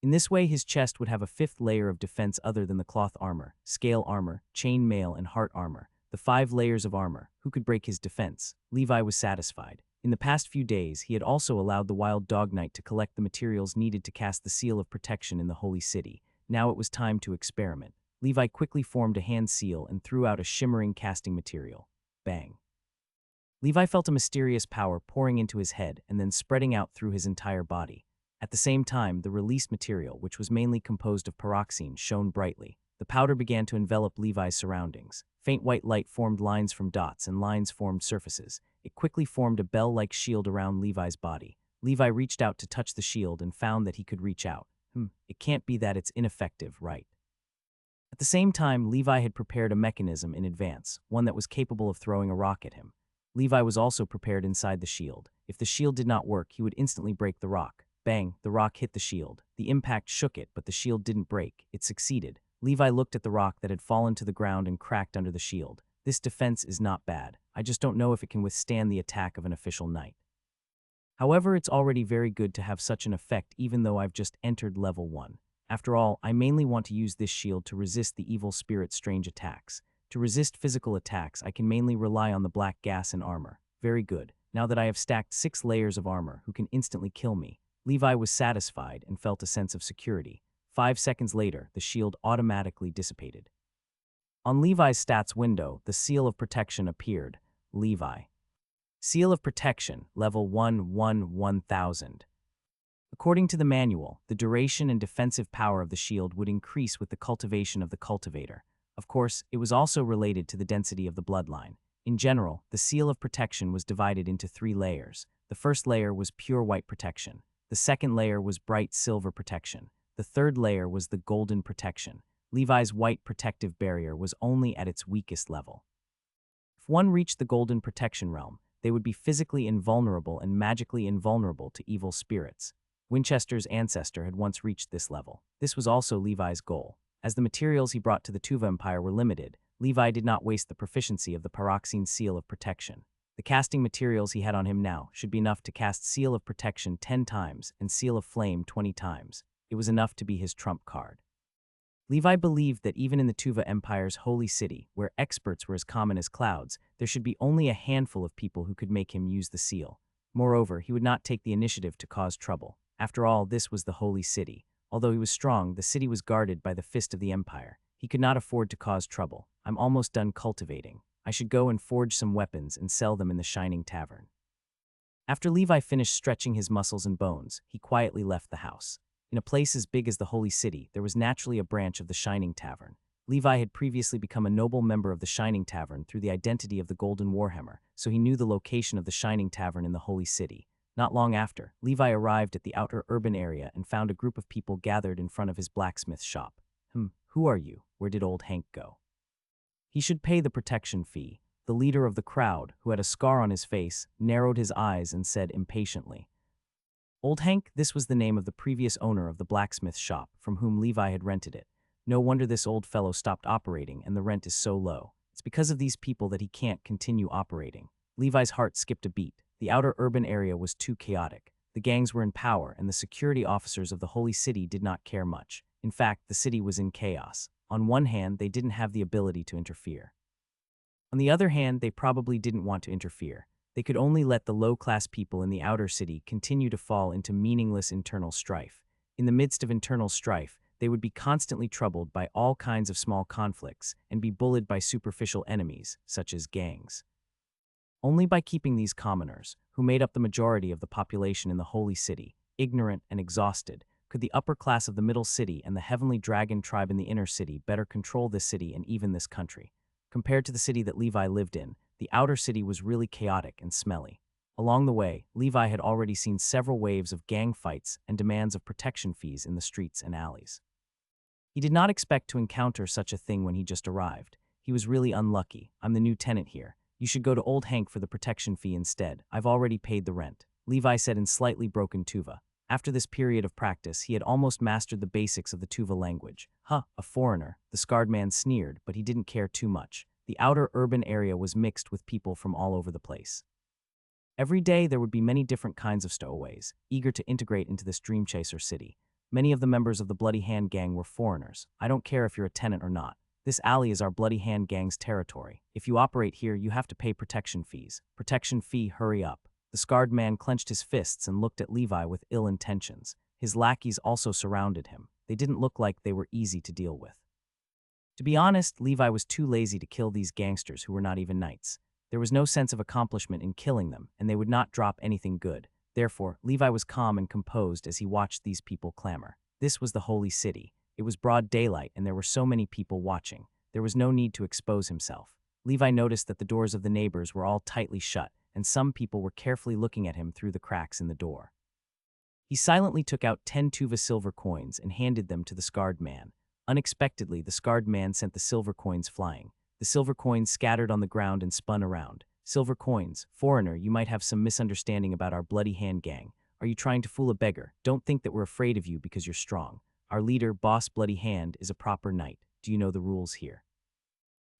In this way, his chest would have a 5th layer of defense other than the cloth armor, scale armor, chain mail, and heart armor. The 5 layers of armor. Who could break his defense? Levi was satisfied. In the past few days, he had also allowed the Wild Dog Knight to collect the materials needed to cast the seal of protection in the Holy City. Now it was time to experiment. Levi quickly formed a hand seal and threw out a shimmering casting material. Bang. Levi felt a mysterious power pouring into his head and then spreading out through his entire body. At the same time, the released material, which was mainly composed of pyroxene, shone brightly. The powder began to envelop Levi's surroundings. Faint white light formed lines from dots, and lines formed surfaces. It quickly formed a bell-like shield around Levi's body. Levi reached out to touch the shield and found that he could reach out. It can't be that it's ineffective, right? At the same time, Levi had prepared a mechanism in advance, one that was capable of throwing a rock at him. Levi was also prepared inside the shield. If the shield did not work, he would instantly break the rock. Bang, the rock hit the shield. The impact shook it, but the shield didn't break. It succeeded. Levi looked at the rock that had fallen to the ground and cracked under the shield. This defense is not bad. I just don't know if it can withstand the attack of an official knight. However, it's already very good to have such an effect even though I've just entered level 1. After all, I mainly want to use this shield to resist the evil spirit's strange attacks. To resist physical attacks, I can mainly rely on the black gas and armor. Very good. Now that I have stacked 6 layers of armor who can instantly kill me, Levi was satisfied and felt a sense of security. 5 seconds later, the shield automatically dissipated. On Levi's stats window, the seal of protection appeared. Levi. Seal of protection, level 1 1000. According to the manual, the duration and defensive power of the shield would increase with the cultivation of the cultivator. Of course, it was also related to the density of the bloodline. In general, the seal of protection was divided into 3 layers. The first layer was pure white protection. The second layer was bright silver protection. The third layer was the golden protection. Levi's white protective barrier was only at its weakest level. If one reached the golden protection realm, they would be physically invulnerable and magically invulnerable to evil spirits. Winchester's ancestor had once reached this level. This was also Levi's goal. As the materials he brought to the Tuva Empire were limited, Levi did not waste the proficiency of the pyroxene seal of protection. The casting materials he had on him now should be enough to cast Seal of Protection 10 times and Seal of Flame 20 times. It was enough to be his trump card. Levi believed that even in the Tuva Empire's holy city, where experts were as common as clouds, there should be only a handful of people who could make him use the seal. Moreover, he would not take the initiative to cause trouble. After all, this was the holy city. Although he was strong, the city was guarded by the fist of the Empire. He could not afford to cause trouble. I'm almost done cultivating. I should go and forge some weapons and sell them in the Shining Tavern. After Levi finished stretching his muscles and bones, he quietly left the house. In a place as big as the Holy City, there was naturally a branch of the Shining Tavern. Levi had previously become a noble member of the Shining Tavern through the identity of the Golden Warhammer, so he knew the location of the Shining Tavern in the Holy City. Not long after, Levi arrived at the outer urban area and found a group of people gathered in front of his blacksmith shop. Who are you? Where did old Hank go? He should pay the protection fee. The leader of the crowd, who had a scar on his face, narrowed his eyes and said impatiently. Old Hank, this was the name of the previous owner of the blacksmith shop, from whom Levi had rented it. No wonder this old fellow stopped operating and the rent is so low. It's because of these people that he can't continue operating. Levi's heart skipped a beat. The outer urban area was too chaotic. The gangs were in power, and the security officers of the Holy City did not care much. In fact, the city was in chaos. On one hand, they didn't have the ability to interfere. On the other hand, they probably didn't want to interfere. They could only let the low-class people in the outer city continue to fall into meaningless internal strife. In the midst of internal strife, they would be constantly troubled by all kinds of small conflicts and be bullied by superficial enemies, such as gangs. Only by keeping these commoners, who made up the majority of the population in the Holy City, ignorant and exhausted, could the upper class of the middle city and the heavenly dragon tribe in the inner city better control this city and even this country. Compared to the city that Levi lived in, the outer city was really chaotic and smelly. Along the way, Levi had already seen several waves of gang fights and demands of protection fees in the streets and alleys. He did not expect to encounter such a thing when he just arrived. He was really unlucky. I'm the new tenant here. You should go to Old Hank for the protection fee instead. I've already paid the rent, Levi said in slightly broken Tuva. After this period of practice, he had almost mastered the basics of the Tuva language. A foreigner, the scarred man sneered, but he didn't care too much. The outer urban area was mixed with people from all over the place. Every day there would be many different kinds of stowaways, eager to integrate into this dream chaser city. Many of the members of the Bloody Hand Gang were foreigners. I don't care if you're a tenant or not. This alley is our Bloody Hand Gang's territory. If you operate here, you have to pay protection fees. Protection fee, hurry up. The scarred man clenched his fists and looked at Levi with ill intentions. His lackeys also surrounded him. They didn't look like they were easy to deal with. To be honest, Levi was too lazy to kill these gangsters who were not even knights. There was no sense of accomplishment in killing them, and they would not drop anything good. Therefore, Levi was calm and composed as he watched these people clamor. This was the Holy City. It was broad daylight, and there were so many people watching. There was no need to expose himself. Levi noticed that the doors of the neighbors were all tightly shut, and some people were carefully looking at him through the cracks in the door. He silently took out 10 Tuva silver coins and handed them to the scarred man. Unexpectedly, the scarred man sent the silver coins flying. The silver coins scattered on the ground and spun around. Silver coins. Foreigner, you might have some misunderstanding about our Bloody Hand Gang. Are you trying to fool a beggar? Don't think that we're afraid of you because you're strong. Our leader, Boss Bloody Hand, is a proper knight. Do you know the rules here?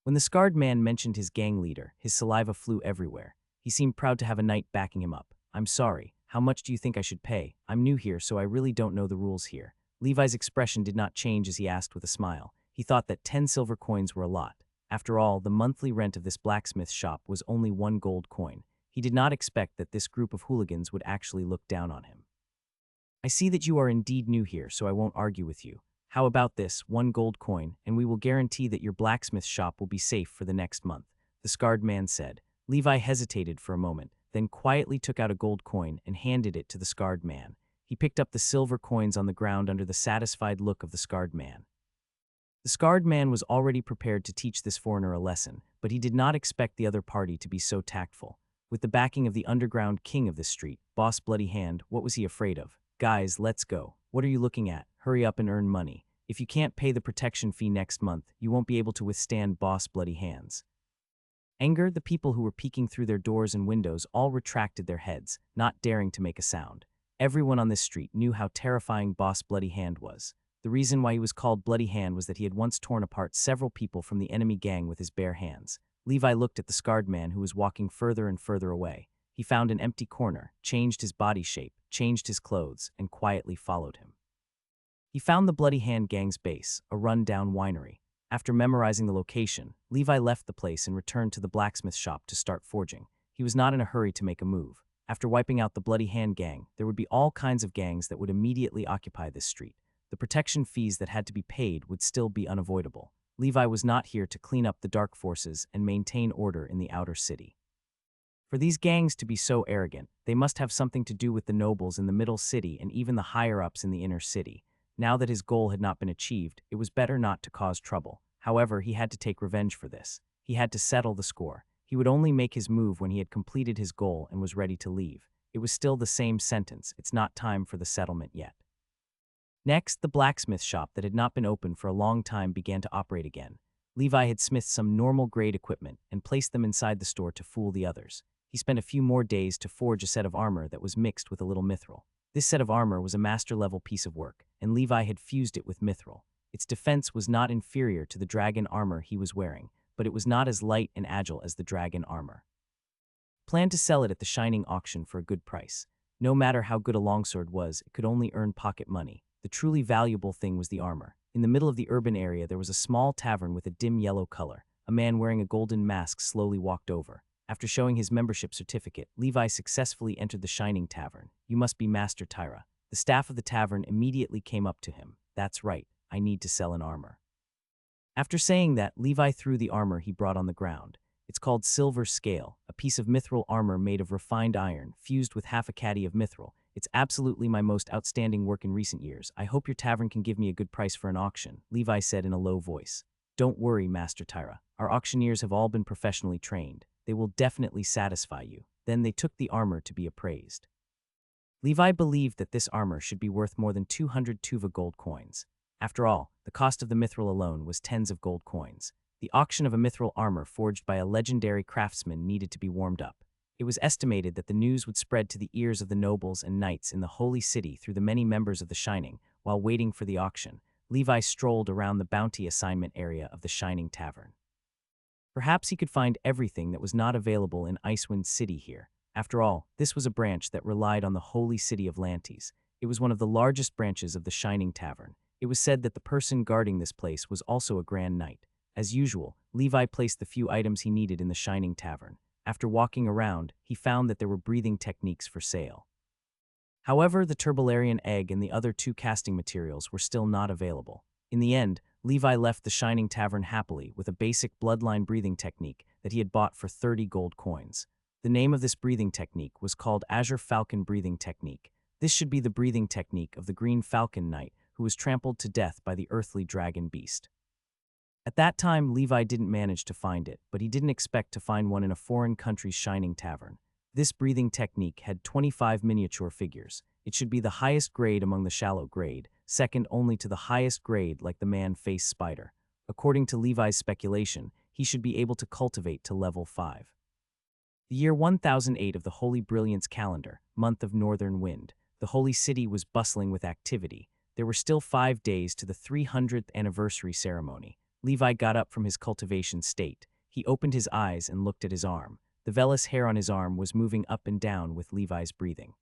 When the scarred man mentioned his gang leader, his saliva flew everywhere. He seemed proud to have a knight backing him up. I'm sorry. How much do you think I should pay? I'm new here, so I really don't know the rules here. Levi's expression did not change as he asked with a smile. He thought that 10 silver coins were a lot. After all, the monthly rent of this blacksmith shop was only 1 gold coin. He did not expect that this group of hooligans would actually look down on him. I see that you are indeed new here, so I won't argue with you. How about this, 1 gold coin, and we will guarantee that your blacksmith shop will be safe for the next month, the scarred man said. Levi hesitated for a moment, then quietly took out a gold coin and handed it to the scarred man. He picked up the silver coins on the ground under the satisfied look of the scarred man. The scarred man was already prepared to teach this foreigner a lesson, but he did not expect the other party to be so tactful. With the backing of the underground king of this street, Boss Bloody Hand, what was he afraid of? Guys, let's go. What are you looking at? Hurry up and earn money. If you can't pay the protection fee next month, you won't be able to withstand Boss Bloody Hands. Anger, the people who were peeking through their doors and windows all retracted their heads, not daring to make a sound. Everyone on this street knew how terrifying Boss Bloody Hand was. The reason why he was called Bloody Hand was that he had once torn apart several people from the enemy gang with his bare hands. Levi looked at the scarred man who was walking further and further away. He found an empty corner, changed his body shape, changed his clothes, and quietly followed him. He found the Bloody Hand gang's base, a run-down winery. After memorizing the location, Levi left the place and returned to the blacksmith shop to start forging. He was not in a hurry to make a move. After wiping out the Bloody Hand gang, there would be all kinds of gangs that would immediately occupy this street. The protection fees that had to be paid would still be unavoidable. Levi was not here to clean up the dark forces and maintain order in the outer city. For these gangs to be so arrogant, they must have something to do with the nobles in the middle city and even the higher-ups in the inner city. Now that his goal had not been achieved, it was better not to cause trouble. However, he had to take revenge for this. He had to settle the score. He would only make his move when he had completed his goal and was ready to leave. It was still the same sentence. It's not time for the settlement yet. Next, the blacksmith shop that had not been open for a long time began to operate again. Levi had smithed some normal-grade equipment and placed them inside the store to fool the others. He spent a few more days to forge a set of armor that was mixed with a little mithril. This set of armor was a master-level piece of work, and Levi had fused it with mithril. Its defense was not inferior to the dragon armor he was wearing, but it was not as light and agile as the dragon armor. Planned to sell it at the Shining auction for a good price. No matter how good a longsword was, it could only earn pocket money. The truly valuable thing was the armor. In the middle of the urban area, there was a small tavern with a dim yellow color. A man wearing a golden mask slowly walked over. After showing his membership certificate, Levi successfully entered the Shining Tavern. You must be Master Tyra. The staff of the tavern immediately came up to him. That's right, I need to sell an armor. After saying that, Levi threw the armor he brought on the ground. It's called Silver Scale, a piece of mithril armor made of refined iron, fused with half a caddy of mithril. It's absolutely my most outstanding work in recent years. I hope your tavern can give me a good price for an auction, Levi said in a low voice. Don't worry, Master Tyra. Our auctioneers have all been professionally trained. They will definitely satisfy you. Then they took the armor to be appraised. Levi believed that this armor should be worth more than 200 tuva gold coins. After all, the cost of the mithril alone was tens of gold coins. The auction of a mithril armor forged by a legendary craftsman needed to be warmed up. It was estimated that the news would spread to the ears of the nobles and knights in the holy city through the many members of the Shining. While waiting for the auction, Levi strolled around the bounty assignment area of the Shining Tavern. Perhaps he could find everything that was not available in Icewind City here. After all, this was a branch that relied on the holy city of Lantes. It was one of the largest branches of the Shining Tavern. It was said that the person guarding this place was also a Grand Knight. As usual, Levi placed the few items he needed in the Shining Tavern. After walking around, he found that there were breathing techniques for sale. However, the Turbolarian egg and the other two casting materials were still not available. In the end, Levi left the Shining Tavern happily with a basic bloodline breathing technique that he had bought for 30 gold coins. The name of this breathing technique was called Azure Falcon Breathing Technique. This should be the breathing technique of the Green Falcon Knight who was trampled to death by the earthly dragon beast. At that time, Levi didn't manage to find it, but he didn't expect to find one in a foreign country's Shining Tavern. This breathing technique had 25 miniature figures. It should be the highest grade among the shallow grade, second only to the highest grade like the man-face spider. According to Levi's speculation, he should be able to cultivate to level 5. The year 1008 of the Holy Brilliance calendar, month of Northern Wind. The holy city was bustling with activity. There were still 5 days to the 300th anniversary ceremony. Levi got up from his cultivation state. He opened his eyes and looked at his arm. The vellus hair on his arm was moving up and down with Levi's breathing.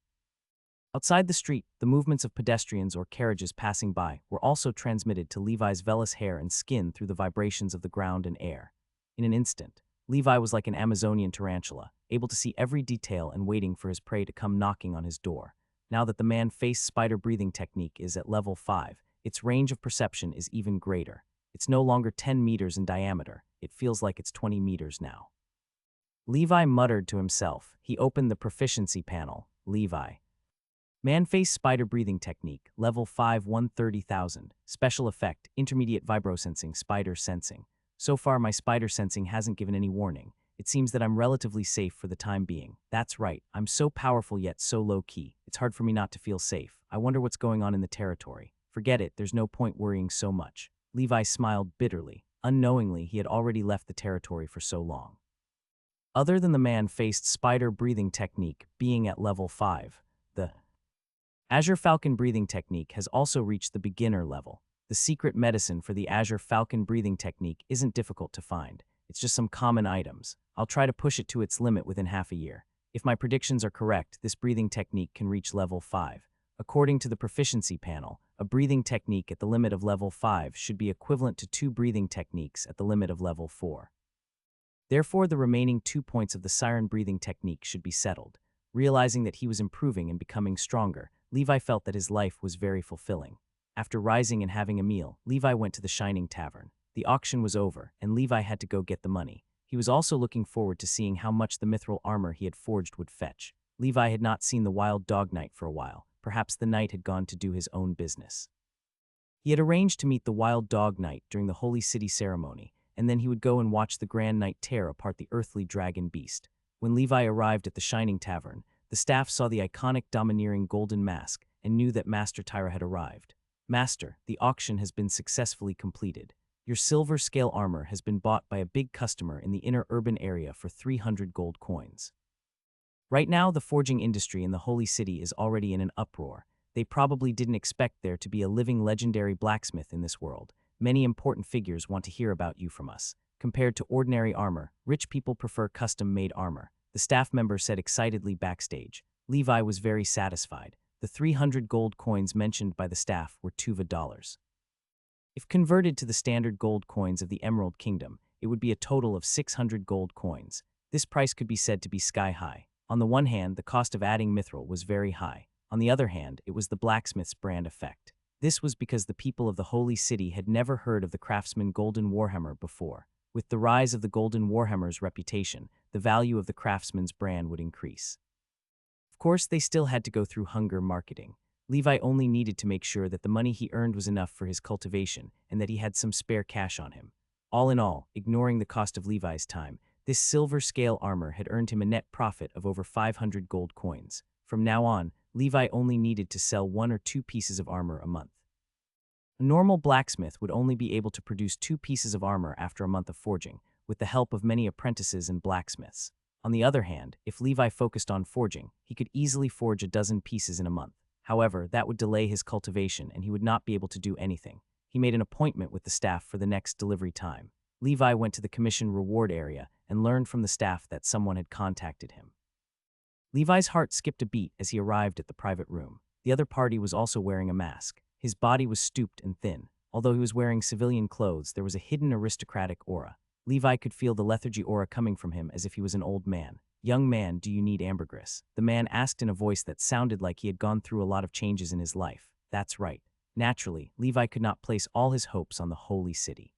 Outside the street, the movements of pedestrians or carriages passing by were also transmitted to Levi's vellus hair and skin through the vibrations of the ground and air. In an instant, Levi was like an Amazonian tarantula, able to see every detail and waiting for his prey to come knocking on his door. Now that the man-face spider breathing technique is at level 5, its range of perception is even greater. It's no longer 10 meters in diameter. It feels like it's 20 meters now. Levi muttered to himself. He opened the proficiency panel. Levi. Man-face spider breathing technique, level 5 130,000. Special effect, intermediate vibrosensing, spider sensing. So far my spider sensing hasn't given any warning. It seems that I'm relatively safe for the time being. That's right, I'm so powerful yet so low-key. It's hard for me not to feel safe. I wonder what's going on in the territory. Forget it, there's no point worrying so much. Levi smiled bitterly. Unknowingly, he had already left the territory for so long. Other than the man-faced spider breathing technique being at level 5, the Azure Falcon breathing technique has also reached the beginner level. The secret medicine for the Azure Falcon breathing technique isn't difficult to find. It's just some common items. I'll try to push it to its limit within half a year. If my predictions are correct, this breathing technique can reach level 5. According to the proficiency panel, a breathing technique at the limit of level 5 should be equivalent to 2 breathing techniques at the limit of level 4. Therefore, the remaining 2 points of the siren breathing technique should be settled. Realizing that he was improving and becoming stronger, Levi felt that his life was very fulfilling. After rising and having a meal, Levi went to the Shining Tavern. The auction was over, and Levi had to go get the money. He was also looking forward to seeing how much the mithril armor he had forged would fetch. Levi had not seen the Wild Dog Knight for a while. Perhaps the knight had gone to do his own business. He had arranged to meet the Wild Dog Knight during the Holy City ceremony, and then he would go and watch the Grand Knight tear apart the earthly dragon beast. When Levi arrived at the Shining Tavern, the staff saw the iconic domineering golden mask and knew that Master Tyra had arrived. Master, the auction has been successfully completed. Your silver scale armor has been bought by a big customer in the inner urban area for 300 gold coins. Right now, the forging industry in the Holy City is already in an uproar. They probably didn't expect there to be a living legendary blacksmith in this world. Many important figures want to hear about you from us. Compared to ordinary armor, rich people prefer custom-made armor. The staff member said excitedly backstage. Levi was very satisfied. The 300 gold coins mentioned by the staff were $2. If converted to the standard gold coins of the Emerald Kingdom, it would be a total of 600 gold coins. This price could be said to be sky-high. On the one hand, the cost of adding mithril was very high. On the other hand, it was the blacksmith's brand effect. This was because the people of the Holy City had never heard of the craftsman Golden Warhammer before. With the rise of the Golden Warhammer's reputation, the value of the craftsman's brand would increase. Of course, they still had to go through hunger marketing. Levi only needed to make sure that the money he earned was enough for his cultivation and that he had some spare cash on him. All in all, ignoring the cost of Levi's time, this silver scale armor had earned him a net profit of over 500 gold coins. From now on, Levi only needed to sell 1 or 2 pieces of armor a month. A normal blacksmith would only be able to produce 2 pieces of armor after a month of forging, with the help of many apprentices and blacksmiths. On the other hand, if Levi focused on forging, he could easily forge a dozen pieces in a month. However, that would delay his cultivation and he would not be able to do anything. He made an appointment with the staff for the next delivery time. Levi went to the commission reward area and learned from the staff that someone had contacted him. Levi's heart skipped a beat as he arrived at the private room. The other party was also wearing a mask. His body was stooped and thin. Although he was wearing civilian clothes, there was a hidden aristocratic aura. Levi could feel the lethargy aura coming from him as if he was an old man. "Young man, do you need ambergris?" The man asked in a voice that sounded like he had gone through a lot of changes in his life. That's right. Naturally, Levi could not place all his hopes on the Holy City.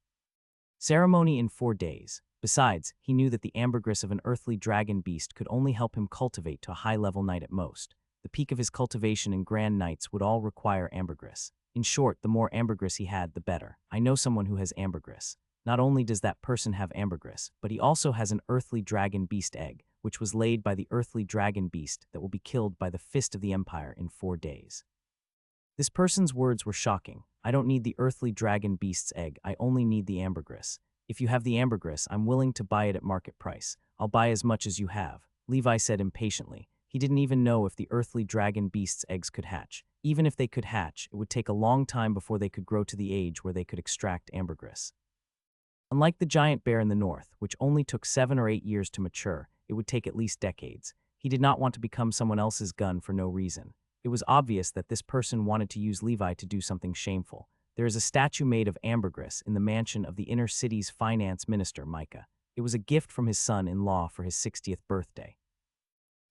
Ceremony in 4 days. Besides, he knew that the ambergris of an earthly dragon beast could only help him cultivate to a high-level knight at most. The peak of his cultivation and grand knights would all require ambergris. In short, the more ambergris he had, the better. I know someone who has ambergris. Not only does that person have ambergris, but he also has an earthly dragon beast egg, which was laid by the earthly dragon beast that will be killed by the fist of the Empire in 4 days. This person's words were shocking. I don't need the earthly dragon beast's egg, I only need the ambergris. If you have the ambergris, I'm willing to buy it at market price. I'll buy as much as you have, Levi said impatiently. He didn't even know if the earthly dragon beast's eggs could hatch. Even if they could hatch, it would take a long time before they could grow to the age where they could extract ambergris. Unlike the giant bear in the north, which only took 7 or 8 years to mature, it would take at least decades. He did not want to become someone else's gun for no reason. It was obvious that this person wanted to use Levi to do something shameful. There is a statue made of ambergris in the mansion of the inner city's finance minister, Micah. It was a gift from his son-in-law for his 60th birthday.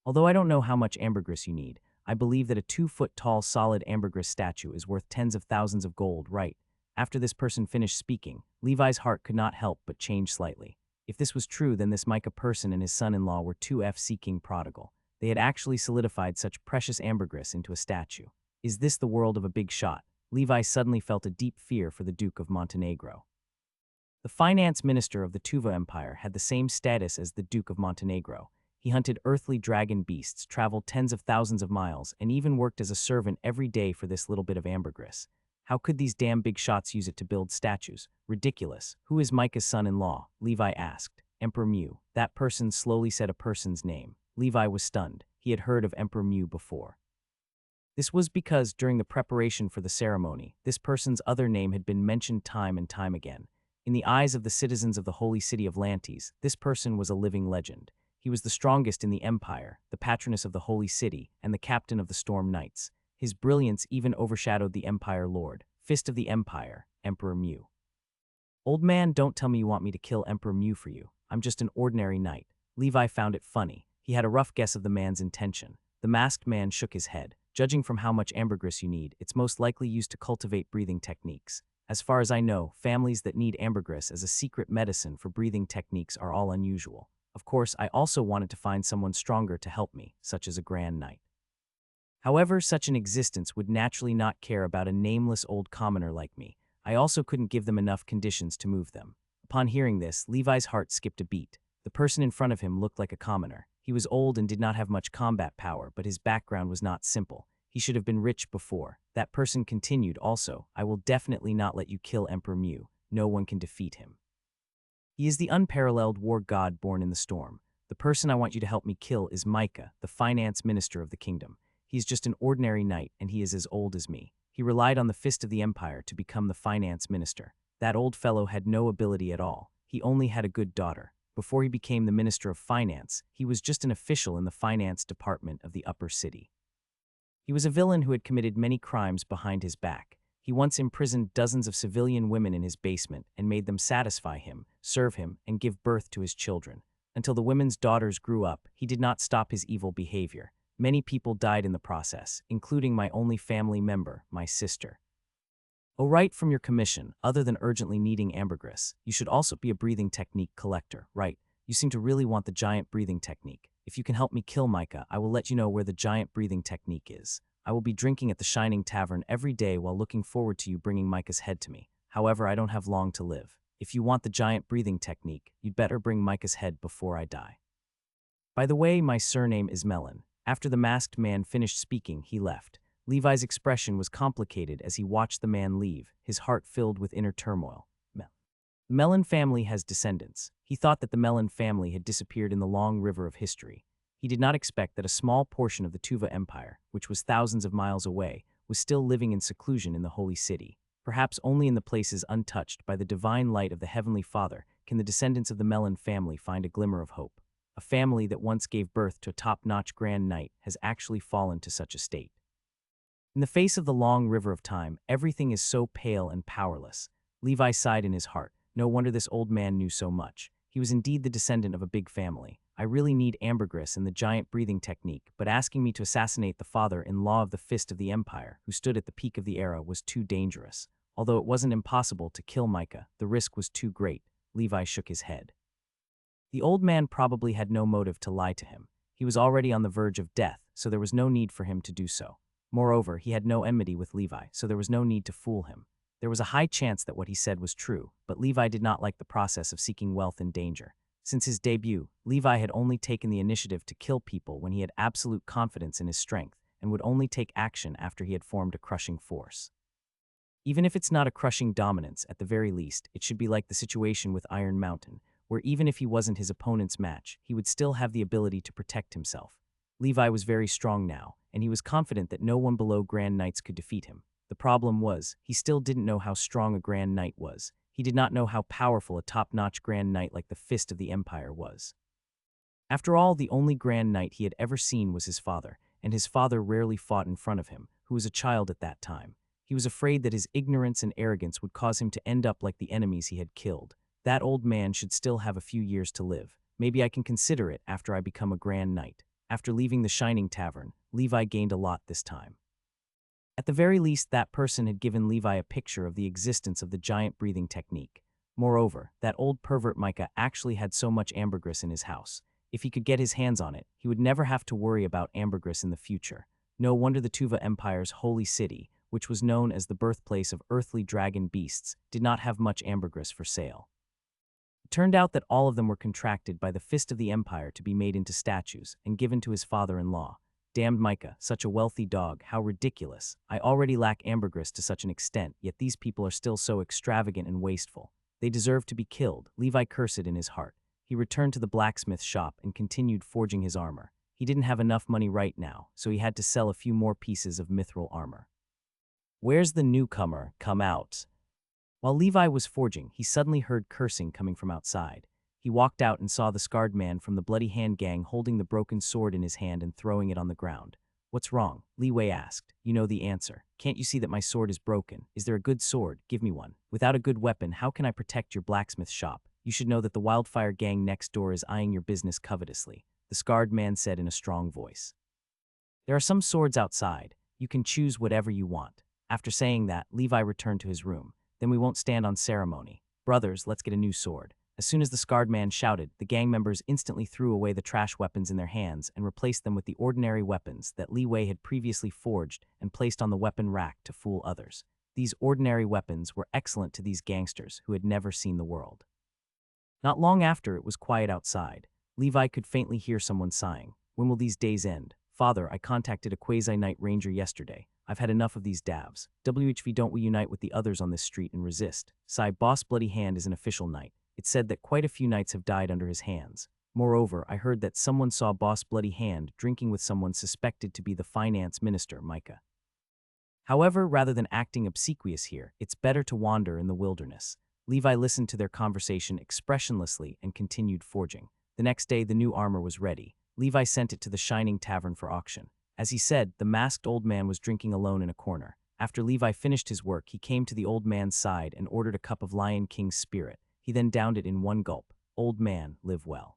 Although I don't know how much ambergris you need, I believe that a 2-foot-tall solid ambergris statue is worth tens of thousands of gold, right? After this person finished speaking, Levi's heart could not help but change slightly. If this was true, then this Micah person and his son-in-law were 2F seeking prodigal. They had actually solidified such precious ambergris into a statue. Is this the world of a big shot? Levi suddenly felt a deep fear for the Duke of Montenegro. The finance minister of the Tuva Empire had the same status as the Duke of Montenegro. He hunted earthly dragon beasts, traveled tens of thousands of miles, and even worked as a servant every day for this little bit of ambergris. How could these damn big shots use it to build statues? Ridiculous. Who is Micah's son-in-law? Levi asked. Emperor Mew. That person slowly said a person's name. Levi was stunned. He had heard of Emperor Mew before. This was because during the preparation for the ceremony, this person's other name had been mentioned time and time again. In the eyes of the citizens of the holy city of Lantes, this person was a living legend. He was the strongest in the empire, the patroness of the holy city, and the captain of the Storm Knights. His brilliance even overshadowed the Empire Lord, Fist of the Empire, Emperor Mew. Old man, don't tell me you want me to kill Emperor Mew for you. I'm just an ordinary knight. Levi found it funny. He had a rough guess of the man's intention. The masked man shook his head. Judging from how much ambergris you need, it's most likely used to cultivate breathing techniques. As far as I know, families that need ambergris as a secret medicine for breathing techniques are all unusual. Of course, I also wanted to find someone stronger to help me, such as a grand knight. However, such an existence would naturally not care about a nameless old commoner like me. I also couldn't give them enough conditions to move them. Upon hearing this, Levi's heart skipped a beat. The person in front of him looked like a commoner. He was old and did not have much combat power, but his background was not simple. He should have been rich before. That person continued, also, I will definitely not let you kill Emperor Mew. No one can defeat him. He is the unparalleled war god born in the storm. The person I want you to help me kill is Micah, the finance minister of the kingdom. He is just an ordinary knight, and he is as old as me. He relied on the Fist of the Empire to become the finance minister. That old fellow had no ability at all. He only had a good daughter. Before he became the Minister of Finance, he was just an official in the finance department of the upper city. He was a villain who had committed many crimes behind his back. He once imprisoned dozens of civilian women in his basement and made them satisfy him, serve him, and give birth to his children. Until the women's daughters grew up, he did not stop his evil behavior. Many people died in the process, including my only family member, my sister. Oh, right from your commission, other than urgently needing ambergris, you should also be a breathing technique collector, right? You seem to really want the giant breathing technique. If you can help me kill Micah, I will let you know where the giant breathing technique is. I will be drinking at the Shining Tavern every day while looking forward to you bringing Micah's head to me. However, I don't have long to live. If you want the giant breathing technique, you'd better bring Micah's head before I die. By the way, my surname is Melon. After the masked man finished speaking, he left. Levi's expression was complicated as he watched the man leave, his heart filled with inner turmoil. The Melon family has descendants. He thought that the Melon family had disappeared in the long river of history. He did not expect that a small portion of the Tuva Empire, which was thousands of miles away, was still living in seclusion in the holy city. Perhaps only in the places untouched by the divine light of the Heavenly Father can the descendants of the Melon family find a glimmer of hope. A family that once gave birth to a top-notch grand knight has actually fallen to such a state. In the face of the long river of time, everything is so pale and powerless. Levi sighed in his heart. No wonder this old man knew so much. He was indeed the descendant of a big family. I really need ambergris and the giant breathing technique, but asking me to assassinate the father-in-law of the Fist of the Empire, who stood at the peak of the era, was too dangerous. Although it wasn't impossible to kill Micah, the risk was too great. Levi shook his head. The old man probably had no motive to lie to him. He was already on the verge of death, so there was no need for him to do so. Moreover, he had no enmity with Levi, so there was no need to fool him. There was a high chance that what he said was true, but Levi did not like the process of seeking wealth in danger. Since his debut, Levi had only taken the initiative to kill people when he had absolute confidence in his strength and would only take action after he had formed a crushing force. Even if it's not a crushing dominance, at the very least, it should be like the situation with Iron Mountain, where even if he wasn't his opponent's match, he would still have the ability to protect himself. Levi was very strong now, and he was confident that no one below Grand Knights could defeat him. The problem was, he still didn't know how strong a Grand Knight was. He did not know how powerful a top-notch Grand Knight like the Fist of the Empire was. After all, the only Grand Knight he had ever seen was his father, and his father rarely fought in front of him, who was a child at that time. He was afraid that his ignorance and arrogance would cause him to end up like the enemies he had killed. That old man should still have a few years to live. Maybe I can consider it after I become a Grand Knight. After leaving the Shining Tavern, Levi gained a lot this time. At the very least, that person had given Levi a picture of the existence of the giant breathing technique. Moreover, that old pervert Micah actually had so much ambergris in his house. If he could get his hands on it, he would never have to worry about ambergris in the future. No wonder the Tuva Empire's holy city, which was known as the birthplace of earthly dragon beasts, did not have much ambergris for sale. It turned out that all of them were contracted by the fist of the empire to be made into statues and given to his father-in-law. Damned Micah, such a wealthy dog, how ridiculous. I already lack ambergris to such an extent, yet these people are still so extravagant and wasteful. They deserve to be killed, Levi cursed in his heart. He returned to the blacksmith's shop and continued forging his armor. He didn't have enough money right now, so he had to sell a few more pieces of mithril armor. Where's the newcomer? Come out. While Levi was forging, he suddenly heard cursing coming from outside. He walked out and saw the scarred man from the Bloody Hand gang holding the broken sword in his hand and throwing it on the ground. What's wrong? Leeway asked. You know the answer. Can't you see that my sword is broken? Is there a good sword? Give me one. Without a good weapon, how can I protect your blacksmith shop? You should know that the Wildfire gang next door is eyeing your business covetously, the scarred man said in a strong voice. There are some swords outside. You can choose whatever you want. After saying that, Levi returned to his room. Then we won't stand on ceremony. Brothers, let's get a new sword. As soon as the scarred man shouted, the gang members instantly threw away the trash weapons in their hands and replaced them with the ordinary weapons that Li Wei had previously forged and placed on the weapon rack to fool others. These ordinary weapons were excellent to these gangsters who had never seen the world. Not long after it was quiet outside, Levi could faintly hear someone sighing. When will these days end? Father, I contacted a quasi-night ranger yesterday. I've had enough of these davs. WHV, don't we unite with the others on this street and resist? Sigh, Boss Bloody Hand is an official knight. It's said that quite a few knights have died under his hands. Moreover, I heard that someone saw Boss Bloody Hand drinking with someone suspected to be the finance minister, Micah. However, rather than acting obsequious here, it's better to wander in the wilderness. Levi listened to their conversation expressionlessly and continued forging. The next day, the new armor was ready. Levi sent it to the Shining Tavern for auction. As he said, the masked old man was drinking alone in a corner. After Levi finished his work, he came to the old man's side and ordered a cup of Lion King's spirit. He then downed it in one gulp. Old man, live well.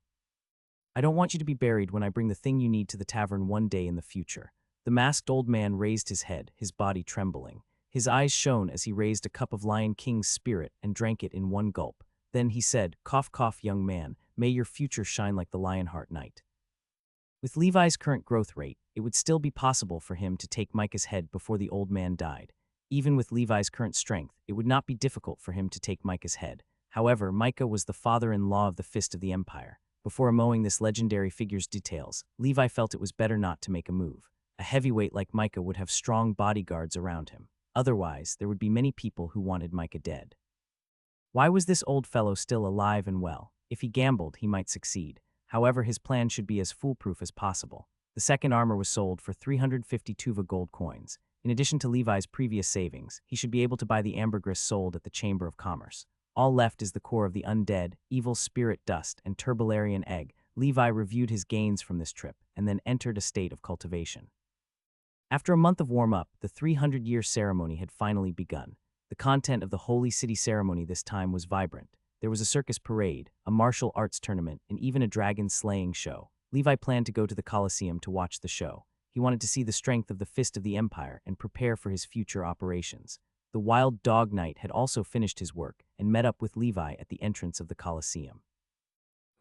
I don't want you to be buried when I bring the thing you need to the tavern one day in the future. The masked old man raised his head, his body trembling. His eyes shone as he raised a cup of Lion King's spirit and drank it in one gulp. Then he said, cough, cough, young man, may your future shine like the Lionheart Knight. With Levi's current growth rate, it would still be possible for him to take Micah's head before the old man died. Even with Levi's current strength, it would not be difficult for him to take Micah's head. However, Micah was the father-in-law of the Fist of the Empire. Before mowing this legendary figure's details, Levi felt it was better not to make a move. A heavyweight like Micah would have strong bodyguards around him. Otherwise, there would be many people who wanted Micah dead. Why was this old fellow still alive and well? If he gambled, he might succeed. However, his plan should be as foolproof as possible. The second armor was sold for 350 Tuva gold coins. In addition to Levi's previous savings, he should be able to buy the ambergris sold at the Chamber of Commerce. All left is the core of the undead, evil spirit dust, and Turbolarian egg. Levi reviewed his gains from this trip and then entered a state of cultivation. After a month of warm-up, the 300-year ceremony had finally begun. The content of the Holy City ceremony this time was vibrant. There was a circus parade, a martial arts tournament, and even a dragon slaying show. Levi planned to go to the Colosseum to watch the show. He wanted to see the strength of the Fist of the Empire and prepare for his future operations. The Wild Dog Knight had also finished his work and met up with Levi at the entrance of the Colosseum.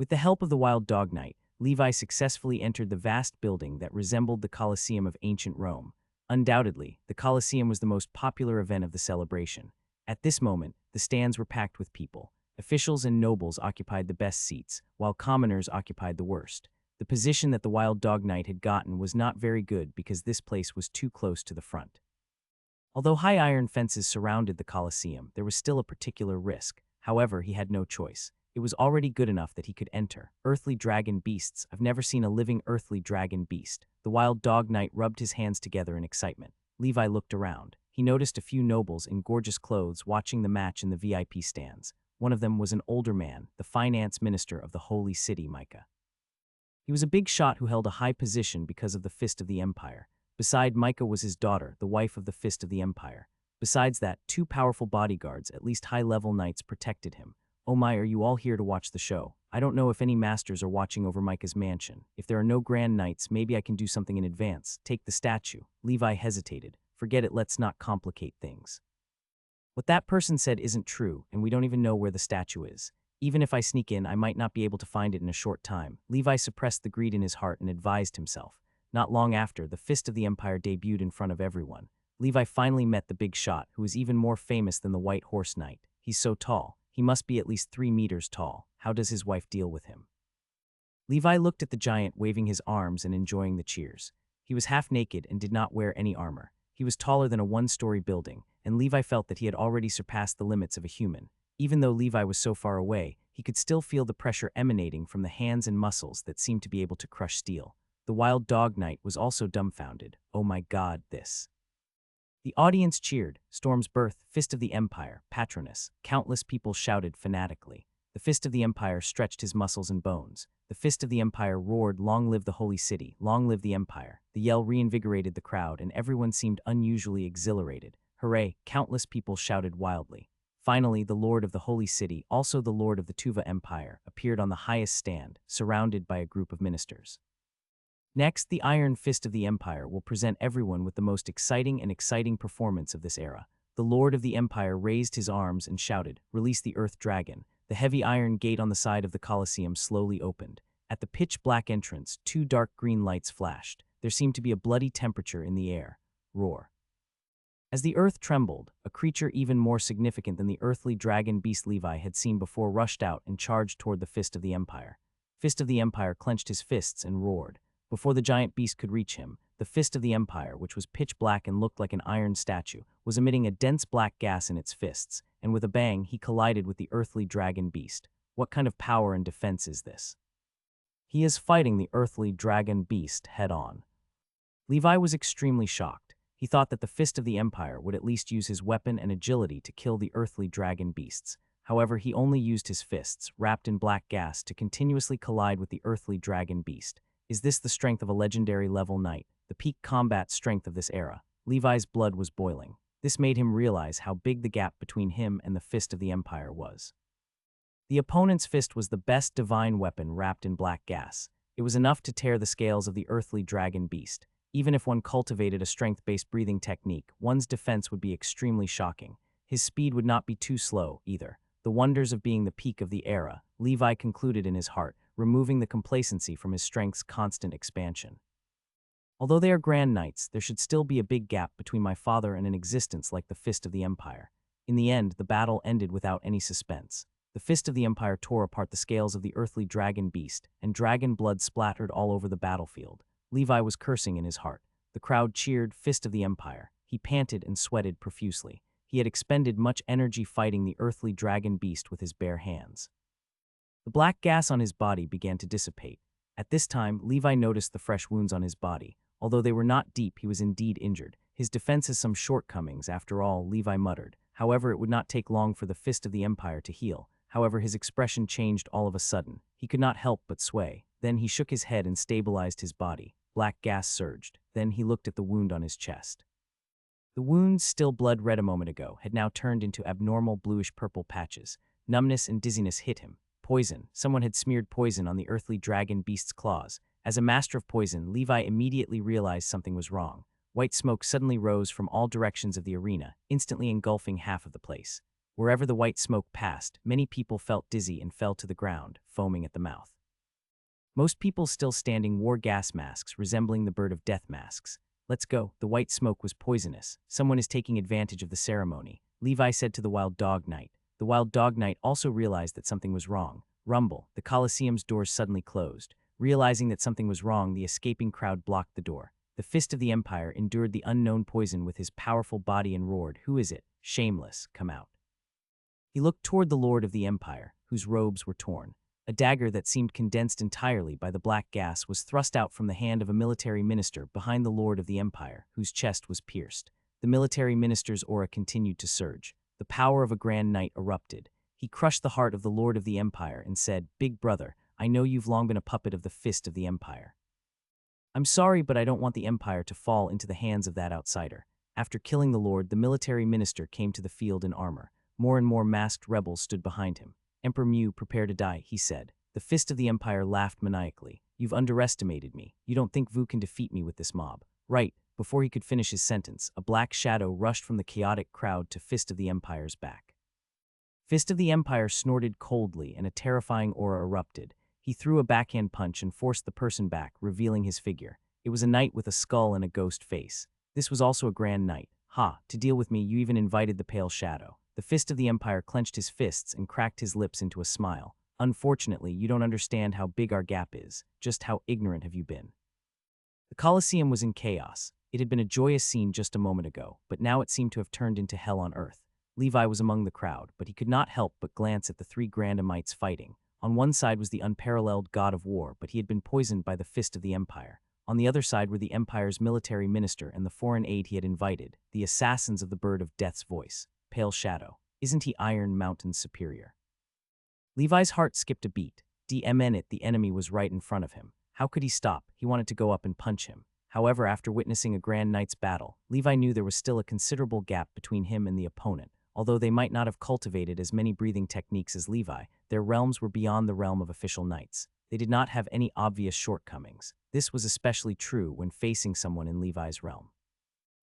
With the help of the Wild Dog Knight, Levi successfully entered the vast building that resembled the Colosseum of ancient Rome. Undoubtedly, the Colosseum was the most popular event of the celebration. At this moment, the stands were packed with people. Officials and nobles occupied the best seats, while commoners occupied the worst. The position that the Wild Dog Knight had gotten was not very good because this place was too close to the front. Although high iron fences surrounded the Colosseum, there was still a particular risk. However, he had no choice. It was already good enough that he could enter. Earthly dragon beasts. I've never seen a living earthly dragon beast. The Wild Dog Knight rubbed his hands together in excitement. Levi looked around. He noticed a few nobles in gorgeous clothes watching the match in the VIP stands. One of them was an older man, the finance minister of the Holy City, Micah. He was a big shot who held a high position because of the Fist of the Empire. Beside Micah was his daughter, the wife of the Fist of the Empire. Besides that, 2 powerful bodyguards, at least high-level knights, protected him. Oh my, are you all here to watch the show? I don't know if any masters are watching over Micah's mansion. If there are no grand knights, maybe I can do something in advance. Take the statue. Levi hesitated. Forget it, let's not complicate things. What that person said isn't true, and we don't even know where the statue is. Even if I sneak in, I might not be able to find it in a short time. Levi suppressed the greed in his heart and advised himself. Not long after, the Fist of the Empire debuted in front of everyone. Levi finally met the big shot, who is even more famous than the White Horse Knight. He's so tall. He must be at least 3 meters tall. How does his wife deal with him? Levi looked at the giant, waving his arms and enjoying the cheers. He was half naked and did not wear any armor. He was taller than a one-story building, and Levi felt that he had already surpassed the limits of a human. Even though Levi was so far away, he could still feel the pressure emanating from the hands and muscles that seemed to be able to crush steel. The Wild Dog Knight was also dumbfounded. Oh my God, this. The audience cheered. Storm's birth, Fist of the Empire, Patronus. Countless people shouted fanatically. The Fist of the Empire stretched his muscles and bones. The Fist of the Empire roared, "Long live the Holy City, long live the Empire." The yell reinvigorated the crowd, and everyone seemed unusually exhilarated. Hooray! Countless people shouted wildly. Finally, the Lord of the Holy City, also the Lord of the Tuva Empire, appeared on the highest stand, surrounded by a group of ministers. Next, the Iron Fist of the Empire will present everyone with the most exciting performance of this era. The Lord of the Empire raised his arms and shouted, "Release the Earth Dragon." The heavy iron gate on the side of the Colosseum slowly opened. At the pitch-black entrance, 2 dark green lights flashed. There seemed to be a bloody temperature in the air. Roar. As the earth trembled, a creature even more significant than the earthly dragon beast Levi had seen before rushed out and charged toward the Fist of the Empire. Fist of the Empire clenched his fists and roared. Before the giant beast could reach him, the Fist of the Empire, which was pitch black and looked like an iron statue, was emitting a dense black gas in its fists, and with a bang, he collided with the earthly dragon beast. What kind of power and defense is this? He is fighting the earthly dragon beast head-on. Levi was extremely shocked. He thought that the Fist of the Empire would at least use his weapon and agility to kill the earthly dragon beasts. However, he only used his fists, wrapped in black gas, to continuously collide with the earthly dragon beast. Is this the strength of a legendary level knight, the peak combat strength of this era? Levi's blood was boiling. This made him realize how big the gap between him and the Fist of the Empire was. The opponent's fist was the best divine weapon wrapped in black gas. It was enough to tear the scales of the earthly dragon beast. Even if one cultivated a strength-based breathing technique, one's defense would be extremely shocking. His speed would not be too slow, either. The wonders of being the peak of the era, Levi concluded in his heart, removing the complacency from his strength's constant expansion. Although they are grand knights, there should still be a big gap between my father and an existence like the Fist of the Empire. In the end, the battle ended without any suspense. The Fist of the Empire tore apart the scales of the earthly dragon beast, and dragon blood splattered all over the battlefield. Levi was cursing in his heart. The crowd cheered, "Fist of the Empire." He panted and sweated profusely. He had expended much energy fighting the earthly dragon beast with his bare hands. The black gas on his body began to dissipate. At this time, Levi noticed the fresh wounds on his body. Although they were not deep, he was indeed injured. His defense has some shortcomings, after all, Levi muttered. However, it would not take long for the Fist of the Empire to heal. However, his expression changed all of a sudden. He could not help but sway. Then he shook his head and stabilized his body. Black gas surged. Then he looked at the wound on his chest. The wound, still blood red a moment ago, had now turned into abnormal bluish-purple patches. Numbness and dizziness hit him. Poison. Someone had smeared poison on the earthly dragon beast's claws. As a master of poison, Levi immediately realized something was wrong. White smoke suddenly rose from all directions of the arena, instantly engulfing half of the place. Wherever the white smoke passed, many people felt dizzy and fell to the ground, foaming at the mouth. Most people still standing wore gas masks resembling the Bird of Death masks. "Let's go." The white smoke was poisonous. Someone is taking advantage of the ceremony, Levi said to the Wild Dog Knight. The Wild Dog Knight also realized that something was wrong. Rumble. The Colosseum's doors suddenly closed. Realizing that something was wrong, the escaping crowd blocked the door. The Fist of the Empire endured the unknown poison with his powerful body and roared, "Who is it? Shameless, come out." He looked toward the Lord of the Empire, whose robes were torn. A dagger that seemed condensed entirely by the black gas was thrust out from the hand of a military minister behind the Lord of the Empire, whose chest was pierced. The military minister's aura continued to surge. The power of a grand knight erupted. He crushed the heart of the Lord of the Empire and said, "Big brother, I know you've long been a puppet of the Fist of the Empire. I'm sorry, but I don't want the Empire to fall into the hands of that outsider." After killing the Lord, the military minister came to the field in armor. More and more masked rebels stood behind him. "Emperor Mew, prepare to die," he said. The Fist of the Empire laughed maniacally. "You've underestimated me. You don't think Vu can defeat me with this mob, right?" Before he could finish his sentence, a black shadow rushed from the chaotic crowd to Fist of the Empire's back. Fist of the Empire snorted coldly and a terrifying aura erupted. He threw a backhand punch and forced the person back, revealing his figure. It was a knight with a skull and a ghost face. This was also a grand knight. Ha, to deal with me, you even invited the pale shadow. The Fist of the Empire clenched his fists and cracked his lips into a smile. Unfortunately, you don't understand how big our gap is. Just how ignorant have you been? The Colosseum was in chaos. It had been a joyous scene just a moment ago, but now it seemed to have turned into hell on earth. Levi was among the crowd, but he could not help but glance at the three Grandamites fighting. On one side was the unparalleled god of war, but he had been poisoned by the Fist of the Empire. On the other side were the Empire's military minister and the foreign aide he had invited, the assassins of the Bird of Death's voice. Pale Shadow. Isn't he Iron Mountain's superior? Levi's heart skipped a beat. The enemy was right in front of him. How could he stop? He wanted to go up and punch him. However, after witnessing a Grand Knight's battle, Levi knew there was still a considerable gap between him and the opponent. Although they might not have cultivated as many breathing techniques as Levi, their realms were beyond the realm of official knights. They did not have any obvious shortcomings. This was especially true when facing someone in Levi's realm.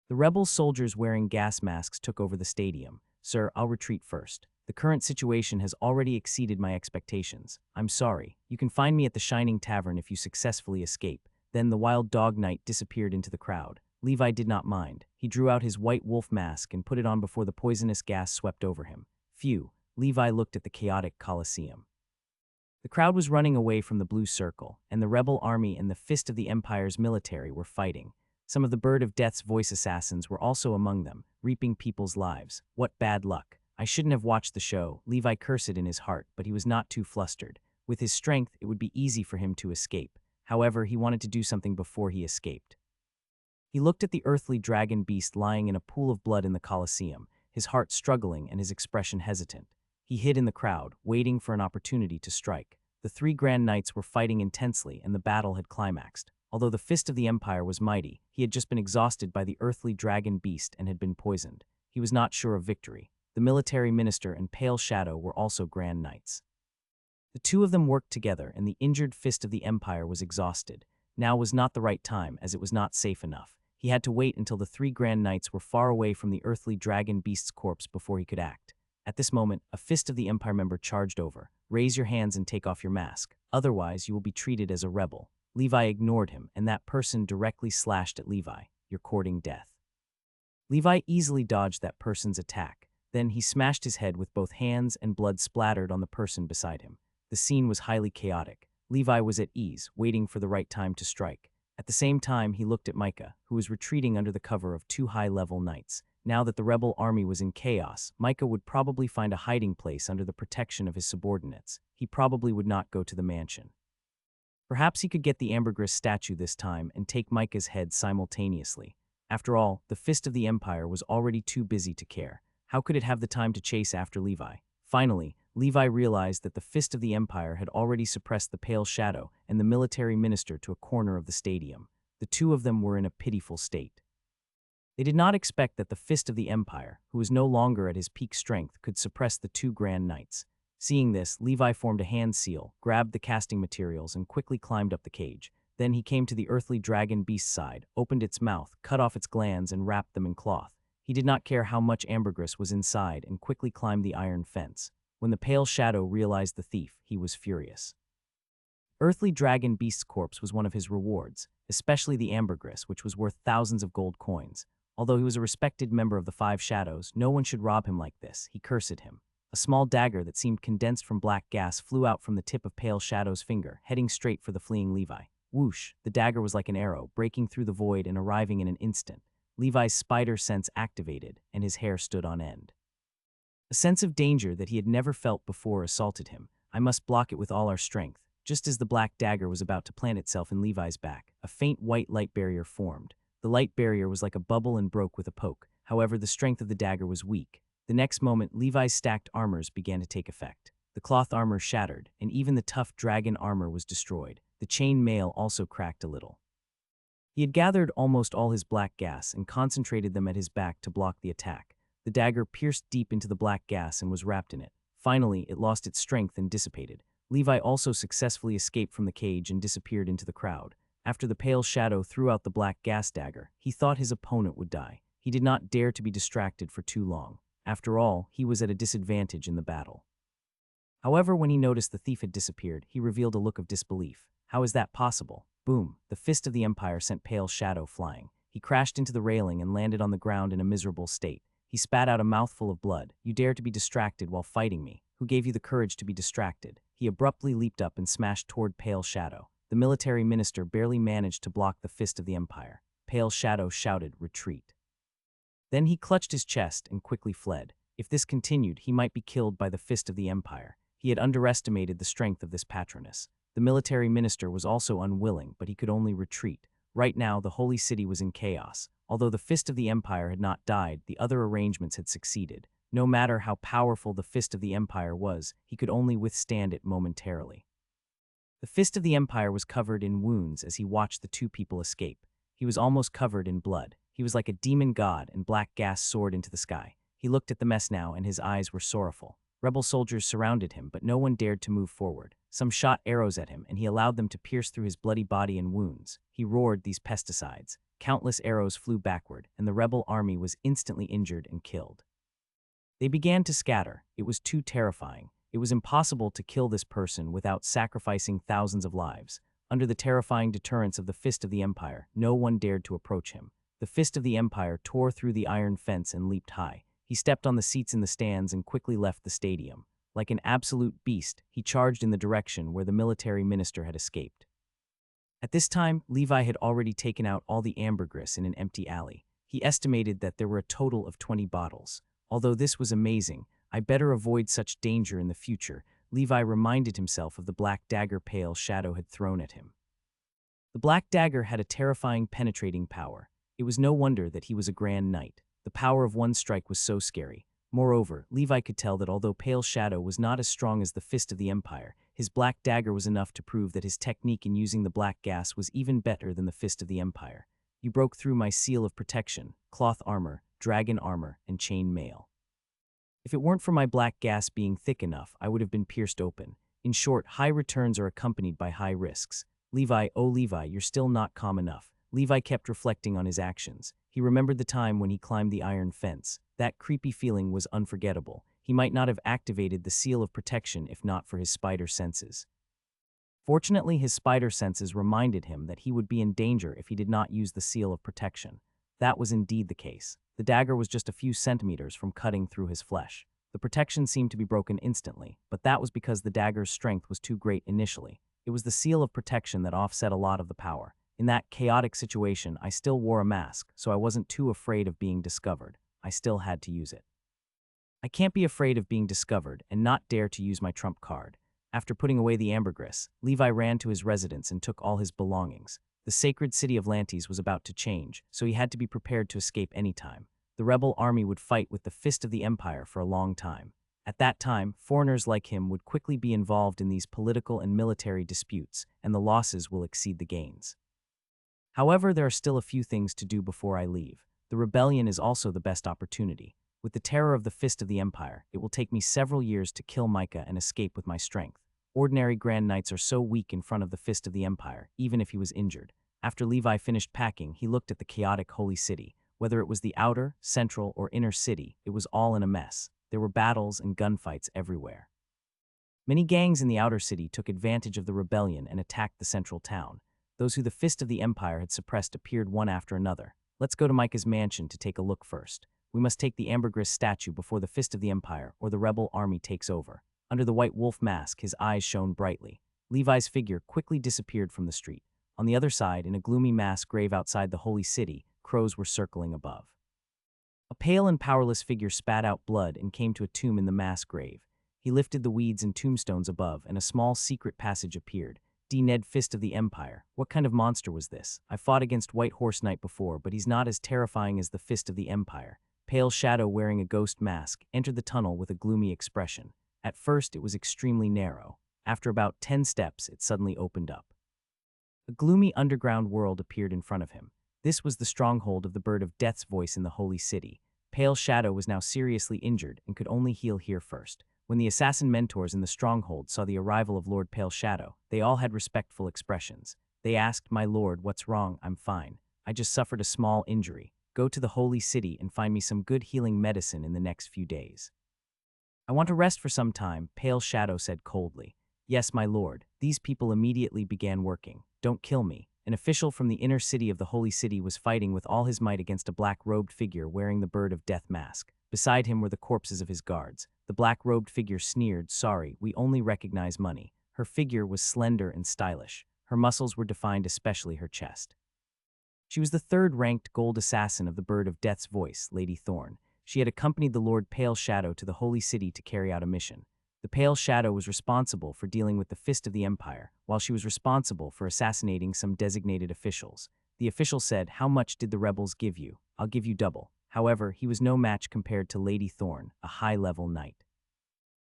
The rebel soldiers wearing gas masks took over the stadium. Sir, I'll retreat first. The current situation has already exceeded my expectations. I'm sorry. You can find me at the Shining Tavern if you successfully escape. Then the wild dog knight disappeared into the crowd. Levi did not mind. He drew out his white wolf mask and put it on before the poisonous gas swept over him. Phew, Levi looked at the chaotic Colosseum. The crowd was running away from the blue circle, and the rebel army and the Fist of the Empire's military were fighting. Some of the Bird of Death's voice assassins were also among them, reaping people's lives. What bad luck. I shouldn't have watched the show. Levi cursed in his heart, but he was not too flustered. With his strength, it would be easy for him to escape. However, he wanted to do something before he escaped. He looked at the earthly dragon beast lying in a pool of blood in the Colosseum, his heart struggling and his expression hesitant. He hid in the crowd, waiting for an opportunity to strike. The three Grand Knights were fighting intensely, and the battle had climaxed. Although the Fist of the Empire was mighty, he had just been exhausted by the earthly dragon beast and had been poisoned. He was not sure of victory. The military minister and Pale Shadow were also Grand Knights. The two of them worked together, and the injured Fist of the Empire was exhausted. Now was not the right time, as it was not safe enough. He had to wait until the three Grand Knights were far away from the earthly dragon beast's corpse before he could act. At this moment, a Fist of the Empire member charged over. Raise your hands and take off your mask. Otherwise, you will be treated as a rebel. Levi ignored him, and that person directly slashed at Levi. You're courting death. Levi easily dodged that person's attack. Then he smashed his head with both hands and blood splattered on the person beside him. The scene was highly chaotic. Levi was at ease, waiting for the right time to strike. At the same time, he looked at Micah, who was retreating under the cover of two high-level knights. Now that the rebel army was in chaos, Micah would probably find a hiding place under the protection of his subordinates. He probably would not go to the mansion. Perhaps he could get the ambergris statue this time and take Micah's head simultaneously. After all, the Fist of the Empire was already too busy to care. How could it have the time to chase after Levi? Finally, Levi realized that the Fist of the Empire had already suppressed the Pale Shadow and the military minister to a corner of the stadium. The two of them were in a pitiful state. They did not expect that the Fist of the Empire, who was no longer at his peak strength, could suppress the two Grand Knights. Seeing this, Levi formed a hand seal, grabbed the casting materials, and quickly climbed up the cage. Then he came to the earthly dragon beast's side, opened its mouth, cut off its glands, and wrapped them in cloth. He did not care how much ambergris was inside and quickly climbed the iron fence. When the Pale Shadow realized the thief, he was furious. Earthly dragon beast's corpse was one of his rewards, especially the ambergris, which was worth thousands of gold coins. Although he was a respected member of the Five Shadows, no one should rob him like this. He cursed him. A small dagger that seemed condensed from black gas flew out from the tip of Pale Shadow's finger, heading straight for the fleeing Levi. Whoosh! The dagger was like an arrow, breaking through the void and arriving in an instant. Levi's spider sense activated, and his hair stood on end. A sense of danger that he had never felt before assaulted him. I must block it with all our strength. Just as the black dagger was about to plant itself in Levi's back, a faint white light barrier formed. The light barrier was like a bubble and broke with a poke. However, the strength of the dagger was weak. The next moment, Levi's stacked armors began to take effect. The cloth armor shattered, and even the tough dragon armor was destroyed. The chain mail also cracked a little. He had gathered almost all his black gas and concentrated them at his back to block the attack. The dagger pierced deep into the black gas and was wrapped in it. Finally, it lost its strength and dissipated. Levi also successfully escaped from the cage and disappeared into the crowd. After the Pale Shadow threw out the black gas dagger, he thought his opponent would die. He did not dare to be distracted for too long. After all, he was at a disadvantage in the battle. However, when he noticed the thief had disappeared, he revealed a look of disbelief. How is that possible? Boom! The fist of the Empire sent Pale Shadow flying. He crashed into the railing and landed on the ground in a miserable state. He spat out a mouthful of blood. You dare to be distracted while fighting me. Who gave you the courage to be distracted? He abruptly leaped up and smashed toward Pale Shadow. The military minister barely managed to block the fist of the Empire. Pale Shadow shouted, "Retreat." Then he clutched his chest and quickly fled. If this continued, he might be killed by the fist of the Empire. He had underestimated the strength of this patroness. The military minister was also unwilling, but he could only retreat. Right now, the holy city was in chaos. Although the fist of the Empire had not died, the other arrangements had succeeded. No matter how powerful the fist of the Empire was, he could only withstand it momentarily. The fist of the Empire was covered in wounds as he watched the two people escape. He was almost covered in blood. He was like a demon god, and black gas soared into the sky. He looked at the mess now, and his eyes were sorrowful. Rebel soldiers surrounded him, but no one dared to move forward. Some shot arrows at him, and he allowed them to pierce through his bloody body and wounds. He roared these pesticides. Countless arrows flew backward, and the rebel army was instantly injured and killed. They began to scatter. It was too terrifying. It was impossible to kill this person without sacrificing thousands of lives. Under the terrifying deterrence of the fist of the Empire, no one dared to approach him. The fist of the Empire tore through the iron fence and leaped high. He stepped on the seats in the stands and quickly left the stadium. Like an absolute beast, he charged in the direction where the military minister had escaped. At this time, Levi had already taken out all the ambergris in an empty alley. He estimated that there were a total of 20 bottles. Although this was amazing, I better avoid such danger in the future. Levi reminded himself of the black dagger Pale Shadow had thrown at him. The black dagger had a terrifying penetrating power. It was no wonder that he was a grand knight. The power of one strike was so scary. Moreover, Levi could tell that although Pale Shadow was not as strong as the fist of the Empire, his black dagger was enough to prove that his technique in using the black gas was even better than the fist of the Empire. You broke through my seal of protection, cloth armor, dragon armor, and chain mail. If it weren't for my black gas being thick enough, I would have been pierced open. In short, high returns are accompanied by high risks. Levi, oh Levi, you're still not calm enough. Levi kept reflecting on his actions. He remembered the time when he climbed the iron fence. That creepy feeling was unforgettable. He might not have activated the seal of protection if not for his spider senses. Fortunately, his spider senses reminded him that he would be in danger if he did not use the seal of protection. That was indeed the case. The dagger was just a few centimeters from cutting through his flesh. The protection seemed to be broken instantly, but that was because the dagger's strength was too great initially. It was the seal of protection that offset a lot of the power. In that chaotic situation, I still wore a mask, so I wasn't too afraid of being discovered. I still had to use it. I can't be afraid of being discovered and not dare to use my trump card. After putting away the ambergris, Levi ran to his residence and took all his belongings. The sacred city of Lantes was about to change, so he had to be prepared to escape any time. The rebel army would fight with the fist of the Empire for a long time. At that time, foreigners like him would quickly be involved in these political and military disputes, and the losses will exceed the gains. However, there are still a few things to do before I leave. The rebellion is also the best opportunity. With the terror of the fist of the Empire, it will take me several years to kill Micah and escape with my strength. Ordinary Grand Knights are so weak in front of the fist of the Empire, even if he was injured. After Levi finished packing, he looked at the chaotic holy city. Whether it was the outer, central, or inner city, it was all in a mess. There were battles and gunfights everywhere. Many gangs in the outer city took advantage of the rebellion and attacked the central town. Those who the fist of the Empire had suppressed appeared one after another. Let's go to Micah's mansion to take a look first. We must take the ambergris statue before the fist of the Empire, or the rebel army takes over. Under the white wolf mask, his eyes shone brightly. Levi's figure quickly disappeared from the street. On the other side, in a gloomy mass grave outside the holy city, crows were circling above. A pale and powerless figure spat out blood and came to a tomb in the mass grave. He lifted the weeds and tombstones above, and a small secret passage appeared. D-Ned Fist of the Empire. What kind of monster was this? I fought against White Horse Knight before, but he's not as terrifying as the Fist of the Empire. Pale Shadow, wearing a ghost mask, entered the tunnel with a gloomy expression. At first, it was extremely narrow. After about 10 steps, it suddenly opened up. A gloomy underground world appeared in front of him. This was the stronghold of the Bird of Death's voice in the Holy City. Pale Shadow was now seriously injured and could only heal here first. When the assassin mentors in the stronghold saw the arrival of Lord Pale Shadow, they all had respectful expressions. They asked, "My lord, what's wrong?" "I'm fine. I just suffered a small injury." go to the holy city and find me some good healing medicine in the next few days. I want to rest for some time, Pale Shadow said coldly. Yes, my lord. These people immediately began working. Don't kill me. An official from the inner city of the holy city was fighting with all his might against a black-robed figure wearing the bird of death mask. Beside him were the corpses of his guards. The black-robed figure sneered, sorry, we only recognize money. Her figure was slender and stylish. Her muscles were defined, especially her chest. She was the third-ranked gold assassin of the bird of death's voice, Lady Thorn. She had accompanied the Lord Pale Shadow to the holy city to carry out a mission. The Pale Shadow was responsible for dealing with the Fist of the Empire, while she was responsible for assassinating some designated officials. The official said, how much did the rebels give you? I'll give you double. However, he was no match compared to Lady Thorn, a high-level knight.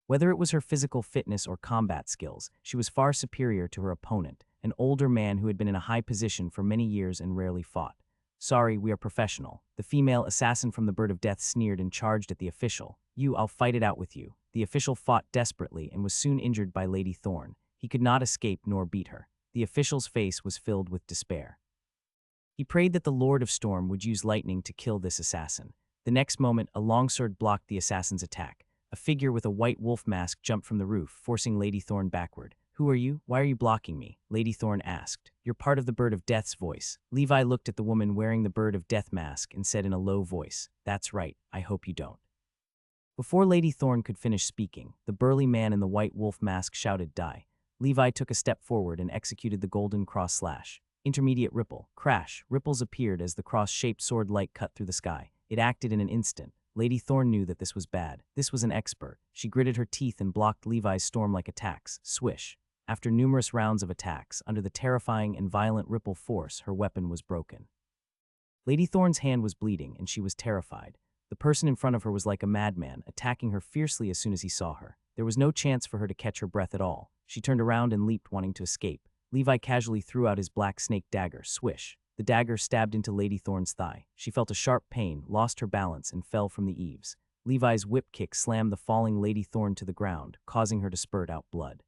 Whether it was her physical fitness or combat skills, she was far superior to her opponent, an older man who had been in a high position for many years and rarely fought. Sorry, we are professional. The female assassin from the Bird of Death sneered and charged at the official. I'll fight it out with you. The official fought desperately and was soon injured by Lady Thorn. He could not escape nor beat her. The official's face was filled with despair. He prayed that the Lord of Storm would use lightning to kill this assassin. The next moment, a longsword blocked the assassin's attack. A figure with a white wolf mask jumped from the roof, forcing Lady Thorn backward. Who are you? Why are you blocking me? Lady Thorn asked. You're part of the Bird of Death's voice. Levi looked at the woman wearing the Bird of Death mask and said in a low voice, that's right, I hope you don't. Before Lady Thorn could finish speaking, the burly man in the white wolf mask shouted, die. Levi took a step forward and executed the golden cross slash. Intermediate ripple. Crash. Ripples appeared as the cross-shaped sword light cut through the sky. It acted in an instant. Lady Thorn knew that this was bad. This was an expert. She gritted her teeth and blocked Levi's storm-like attacks. Swish. After numerous rounds of attacks, under the terrifying and violent ripple force, her weapon was broken. Lady Thorn's hand was bleeding, and she was terrified. The person in front of her was like a madman, attacking her fiercely as soon as he saw her. There was no chance for her to catch her breath at all. She turned around and leaped, wanting to escape. Levi casually threw out his black snake dagger. Swish. The dagger stabbed into Lady Thorn's thigh. She felt a sharp pain, lost her balance, and fell from the eaves. Levi's whip kick slammed the falling Lady Thorn to the ground, causing her to spurt out blood.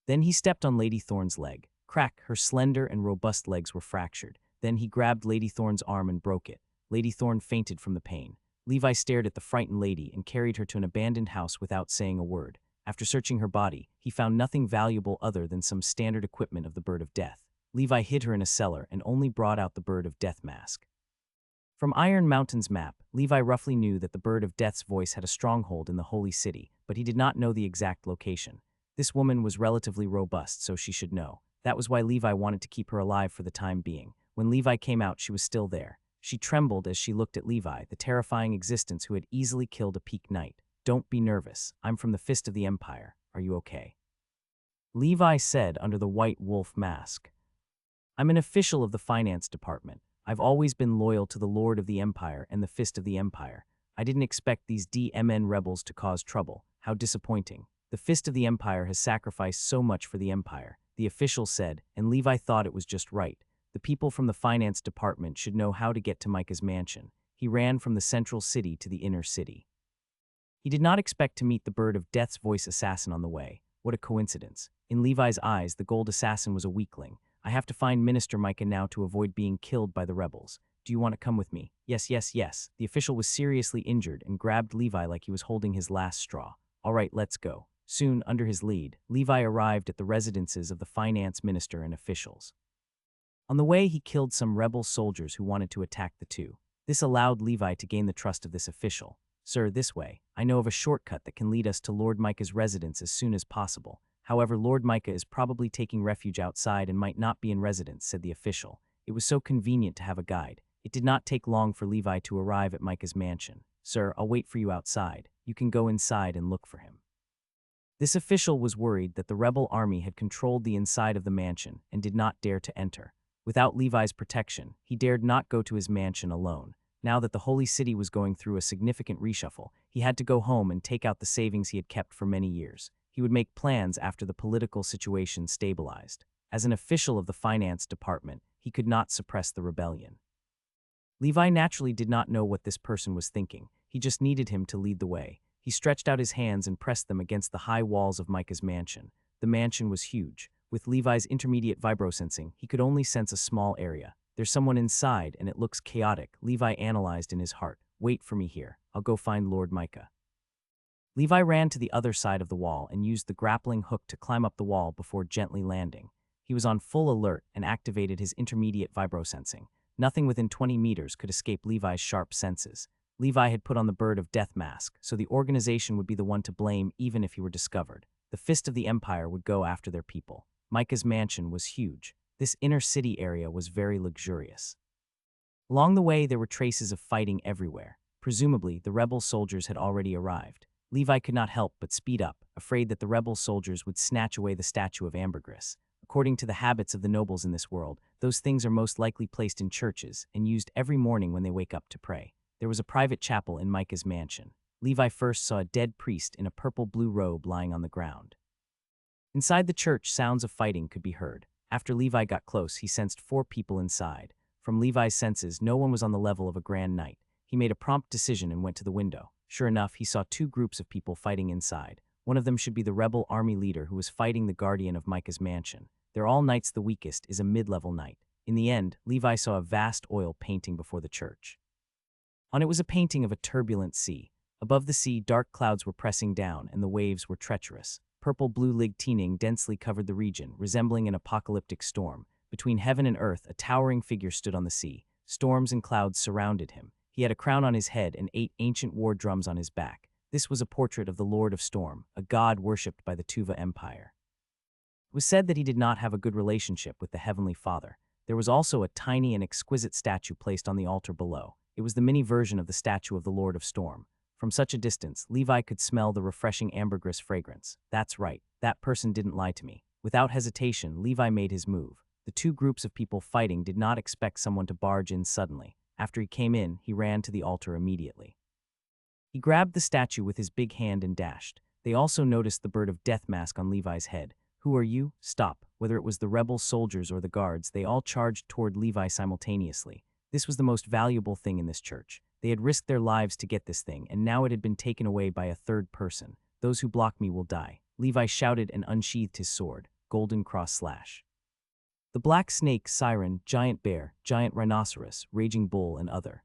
Then he stepped on Lady Thorn's leg. Crack, her slender and robust legs were fractured. Then he grabbed Lady Thorn's arm and broke it. Lady Thorn fainted from the pain. Levi stared at the frightened lady and carried her to an abandoned house without saying a word. After searching her body, he found nothing valuable other than some standard equipment of the Bird of Death. Levi hid her in a cellar and only brought out the Bird of Death mask. From Iron Mountain's map, Levi roughly knew that the Bird of Death's voice had a stronghold in the Holy City, but he did not know the exact location. This woman was relatively robust, so she should know. That was why Levi wanted to keep her alive for the time being. When Levi came out, she was still there. She trembled as she looked at Levi, the terrifying existence who had easily killed a peak knight. Don't be nervous. I'm from the Fist of the Empire. Are you okay? Levi said under the white wolf mask. I'm an official of the finance department. I've always been loyal to the Lord of the Empire and the Fist of the Empire. I didn't expect these DMN rebels to cause trouble. How disappointing. The Fist of the Empire has sacrificed so much for the Empire, the official said, and Levi thought it was just right. The people from the finance department should know how to get to Micah's mansion. He ran from the central city to the inner city. He did not expect to meet the Bird of Death's voice assassin on the way. What a coincidence. In Levi's eyes, the gold assassin was a weakling. I have to find Minister Micah now to avoid being killed by the rebels. Do you want to come with me? Yes, yes, yes. The official was seriously injured and grabbed Levi like he was holding his last straw. All right, let's go. Soon, under his lead, Levi arrived at the residences of the finance minister and officials. On the way, he killed some rebel soldiers who wanted to attack the two. This allowed Levi to gain the trust of this official. Sir, this way. I know of a shortcut that can lead us to Lord Micah's residence as soon as possible. However, Lord Micah is probably taking refuge outside and might not be in residence, said the official. It was so convenient to have a guide. It did not take long for Levi to arrive at Micah's mansion. Sir, I'll wait for you outside. You can go inside and look for him. This official was worried that the rebel army had controlled the inside of the mansion and did not dare to enter. Without Levi's protection, he dared not go to his mansion alone. Now that the Holy City was going through a significant reshuffle, he had to go home and take out the savings he had kept for many years. He would make plans after the political situation stabilized. As an official of the finance department, he could not suppress the rebellion. Levi naturally did not know what this person was thinking. He just needed him to lead the way. He stretched out his hands and pressed them against the high walls of Micah's mansion. The mansion was huge. With Levi's intermediate vibrosensing, he could only sense a small area. There's someone inside, and it looks chaotic, Levi analyzed in his heart. Wait for me here. I'll go find Lord Micah. Levi ran to the other side of the wall and used the grappling hook to climb up the wall before gently landing. He was on full alert and activated his intermediate vibrosensing. Nothing within 20 meters could escape Levi's sharp senses. Levi had put on the Bird of Death mask, so the organization would be the one to blame even if he were discovered. The Fist of the Empire would go after their people. Micah's mansion was huge. This inner city area was very luxurious. Along the way, there were traces of fighting everywhere. Presumably, the rebel soldiers had already arrived. Levi could not help but speed up, afraid that the rebel soldiers would snatch away the statue of ambergris. According to the habits of the nobles in this world, those things are most likely placed in churches and used every morning when they wake up to pray. There was a private chapel in Micah's mansion. Levi first saw a dead priest in a purple-blue robe lying on the ground. Inside the church, sounds of fighting could be heard. After Levi got close, he sensed 4 people inside. From Levi's senses, no one was on the level of a grand knight. He made a prompt decision and went to the window. Sure enough, he saw 2 groups of people fighting inside. One of them should be the rebel army leader who was fighting the guardian of Micah's mansion. They're all knights. The weakest is a mid-level knight. In the end, Levi saw a vast oil painting before the church. On it was a painting of a turbulent sea. Above the sea, dark clouds were pressing down, and the waves were treacherous. Purple-blue lightning densely covered the region, resembling an apocalyptic storm. Between heaven and earth, a towering figure stood on the sea. Storms and clouds surrounded him. He had a crown on his head and 8 ancient war drums on his back. This was a portrait of the Lord of Storm, a god worshipped by the Tuva Empire. It was said that he did not have a good relationship with the Heavenly Father. There was also a tiny and exquisite statue placed on the altar below. It was the mini version of the statue of the Lord of Storm. From such a distance, Levi could smell the refreshing ambergris fragrance. That's right, that person didn't lie to me. Without hesitation, Levi made his move. The 2 groups of people fighting did not expect someone to barge in suddenly. After he came in, he ran to the altar immediately. He grabbed the statue with his big hand and dashed. They also noticed the Bird of Death mask on Levi's head. Who are you? Stop. Whether it was the rebel soldiers or the guards, they all charged toward Levi simultaneously. This was the most valuable thing in this church. They had risked their lives to get this thing, and now it had been taken away by a third person. Those who block me will die. Levi shouted and unsheathed his sword. Golden cross slash. The black snake, siren, giant bear, giant rhinoceros, raging bull, and other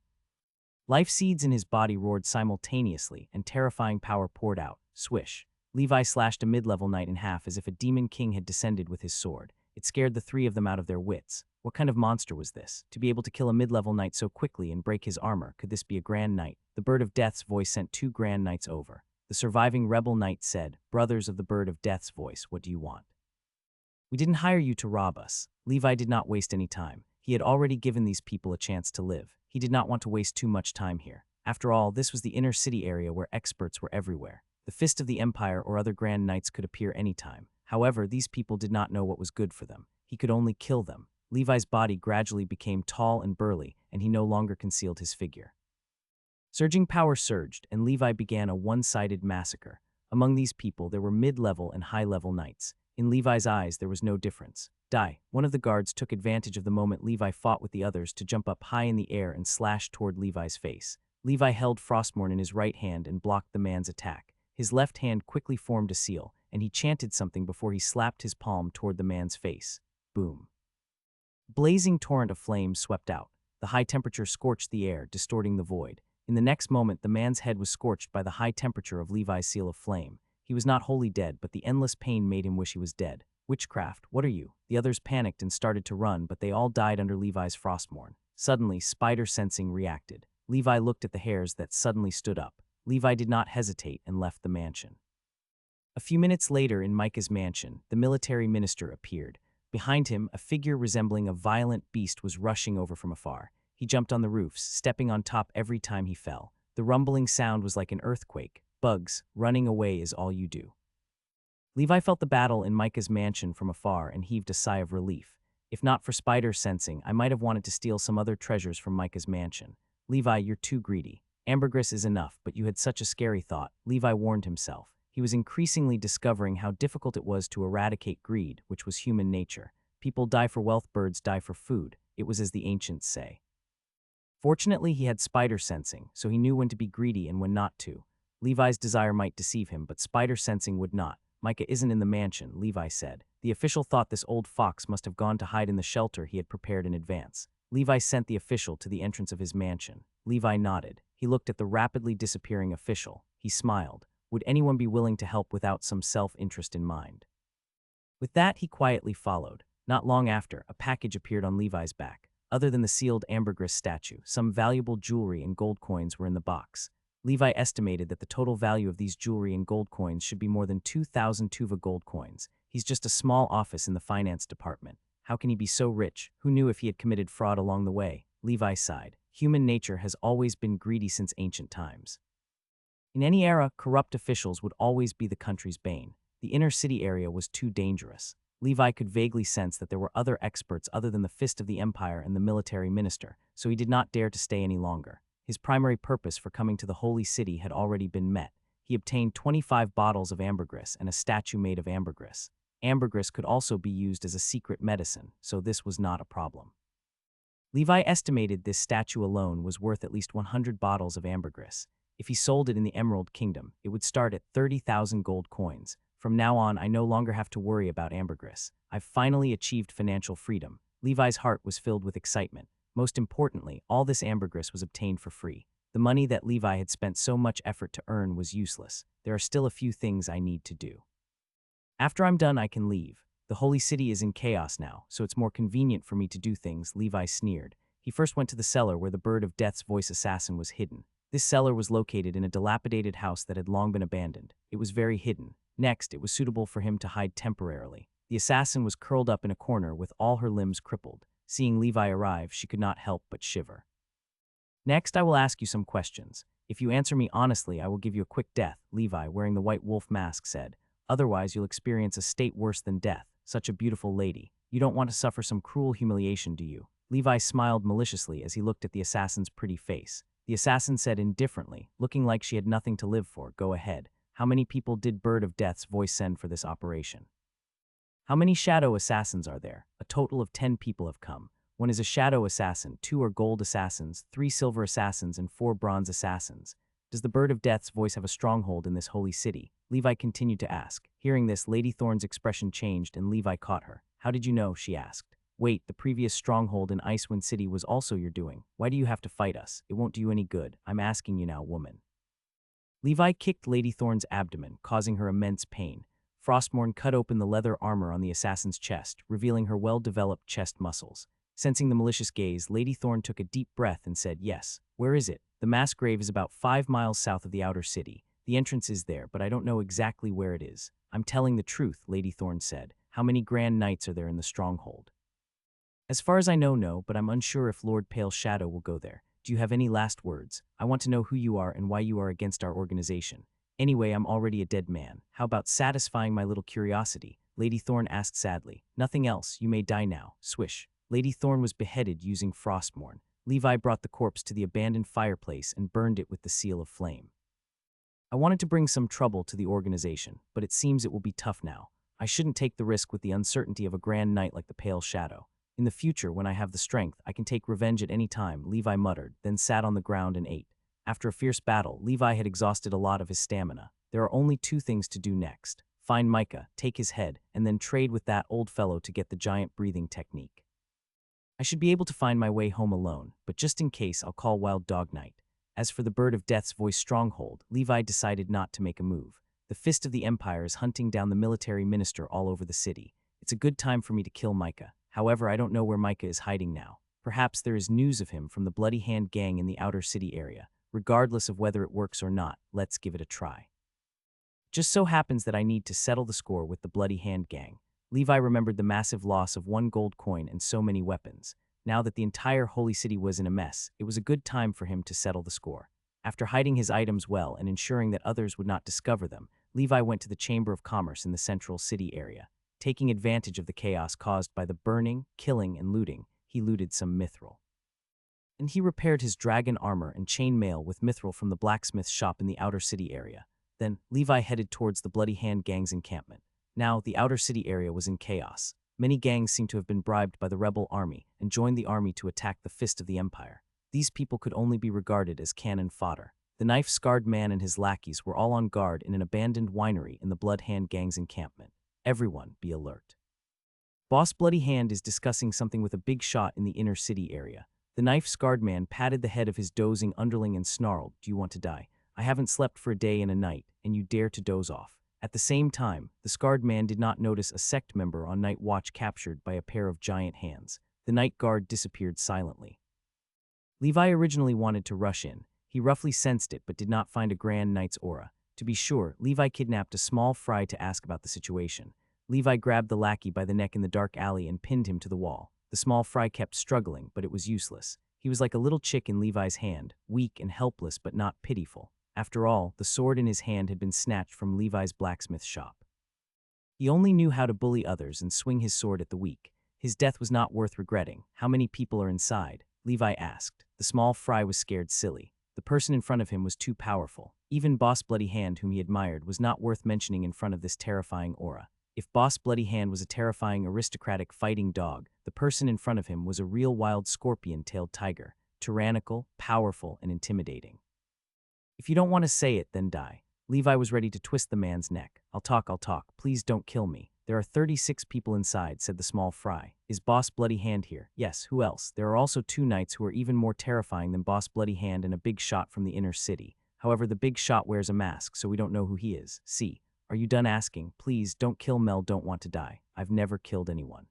life seeds in his body roared simultaneously, and terrifying power poured out. Swish. Levi slashed a mid-level knight in half as if a demon king had descended with his sword. It scared the 3 of them out of their wits. What kind of monster was this? To be able to kill a mid-level knight so quickly and break his armor, could this be a Grand Knight? The Bird of Death's voice sent 2 Grand Knights over. The surviving rebel knight said, "Brothers of the Bird of Death's voice, what do you want? We didn't hire you to rob us." Levi did not waste any time. He had already given these people a chance to live. He did not want to waste too much time here. After all, this was the inner city area where experts were everywhere. The Fist of the Empire or other Grand Knights could appear anytime. However, these people did not know what was good for them. He could only kill them. Levi's body gradually became tall and burly, and he no longer concealed his figure. Surging power surged, and Levi began a one-sided massacre. Among these people, there were mid-level and high-level knights. In Levi's eyes, there was no difference. Die. One of the guards took advantage of the moment Levi fought with the others to jump up high in the air and slash toward Levi's face. Levi held Frostmourne in his right hand and blocked the man's attack. His left hand quickly formed a seal, and he chanted something before he slapped his palm toward the man's face. Boom. Blazing torrent of flames swept out. The high temperature scorched the air, distorting the void. In the next moment, the man's head was scorched by the high temperature of Levi's seal of flame. He was not wholly dead, but the endless pain made him wish he was dead. Witchcraft, what are you? The others panicked and started to run, but they all died under Levi's Frostmourne. Suddenly, spider sensing reacted. Levi looked at the hairs that suddenly stood up. Levi did not hesitate and left the mansion. A few minutes later in Micah's mansion, the military minister appeared. Behind him, a figure resembling a violent beast was rushing over from afar. He jumped on the roofs, stepping on top every time he fell. The rumbling sound was like an earthquake. Bugs, running away is all you do. Levi felt the battle in Micah's mansion from afar and heaved a sigh of relief. If not for spider sensing, I might have wanted to steal some other treasures from Micah's mansion. Levi, you're too greedy. Ambergris is enough, but you had such a scary thought, Levi warned himself. He was increasingly discovering how difficult it was to eradicate greed, which was human nature. People die for wealth, birds die for food. It was as the ancients say. Fortunately, he had spider sensing, so he knew when to be greedy and when not to. Levi's desire might deceive him, but spider sensing would not. Micah isn't in the mansion, Levi said. The official thought this old fox must have gone to hide in the shelter he had prepared in advance. Levi sent the official to the entrance of his mansion. Levi nodded. He looked at the rapidly disappearing official. He smiled. Would anyone be willing to help without some self-interest in mind? With that, he quietly followed. Not long after, a package appeared on Levi's back. Other than the sealed ambergris statue, some valuable jewelry and gold coins were in the box. Levi estimated that the total value of these jewelry and gold coins should be more than 2,000 Tuva gold coins. He's just a small office in the finance department. How can he be so rich? Who knew if he had committed fraud along the way? Levi sighed. Human nature has always been greedy since ancient times. In any era, corrupt officials would always be the country's bane. The inner city area was too dangerous. Levi could vaguely sense that there were other experts other than the fist of the empire and the military minister, so he did not dare to stay any longer. His primary purpose for coming to the holy city had already been met. He obtained 25 bottles of ambergris and a statue made of ambergris. Ambergris could also be used as a secret medicine, so this was not a problem. Levi estimated this statue alone was worth at least 100 bottles of ambergris. If he sold it in the Emerald Kingdom, it would start at 30,000 gold coins. From now on, I no longer have to worry about ambergris. I've finally achieved financial freedom. Levi's heart was filled with excitement. Most importantly, all this ambergris was obtained for free. The money that Levi had spent so much effort to earn was useless. There are still a few things I need to do. After I'm done, I can leave. The holy city is in chaos now, so it's more convenient for me to do things, Levi sneered. He first went to the cellar where the Bird of Death's voice assassin was hidden. This cellar was located in a dilapidated house that had long been abandoned. It was very hidden. Next, it was suitable for him to hide temporarily. The assassin was curled up in a corner with all her limbs crippled. Seeing Levi arrive, she could not help but shiver. Next, I will ask you some questions. If you answer me honestly, I will give you a quick death, Levi, wearing the white wolf mask, said. Otherwise, you'll experience a state worse than death. Such a beautiful lady. You don't want to suffer some cruel humiliation, do you? Levi smiled maliciously as he looked at the assassin's pretty face. The assassin said indifferently, looking like she had nothing to live for, go ahead. How many people did Bird of Death's voice send for this operation? How many shadow assassins are there? A total of 10 people have come. 1 is a shadow assassin, 2 are gold assassins, 3 silver assassins, and 4 bronze assassins. Does the Bird of Death's voice have a stronghold in this holy city? Levi continued to ask. Hearing this, Lady Thorn's expression changed and Levi caught her. How did you know? She asked. Wait, the previous stronghold in Icewind City was also your doing. Why do you have to fight us? It won't do you any good. I'm asking you now, woman. Levi kicked Lady Thorn's abdomen, causing her immense pain. Frostmourne cut open the leather armor on the assassin's chest, revealing her well-developed chest muscles. Sensing the malicious gaze, Lady Thorn took a deep breath and said, yes. Where is it? The mass grave is about 5 miles south of the outer city. The entrance is there, but I don't know exactly where it is. I'm telling the truth, Lady Thorn said. How many grand knights are there in the stronghold? As far as I know, no, but I'm unsure if Lord Pale Shadow will go there. Do you have any last words? I want to know who you are and why you are against our organization. Anyway, I'm already a dead man. How about satisfying my little curiosity? Lady Thorn asked sadly. Nothing else. You may die now. Swish. Lady Thorn was beheaded using Frostmourne. Levi brought the corpse to the abandoned fireplace and burned it with the seal of flame. I wanted to bring some trouble to the organization, but it seems it will be tough now. I shouldn't take the risk with the uncertainty of a grand knight like the Pale Shadow. In the future, when I have the strength, I can take revenge at any time, Levi muttered, then sat on the ground and ate. After a fierce battle, Levi had exhausted a lot of his stamina. There are only 2 things to do next. Find Micah, take his head, and then trade with that old fellow to get the giant breathing technique. I should be able to find my way home alone, but just in case, I'll call Wild Dog Knight. As for the Bird of Death's voice stronghold, Levi decided not to make a move. The Fist of the Empire is hunting down the military minister all over the city. It's a good time for me to kill Micah. However, I don't know where Micah is hiding now. Perhaps there is news of him from the Bloody Hand gang in the outer city area. Regardless of whether it works or not, let's give it a try. Just so happens that I need to settle the score with the Bloody Hand gang. Levi remembered the massive loss of 1 gold coin and so many weapons. Now that the entire holy city was in a mess, it was a good time for him to settle the score. After hiding his items well and ensuring that others would not discover them, Levi went to the Chamber of Commerce in the central city area. Taking advantage of the chaos caused by the burning, killing, and looting, he looted some mithril. And he repaired his dragon armor and chainmail with mithril from the blacksmith's shop in the outer city area. Then, Levi headed towards the Bloody Hand gang's encampment. Now, the outer city area was in chaos. Many gangs seemed to have been bribed by the rebel army and joined the army to attack the Fist of the Empire. These people could only be regarded as cannon fodder. The knife-scarred man and his lackeys were all on guard in an abandoned winery in the Blood Hand gang's encampment. Everyone be alert. Boss Bloody Hand is discussing something with a big shot in the inner city area. The knife-scarred man patted the head of his dozing underling and snarled, "Do you want to die? I haven't slept for a day and a night, and you dare to doze off." At the same time, the scarred man did not notice a sect member on night watch captured by a pair of giant hands. The night guard disappeared silently. Levi originally wanted to rush in. He roughly sensed it but did not find a Grand Knight's aura. To be sure, Levi kidnapped a small fry to ask about the situation. Levi grabbed the lackey by the neck in the dark alley and pinned him to the wall. The small fry kept struggling, but it was useless. He was like a little chick in Levi's hand, weak and helpless but not pitiful. After all, the sword in his hand had been snatched from Levi's blacksmith shop. He only knew how to bully others and swing his sword at the weak. His death was not worth regretting. "How many people are inside?" Levi asked. The small fry was scared silly. The person in front of him was too powerful. Even Boss Bloody Hand, whom he admired, was not worth mentioning in front of this terrifying aura. If Boss Bloody Hand was a terrifying aristocratic fighting dog, the person in front of him was a real wild scorpion-tailed tiger, tyrannical, powerful, and intimidating. "If you don't want to say it, then die." Levi was ready to twist the man's neck. I'll talk, please don't kill me." "There are 36 people inside," said the small fry. "Is Boss Bloody Hand here?" "Yes, who else?" "There are also 2 knights who are even more terrifying than Boss Bloody Hand and a big shot from the inner city. However, the big shot wears a mask, so we don't know who he is. See, are you done asking? Please, don't kill Mel, don't want to die. I've never killed anyone.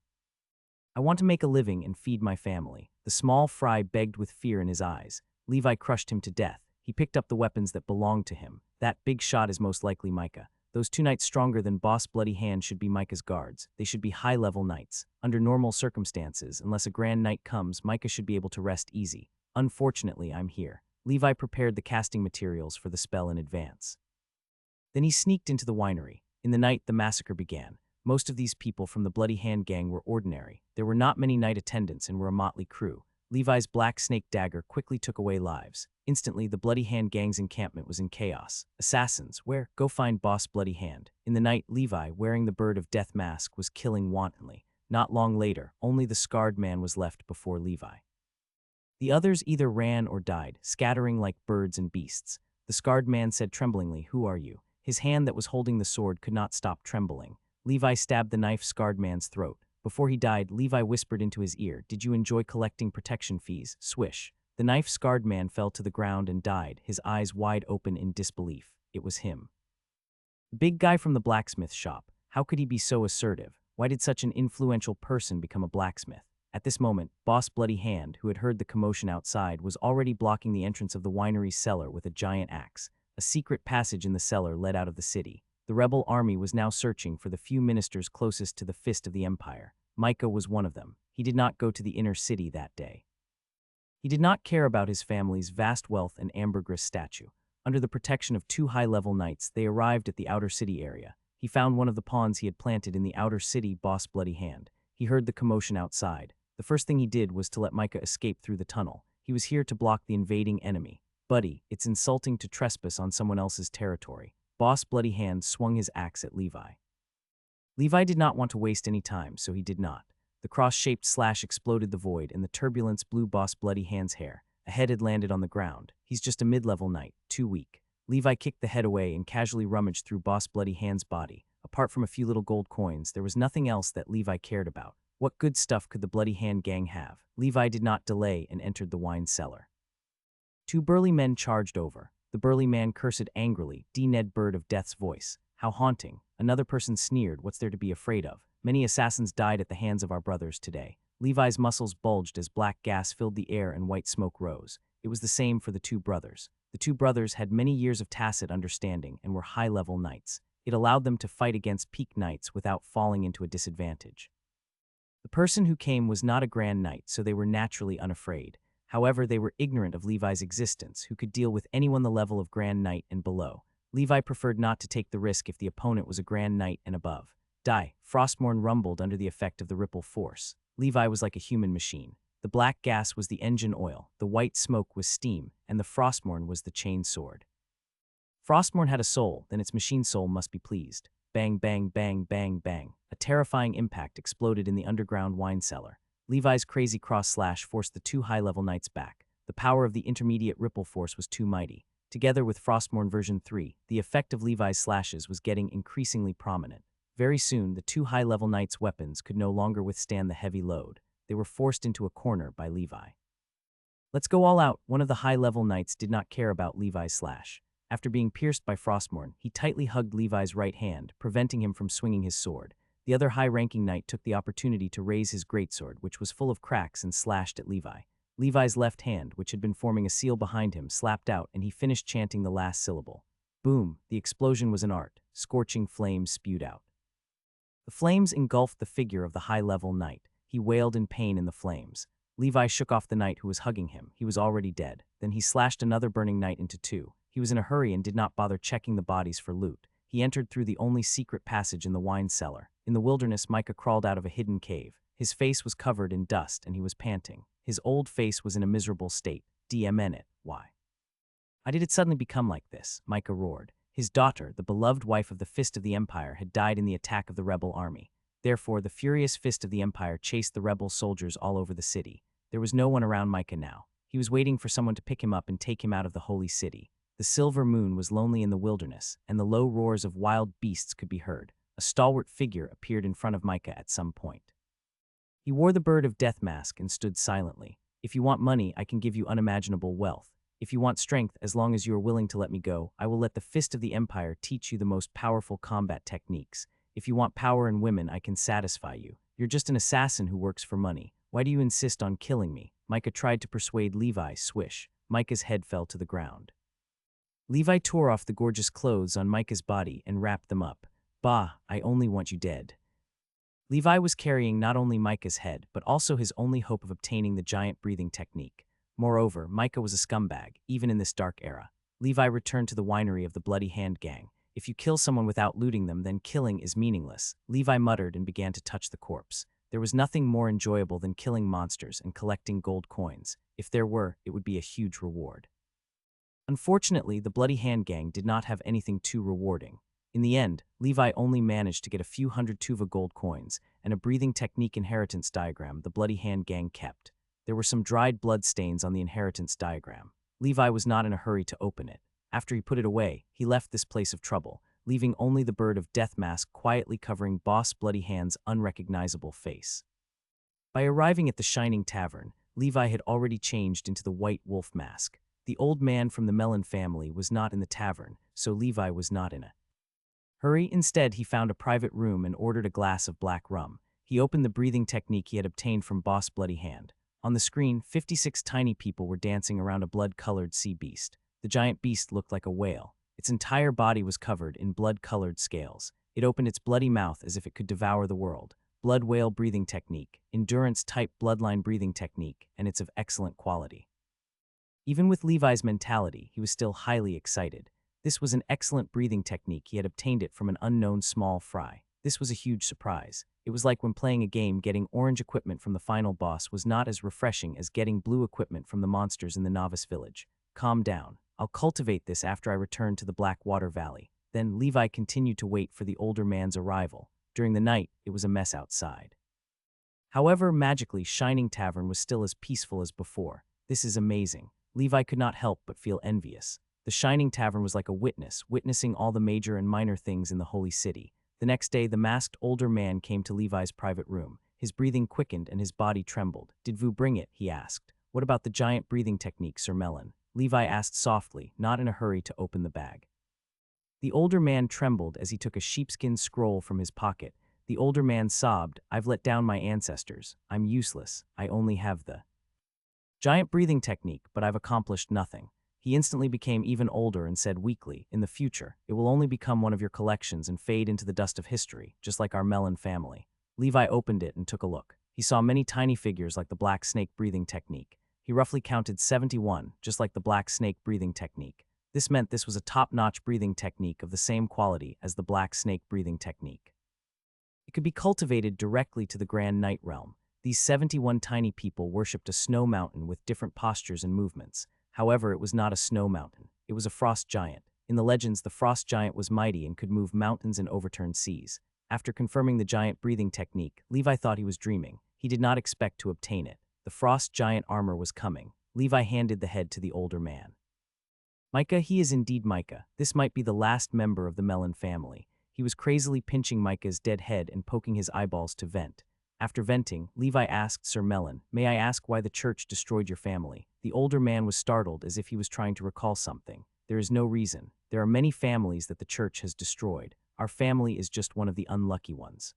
I want to make a living and feed my family." The small fry begged with fear in his eyes. Levi crushed him to death. He picked up the weapons that belonged to him. "That big shot is most likely Micah. Those 2 knights stronger than Boss Bloody Hand should be Micah's guards. They should be high-level knights. Under normal circumstances, unless a Grand Knight comes, Micah should be able to rest easy. Unfortunately, I'm here." Levi prepared the casting materials for the spell in advance. Then he sneaked into the winery. In the night, the massacre began. Most of these people from the Bloody Hand gang were ordinary. There were not many night attendants and were a motley crew. Levi's black snake dagger quickly took away lives. Instantly, the Bloody Hand gang's encampment was in chaos. "Assassins, where? Go find Boss Bloody Hand." In the night, Levi, wearing the Bird of Death mask, was killing wantonly. Not long later, only the scarred man was left before Levi. The others either ran or died, scattering like birds and beasts. The scarred man said tremblingly, "Who are you?" His hand that was holding the sword could not stop trembling. Levi stabbed the knife-scarred man's throat. Before he died, Levi whispered into his ear, "Did you enjoy collecting protection fees?" Swish. The knife-scarred man fell to the ground and died, his eyes wide open in disbelief. It was him. The big guy from the blacksmith shop. How could he be so assertive? Why did such an influential person become a blacksmith? At this moment, Boss Bloody Hand, who had heard the commotion outside, was already blocking the entrance of the winery's cellar with a giant axe. A secret passage in the cellar led out of the city. The rebel army was now searching for the few ministers closest to the fist of the empire. Micah was one of them. He did not go to the inner city that day. He did not care about his family's vast wealth and ambergris statue. Under the protection of 2 high-level knights, they arrived at the outer city area. He found one of the pawns he had planted in the outer city, Boss Bloody Hand. He heard the commotion outside. The first thing he did was to let Micah escape through the tunnel. He was here to block the invading enemy. "Buddy, it's insulting to trespass on someone else's territory." Boss Bloody Hand swung his axe at Levi. Levi did not want to waste any time, so he did not. The cross-shaped slash exploded the void, and the turbulence blew Boss Bloody Hand's hair. A head had landed on the ground. "He's just a mid-level knight, too weak." Levi kicked the head away and casually rummaged through Boss Bloody Hand's body. Apart from a few little gold coins, there was nothing else that Levi cared about. What good stuff could the Bloody Hand gang have? Levi did not delay and entered the wine cellar. 2 burly men charged over. The burly man cursed angrily, "D-Ned Bird of Death's voice. How haunting." Another person sneered, "What's there to be afraid of? Many assassins died at the hands of our brothers today." Levi's muscles bulged as black gas filled the air and white smoke rose. It was the same for the 2 brothers. The 2 brothers had many years of tacit understanding and were high-level knights. It allowed them to fight against peak knights without falling into a disadvantage. The person who came was not a Grand Knight, so they were naturally unafraid. However, they were ignorant of Levi's existence, who could deal with anyone the level of Grand Knight and below. Levi preferred not to take the risk if the opponent was a Grand Knight and above. "Die." Frostmourne rumbled under the effect of the ripple force. Levi was like a human machine. The black gas was the engine oil, the white smoke was steam, and the Frostmourne was the chain sword. Frostmourne had a soul, then its machine soul must be pleased. Bang, bang, bang, bang, bang. A terrifying impact exploded in the underground wine cellar. Levi's crazy cross-slash forced the 2 high-level knights back. The power of the intermediate ripple force was too mighty. Together with Frostmourne version 3, the effect of Levi's slashes was getting increasingly prominent. Very soon, the two high-level knights' weapons could no longer withstand the heavy load. They were forced into a corner by Levi. Let's go all out. One of the high-level knights did not care about Levi's slash. After being pierced by Frostmourne, he tightly hugged Levi's right hand, preventing him from swinging his sword. The other high-ranking knight took the opportunity to raise his greatsword, which was full of cracks, and slashed at Levi. Levi's left hand, which had been forming a seal behind him, slapped out, and he finished chanting the last syllable. Boom! The explosion was an art. Scorching flames spewed out. The flames engulfed the figure of the high-level knight. He wailed in pain in the flames. Levi shook off the knight who was hugging him. He was already dead. Then he slashed another burning knight into two. He was in a hurry and did not bother checking the bodies for loot. He entered through the only secret passage in the wine cellar. In the wilderness, Micah crawled out of a hidden cave. His face was covered in dust and he was panting. His old face was in a miserable state. DMN it. Why? Why did it suddenly become like this? Micah roared. His daughter, the beloved wife of the Fist of the Empire, had died in the attack of the rebel army. Therefore, the furious Fist of the Empire chased the rebel soldiers all over the city. There was no one around Micah now. He was waiting for someone to pick him up and take him out of the holy city. The silver moon was lonely in the wilderness, and the low roars of wild beasts could be heard. A stalwart figure appeared in front of Micah at some point. He wore the bird of death mask and stood silently. If you want money, I can give you unimaginable wealth. If you want strength, as long as you are willing to let me go, I will let the Fist of the Empire teach you the most powerful combat techniques. If you want power and women, I can satisfy you. You're just an assassin who works for money. Why do you insist on killing me? Micah tried to persuade Levi. Swish. Micah's head fell to the ground. Levi tore off the gorgeous clothes on Micah's body and wrapped them up. Bah, I only want you dead. Levi was carrying not only Micah's head, but also his only hope of obtaining the giant breathing technique. Moreover, Micah was a scumbag, even in this dark era. Levi returned to the winery of the Bloody Hand Gang. If you kill someone without looting them, then killing is meaningless. Levi muttered and began to touch the corpse. There was nothing more enjoyable than killing monsters and collecting gold coins. If there were, it would be a huge reward. Unfortunately, the Bloody Hand Gang did not have anything too rewarding. In the end, Levi only managed to get a few hundred tuva gold coins and a breathing technique inheritance diagram the Bloody Hand Gang kept. There were some dried blood stains on the inheritance diagram. Levi was not in a hurry to open it. After he put it away, he left this place of trouble, leaving only the bird of death mask quietly covering Boss Bloody Hand's unrecognizable face. By arriving at the Shining Tavern, Levi had already changed into the White Wolf mask. The old man from the Melon family was not in the tavern, so Levi was not in a hurry. Instead, he found a private room and ordered a glass of black rum. He opened the breathing technique he had obtained from Boss Bloody Hand. On the screen, 56 tiny people were dancing around a blood-colored sea beast. The giant beast looked like a whale. Its entire body was covered in blood-colored scales. It opened its bloody mouth as if it could devour the world. Blood whale breathing technique, endurance-type bloodline breathing technique, and it's of excellent quality. Even with Levi's mentality, he was still highly excited. This was an excellent breathing technique. He had obtained it from an unknown small fry. This was a huge surprise. It was like when playing a game, getting orange equipment from the final boss was not as refreshing as getting blue equipment from the monsters in the novice village. Calm down. I'll cultivate this after I return to the Blackwater Valley. Then Levi continued to wait for the older man's arrival. During the night, it was a mess outside. However, magically, Shining Tavern was still as peaceful as before. This is amazing. Levi could not help but feel envious. The Shining Tavern was like a witness, witnessing all the major and minor things in the holy city. The next day, the masked older man came to Levi's private room. His breathing quickened and his body trembled. Did Vu bring it? He asked. What about the giant breathing technique, Sir Melon? Levi asked softly, not in a hurry to open the bag. The older man trembled as he took a sheepskin scroll from his pocket. The older man sobbed, I've let down my ancestors. I'm useless. I only have the giant breathing technique, but I've accomplished nothing. He instantly became even older and said weakly, in the future, it will only become one of your collections and fade into the dust of history, just like our Melon family. Levi opened it and took a look. He saw many tiny figures like the black snake breathing technique. He roughly counted 71, just like the black snake breathing technique. This meant this was a top-notch breathing technique of the same quality as the black snake breathing technique. It could be cultivated directly to the Grand Night Realm. These 71 tiny people worshipped a snow mountain with different postures and movements. However, it was not a snow mountain. It was a frost giant. In the legends, the frost giant was mighty and could move mountains and overturn seas. After confirming the giant breathing technique, Levi thought he was dreaming. He did not expect to obtain it. The frost giant armor was coming. Levi handed the head to the older man. Micah, he is indeed Micah. This might be the last member of the Melon family. He was crazily pinching Micah's dead head and poking his eyeballs to vent. After venting, Levi asked Sir Melon, "May I ask why the church destroyed your family?" The older man was startled as if he was trying to recall something. "There is no reason. There are many families that the church has destroyed. Our family is just one of the unlucky ones."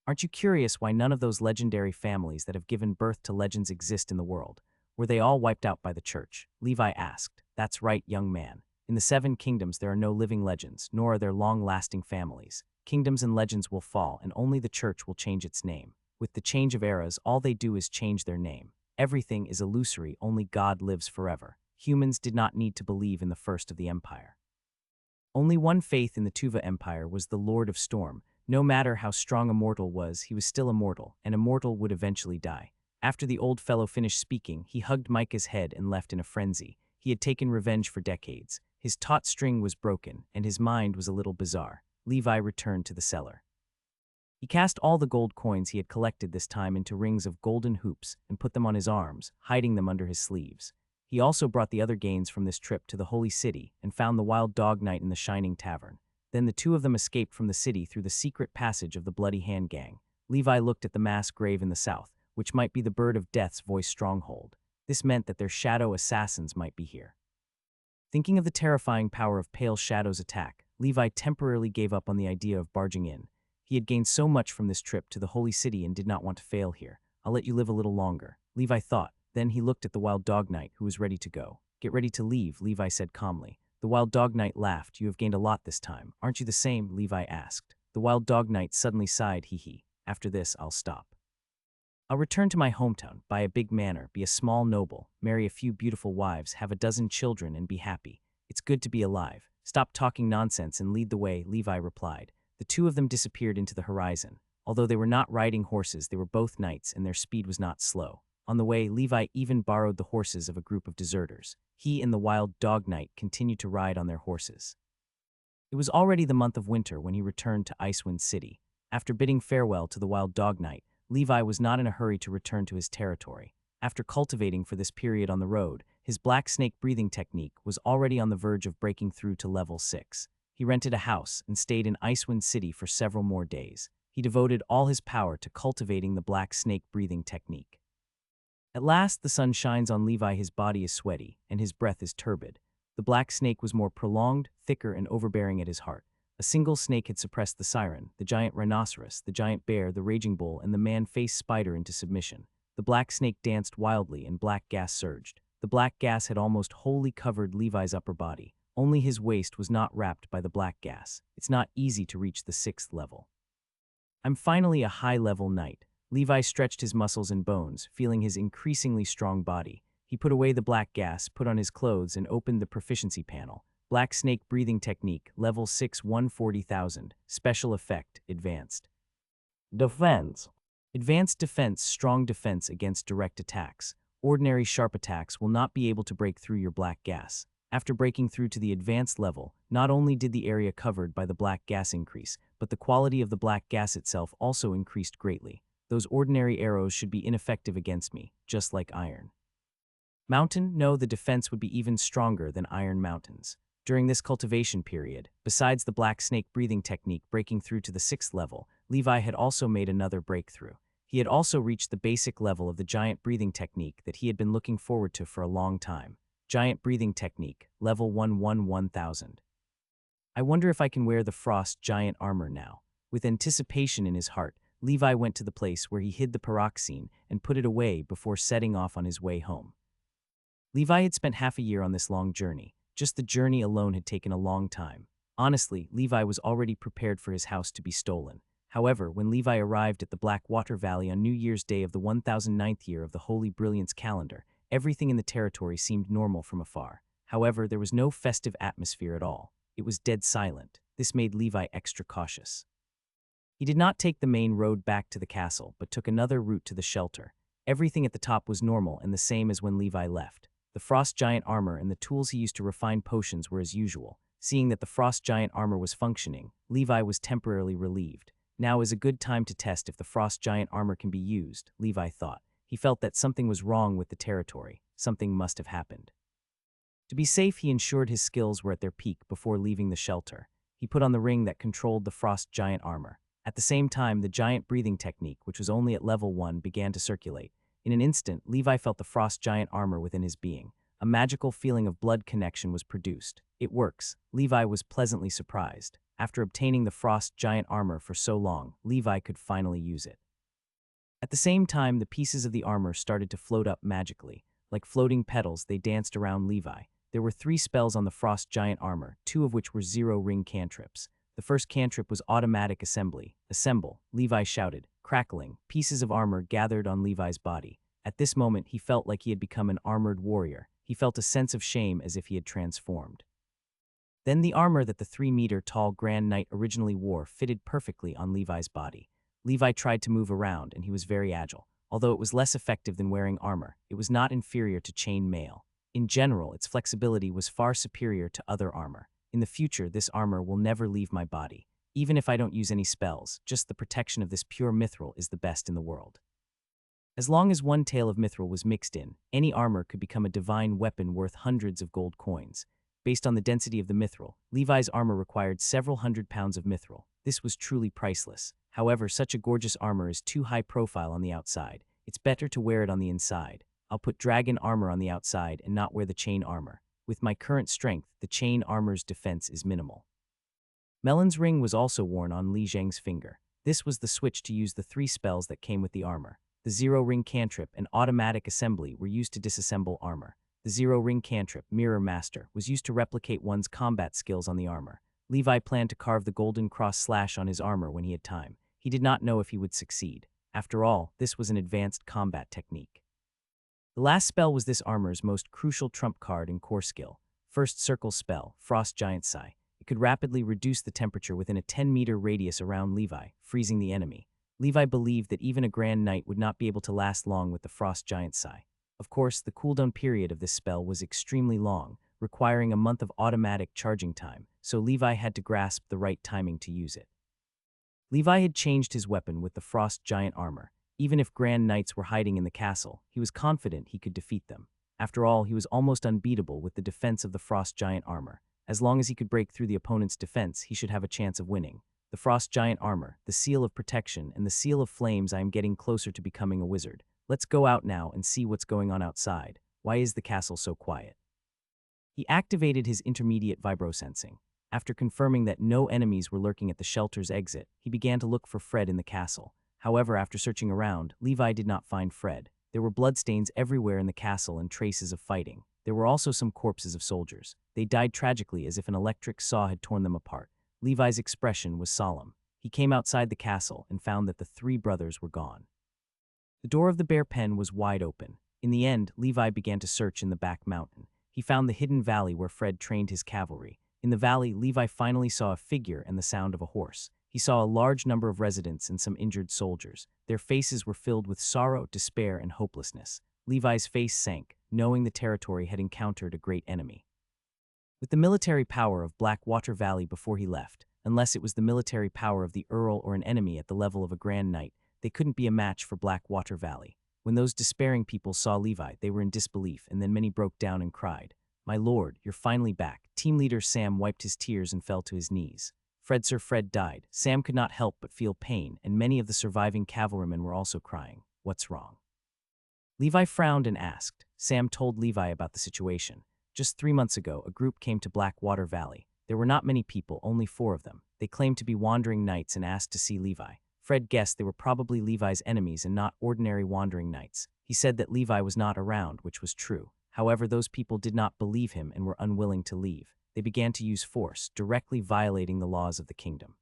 "Aren't you curious why none of those legendary families that have given birth to legends exist in the world? Were they all wiped out by the church?" Levi asked. "That's right, young man. In the Seven Kingdoms there are no living legends, nor are there long-lasting families. Kingdoms and legends will fall, and only the church will change its name. With the change of eras, all they do is change their name. Everything is illusory, only God lives forever. Humans did not need to believe in the first of the empire. Only one faith in the Tuva Empire was the Lord of Storm. No matter how strong a mortal was, he was still immortal, and a mortal would eventually die. After the old fellow finished speaking, he hugged Micah's head and left in a frenzy. He had taken revenge for decades. His taut string was broken, and his mind was a little bizarre. Levi returned to the cellar. He cast all the gold coins he had collected this time into rings of golden hoops and put them on his arms, hiding them under his sleeves. He also brought the other gains from this trip to the Holy City and found the Wild Dog Knight in the Shining Tavern. Then the two of them escaped from the city through the secret passage of the Bloody Hand Gang. Levi looked at the mass grave in the south, which might be the Bird of Death's voice stronghold. This meant that their shadow assassins might be here. Thinking of the terrifying power of Pale Shadow's attack, Levi temporarily gave up on the idea of barging in. He had gained so much from this trip to the Holy City and did not want to fail here. "I'll let you live a little longer," Levi thought. Then he looked at the Wild Dog Knight, who was ready to go. "Get ready to leave," Levi said calmly. The Wild Dog Knight laughed. "You have gained a lot this time. Aren't you the same?" Levi asked. The Wild Dog Knight suddenly sighed, "Hee. After this, I'll stop. I'll return to my hometown, buy a big manor, be a small noble, marry a few beautiful wives, have a dozen children, and be happy. It's good to be alive. Stop talking nonsense and lead the way," Levi replied. The two of them disappeared into the horizon. Although they were not riding horses, they were both knights, and their speed was not slow. On the way, Levi even borrowed the horses of a group of deserters. He and the Wild Dog Knight continued to ride on their horses. It was already the month of winter when he returned to Icewind City. After bidding farewell to the Wild Dog Knight, Levi was not in a hurry to return to his territory. After cultivating for this period on the road, his black snake breathing technique was already on the verge of breaking through to level 6. He rented a house and stayed in Icewind City for several more days. He devoted all his power to cultivating the black snake breathing technique. At last, the sun shines on Levi. His body is sweaty, and his breath is turbid. The black snake was more prolonged, thicker, and overbearing at his heart. A single snake had suppressed the siren, the giant rhinoceros, the giant bear, the raging bull, and the man-faced spider into submission. The black snake danced wildly, and black gas surged. The black gas had almost wholly covered Levi's upper body. Only his waist was not wrapped by the black gas. It's not easy to reach the 6th level. "I'm finally a high-level knight." Levi stretched his muscles and bones, feeling his increasingly strong body. He put away the black gas, put on his clothes, and opened the proficiency panel. Black snake breathing technique, level 6, 140,000. Special effect, advanced. Defense. Advanced defense, strong defense against direct attacks. Ordinary sharp attacks will not be able to break through your black gas. After breaking through to the advanced level, not only did the area covered by the black gas increase, but the quality of the black gas itself also increased greatly. Those ordinary arrows should be ineffective against me, just like iron. Mountain? No, the defense would be even stronger than iron mountains. During this cultivation period, besides the black snake breathing technique breaking through to the 6th level, Levi had also made another breakthrough. He had also reached the basic level of the giant breathing technique that he had been looking forward to for a long time. Giant breathing technique, level 111,000. "I wonder if I can wear the frost giant armor now." With anticipation in his heart, Levi went to the place where he hid the pyroxene and put it away before setting off on his way home. Levi had spent half a year on this long journey. Just the journey alone had taken a long time. Honestly, Levi was already prepared for his house to be stolen. However, when Levi arrived at the Blackwater Valley on New Year's Day of the 1009th year of the Holy Brilliance calendar, everything in the territory seemed normal from afar. However, there was no festive atmosphere at all. It was dead silent. This made Levi extra cautious. He did not take the main road back to the castle, but took another route to the shelter. Everything at the top was normal and the same as when Levi left. The frost giant armor and the tools he used to refine potions were as usual. Seeing that the frost giant armor was functioning, Levi was temporarily relieved. Now is a good time to test if the frost giant armor can be used, Levi thought. He felt that something was wrong with the territory. Something must have happened. To be safe, he ensured his skills were at their peak before leaving the shelter. He put on the ring that controlled the frost giant armor. At the same time, the giant breathing technique, which was only at level 1, began to circulate. In an instant, Levi felt the frost giant armor within his being. A magical feeling of blood connection was produced. It works. Levi was pleasantly surprised. After obtaining the frost giant armor for so long, Levi could finally use it. At the same time, the pieces of the armor started to float up magically. Like floating petals, they danced around Levi. There were 3 spells on the frost giant armor, 2 of which were 0-ring cantrips. The first cantrip was automatic assembly. Assemble, Levi shouted. Crackling, pieces of armor gathered on Levi's body. At this moment, he felt like he had become an armored warrior. He felt a sense of shame as if he had transformed. Then the armor that the 3-meter-tall Grand Knight originally wore fitted perfectly on Levi's body. Levi tried to move around, and he was very agile. Although it was less effective than wearing armor, it was not inferior to chain mail. In general, its flexibility was far superior to other armor. In the future, this armor will never leave my body. Even if I don't use any spells, just the protection of this pure mithril is the best in the world. As long as 1 tael of mithril was mixed in, any armor could become a divine weapon worth hundreds of gold coins. Based on the density of the mithril, Levi's armor required several hundred pounds of mithril. This was truly priceless. However, such a gorgeous armor is too high profile on the outside. It's better to wear it on the inside. I'll put dragon armor on the outside and not wear the chain armor. With my current strength, the chain armor's defense is minimal. Melon's ring was also worn on Li Zheng's finger. This was the switch to use the 3 spells that came with the armor. The 0-ring cantrip and automatic assembly were used to disassemble armor. The 0-ring cantrip, Mirror Master, was used to replicate one's combat skills on the armor. Levi planned to carve the golden cross slash on his armor when he had time. He did not know if he would succeed. After all, this was an advanced combat technique. The last spell was this armor's most crucial trump card in core skill. First circle spell, Frost Giant Sigh. It could rapidly reduce the temperature within a 10-meter radius around Levi, freezing the enemy. Levi believed that even a Grand Knight would not be able to last long with the Frost Giant Sigh. Of course, the cooldown period of this spell was extremely long, requiring a month of automatic charging time, so Levi had to grasp the right timing to use it. Levi had changed his weapon with the Frost Giant armor. Even if Grand Knights were hiding in the castle, he was confident he could defeat them. After all, he was almost unbeatable with the defense of the Frost Giant armor. As long as he could break through the opponent's defense, he should have a chance of winning. The Frost Giant armor, the seal of protection, and the seal of flames. I am getting closer to becoming a wizard. Let's go out now and see what's going on outside. Why is the castle so quiet? He activated his intermediate vibrosensing. After confirming that no enemies were lurking at the shelter's exit, he began to look for Fred in the castle. However, after searching around, Levi did not find Fred. There were bloodstains everywhere in the castle and traces of fighting. There were also some corpses of soldiers. They died tragically as if an electric saw had torn them apart. Levi's expression was solemn. He came outside the castle and found that the 3 brothers were gone. The door of the bear pen was wide open. In the end, Levi began to search in the back mountain. He found the hidden valley where Fred trained his cavalry. In the valley, Levi finally saw a figure and the sound of a horse. He saw a large number of residents and some injured soldiers. Their faces were filled with sorrow, despair, and hopelessness. Levi's face sank, knowing the territory had encountered a great enemy. With the military power of Blackwater Valley before he left, unless it was the military power of the Earl or an enemy at the level of a Grand Knight, they couldn't be a match for Blackwater Valley. When those despairing people saw Levi, they were in disbelief, and then many broke down and cried, "My lord, you're finally back." Team leader Sam wiped his tears and fell to his knees. Sir Fred died. Sam could not help but feel pain, and many of the surviving cavalrymen were also crying. What's wrong? Levi frowned and asked. Sam told Levi about the situation. Just 3 months ago, a group came to Blackwater Valley. There were not many people, only 4 of them. They claimed to be wandering knights and asked to see Levi. Fred guessed they were probably Levi's enemies and not ordinary wandering knights. He said that Levi was not around, which was true. However, those people did not believe him and were unwilling to leave. They began to use force, directly violating the laws of the kingdom.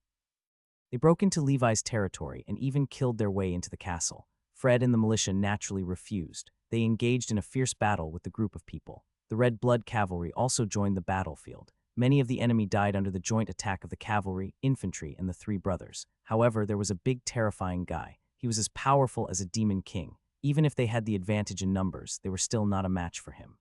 They broke into Levi's territory and even killed their way into the castle. Fred and the militia naturally refused. They engaged in a fierce battle with the group of people. The Red Blood Cavalry also joined the battlefield. Many of the enemy died under the joint attack of the cavalry, infantry, and the 3 brothers. However, there was a big, terrifying guy. He was as powerful as a demon king. Even if they had the advantage in numbers, they were still not a match for him.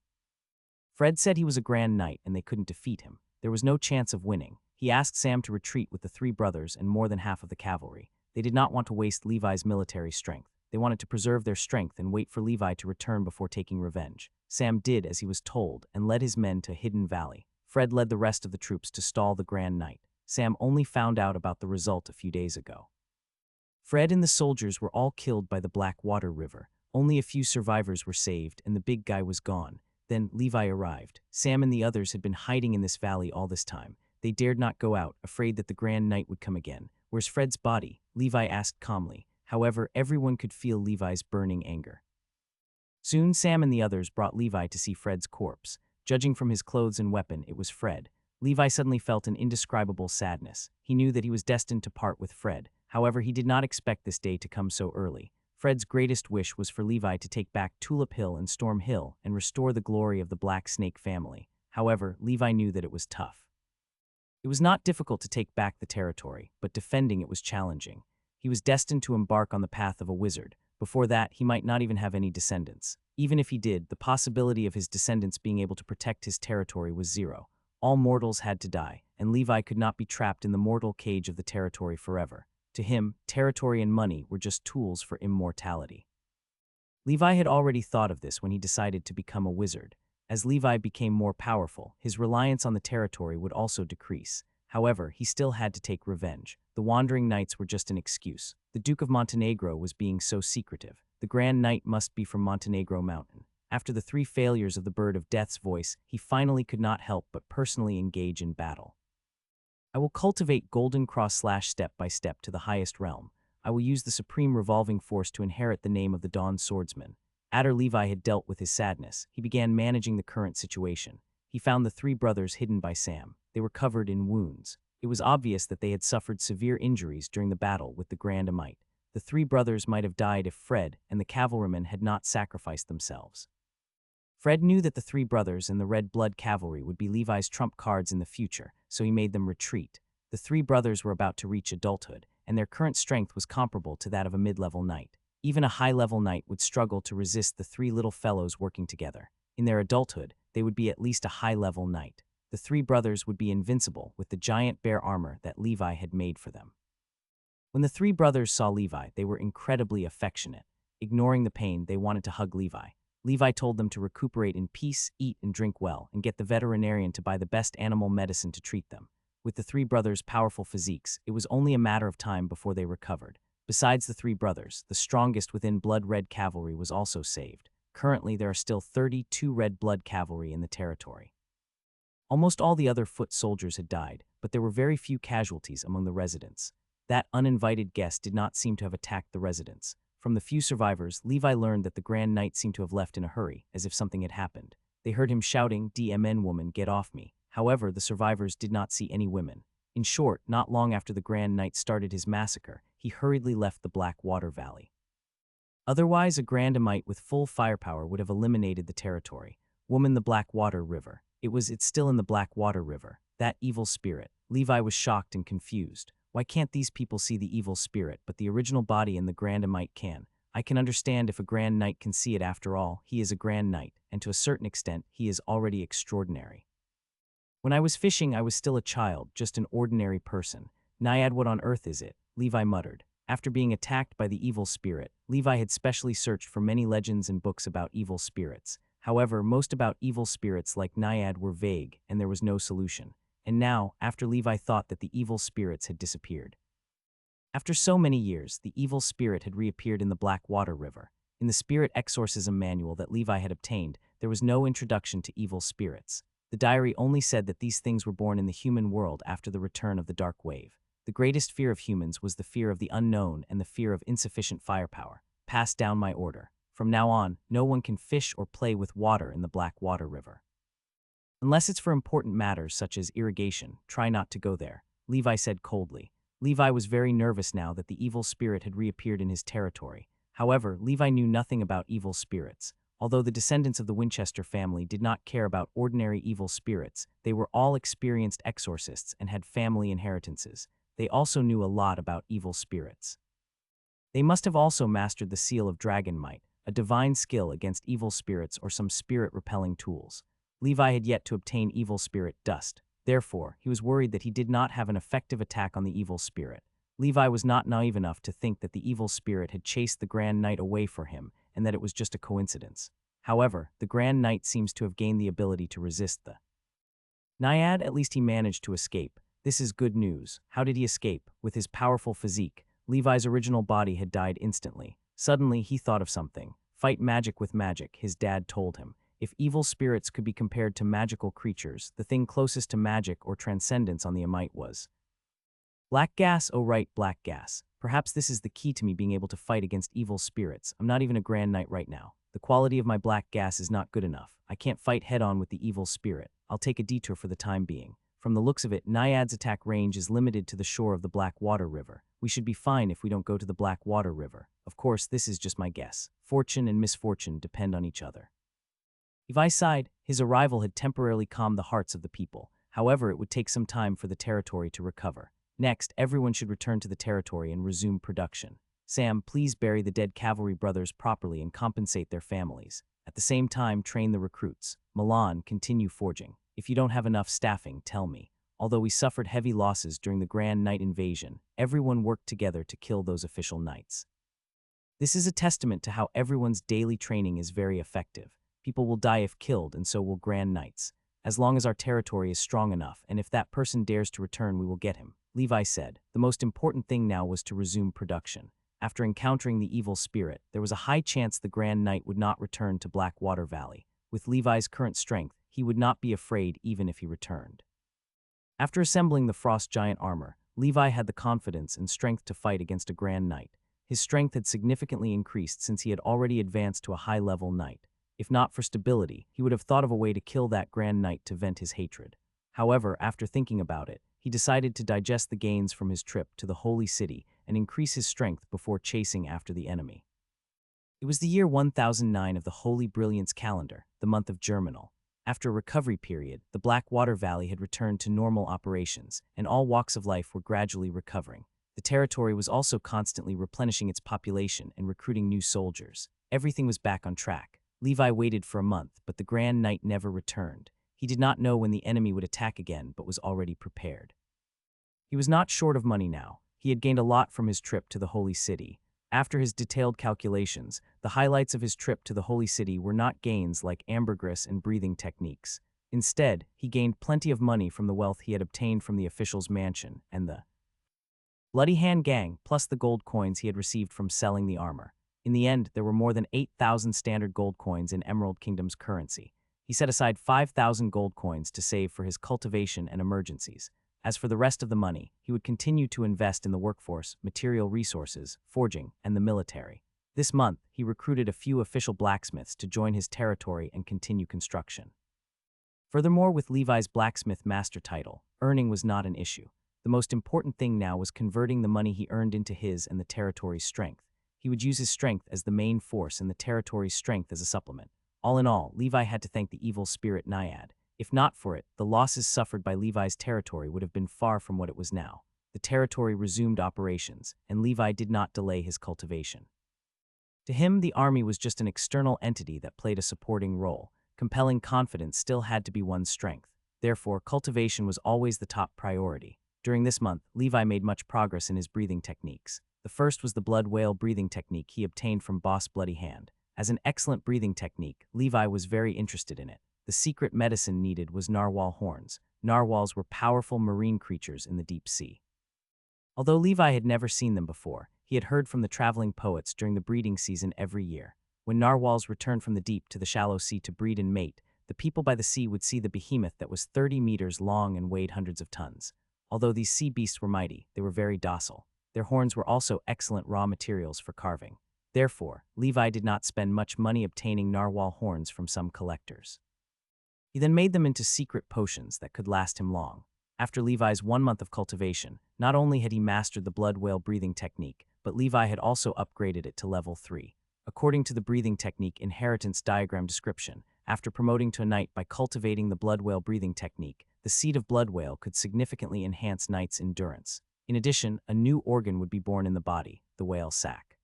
Fred said he was a Grand Knight and they couldn't defeat him. There was no chance of winning. He asked Sam to retreat with the 3 brothers and more than half of the cavalry. They did not want to waste Levi's military strength. They wanted to preserve their strength and wait for Levi to return before taking revenge. Sam did as he was told and led his men to Hidden Valley. Fred led the rest of the troops to stall the Grand Knight. Sam only found out about the result a few days ago. Fred and the soldiers were all killed by the Blackwater River. Only a few survivors were saved, and the big guy was gone. Then Levi arrived. Sam and the others had been hiding in this valley all this time. They dared not go out, afraid that the Grand Knight would come again. "Where's Fred's body?" Levi asked calmly. However, everyone could feel Levi's burning anger. Soon Sam and the others brought Levi to see Fred's corpse. Judging from his clothes and weapon, it was Fred. Levi suddenly felt an indescribable sadness. He knew that he was destined to part with Fred. However, he did not expect this day to come so early. Fred's greatest wish was for Levi to take back Tulip Hill and Storm Hill and restore the glory of the Black Snake family. However, Levi knew that it was tough. It was not difficult to take back the territory, but defending it was challenging. He was destined to embark on the path of a wizard. Before that, he might not even have any descendants. Even if he did, the possibility of his descendants being able to protect his territory was zero. All mortals had to die, and Levi could not be trapped in the mortal cage of the territory forever. To him, territory and money were just tools for immortality. Levi had already thought of this when he decided to become a wizard. As Levi became more powerful, his reliance on the territory would also decrease. However, he still had to take revenge. The Wandering Knights were just an excuse. The Duke of Montenegro was being so secretive. The Grand Knight must be from Montenegro Mountain. After the 3 failures of the Bird of Death's voice, he finally could not help but personally engage in battle. "I will cultivate Golden Cross / step by step to the highest realm. I will use the supreme revolving force to inherit the name of the Dawn Swordsman." After Levi had dealt with his sadness, he began managing the current situation. He found the 3 brothers hidden by Sam. They were covered in wounds. It was obvious that they had suffered severe injuries during the battle with the Grand Amite. The 3 brothers might have died if Fred and the cavalrymen had not sacrificed themselves. Fred knew that the 3 brothers and the Red Blood Cavalry would be Levi's trump cards in the future, so he made them retreat. The 3 brothers were about to reach adulthood, and their current strength was comparable to that of a mid-level knight. Even a high-level knight would struggle to resist the 3 little fellows working together. In their adulthood, they would be at least a high-level knight. The 3 brothers would be invincible with the giant bear armor that Levi had made for them. When the 3 brothers saw Levi, they were incredibly affectionate. Ignoring the pain, they wanted to hug Levi. Levi told them to recuperate in peace, eat and drink well, and get the veterinarian to buy the best animal medicine to treat them. With the 3 brothers' powerful physiques, it was only a matter of time before they recovered. Besides the 3 brothers, the strongest within Blood Red Cavalry was also saved. Currently, there are still 32 Red Blood Cavalry in the territory. Almost all the other foot soldiers had died, but there were very few casualties among the residents. That uninvited guest did not seem to have attacked the residents. From the few survivors, Levi learned that the Grand Knight seemed to have left in a hurry, as if something had happened. They heard him shouting, "DMN woman, get off me." However, the survivors did not see any women. In short, not long after the Grand Knight started his massacre, he hurriedly left the Blackwater Valley. Otherwise, a Grand Amite with full firepower would have eliminated the territory. Woman, the Blackwater River. It's still in the Blackwater River. That evil spirit. Levi was shocked and confused. Why can't these people see the evil spirit, but the original body and the Grand Amite can? I can understand if a Grand Knight can see it. After all, he is a Grand Knight, and to a certain extent, he is already extraordinary. When I was fishing, I was still a child, just an ordinary person. Naiad, what on earth is it? Levi muttered. After being attacked by the evil spirit, Levi had specially searched for many legends and books about evil spirits. However, most about evil spirits like Naiad were vague, and there was no solution. And now, after Levi thought that the evil spirits had disappeared. After so many years, the evil spirit had reappeared in the Blackwater River. In the spirit exorcism manual that Levi had obtained, there was no introduction to evil spirits. The diary only said that these things were born in the human world after the return of the Dark Wave. The greatest fear of humans was the fear of the unknown and the fear of insufficient firepower. Pass down my order. From now on, no one can fish or play with water in the Blackwater River. Unless it's for important matters such as irrigation, try not to go there, Levi said coldly. Levi was very nervous now that the evil spirit had reappeared in his territory. However, Levi knew nothing about evil spirits. Although the descendants of the Winchester family did not care about ordinary evil spirits, they were all experienced exorcists and had family inheritances. They also knew a lot about evil spirits. They must have also mastered the seal of Dragon Might, a divine skill against evil spirits or some spirit-repelling tools. Levi had yet to obtain evil spirit dust. Therefore, he was worried that he did not have an effective attack on the evil spirit. Levi was not naive enough to think that the evil spirit had chased the Grand Knight away for him and that it was just a coincidence. However, the Grand Knight seems to have gained the ability to resist the Naiad. At least he managed to escape. This is good news. How did he escape? With his powerful physique, Levi's original body had died instantly. Suddenly, he thought of something. Fight magic with magic, his dad told him. If evil spirits could be compared to magical creatures, the thing closest to magic or transcendence on the Amite was black gas. Oh right, black gas. Perhaps this is the key to me being able to fight against evil spirits. I'm not even a grand knight right now. The quality of my black gas is not good enough. I can't fight head-on with the evil spirit. I'll take a detour for the time being. From the looks of it, Naiad's attack range is limited to the shore of the Blackwater River. We should be fine if we don't go to the Blackwater River. Of course, this is just my guess. Fortune and misfortune depend on each other. Levi sighed. His arrival had temporarily calmed the hearts of the people. However, it would take some time for the territory to recover. Next, everyone should return to the territory and resume production. Sam, please bury the dead cavalry brothers properly and compensate their families. At the same time, train the recruits. Milan, continue forging. If you don't have enough staffing, tell me. Although we suffered heavy losses during the Grand Knight invasion, everyone worked together to kill those official knights. This is a testament to how everyone's daily training is very effective. People will die if killed, and so will Grand Knights. As long as our territory is strong enough, and if that person dares to return, we will get him. Levi said. The most important thing now was to resume production. After encountering the evil spirit, there was a high chance the Grand Knight would not return to Blackwater Valley. With Levi's current strength, he would not be afraid even if he returned. After assembling the Frost Giant armor, Levi had the confidence and strength to fight against a Grand Knight. His strength had significantly increased since he had already advanced to a high-level knight. If not for stability, he would have thought of a way to kill that Grand Knight to vent his hatred. However, after thinking about it, he decided to digest the gains from his trip to the Holy City and increase his strength before chasing after the enemy. It was the year 1009 of the Holy Brilliance calendar, the month of Germinal. After a recovery period, the Blackwater Valley had returned to normal operations, and all walks of life were gradually recovering. The territory was also constantly replenishing its population and recruiting new soldiers. Everything was back on track. Levi waited for a month, but the Grand Knight never returned. He did not know when the enemy would attack again, but was already prepared. He was not short of money now. He had gained a lot from his trip to the Holy City. After his detailed calculations, the highlights of his trip to the Holy City were not gains like ambergris and breathing techniques. Instead, he gained plenty of money from the wealth he had obtained from the official's mansion and the Bloody Hand Gang, plus the gold coins he had received from selling the armor. In the end, there were more than 8,000 standard gold coins in Emerald Kingdom's currency. He set aside 5,000 gold coins to save for his cultivation and emergencies. As for the rest of the money, he would continue to invest in the workforce, material resources, forging, and the military. This month, he recruited a few official blacksmiths to join his territory and continue construction. Furthermore, with Levi's blacksmith master title, earning was not an issue. The most important thing now was converting the money he earned into his and the territory's strength. He would use his strength as the main force and the territory's strength as a supplement. All in all, Levi had to thank the evil spirit Naiad. If not for it, the losses suffered by Levi's territory would have been far from what it was now. The territory resumed operations, and Levi did not delay his cultivation. To him, the army was just an external entity that played a supporting role. Compelling confidence still had to be one's strength. Therefore, cultivation was always the top priority. During this month, Levi made much progress in his breathing techniques. The first was the blood whale breathing technique he obtained from Boss Bloody Hand. As an excellent breathing technique, Levi was very interested in it. The secret medicine needed was narwhal horns. Narwhals were powerful marine creatures in the deep sea. Although Levi had never seen them before, he had heard from the traveling poets during the breeding season every year. When narwhals returned from the deep to the shallow sea to breed and mate, the people by the sea would see the behemoth that was 30 meters long and weighed hundreds of tons. Although these sea beasts were mighty, they were very docile. Their horns were also excellent raw materials for carving. Therefore, Levi did not spend much money obtaining narwhal horns from some collectors. He then made them into secret potions that could last him long. After Levi's 1 month of cultivation, not only had he mastered the blood whale breathing technique, but Levi had also upgraded it to level 3. According to the breathing technique inheritance diagram description, after promoting to a knight by cultivating the blood whale breathing technique, the seed of blood whale could significantly enhance knight's endurance. In addition, a new organ would be born in the body, the whale sac.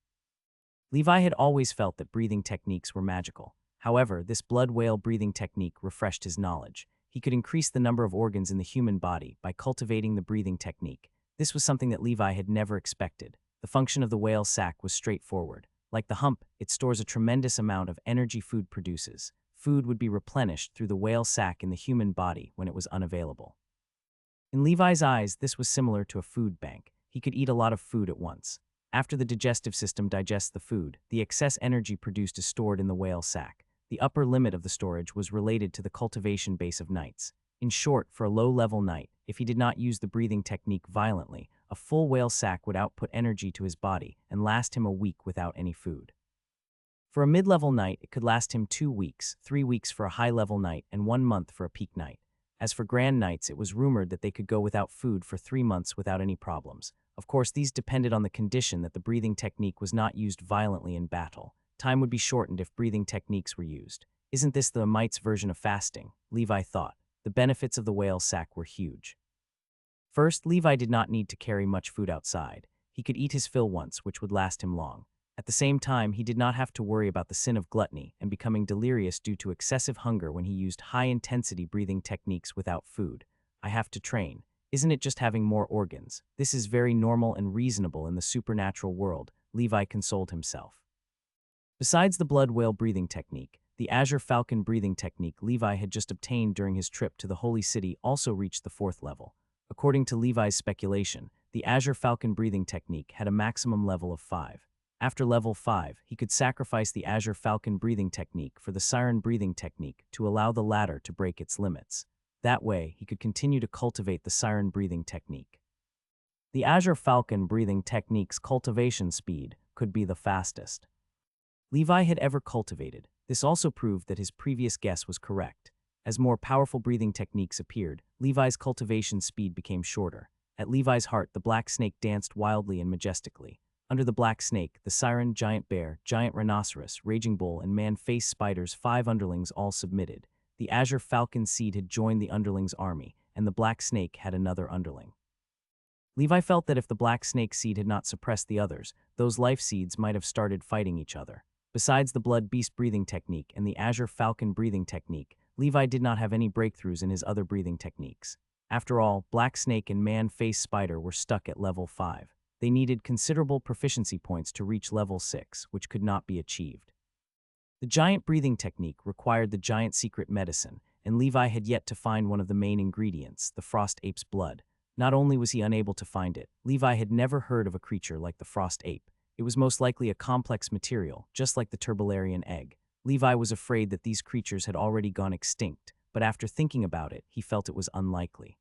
Levi had always felt that breathing techniques were magical. However, this blood whale breathing technique refreshed his knowledge. He could increase the number of organs in the human body by cultivating the breathing technique. This was something that Levi had never expected. The function of the whale sac was straightforward. Like the hump, it stores a tremendous amount of energy food produces. Food would be replenished through the whale sac in the human body when it was unavailable. In Levi's eyes, this was similar to a food bank. He could eat a lot of food at once. After the digestive system digests the food, the excess energy produced is stored in the whale sac. The upper limit of the storage was related to the cultivation base of knights. In short, for a low-level knight, if he did not use the breathing technique violently, a full whale sac would output energy to his body and last him a week without any food. For a mid-level knight, it could last him 2 weeks, 3 weeks for a high-level knight, and 1 month for a peak knight. As for grand knights, it was rumored that they could go without food for 3 months without any problems. Of course, these depended on the condition that the breathing technique was not used violently in battle. Time would be shortened if breathing techniques were used. Isn't this the knight's version of fasting? Levi thought. The benefits of the whale sac were huge. First, Levi did not need to carry much food outside. He could eat his fill once, which would last him long. At the same time, he did not have to worry about the sin of gluttony and becoming delirious due to excessive hunger when he used high-intensity breathing techniques without food. I have to train. Isn't it just having more organs? This is very normal and reasonable in the supernatural world, Levi consoled himself. Besides the blood whale breathing technique, the azure falcon breathing technique Levi had just obtained during his trip to the Holy City also reached the 4th level. According to Levi's speculation, the azure falcon breathing technique had a maximum level of 5. After level 5, he could sacrifice the azure falcon breathing technique for the siren breathing technique to allow the latter to break its limits. That way, he could continue to cultivate the siren breathing technique. The azure falcon breathing technique's cultivation speed could be the fastest Levi had ever cultivated. This also proved that his previous guess was correct. As more powerful breathing techniques appeared, Levi's cultivation speed became shorter. At Levi's heart, the black snake danced wildly and majestically. Under the black snake, the siren, giant bear, giant rhinoceros, raging bull, and man-face spider's 5 underlings all submitted. The azure falcon seed had joined the underlings' army, and the black snake had another underling. Levi felt that if the black snake seed had not suppressed the others, those life seeds might have started fighting each other. Besides the blood beast breathing technique and the azure falcon breathing technique, Levi did not have any breakthroughs in his other breathing techniques. After all, black snake and man-face spider were stuck at level 5. They needed considerable proficiency points to reach level 6, which could not be achieved. The giant breathing technique required the giant secret medicine, and Levi had yet to find one of the main ingredients, the frost ape's blood. Not only was he unable to find it, Levi had never heard of a creature like the frost ape. It was most likely a complex material, just like the turbularian egg. Levi was afraid that these creatures had already gone extinct, but after thinking about it, he felt it was unlikely.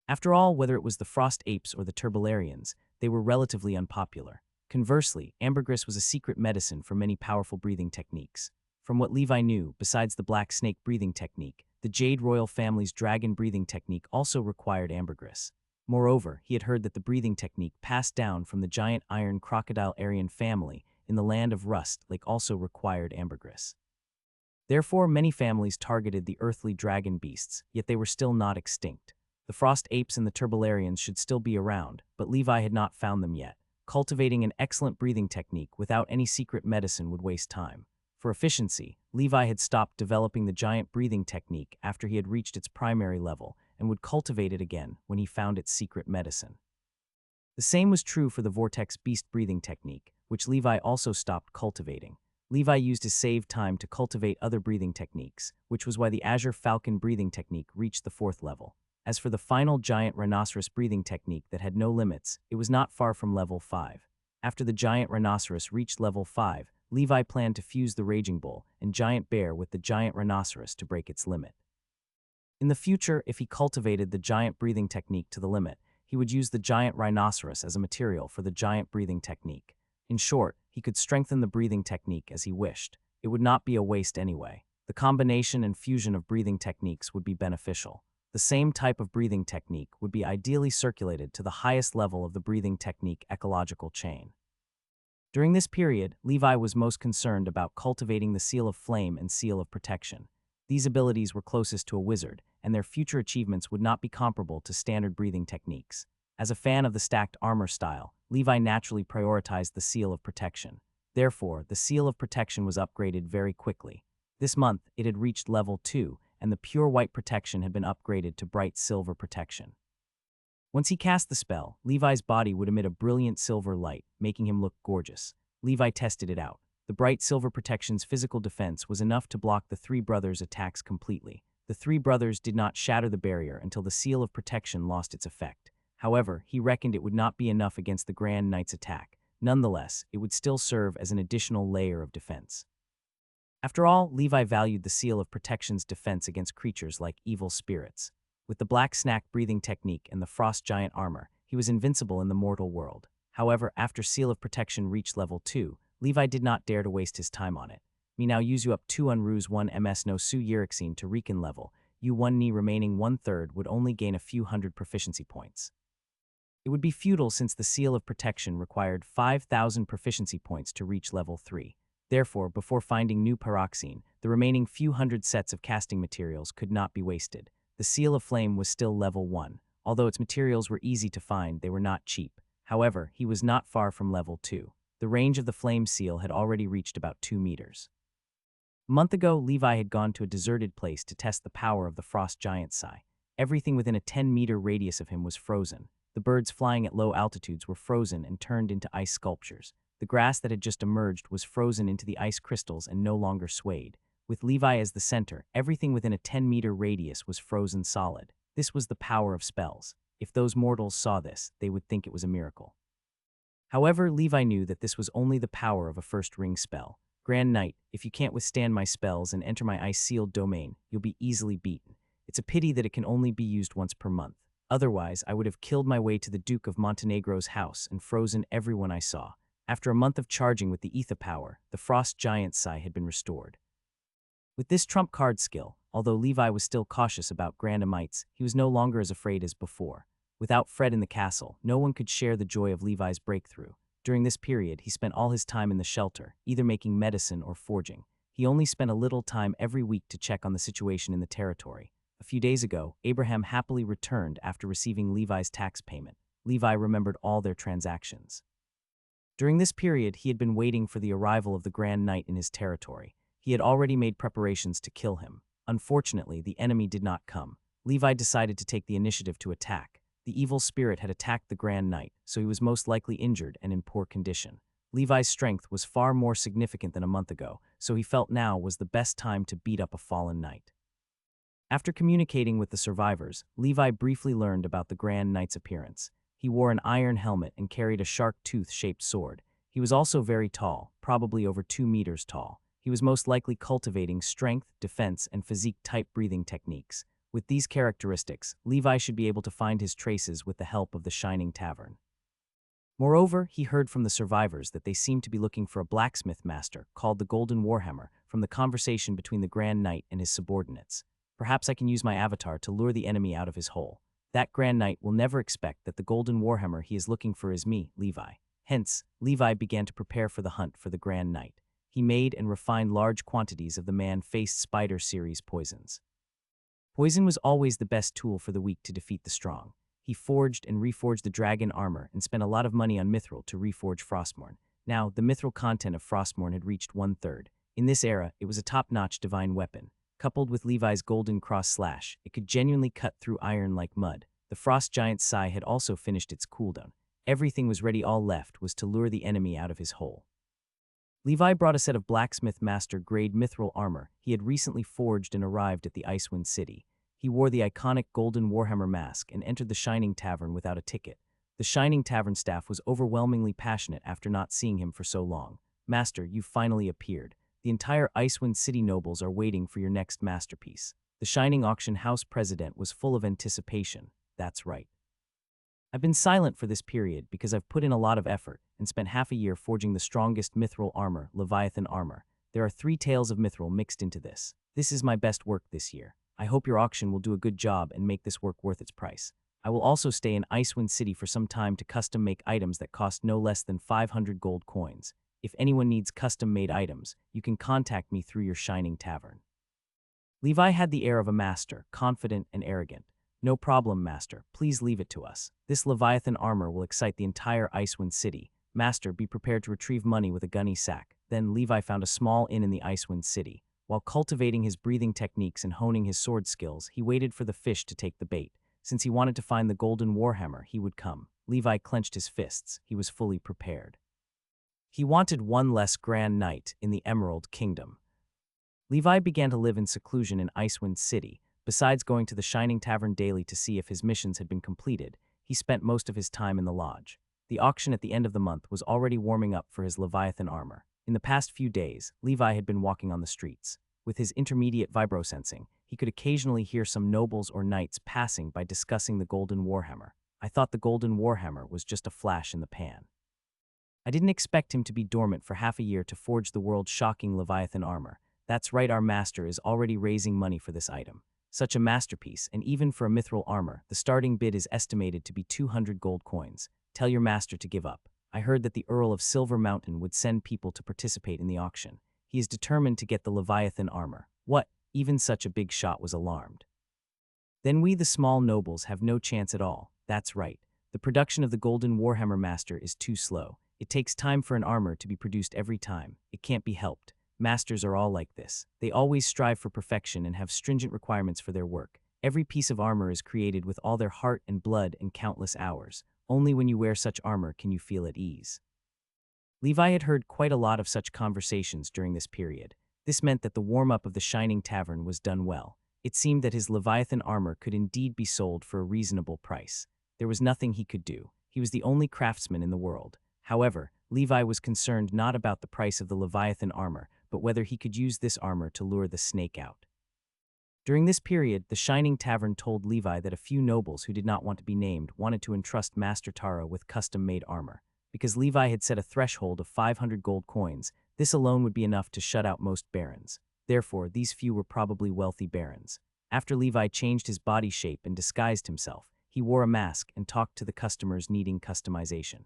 After all, whether it was the frost apes or the turbularians, they were relatively unpopular. Conversely, ambergris was a secret medicine for many powerful breathing techniques. From what Levi knew, besides the black snake breathing technique, the Jade royal family's dragon breathing technique also required ambergris. Moreover, he had heard that the breathing technique passed down from the giant iron crocodile Aryan family in the land of Rust Lake also required ambergris. Therefore, many families targeted the earthly dragon beasts, yet they were still not extinct. The frost apes and the turbularians should still be around, but Levi had not found them yet. Cultivating an excellent breathing technique without any secret medicine would waste time. For efficiency, Levi had stopped developing the giant breathing technique after he had reached its primary level and would cultivate it again when he found its secret medicine. The same was true for the vortex beast breathing technique, which Levi also stopped cultivating. Levi used his saved time to cultivate other breathing techniques, which was why the azure falcon breathing technique reached the 4th level. As for the final giant rhinoceros breathing technique that had no limits, it was not far from level 5. After the giant rhinoceros reached level 5, Levi planned to fuse the raging bull and giant bear with the giant rhinoceros to break its limit. In the future, if he cultivated the giant breathing technique to the limit, he would use the giant rhinoceros as a material for the giant breathing technique. In short, he could strengthen the breathing technique as he wished. It would not be a waste anyway. The combination and fusion of breathing techniques would be beneficial. The same type of breathing technique would be ideally circulated to the highest level of the breathing technique ecological chain. During this period, Levi was most concerned about cultivating the Seal of Flame and Seal of Protection. These abilities were closest to a wizard, and their future achievements would not be comparable to standard breathing techniques. As a fan of the stacked armor style, Levi naturally prioritized the Seal of Protection. Therefore, the Seal of Protection was upgraded very quickly. This month, it had reached level 2, and the pure white protection had been upgraded to bright silver protection. Once he cast the spell, Levi's body would emit a brilliant silver light, making him look gorgeous. Levi tested it out. The bright silver protection's physical defense was enough to block the 3 brothers' attacks completely. The three brothers did not shatter the barrier until the seal of protection lost its effect. However, he reckoned it would not be enough against the Grand Knight's attack. Nonetheless, it would still serve as an additional layer of defense. After all, Levi valued the seal of protection's defense against creatures like evil spirits. With the black snack breathing technique and the frost giant armor, he was invincible in the mortal world. However, after Seal of Protection reached level 2, Levi did not dare to waste his time on it. Me now use you up 2 unruse 1 ms no su yirixine to recon level, you 1 ni remaining 1/3 would only gain a few hundred proficiency points. It would be futile since the Seal of Protection required 5,000 proficiency points to reach level 3. Therefore, before finding new paroxine, the remaining few hundred sets of casting materials could not be wasted. The Seal of Flame was still level 1. Although its materials were easy to find, they were not cheap. However, he was not far from level 2. The range of the flame seal had already reached about 2 meters. A month ago, Levi had gone to a deserted place to test the power of the frost giant Sai. Everything within a 10-meter radius of him was frozen. The birds flying at low altitudes were frozen and turned into ice sculptures. The grass that had just emerged was frozen into the ice crystals and no longer swayed. With Levi as the center, everything within a 10-meter radius was frozen solid. This was the power of spells. If those mortals saw this, they would think it was a miracle. However, Levi knew that this was only the power of a first ring spell. Grand Knight, if you can't withstand my spells and enter my ice-sealed domain, you'll be easily beaten. It's a pity that it can only be used once per month. Otherwise, I would have killed my way to the Duke of Montenegro's house and frozen everyone I saw. After a month of charging with the ether power, the frost giant Sai had been restored. With this trump card skill, although Levi was still cautious about Grandamites, he was no longer as afraid as before. Without Fred in the castle, no one could share the joy of Levi's breakthrough. During this period, he spent all his time in the shelter, either making medicine or forging. He only spent a little time every week to check on the situation in the territory. A few days ago, Abraham happily returned after receiving Levi's tax payment. Levi remembered all their transactions. During this period, he had been waiting for the arrival of the Grand Knight in his territory. He had already made preparations to kill him. Unfortunately, the enemy did not come. Levi decided to take the initiative to attack. The evil spirit had attacked the Grand Knight, so he was most likely injured and in poor condition. Levi's strength was far more significant than a month ago, so he felt now was the best time to beat up a fallen knight. After communicating with the survivors, Levi briefly learned about the Grand Knight's appearance. He wore an iron helmet and carried a shark tooth-shaped sword. He was also very tall, probably over 2 meters tall. He was most likely cultivating strength, defense, and physique-type breathing techniques. With these characteristics, Levi should be able to find his traces with the help of the Shining Tavern. Moreover, he heard from the survivors that they seemed to be looking for a blacksmith master called the Golden Warhammer from the conversation between the Grand Knight and his subordinates. Perhaps I can use my avatar to lure the enemy out of his hole. That Grand Knight will never expect that the Golden Warhammer he is looking for is me, Levi. Hence, Levi began to prepare for the hunt for the Grand Knight. He made and refined large quantities of the man-faced spider series poisons. Poison was always the best tool for the weak to defeat the strong. He forged and reforged the dragon armor and spent a lot of money on mithril to reforge Frostmourne. Now, the mithril content of Frostmourne had reached 1/3. In this era, it was a top-notch divine weapon. Coupled with Levi's golden cross slash, it could genuinely cut through iron like mud. The frost giant Sai had also finished its cooldown. Everything was ready, all left was to lure the enemy out of his hole. Levi brought a set of blacksmith master grade mithril armor he had recently forged and arrived at the Icewind City. He wore the iconic golden Warhammer mask and entered the Shining Tavern without a ticket. The Shining Tavern staff was overwhelmingly passionate after not seeing him for so long. Master, you finally appeared. The entire Icewind City nobles are waiting for your next masterpiece. The Shining Auction House president was full of anticipation. That's right. I've been silent for this period because I've put in a lot of effort and spent half a year forging the strongest mithril armor, Leviathan armor. There are 3 tails of mithril mixed into this. This is my best work this year. I hope your auction will do a good job and make this work worth its price. I will also stay in Icewind City for some time to custom make items that cost no less than 500 gold coins. If anyone needs custom-made items, you can contact me through your Shining Tavern. Levi had the air of a master, confident and arrogant. No problem, Master. Please leave it to us. This Leviathan armor will excite the entire Icewind City. Master, be prepared to retrieve money with a gunny sack. Then Levi found a small inn in the Icewind City. While cultivating his breathing techniques and honing his sword skills, he waited for the fish to take the bait. Since he wanted to find the Golden Warhammer, he would come. Levi clenched his fists. He was fully prepared. He wanted one less Grand Knight in the Emerald Kingdom. Levi began to live in seclusion in Icewind City, Besides going to the Shining Tavern daily to see if his missions had been completed, he spent most of his time in the lodge. The auction at the end of the month was already warming up for his Leviathan armor. In the past few days, Levi had been walking on the streets. With his intermediate vibrosensing, he could occasionally hear some nobles or knights passing by discussing the Golden Warhammer. I thought the Golden Warhammer was just a flash in the pan. I didn't expect him to be dormant for half a year to forge the world's shocking Leviathan armor. That's right, our master is already raising money for this item. Such a masterpiece, and even for a mithril armor, the starting bid is estimated to be 200 gold coins. Tell your master to give up. I heard that the Earl of Silver Mountain would send people to participate in the auction. He is determined to get the Leviathan armor. What? Even such a big shot was alarmed. Then we the small nobles have no chance at all. That's right. The production of the Golden Warhammer Master is too slow. It takes time for an armor to be produced every time. It can't be helped. Masters are all like this. They always strive for perfection and have stringent requirements for their work. Every piece of armor is created with all their heart and blood and countless hours. Only when you wear such armor can you feel at ease. Levi had heard quite a lot of such conversations during this period. This meant that the warm-up of the Shining Tavern was done well. It seemed that his Leviathan armor could indeed be sold for a reasonable price. There was nothing he could do. He was the only craftsman in the world. However, Levi was concerned not about the price of the Leviathan armor, but whether he could use this armor to lure the snake out. During this period, the Shining Tavern told Levi that a few nobles who did not want to be named wanted to entrust Master Taro with custom-made armor. Because Levi had set a threshold of 500 gold coins, this alone would be enough to shut out most barons. Therefore, these few were probably wealthy barons. After Levi changed his body shape and disguised himself, he wore a mask and talked to the customers needing customization.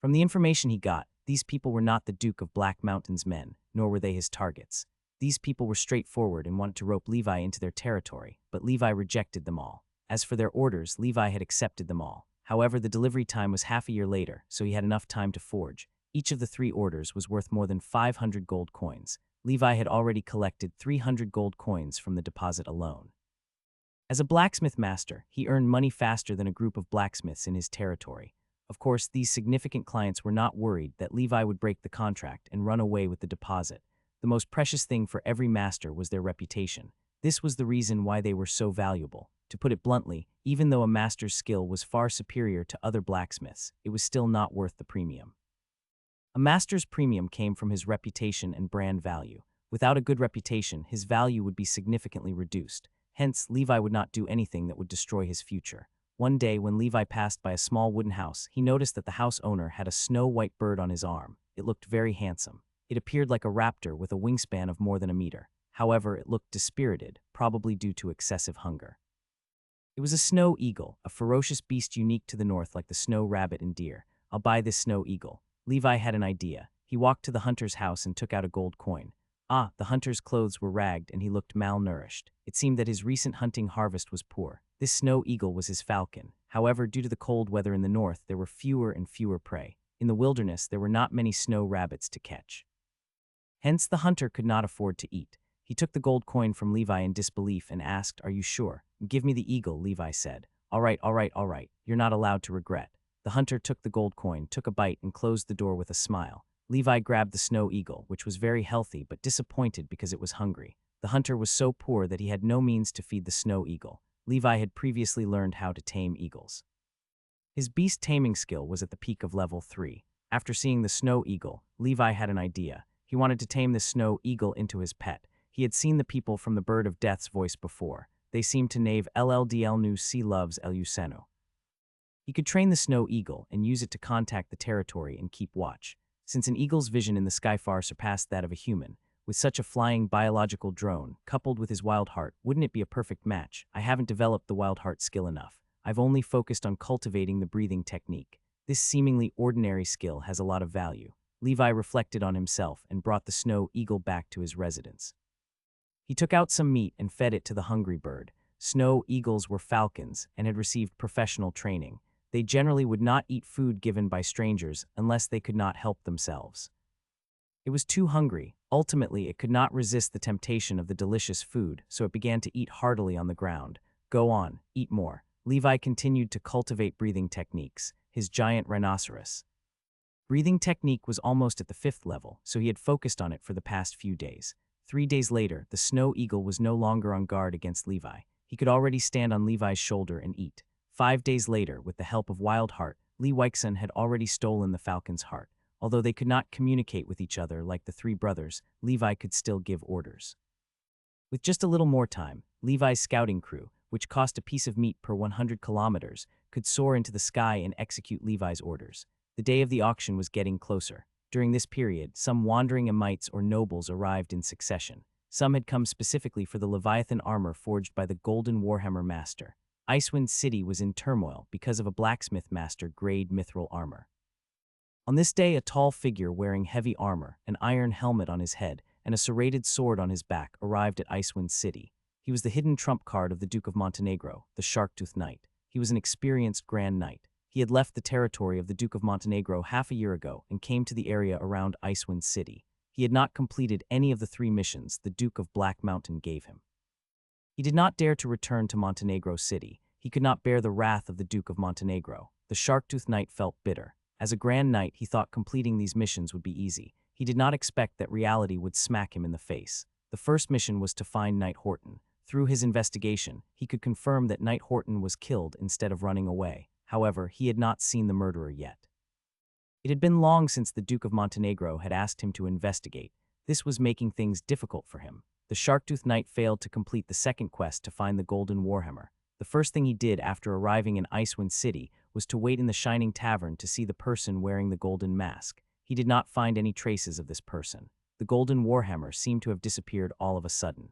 From the information he got, these people were not the Duke of Black Mountain's men, nor were they his targets. These people were straightforward and wanted to rope Levi into their territory, but Levi rejected them all. As for their orders, Levi had accepted them all. However, the delivery time was half a year later, so he had enough time to forge. Each of the 3 orders was worth more than 500 gold coins. Levi had already collected 300 gold coins from the deposit alone. As a blacksmith master, he earned money faster than a group of blacksmiths in his territory. Of course, these significant clients were not worried that Levi would break the contract and run away with the deposit. The most precious thing for every master was their reputation. This was the reason why they were so valuable. To put it bluntly, even though a master's skill was far superior to other blacksmiths, it was still not worth the premium. A master's premium came from his reputation and brand value. Without a good reputation, his value would be significantly reduced. Hence, Levi would not do anything that would destroy his future. One day, when Levi passed by a small wooden house, he noticed that the house owner had a snow-white bird on his arm. It looked very handsome. It appeared like a raptor with a wingspan of more than a meter. However, it looked dispirited, probably due to excessive hunger. It was a snow eagle, a ferocious beast unique to the north like the snow rabbit and deer. I'll buy this snow eagle. Levi had an idea. He walked to the hunter's house and took out a gold coin. The hunter's clothes were ragged and he looked malnourished. It seemed that his recent hunting harvest was poor. This snow eagle was his falcon. However, due to the cold weather in the north, there were fewer and fewer prey. In the wilderness, there were not many snow rabbits to catch. Hence, the hunter could not afford to eat. He took the gold coin from Levi in disbelief and asked, "Are you sure?" "Give me the eagle," Levi said. All right. You're not allowed to regret." The hunter took the gold coin, took a bite, and closed the door with a smile. Levi grabbed the snow eagle, which was very healthy but disappointed because it was hungry. The hunter was so poor that he had no means to feed the snow eagle. Levi had previously learned how to tame eagles. His beast taming skill was at the peak of level 3. After seeing the snow eagle, Levi had an idea. He wanted to tame the snow eagle into his pet. He had seen the people from the Bird of Death's voice before. They seemed to nave LLDL nu si loves Eluseno. He could train the snow eagle and use it to contact the territory and keep watch. Since an eagle's vision in the sky far surpassed that of a human, with such a flying biological drone, coupled with his wild heart, wouldn't it be a perfect match? I haven't developed the wild heart skill enough. I've only focused on cultivating the breathing technique. This seemingly ordinary skill has a lot of value. Levi reflected on himself and brought the snow eagle back to his residence. He took out some meat and fed it to the hungry bird. Snow eagles were falcons and had received professional training. They generally would not eat food given by strangers unless they could not help themselves. It was too hungry. Ultimately, it could not resist the temptation of the delicious food, so it began to eat heartily on the ground. Go on, eat more. Levi continued to cultivate breathing techniques, his giant rhinoceros. Breathing technique was almost at the 5th level, so he had focused on it for the past few days. 3 days later, the snow eagle was no longer on guard against Levi. He could already stand on Levi's shoulder and eat. 5 days later, with the help of Wildheart, Lee Weixen had already stolen the falcon's heart. Although they could not communicate with each other like the three brothers, Levi could still give orders. With just a little more time, Levi's scouting crew, which cost a piece of meat per 100 kilometers, could soar into the sky and execute Levi's orders. The day of the auction was getting closer. During this period, some wandering emites or nobles arrived in succession. Some had come specifically for the Leviathan armor forged by the Golden Warhammer Master. Icewind City was in turmoil because of a blacksmith master grade mithril armor. On this day, a tall figure wearing heavy armor, an iron helmet on his head, and a serrated sword on his back arrived at Icewind City. He was the hidden trump card of the Duke of Montenegro, the Sharktooth Knight. He was an experienced Grand Knight. He had left the territory of the Duke of Montenegro half a year ago and came to the area around Icewind City. He had not completed any of the 3 missions the Duke of Black Mountain gave him. He did not dare to return to Montenegro City. He could not bear the wrath of the Duke of Montenegro. The Sharktooth Knight felt bitter. As a Grand Knight, he thought completing these missions would be easy. He did not expect that reality would smack him in the face. The first mission was to find Knight Horton. Through his investigation, he could confirm that Knight Horton was killed instead of running away. However, he had not seen the murderer yet. It had been long since the Duke of Montenegro had asked him to investigate. This was making things difficult for him. The Sharktooth Knight failed to complete the second quest to find the Golden Warhammer. The first thing he did after arriving in Icewind City was to wait in the Shining Tavern to see the person wearing the golden mask. He did not find any traces of this person. The Golden Warhammer seemed to have disappeared all of a sudden.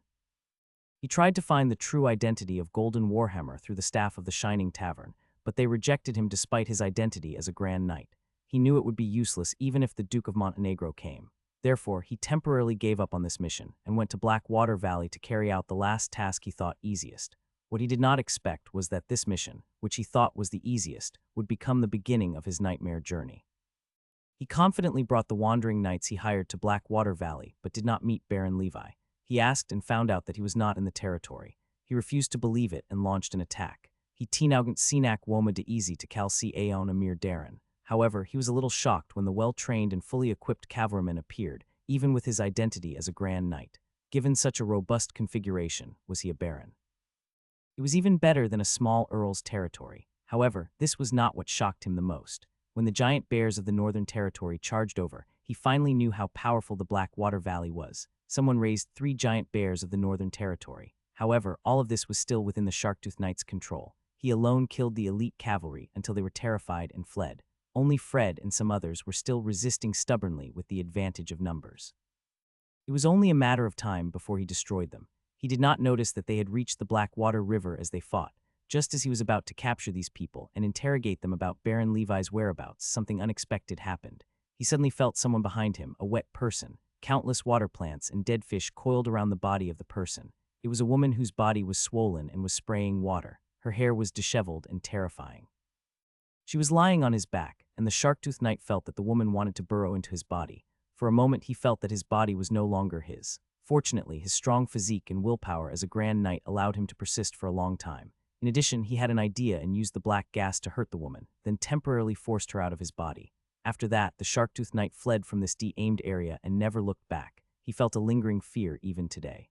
He tried to find the true identity of Golden Warhammer through the staff of the Shining Tavern, but they rejected him despite his identity as a Grand Knight. He knew it would be useless even if the Duke of Montenegro came. Therefore, he temporarily gave up on this mission and went to Blackwater Valley to carry out the last task he thought easiest. What he did not expect was that this mission, which he thought was the easiest, would become the beginning of his nightmare journey. He confidently brought the wandering knights he hired to Blackwater Valley, but did not meet Baron Levi. He asked and found out that he was not in the territory. He refused to believe it and launched an attack. He tinaugant Sinak Woma de Easy to Calci Aeon Amir Darren. However, he was a little shocked when the well-trained and fully equipped cavalryman appeared, even with his identity as a Grand Knight. Given such a robust configuration, was he a baron? It was even better than a small earl's territory. However, this was not what shocked him the most. When the giant bears of the Northern Territory charged over, he finally knew how powerful the Blackwater Valley was. Someone raised 3 giant bears of the Northern Territory. However, all of this was still within the Sharktooth Knight's control. He alone killed the elite cavalry until they were terrified and fled. Only Fred and some others were still resisting stubbornly with the advantage of numbers. It was only a matter of time before he destroyed them. He did not notice that they had reached the Blackwater River as they fought. Just as he was about to capture these people and interrogate them about Baron Levi's whereabouts, something unexpected happened. He suddenly felt someone behind him, a wet person. Countless water plants and dead fish coiled around the body of the person. It was a woman whose body was swollen and was spraying water. Her hair was disheveled and terrifying. She was lying on his back, and the Sharktooth Knight felt that the woman wanted to burrow into his body. For a moment, he felt that his body was no longer his. Fortunately, his strong physique and willpower as a Grand Knight allowed him to persist for a long time. In addition, he had an idea and used the black gas to hurt the woman, then temporarily forced her out of his body. After that, the Sharktooth Knight fled from this de-aimed area and never looked back. He felt a lingering fear even today.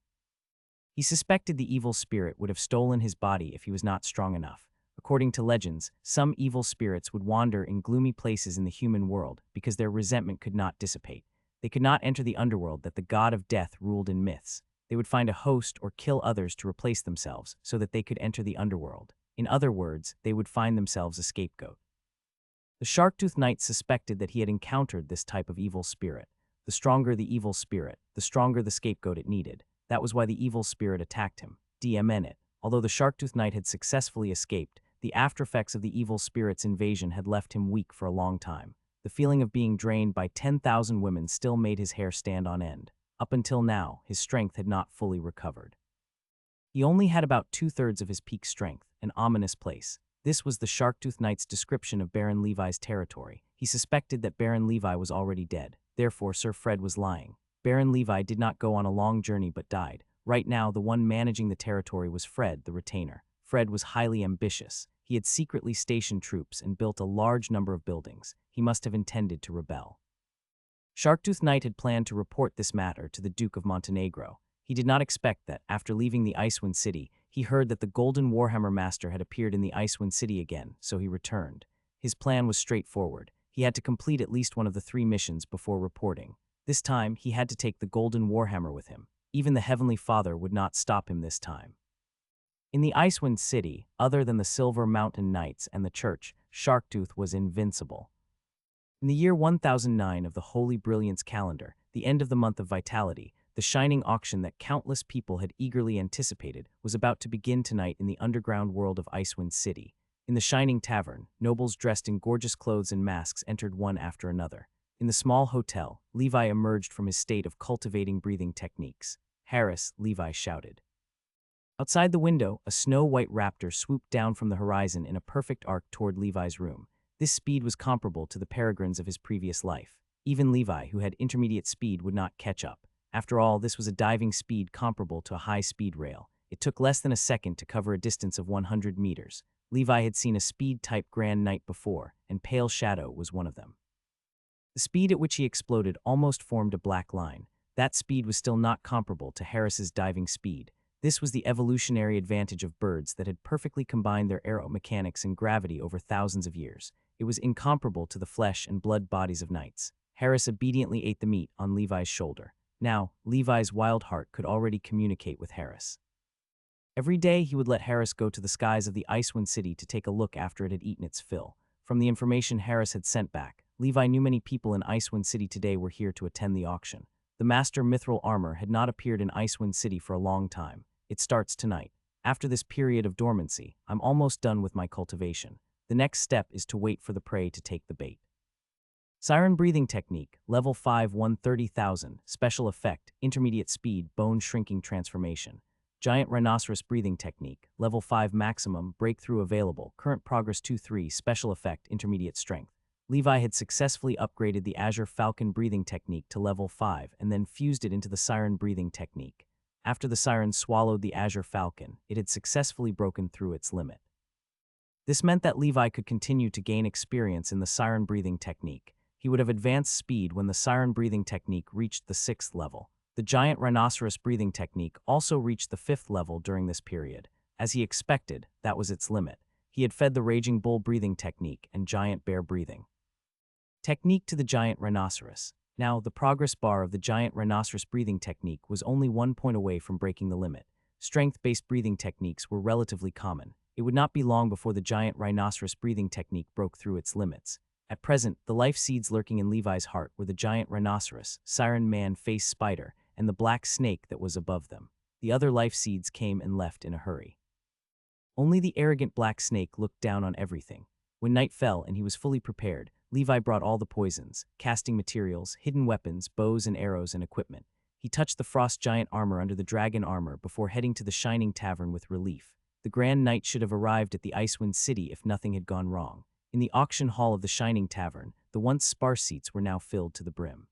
He suspected the evil spirit would have stolen his body if he was not strong enough. According to legends, some evil spirits would wander in gloomy places in the human world because their resentment could not dissipate. They could not enter the underworld that the god of death ruled in myths. They would find a host or kill others to replace themselves so that they could enter the underworld. In other words, they would find themselves a scapegoat. The Sharktooth Knight suspected that he had encountered this type of evil spirit. The stronger the evil spirit, the stronger the scapegoat it needed. That was why the evil spirit attacked him. DMN it. Although the Sharktooth Knight had successfully escaped, the aftereffects of the evil spirit's invasion had left him weak for a long time. The feeling of being drained by 10,000 women still made his hair stand on end. Up until now, his strength had not fully recovered. He only had about 2/3 of his peak strength, an ominous place. This was the Sharktooth Knight's description of Baron Levi's territory. He suspected that Baron Levi was already dead. Therefore, Sir Fred was lying. Baron Levi did not go on a long journey but died. Right now, the one managing the territory was Fred, the retainer. Fred was highly ambitious. He had secretly stationed troops and built a large number of buildings. He must have intended to rebel. Sharktooth Knight had planned to report this matter to the Duke of Montenegro. He did not expect that, after leaving the Icewind City, he heard that the Golden Warhammer Master had appeared in the Icewind City again, so he returned. His plan was straightforward. He had to complete at least one of the 3 missions before reporting. This time, he had to take the Golden Warhammer with him. Even the Heavenly Father would not stop him this time. In the Icewind City, other than the Silver Mountain Knights and the church, Sharktooth was invincible. In the year 1009 of the Holy Brilliance calendar, the end of the month of Vitality, the shining auction that countless people had eagerly anticipated was about to begin tonight in the underground world of Icewind City. In the shining tavern, nobles dressed in gorgeous clothes and masks entered one after another. In the small hotel, Levi emerged from his state of cultivating breathing techniques. "Harris," Levi shouted. Outside the window, a snow-white raptor swooped down from the horizon in a perfect arc toward Levi's room. This speed was comparable to the peregrines of his previous life. Even Levi, who had intermediate speed, would not catch up. After all, this was a diving speed comparable to a high-speed rail. It took less than a second to cover a distance of 100 meters. Levi had seen a speed-type Grand Knight before, and Pale Shadow was one of them. The speed at which he exploded almost formed a black line. That speed was still not comparable to Harris's diving speed. This was the evolutionary advantage of birds that had perfectly combined their aeromechanics and gravity over thousands of years. It was incomparable to the flesh and blood bodies of knights. Harris obediently ate the meat on Levi's shoulder. Now, Levi's wild heart could already communicate with Harris. Every day, he would let Harris go to the skies of the Icewind City to take a look after it had eaten its fill. From the information Harris had sent back, Levi knew many people in Icewind City today were here to attend the auction. The Master Mithril armor had not appeared in Icewind City for a long time. It starts tonight. After this period of dormancy, I'm almost done with my cultivation. The next step is to wait for the prey to take the bait. Siren Breathing Technique, Level 5 130,000, Special Effect, Intermediate Speed, Bone Shrinking Transformation. Giant Rhinoceros Breathing Technique, Level 5 Maximum, Breakthrough Available, Current Progress 2-3, Special Effect, Intermediate Strength. Levi had successfully upgraded the Azure Falcon Breathing Technique to Level 5 and then fused it into the Siren Breathing Technique. After the Siren swallowed the Azure Falcon, it had successfully broken through its limit. This meant that Levi could continue to gain experience in the Siren Breathing Technique. He would have advanced speed when the Siren Breathing Technique reached the 6th level. The Giant Rhinoceros Breathing Technique also reached the 5th level during this period. As he expected, that was its limit. He had fed the Raging Bull Breathing Technique and Giant Bear Breathing Technique to the Giant Rhinoceros. Now, the progress bar of the Giant Rhinoceros Breathing Technique was only 1 point away from breaking the limit. Strength-based breathing techniques were relatively common. It would not be long before the Giant Rhinoceros Breathing Technique broke through its limits. At present, the life seeds lurking in Levi's heart were the Giant Rhinoceros, Siren Man-Face Spider, and the black snake that was above them. The other life seeds came and left in a hurry. Only the arrogant black snake looked down on everything. When night fell and he was fully prepared, Levi brought all the poisons, casting materials, hidden weapons, bows and arrows, and equipment. He touched the frost giant armor under the dragon armor before heading to the Shining Tavern with relief. The Grand Knight should have arrived at the Icewind City if nothing had gone wrong. In the auction hall of the Shining Tavern, the once sparse seats were now filled to the brim.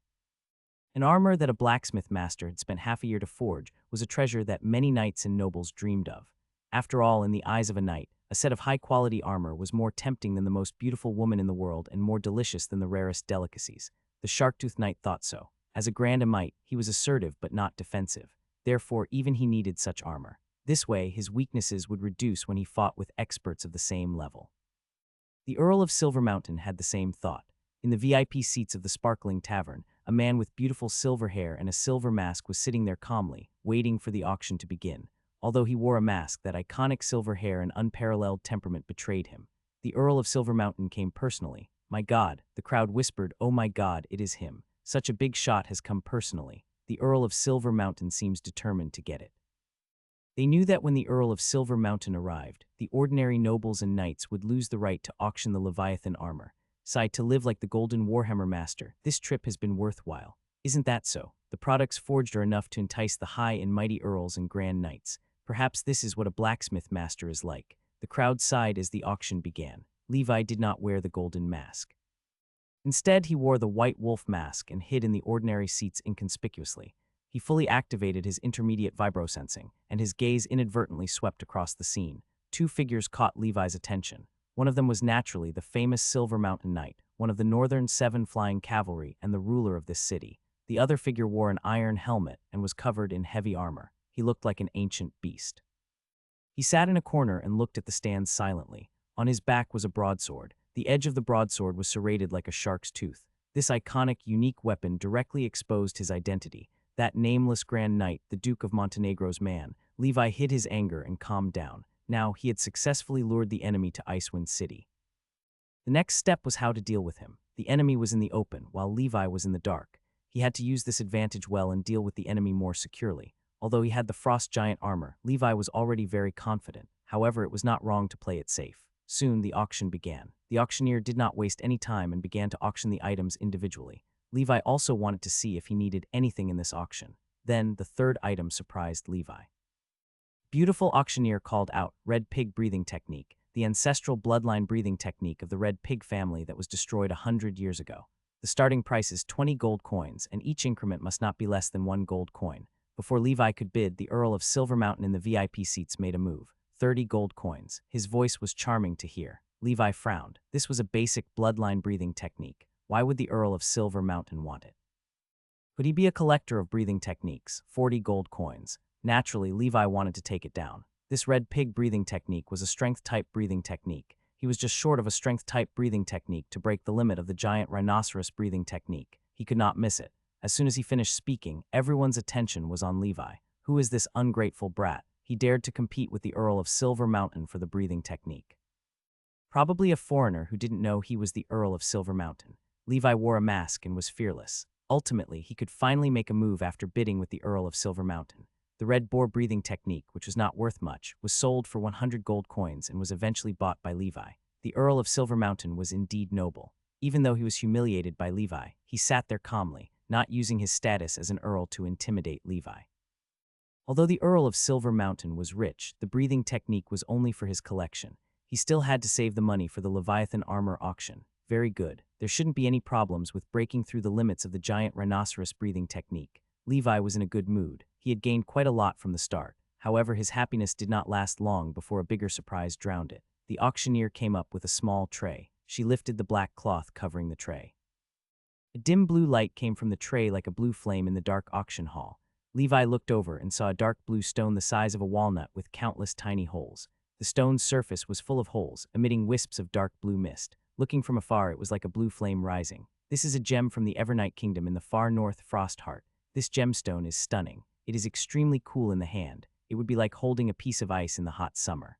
An armor that a blacksmith master had spent half a year to forge was a treasure that many knights and nobles dreamed of. After all, in the eyes of a knight, a set of high-quality armor was more tempting than the most beautiful woman in the world and more delicious than the rarest delicacies. The Sharktooth Knight thought so. As a Grand Knight, he was assertive but not defensive. Therefore, even he needed such armor. This way, his weaknesses would reduce when he fought with experts of the same level. The Earl of Silver Mountain had the same thought. In the VIP seats of the sparkling tavern, a man with beautiful silver hair and a silver mask was sitting there calmly, waiting for the auction to begin. Although he wore a mask, that iconic silver hair and unparalleled temperament betrayed him. The Earl of Silver Mountain came personally. "My God," the crowd whispered, "Oh my God, it is him. Such a big shot has come personally. The Earl of Silver Mountain seems determined to get it." They knew that when the Earl of Silver Mountain arrived, the ordinary nobles and knights would lose the right to auction the Leviathan armor. Sighed to live like the Golden Warhammer Master, this trip has been worthwhile. Isn't that so? The products forged are enough to entice the high and mighty earls and grand knights. Perhaps this is what a blacksmith master is like. The crowd sighed as the auction began. Levi did not wear the golden mask. Instead, he wore the white wolf mask and hid in the ordinary seats inconspicuously. He fully activated his intermediate vibrosensing, and his gaze inadvertently swept across the scene. Two figures caught Levi's attention. One of them was naturally the famous Silver Mountain Knight, one of the northern 7 flying cavalry and the ruler of this city. The other figure wore an iron helmet and was covered in heavy armor. He looked like an ancient beast. He sat in a corner and looked at the stands silently. On his back was a broadsword. The edge of the broadsword was serrated like a shark's tooth. This iconic, unique weapon directly exposed his identity. That nameless Grand Knight, the Duke of Montenegro's man. Levi hid his anger and calmed down. Now, he had successfully lured the enemy to Icewind City. The next step was how to deal with him. The enemy was in the open, while Levi was in the dark. He had to use this advantage well and deal with the enemy more securely. Although he had the frost giant armor, Levi was already very confident. However, it was not wrong to play it safe. Soon, the auction began. The auctioneer did not waste any time and began to auction the items individually. Levi also wanted to see if he needed anything in this auction. Then, the third item surprised Levi. Beautiful auctioneer called out, "Red pig breathing technique," the ancestral bloodline breathing technique of the red pig family that was destroyed 100 years ago. The starting price is 20 gold coins, and each increment must not be less than 1 gold coin. Before Levi could bid, the Earl of Silver Mountain in the VIP seats made a move. 30 gold coins. His voice was charming to hear. Levi frowned. This was a basic bloodline breathing technique. Why would the Earl of Silver Mountain want it? Could he be a collector of breathing techniques? 40 gold coins. Naturally, Levi wanted to take it down. This red pig breathing technique was a strength-type breathing technique. He was just short of a strength-type breathing technique to break the limit of the giant rhinoceros breathing technique. He could not miss it. As soon as he finished speaking, everyone's attention was on Levi. Who is this ungrateful brat? He dared to compete with the Earl of Silver Mountain for the breathing technique. Probably a foreigner who didn't know he was the Earl of Silver Mountain. Levi wore a mask and was fearless. Ultimately, he could finally make a move after bidding with the Earl of Silver Mountain. The red boar breathing technique, which was not worth much, was sold for 100 gold coins and was eventually bought by Levi. The Earl of Silver Mountain was indeed noble. Even though he was humiliated by Levi, he sat there calmly, not using his status as an earl to intimidate Levi. Although the Earl of Silver Mountain was rich, the breathing technique was only for his collection. He still had to save the money for the Leviathan armor auction. Very good. There shouldn't be any problems with breaking through the limits of the giant rhinoceros breathing technique. Levi was in a good mood. He had gained quite a lot from the start. However, his happiness did not last long before a bigger surprise drowned it. The auctioneer came up with a small tray. She lifted the black cloth covering the tray. A dim blue light came from the tray like a blue flame in the dark auction hall. Levi looked over and saw a dark blue stone the size of a walnut with countless tiny holes. The stone's surface was full of holes, emitting wisps of dark blue mist. Looking from afar, it was like a blue flame rising. This is a gem from the Evernight Kingdom in the far north Frostheart. This gemstone is stunning. It is extremely cool in the hand. It would be like holding a piece of ice in the hot summer.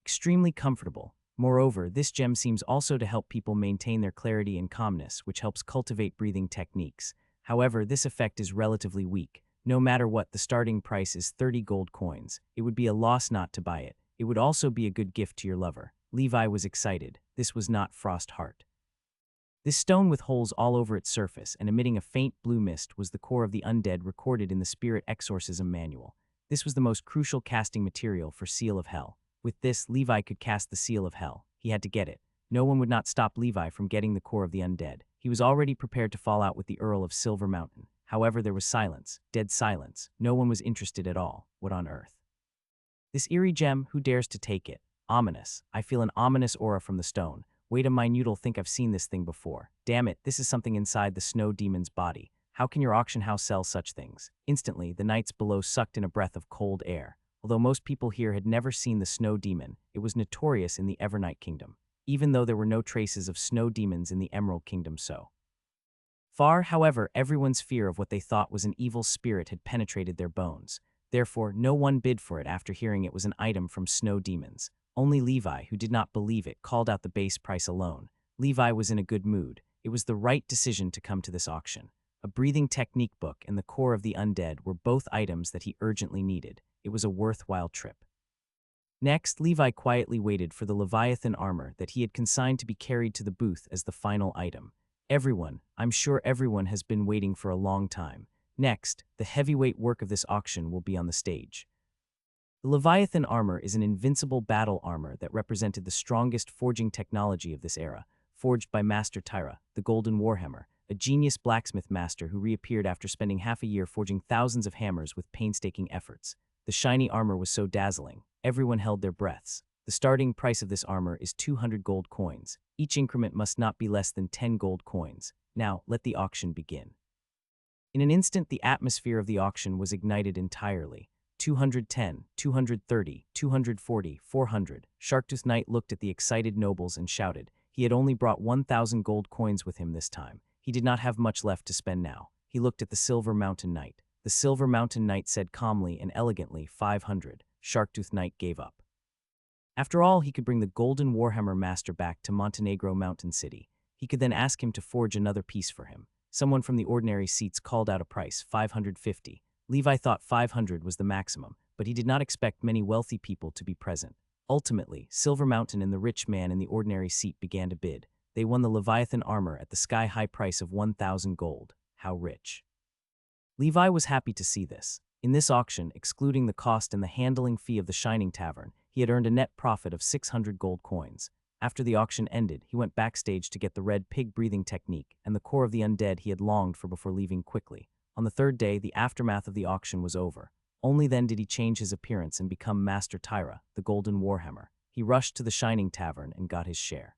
Extremely comfortable. Moreover, this gem seems also to help people maintain their clarity and calmness, which helps cultivate breathing techniques. However, this effect is relatively weak. No matter what, the starting price is 30 gold coins. It would be a loss not to buy it. It would also be a good gift to your lover. Levi was excited. This was not Frostheart. This stone with holes all over its surface and emitting a faint blue mist was the core of the undead recorded in the Spirit Exorcism Manual. This was the most crucial casting material for Seal of Hell. With this, Levi could cast the Seal of Hell. He had to get it. No one would not stop Levi from getting the core of the undead. He was already prepared to fall out with the Earl of Silver Mountain. However, there was silence, dead silence. No one was interested at all. What on earth? This eerie gem, who dares to take it? Ominous. I feel an ominous aura from the stone. Wait a minute'll think I've seen this thing before. Damn it, this is something inside the snow demon's body. How can your auction house sell such things? Instantly, the knights below sucked in a breath of cold air. Although most people here had never seen the snow demon, it was notorious in the Evernight Kingdom, even though there were no traces of snow demons in the Emerald Kingdom so far. However, everyone's fear of what they thought was an evil spirit had penetrated their bones. Therefore, no one bid for it after hearing it was an item from snow demons. Only Levi, who did not believe it, called out the base price alone. Levi was in a good mood. It was the right decision to come to this auction. A breathing technique book and the core of the undead were both items that he urgently needed. It was a worthwhile trip. Next, Levi quietly waited for the Leviathan armor that he had consigned to be carried to the booth as the final item. I'm sure everyone has been waiting for a long time. Next, the heavyweight work of this auction will be on the stage. The Leviathan armor is an invincible battle armor that represented the strongest forging technology of this era, forged by Master Tyra, the Golden Warhammer, a genius blacksmith master who reappeared after spending half a year forging thousands of hammers with painstaking efforts. The shiny armor was so dazzling, everyone held their breaths. The starting price of this armor is 200 gold coins. Each increment must not be less than 10 gold coins. Now, let the auction begin. In an instant, the atmosphere of the auction was ignited entirely. 210, 230, 240, 400. Sharktooth Knight looked at the excited nobles and shouted. He had only brought 1,000 gold coins with him this time. He did not have much left to spend now. He looked at the Silver Mountain Knight. The Silver Mountain Knight said calmly and elegantly, 500. Sharktooth Knight gave up. After all, he could bring the Golden Warhammer Master back to Montenegro Mountain City. He could then ask him to forge another piece for him. Someone from the ordinary seats called out a price, 550. Levi thought 500 was the maximum, but he did not expect many wealthy people to be present. Ultimately, Silver Mountain and the rich man in the ordinary seat began to bid. They won the Leviathan armor at the sky-high price of 1,000 gold. How rich. Levi was happy to see this. In this auction, excluding the cost and the handling fee of the Shining Tavern, he had earned a net profit of 600 gold coins. After the auction ended, he went backstage to get the red pig breathing technique and the core of the undead he had longed for before leaving quickly. On the third day, the aftermath of the auction was over. Only then did he change his appearance and become Master Tyra, the Golden Warhammer. He rushed to the Shining Tavern and got his share.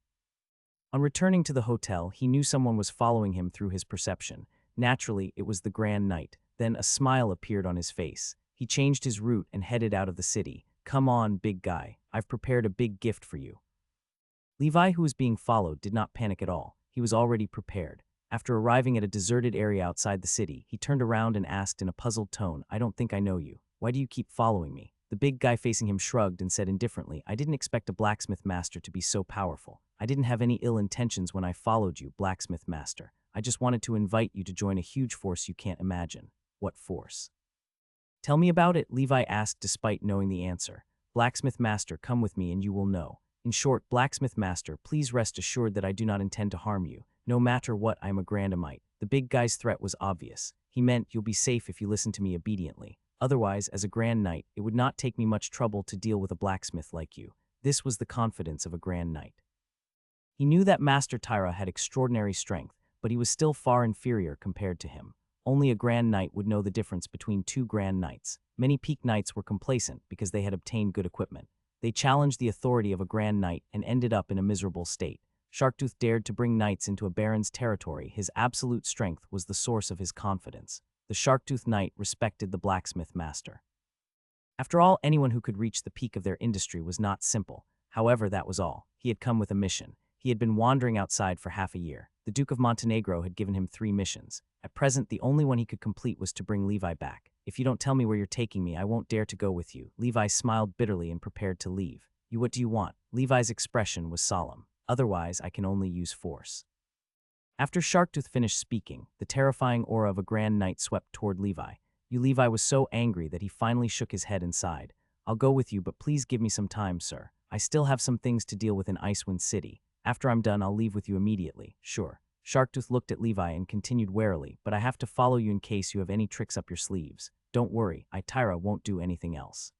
On returning to the hotel, he knew someone was following him through his perception. Naturally, it was the Grand Knight. Then a smile appeared on his face. He changed his route and headed out of the city. Come on, big guy. I've prepared a big gift for you. Levi, who was being followed, did not panic at all. He was already prepared. After arriving at a deserted area outside the city, he turned around and asked in a puzzled tone, I don't think I know you. Why do you keep following me? The big guy facing him shrugged and said indifferently, I didn't expect a blacksmith master to be so powerful. I didn't have any ill intentions when I followed you, blacksmith master. I just wanted to invite you to join a huge force you can't imagine. What force? Tell me about it, Levi asked despite knowing the answer. Blacksmith master, come with me and you will know. In short, blacksmith master, please rest assured that I do not intend to harm you. No matter what, I am a grandamite. The big guy's threat was obvious. He meant you'll be safe if you listen to me obediently. Otherwise, as a grand knight, it would not take me much trouble to deal with a blacksmith like you. This was the confidence of a grand knight. He knew that Master Tyra had extraordinary strength, but he was still far inferior compared to him. Only a grand knight would know the difference between two grand knights. Many peak knights were complacent because they had obtained good equipment. They challenged the authority of a grand knight and ended up in a miserable state. Sharktooth dared to bring knights into a baron's territory. His absolute strength was the source of his confidence. The Sharktooth Knight respected the blacksmith master. After all, anyone who could reach the peak of their industry was not simple. However, that was all. He had come with a mission. He had been wandering outside for half a year. The Duke of Montenegro had given him 3 missions. At present, the only one he could complete was to bring Levi back. If you don't tell me where you're taking me, I won't dare to go with you. Levi smiled bitterly and prepared to leave. What do you want? Levi's expression was solemn. Otherwise, I can only use force. After Sharktooth finished speaking, the terrifying aura of a grand knight swept toward Levi. Levi was so angry that he finally shook his head and sighed. I'll go with you, but please give me some time, sir. I still have some things to deal with in Icewind City. After I'm done, I'll leave with you immediately. Sure. Sharktooth looked at Levi and continued warily, but I have to follow you in case you have any tricks up your sleeves. Don't worry, Tyra won't do anything else.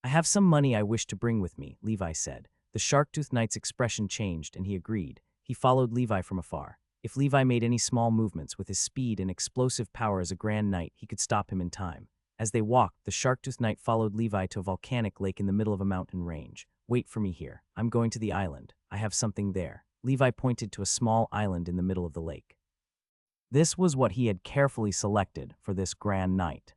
I have some money I wish to bring with me, Levi said. The Sharktooth Knight's expression changed and he agreed. He followed Levi from afar. If Levi made any small movements with his speed and explosive power as a grand knight, he could stop him in time. As they walked, the Sharktooth Knight followed Levi to a volcanic lake in the middle of a mountain range. Wait for me here. I'm going to the island. I have something there. Levi pointed to a small island in the middle of the lake. This was what he had carefully selected for this grand knight.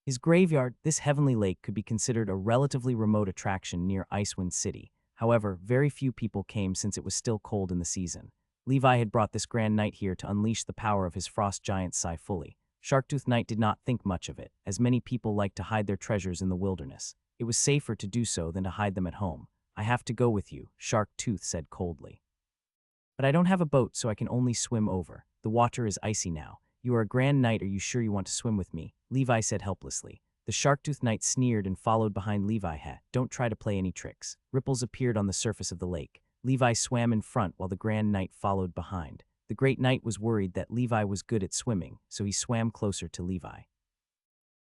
His graveyard, this heavenly lake, could be considered a relatively remote attraction near Icewind City. However, very few people came since it was still cold in the season. Levi had brought this grand knight here to unleash the power of his frost giant Sai fully. Sharktooth Knight did not think much of it, as many people like to hide their treasures in the wilderness. It was safer to do so than to hide them at home. I have to go with you, Sharktooth said coldly. But I don't have a boat, so I can only swim over. The water is icy now. You are a grand knight, are you sure you want to swim with me? Levi said helplessly. The Sharktooth Knight sneered and followed behind Levi. Don't try to play any tricks. Ripples appeared on the surface of the lake. Levi swam in front while the Grand Knight followed behind. The Great Knight was worried that Levi was good at swimming, so he swam closer to Levi.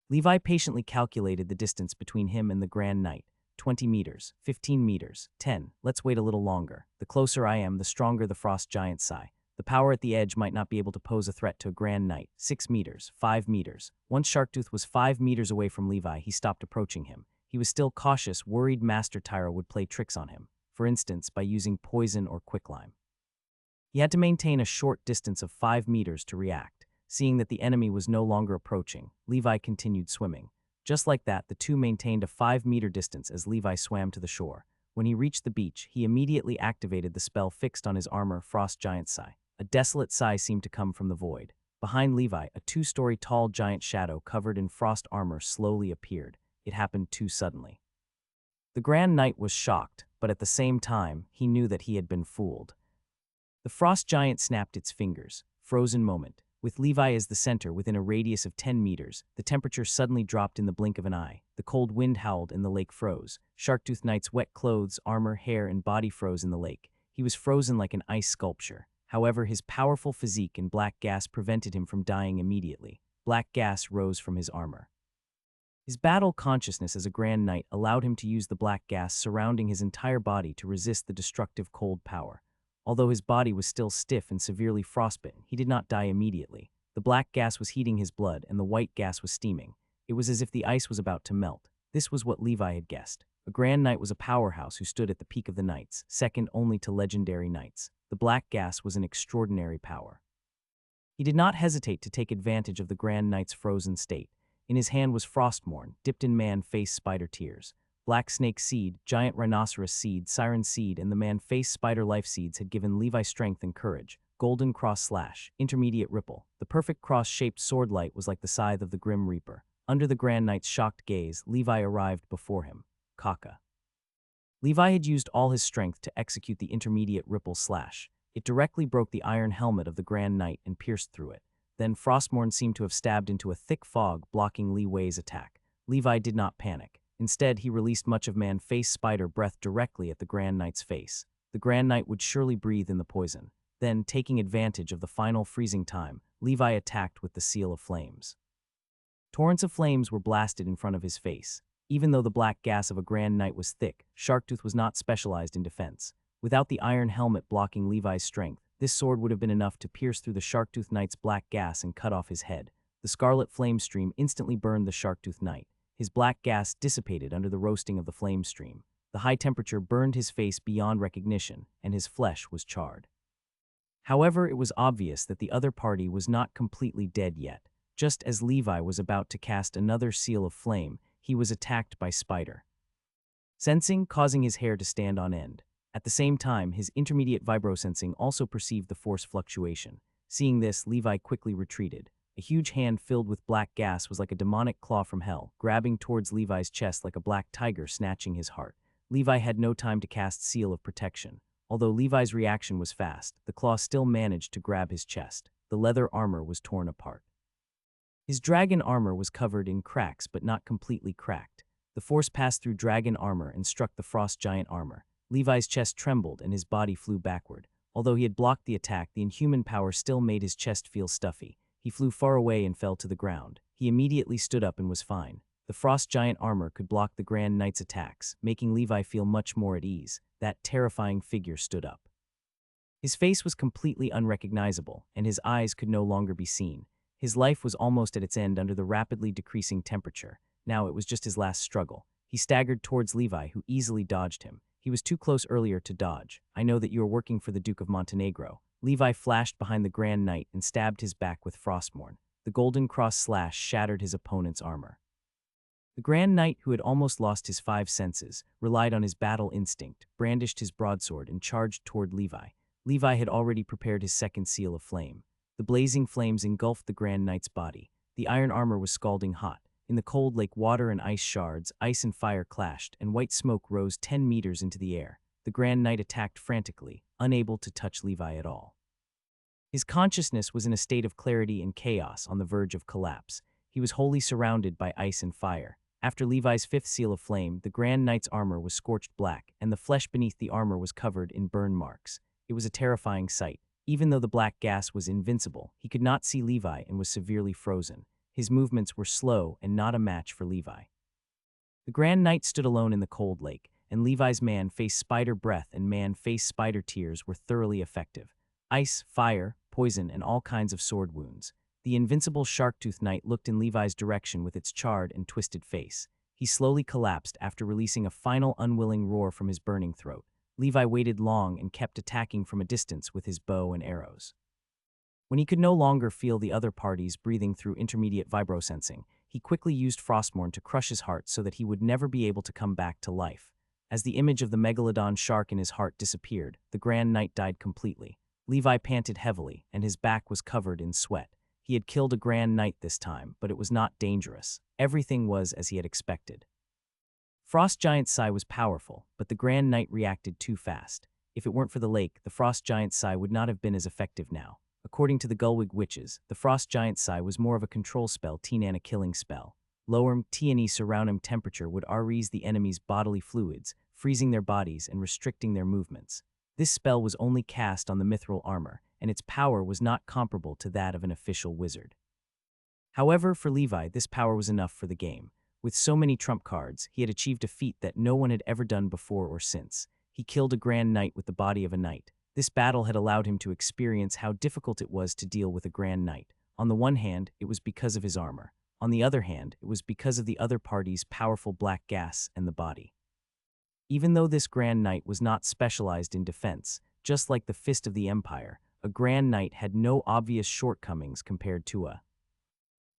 Levi patiently calculated the distance between him and the Grand Knight. 20 meters, 15 meters, 10. Let's wait a little longer. The closer I am, the stronger the frost giant Sai. The power at the edge might not be able to pose a threat to a Grand Knight. 6 meters, 5 meters. Once Sharktooth was 5 meters away from Levi, he stopped approaching him. He was still cautious, worried Master Tyra would play tricks on him. for instance by using poison or quicklime. He had to maintain a short distance of 5 meters to react. Seeing that the enemy was no longer approaching, Levi continued swimming. Just like that, the two maintained a 5-meter distance as Levi swam to the shore. When he reached the beach, he immediately activated the spell fixed on his armor, Frost Giant Sigh. A desolate sigh seemed to come from the void. Behind Levi, a 2-story tall giant shadow covered in frost armor slowly appeared. It happened too suddenly. The Grand Knight was shocked, but at the same time, he knew that he had been fooled. The frost giant snapped its fingers. Frozen moment. With Levi as the center within a radius of 10 meters, the temperature suddenly dropped in the blink of an eye. The cold wind howled and the lake froze. Sharktooth Knight's wet clothes, armor, hair, and body froze in the lake. He was frozen like an ice sculpture. However, his powerful physique and black gas prevented him from dying immediately. Black gas rose from his armor. His battle consciousness as a Grand Knight allowed him to use the black gas surrounding his entire body to resist the destructive cold power. Although his body was still stiff and severely frostbitten, he did not die immediately. The black gas was heating his blood and the white gas was steaming. It was as if the ice was about to melt. This was what Levi had guessed. A Grand Knight was a powerhouse who stood at the peak of the knights, second only to legendary knights. The black gas was an extraordinary power. He did not hesitate to take advantage of the Grand Knight's frozen state. In his hand was Frostmourne, dipped in man-face spider tears. Black Snake Seed, Giant Rhinoceros Seed, Siren Seed, and the Man-Face Spider Life Seeds had given Levi strength and courage. Golden Cross Slash, Intermediate Ripple. The perfect cross-shaped sword light was like the scythe of the Grim Reaper. Under the Grand Knight's shocked gaze, Levi arrived before him. Kaka. Levi had used all his strength to execute the Intermediate Ripple Slash. It directly broke the iron helmet of the Grand Knight and pierced through it. Then Frostmourne seemed to have stabbed into a thick fog, blocking Li Wei's attack. Levi did not panic. Instead, he released much of Man-Face Spider breath directly at the Grand Knight's face. The Grand Knight would surely breathe in the poison. Then, taking advantage of the final freezing time, Levi attacked with the Seal of Flames. Torrents of flames were blasted in front of his face. Even though the black gas of a Grand Knight was thick, Sharktooth was not specialized in defense. Without the iron helmet blocking Levi's strength, this sword would have been enough to pierce through the Sharktooth Knight's black gas and cut off his head. The scarlet flame stream instantly burned the Sharktooth Knight. His black gas dissipated under the roasting of the flame stream. The high temperature burned his face beyond recognition, and his flesh was charred. However, it was obvious that the other party was not completely dead yet. Just as Levi was about to cast another seal of flame, he was attacked by Spider. Sensing, causing his hair to stand on end. At the same time, his intermediate vibrosensing also perceived the force fluctuation. Seeing this, Levi quickly retreated. A huge hand filled with black gas was like a demonic claw from hell, grabbing towards Levi's chest like a black tiger snatching his heart. Levi had no time to cast Seal of Protection. Although Levi's reaction was fast, the claw still managed to grab his chest. The leather armor was torn apart. His dragon armor was covered in cracks but not completely cracked. The force passed through dragon armor and struck the frost giant armor. Levi's chest trembled and his body flew backward. Although he had blocked the attack, the inhuman power still made his chest feel stuffy. He flew far away and fell to the ground. He immediately stood up and was fine. The frost giant armor could block the Grand Knight's attacks, making Levi feel much more at ease. That terrifying figure stood up. His face was completely unrecognizable, and his eyes could no longer be seen. His life was almost at its end under the rapidly decreasing temperature. Now it was just his last struggle. He staggered towards Levi, who easily dodged him. He was too close earlier to dodge. I know that you are working for the Duke of Montenegro. Levi flashed behind the Grand Knight and stabbed his back with Frostmourne. The golden cross slash shattered his opponent's armor. The Grand Knight, who had almost lost his 5 senses, relied on his battle instinct, brandished his broadsword, and charged toward Levi. Levi had already prepared his second seal of flame. The blazing flames engulfed the Grand Knight's body. The iron armor was scalding hot. In the cold lake, water and ice shards, ice and fire clashed, and white smoke rose 10 meters into the air. The Grand Knight attacked frantically, unable to touch Levi at all. His consciousness was in a state of clarity and chaos on the verge of collapse. He was wholly surrounded by ice and fire. After Levi's 5th seal of flame, the Grand Knight's armor was scorched black, and the flesh beneath the armor was covered in burn marks. It was a terrifying sight. Even though the black gas was invincible, he could not see Levi and was severely frozen. His movements were slow and not a match for Levi. The Grand Knight stood alone in the cold lake, and Levi's man-face spider breath and man-face spider tears were thoroughly effective. Ice, fire, poison, and all kinds of sword wounds. The invincible Sharktooth Knight looked in Levi's direction with its charred and twisted face. He slowly collapsed after releasing a final unwilling roar from his burning throat. Levi waited long and kept attacking from a distance with his bow and arrows. When he could no longer feel the other parties breathing through intermediate vibrosensing, he quickly used Frostmourne to crush his heart so that he would never be able to come back to life. As the image of the megalodon shark in his heart disappeared, the Grand Knight died completely. Levi panted heavily, and his back was covered in sweat. He had killed a Grand Knight this time, but it was not dangerous. Everything was as he had expected. Frost Giant's Sigh was powerful, but the Grand Knight reacted too fast. If it weren't for the lake, the Frost Giant's Sigh would not have been as effective now. According to the Gullwig witches, the Frost Giant's Sigh was more of a control spell than a killing spell. Lower T&E surrounding temperature would raise the enemy's bodily fluids, freezing their bodies and restricting their movements. This spell was only cast on the mithril armor, and its power was not comparable to that of an official wizard. However, for Levi, this power was enough for the game. With so many trump cards, he had achieved a feat that no one had ever done before or since. He killed a Grand Knight with the body of a knight. This battle had allowed him to experience how difficult it was to deal with a Grand Knight. On the one hand, it was because of his armor. On the other hand, it was because of the other party's powerful black gas and the body. Even though this Grand Knight was not specialized in defense, just like the Fist of the Empire, a Grand Knight had no obvious shortcomings compared to a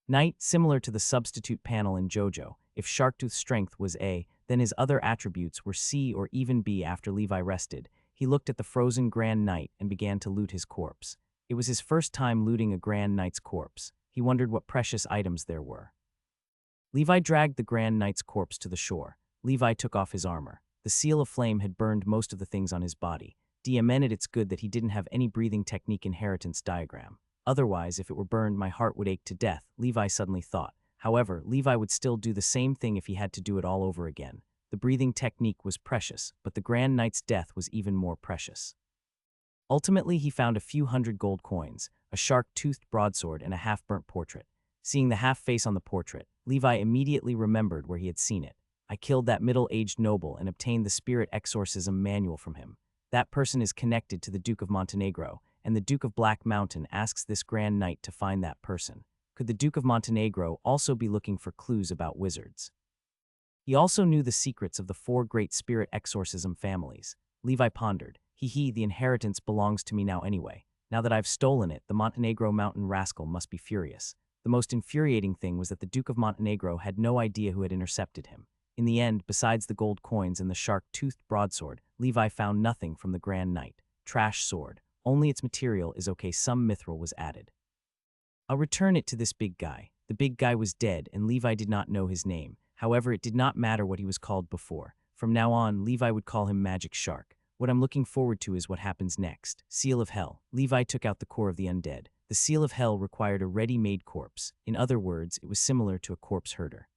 Knight. Similar to the substitute panel in JoJo. If Sharktooth's strength was A, then his other attributes were C or even B. After Levi rested, he looked at the frozen Grand Knight and began to loot his corpse. It was his first time looting a Grand Knight's corpse. He wondered what precious items there were. Levi dragged the Grand Knight's corpse to the shore. Levi took off his armor. The seal of flame had burned most of the things on his body. It's good that he didn't have any breathing technique inheritance diagram. Otherwise, if it were burned, my heart would ache to death, Levi suddenly thought. However, Levi would still do the same thing if he had to do it all over again. The breathing technique was precious, but the Grand Knight's death was even more precious. Ultimately, he found a few hundred gold coins, a shark-toothed broadsword, and a half-burnt portrait. Seeing the half-face on the portrait, Levi immediately remembered where he had seen it. I killed that middle-aged noble and obtained the spirit exorcism manual from him. That person is connected to the Duke of Montenegro, and the Duke of Black Mountain asks this Grand Knight to find that person. Could the Duke of Montenegro also be looking for clues about wizards? He also knew the secrets of the 4 great spirit exorcism families. Levi pondered. The inheritance belongs to me now anyway. Now that I've stolen it, the Montenegro mountain rascal must be furious. The most infuriating thing was that the Duke of Montenegro had no idea who had intercepted him. In the end, besides the gold coins and the shark-toothed broadsword, Levi found nothing from the Grand Knight. Trash sword. Only its material is okay. Some mithril was added. I'll return it to this big guy. The big guy was dead, and Levi did not know his name. However, it did not matter what he was called before. From now on, Levi would call him Magic Shark. What I'm looking forward to is what happens next. Seal of Hell. Levi took out the core of the undead. The Seal of Hell required a ready-made corpse. In other words, it was similar to a corpse herder.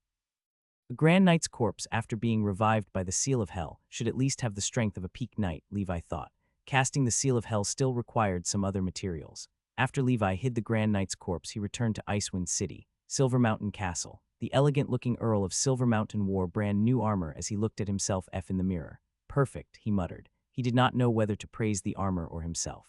A Grand Knight's corpse, after being revived by the Seal of Hell, should at least have the strength of a peak knight, Levi thought. Casting the Seal of Hell still required some other materials. After Levi hid the Grand Knight's corpse, he returned to Icewind City, Silver Mountain Castle. The elegant-looking Earl of Silver Mountain wore brand new armor as he looked at himself in the mirror. Perfect, he muttered. He did not know whether to praise the armor or himself.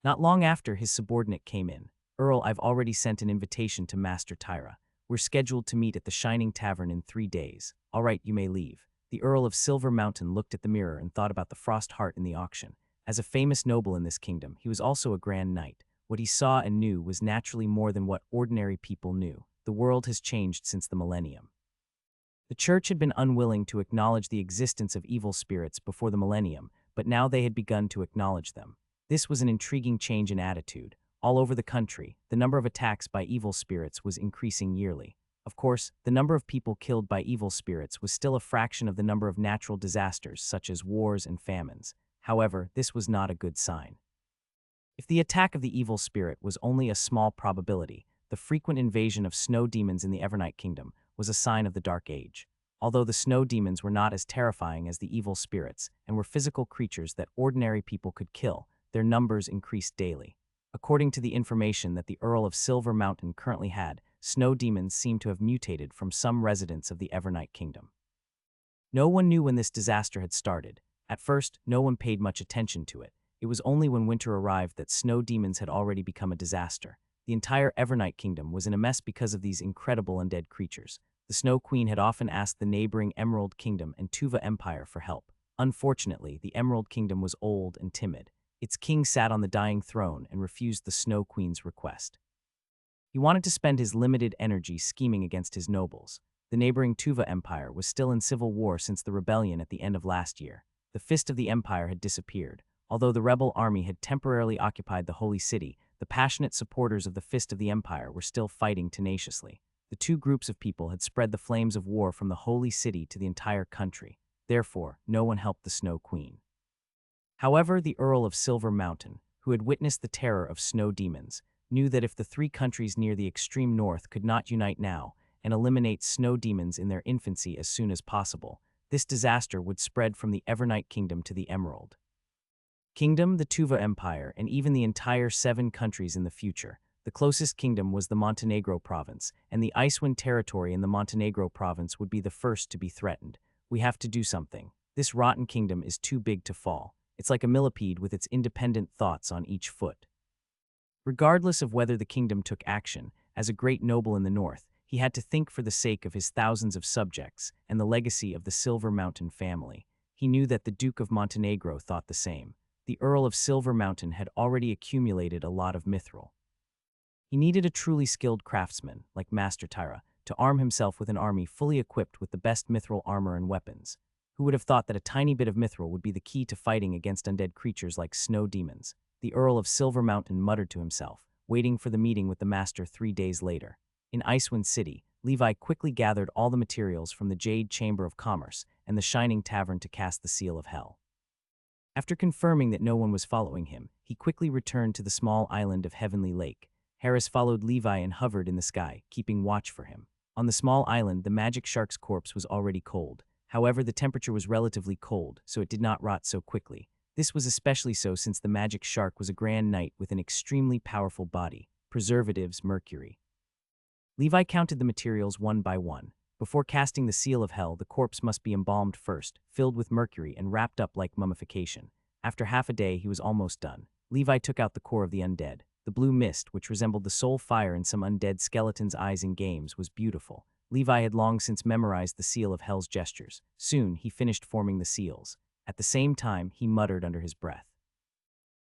Not long after, his subordinate came in. Earl, I've already sent an invitation to Master Tyra. We're scheduled to meet at the Shining Tavern in 3 days. All right, you may leave. The Earl of Silver Mountain looked at the mirror and thought about the frost heart in the auction. As a famous noble in this kingdom, he was also a Grand Knight. What he saw and knew was naturally more than what ordinary people knew. The world has changed since the millennium. The church had been unwilling to acknowledge the existence of evil spirits before the millennium, but now they had begun to acknowledge them. This was an intriguing change in attitude. All over the country, the number of attacks by evil spirits was increasing yearly. Of course, the number of people killed by evil spirits was still a fraction of the number of natural disasters such as wars and famines. However, this was not a good sign. If the attack of the evil spirit was only a small probability, the frequent invasion of snow demons in the Evernight Kingdom was a sign of the Dark Age. Although the snow demons were not as terrifying as the evil spirits and were physical creatures that ordinary people could kill, their numbers increased daily. According to the information that the Earl of Silver Mountain currently had, snow demons seemed to have mutated from some residents of the Evernight Kingdom. No one knew when this disaster had started. At first, no one paid much attention to it. It was only when winter arrived that snow demons had already become a disaster. The entire Evernight Kingdom was in a mess because of these incredible undead creatures. The Snow Queen had often asked the neighboring Emerald Kingdom and Tuva Empire for help. Unfortunately, the Emerald Kingdom was old and timid. Its king sat on the dying throne and refused the Snow Queen's request. He wanted to spend his limited energy scheming against his nobles. The neighboring Tuva Empire was still in civil war since the rebellion at the end of last year. The Fist of the Empire had disappeared. Although the rebel army had temporarily occupied the Holy City, the passionate supporters of the Fist of the Empire were still fighting tenaciously. The two groups of people had spread the flames of war from the Holy City to the entire country. Therefore, no one helped the Snow Queen. However, the Earl of Silver Mountain, who had witnessed the terror of snow demons, knew that if the three countries near the extreme north could not unite now and eliminate snow demons in their infancy as soon as possible, this disaster would spread from the Evernight Kingdom to the Emerald Kingdom, the Tuva Empire, and even the entire 7 countries in the future. The closest kingdom was the Montenegro province, and the Icewind territory in the Montenegro province would be the first to be threatened. We have to do something. This rotten kingdom is too big to fall. It's like a millipede with its independent thoughts on each foot. Regardless of whether the kingdom took action, as a great noble in the north, he had to think for the sake of his thousands of subjects and the legacy of the Silver Mountain family. He knew that the Duke of Montenegro thought the same. The Earl of Silver Mountain had already accumulated a lot of mithril. He needed a truly skilled craftsman, like Master Tyra, to arm himself with an army fully equipped with the best mithril armor and weapons. Who would have thought that a tiny bit of mithril would be the key to fighting against undead creatures like snow demons? The Earl of Silver Mountain muttered to himself, waiting for the meeting with the Master 3 days later. In Icewind City, Levi quickly gathered all the materials from the Jade Chamber of Commerce and the Shining Tavern to cast the Seal of Hell. After confirming that no one was following him, he quickly returned to the small island of Heavenly Lake. Harris followed Levi and hovered in the sky, keeping watch for him. On the small island, the magic shark's corpse was already cold. However, the temperature was relatively cold, so it did not rot so quickly. This was especially so since the magic shark was a grand knight with an extremely powerful body. Preservatives, mercury. Levi counted the materials one by one. Before casting the Seal of Hell, the corpse must be embalmed first, filled with mercury and wrapped up like mummification. After half a day, he was almost done. Levi took out the core of the undead. The blue mist, which resembled the soul fire in some undead skeleton's eyes in games, was beautiful. Levi had long since memorized the Seal of Hell's gestures. Soon, he finished forming the seals. At the same time, he muttered under his breath.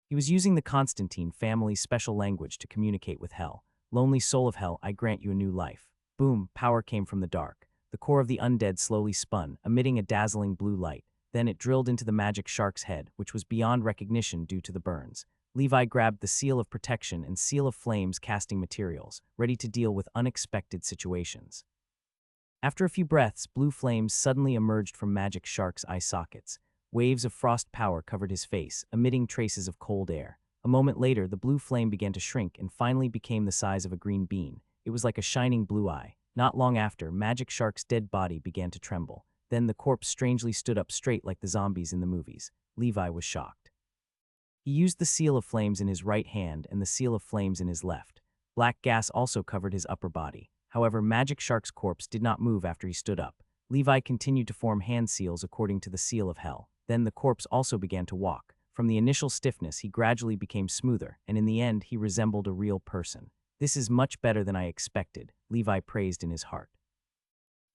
He was using the Constantine family's special language to communicate with Hell. Lonely soul of Hell, I grant you a new life. Boom, power came from the dark. The core of the undead slowly spun, emitting a dazzling blue light. Then it drilled into the magic shark's head, which was beyond recognition due to the burns. Levi grabbed the Seal of Protection and Seal of Flames casting materials, ready to deal with unexpected situations. After a few breaths, blue flames suddenly emerged from magic shark's eye sockets. Waves of frost power covered his face, emitting traces of cold air. A moment later, the blue flame began to shrink and finally became the size of a green bean. It was like a shining blue eye. Not long after, Magic Shark's dead body began to tremble. Then the corpse strangely stood up straight like the zombies in the movies. Levi was shocked. He used the Seal of Flames in his right hand and the Seal of Flames in his left. Black gas also covered his upper body. However, Magic Shark's corpse did not move after he stood up. Levi continued to form hand seals according to the Seal of Hell. Then the corpse also began to walk. From the initial stiffness, he gradually became smoother, and in the end, he resembled a real person. This is much better than I expected, Levi praised in his heart.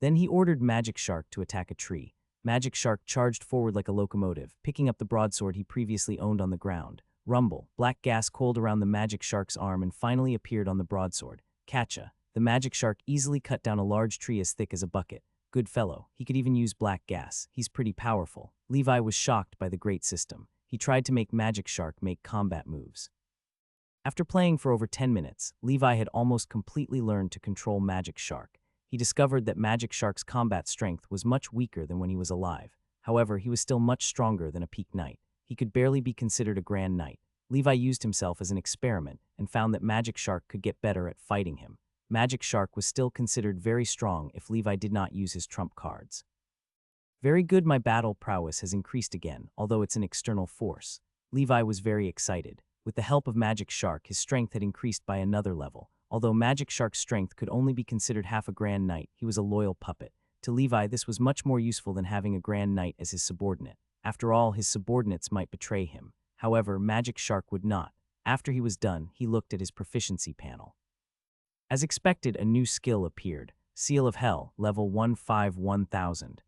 Then he ordered Magic Shark to attack a tree. Magic Shark charged forward like a locomotive, picking up the broadsword he previously owned on the ground. Rumble, black gas coiled around the Magic Shark's arm and finally appeared on the broadsword. Catcha, the Magic Shark easily cut down a large tree as thick as a bucket. Good fellow, he could even use black gas. He's pretty powerful. Levi was shocked by the great system. He tried to make Magic Shark make combat moves. After playing for over 10 minutes, Levi had almost completely learned to control Magic Shark. He discovered that Magic Shark's combat strength was much weaker than when he was alive. However, he was still much stronger than a peak knight. He could barely be considered a grand knight. Levi used himself as an experiment and found that Magic Shark could get better at fighting him. Magic Shark was still considered very strong if Levi did not use his trump cards. Very good, my battle prowess has increased again, although it's an external force. Levi was very excited. With the help of Magic Shark, his strength had increased by another level. Although Magic Shark's strength could only be considered half a grand knight, he was a loyal puppet. To Levi, this was much more useful than having a grand knight as his subordinate. After all, his subordinates might betray him. However, Magic Shark would not. After he was done, he looked at his proficiency panel. As expected, a new skill appeared. Seal of Hell, level 151,000.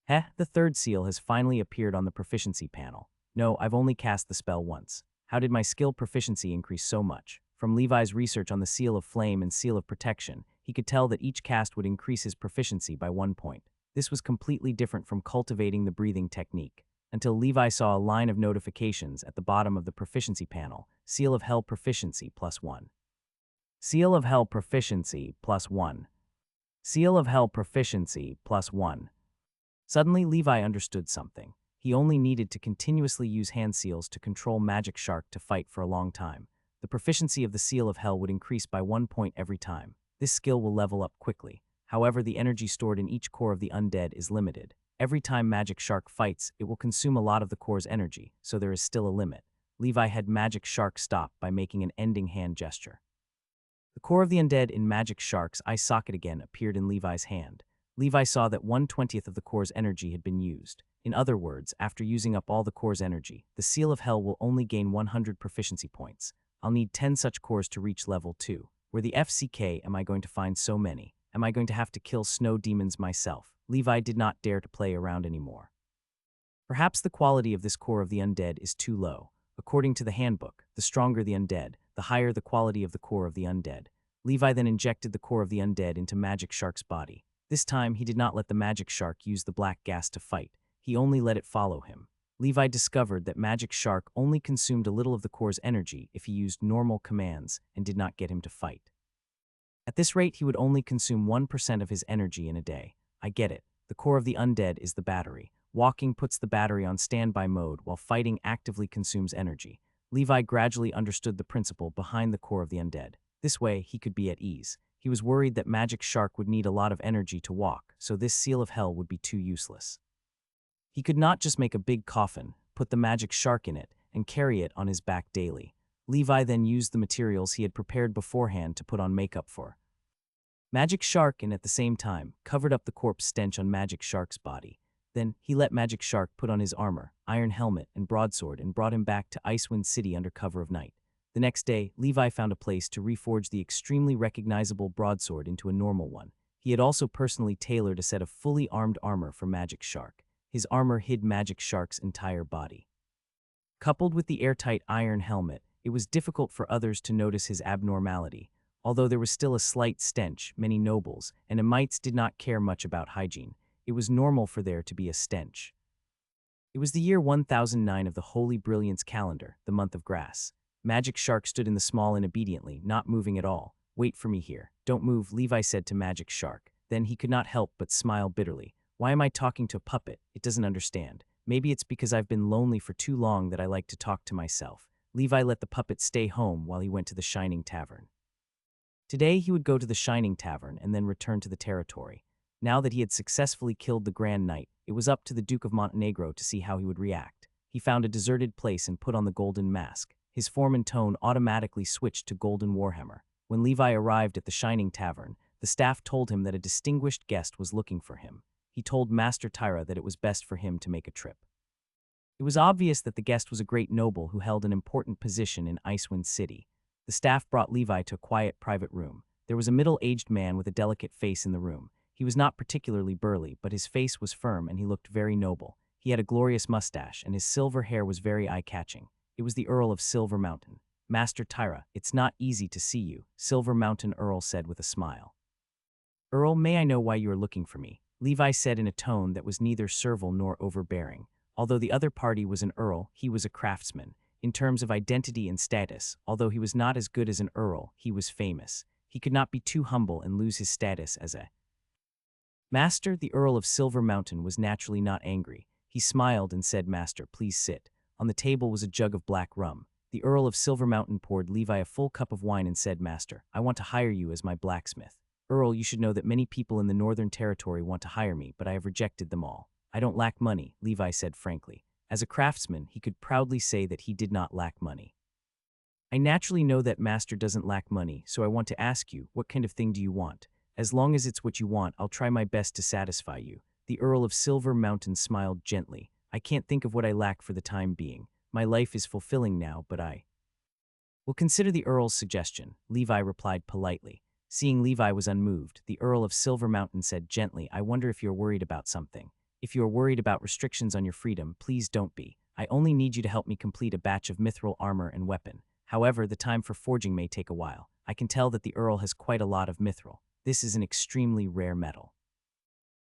Heh, the third seal has finally appeared on the proficiency panel. No, I've only cast the spell once. How did my skill proficiency increase so much? From Levi's research on the Seal of Flame and Seal of Protection, he could tell that each cast would increase his proficiency by 1 point. This was completely different from cultivating the breathing technique, until Levi saw a line of notifications at the bottom of the proficiency panel: Seal of Hell Proficiency +1. Seal of Hell Proficiency +1. Seal of Hell Proficiency +1. Suddenly, Levi understood something. He only needed to continuously use hand seals to control Magic Shark to fight for a long time. The proficiency of the Seal of Hell would increase by 1 point every time. This skill will level up quickly. However, the energy stored in each core of the undead is limited. Every time Magic Shark fights, it will consume a lot of the core's energy, so there is still a limit. Levi had Magic Shark stop by making an ending hand gesture. The core of the undead in Magic Shark's eye socket again appeared in Levi's hand. Levi saw that 1/20th of the core's energy had been used. In other words, after using up all the core's energy, the Seal of Hell will only gain 100 proficiency points. I'll need 10 such cores to reach level 2. Where the FCK am I going to find so many? Am I going to have to kill snow demons myself? Levi did not dare to play around anymore. Perhaps the quality of this core of the undead is too low. According to the handbook, the stronger the undead, the higher the quality of the core of the undead. Levi then injected the core of the undead into Magic Shark's body. This time, he did not let the Magic Shark use the black gas to fight. He only let it follow him. Levi discovered that Magic Shark only consumed a little of the core's energy if he used normal commands and did not get him to fight. At this rate, he would only consume 1% of his energy in a day. I get it. The core of the undead is the battery. Walking puts the battery on standby mode while fighting actively consumes energy. Levi gradually understood the principle behind the core of the undead. This way, he could be at ease. He was worried that Magic Shark would need a lot of energy to walk, so this Seal of Hell would be too useless. He could not just make a big coffin, put the Magic Shark in it, and carry it on his back daily. Levi then used the materials he had prepared beforehand to put on makeup for Magic Shark and at the same time covered up the corpse stench on Magic Shark's body. Then he let Magic Shark put on his armor, iron helmet, and broadsword and brought him back to Icewind City under cover of night. The next day, Levi found a place to reforge the extremely recognizable broadsword into a normal one. He had also personally tailored a set of fully armed armor for Magic Shark. His armor hid Magic Shark's entire body. Coupled with the airtight iron helmet, it was difficult for others to notice his abnormality. Although there was still a slight stench, many nobles and emites did not care much about hygiene. It was normal for there to be a stench. It was the year 1009 of the Holy Brilliance calendar, the month of grass. Magic Shark stood in the small inn obediently, not moving at all. Wait for me here. Don't move, Levi said to Magic Shark. Then he could not help but smile bitterly. Why am I talking to a puppet? It doesn't understand. Maybe it's because I've been lonely for too long that I like to talk to myself. Levi let the puppet stay home while he went to the Shining Tavern. Today he would go to the Shining Tavern and then return to the territory. Now that he had successfully killed the Grand Knight, it was up to the Duke of Montenegro to see how he would react. He found a deserted place and put on the golden mask. His form and tone automatically switched to Golden Warhammer. When Levi arrived at the Shining Tavern, the staff told him that a distinguished guest was looking for him. He told Master Tyra that it was best for him to make a trip. It was obvious that the guest was a great noble who held an important position in Icewind City. The staff brought Levi to a quiet private room. There was a middle-aged man with a delicate face in the room. He was not particularly burly, but his face was firm and he looked very noble. He had a glorious mustache and his silver hair was very eye-catching. It was the Earl of Silver Mountain. Master Tyra, it's not easy to see you, Silver Mountain Earl said with a smile. Earl, may I know why you are looking for me? Levi said in a tone that was neither servile nor overbearing. Although the other party was an earl, he was a craftsman. In terms of identity and status, although he was not as good as an earl, he was famous. He could not be too humble and lose his status as a master. The Earl of Silver Mountain was naturally not angry. He smiled and said, Master, please sit. On the table was a jug of black rum. The Earl of Silver Mountain poured Levi a full cup of wine and said, Master, I want to hire you as my blacksmith. Earl, you should know that many people in the Northern Territory want to hire me, but I have rejected them all. I don't lack money, Levi said frankly. As a craftsman, he could proudly say that he did not lack money. I naturally know that Master doesn't lack money, so I want to ask you, what kind of thing do you want? As long as it's what you want, I'll try my best to satisfy you. The Earl of Silver Mountain smiled gently. I can't think of what I lack for the time being. My life is fulfilling now, but I will consider the Earl's suggestion, Levi replied politely. Seeing Levi was unmoved, the Earl of Silver Mountain said gently, I wonder if you're worried about something. If you are worried about restrictions on your freedom, please don't be. I only need you to help me complete a batch of mithril armor and weapon. However, the time for forging may take a while. I can tell that the Earl has quite a lot of mithril. This is an extremely rare metal.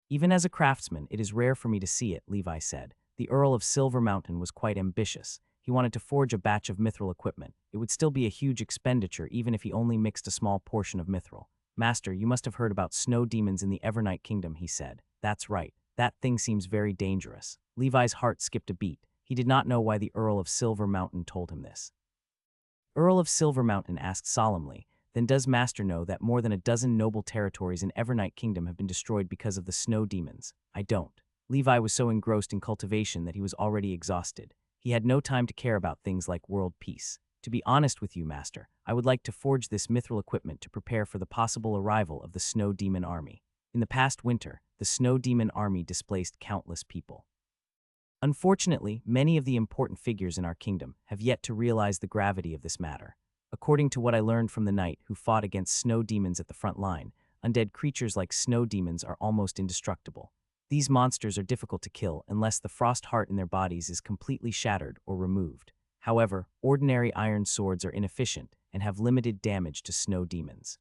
Even as a craftsman, it is rare for me to see it, Levi said. The Earl of Silver Mountain was quite ambitious. He wanted to forge a batch of mithril equipment. It would still be a huge expenditure even if he only mixed a small portion of mithril. Master, you must have heard about snow demons in the Evernight Kingdom, he said. That's right. That thing seems very dangerous. Levi's heart skipped a beat. He did not know why the Earl of Silver Mountain told him this. Earl of Silver Mountain asked solemnly, then does Master know that more than a dozen noble territories in Evernight Kingdom have been destroyed because of the snow demons? I don't. Levi was so engrossed in cultivation that he was already exhausted. He had no time to care about things like world peace. To be honest with you, Master, I would like to forge this mithril equipment to prepare for the possible arrival of the snow demon army. In the past winter, the snow demon army displaced countless people. Unfortunately, many of the important figures in our kingdom have yet to realize the gravity of this matter. According to what I learned from the knight who fought against snow demons at the front line, undead creatures like snow demons are almost indestructible. These monsters are difficult to kill unless the frost heart in their bodies is completely shattered or removed. However, ordinary iron swords are inefficient and have limited damage to snow demons.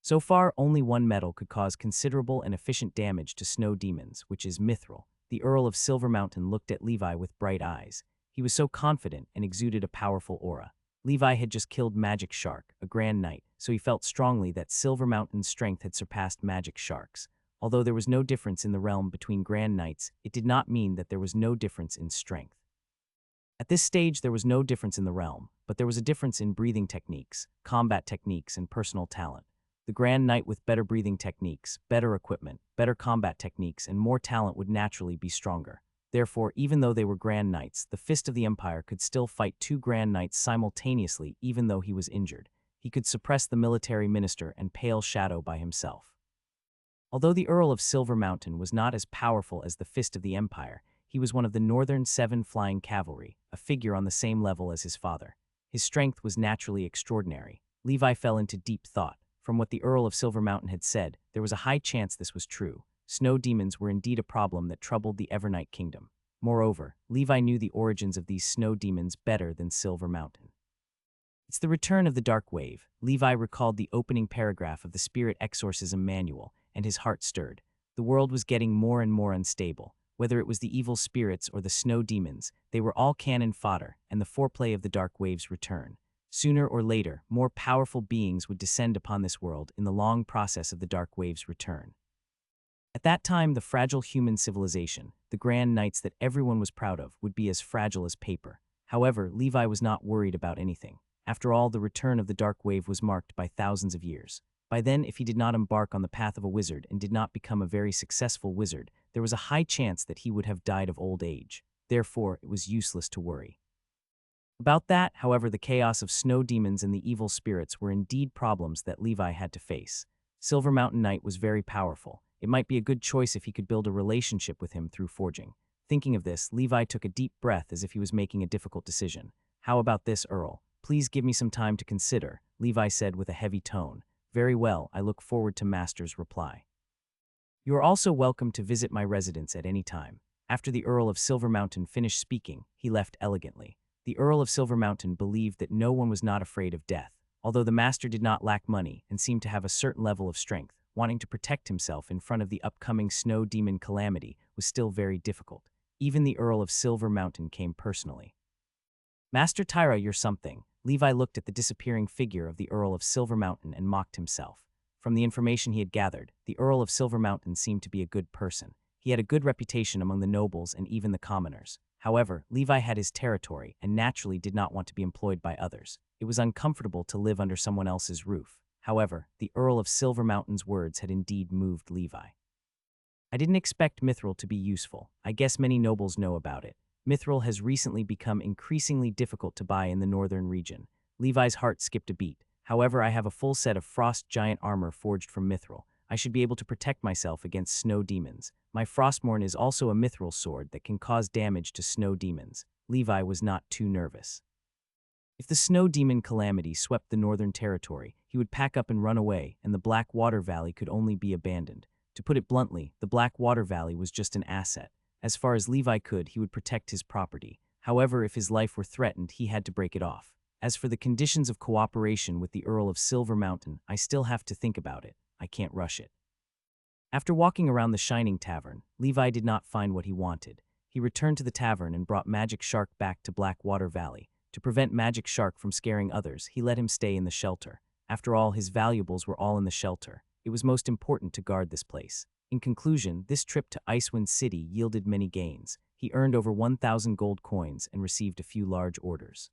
So far, only one metal could cause considerable and efficient damage to snow demons, which is mithril. The Earl of Silver Mountain looked at Levi with bright eyes. He was so confident and exuded a powerful aura. Levi had just killed Magic Shark, a Grand Knight, so he felt strongly that Silver Mountain's strength had surpassed Magic Shark's. Although there was no difference in the realm between Grand Knights, it did not mean that there was no difference in strength. At this stage, there was no difference in the realm, but there was a difference in breathing techniques, combat techniques, and personal talent. The Grand Knight with better breathing techniques, better equipment, better combat techniques, and more talent would naturally be stronger. Therefore, even though they were Grand Knights, the Fist of the Empire could still fight two Grand Knights simultaneously even though he was injured. He could suppress the military minister and Pale Shadow by himself. Although the Earl of Silver Mountain was not as powerful as the Fist of the Empire, he was one of the Northern Seven Flying Cavalry, a figure on the same level as his father. His strength was naturally extraordinary. Levi fell into deep thought. From what the Earl of Silver Mountain had said, there was a high chance this was true. Snow demons were indeed a problem that troubled the Evernight Kingdom. Moreover, Levi knew the origins of these snow demons better than Silver Mountain. It's the return of the Dark Wave. Levi recalled the opening paragraph of the Spirit Exorcism Manual, and his heart stirred. The world was getting more and more unstable. Whether it was the evil spirits or the snow demons, they were all cannon fodder, and the foreplay of the Dark Wave's return. Sooner or later, more powerful beings would descend upon this world in the long process of the Dark Wave's return. At that time, the fragile human civilization, the Grand Knights that everyone was proud of, would be as fragile as paper. However, Levi was not worried about anything. After all, the return of the Dark Wave was marked by thousands of years. By then, if he did not embark on the path of a wizard and did not become a very successful wizard, there was a high chance that he would have died of old age. Therefore, it was useless to worry. About that, however, the chaos of snow demons and the evil spirits were indeed problems that Levi had to face. Silver Mountain Knight was very powerful. It might be a good choice if he could build a relationship with him through forging. Thinking of this, Levi took a deep breath as if he was making a difficult decision. How about this, Earl? Please give me some time to consider, Levi said with a heavy tone. Very well, I look forward to Master's reply. You are also welcome to visit my residence at any time. After the Earl of Silver Mountain finished speaking, he left elegantly. The Earl of Silver Mountain believed that no one was not afraid of death. Although the master did not lack money and seemed to have a certain level of strength, wanting to protect himself in front of the upcoming snow demon calamity was still very difficult. Even the Earl of Silver Mountain came personally. Master Tyra, you're something. Levi looked at the disappearing figure of the Earl of Silver Mountain and mocked himself. From the information he had gathered, the Earl of Silver Mountain seemed to be a good person. He had a good reputation among the nobles and even the commoners. However, Levi had his territory and naturally did not want to be employed by others. It was uncomfortable to live under someone else's roof. However, the Earl of Silver Mountain's words had indeed moved Levi. I didn't expect mithril to be useful. I guess many nobles know about it. Mithril has recently become increasingly difficult to buy in the northern region. Levi's heart skipped a beat. However, I have a full set of frost giant armor forged from mithril. I should be able to protect myself against snow demons. My Frostmourne is also a mithril sword that can cause damage to snow demons. Levi was not too nervous. If the snow demon calamity swept the northern territory, he would pack up and run away, and the Black Water Valley could only be abandoned. To To put it bluntly, the Blackwater Valley was just an asset. As far as Levi could, he would protect his property. However, if his life were threatened, he had to break it off. As for the conditions of cooperation with the Earl of Silver Mountain, I still have to think about it. I can't rush it. After walking around the Shining Tavern, Levi did not find what he wanted. He returned to the tavern and brought Magic Shark back to Blackwater Valley. To prevent Magic Shark from scaring others, he let him stay in the shelter. After all, his valuables were all in the shelter. It was most important to guard this place. In conclusion, this trip to Icewind City yielded many gains. He earned over 1,000 gold coins and received a few large orders.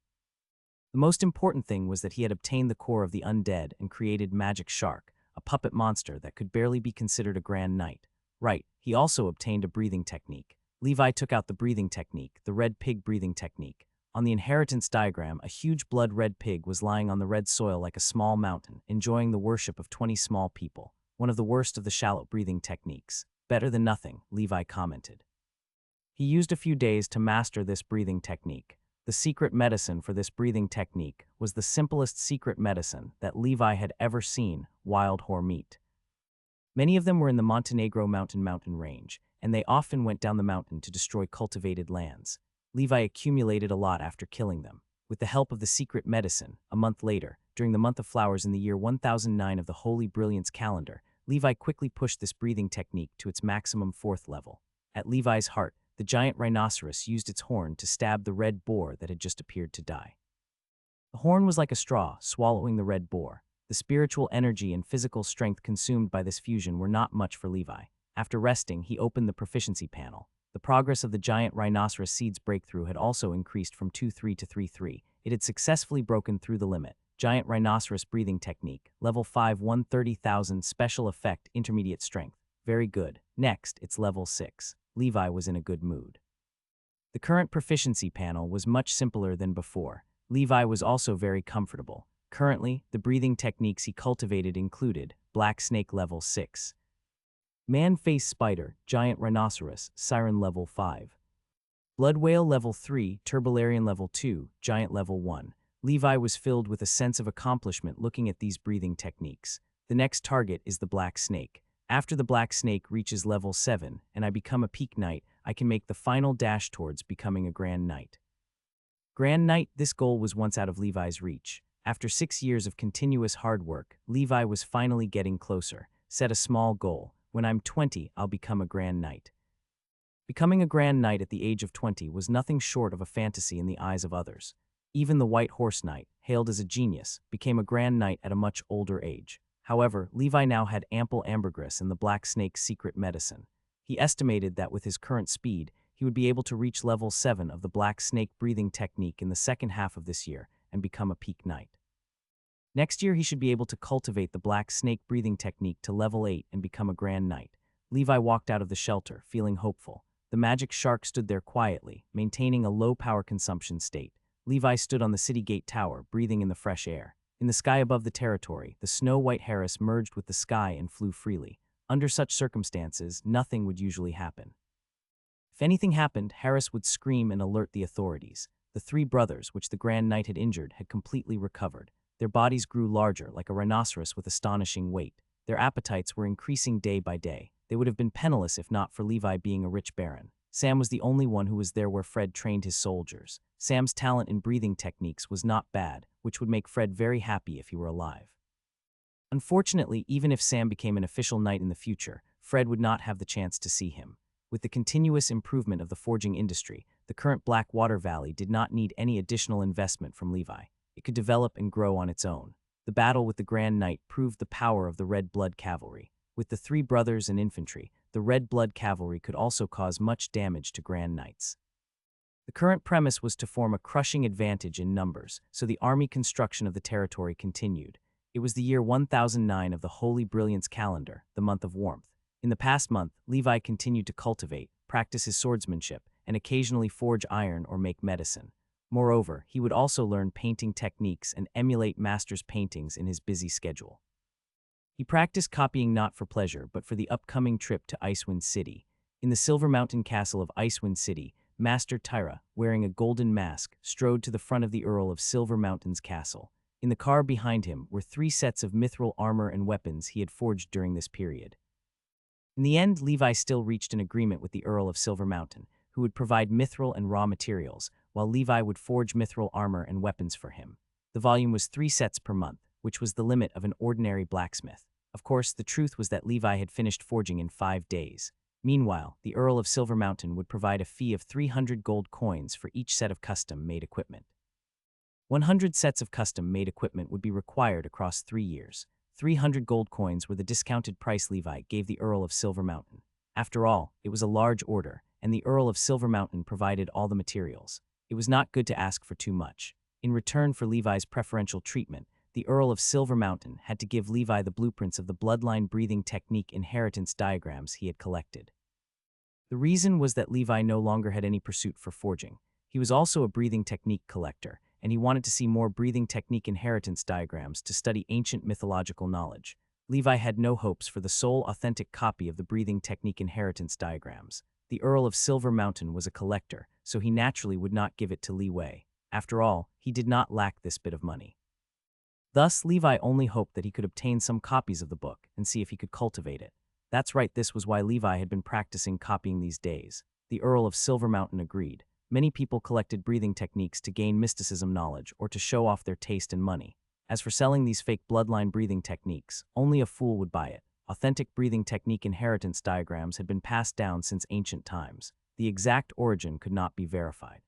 The most important thing was that he had obtained the core of the undead and created Magic Shark, a puppet monster that could barely be considered a grand knight. Right, he also obtained a breathing technique. Levi took out the breathing technique, the red pig breathing technique. On the inheritance diagram, a huge blood-red pig was lying on the red soil like a small mountain, enjoying the worship of 20 small people. One of the worst of the shallow breathing techniques. Better than nothing, Levi commented. He used a few days to master this breathing technique. The secret medicine for this breathing technique was the simplest secret medicine that Levi had ever seen, wild whore meat. Many of them were in the Montenegro mountain range, and they often went down the mountain to destroy cultivated lands. Levi accumulated a lot after killing them. With the help of the secret medicine, a month later, during the month of flowers in the year 1009 of the Holy Brilliance calendar, Levi quickly pushed this breathing technique to its maximum 4th level. At Levi's heart, the giant rhinoceros used its horn to stab the red boar that had just appeared to die. The horn was like a straw, swallowing the red boar. The spiritual energy and physical strength consumed by this fusion were not much for Levi. After resting, he opened the proficiency panel. The progress of the giant rhinoceros seed's breakthrough had also increased from 2-3 to 3-3. It had successfully broken through the limit. Giant rhinoceros breathing technique, level 5, 130,000, special effect, intermediate strength. Very good. Next, it's level 6. Levi was in a good mood. The current proficiency panel was much simpler than before. Levi was also very comfortable. Currently, the breathing techniques he cultivated included Black Snake level 6, Man-Face Spider, Giant Rhinoceros, Siren level 5, Blood Whale level 3, Turbolarian level 2, Giant level 1. Levi was filled with a sense of accomplishment looking at these breathing techniques. The next target is the Black Snake. After the Black Snake reaches level 7 and I become a peak knight, I can make the final dash towards becoming a Grand Knight. Grand Knight, this goal was once out of Levi's reach. After 6 years of continuous hard work, Levi was finally getting closer. Set a small goal. When I'm 20, I'll become a Grand Knight. Becoming a Grand Knight at the age of 20 was nothing short of a fantasy in the eyes of others. Even the White Horse Knight, hailed as a genius, became a Grand Knight at a much older age. However, Levi now had ample ambergris and the Black Snake's secret medicine. He estimated that with his current speed, he would be able to reach level 7 of the Black Snake breathing technique in the second half of this year and become a peak knight. Next year, he should be able to cultivate the Black Snake breathing technique to level 8 and become a Grand Knight. Levi walked out of the shelter, feeling hopeful. The Magic Shark stood there quietly, maintaining a low power consumption state. Levi stood on the city gate tower, breathing in the fresh air. In the sky above the territory, the snow-white Harris merged with the sky and flew freely. Under such circumstances, nothing would usually happen. If anything happened, Harris would scream and alert the authorities. The 3 brothers, which the Grand Knight had injured, had completely recovered. Their bodies grew larger, like a rhinoceros with astonishing weight. Their appetites were increasing day by day. They would have been penniless if not for Levi being a rich baron. Sam was the only one who was there where Fred trained his soldiers. Sam's talent in breathing techniques was not bad, which would make Fred very happy if he were alive. Unfortunately, even if Sam became an official knight in the future, Fred would not have the chance to see him. With the continuous improvement of the forging industry, the current Blackwater Valley did not need any additional investment from Levi. It could develop and grow on its own. The battle with the Grand Knight proved the power of the Red Blood Cavalry. With the 3 brothers and infantry, the Red Blood Cavalry could also cause much damage to Grand Knights. The current premise was to form a crushing advantage in numbers, so the army construction of the territory continued. It was the year 1009 of the Holy Brilliance calendar, the month of warmth. In the past month, Levi continued to cultivate, practice his swordsmanship, and occasionally forge iron or make medicine. Moreover, he would also learn painting techniques and emulate masters' paintings in his busy schedule. He practiced copying not for pleasure, but for the upcoming trip to Icewind City. In the Silver Mountain Castle of Icewind City, Master Tyra, wearing a golden mask, strode to the front of the Earl of Silver Mountain's castle. In the car behind him were 3 sets of mithril armor and weapons he had forged during this period. In the end, Levi still reached an agreement with the Earl of Silver Mountain, who would provide mithril and raw materials, while Levi would forge mithril armor and weapons for him. The volume was 3 sets per month, which was the limit of an ordinary blacksmith. Of course, the truth was that Levi had finished forging in 5 days. Meanwhile, the Earl of Silver Mountain would provide a fee of 300 gold coins for each set of custom-made equipment. 100 sets of custom-made equipment would be required across 3 years. 300 gold coins were the discounted price Levi gave the Earl of Silver Mountain. After all, it was a large order, and the Earl of Silver Mountain provided all the materials. It was not good to ask for too much. In return for Levi's preferential treatment, the Earl of Silver Mountain had to give Levi the blueprints of the bloodline breathing technique inheritance diagrams he had collected. The reason was that Levi no longer had any pursuit for forging. He was also a breathing technique collector, and he wanted to see more breathing technique inheritance diagrams to study ancient mythological knowledge. Levi had no hopes for the sole authentic copy of the breathing technique inheritance diagrams. The Earl of Silver Mountain was a collector, so he naturally would not give it to Levi. After all, he did not lack this bit of money. Thus, Levi only hoped that he could obtain some copies of the book and see if he could cultivate it. That's right, this was why Levi had been practicing copying these days. The Earl of Silver Mountain agreed. Many people collected breathing techniques to gain mysticism knowledge or to show off their taste and money. As for selling these fake bloodline breathing techniques, only a fool would buy it. Authentic breathing technique inheritance diagrams had been passed down since ancient times. The exact origin could not be verified.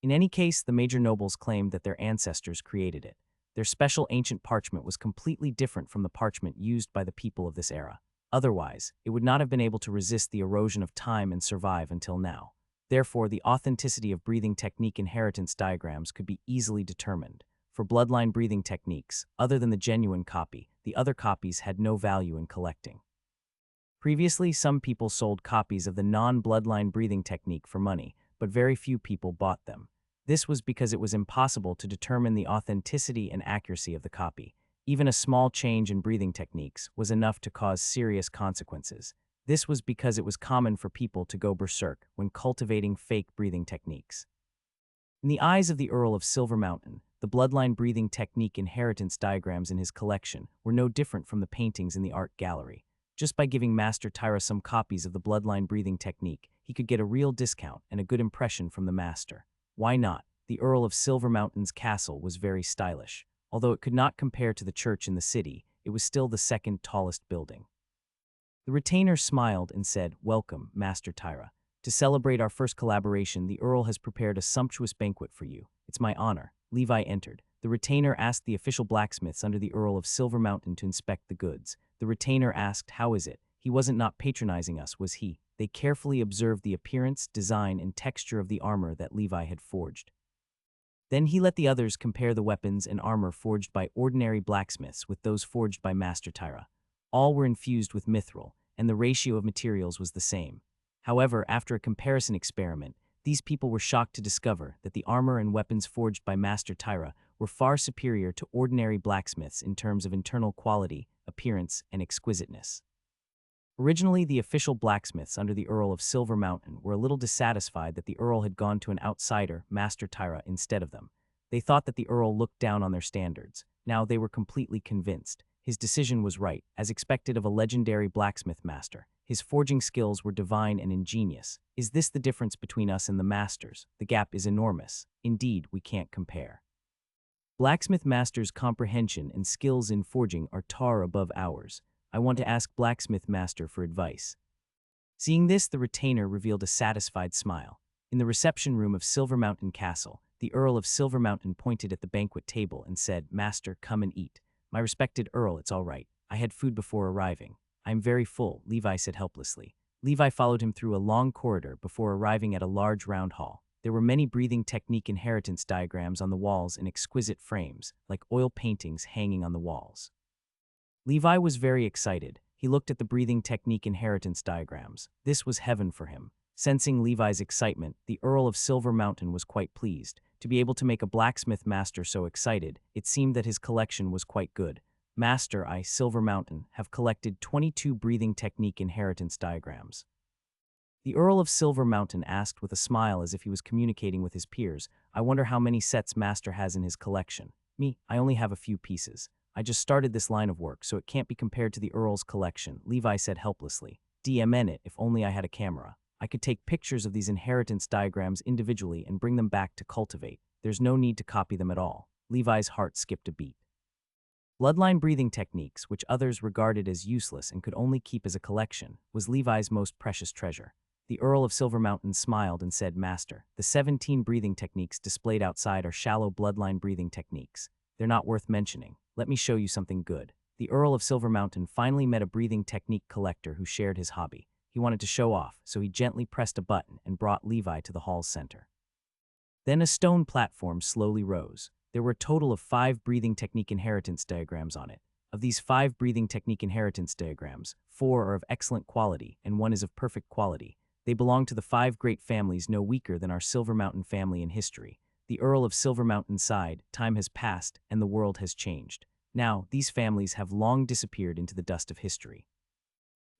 In any case, the major nobles claimed that their ancestors created it. Their special ancient parchment was completely different from the parchment used by the people of this era. Otherwise, it would not have been able to resist the erosion of time and survive until now. Therefore, the authenticity of breathing technique inheritance diagrams could be easily determined. For bloodline breathing techniques, other than the genuine copy, the other copies had no value in collecting. Previously, some people sold copies of the non-bloodline breathing technique for money, but very few people bought them. This was because it was impossible to determine the authenticity and accuracy of the copy. Even a small change in breathing techniques was enough to cause serious consequences. This was because it was common for people to go berserk when cultivating fake breathing techniques. In the eyes of the Earl of Silver Mountain, the bloodline breathing technique inheritance diagrams in his collection were no different from the paintings in the art gallery. Just by giving Master Tyra some copies of the bloodline breathing technique, he could get a real discount and a good impression from the master. Why not? The Earl of Silver Mountain's castle was very stylish. Although it could not compare to the church in the city, it was still the second tallest building. The retainer smiled and said, "Welcome, Master Tyra. To celebrate our first collaboration, the Earl has prepared a sumptuous banquet for you. It's my honor." Levi entered. The retainer asked the official blacksmiths under the Earl of Silver Mountain to inspect the goods. The retainer asked, "How is it? He wasn't not patronizing us, was he?" They carefully observed the appearance, design, and texture of the armor that Levi had forged. Then he let the others compare the weapons and armor forged by ordinary blacksmiths with those forged by Master Tyra. All were infused with mithril, and the ratio of materials was the same. However, after a comparison experiment, these people were shocked to discover that the armor and weapons forged by Master Tyra were far superior to ordinary blacksmiths in terms of internal quality, appearance, and exquisiteness. Originally, the official blacksmiths under the Earl of Silver Mountain were a little dissatisfied that the Earl had gone to an outsider, Master Tyra, instead of them. They thought that the Earl looked down on their standards. Now they were completely convinced. His decision was right, as expected of a legendary blacksmith master. His forging skills were divine and ingenious. Is this the difference between us and the masters? The gap is enormous. Indeed, we can't compare. Blacksmith master's comprehension and skills in forging are far above ours. I want to ask Blacksmith Master for advice." Seeing this, the retainer revealed a satisfied smile. In the reception room of Silver Mountain Castle, the Earl of Silver Mountain pointed at the banquet table and said, "Master, come and eat." "My respected Earl, it's all right. I had food before arriving." "I'm very full," Levi said helplessly. Levi followed him through a long corridor before arriving at a large round hall. There were many breathing technique inheritance diagrams on the walls in exquisite frames, like oil paintings hanging on the walls. Levi was very excited. He looked at the breathing technique inheritance diagrams. This was heaven for him. Sensing Levi's excitement, the Earl of Silver Mountain was quite pleased. To be able to make a blacksmith master so excited, it seemed that his collection was quite good. "Master, I, Silver Mountain, have collected 22 breathing technique inheritance diagrams." The Earl of Silver Mountain asked with a smile as if he was communicating with his peers, "I wonder how many sets Master has in his collection." "Me, I only have a few pieces. I just started this line of work, so it can't be compared to the Earl's collection," Levi said helplessly. DMN it if only I had a camera. I could take pictures of these inheritance diagrams individually and bring them back to cultivate. There's no need to copy them at all. Levi's heart skipped a beat. Bloodline breathing techniques, which others regarded as useless and could only keep as a collection, was Levi's most precious treasure. The Earl of Silver Mountain smiled and said, "Master, the 17 breathing techniques displayed outside are shallow bloodline breathing techniques. They're not worth mentioning. Let me show you something good." The Earl of Silver Mountain finally met a breathing technique collector who shared his hobby. He wanted to show off, so he gently pressed a button and brought Levi to the hall's center. Then a stone platform slowly rose. There were a total of 5 breathing technique inheritance diagrams on it. Of these 5 breathing technique inheritance diagrams, 4 are of excellent quality and 1 is of perfect quality. They belong to the 5 great families no weaker than our Silver Mountain family in history. The Earl of Silver Mountain sighed. Time has passed and the world has changed. Now, these families have long disappeared into the dust of history.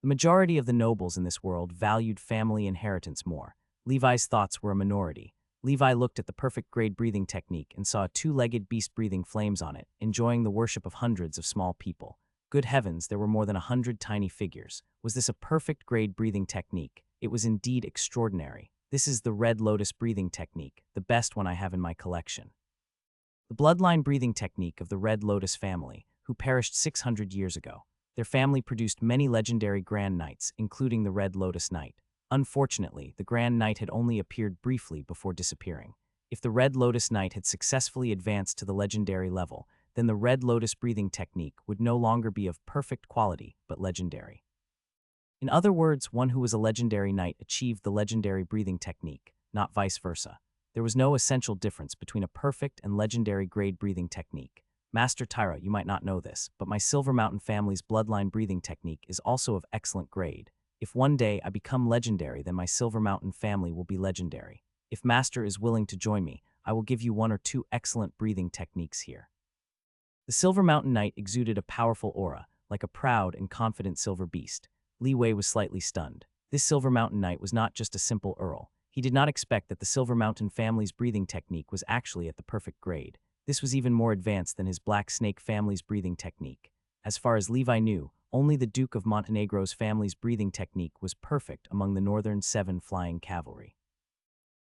The majority of the nobles in this world valued family inheritance more. Levi's thoughts were a minority. Levi looked at the perfect grade breathing technique and saw a 2-legged beast breathing flames on it, enjoying the worship of hundreds of small people. Good heavens, there were more than 100 tiny figures. Was this a perfect grade breathing technique? It was indeed extraordinary. This is the Red Lotus breathing technique, the best one I have in my collection. The bloodline breathing technique of the Red Lotus family, who perished 600 years ago. Their family produced many legendary Grand Knights, including the Red Lotus Knight. Unfortunately, the Grand Knight had only appeared briefly before disappearing. If the Red Lotus Knight had successfully advanced to the legendary level, then the Red Lotus breathing technique would no longer be of perfect quality, but legendary. In other words, one who was a legendary knight achieved the legendary breathing technique, not vice versa. There was no essential difference between a perfect and legendary grade breathing technique. Master Tyra, you might not know this, but my Silver Mountain family's bloodline breathing technique is also of excellent grade. If one day I become legendary, then my Silver Mountain family will be legendary. If Master is willing to join me, I will give you 1 or 2 excellent breathing techniques here. The Silver Mountain Knight exuded a powerful aura, like a proud and confident silver beast. Li Wei was slightly stunned. This Silver Mountain Knight was not just a simple earl. He did not expect that the Silver Mountain family's breathing technique was actually at the perfect grade. This was even more advanced than his Black Snake family's breathing technique. As far as Levi knew, only the Duke of Montenegro's family's breathing technique was perfect among the Northern 7 flying cavalry.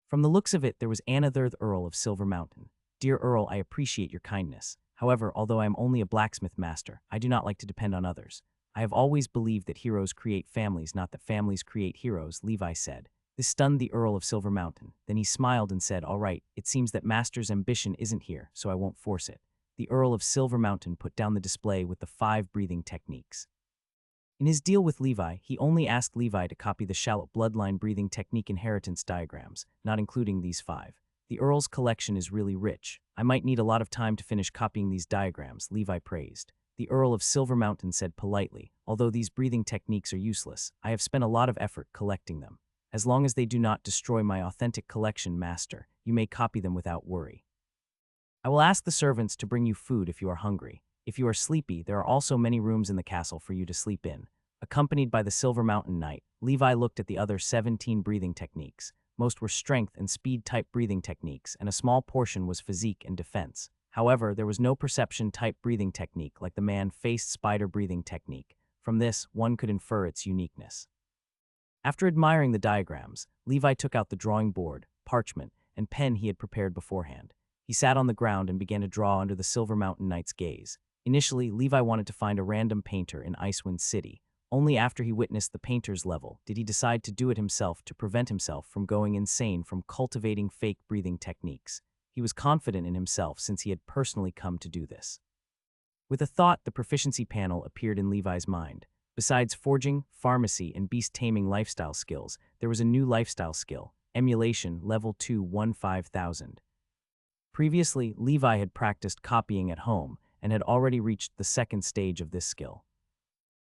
From the looks of it, there was Anna, 3rd Earl of Silver Mountain. "Dear Earl, I appreciate your kindness. However, although I am only a blacksmith master, I do not like to depend on others. I have always believed that heroes create families, not that families create heroes," Levi said. This stunned the Earl of Silver Mountain. Then he smiled and said, "All right, it seems that Master's ambition isn't here, so I won't force it." The Earl of Silver Mountain put down the display with the 5 breathing techniques. In his deal with Levi, he only asked Levi to copy the shallow bloodline breathing technique inheritance diagrams, not including these 5. "The Earl's collection is really rich. I might need a lot of time to finish copying these diagrams," Levi praised. The Earl of Silver Mountain said politely, "Although these breathing techniques are useless, I have spent a lot of effort collecting them. As long as they do not destroy my authentic collection, Master, you may copy them without worry. I will ask the servants to bring you food if you are hungry. If you are sleepy, there are also many rooms in the castle for you to sleep in." Accompanied by the Silver Mountain Knight, Levi looked at the other 17 breathing techniques. Most were strength and speed-type breathing techniques, and a small portion was physique and defense. However, there was no perception-type breathing technique like the man-faced spider breathing technique. From this, one could infer its uniqueness. After admiring the diagrams, Levi took out the drawing board, parchment, and pen he had prepared beforehand. He sat on the ground and began to draw under the Silver Mountain Knight's gaze. Initially, Levi wanted to find a random painter in Icewind City. Only after he witnessed the painter's level did he decide to do it himself to prevent himself from going insane from cultivating fake breathing techniques. He was confident in himself since he had personally come to do this. With a thought, the proficiency panel appeared in Levi's mind. Besides forging, pharmacy, and beast-taming lifestyle skills, there was a new lifestyle skill, emulation, level 2 15,000. Previously, Levi had practiced copying at home and had already reached the 2nd stage of this skill.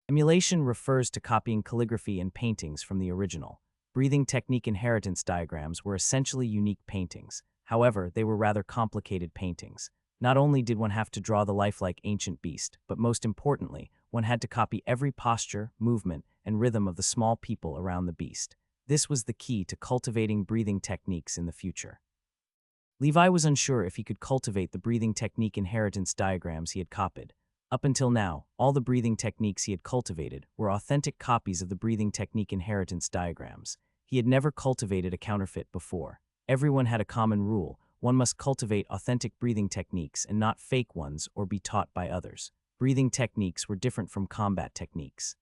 Emulation refers to copying calligraphy and paintings from the original. Breathing technique inheritance diagrams were essentially unique paintings. However, they were rather complicated paintings. Not only did one have to draw the lifelike ancient beast, but most importantly, one had to copy every posture, movement, and rhythm of the small people around the beast. This was the key to cultivating breathing techniques in the future. Levi was unsure if he could cultivate the breathing technique inheritance diagrams he had copied. Up until now, all the breathing techniques he had cultivated were authentic copies of the breathing technique inheritance diagrams. He had never cultivated a counterfeit before. Everyone had a common rule: one must cultivate authentic breathing techniques and not fake ones or be taught by others. Breathing techniques were different from combat techniques.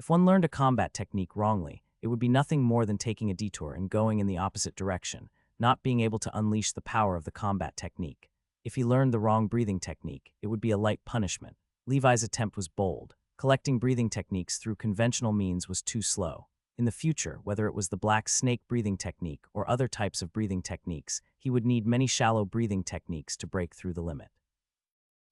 If one learned a combat technique wrongly, it would be nothing more than taking a detour and going in the opposite direction, not being able to unleash the power of the combat technique. If he learned the wrong breathing technique, it would be a light punishment. Levi's attempt was bold. Collecting breathing techniques through conventional means was too slow. In the future, whether it was the black snake breathing technique or other types of breathing techniques, he would need many shallow breathing techniques to break through the limit.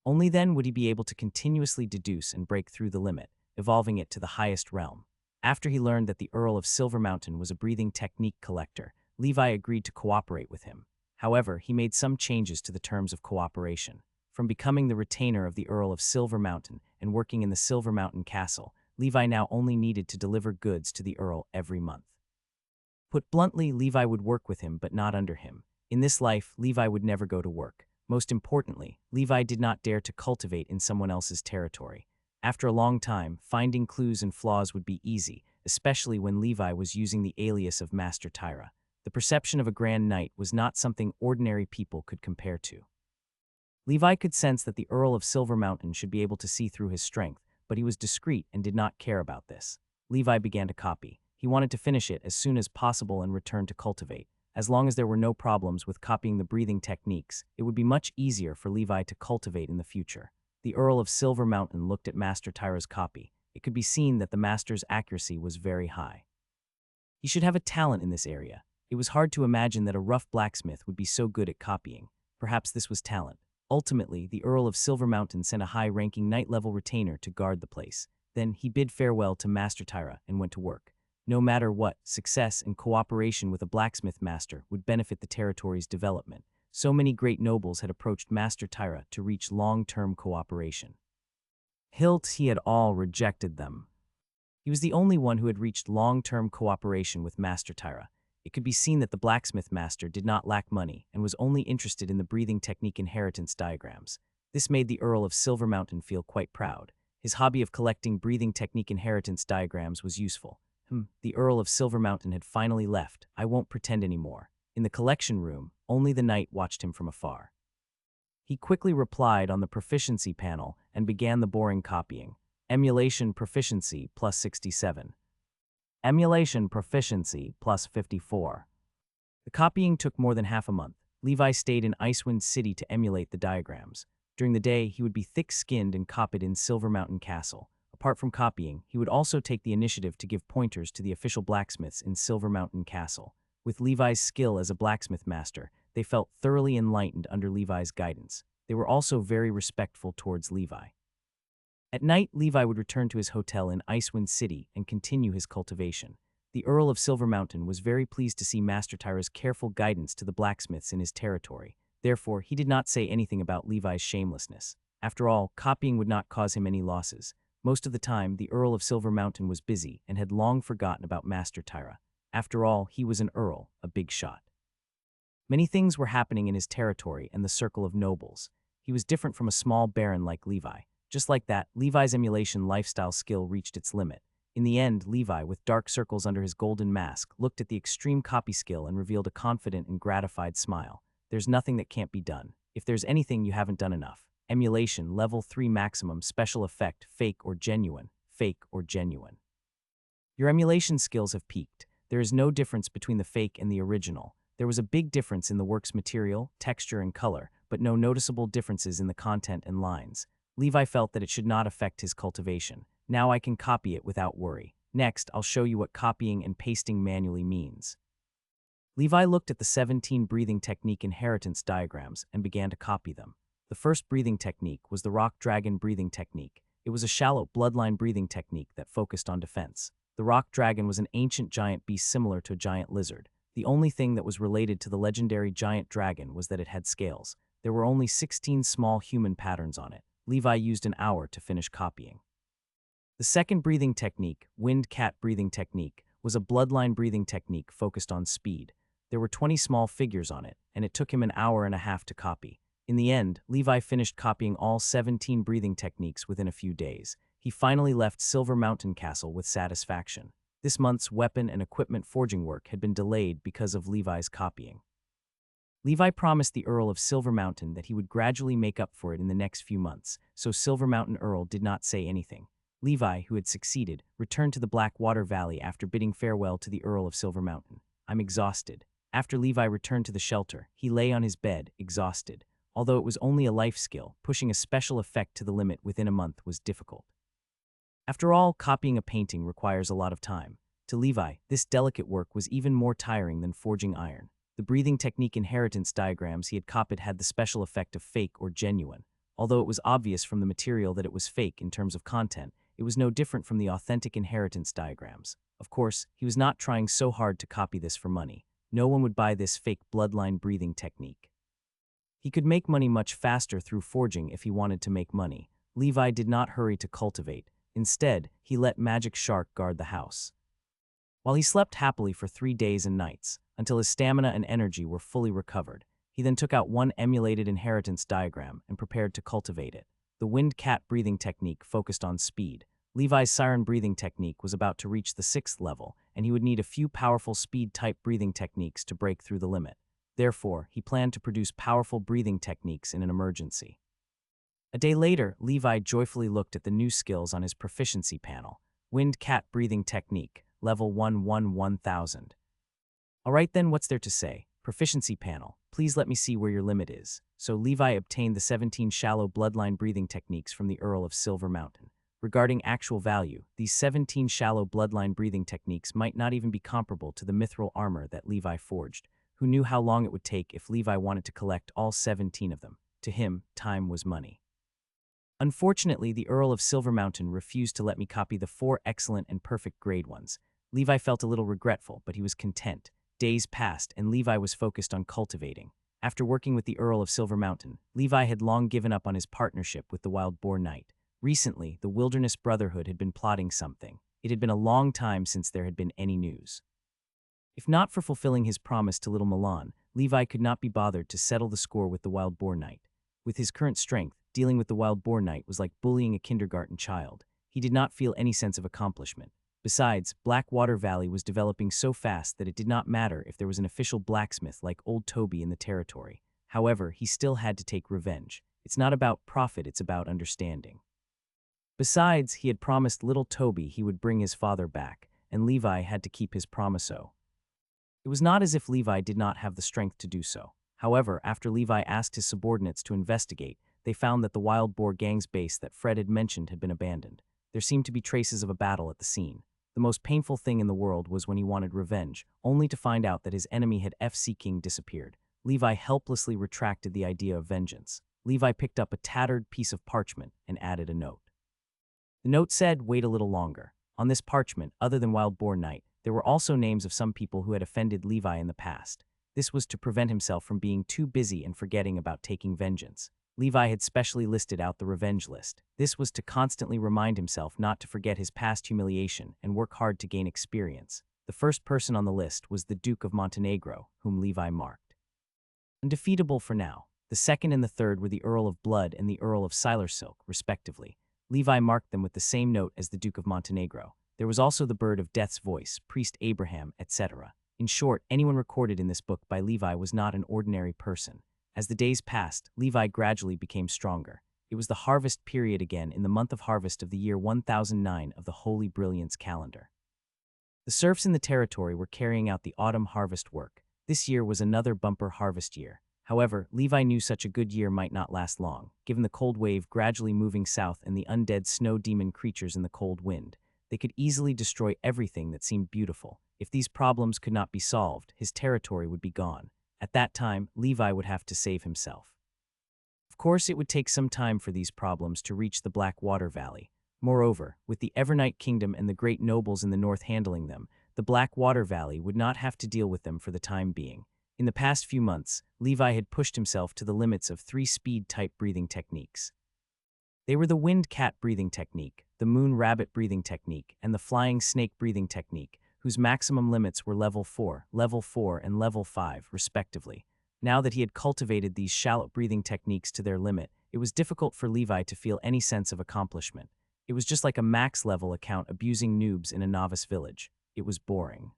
Only then would he be able to continuously deduce and break through the limit, evolving it to the highest realm. After he learned that the Earl of Silver Mountain was a breathing technique collector, Levi agreed to cooperate with him. However, he made some changes to the terms of cooperation. From becoming the retainer of the Earl of Silver Mountain and working in the Silver Mountain Castle, Levi now only needed to deliver goods to the Earl every month. Put bluntly, Levi would work with him but not under him. In this life, Levi would never go to work. Most importantly, Levi did not dare to cultivate in someone else's territory. After a long time, finding clues and flaws would be easy, especially when Levi was using the alias of Master Tyra. The perception of a Grand Knight was not something ordinary people could compare to. Levi could sense that the Earl of Silver Mountain should be able to see through his strength, but he was discreet and did not care about this. Levi began to copy. He wanted to finish it as soon as possible and return to cultivate. As long as there were no problems with copying the breathing techniques, it would be much easier for Levi to cultivate in the future. The Earl of Silver Mountain looked at Master Tyra's copy. It could be seen that the master's accuracy was very high. He should have a talent in this area. It was hard to imagine that a rough blacksmith would be so good at copying. Perhaps this was talent. Ultimately, the Earl of Silver Mountain sent a high-ranking knight-level retainer to guard the place. Then he bid farewell to Master Tyra and went to work. No matter what, success and cooperation with a blacksmith master would benefit the territory's development. So many great nobles had approached Master Tyra to reach long-term cooperation. He had all rejected them. He was the only one who had reached long-term cooperation with Master Tyra. It could be seen that the blacksmith master did not lack money and was only interested in the breathing technique inheritance diagrams. This made the Earl of Silver Mountain feel quite proud. His hobby of collecting breathing technique inheritance diagrams was useful. The Earl of Silver Mountain had finally left. I won't pretend anymore. In the collection room, only the knight watched him from afar. He quickly replied on the proficiency panel and began the boring copying. Emulation proficiency plus 67. Emulation proficiency plus 54. The copying took more than half a month. Levi stayed in Icewind City to emulate the diagrams. During the day, he would be thick-skinned and copied in Silver Mountain Castle. Apart from copying, he would also take the initiative to give pointers to the official blacksmiths in Silver Mountain Castle. With Levi's skill as a blacksmith master, they felt thoroughly enlightened under Levi's guidance. They were also very respectful towards Levi. At night, Levi would return to his hotel in Icewind City and continue his cultivation. The Earl of Silver Mountain was very pleased to see Master Tyra's careful guidance to the blacksmiths in his territory. Therefore, he did not say anything about Levi's shamelessness. After all, copying would not cause him any losses. Most of the time, the Earl of Silver Mountain was busy and had long forgotten about Master Tyra. After all, he was an earl, a big shot. Many things were happening in his territory and the circle of nobles. He was different from a small baron like Levi. Just like that, Levi's emulation lifestyle skill reached its limit. In the end, Levi, with dark circles under his golden mask, looked at the extreme copy skill and revealed a confident and gratified smile. There's nothing that can't be done. If there's anything you haven't done enough. Emulation, level 3 maximum, special effect, fake or genuine, fake or genuine. Your emulation skills have peaked. There is no difference between the fake and the original. There was a big difference in the work's material, texture, and color, but no noticeable differences in the content and lines. Levi felt that it should not affect his cultivation. Now I can copy it without worry. Next, I'll show you what copying and pasting manually means. Levi looked at the 17 breathing technique inheritance diagrams and began to copy them. The first breathing technique was the rock dragon breathing technique. It was a shallow bloodline breathing technique that focused on defense. The rock dragon was an ancient giant beast similar to a giant lizard. The only thing that was related to the legendary giant dragon was that it had scales. There were only 16 small human patterns on it. Levi used an hour to finish copying. The second breathing technique, wind cat breathing technique, was a bloodline breathing technique focused on speed. There were 20 small figures on it, and it took him an hour and a half to copy. In the end, Levi finished copying all 17 breathing techniques within a few days. He finally left Silver Mountain Castle with satisfaction. This month's weapon and equipment forging work had been delayed because of Levi's copying. Levi promised the Earl of Silver Mountain that he would gradually make up for it in the next few months, so Silver Mountain Earl did not say anything. Levi, who had succeeded, returned to the Blackwater Valley after bidding farewell to the Earl of Silver Mountain. "I'm exhausted." After Levi returned to the shelter, he lay on his bed, exhausted. Although it was only a life skill, pushing a special effect to the limit within a month was difficult. After all, copying a painting requires a lot of time. To Levi, this delicate work was even more tiring than forging iron. The breathing technique inheritance diagrams he had copied had the special effect of fake or genuine. Although it was obvious from the material that it was fake in terms of content, it was no different from the authentic inheritance diagrams. Of course, he was not trying so hard to copy this for money. No one would buy this fake bloodline breathing technique. He could make money much faster through forging if he wanted to make money. Levi did not hurry to cultivate. Instead, he let Magic Shark guard the house. While he slept happily for 3 days and nights, until his stamina and energy were fully recovered, he then took out one emulated inheritance diagram and prepared to cultivate it. The wind cat breathing technique focused on speed. Levi's siren breathing technique was about to reach the 6th level, and he would need a few powerful speed-type breathing techniques to break through the limit. Therefore, he planned to produce powerful breathing techniques in an emergency. A day later, Levi joyfully looked at the new skills on his proficiency panel. Wind cat breathing technique, level 1000. Alright then, what's there to say? Proficiency panel, please let me see where your limit is. So Levi obtained the 17 shallow bloodline breathing techniques from the Earl of Silver Mountain. Regarding actual value, these 17 shallow bloodline breathing techniques might not even be comparable to the mithril armor that Levi forged. Who knew how long it would take if Levi wanted to collect all 17 of them? To him, time was money. Unfortunately, the Earl of Silver Mountain refused to let me copy the 4 excellent and perfect grade ones. Levi felt a little regretful, but he was content. Days passed, and Levi was focused on cultivating. After working with the Earl of Silver Mountain, Levi had long given up on his partnership with the Wild Boar Knight. Recently, the Wilderness Brotherhood had been plotting something. It had been a long time since there had been any news. If not for fulfilling his promise to Little Milan, Levi could not be bothered to settle the score with the Wild Boar Knight. With his current strength, dealing with the Wild Boar Knight was like bullying a kindergarten child. He did not feel any sense of accomplishment. Besides, Blackwater Valley was developing so fast that it did not matter if there was an official blacksmith like Old Toby in the territory. However, he still had to take revenge. It's not about profit, it's about understanding. Besides, he had promised little Toby he would bring his father back, and Levi had to keep his promise-o. It was not as if Levi did not have the strength to do so. However, after Levi asked his subordinates to investigate, they found that the Wild Boar Gang's base that Fred had mentioned had been abandoned. There seemed to be traces of a battle at the scene. The most painful thing in the world was when he wanted revenge, only to find out that his enemy had FC King disappeared. Levi helplessly retracted the idea of vengeance. Levi picked up a tattered piece of parchment and added a note. The note said, "Wait a little longer." On this parchment, other than Wild Boar Knight, there were also names of some people who had offended Levi in the past. This was to prevent himself from being too busy and forgetting about taking vengeance. Levi had specially listed out the revenge list. This was to constantly remind himself not to forget his past humiliation and work hard to gain experience. The first person on the list was the Duke of Montenegro, whom Levi marked undefeatable for now. The second and the third were the Earl of Blood and the Earl of Silk, respectively. Levi marked them with the same note as the Duke of Montenegro. There was also the Bird of Death's Voice, Priest Abraham, etc. In short, anyone recorded in this book by Levi was not an ordinary person. As the days passed, Levi gradually became stronger. It was the harvest period again in the month of harvest of the year 1009 of the Holy Brilliance calendar. The serfs in the territory were carrying out the autumn harvest work. This year was another bumper harvest year. However, Levi knew such a good year might not last long, given the cold wave gradually moving south and the undead snow demon creatures in the cold wind. They could easily destroy everything that seemed beautiful. If these problems could not be solved, his territory would be gone. At that time, Levi would have to save himself. Of course, it would take some time for these problems to reach the Blackwater Valley. Moreover, with the Evernight Kingdom and the great nobles in the north handling them, the Blackwater Valley would not have to deal with them for the time being. In the past few months, Levi had pushed himself to the limits of 3 speed-type breathing techniques. They were the Wind Cat breathing technique, the Moon Rabbit breathing technique, and the Flying Snake breathing technique, whose maximum limits were level 4, and level 5, respectively. Now that he had cultivated these shallow breathing techniques to their limit, it was difficult for Levi to feel any sense of accomplishment. It was just like a max-level account abusing noobs in a novice village. It was boring.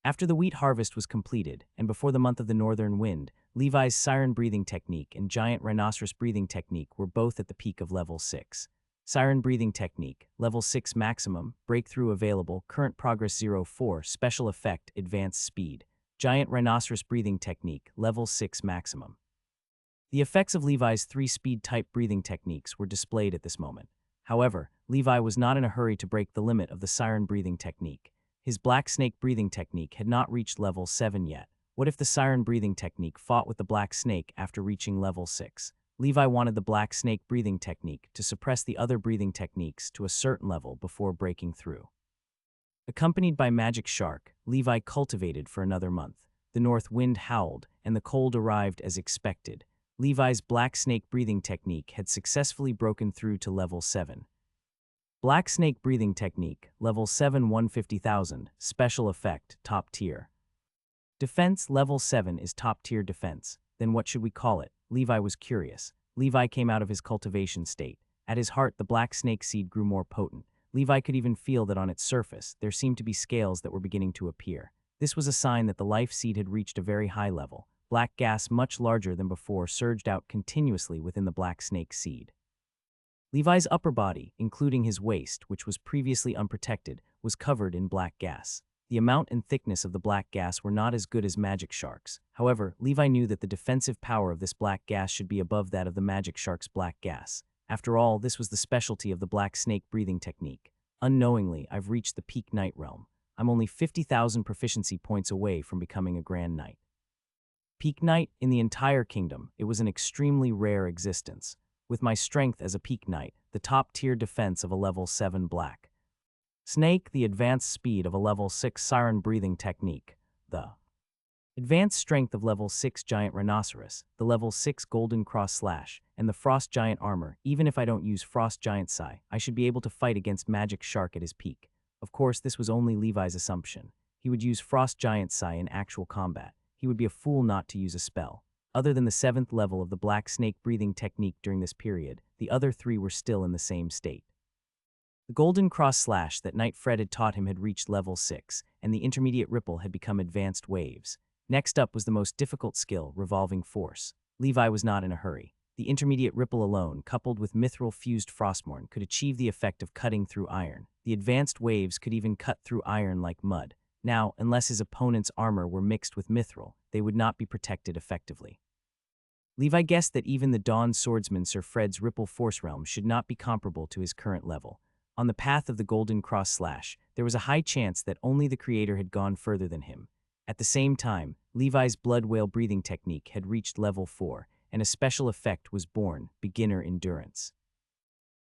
After the wheat harvest was completed, and before the month of the northern wind, Levi's siren breathing technique and giant rhinoceros breathing technique were both at the peak of level 6. Siren breathing technique, level 6 maximum, breakthrough available, current progress 04, special effect, advanced speed. Giant rhinoceros breathing technique, level 6 maximum. The effects of Levi's 3-speed type breathing techniques were displayed at this moment. However, Levi was not in a hurry to break the limit of the siren breathing technique. His black snake breathing technique had not reached level 7 yet. What if the siren breathing technique fought with the black snake after reaching level 6? Levi wanted the black snake breathing technique to suppress the other breathing techniques to a certain level before breaking through. Accompanied by Magic Shark, Levi cultivated for another month. The north wind howled, and the cold arrived as expected. Levi's black snake breathing technique had successfully broken through to level 7. Black snake breathing technique, level 7 150,000, special effect, top tier. Defense, level 7 is top tier defense. Then what should we call it? Levi was curious. Levi came out of his cultivation state. At his heart, the black snake seed grew more potent. Levi could even feel that on its surface, there seemed to be scales that were beginning to appear. This was a sign that the life seed had reached a very high level. Black gas much larger than before surged out continuously within the black snake seed. Levi's upper body, including his waist, which was previously unprotected, was covered in black gas. The amount and thickness of the black gas were not as good as Magic Shark's. However, Levi knew that the defensive power of this black gas should be above that of the Magic Shark's black gas. After all, this was the specialty of the black snake breathing technique. Unknowingly, I've reached the peak knight realm. I'm only 50,000 proficiency points away from becoming a grand knight. Peak knight in the entire kingdom, it was an extremely rare existence. With my strength as a peak knight, the top-tier defense of a level 7 black snake, the advanced speed of a level 6 siren breathing technique, the advanced strength of level 6 giant rhinoceros, the level 6 golden cross slash, and the frost giant armor. Even if I don't use frost giant sai, I should be able to fight against Magic Shark at his peak. Of course, this was only Levi's assumption. He would use frost giant sai in actual combat. He would be a fool not to use a spell. Other than the 7th level of the black snake breathing technique during this period, the other 3 were still in the same state. The golden cross slash that Knight Fred had taught him had reached level 6, and the intermediate ripple had become advanced waves. Next up was the most difficult skill, revolving force. Levi was not in a hurry. The intermediate ripple alone, coupled with mithril-fused frostmorn, could achieve the effect of cutting through iron. The advanced waves could even cut through iron like mud. Now, unless his opponent's armor were mixed with mithril, they would not be protected effectively. Levi guessed that even the Dawn Swordsman Sir Fred's Ripple Force Realm should not be comparable to his current level. On the path of the Golden Cross Slash, there was a high chance that only the creator had gone further than him. At the same time, Levi's Blood Whale breathing technique had reached level 4, and a special effect was born, Beginner Endurance.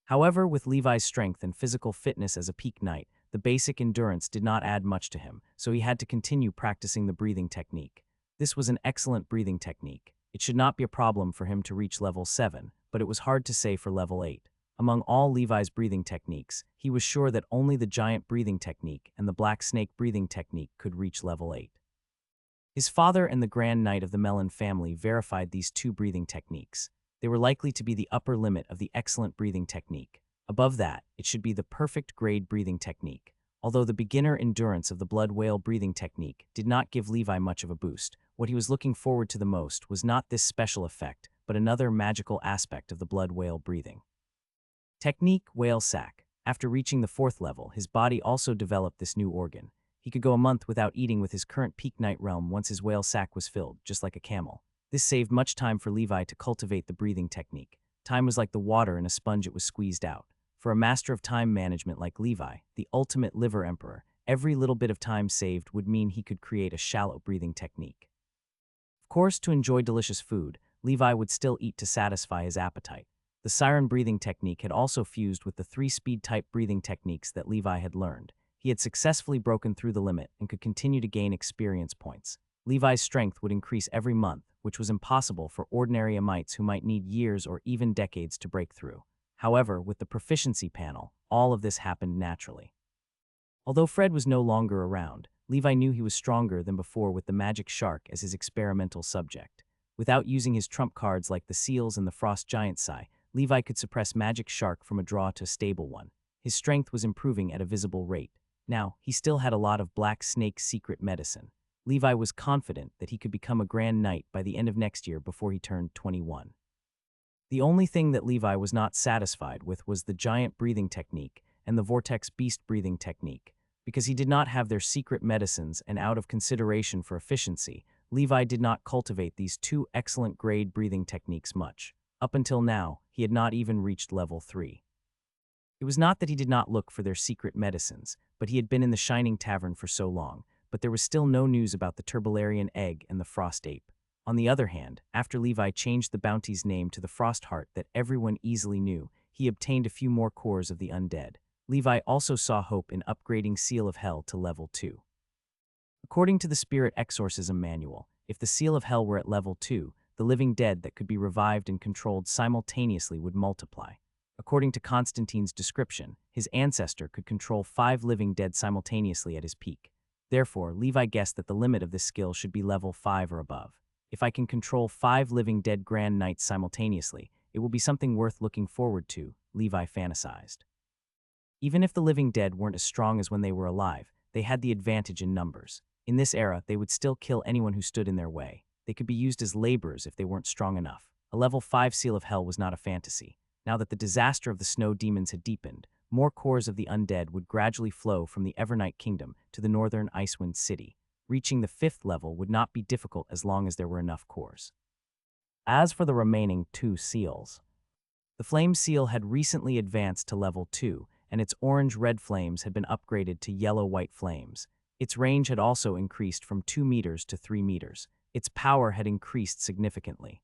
However, with Levi's strength and physical fitness as a peak knight, the basic endurance did not add much to him, so he had to continue practicing the breathing technique. This was an excellent breathing technique. It should not be a problem for him to reach level 7, but it was hard to say for level 8. Among all Levi's breathing techniques, he was sure that only the giant breathing technique and the black snake breathing technique could reach level 8. His father and the Grand Knight of the Melon family verified these 2 breathing techniques. They were likely to be the upper limit of the excellent breathing technique. Above that, it should be the perfect grade breathing technique. Although the beginner endurance of the Blood Whale breathing technique did not give Levi much of a boost, what he was looking forward to the most was not this special effect, but another magical aspect of the Blood Whale breathing technique, whale sac. After reaching the 4th level, his body also developed this new organ. He could go a month without eating with his current peak knight realm once his whale sac was filled, just like a camel. This saved much time for Levi to cultivate the breathing technique. Time was like the water in a sponge it was squeezed out. For a master of time management like Levi, the ultimate liver emperor, every little bit of time saved would mean he could create a shallow breathing technique. Of course, to enjoy delicious food, Levi would still eat to satisfy his appetite. The siren breathing technique had also fused with the 3-speed type breathing techniques that Levi had learned. He had successfully broken through the limit and could continue to gain experience points. Levi's strength would increase every month, which was impossible for ordinary amites who might need years or even decades to break through. However, with the proficiency panel, all of this happened naturally. Although Fred was no longer around, Levi knew he was stronger than before with the Magic Shark as his experimental subject. Without using his trump cards like the seals and the frost giant sigh, Levi could suppress Magic Shark from a draw to a stable one. His strength was improving at a visible rate. Now, he still had a lot of Black Snake's secret medicine. Levi was confident that he could become a Grand Knight by the end of next year before he turned 21. The only thing that Levi was not satisfied with was the giant breathing technique and the vortex beast breathing technique. Because he did not have their secret medicines and out of consideration for efficiency, Levi did not cultivate these two excellent grade breathing techniques much. Up until now, he had not even reached level 3. It was not that he did not look for their secret medicines, but he had been in the Shining Tavern for so long, but there was still no news about the Turbolarian egg and the Frost Ape. On the other hand, after Levi changed the bounty's name to the Frost Heart that everyone easily knew, he obtained a few more cores of the undead. Levi also saw hope in upgrading Seal of Hell to level 2. According to the Spirit Exorcism Manual, if the Seal of Hell were at level 2, the living dead that could be revived and controlled simultaneously would multiply. According to Constantine's description, his ancestor could control 5 living dead simultaneously at his peak. Therefore, Levi guessed that the limit of this skill should be level 5 or above. If I can control 5 living dead Grand Knights simultaneously, it will be something worth looking forward to, Levi fantasized. Even if the living dead weren't as strong as when they were alive, they had the advantage in numbers. In this era, they would still kill anyone who stood in their way. They could be used as laborers if they weren't strong enough. A level 5 Seal of Hell was not a fantasy. Now that the disaster of the snow demons had deepened, more cores of the undead would gradually flow from the Evernight Kingdom to the northern Icewind City. Reaching the 5th level would not be difficult as long as there were enough cores. As for the remaining 2 seals, the Flame Seal had recently advanced to level 2, and its orange-red flames had been upgraded to yellow-white flames. Its range had also increased from 2 meters to 3 meters. Its power had increased significantly.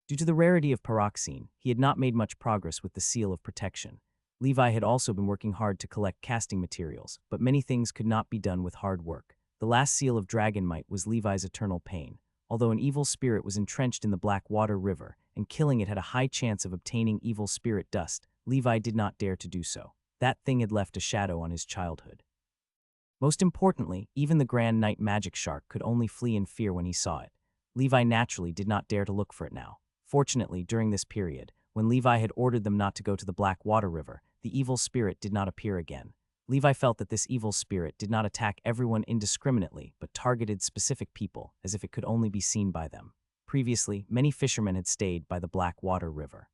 Due to the rarity of Pyroxene, he had not made much progress with the Seal of Protection. Levi had also been working hard to collect casting materials, but many things could not be done with hard work. The last Seal of Dragonmight was Levi's eternal pain. Although an evil spirit was entrenched in the Black Water River, and killing it had a high chance of obtaining evil spirit dust, Levi did not dare to do so. That thing had left a shadow on his childhood. Most importantly, even the Grand Knight Magic Shark could only flee in fear when he saw it. Levi naturally did not dare to look for it now. Fortunately, during this period, when Levi had ordered them not to go to the Black Water River, the evil spirit did not appear again. Levi felt that this evil spirit did not attack everyone indiscriminately, but targeted specific people, as if it could only be seen by them. Previously, many fishermen had stayed by the Black Water River.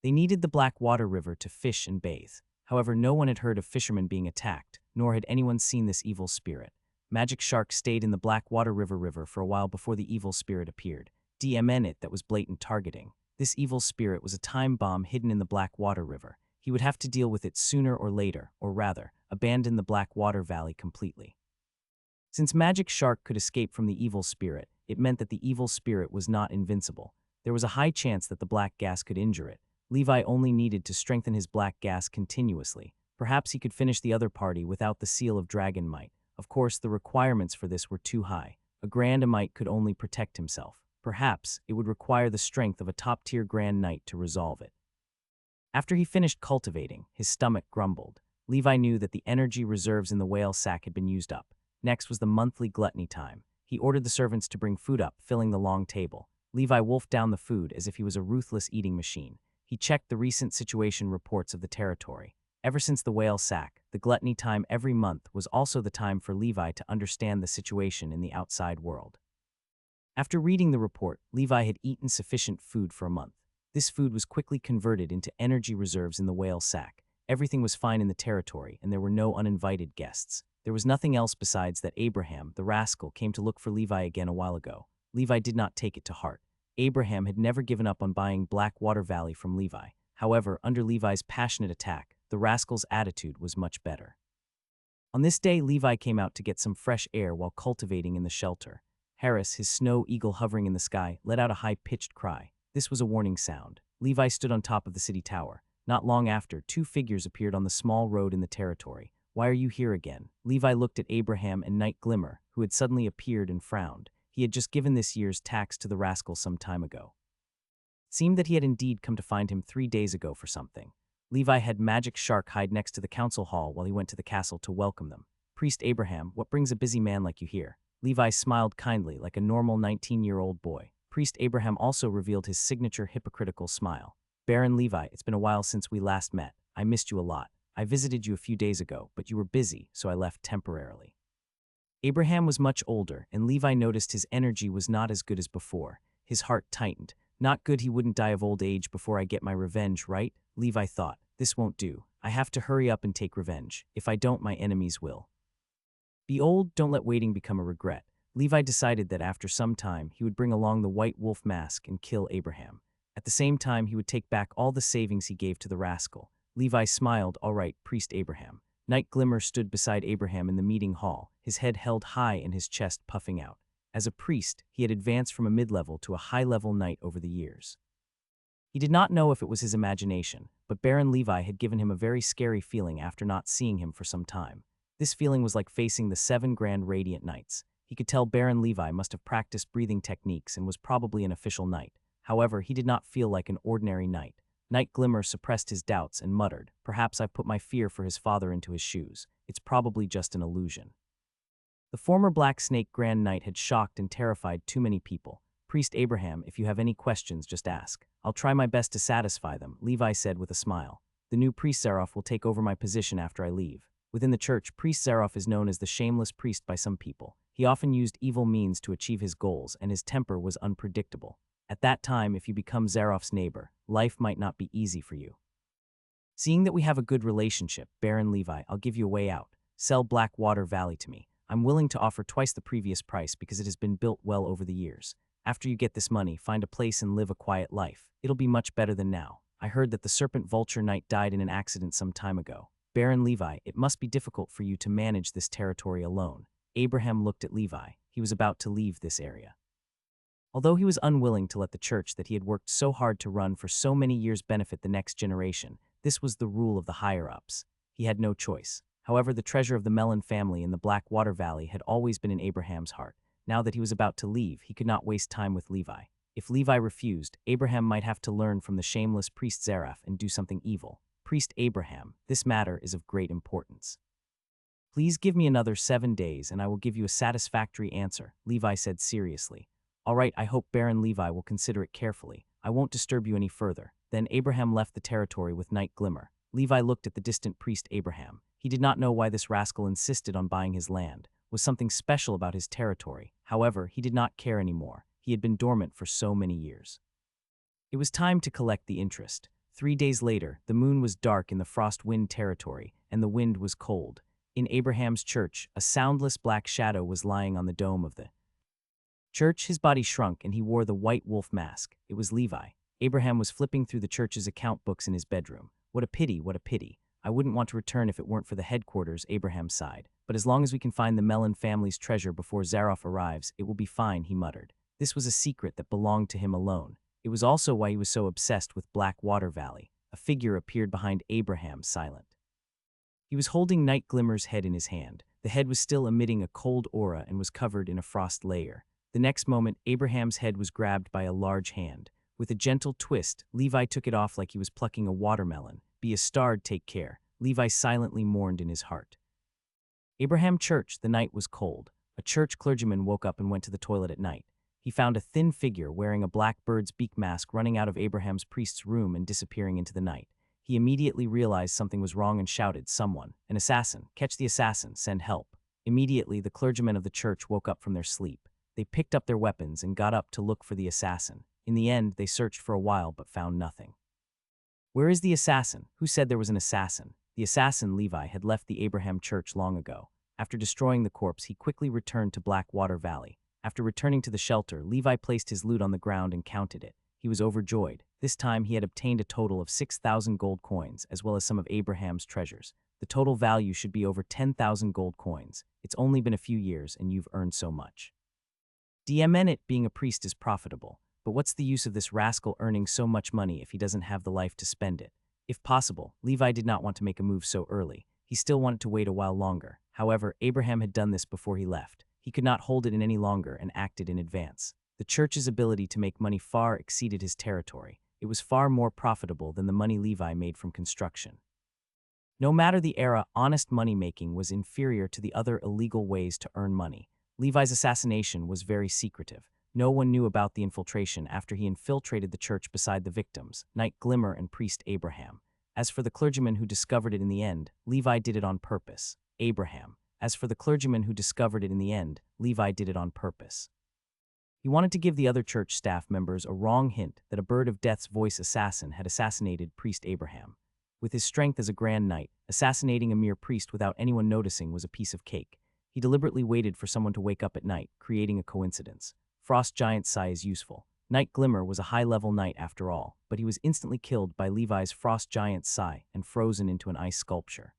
They needed the Black Water River to fish and bathe. However, no one had heard of fishermen being attacked, nor had anyone seen this evil spirit. Magic Shark stayed in the Black Water River for a while before the evil spirit appeared. DMN it that was blatant targeting. This evil spirit was a time bomb hidden in the Black Water River. He would have to deal with it sooner or later, or rather, abandon the Black Water Valley completely. Since Magic Shark could escape from the evil spirit, it meant that the evil spirit was not invincible. There was a high chance that the black gas could injure it. Levi only needed to strengthen his black gas continuously. Perhaps he could finish the other party without the Seal of Dragonmight. Of course, the requirements for this were too high. A Grand Knight could only protect himself. Perhaps it would require the strength of a top-tier Grand Knight to resolve it. After he finished cultivating, his stomach grumbled. Levi knew that the energy reserves in the whale sack had been used up. Next was the monthly gluttony time. He ordered the servants to bring food up, filling the long table. Levi wolfed down the food as if he was a ruthless eating machine. He checked the recent situation reports of the territory. Ever since the whale sack, the gluttony time every month was also the time for Levi to understand the situation in the outside world. After reading the report, Levi had eaten sufficient food for a month. This food was quickly converted into energy reserves in the whale sack. Everything was fine in the territory, and there were no uninvited guests. There was nothing else besides that Abraham, the rascal, came to look for Levi again a while ago. Levi did not take it to heart. Abraham had never given up on buying Black Water Valley from Levi. However, under Levi's passionate attack, the rascal's attitude was much better. On this day, Levi came out to get some fresh air while cultivating in the shelter. Harris, his snow eagle hovering in the sky, let out a high-pitched cry. This was a warning sound. Levi stood on top of the city tower. Not long after, 2 figures appeared on the small road in the territory. "Why are you here again?" Levi looked at Abraham and Night Glimmer, who had suddenly appeared and frowned. He had just given this year's tax to the rascal some time ago. It seemed that he had indeed come to find him 3 days ago for something. Levi had Magic Shark hide next to the council hall while he went to the castle to welcome them. "Priest Abraham, what brings a busy man like you here?" Levi smiled kindly like a normal 19-year-old boy. Priest Abraham also revealed his signature hypocritical smile. Baron Levi, it's been a while since we last met. I missed you a lot. I visited you a few days ago, but you were busy, so I left temporarily. Abraham was much older, and Levi noticed his energy was not as good as before. His heart tightened. Not good, he wouldn't die of old age before I get my revenge, right? Levi thought, this won't do. I have to hurry up and take revenge. If I don't, my enemies will. Be old, don't let waiting become a regret. Levi decided that after some time, he would bring along the white wolf mask and kill Abraham. At the same time, he would take back all the savings he gave to the rascal. Levi smiled, all right, Priest Abraham. Night Glimmer stood beside Abraham in the meeting hall, his head held high and his chest puffing out. As a priest, he had advanced from a mid-level to a high-level knight over the years. He did not know if it was his imagination, but Baron Levi had given him a very scary feeling after not seeing him for some time. This feeling was like facing the 7 Grand Radiant Knights. He could tell Baron Levi must have practiced breathing techniques and was probably an official knight. However, he did not feel like an ordinary knight. Night Glimmer suppressed his doubts and muttered, perhaps I've put my fear for his father into his shoes. It's probably just an illusion. The former Black Snake Grand Knight had shocked and terrified too many people. Priest Abraham, if you have any questions, just ask. I'll try my best to satisfy them, Levi said with a smile. The new Priest Zaroff will take over my position after I leave. Within the church, Priest Zaroff is known as the shameless priest by some people. He often used evil means to achieve his goals, and his temper was unpredictable. At that time, if you become Zaroff's neighbor, life might not be easy for you. Seeing that we have a good relationship, Baron Levi, I'll give you a way out. Sell Blackwater Valley to me. I'm willing to offer twice the previous price because it has been built well over the years. After you get this money, find a place and live a quiet life. It'll be much better than now. I heard that the Serpent Vulture Knight died in an accident some time ago. Baron Levi, it must be difficult for you to manage this territory alone. Abraham looked at Levi. He was about to leave this area. Although he was unwilling to let the church that he had worked so hard to run for so many years benefit the next generation, this was the rule of the higher-ups. He had no choice. However, the treasure of the Mellon family in the Blackwater Valley had always been in Abraham's heart. Now that he was about to leave, he could not waste time with Levi. If Levi refused, Abraham might have to learn from the shameless priest Zareph and do something evil. Priest Abraham, this matter is of great importance. Please give me another 7 days and I will give you a satisfactory answer, Levi said seriously. All right, I hope Baron Levi will consider it carefully. I won't disturb you any further. Then Abraham left the territory with Night Glimmer. Levi looked at the distant priest Abraham. He did not know why this rascal insisted on buying his land. Was something special about his territory. However, he did not care anymore. He had been dormant for so many years. It was time to collect the interest. 3 days later, the moon was dark in the Frost Wind territory, and the wind was cold. In Abraham's church, a soundless black shadow was lying on the dome of the church. His body shrunk, and he wore the white wolf mask. It was Levi. Abraham was flipping through the church's account books in his bedroom. What a pity, what a pity. I wouldn't want to return if it weren't for the headquarters, Abraham sighed. But as long as we can find the Mellon family's treasure before Zaroff arrives, it will be fine, he muttered. This was a secret that belonged to him alone. It was also why he was so obsessed with Blackwater Valley. A figure appeared behind Abraham, silent. He was holding Night Glimmer's head in his hand. The head was still emitting a cold aura and was covered in a frost layer. The next moment, Abraham's head was grabbed by a large hand. With a gentle twist, Levi took it off like he was plucking a watermelon. Be a starred, take care. Levi silently mourned in his heart. Abraham Church, the night was cold. A church clergyman woke up and went to the toilet at night. He found a thin figure wearing a black bird's beak mask running out of Abraham's priest's room and disappearing into the night. He immediately realized something was wrong and shouted, someone, an assassin, catch the assassin, send help. Immediately, the clergymen of the church woke up from their sleep. They picked up their weapons and got up to look for the assassin. In the end, they searched for a while but found nothing. Where is the assassin? Who said there was an assassin? The assassin, Levi, had left the Abraham Church long ago. After destroying the corpse, he quickly returned to Blackwater Valley. After returning to the shelter, Levi placed his loot on the ground and counted it. He was overjoyed. This time, he had obtained a total of 6,000 gold coins, as well as some of Abraham's treasures. The total value should be over 10,000 gold coins. It's only been a few years, and you've earned so much. DMN it, being a priest is profitable. But what's the use of this rascal earning so much money if he doesn't have the life to spend it? If possible, Levi did not want to make a move so early. He still wanted to wait a while longer. However, Abraham had done this before he left. He could not hold it in any longer and acted in advance. The church's ability to make money far exceeded his territory. It was far more profitable than the money Levi made from construction. No matter the era, honest money-making was inferior to the other illegal ways to earn money. Levi's assassination was very secretive. No one knew about the infiltration after he infiltrated the church beside the victims, Knight Glimmer and priest Abraham. As for the clergyman who discovered it in the end, Levi did it on purpose. Abraham. As for the clergyman who discovered it in the end, Levi did it on purpose. He wanted to give the other church staff members a wrong hint that a Bird of Death's voice assassin had assassinated priest Abraham. With his strength as a grand knight, assassinating a mere priest without anyone noticing was a piece of cake. He deliberately waited for someone to wake up at night, creating a coincidence. Frost Giant's Sigh is useful. Knight Glimmer was a high-level knight after all, but he was instantly killed by Levi's Frost Giant's Sigh and frozen into an ice sculpture.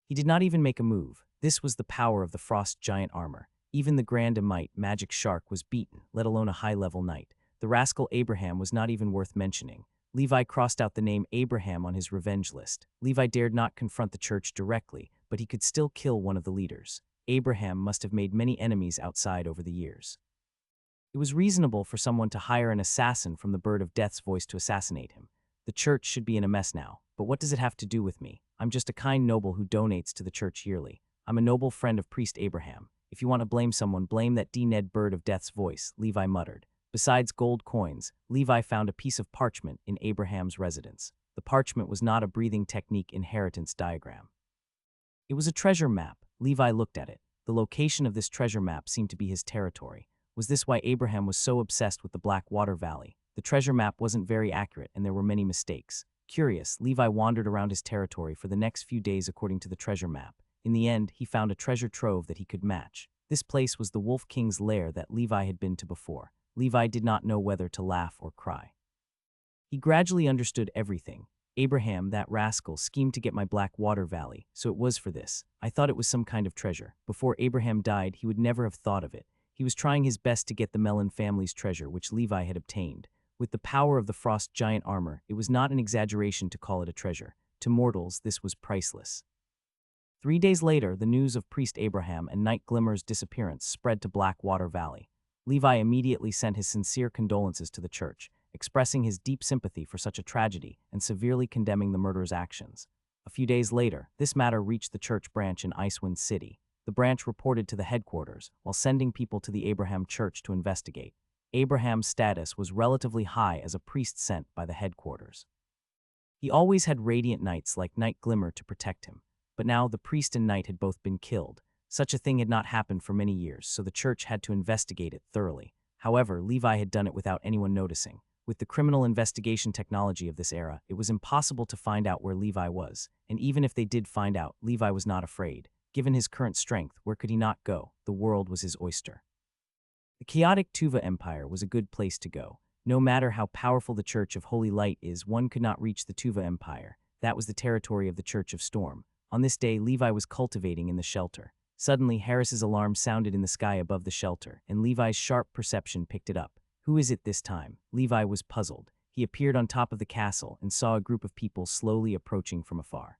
He did not even make a move. This was the power of the Frost Giant armor. Even the Grand Emite Magic Shark was beaten, let alone a high-level knight. The rascal Abraham was not even worth mentioning. Levi crossed out the name Abraham on his revenge list. Levi dared not confront the church directly, but he could still kill one of the leaders. Abraham must have made many enemies outside over the years. It was reasonable for someone to hire an assassin from the Bird of Death's voice to assassinate him. The church should be in a mess now, but what does it have to do with me? I'm just a kind noble who donates to the church yearly. I'm a noble friend of priest Abraham. If you want to blame someone, blame that D-Ned Bird of Death's voice, Levi muttered. Besides gold coins, Levi found a piece of parchment in Abraham's residence. The parchment was not a breathing technique inheritance diagram. It was a treasure map. Levi looked at it. The location of this treasure map seemed to be his territory. Was this why Abraham was so obsessed with the Blackwater Valley? The treasure map wasn't very accurate and there were many mistakes. Curious, Levi wandered around his territory for the next few days according to the treasure map. In the end, he found a treasure trove that he could match. This place was the Wolf King's lair that Levi had been to before. Levi did not know whether to laugh or cry. He gradually understood everything. Abraham, that rascal, schemed to get my Blackwater Valley, so it was for this. I thought it was some kind of treasure. Before Abraham died, he would never have thought of it. He was trying his best to get the Mellon family's treasure, which Levi had obtained. With the power of the Frost Giant armor, it was not an exaggeration to call it a treasure. To mortals, this was priceless. 3 days later, the news of priest Abraham and Knight Glimmer's disappearance spread to Blackwater Valley. Levi immediately sent his sincere condolences to the church, expressing his deep sympathy for such a tragedy and severely condemning the murderer's actions. A few days later, this matter reached the church branch in Icewind City. The branch reported to the headquarters, while sending people to the Abraham church to investigate. Abraham's status was relatively high as a priest sent by the headquarters. He always had radiant knights like Knight Glimmer to protect him. But now the priest and knight had both been killed. Such a thing had not happened for many years, so the church had to investigate it thoroughly. However, Levi had done it without anyone noticing. With the criminal investigation technology of this era, it was impossible to find out where Levi was, and even if they did find out, Levi was not afraid. Given his current strength, where could he not go? The world was his oyster. The chaotic Tuva Empire was a good place to go. No matter how powerful the Church of Holy Light is, one could not reach the Tuva Empire. That was the territory of the Church of Storm. On this day, Levi was cultivating in the shelter. Suddenly, Harris's alarm sounded in the sky above the shelter, and Levi's sharp perception picked it up. Who is it this time? Levi was puzzled. He appeared on top of the castle and saw a group of people slowly approaching from afar.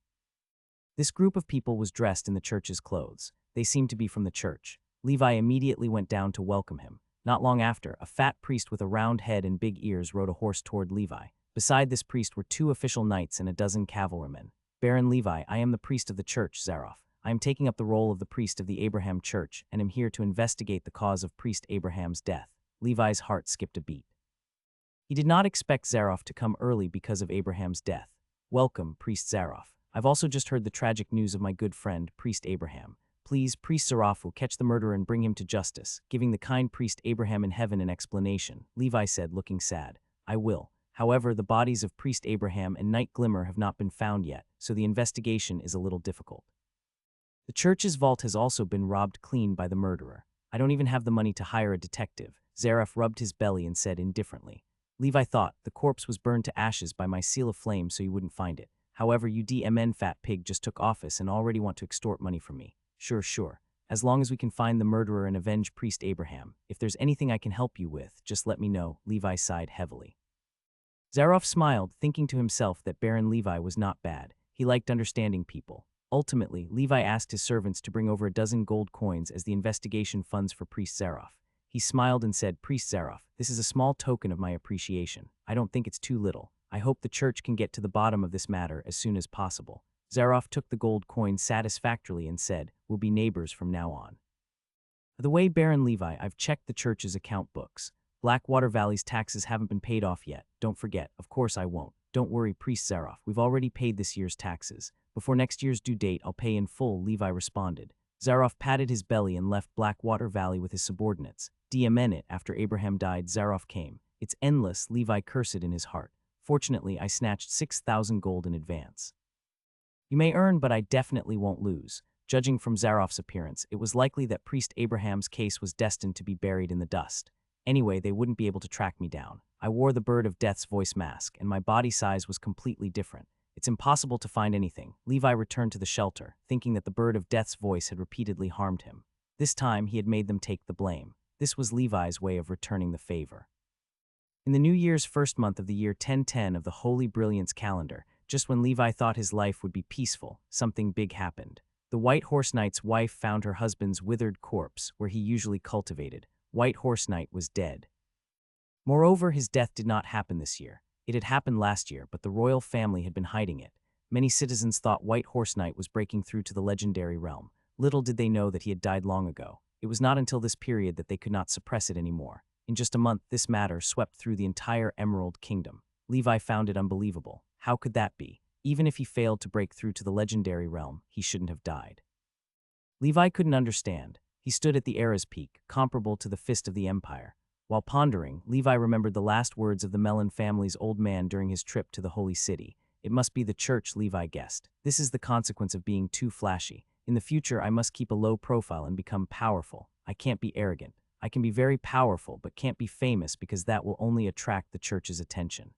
This group of people was dressed in the church's clothes. They seemed to be from the church. Levi immediately went down to welcome him. Not long after, a fat priest with a round head and big ears rode a horse toward Levi. Beside this priest were 2 official knights and a dozen cavalrymen. Baron Levi, I am the priest of the church, Zaroff. I am taking up the role of the priest of the Abraham church and am here to investigate the cause of priest Abraham's death. Levi's heart skipped a beat. He did not expect Zaroff to come early because of Abraham's death. Welcome, priest Zaroff. I've also just heard the tragic news of my good friend, priest Abraham. Please, priest Zaroff will catch the murderer and bring him to justice, giving the kind priest Abraham in heaven an explanation, Levi said, looking sad. I will. However, the bodies of priest Abraham and Knight Glimmer have not been found yet, so the investigation is a little difficult. The church's vault has also been robbed clean by the murderer. I don't even have the money to hire a detective. Zaroff rubbed his belly and said indifferently. Levi thought, the corpse was burned to ashes by my seal of flame so you wouldn't find it. However, you DMN fat pig just took office and already want to extort money from me. Sure. As long as we can find the murderer and avenge priest Abraham. If there's anything I can help you with, just let me know. Levi sighed heavily. Zaroff smiled, thinking to himself that Baron Levi was not bad. He liked understanding people. Ultimately, Levi asked his servants to bring over a dozen gold coins as the investigation funds for priest Zaroff. He smiled and said, Priest Zaroff, this is a small token of my appreciation. I don't think it's too little. I hope the church can get to the bottom of this matter as soon as possible. Zaroff took the gold coin satisfactorily and said, we'll be neighbors from now on. The way Baron Levi, I've checked the church's account books. Blackwater Valley's taxes haven't been paid off yet. Don't forget, of course I won't. Don't worry, Priest Zaroff, we've already paid this year's taxes. Before next year's due date, I'll pay in full, Levi responded. Zaroff patted his belly and left Blackwater Valley with his subordinates. It after Abraham died, Zaroff came. It's endless, Levi cursed in his heart. Fortunately, I snatched 6,000 gold in advance. You may earn, but I definitely won't lose. Judging from Zaroff's appearance, it was likely that Priest Abraham's case was destined to be buried in the dust. Anyway, they wouldn't be able to track me down. I wore the Bird of Death's voice mask, and my body size was completely different. It's impossible to find anything. Levi returned to the shelter, thinking that the Bird of Death's voice had repeatedly harmed him. This time, he had made them take the blame. This was Levi's way of returning the favor. In the New Year's first month of the year 1010 of the Holy Brilliance calendar, just when Levi thought his life would be peaceful, something big happened. The White Horse Knight's wife found her husband's withered corpse where he usually cultivated. White Horse Knight was dead. Moreover, his death did not happen this year. It had happened last year, but the royal family had been hiding it. Many citizens thought White Horse Knight was breaking through to the legendary realm. Little did they know that he had died long ago. It was not until this period that they could not suppress it anymore. In just a month, this matter swept through the entire Emerald Kingdom. Levi found it unbelievable. How could that be? Even if he failed to break through to the legendary realm, he shouldn't have died. Levi couldn't understand. He stood at the Era's peak, comparable to the fist of the Empire. While pondering, Levi remembered the last words of the Mellon family's old man during his trip to the Holy City. It must be the church, Levi guessed. This is the consequence of being too flashy. In the future, I must keep a low profile and become powerful. I can't be arrogant. I can be very powerful, but can't be famous because that will only attract the church's attention.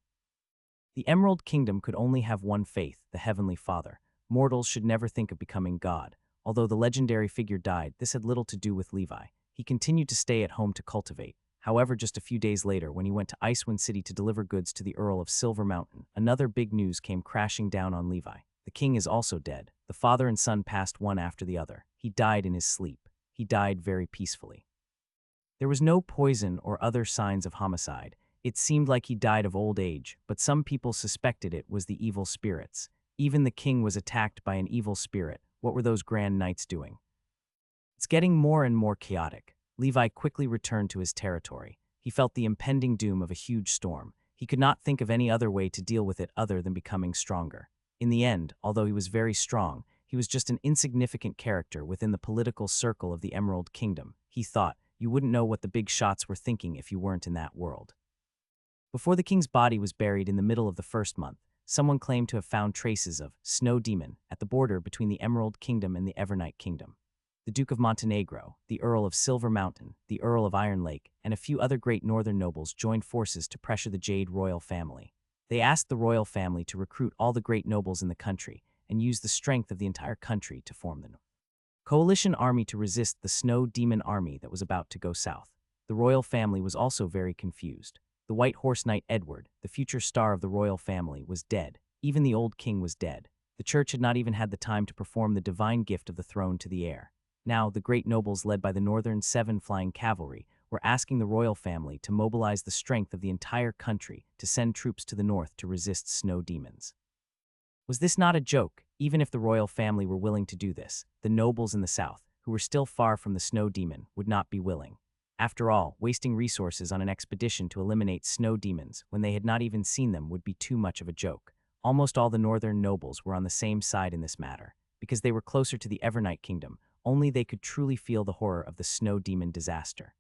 The Emerald Kingdom could only have one faith, the Heavenly Father. Mortals should never think of becoming God. Although the legendary figure died, this had little to do with Levi. He continued to stay at home to cultivate. However, just a few days later, when he went to Icewind City to deliver goods to the Earl of Silver Mountain, another big news came crashing down on Levi. The king is also dead. The father and son passed one after the other. He died in his sleep. He died very peacefully. There was no poison or other signs of homicide. It seemed like he died of old age, but some people suspected it was the evil spirits. Even the king was attacked by an evil spirit. What were those grand knights doing? It's getting more and more chaotic. Levi quickly returned to his territory. He felt the impending doom of a huge storm. He could not think of any other way to deal with it other than becoming stronger. In the end, although he was very strong, he was just an insignificant character within the political circle of the Emerald Kingdom. He thought, you wouldn't know what the big shots were thinking if you weren't in that world. Before the king's body was buried in the middle of the first month, someone claimed to have found traces of Snow Demon at the border between the Emerald Kingdom and the Evernight Kingdom. The Duke of Montenegro, the Earl of Silver Mountain, the Earl of Iron Lake, and a few other great northern nobles joined forces to pressure the Jade royal family. They asked the royal family to recruit all the great nobles in the country and use the strength of the entire country to form the coalition army to resist the Snow Demon army that was about to go south. The royal family was also very confused. The White Horse Knight Edward, the future star of the royal family, was dead. Even the old king was dead. The church had not even had the time to perform the divine gift of the throne to the heir. Now, the great nobles led by the Northern Seven Flying Cavalry were asking the royal family to mobilize the strength of the entire country to send troops to the north to resist snow demons. Was this not a joke? Even if the royal family were willing to do this, the nobles in the south, who were still far from the snow demon, would not be willing. After all, wasting resources on an expedition to eliminate snow demons when they had not even seen them would be too much of a joke. Almost all the northern nobles were on the same side in this matter. Because they were closer to the Evernight Kingdom, only they could truly feel the horror of the snow demon disaster.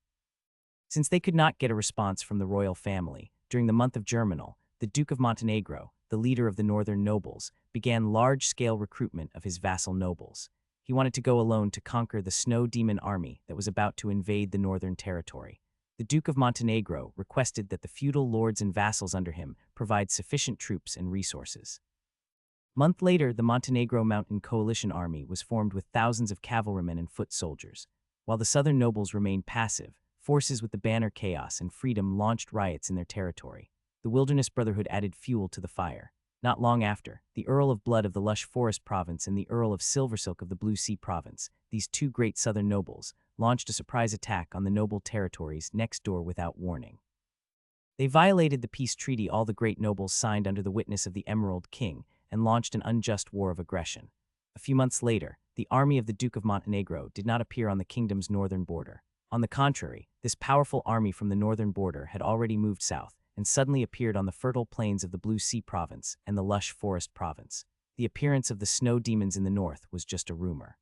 Since they could not get a response from the royal family, during the month of Germinal, the Duke of Montenegro, the leader of the northern nobles, began large-scale recruitment of his vassal nobles. He wanted to go alone to conquer the snow demon army that was about to invade the northern territory. The Duke of Montenegro requested that the feudal lords and vassals under him provide sufficient troops and resources. A month later, the Montenegro Mountain Coalition Army was formed with thousands of cavalrymen and foot soldiers. While the southern nobles remained passive, forces with the banner Chaos and Freedom launched riots in their territory. The Wilderness Brotherhood added fuel to the fire. Not long after, the Earl of Blood of the Lush Forest Province and the Earl of Silversilk of the Blue Sea Province, these two great southern nobles, launched a surprise attack on the noble territories next door without warning. They violated the peace treaty all the great nobles signed under the witness of the Emerald King and launched an unjust war of aggression. A few months later, the army of the Duke of Montenegro did not appear on the kingdom's northern border. On the contrary, this powerful army from the northern border had already moved south and suddenly appeared on the fertile plains of the Blue Sea province and the lush forest province. The appearance of the snow demons in the north was just a rumor.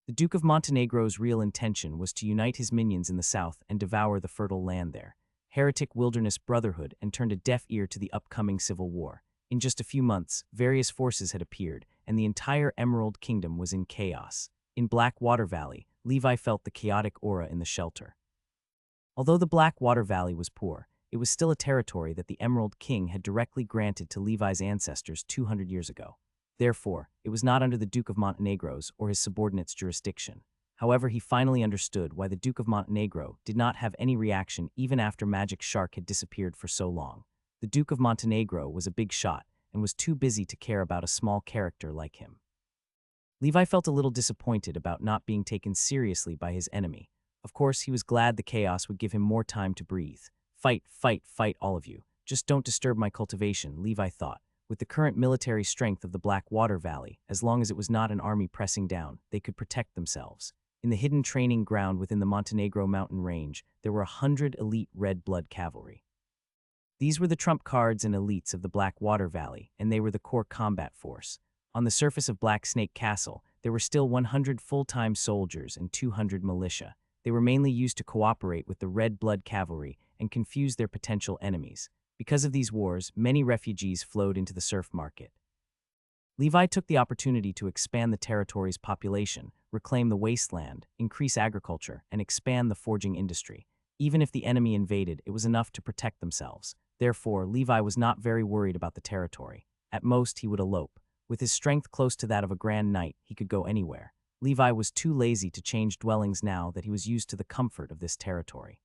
The Duke of Montenegro's real intention was to unite his minions in the south and devour the fertile land there. Heretic Wilderness Brotherhood and turned a deaf ear to the upcoming civil war. In just a few months, various forces had appeared, and the entire Emerald Kingdom was in chaos. In Blackwater Valley, Levi felt the chaotic aura in the shelter. Although the Blackwater Valley was poor, it was still a territory that the Emerald King had directly granted to Levi's ancestors 200 years ago. Therefore, it was not under the Duke of Montenegro's or his subordinates' jurisdiction. However, he finally understood why the Duke of Montenegro did not have any reaction even after Magic Shark had disappeared for so long. The Duke of Montenegro was a big shot and was too busy to care about a small character like him. Levi felt a little disappointed about not being taken seriously by his enemy. Of course, he was glad the chaos would give him more time to breathe. Fight, fight, fight, all of you. Just don't disturb my cultivation, Levi thought. With the current military strength of the Blackwater Valley, as long as it was not an army pressing down, they could protect themselves. In the hidden training ground within the Montenegro mountain range, there were 100 elite red blood cavalry. These were the trump cards and elites of the Blackwater Valley, and they were the core combat force. On the surface of Black Snake Castle, there were still 100 full-time soldiers and 200 militia. They were mainly used to cooperate with the red blood cavalry and confuse their potential enemies. Because of these wars, many refugees flowed into the serf market. Levi took the opportunity to expand the territory's population, reclaim the wasteland, increase agriculture, and expand the forging industry. Even if the enemy invaded, it was enough to protect themselves. Therefore, Levi was not very worried about the territory. At most, he would elope. With his strength close to that of a grand knight, he could go anywhere. Levi was too lazy to change dwellings now that he was used to the comfort of this territory.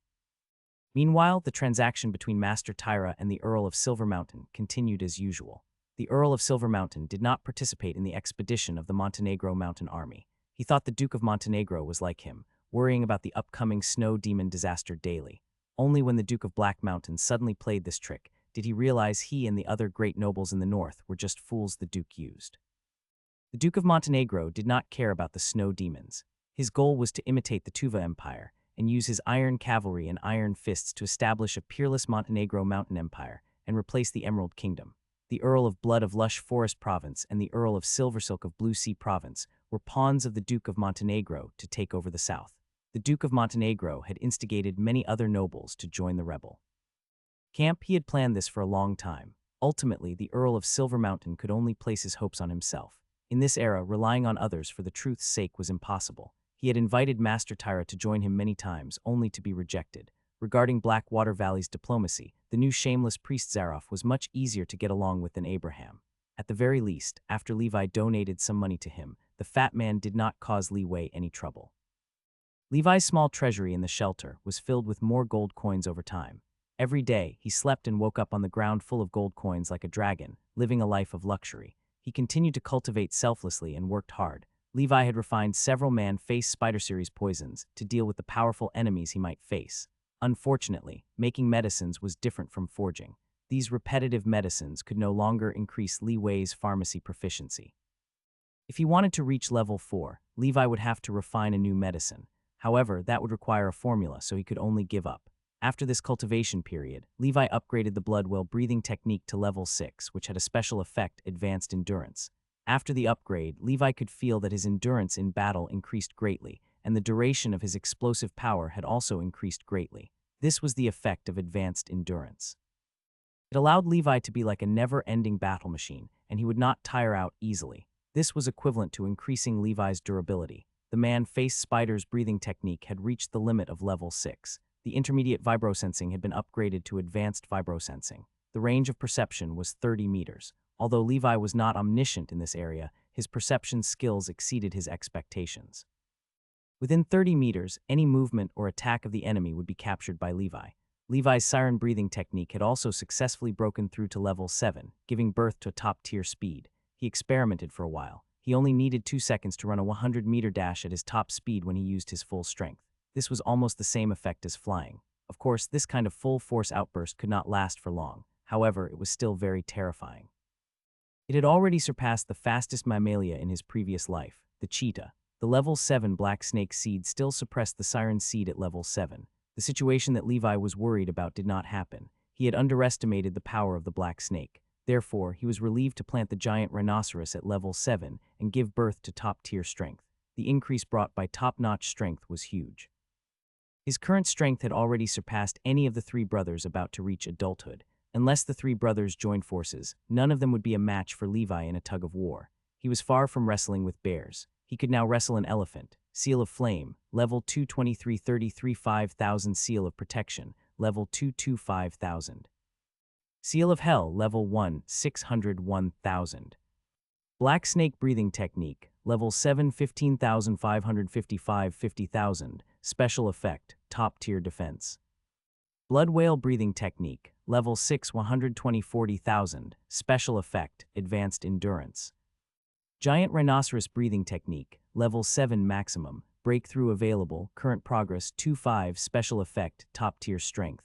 Meanwhile, the transaction between Master Tyra and the Earl of Silver Mountain continued as usual. The Earl of Silver Mountain did not participate in the expedition of the Montenegro Mountain Army. He thought the Duke of Montenegro was like him, worrying about the upcoming snow demon disaster daily. Only when the Duke of Black Mountain suddenly played this trick did he realize he and the other great nobles in the north were just fools the Duke used. The Duke of Montenegro did not care about the snow demons. His goal was to imitate the Tuva Empire and use his iron cavalry and iron fists to establish a peerless Montenegro mountain empire and replace the Emerald Kingdom. The Earl of Blood of Lush Forest Province and the Earl of Silversilk of Blue Sea Province were pawns of the Duke of Montenegro to take over the south. The Duke of Montenegro had instigated many other nobles to join the rebel camp. He had planned this for a long time. Ultimately, the Earl of Silver Mountain could only place his hopes on himself. In this era, relying on others for the truth's sake was impossible. He had invited Master Tyra to join him many times, only to be rejected. Regarding Blackwater Valley's diplomacy, the new shameless priest Zaroff was much easier to get along with than Abraham. At the very least, after Levi donated some money to him, the fat man did not cause Leeway any trouble. Levi's small treasury in the shelter was filled with more gold coins over time. Every day, he slept and woke up on the ground full of gold coins like a dragon, living a life of luxury. He continued to cultivate selflessly and worked hard. Levi had refined several man-face spider series poisons to deal with the powerful enemies he might face. Unfortunately, making medicines was different from forging. These repetitive medicines could no longer increase Leeway's pharmacy proficiency. If he wanted to reach level 4, Levi would have to refine a new medicine. However, that would require a formula, so he could only give up. After this cultivation period, Levi upgraded the blood well breathing technique to level 6, which had a special effect, advanced endurance. After the upgrade, Levi could feel that his endurance in battle increased greatly, and the duration of his explosive power had also increased greatly. This was the effect of advanced endurance. It allowed Levi to be like a never-ending battle machine, and he would not tire out easily. This was equivalent to increasing Levi's durability. The man-face spider's breathing technique had reached the limit of level 6. The intermediate vibrosensing had been upgraded to advanced vibrosensing. The range of perception was 30 meters. Although Levi was not omniscient in this area, his perception skills exceeded his expectations. Within 30 meters, any movement or attack of the enemy would be captured by Levi. Levi's siren breathing technique had also successfully broken through to level 7, giving birth to a top-tier speed. He experimented for a while. He only needed 2 seconds to run a 100-meter dash at his top speed when he used his full strength. This was almost the same effect as flying. Of course, this kind of full-force outburst could not last for long. However, it was still very terrifying. It had already surpassed the fastest mammalia in his previous life, the cheetah. The level 7 black snake seed still suppressed the siren seed at level 7. The situation that Levi was worried about did not happen. He had underestimated the power of the black snake. Therefore, he was relieved to plant the giant rhinoceros at level 7 and give birth to top-tier strength. The increase brought by top-notch strength was huge. His current strength had already surpassed any of the three brothers about to reach adulthood. Unless the three brothers joined forces, none of them would be a match for Levi in a tug-of-war. He was far from wrestling with bears. He could now wrestle an elephant. Seal of Flame, level 22333 5000 Seal of Protection, level 225,000. Seal of Hell, level 1 601,000. Black Snake Breathing Technique, level 7 15,555 50,000, Special Effect, Top Tier Defense. Blood Whale Breathing Technique, level 6 120 40,000, Special Effect, Advanced Endurance. Giant Rhinoceros Breathing Technique, level 7 maximum, breakthrough available, current progress 25, Special Effect, Top Tier Strength.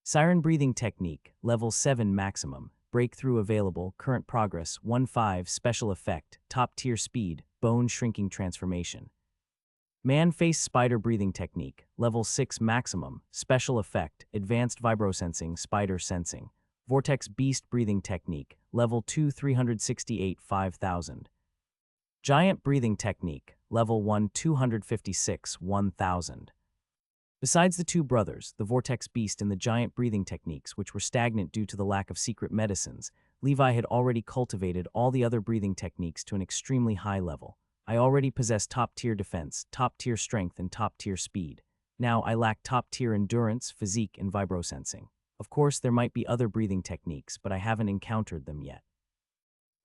Siren Breathing Technique, level 7 maximum, breakthrough available, current progress 15, Special Effect, Top Tier Speed, Bone Shrinking Transformation. Man-Face Spider Breathing Technique, level 6 maximum, Special Effect, Advanced Vibrosensing, Spider Sensing. Vortex Beast Breathing Technique, level 2 368 5000. Giant Breathing Technique, level 1 256 1000. Besides the two brothers, the Vortex Beast and the Giant Breathing Techniques, which were stagnant due to the lack of secret medicines, Levi had already cultivated all the other breathing techniques to an extremely high level. I already possess top-tier defense, top-tier strength, and top-tier speed. Now I lack top-tier endurance, physique, and vibrosensing. Of course, there might be other breathing techniques, but I haven't encountered them yet.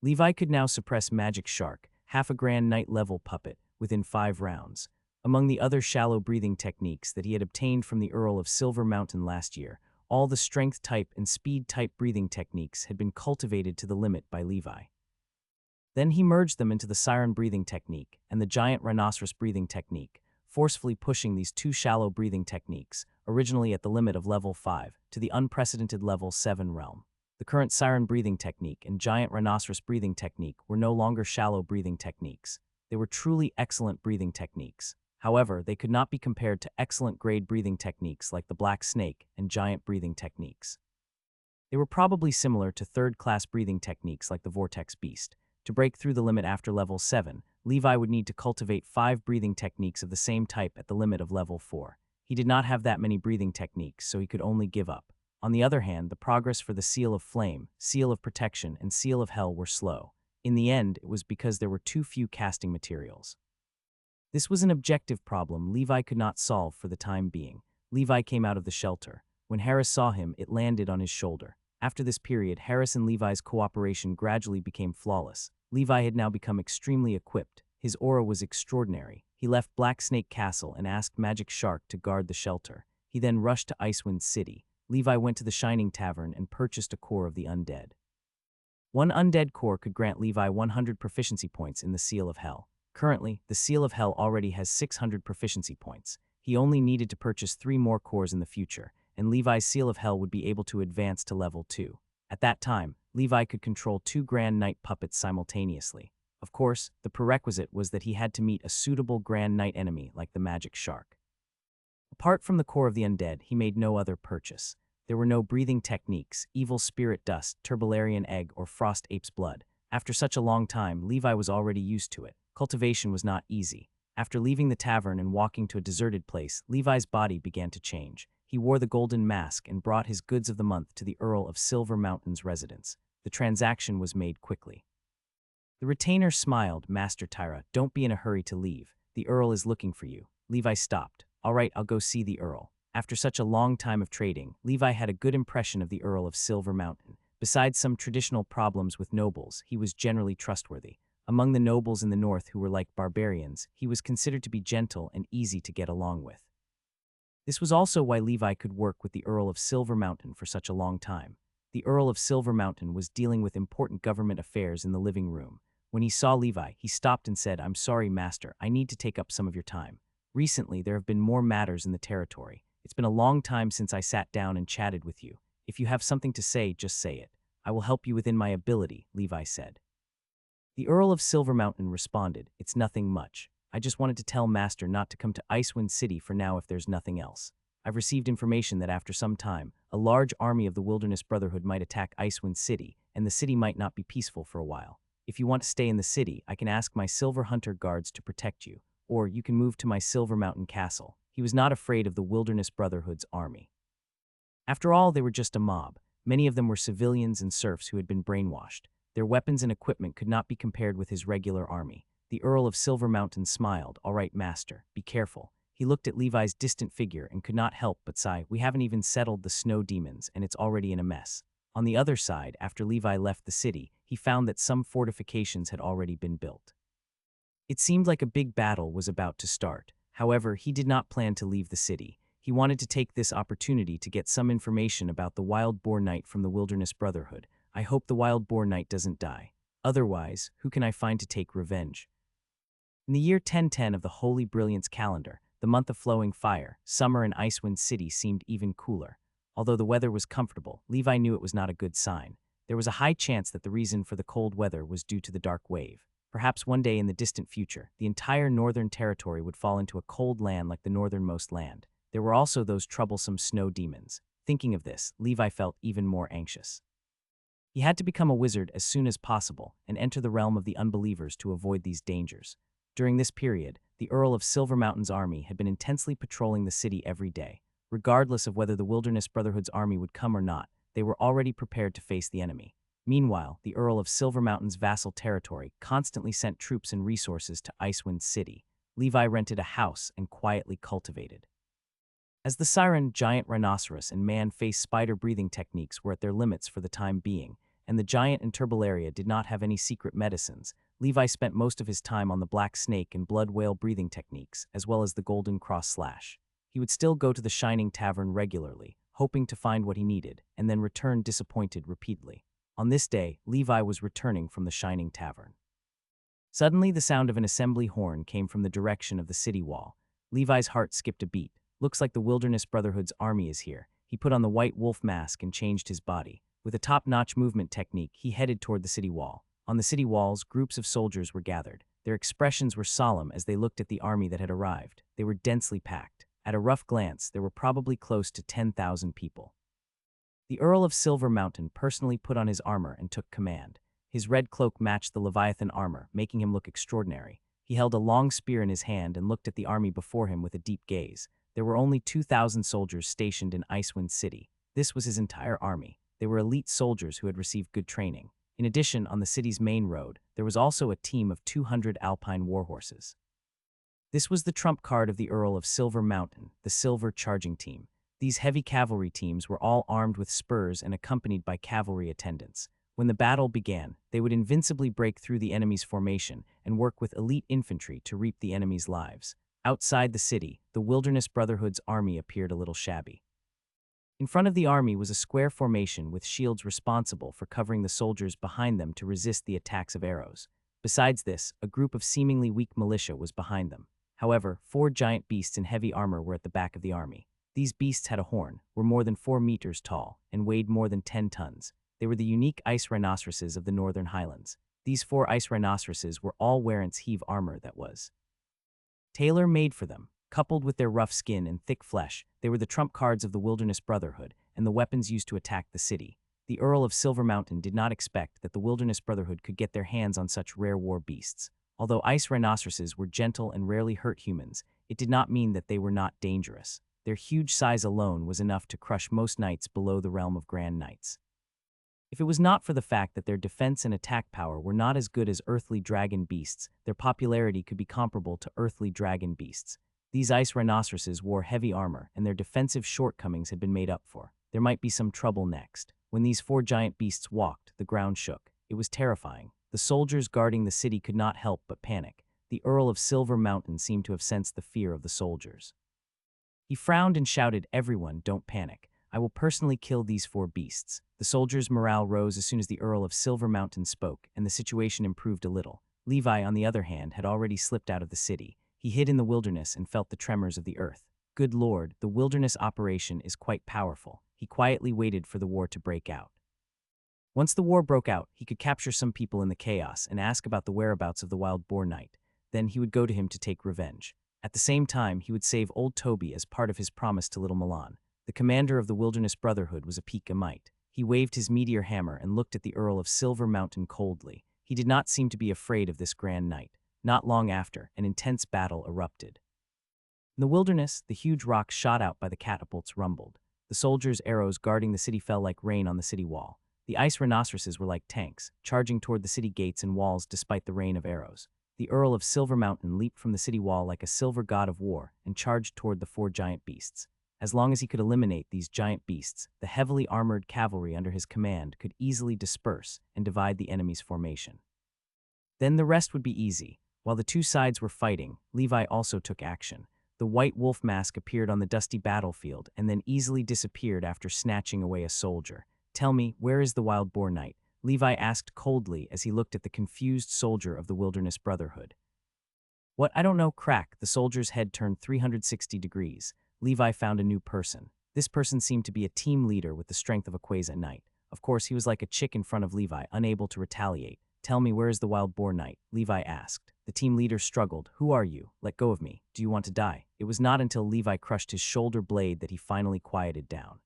Levi could now suppress Magic Shark, half a Grand Knight level puppet, within 5 rounds. Among the other shallow breathing techniques that he had obtained from the Earl of Silver Mountain last year, all the strength type and speed type breathing techniques had been cultivated to the limit by Levi. Then he merged them into the Siren breathing technique and the Giant Rhinoceros breathing technique, forcefully pushing these two shallow breathing techniques, originally at the limit of level 5, to the unprecedented level 7 realm. The current Siren breathing technique and Giant Rhinoceros breathing technique were no longer shallow breathing techniques. They were truly excellent breathing techniques. However, they could not be compared to excellent grade breathing techniques like the Black Snake and Giant breathing techniques. They were probably similar to third-class breathing techniques like the Vortex Beast. To break through the limit after level 7, Levi would need to cultivate 5 breathing techniques of the same type at the limit of level 4. He did not have that many breathing techniques, so he could only give up. On the other hand, the progress for the Seal of Flame, Seal of Protection, and Seal of Hell were slow. In the end, it was because there were too few casting materials. This was an objective problem Levi could not solve for the time being. Levi came out of the shelter. When Harris saw him, it landed on his shoulder. After this period, Harris and Levi's cooperation gradually became flawless. Levi had now become extremely equipped. His aura was extraordinary. He left Black Snake Castle and asked Magic Shark to guard the shelter. He then rushed to Icewind City. Levi went to the Shining Tavern and purchased a core of the undead. One undead core could grant Levi 100 proficiency points in the Seal of Hell. Currently, the Seal of Hell already has 600 proficiency points. He only needed to purchase 3 more cores in the future, and Levi's Seal of Hell would be able to advance to level 2. At that time, Levi could control 2 Grand Knight puppets simultaneously. Of course, the prerequisite was that he had to meet a suitable Grand Knight enemy like the Magic Shark. Apart from the core of the undead, he made no other purchase. There were no breathing techniques, evil spirit dust, turbularian egg, or frost ape's blood. After such a long time, Levi was already used to it. Cultivation was not easy. After leaving the tavern and walking to a deserted place, Levi's body began to change. He wore the golden mask and brought his goods of the month to the Earl of Silver Mountain's residence. The transaction was made quickly. The retainer smiled. Master Tyra, don't be in a hurry to leave. The Earl is looking for you. Levi stopped. All right, I'll go see the Earl. After such a long time of trading, Levi had a good impression of the Earl of Silver Mountain. Besides some traditional problems with nobles, he was generally trustworthy. Among the nobles in the north who were like barbarians, he was considered to be gentle and easy to get along with. This was also why Levi could work with the Earl of Silver Mountain for such a long time. The Earl of Silver Mountain was dealing with important government affairs in the living room. When he saw Levi, he stopped and said, "I'm sorry, Master, I need to take up some of your time. Recently, there have been more matters in the territory. It's been a long time since I sat down and chatted with you. If you have something to say, just say it. I will help you within my ability," Levi said. The Earl of Silver Mountain responded, "It's nothing much. I just wanted to tell Master not to come to Icewind City for now if there's nothing else. I've received information that after some time, a large army of the Wilderness Brotherhood might attack Icewind City, and the city might not be peaceful for a while. If you want to stay in the city, I can ask my Silver Hunter guards to protect you, or you can move to my Silver Mountain Castle. He was not afraid of the Wilderness Brotherhood's army. After all, they were just a mob. Many of them were civilians and serfs who had been brainwashed. Their weapons and equipment could not be compared with his regular army. The Earl of Silver Mountain smiled. "All right, Master, be careful." He looked at Levi's distant figure and could not help but sigh. "We haven't even settled the snow demons, and it's already in a mess." On the other side, after Levi left the city, he found that some fortifications had already been built. It seemed like a big battle was about to start. However, he did not plan to leave the city. He wanted to take this opportunity to get some information about the Wild Boar Knight from the Wilderness Brotherhood. "I hope the Wild Boar Knight doesn't die. Otherwise, who can I find to take revenge?" In the year 1010 of the Holy Brilliance calendar, the month of flowing fire, summer in Icewind City seemed even cooler. Although the weather was comfortable, Levi knew it was not a good sign. There was a high chance that the reason for the cold weather was due to the dark wave. Perhaps one day in the distant future, the entire northern territory would fall into a cold land like the northernmost land. There were also those troublesome snow demons. Thinking of this, Levi felt even more anxious. He had to become a wizard as soon as possible and enter the realm of the unbelievers to avoid these dangers. During this period, the Earl of Silver Mountain's army had been intensely patrolling the city every day. Regardless of whether the Wilderness Brotherhood's army would come or not, they were already prepared to face the enemy. Meanwhile, the Earl of Silver Mountain's vassal territory constantly sent troops and resources to Icewind City. Levi rented a house and quietly cultivated. As the siren, giant rhinoceros, and man-face spider breathing techniques were at their limits for the time being, and the giant and Turbolaria did not have any secret medicines, Levi spent most of his time on the black snake and blood whale breathing techniques, as well as the golden cross slash. He would still go to the Shining Tavern regularly, hoping to find what he needed, and then return disappointed repeatedly. On this day, Levi was returning from the Shining Tavern. Suddenly, the sound of an assembly horn came from the direction of the city wall. Levi's heart skipped a beat. "Looks like the Wilderness Brotherhood's army is here." He put on the white wolf mask and changed his body. With a top-notch movement technique, he headed toward the city wall. On the city walls, groups of soldiers were gathered. Their expressions were solemn as they looked at the army that had arrived. They were densely packed. At a rough glance, there were probably close to 10,000 people. The Earl of Silver Mountain personally put on his armor and took command. His red cloak matched the Leviathan armor, making him look extraordinary. He held a long spear in his hand and looked at the army before him with a deep gaze. There were only 2,000 soldiers stationed in Icewind City. This was his entire army. They were elite soldiers who had received good training. In addition, on the city's main road, there was also a team of 200 alpine warhorses. This was the trump card of the Earl of Silver Mountain, the Silver Charging Team. These heavy cavalry teams were all armed with spurs and accompanied by cavalry attendants. When the battle began, they would invincibly break through the enemy's formation and work with elite infantry to reap the enemy's lives. Outside the city, the Wilderness Brotherhood's army appeared a little shabby. In front of the army was a square formation with shields responsible for covering the soldiers behind them to resist the attacks of arrows. Besides this, a group of seemingly weak militia was behind them. However, 4 giant beasts in heavy armor were at the back of the army. These beasts had a horn, were more than 4 meters tall, and weighed more than 10 tons. They were the unique ice rhinoceroses of the Northern Highlands. These 4 ice rhinoceroses were all Warrant's Heave armor that was tailor-made for them. Coupled with their rough skin and thick flesh, they were the trump cards of the Wilderness Brotherhood and the weapons used to attack the city. The Earl of Silver Mountain did not expect that the Wilderness Brotherhood could get their hands on such rare war beasts. Although ice rhinoceroses were gentle and rarely hurt humans, it did not mean that they were not dangerous. Their huge size alone was enough to crush most knights below the realm of Grand Knights. If it was not for the fact that their defense and attack power were not as good as earthly dragon beasts, their popularity could be comparable to earthly dragon beasts. These ice rhinoceroses wore heavy armor, and their defensive shortcomings had been made up for. There might be some trouble next. When these 4 giant beasts walked, the ground shook. It was terrifying. The soldiers guarding the city could not help but panic. The Earl of Silver Mountain seemed to have sensed the fear of the soldiers. He frowned and shouted, "Everyone, don't panic. I will personally kill these 4 beasts." The soldiers' morale rose as soon as the Earl of Silver Mountain spoke, and the situation improved a little. Levi, on the other hand, had already slipped out of the city. He hid in the wilderness and felt the tremors of the earth. Good Lord, the wilderness operation is quite powerful. He quietly waited for the war to break out. Once the war broke out, he could capture some people in the chaos and ask about the whereabouts of the Wild Boar Knight. then he would go to him to take revenge. At the same time, he would save old Toby as part of his promise to little Milan. The commander of the Wilderness Brotherhood was a Peak-Amite. He waved his meteor hammer and looked at the Earl of Silver Mountain coldly. He did not seem to be afraid of this grand knight. Not long after, an intense battle erupted. In the wilderness, the huge rocks shot out by the catapults rumbled. The soldiers' arrows guarding the city fell like rain on the city wall. The ice rhinoceroses were like tanks, charging toward the city gates and walls despite the rain of arrows. The Earl of Silver Mountain leaped from the city wall like a silver god of war and charged toward the 4 giant beasts. As long as he could eliminate these giant beasts, the heavily armored cavalry under his command could easily disperse and divide the enemy's formation. Then the rest would be easy. While the two sides were fighting, Levi also took action. The white wolf mask appeared on the dusty battlefield and then easily disappeared after snatching away a soldier. "Tell me, where is the wild boar knight?" Levi asked coldly as he looked at the confused soldier of the Wilderness Brotherhood. "What? I don't know." Crack. The soldier's head turned 360 degrees. Levi found a new person. This person seemed to be a team leader with the strength of a Quasi knight. Of course, he was like a chick in front of Levi, unable to retaliate. "Tell me, where is the wild boar knight?" Levi asked. The team leader struggled. "Who are you? Let go of me. Do you want to die?" It was not until Levi crushed his shoulder blade that he finally quieted down.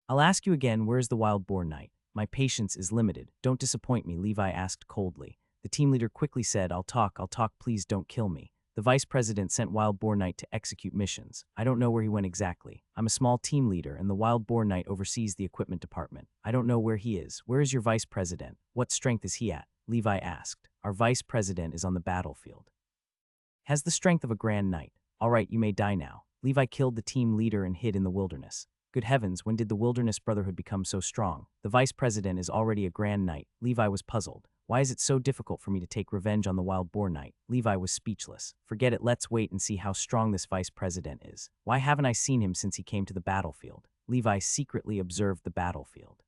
"I'll ask you again, where is the wild boar knight? My patience is limited. Don't disappoint me," Levi asked coldly. The team leader quickly said, I'll talk, please don't kill me." The vice president sent Wild Boar Knight to execute missions. I don't know where he went exactly. I'm a small team leader, and the Wild Boar Knight oversees the equipment department. I don't know where he is. Where is your vice president? What strength is he at? Levi asked. Our vice president is on the battlefield. Has the strength of a grand knight. All right, you may die now. Levi killed the team leader and hid in the wilderness. Good heavens, when did the Wilderness Brotherhood become so strong? The vice president is already a grand knight. Levi was puzzled. Why is it so difficult for me to take revenge on the Wild Boar Knight? Levi was speechless. Forget it, let's wait and see how strong this vice president is. Why haven't I seen him since he came to the battlefield? Levi secretly observed the battlefield.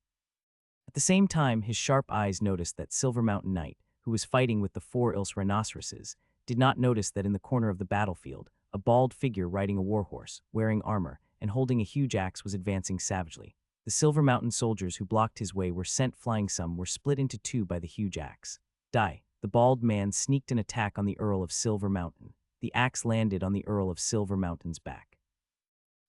At the same time, his sharp eyes noticed that Silver Mountain Knight, who was fighting with the 4 Ilse rhinoceroses, did not notice that in the corner of the battlefield, a bald figure riding a warhorse, wearing armor, and holding a huge axe was advancing savagely. The Silver Mountain soldiers who blocked his way were sent flying. Some were split into 2 by the huge axe. Die. The bald man sneaked an attack on the Earl of Silver Mountain. The axe landed on the Earl of Silver Mountain's back.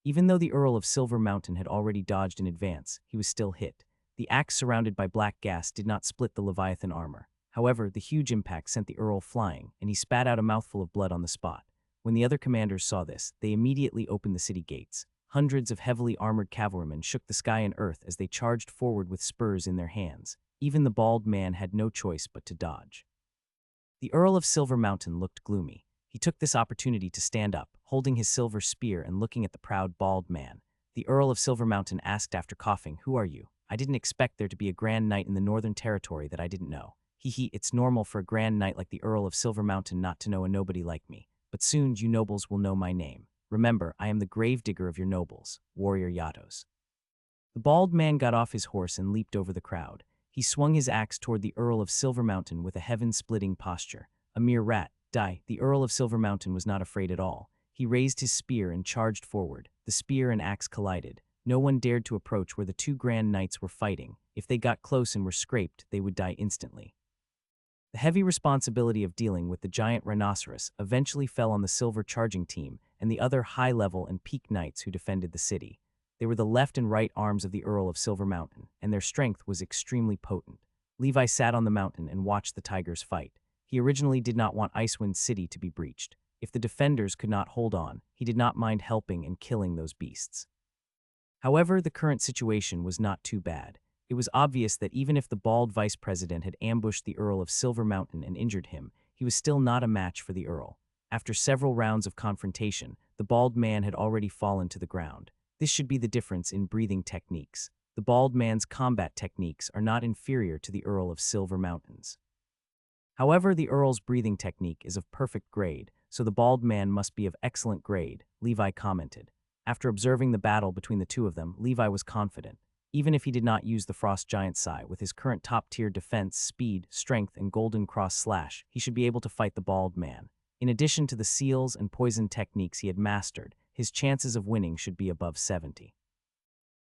Even though the Earl of Silver Mountain had already dodged in advance, he was still hit. The axe, surrounded by black gas, did not split the Leviathan armor. However, the huge impact sent the Earl flying, and he spat out a mouthful of blood on the spot. When the other commanders saw this, they immediately opened the city gates. Hundreds of heavily armored cavalrymen shook the sky and earth as they charged forward with spurs in their hands. Even the bald man had no choice but to dodge. The Earl of Silver Mountain looked gloomy. He took this opportunity to stand up, holding his silver spear and looking at the proud bald man. The Earl of Silver Mountain asked after coughing, "Who are you? I didn't expect there to be a grand knight in the Northern Territory that I didn't know. It's normal for a grand knight like the Earl of Silver Mountain not to know a nobody like me. But soon you nobles will know my name. Remember, I am the gravedigger of your nobles, Warrior Yatos." The bald man got off his horse and leaped over the crowd. He swung his axe toward the Earl of Silver Mountain with a heaven-splitting posture. A mere rat. Die. The Earl of Silver Mountain was not afraid at all. He raised his spear and charged forward. The spear and axe collided. No one dared to approach where the 2 grand knights were fighting. If they got close and were scraped, they would die instantly. The heavy responsibility of dealing with the giant rhinoceros eventually fell on the Silver Charging Team and the other high-level and peak knights who defended the city. They were the left and right arms of the Earl of Silver Mountain, and their strength was extremely potent. Levi sat on the mountain and watched the tigers fight. He originally did not want Icewind City to be breached. If the defenders could not hold on, he did not mind helping and killing those beasts. However, the current situation was not too bad. It was obvious that even if the bald vice president had ambushed the Earl of Silver Mountain and injured him, he was still not a match for the Earl. After several rounds of confrontation, the bald man had already fallen to the ground. This should be the difference in breathing techniques. The bald man's combat techniques are not inferior to the Earl of Silver Mountain's. However, the Earl's breathing technique is of perfect grade, so the bald man must be of excellent grade, Levi commented. After observing the battle between the two of them, Levi was confident. Even if he did not use the Frost Giant Sai with his current top-tier defense, speed, strength, and Golden Cross Slash, he should be able to fight the bald man. In addition to the seals and poison techniques he had mastered, his chances of winning should be above 70.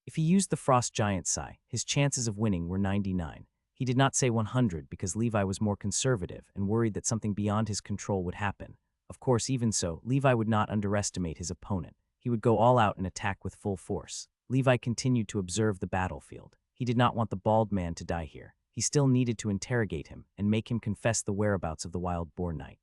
If he used the Frost Giant Sai, his chances of winning were 99. He did not say 100 because Levi was more conservative and worried that something beyond his control would happen. Of course, even so, Levi would not underestimate his opponent. He would go all out and attack with full force. Levi continued to observe the battlefield. He did not want the bald man to die here. He still needed to interrogate him and make him confess the whereabouts of the wild-born knight.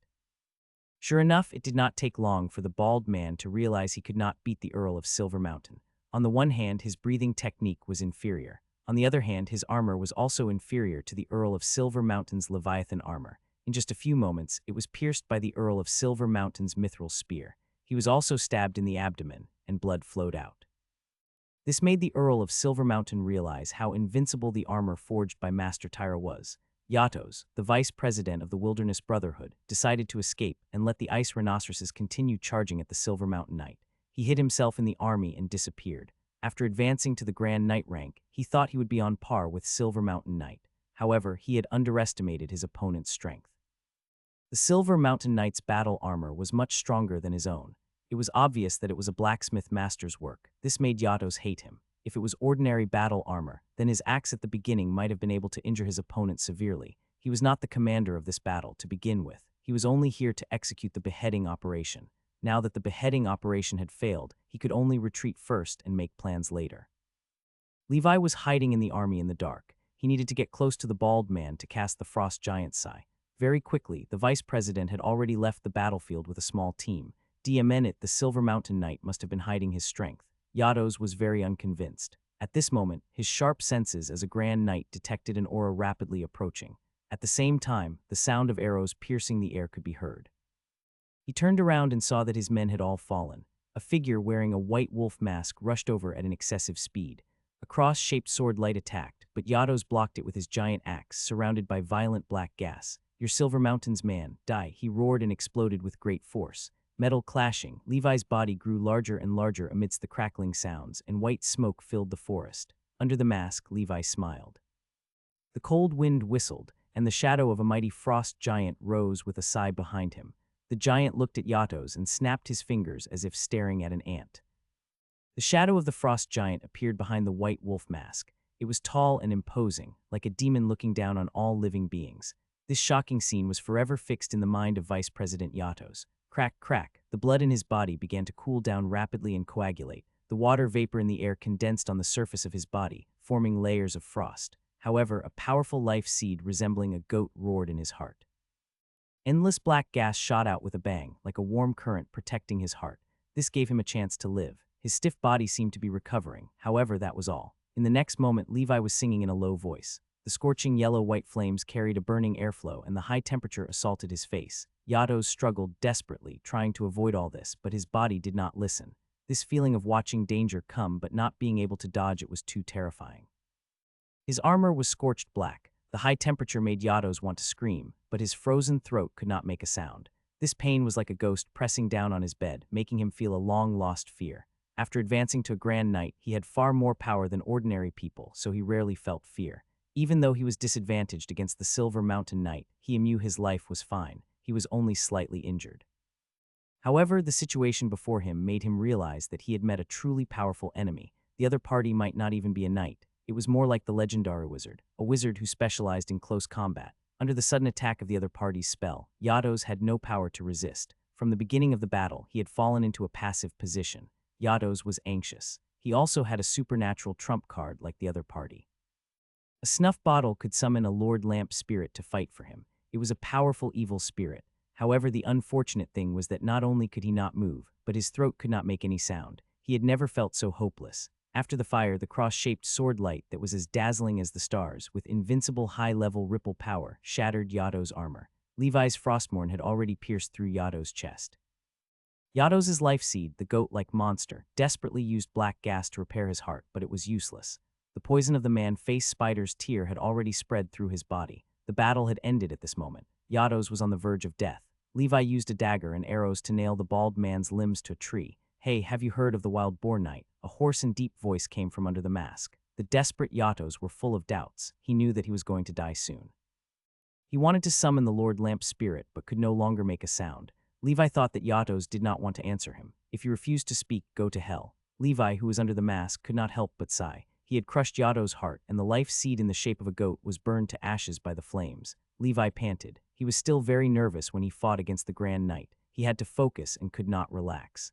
Sure enough, it did not take long for the bald man to realize he could not beat the Earl of Silver Mountain. On the one hand, his breathing technique was inferior. On the other hand, his armor was also inferior to the Earl of Silver Mountain's Leviathan armor. In just a few moments, it was pierced by the Earl of Silver Mountain's mithril spear. He was also stabbed in the abdomen, and blood flowed out. This made the Earl of Silver Mountain realize how invincible the armor forged by Master Tyra was. Yatos, the vice president of the Wilderness Brotherhood, decided to escape and let the ice rhinoceroses continue charging at the Silver Mountain Knight. He hid himself in the army and disappeared. After advancing to the Grand Knight rank, he thought he would be on par with Silver Mountain Knight. However, he had underestimated his opponent's strength. The Silver Mountain Knight's battle armor was much stronger than his own. It was obvious that it was a blacksmith master's work. This made Yatos hate him. If it was ordinary battle armor, then his axe at the beginning might have been able to injure his opponent severely. He was not the commander of this battle to begin with. He was only here to execute the beheading operation. Now that the beheading operation had failed, he could only retreat first and make plans later. Levi was hiding in the army in the dark. He needed to get close to the bald man to cast the frost giant sigh. Very quickly, the vice president had already left the battlefield with a small team. Diamenit, the Silver Mountain Knight, must have been hiding his strength. Yatos was very unconvinced. At this moment, his sharp senses as a Grand Knight detected an aura rapidly approaching. At the same time, the sound of arrows piercing the air could be heard. He turned around and saw that his men had all fallen. A figure wearing a white wolf mask rushed over at an excessive speed. A cross-shaped sword light attacked, but Yatos blocked it with his giant axe, surrounded by violent black gas. "Your Silver Mountain's man, die," he roared and exploded with great force. Metal clashing, Levi's body grew larger and larger amidst the crackling sounds, and white smoke filled the forest. Under the mask, Levi smiled. The cold wind whistled, and the shadow of a mighty frost giant rose with a sigh behind him. The giant looked at Yatos and snapped his fingers as if staring at an ant. The shadow of the frost giant appeared behind the white wolf mask. It was tall and imposing, like a demon looking down on all living beings. This shocking scene was forever fixed in the mind of Vice President Yatos. Crack, crack, the blood in his body began to cool down rapidly and coagulate. The water vapor in the air condensed on the surface of his body, forming layers of frost. However, a powerful life seed resembling a goat roared in his heart. Endless black gas shot out with a bang, like a warm current protecting his heart. This gave him a chance to live. His stiff body seemed to be recovering. However, that was all. In the next moment, Levi was singing in a low voice. The scorching yellow-white flames carried a burning airflow, and the high temperature assaulted his face. Yatos struggled desperately, trying to avoid all this, but his body did not listen. This feeling of watching danger come but not being able to dodge it was too terrifying. His armor was scorched black. The high temperature made Yatos want to scream, but his frozen throat could not make a sound. This pain was like a ghost pressing down on his bed, making him feel a long-lost fear. After advancing to a Grand Knight, he had far more power than ordinary people, so he rarely felt fear. Even though he was disadvantaged against the Silver Mountain Knight, he knew his life was fine. He was only slightly injured. However, the situation before him made him realize that he had met a truly powerful enemy. The other party might not even be a knight. It was more like the legendary wizard, a wizard who specialized in close combat. Under the sudden attack of the other party's spell, Yatos had no power to resist. From the beginning of the battle, he had fallen into a passive position. Yatos was anxious. He also had a supernatural trump card like the other party. A snuff bottle could summon a Lord Lamp spirit to fight for him. It was a powerful evil spirit. However, the unfortunate thing was that not only could he not move, but his throat could not make any sound. He had never felt so hopeless. After the fire, the cross-shaped sword light that was as dazzling as the stars, with invincible high-level ripple power, shattered Yatos' armor. Levi's Frostmourne had already pierced through Yatos' chest. Yatos' life seed, the goat-like monster, desperately used black gas to repair his heart, but it was useless. The poison of the man-face spider's tear had already spread through his body. The battle had ended at this moment. Yatos was on the verge of death. Levi used a dagger and arrows to nail the bald man's limbs to a tree. "Hey, have you heard of the wild boar knight?" A hoarse and deep voice came from under the mask. The desperate Yatos were full of doubts. He knew that he was going to die soon. He wanted to summon the Lord Lamp spirit, but could no longer make a sound. Levi thought that Yatos did not want to answer him. "If you refuse to speak, go to hell." Levi, who was under the mask, could not help but sigh. He had crushed Yato's heart, and the life seed in the shape of a goat was burned to ashes by the flames. Levi panted. He was still very nervous when he fought against the Grand Knight. He had to focus and could not relax.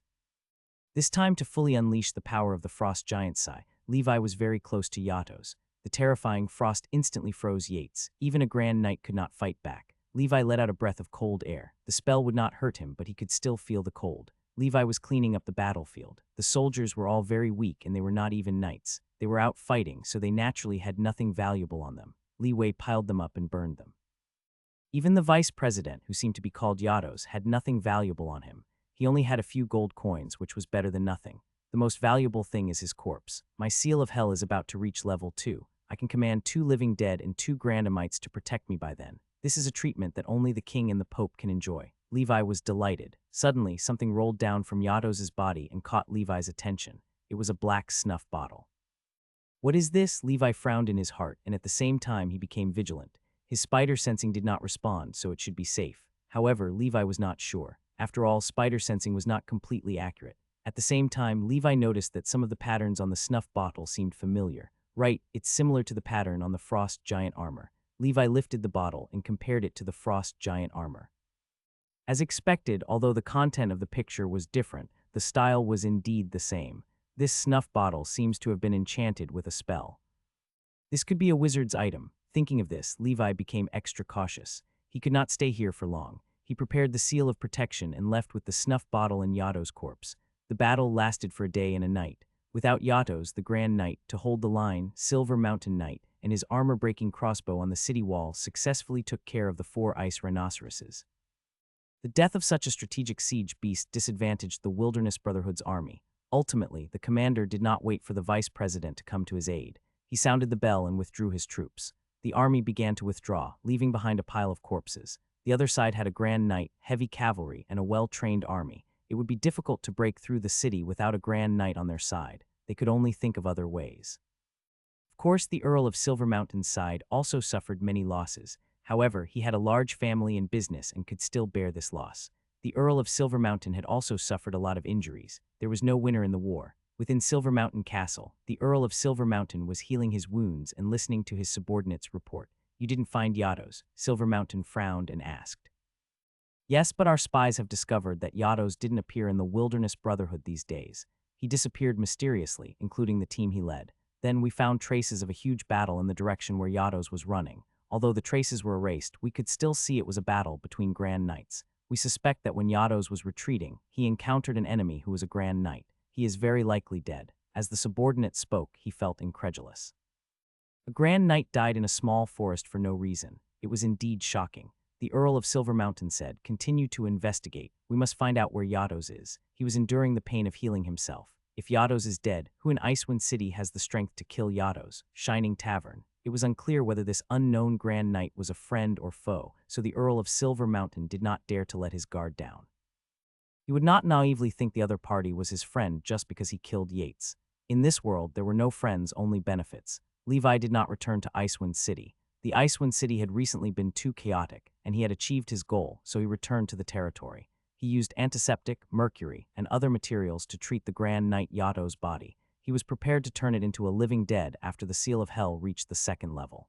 This time to fully unleash the power of the Frost Giant Sai, Levi was very close to Yato's. The terrifying frost instantly froze Yates. Even a Grand Knight could not fight back. Levi let out a breath of cold air. The spell would not hurt him, but he could still feel the cold. Levi was cleaning up the battlefield. The soldiers were all very weak, and they were not even knights. They were out fighting, so they naturally had nothing valuable on them. Levi piled them up and burned them. Even the vice president, who seemed to be called Yatos, had nothing valuable on him. He only had a few gold coins, which was better than nothing. The most valuable thing is his corpse. My seal of hell is about to reach level 2. I can command 2 living dead and 2 grandamites to protect me by then. This is a treatment that only the king and the pope can enjoy. Levi was delighted. Suddenly, something rolled down from Yatos's body and caught Levi's attention. It was a black snuff bottle. What is this? Levi frowned in his heart, and at the same time he became vigilant. His spider sensing did not respond, so it should be safe. However, Levi was not sure. After all, spider sensing was not completely accurate. At the same time, Levi noticed that some of the patterns on the snuff bottle seemed familiar. Right, it's similar to the pattern on the Frost Giant armor. Levi lifted the bottle and compared it to the Frost Giant armor. As expected, although the content of the picture was different, the style was indeed the same. This snuff bottle seems to have been enchanted with a spell. This could be a wizard's item. Thinking of this, Levi became extra cautious. He could not stay here for long. He prepared the seal of protection and left with the snuff bottle and Yato's corpse. The battle lasted for a day and a night. Without Yato's, the Grand Knight, to hold the line, Silver Mountain Knight, and his armor-breaking crossbow on the city wall successfully took care of the 4 ice rhinoceroses. The death of such a strategic siege beast disadvantaged the Wilderness Brotherhood's army. Ultimately, the commander did not wait for the vice president to come to his aid. He sounded the bell and withdrew his troops. The army began to withdraw, leaving behind a pile of corpses. The other side had a Grand Knight, heavy cavalry, and a well-trained army. It would be difficult to break through the city without a Grand Knight on their side. They could only think of other ways. Of course, the Earl of Silver Mountain's side also suffered many losses. However, he had a large family and business and could still bear this loss. The Earl of Silver Mountain had also suffered a lot of injuries. There was no winner in the war. Within Silver Mountain Castle, the Earl of Silver Mountain was healing his wounds and listening to his subordinates report. "You didn't find Yato's?" Silver Mountain frowned and asked. "Yes, but our spies have discovered that Yato's didn't appear in the Wilderness Brotherhood these days. He disappeared mysteriously, including the team he led. Then we found traces of a huge battle in the direction where Yato's was running. Although the traces were erased, we could still see it was a battle between Grand Knights. We suspect that when Yato's was retreating, he encountered an enemy who was a Grand Knight. He is very likely dead." As the subordinate spoke, he felt incredulous. A Grand Knight died in a small forest for no reason. It was indeed shocking. The Earl of Silver Mountain said, "Continue to investigate. We must find out where Yato's is." He was enduring the pain of healing himself. If Yato's is dead, who in Icewind City has the strength to kill Yato's? Shining Tavern. It was unclear whether this unknown Grand Knight was a friend or foe, so the Earl of Silver Mountain did not dare to let his guard down. He would not naively think the other party was his friend just because he killed Yates. In this world, there were no friends, only benefits. Levi did not return to Icewind City. The Icewind City had recently been too chaotic, and he had achieved his goal, so he returned to the territory. He used antiseptic, mercury, and other materials to treat the Grand Knight Yato's body. He was prepared to turn it into a living dead after the Seal of Hell reached the 2nd level.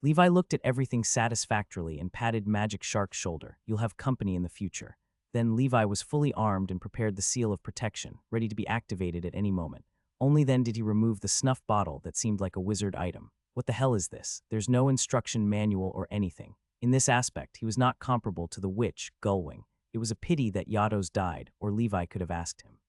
Levi looked at everything satisfactorily and patted Magic Shark's shoulder. "You'll have company in the future." Then Levi was fully armed and prepared the seal of protection, ready to be activated at any moment. Only then did he remove the snuff bottle that seemed like a wizard item. What the hell is this? There's no instruction manual or anything. In this aspect, he was not comparable to the witch, Gullwing. It was a pity that Yato's died, or Levi could have asked him.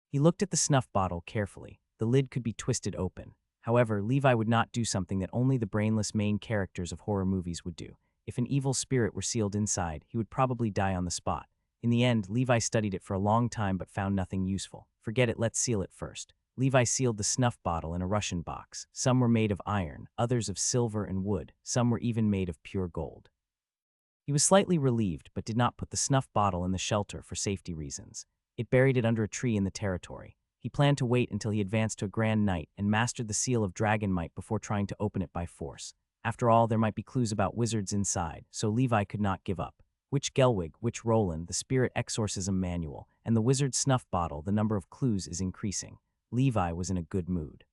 He looked at the snuff bottle carefully. The lid could be twisted open. However, Levi would not do something that only the brainless main characters of horror movies would do. If an evil spirit were sealed inside, he would probably die on the spot. In the end, Levi studied it for a long time but found nothing useful. "Forget it, let's seal it first." Levi sealed the snuff bottle in a Russian box. Some were made of iron, others of silver and wood, some were even made of pure gold. He was slightly relieved but did not put the snuff bottle in the shelter for safety reasons. It buried it under a tree in the territory. He planned to wait until he advanced to a Grand Knight and mastered the seal of dragon might before trying to open it by force. After all, there might be clues about wizards inside, so Levi could not give up. Witch Gelwig, Witch Roland, the Spirit Exorcism Manual, and the Wizard's Snuff Bottle, the number of clues is increasing. Levi was in a good mood.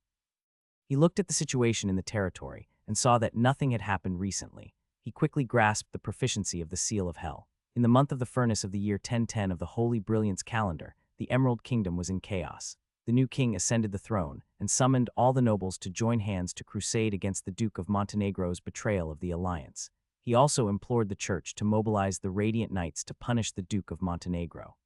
He looked at the situation in the territory and saw that nothing had happened recently. He quickly grasped the proficiency of the Seal of Hell. In the month of the furnace of the year 1010 of the Holy Brilliance calendar, the Emerald Kingdom was in chaos. The new king ascended the throne and summoned all the nobles to join hands to crusade against the Duke of Montenegro's betrayal of the alliance. He also implored the church to mobilize the Radiant Knights to punish the Duke of Montenegro.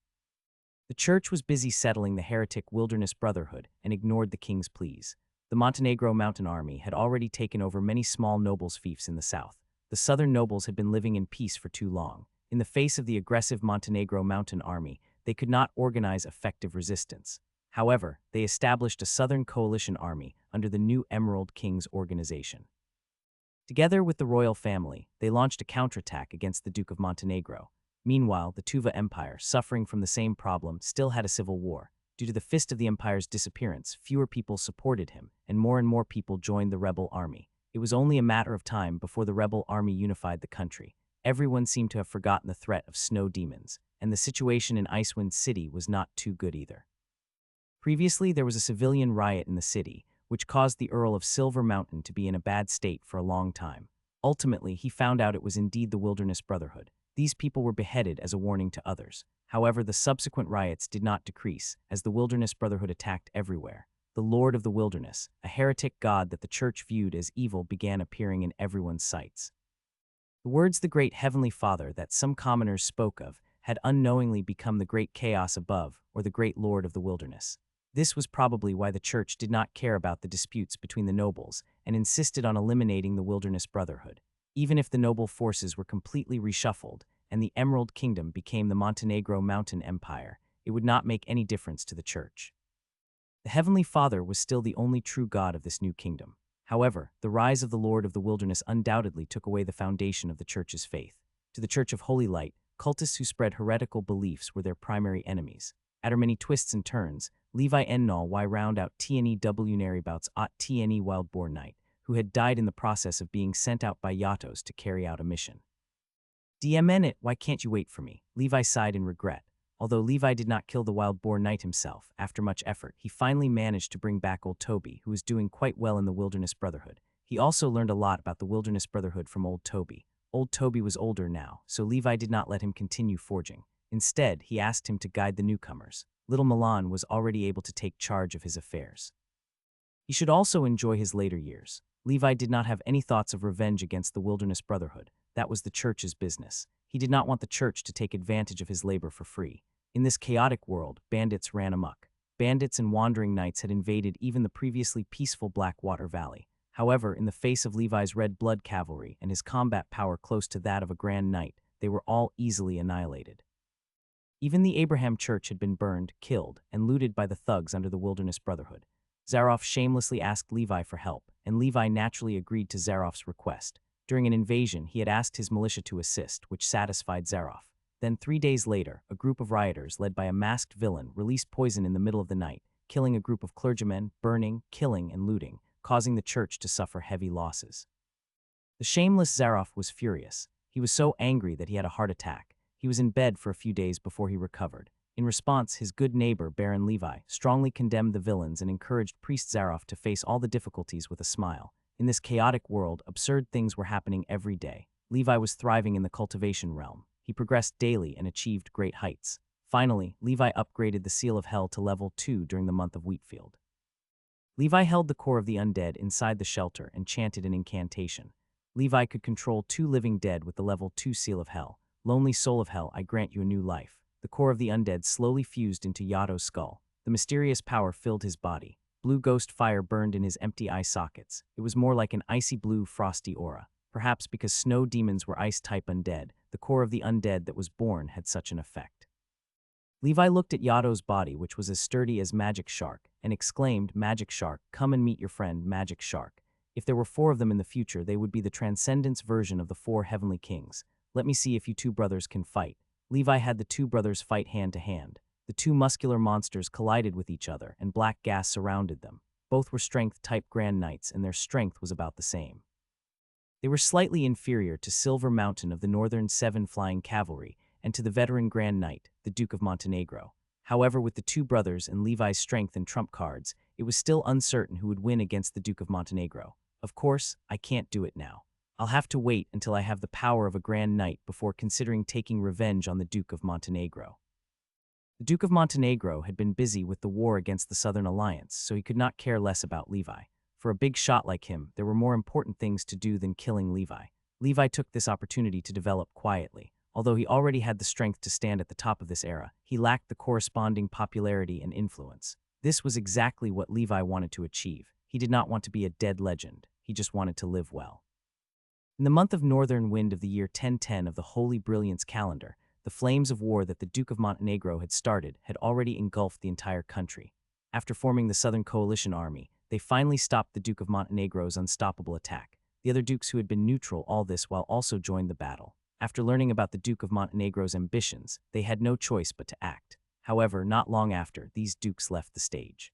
The church was busy settling the heretic Wilderness Brotherhood and ignored the king's pleas. The Montenegro Mountain Army had already taken over many small nobles' fiefs in the south. The southern nobles had been living in peace for too long. In the face of the aggressive Montenegro Mountain Army, they could not organize effective resistance. However, they established a southern coalition army under the new Emerald King's organization. Together with the royal family, they launched a counterattack against the Duke of Montenegro. Meanwhile, the Tuva Empire, suffering from the same problem, still had a civil war. Due to the Fist of the Empire's disappearance, fewer people supported him, and more people joined the rebel army. It was only a matter of time before the rebel army unified the country. Everyone seemed to have forgotten the threat of snow demons, and the situation in Icewind City was not too good either. Previously, there was a civilian riot in the city, which caused the Earl of Silver Mountain to be in a bad state for a long time. Ultimately, he found out it was indeed the Wilderness Brotherhood. These people were beheaded as a warning to others. However, the subsequent riots did not decrease, as the Wilderness Brotherhood attacked everywhere. The Lord of the Wilderness, a heretic god that the church viewed as evil, began appearing in everyone's sights. The words "the great heavenly Father" that some commoners spoke of had unknowingly become the great chaos above, or the great Lord of the Wilderness. This was probably why the church did not care about the disputes between the nobles and insisted on eliminating the Wilderness Brotherhood. Even if the noble forces were completely reshuffled and the Emerald Kingdom became the Montenegro Mountain Empire, it would not make any difference to the church. The Heavenly Father was still the only true God of this new kingdom. However, the rise of the Lord of the Wilderness undoubtedly took away the foundation of the church's faith. To the Church of Holy Light, cultists who spread heretical beliefs were their primary enemies. After many twists and turns, Levi Ennall y round out Tne Wneribouts ot Tne Wildborn Knight, who had died in the process of being sent out by Yatos to carry out a mission. Dmn why can't you wait for me? Levi sighed in regret. Although Levi did not kill the Wildborn Knight himself, after much effort, he finally managed to bring back old Toby, who was doing quite well in the Wilderness Brotherhood. He also learned a lot about the Wilderness Brotherhood from old Toby. Old Toby was older now, so Levi did not let him continue forging. Instead, he asked him to guide the newcomers. Little Milan was already able to take charge of his affairs. He should also enjoy his later years. Levi did not have any thoughts of revenge against the Wilderness Brotherhood. That was the church's business. He did not want the church to take advantage of his labor for free. In this chaotic world, bandits ran amok. Bandits and wandering knights had invaded even the previously peaceful Blackwater Valley. However, in the face of Levi's red blood cavalry and his combat power close to that of a Grand Knight, they were all easily annihilated. Even the Abraham Church had been burned, killed, and looted by the thugs under the Wilderness Brotherhood. Zaroff shamelessly asked Levi for help, and Levi naturally agreed to Zaroff's request. During an invasion, he had asked his militia to assist, which satisfied Zaroff. Then 3 days later, a group of rioters led by a masked villain released poison in the middle of the night, killing a group of clergymen, burning, killing, and looting, causing the church to suffer heavy losses. The shameless Zaroff was furious. He was so angry that he had a heart attack. He was in bed for a few days before he recovered. In response, his good neighbor, Baron Levi, strongly condemned the villains and encouraged Priest Zaroff to face all the difficulties with a smile. In this chaotic world, absurd things were happening every day. Levi was thriving in the cultivation realm. He progressed daily and achieved great heights. Finally, Levi upgraded the Seal of Hell to level 2 during the month of Wheatfield. Levi held the core of the undead inside the shelter and chanted an incantation. Levi could control 2 living dead with the level 2 Seal of Hell. Lonely soul of hell, I grant you a new life. The core of the undead slowly fused into Yato's skull. The mysterious power filled his body. Blue ghost fire burned in his empty eye sockets. It was more like an icy blue, frosty aura. Perhaps because snow demons were ice-type undead, the core of the undead that was born had such an effect. Levi looked at Yato's body, which was as sturdy as Magic Shark, and exclaimed, "Magic Shark, come and meet your friend, Magic Shark. If there were 4 of them in the future, they would be the Transcendence version of the 4 heavenly kings. Let me see if you 2 brothers can fight." Levi had the 2 brothers fight hand to hand. The 2 muscular monsters collided with each other, and black gas surrounded them. Both were strength-type Grand Knights, and their strength was about the same. They were slightly inferior to Silver Mountain of the Northern 7 Flying Cavalry and to the veteran Grand Knight, the Duke of Montenegro. However, with the two brothers and Levi's strength and trump cards, it was still uncertain who would win against the Duke of Montenegro. Of course, I can't do it now. I'll have to wait until I have the power of a Grand Knight before considering taking revenge on the Duke of Montenegro. The Duke of Montenegro had been busy with the war against the Southern Alliance, so he could not care less about Levi. For a big shot like him, there were more important things to do than killing Levi. Levi took this opportunity to develop quietly. Although he already had the strength to stand at the top of this era, he lacked the corresponding popularity and influence. This was exactly what Levi wanted to achieve. He did not want to be a dead legend. He just wanted to live well. In the month of Northern Wind of the year 1010 of the Holy Brilliance calendar, the flames of war that the Duke of Montenegro had started had already engulfed the entire country. After forming the Southern Coalition Army, they finally stopped the Duke of Montenegro's unstoppable attack. The other dukes who had been neutral all this while also joined the battle. After learning about the Duke of Montenegro's ambitions, they had no choice but to act. However, not long after, these dukes left the stage.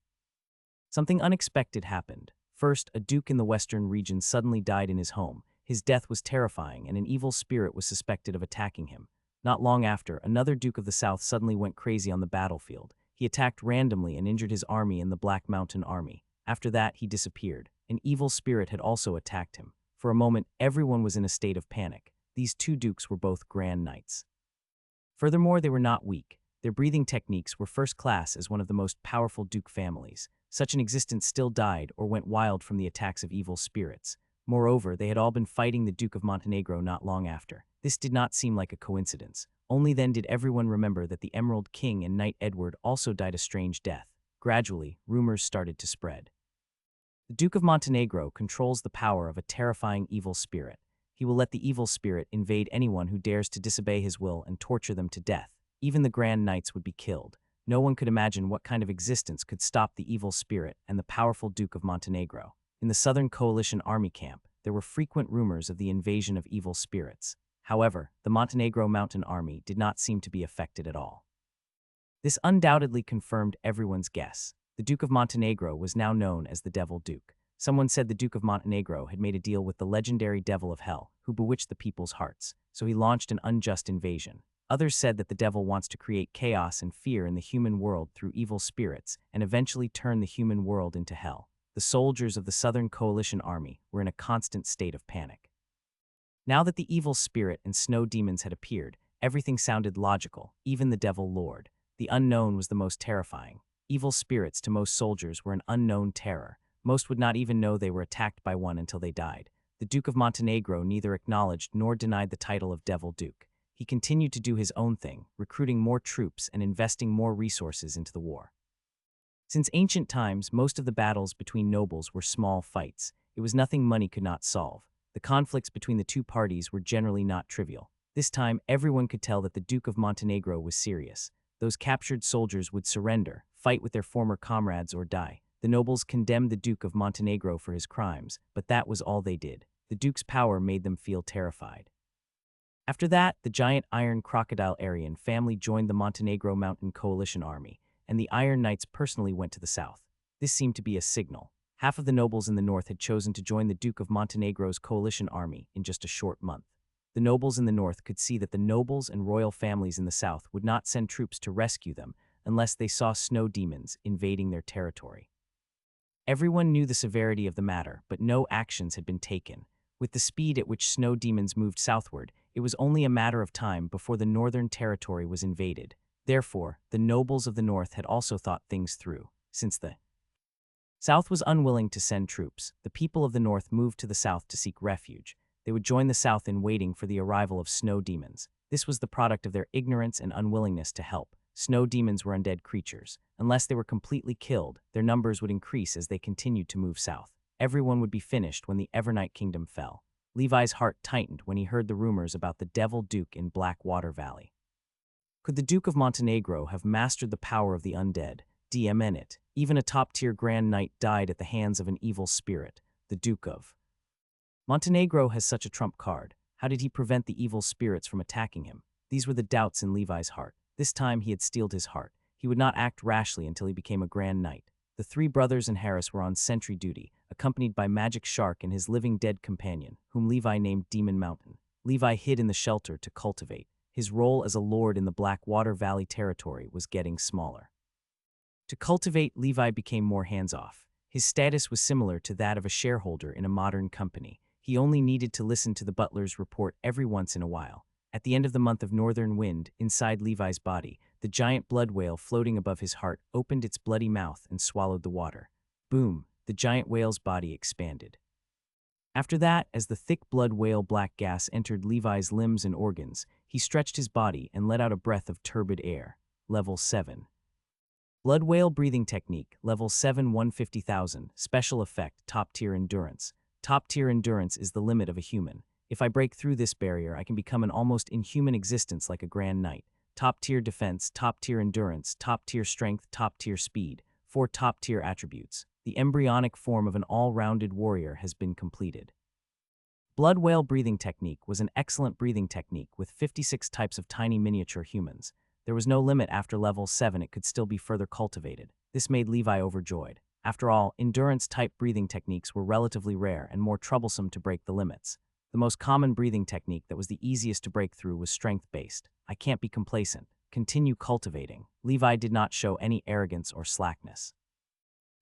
Something unexpected happened. First, a duke in the western region suddenly died in his home. His death was terrifying, and an evil spirit was suspected of attacking him. Not long after, another duke of the south suddenly went crazy on the battlefield. He attacked randomly and injured his army in the Black Mountain Army. After that, he disappeared. An evil spirit had also attacked him. For a moment, everyone was in a state of panic. These two dukes were both Grand Knights. Furthermore, they were not weak. Their breathing techniques were first class as one of the most powerful duke families. Such an existence still died or went wild from the attacks of evil spirits. Moreover, they had all been fighting the Duke of Montenegro not long after. This did not seem like a coincidence. Only then did everyone remember that the Emerald King and Knight Edward also died a strange death. Gradually, rumors started to spread. The Duke of Montenegro controls the power of a terrifying evil spirit. He will let the evil spirit invade anyone who dares to disobey his will and torture them to death. Even the Grand Knights would be killed. No one could imagine what kind of existence could stop the evil spirit and the powerful Duke of Montenegro. In the Southern Coalition Army camp, there were frequent rumors of the invasion of evil spirits. However, the Montenegro Mountain Army did not seem to be affected at all. This undoubtedly confirmed everyone's guess. The Duke of Montenegro was now known as the Devil Duke. Someone said the Duke of Montenegro had made a deal with the legendary Devil of Hell, who bewitched the people's hearts, so he launched an unjust invasion. Others said that the devil wants to create chaos and fear in the human world through evil spirits and eventually turn the human world into hell. The soldiers of the Southern Coalition Army were in a constant state of panic. Now that the evil spirit and snow demons had appeared, everything sounded logical, even the Devil Lord. The unknown was the most terrifying. Evil spirits to most soldiers were an unknown terror. Most would not even know they were attacked by one until they died. The Duke of Montenegro neither acknowledged nor denied the title of Devil Duke. He continued to do his own thing, recruiting more troops and investing more resources into the war. Since ancient times, most of the battles between nobles were small fights. It was nothing money could not solve. The conflicts between the two parties were generally not trivial. This time, everyone could tell that the Duke of Montenegro was serious. Those captured soldiers would surrender, fight with their former comrades, or die. The nobles condemned the Duke of Montenegro for his crimes, but that was all they did. The Duke's power made them feel terrified. After that, the giant Iron Crocodile Aryan family joined the Montenegro Mountain Coalition Army, and the Iron Knights personally went to the south. This seemed to be a signal. Half of the nobles in the north had chosen to join the Duke of Montenegro's coalition army in just a short month. The nobles in the north could see that the nobles and royal families in the south would not send troops to rescue them unless they saw snow demons invading their territory. Everyone knew the severity of the matter, but no actions had been taken. With the speed at which snow demons moved southward, it was only a matter of time before the northern territory was invaded. Therefore, the nobles of the north had also thought things through. Since the south was unwilling to send troops, the people of the north moved to the south to seek refuge. They would join the south in waiting for the arrival of snow demons. This was the product of their ignorance and unwillingness to help. Snow demons were undead creatures. Unless they were completely killed, their numbers would increase as they continued to move south. Everyone would be finished when the Evernight Kingdom fell. Levi's heart tightened when he heard the rumors about the Devil Duke in Blackwater Valley. Could the Duke of Montenegro have mastered the power of the undead? It. Even a top-tier Grand Knight died at the hands of an evil spirit. The Duke of Montenegro has such a trump card. How did he prevent the evil spirits from attacking him? These were the doubts in Levi's heart. This time he had steeled his heart. He would not act rashly until he became a Grand Knight. The three brothers and Harris were on sentry duty, accompanied by Magic Shark and his living dead companion, whom Levi named Demon Mountain. Levi hid in the shelter to cultivate. his role as a lord in the Blackwater Valley territory was getting smaller. To cultivate, Levi became more hands-off. His status was similar to that of a shareholder in a modern company. He only needed to listen to the butler's report every once in a while. At the end of the month of northern wind, inside Levi's body, the giant blood whale floating above his heart opened its bloody mouth and swallowed the water. Boom, the giant whale's body expanded. After that, as the thick blood whale black gas entered Levi's limbs and organs, he stretched his body and let out a breath of turbid air. Level 7. Blood whale breathing technique, level 7 150,000, special effect, top-tier endurance. Top-tier endurance is the limit of a human. If I break through this barrier, I can become an almost inhuman existence like a grand knight. Top-tier defense, top-tier endurance, top-tier strength, top-tier speed. 4 top-tier attributes. The embryonic form of an all-rounded warrior has been completed. Blood whale breathing technique was an excellent breathing technique with 56 types of tiny miniature humans. There was no limit after level 7, it could still be further cultivated. This made Levi overjoyed. After all, endurance-type breathing techniques were relatively rare and more troublesome to break the limits. The most common breathing technique that was the easiest to break through was strength-based. I can't be complacent. Continue cultivating. Levi did not show any arrogance or slackness.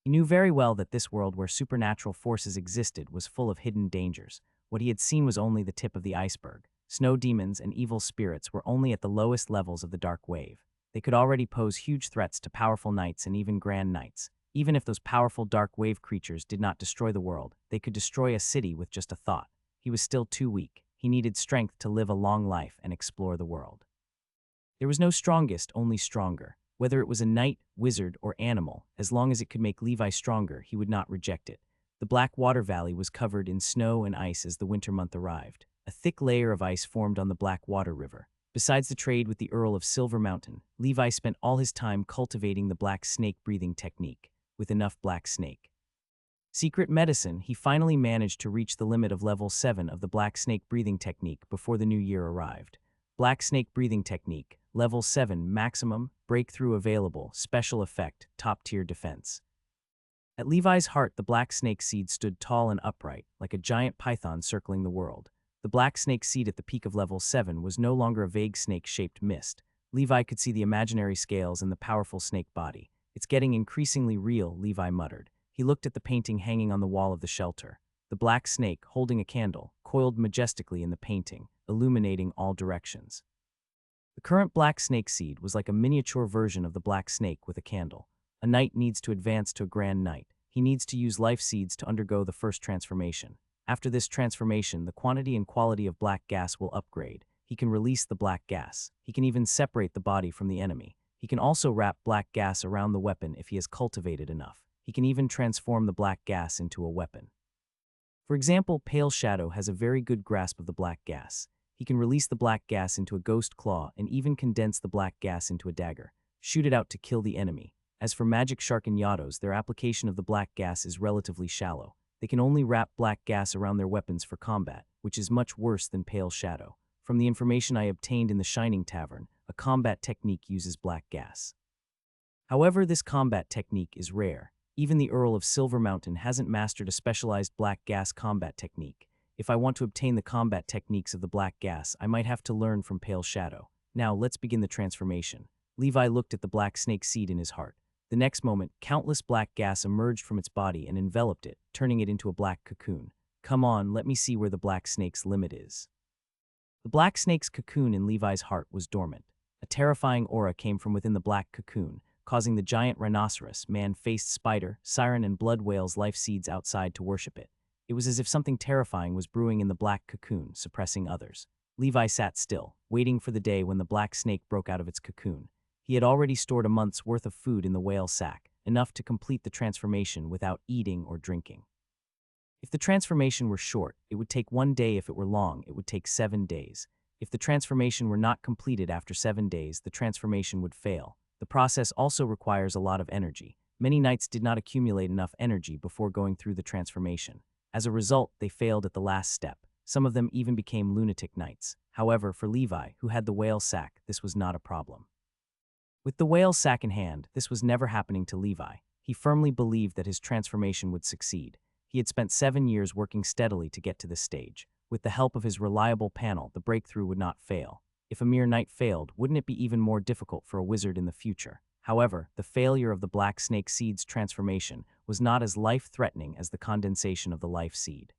He knew very well that this world where supernatural forces existed was full of hidden dangers. What he had seen was only the tip of the iceberg. Snow demons and evil spirits were only at the lowest levels of the dark wave. They could already pose huge threats to powerful knights and even grand knights. Even if those powerful dark wave creatures did not destroy the world, they could destroy a city with just a thought. He was still too weak. He needed strength to live a long life and explore the world. There was no strongest, only stronger. Whether it was a knight, wizard, or animal, as long as it could make Levi stronger, he would not reject it. The Blackwater Valley was covered in snow and ice as the winter month arrived. A thick layer of ice formed on the Blackwater River. Besides the trade with the Earl of Silver Mountain, Levi spent all his time cultivating the black snake breathing technique, with enough black snake. Secret medicine, he finally managed to reach the limit of level 7 of the black snake breathing technique before the new year arrived. Black snake breathing technique, level 7 maximum, breakthrough available, special effect, top-tier defense. At Levi's heart, the black snake seed stood tall and upright, like a giant python circling the world. The black snake seed at the peak of level 7 was no longer a vague snake-shaped mist. Levi could see the imaginary scales and the powerful snake body. It's getting increasingly real, Levi muttered. He looked at the painting hanging on the wall of the shelter. The black snake, holding a candle, coiled majestically in the painting, illuminating all directions. The current black snake seed was like a miniature version of the black snake with a candle. A knight needs to advance to a grand knight. He needs to use life seeds to undergo the first transformation. After this transformation, the quantity and quality of black gas will upgrade. He can release the black gas. He can even separate the body from the enemy. He can also wrap black gas around the weapon if he has cultivated enough. He can even transform the black gas into a weapon. For example, Pale Shadow has a very good grasp of the black gas. He can release the black gas into a ghost claw and even condense the black gas into a dagger. Shoot it out to kill the enemy. As for Magic Shark and Yados, their application of the black gas is relatively shallow. They can only wrap black gas around their weapons for combat, which is much worse than Pale Shadow. From the information I obtained in the Shining Tavern, a combat technique uses black gas. However, this combat technique is rare. Even the Earl of Silver Mountain hasn't mastered a specialized black gas combat technique. If I want to obtain the combat techniques of the black gas, I might have to learn from Pale Shadow. Now, let's begin the transformation. Levi looked at the black snake seed in his heart. The next moment, countless black gas emerged from its body and enveloped it, turning it into a black cocoon. Come on, let me see where the black snake's limit is. The black snake's cocoon in Levi's heart was dormant. A terrifying aura came from within the black cocoon, causing the giant rhinoceros, man-faced spider, siren, and blood whale's life seeds outside to worship it. It was as if something terrifying was brewing in the black cocoon, suppressing others. Levi sat still, waiting for the day when the black snake broke out of its cocoon. He had already stored a month's worth of food in the whale sack, enough to complete the transformation without eating or drinking. If the transformation were short, it would take 1 day. If it were long, it would take 7 days. If the transformation were not completed after 7 days, the transformation would fail. The process also requires a lot of energy. Many knights did not accumulate enough energy before going through the transformation. As a result, they failed at the last step. Some of them even became lunatic knights. However, for Levi, who had the whale sack, this was not a problem. With the whale sack in hand, this was never happening to Levi. He firmly believed that his transformation would succeed. He had spent 7 years working steadily to get to this stage. With the help of his reliable panel, the breakthrough would not fail. If a mere knight failed, wouldn't it be even more difficult for a wizard in the future? However, the failure of the black snake seed's transformation was not as life-threatening as the condensation of the life seed.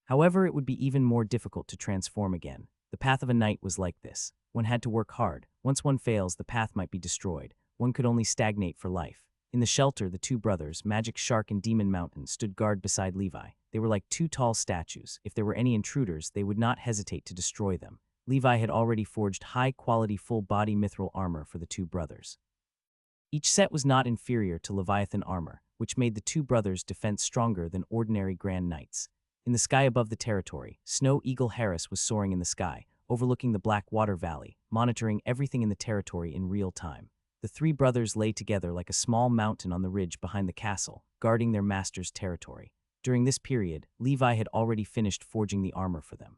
However, it would be even more difficult to transform again. The path of a knight was like this. One had to work hard. Once one fails, the path might be destroyed. One could only stagnate for life. In the shelter, the two brothers, Magic Shark and Demon Mountain, stood guard beside Levi. They were like two tall statues. If there were any intruders, they would not hesitate to destroy them. Levi had already forged high-quality full-body mithril armor for the two brothers. Each set was not inferior to Leviathan armor, which made the two brothers' defense stronger than ordinary Grand Knights. In the sky above the territory, Snow Eagle Harris was soaring in the sky, overlooking the Blackwater Valley, monitoring everything in the territory in real time. The three brothers lay together like a small mountain on the ridge behind the castle, guarding their master's territory. During this period, Levi had already finished forging the armor for them.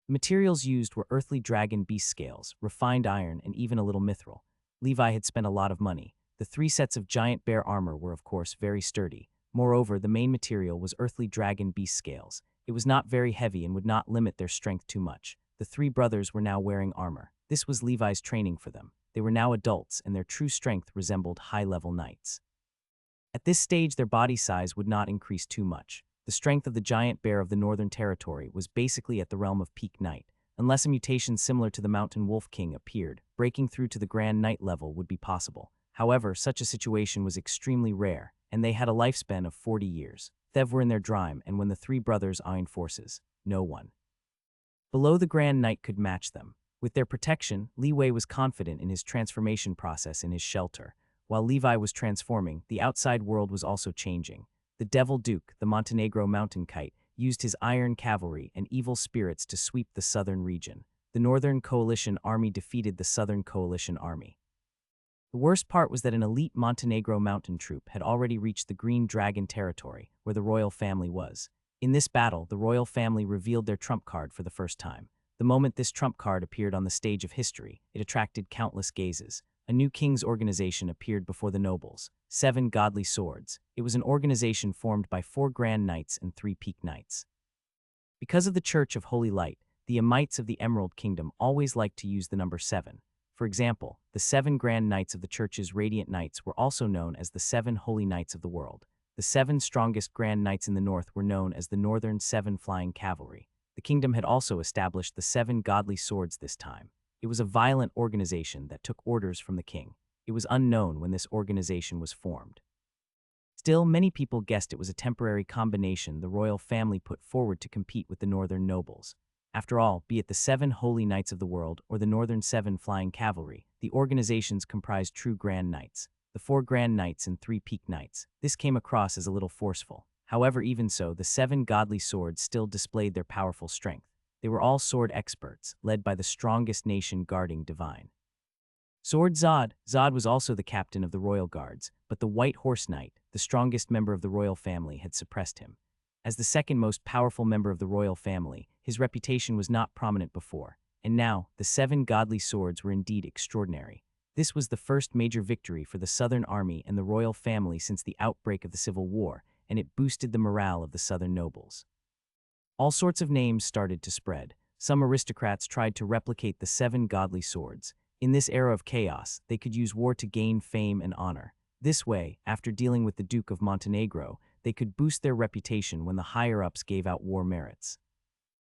The materials used were earthly dragon beast scales, refined iron, and even a little mithril. Levi had spent a lot of money. The 3 sets of giant bear armor were, of course, very sturdy. Moreover, the main material was earthly dragon beast scales. It was not very heavy and would not limit their strength too much. The 3 brothers were now wearing armor. This was Levi's training for them. They were now adults, and their true strength resembled high-level knights. At this stage, their body size would not increase too much. The strength of the giant bear of the Northern Territory was basically at the realm of peak knight. Unless a mutation similar to the Mountain Wolf King appeared, breaking through to the Grand Knight level would be possible. However, such a situation was extremely rare, and they had a lifespan of 40 years. Thev were in their prime, and when the 3 brothers joined forces, no one below the Grand Knight could match them. With their protection, Leeway was confident in his transformation process in his shelter. While Levi was transforming, the outside world was also changing. The Devil Duke, the Montenegro mountain kite, used his iron cavalry and evil spirits to sweep the southern region. The Northern Coalition Army defeated the Southern Coalition Army. The worst part was that an elite Montenegro mountain troop had already reached the Green Dragon territory, where the royal family was. In this battle, the royal family revealed their trump card for the first time. The moment this trump card appeared on the stage of history, it attracted countless gazes. A new king's organization appeared before the nobles, 7 Godly Swords. It was an organization formed by 4 Grand Knights and 3 Peak Knights. Because of the Church of Holy Light, the Emites of the Emerald Kingdom always liked to use the number 7. For example, the 7 Grand Knights of the Church's Radiant Knights were also known as the 7 Holy Knights of the World. The 7 strongest Grand Knights in the north were known as the Northern 7 Flying Cavalry. The kingdom had also established the 7 Godly Swords this time. It was a violent organization that took orders from the king. It was unknown when this organization was formed. Still, many people guessed it was a temporary combination the royal family put forward to compete with the northern nobles. After all, be it the 7 Holy Knights of the World or the Northern 7 Flying Cavalry, the organizations comprised true Grand Knights, the 4 Grand Knights and 3 Peak Knights. This came across as a little forceful. However, even so, the 7 Godly Swords still displayed their powerful strength. They were all sword experts, led by the strongest nation guarding Divine. Sword Zod. Zod was also the captain of the Royal Guards, but the White Horse Knight, the strongest member of the royal family, had suppressed him. As the second most powerful member of the royal family, his reputation was not prominent before, and now, the 7 Godly Swords were indeed extraordinary. This was the first major victory for the Southern Army and the royal family since the outbreak of the Civil War, and it boosted the morale of the Southern nobles. All sorts of names started to spread. Some aristocrats tried to replicate the 7 Godly Swords. In this era of chaos, they could use war to gain fame and honor. This way, after dealing with the Duke of Montenegro, they could boost their reputation when the higher-ups gave out war merits.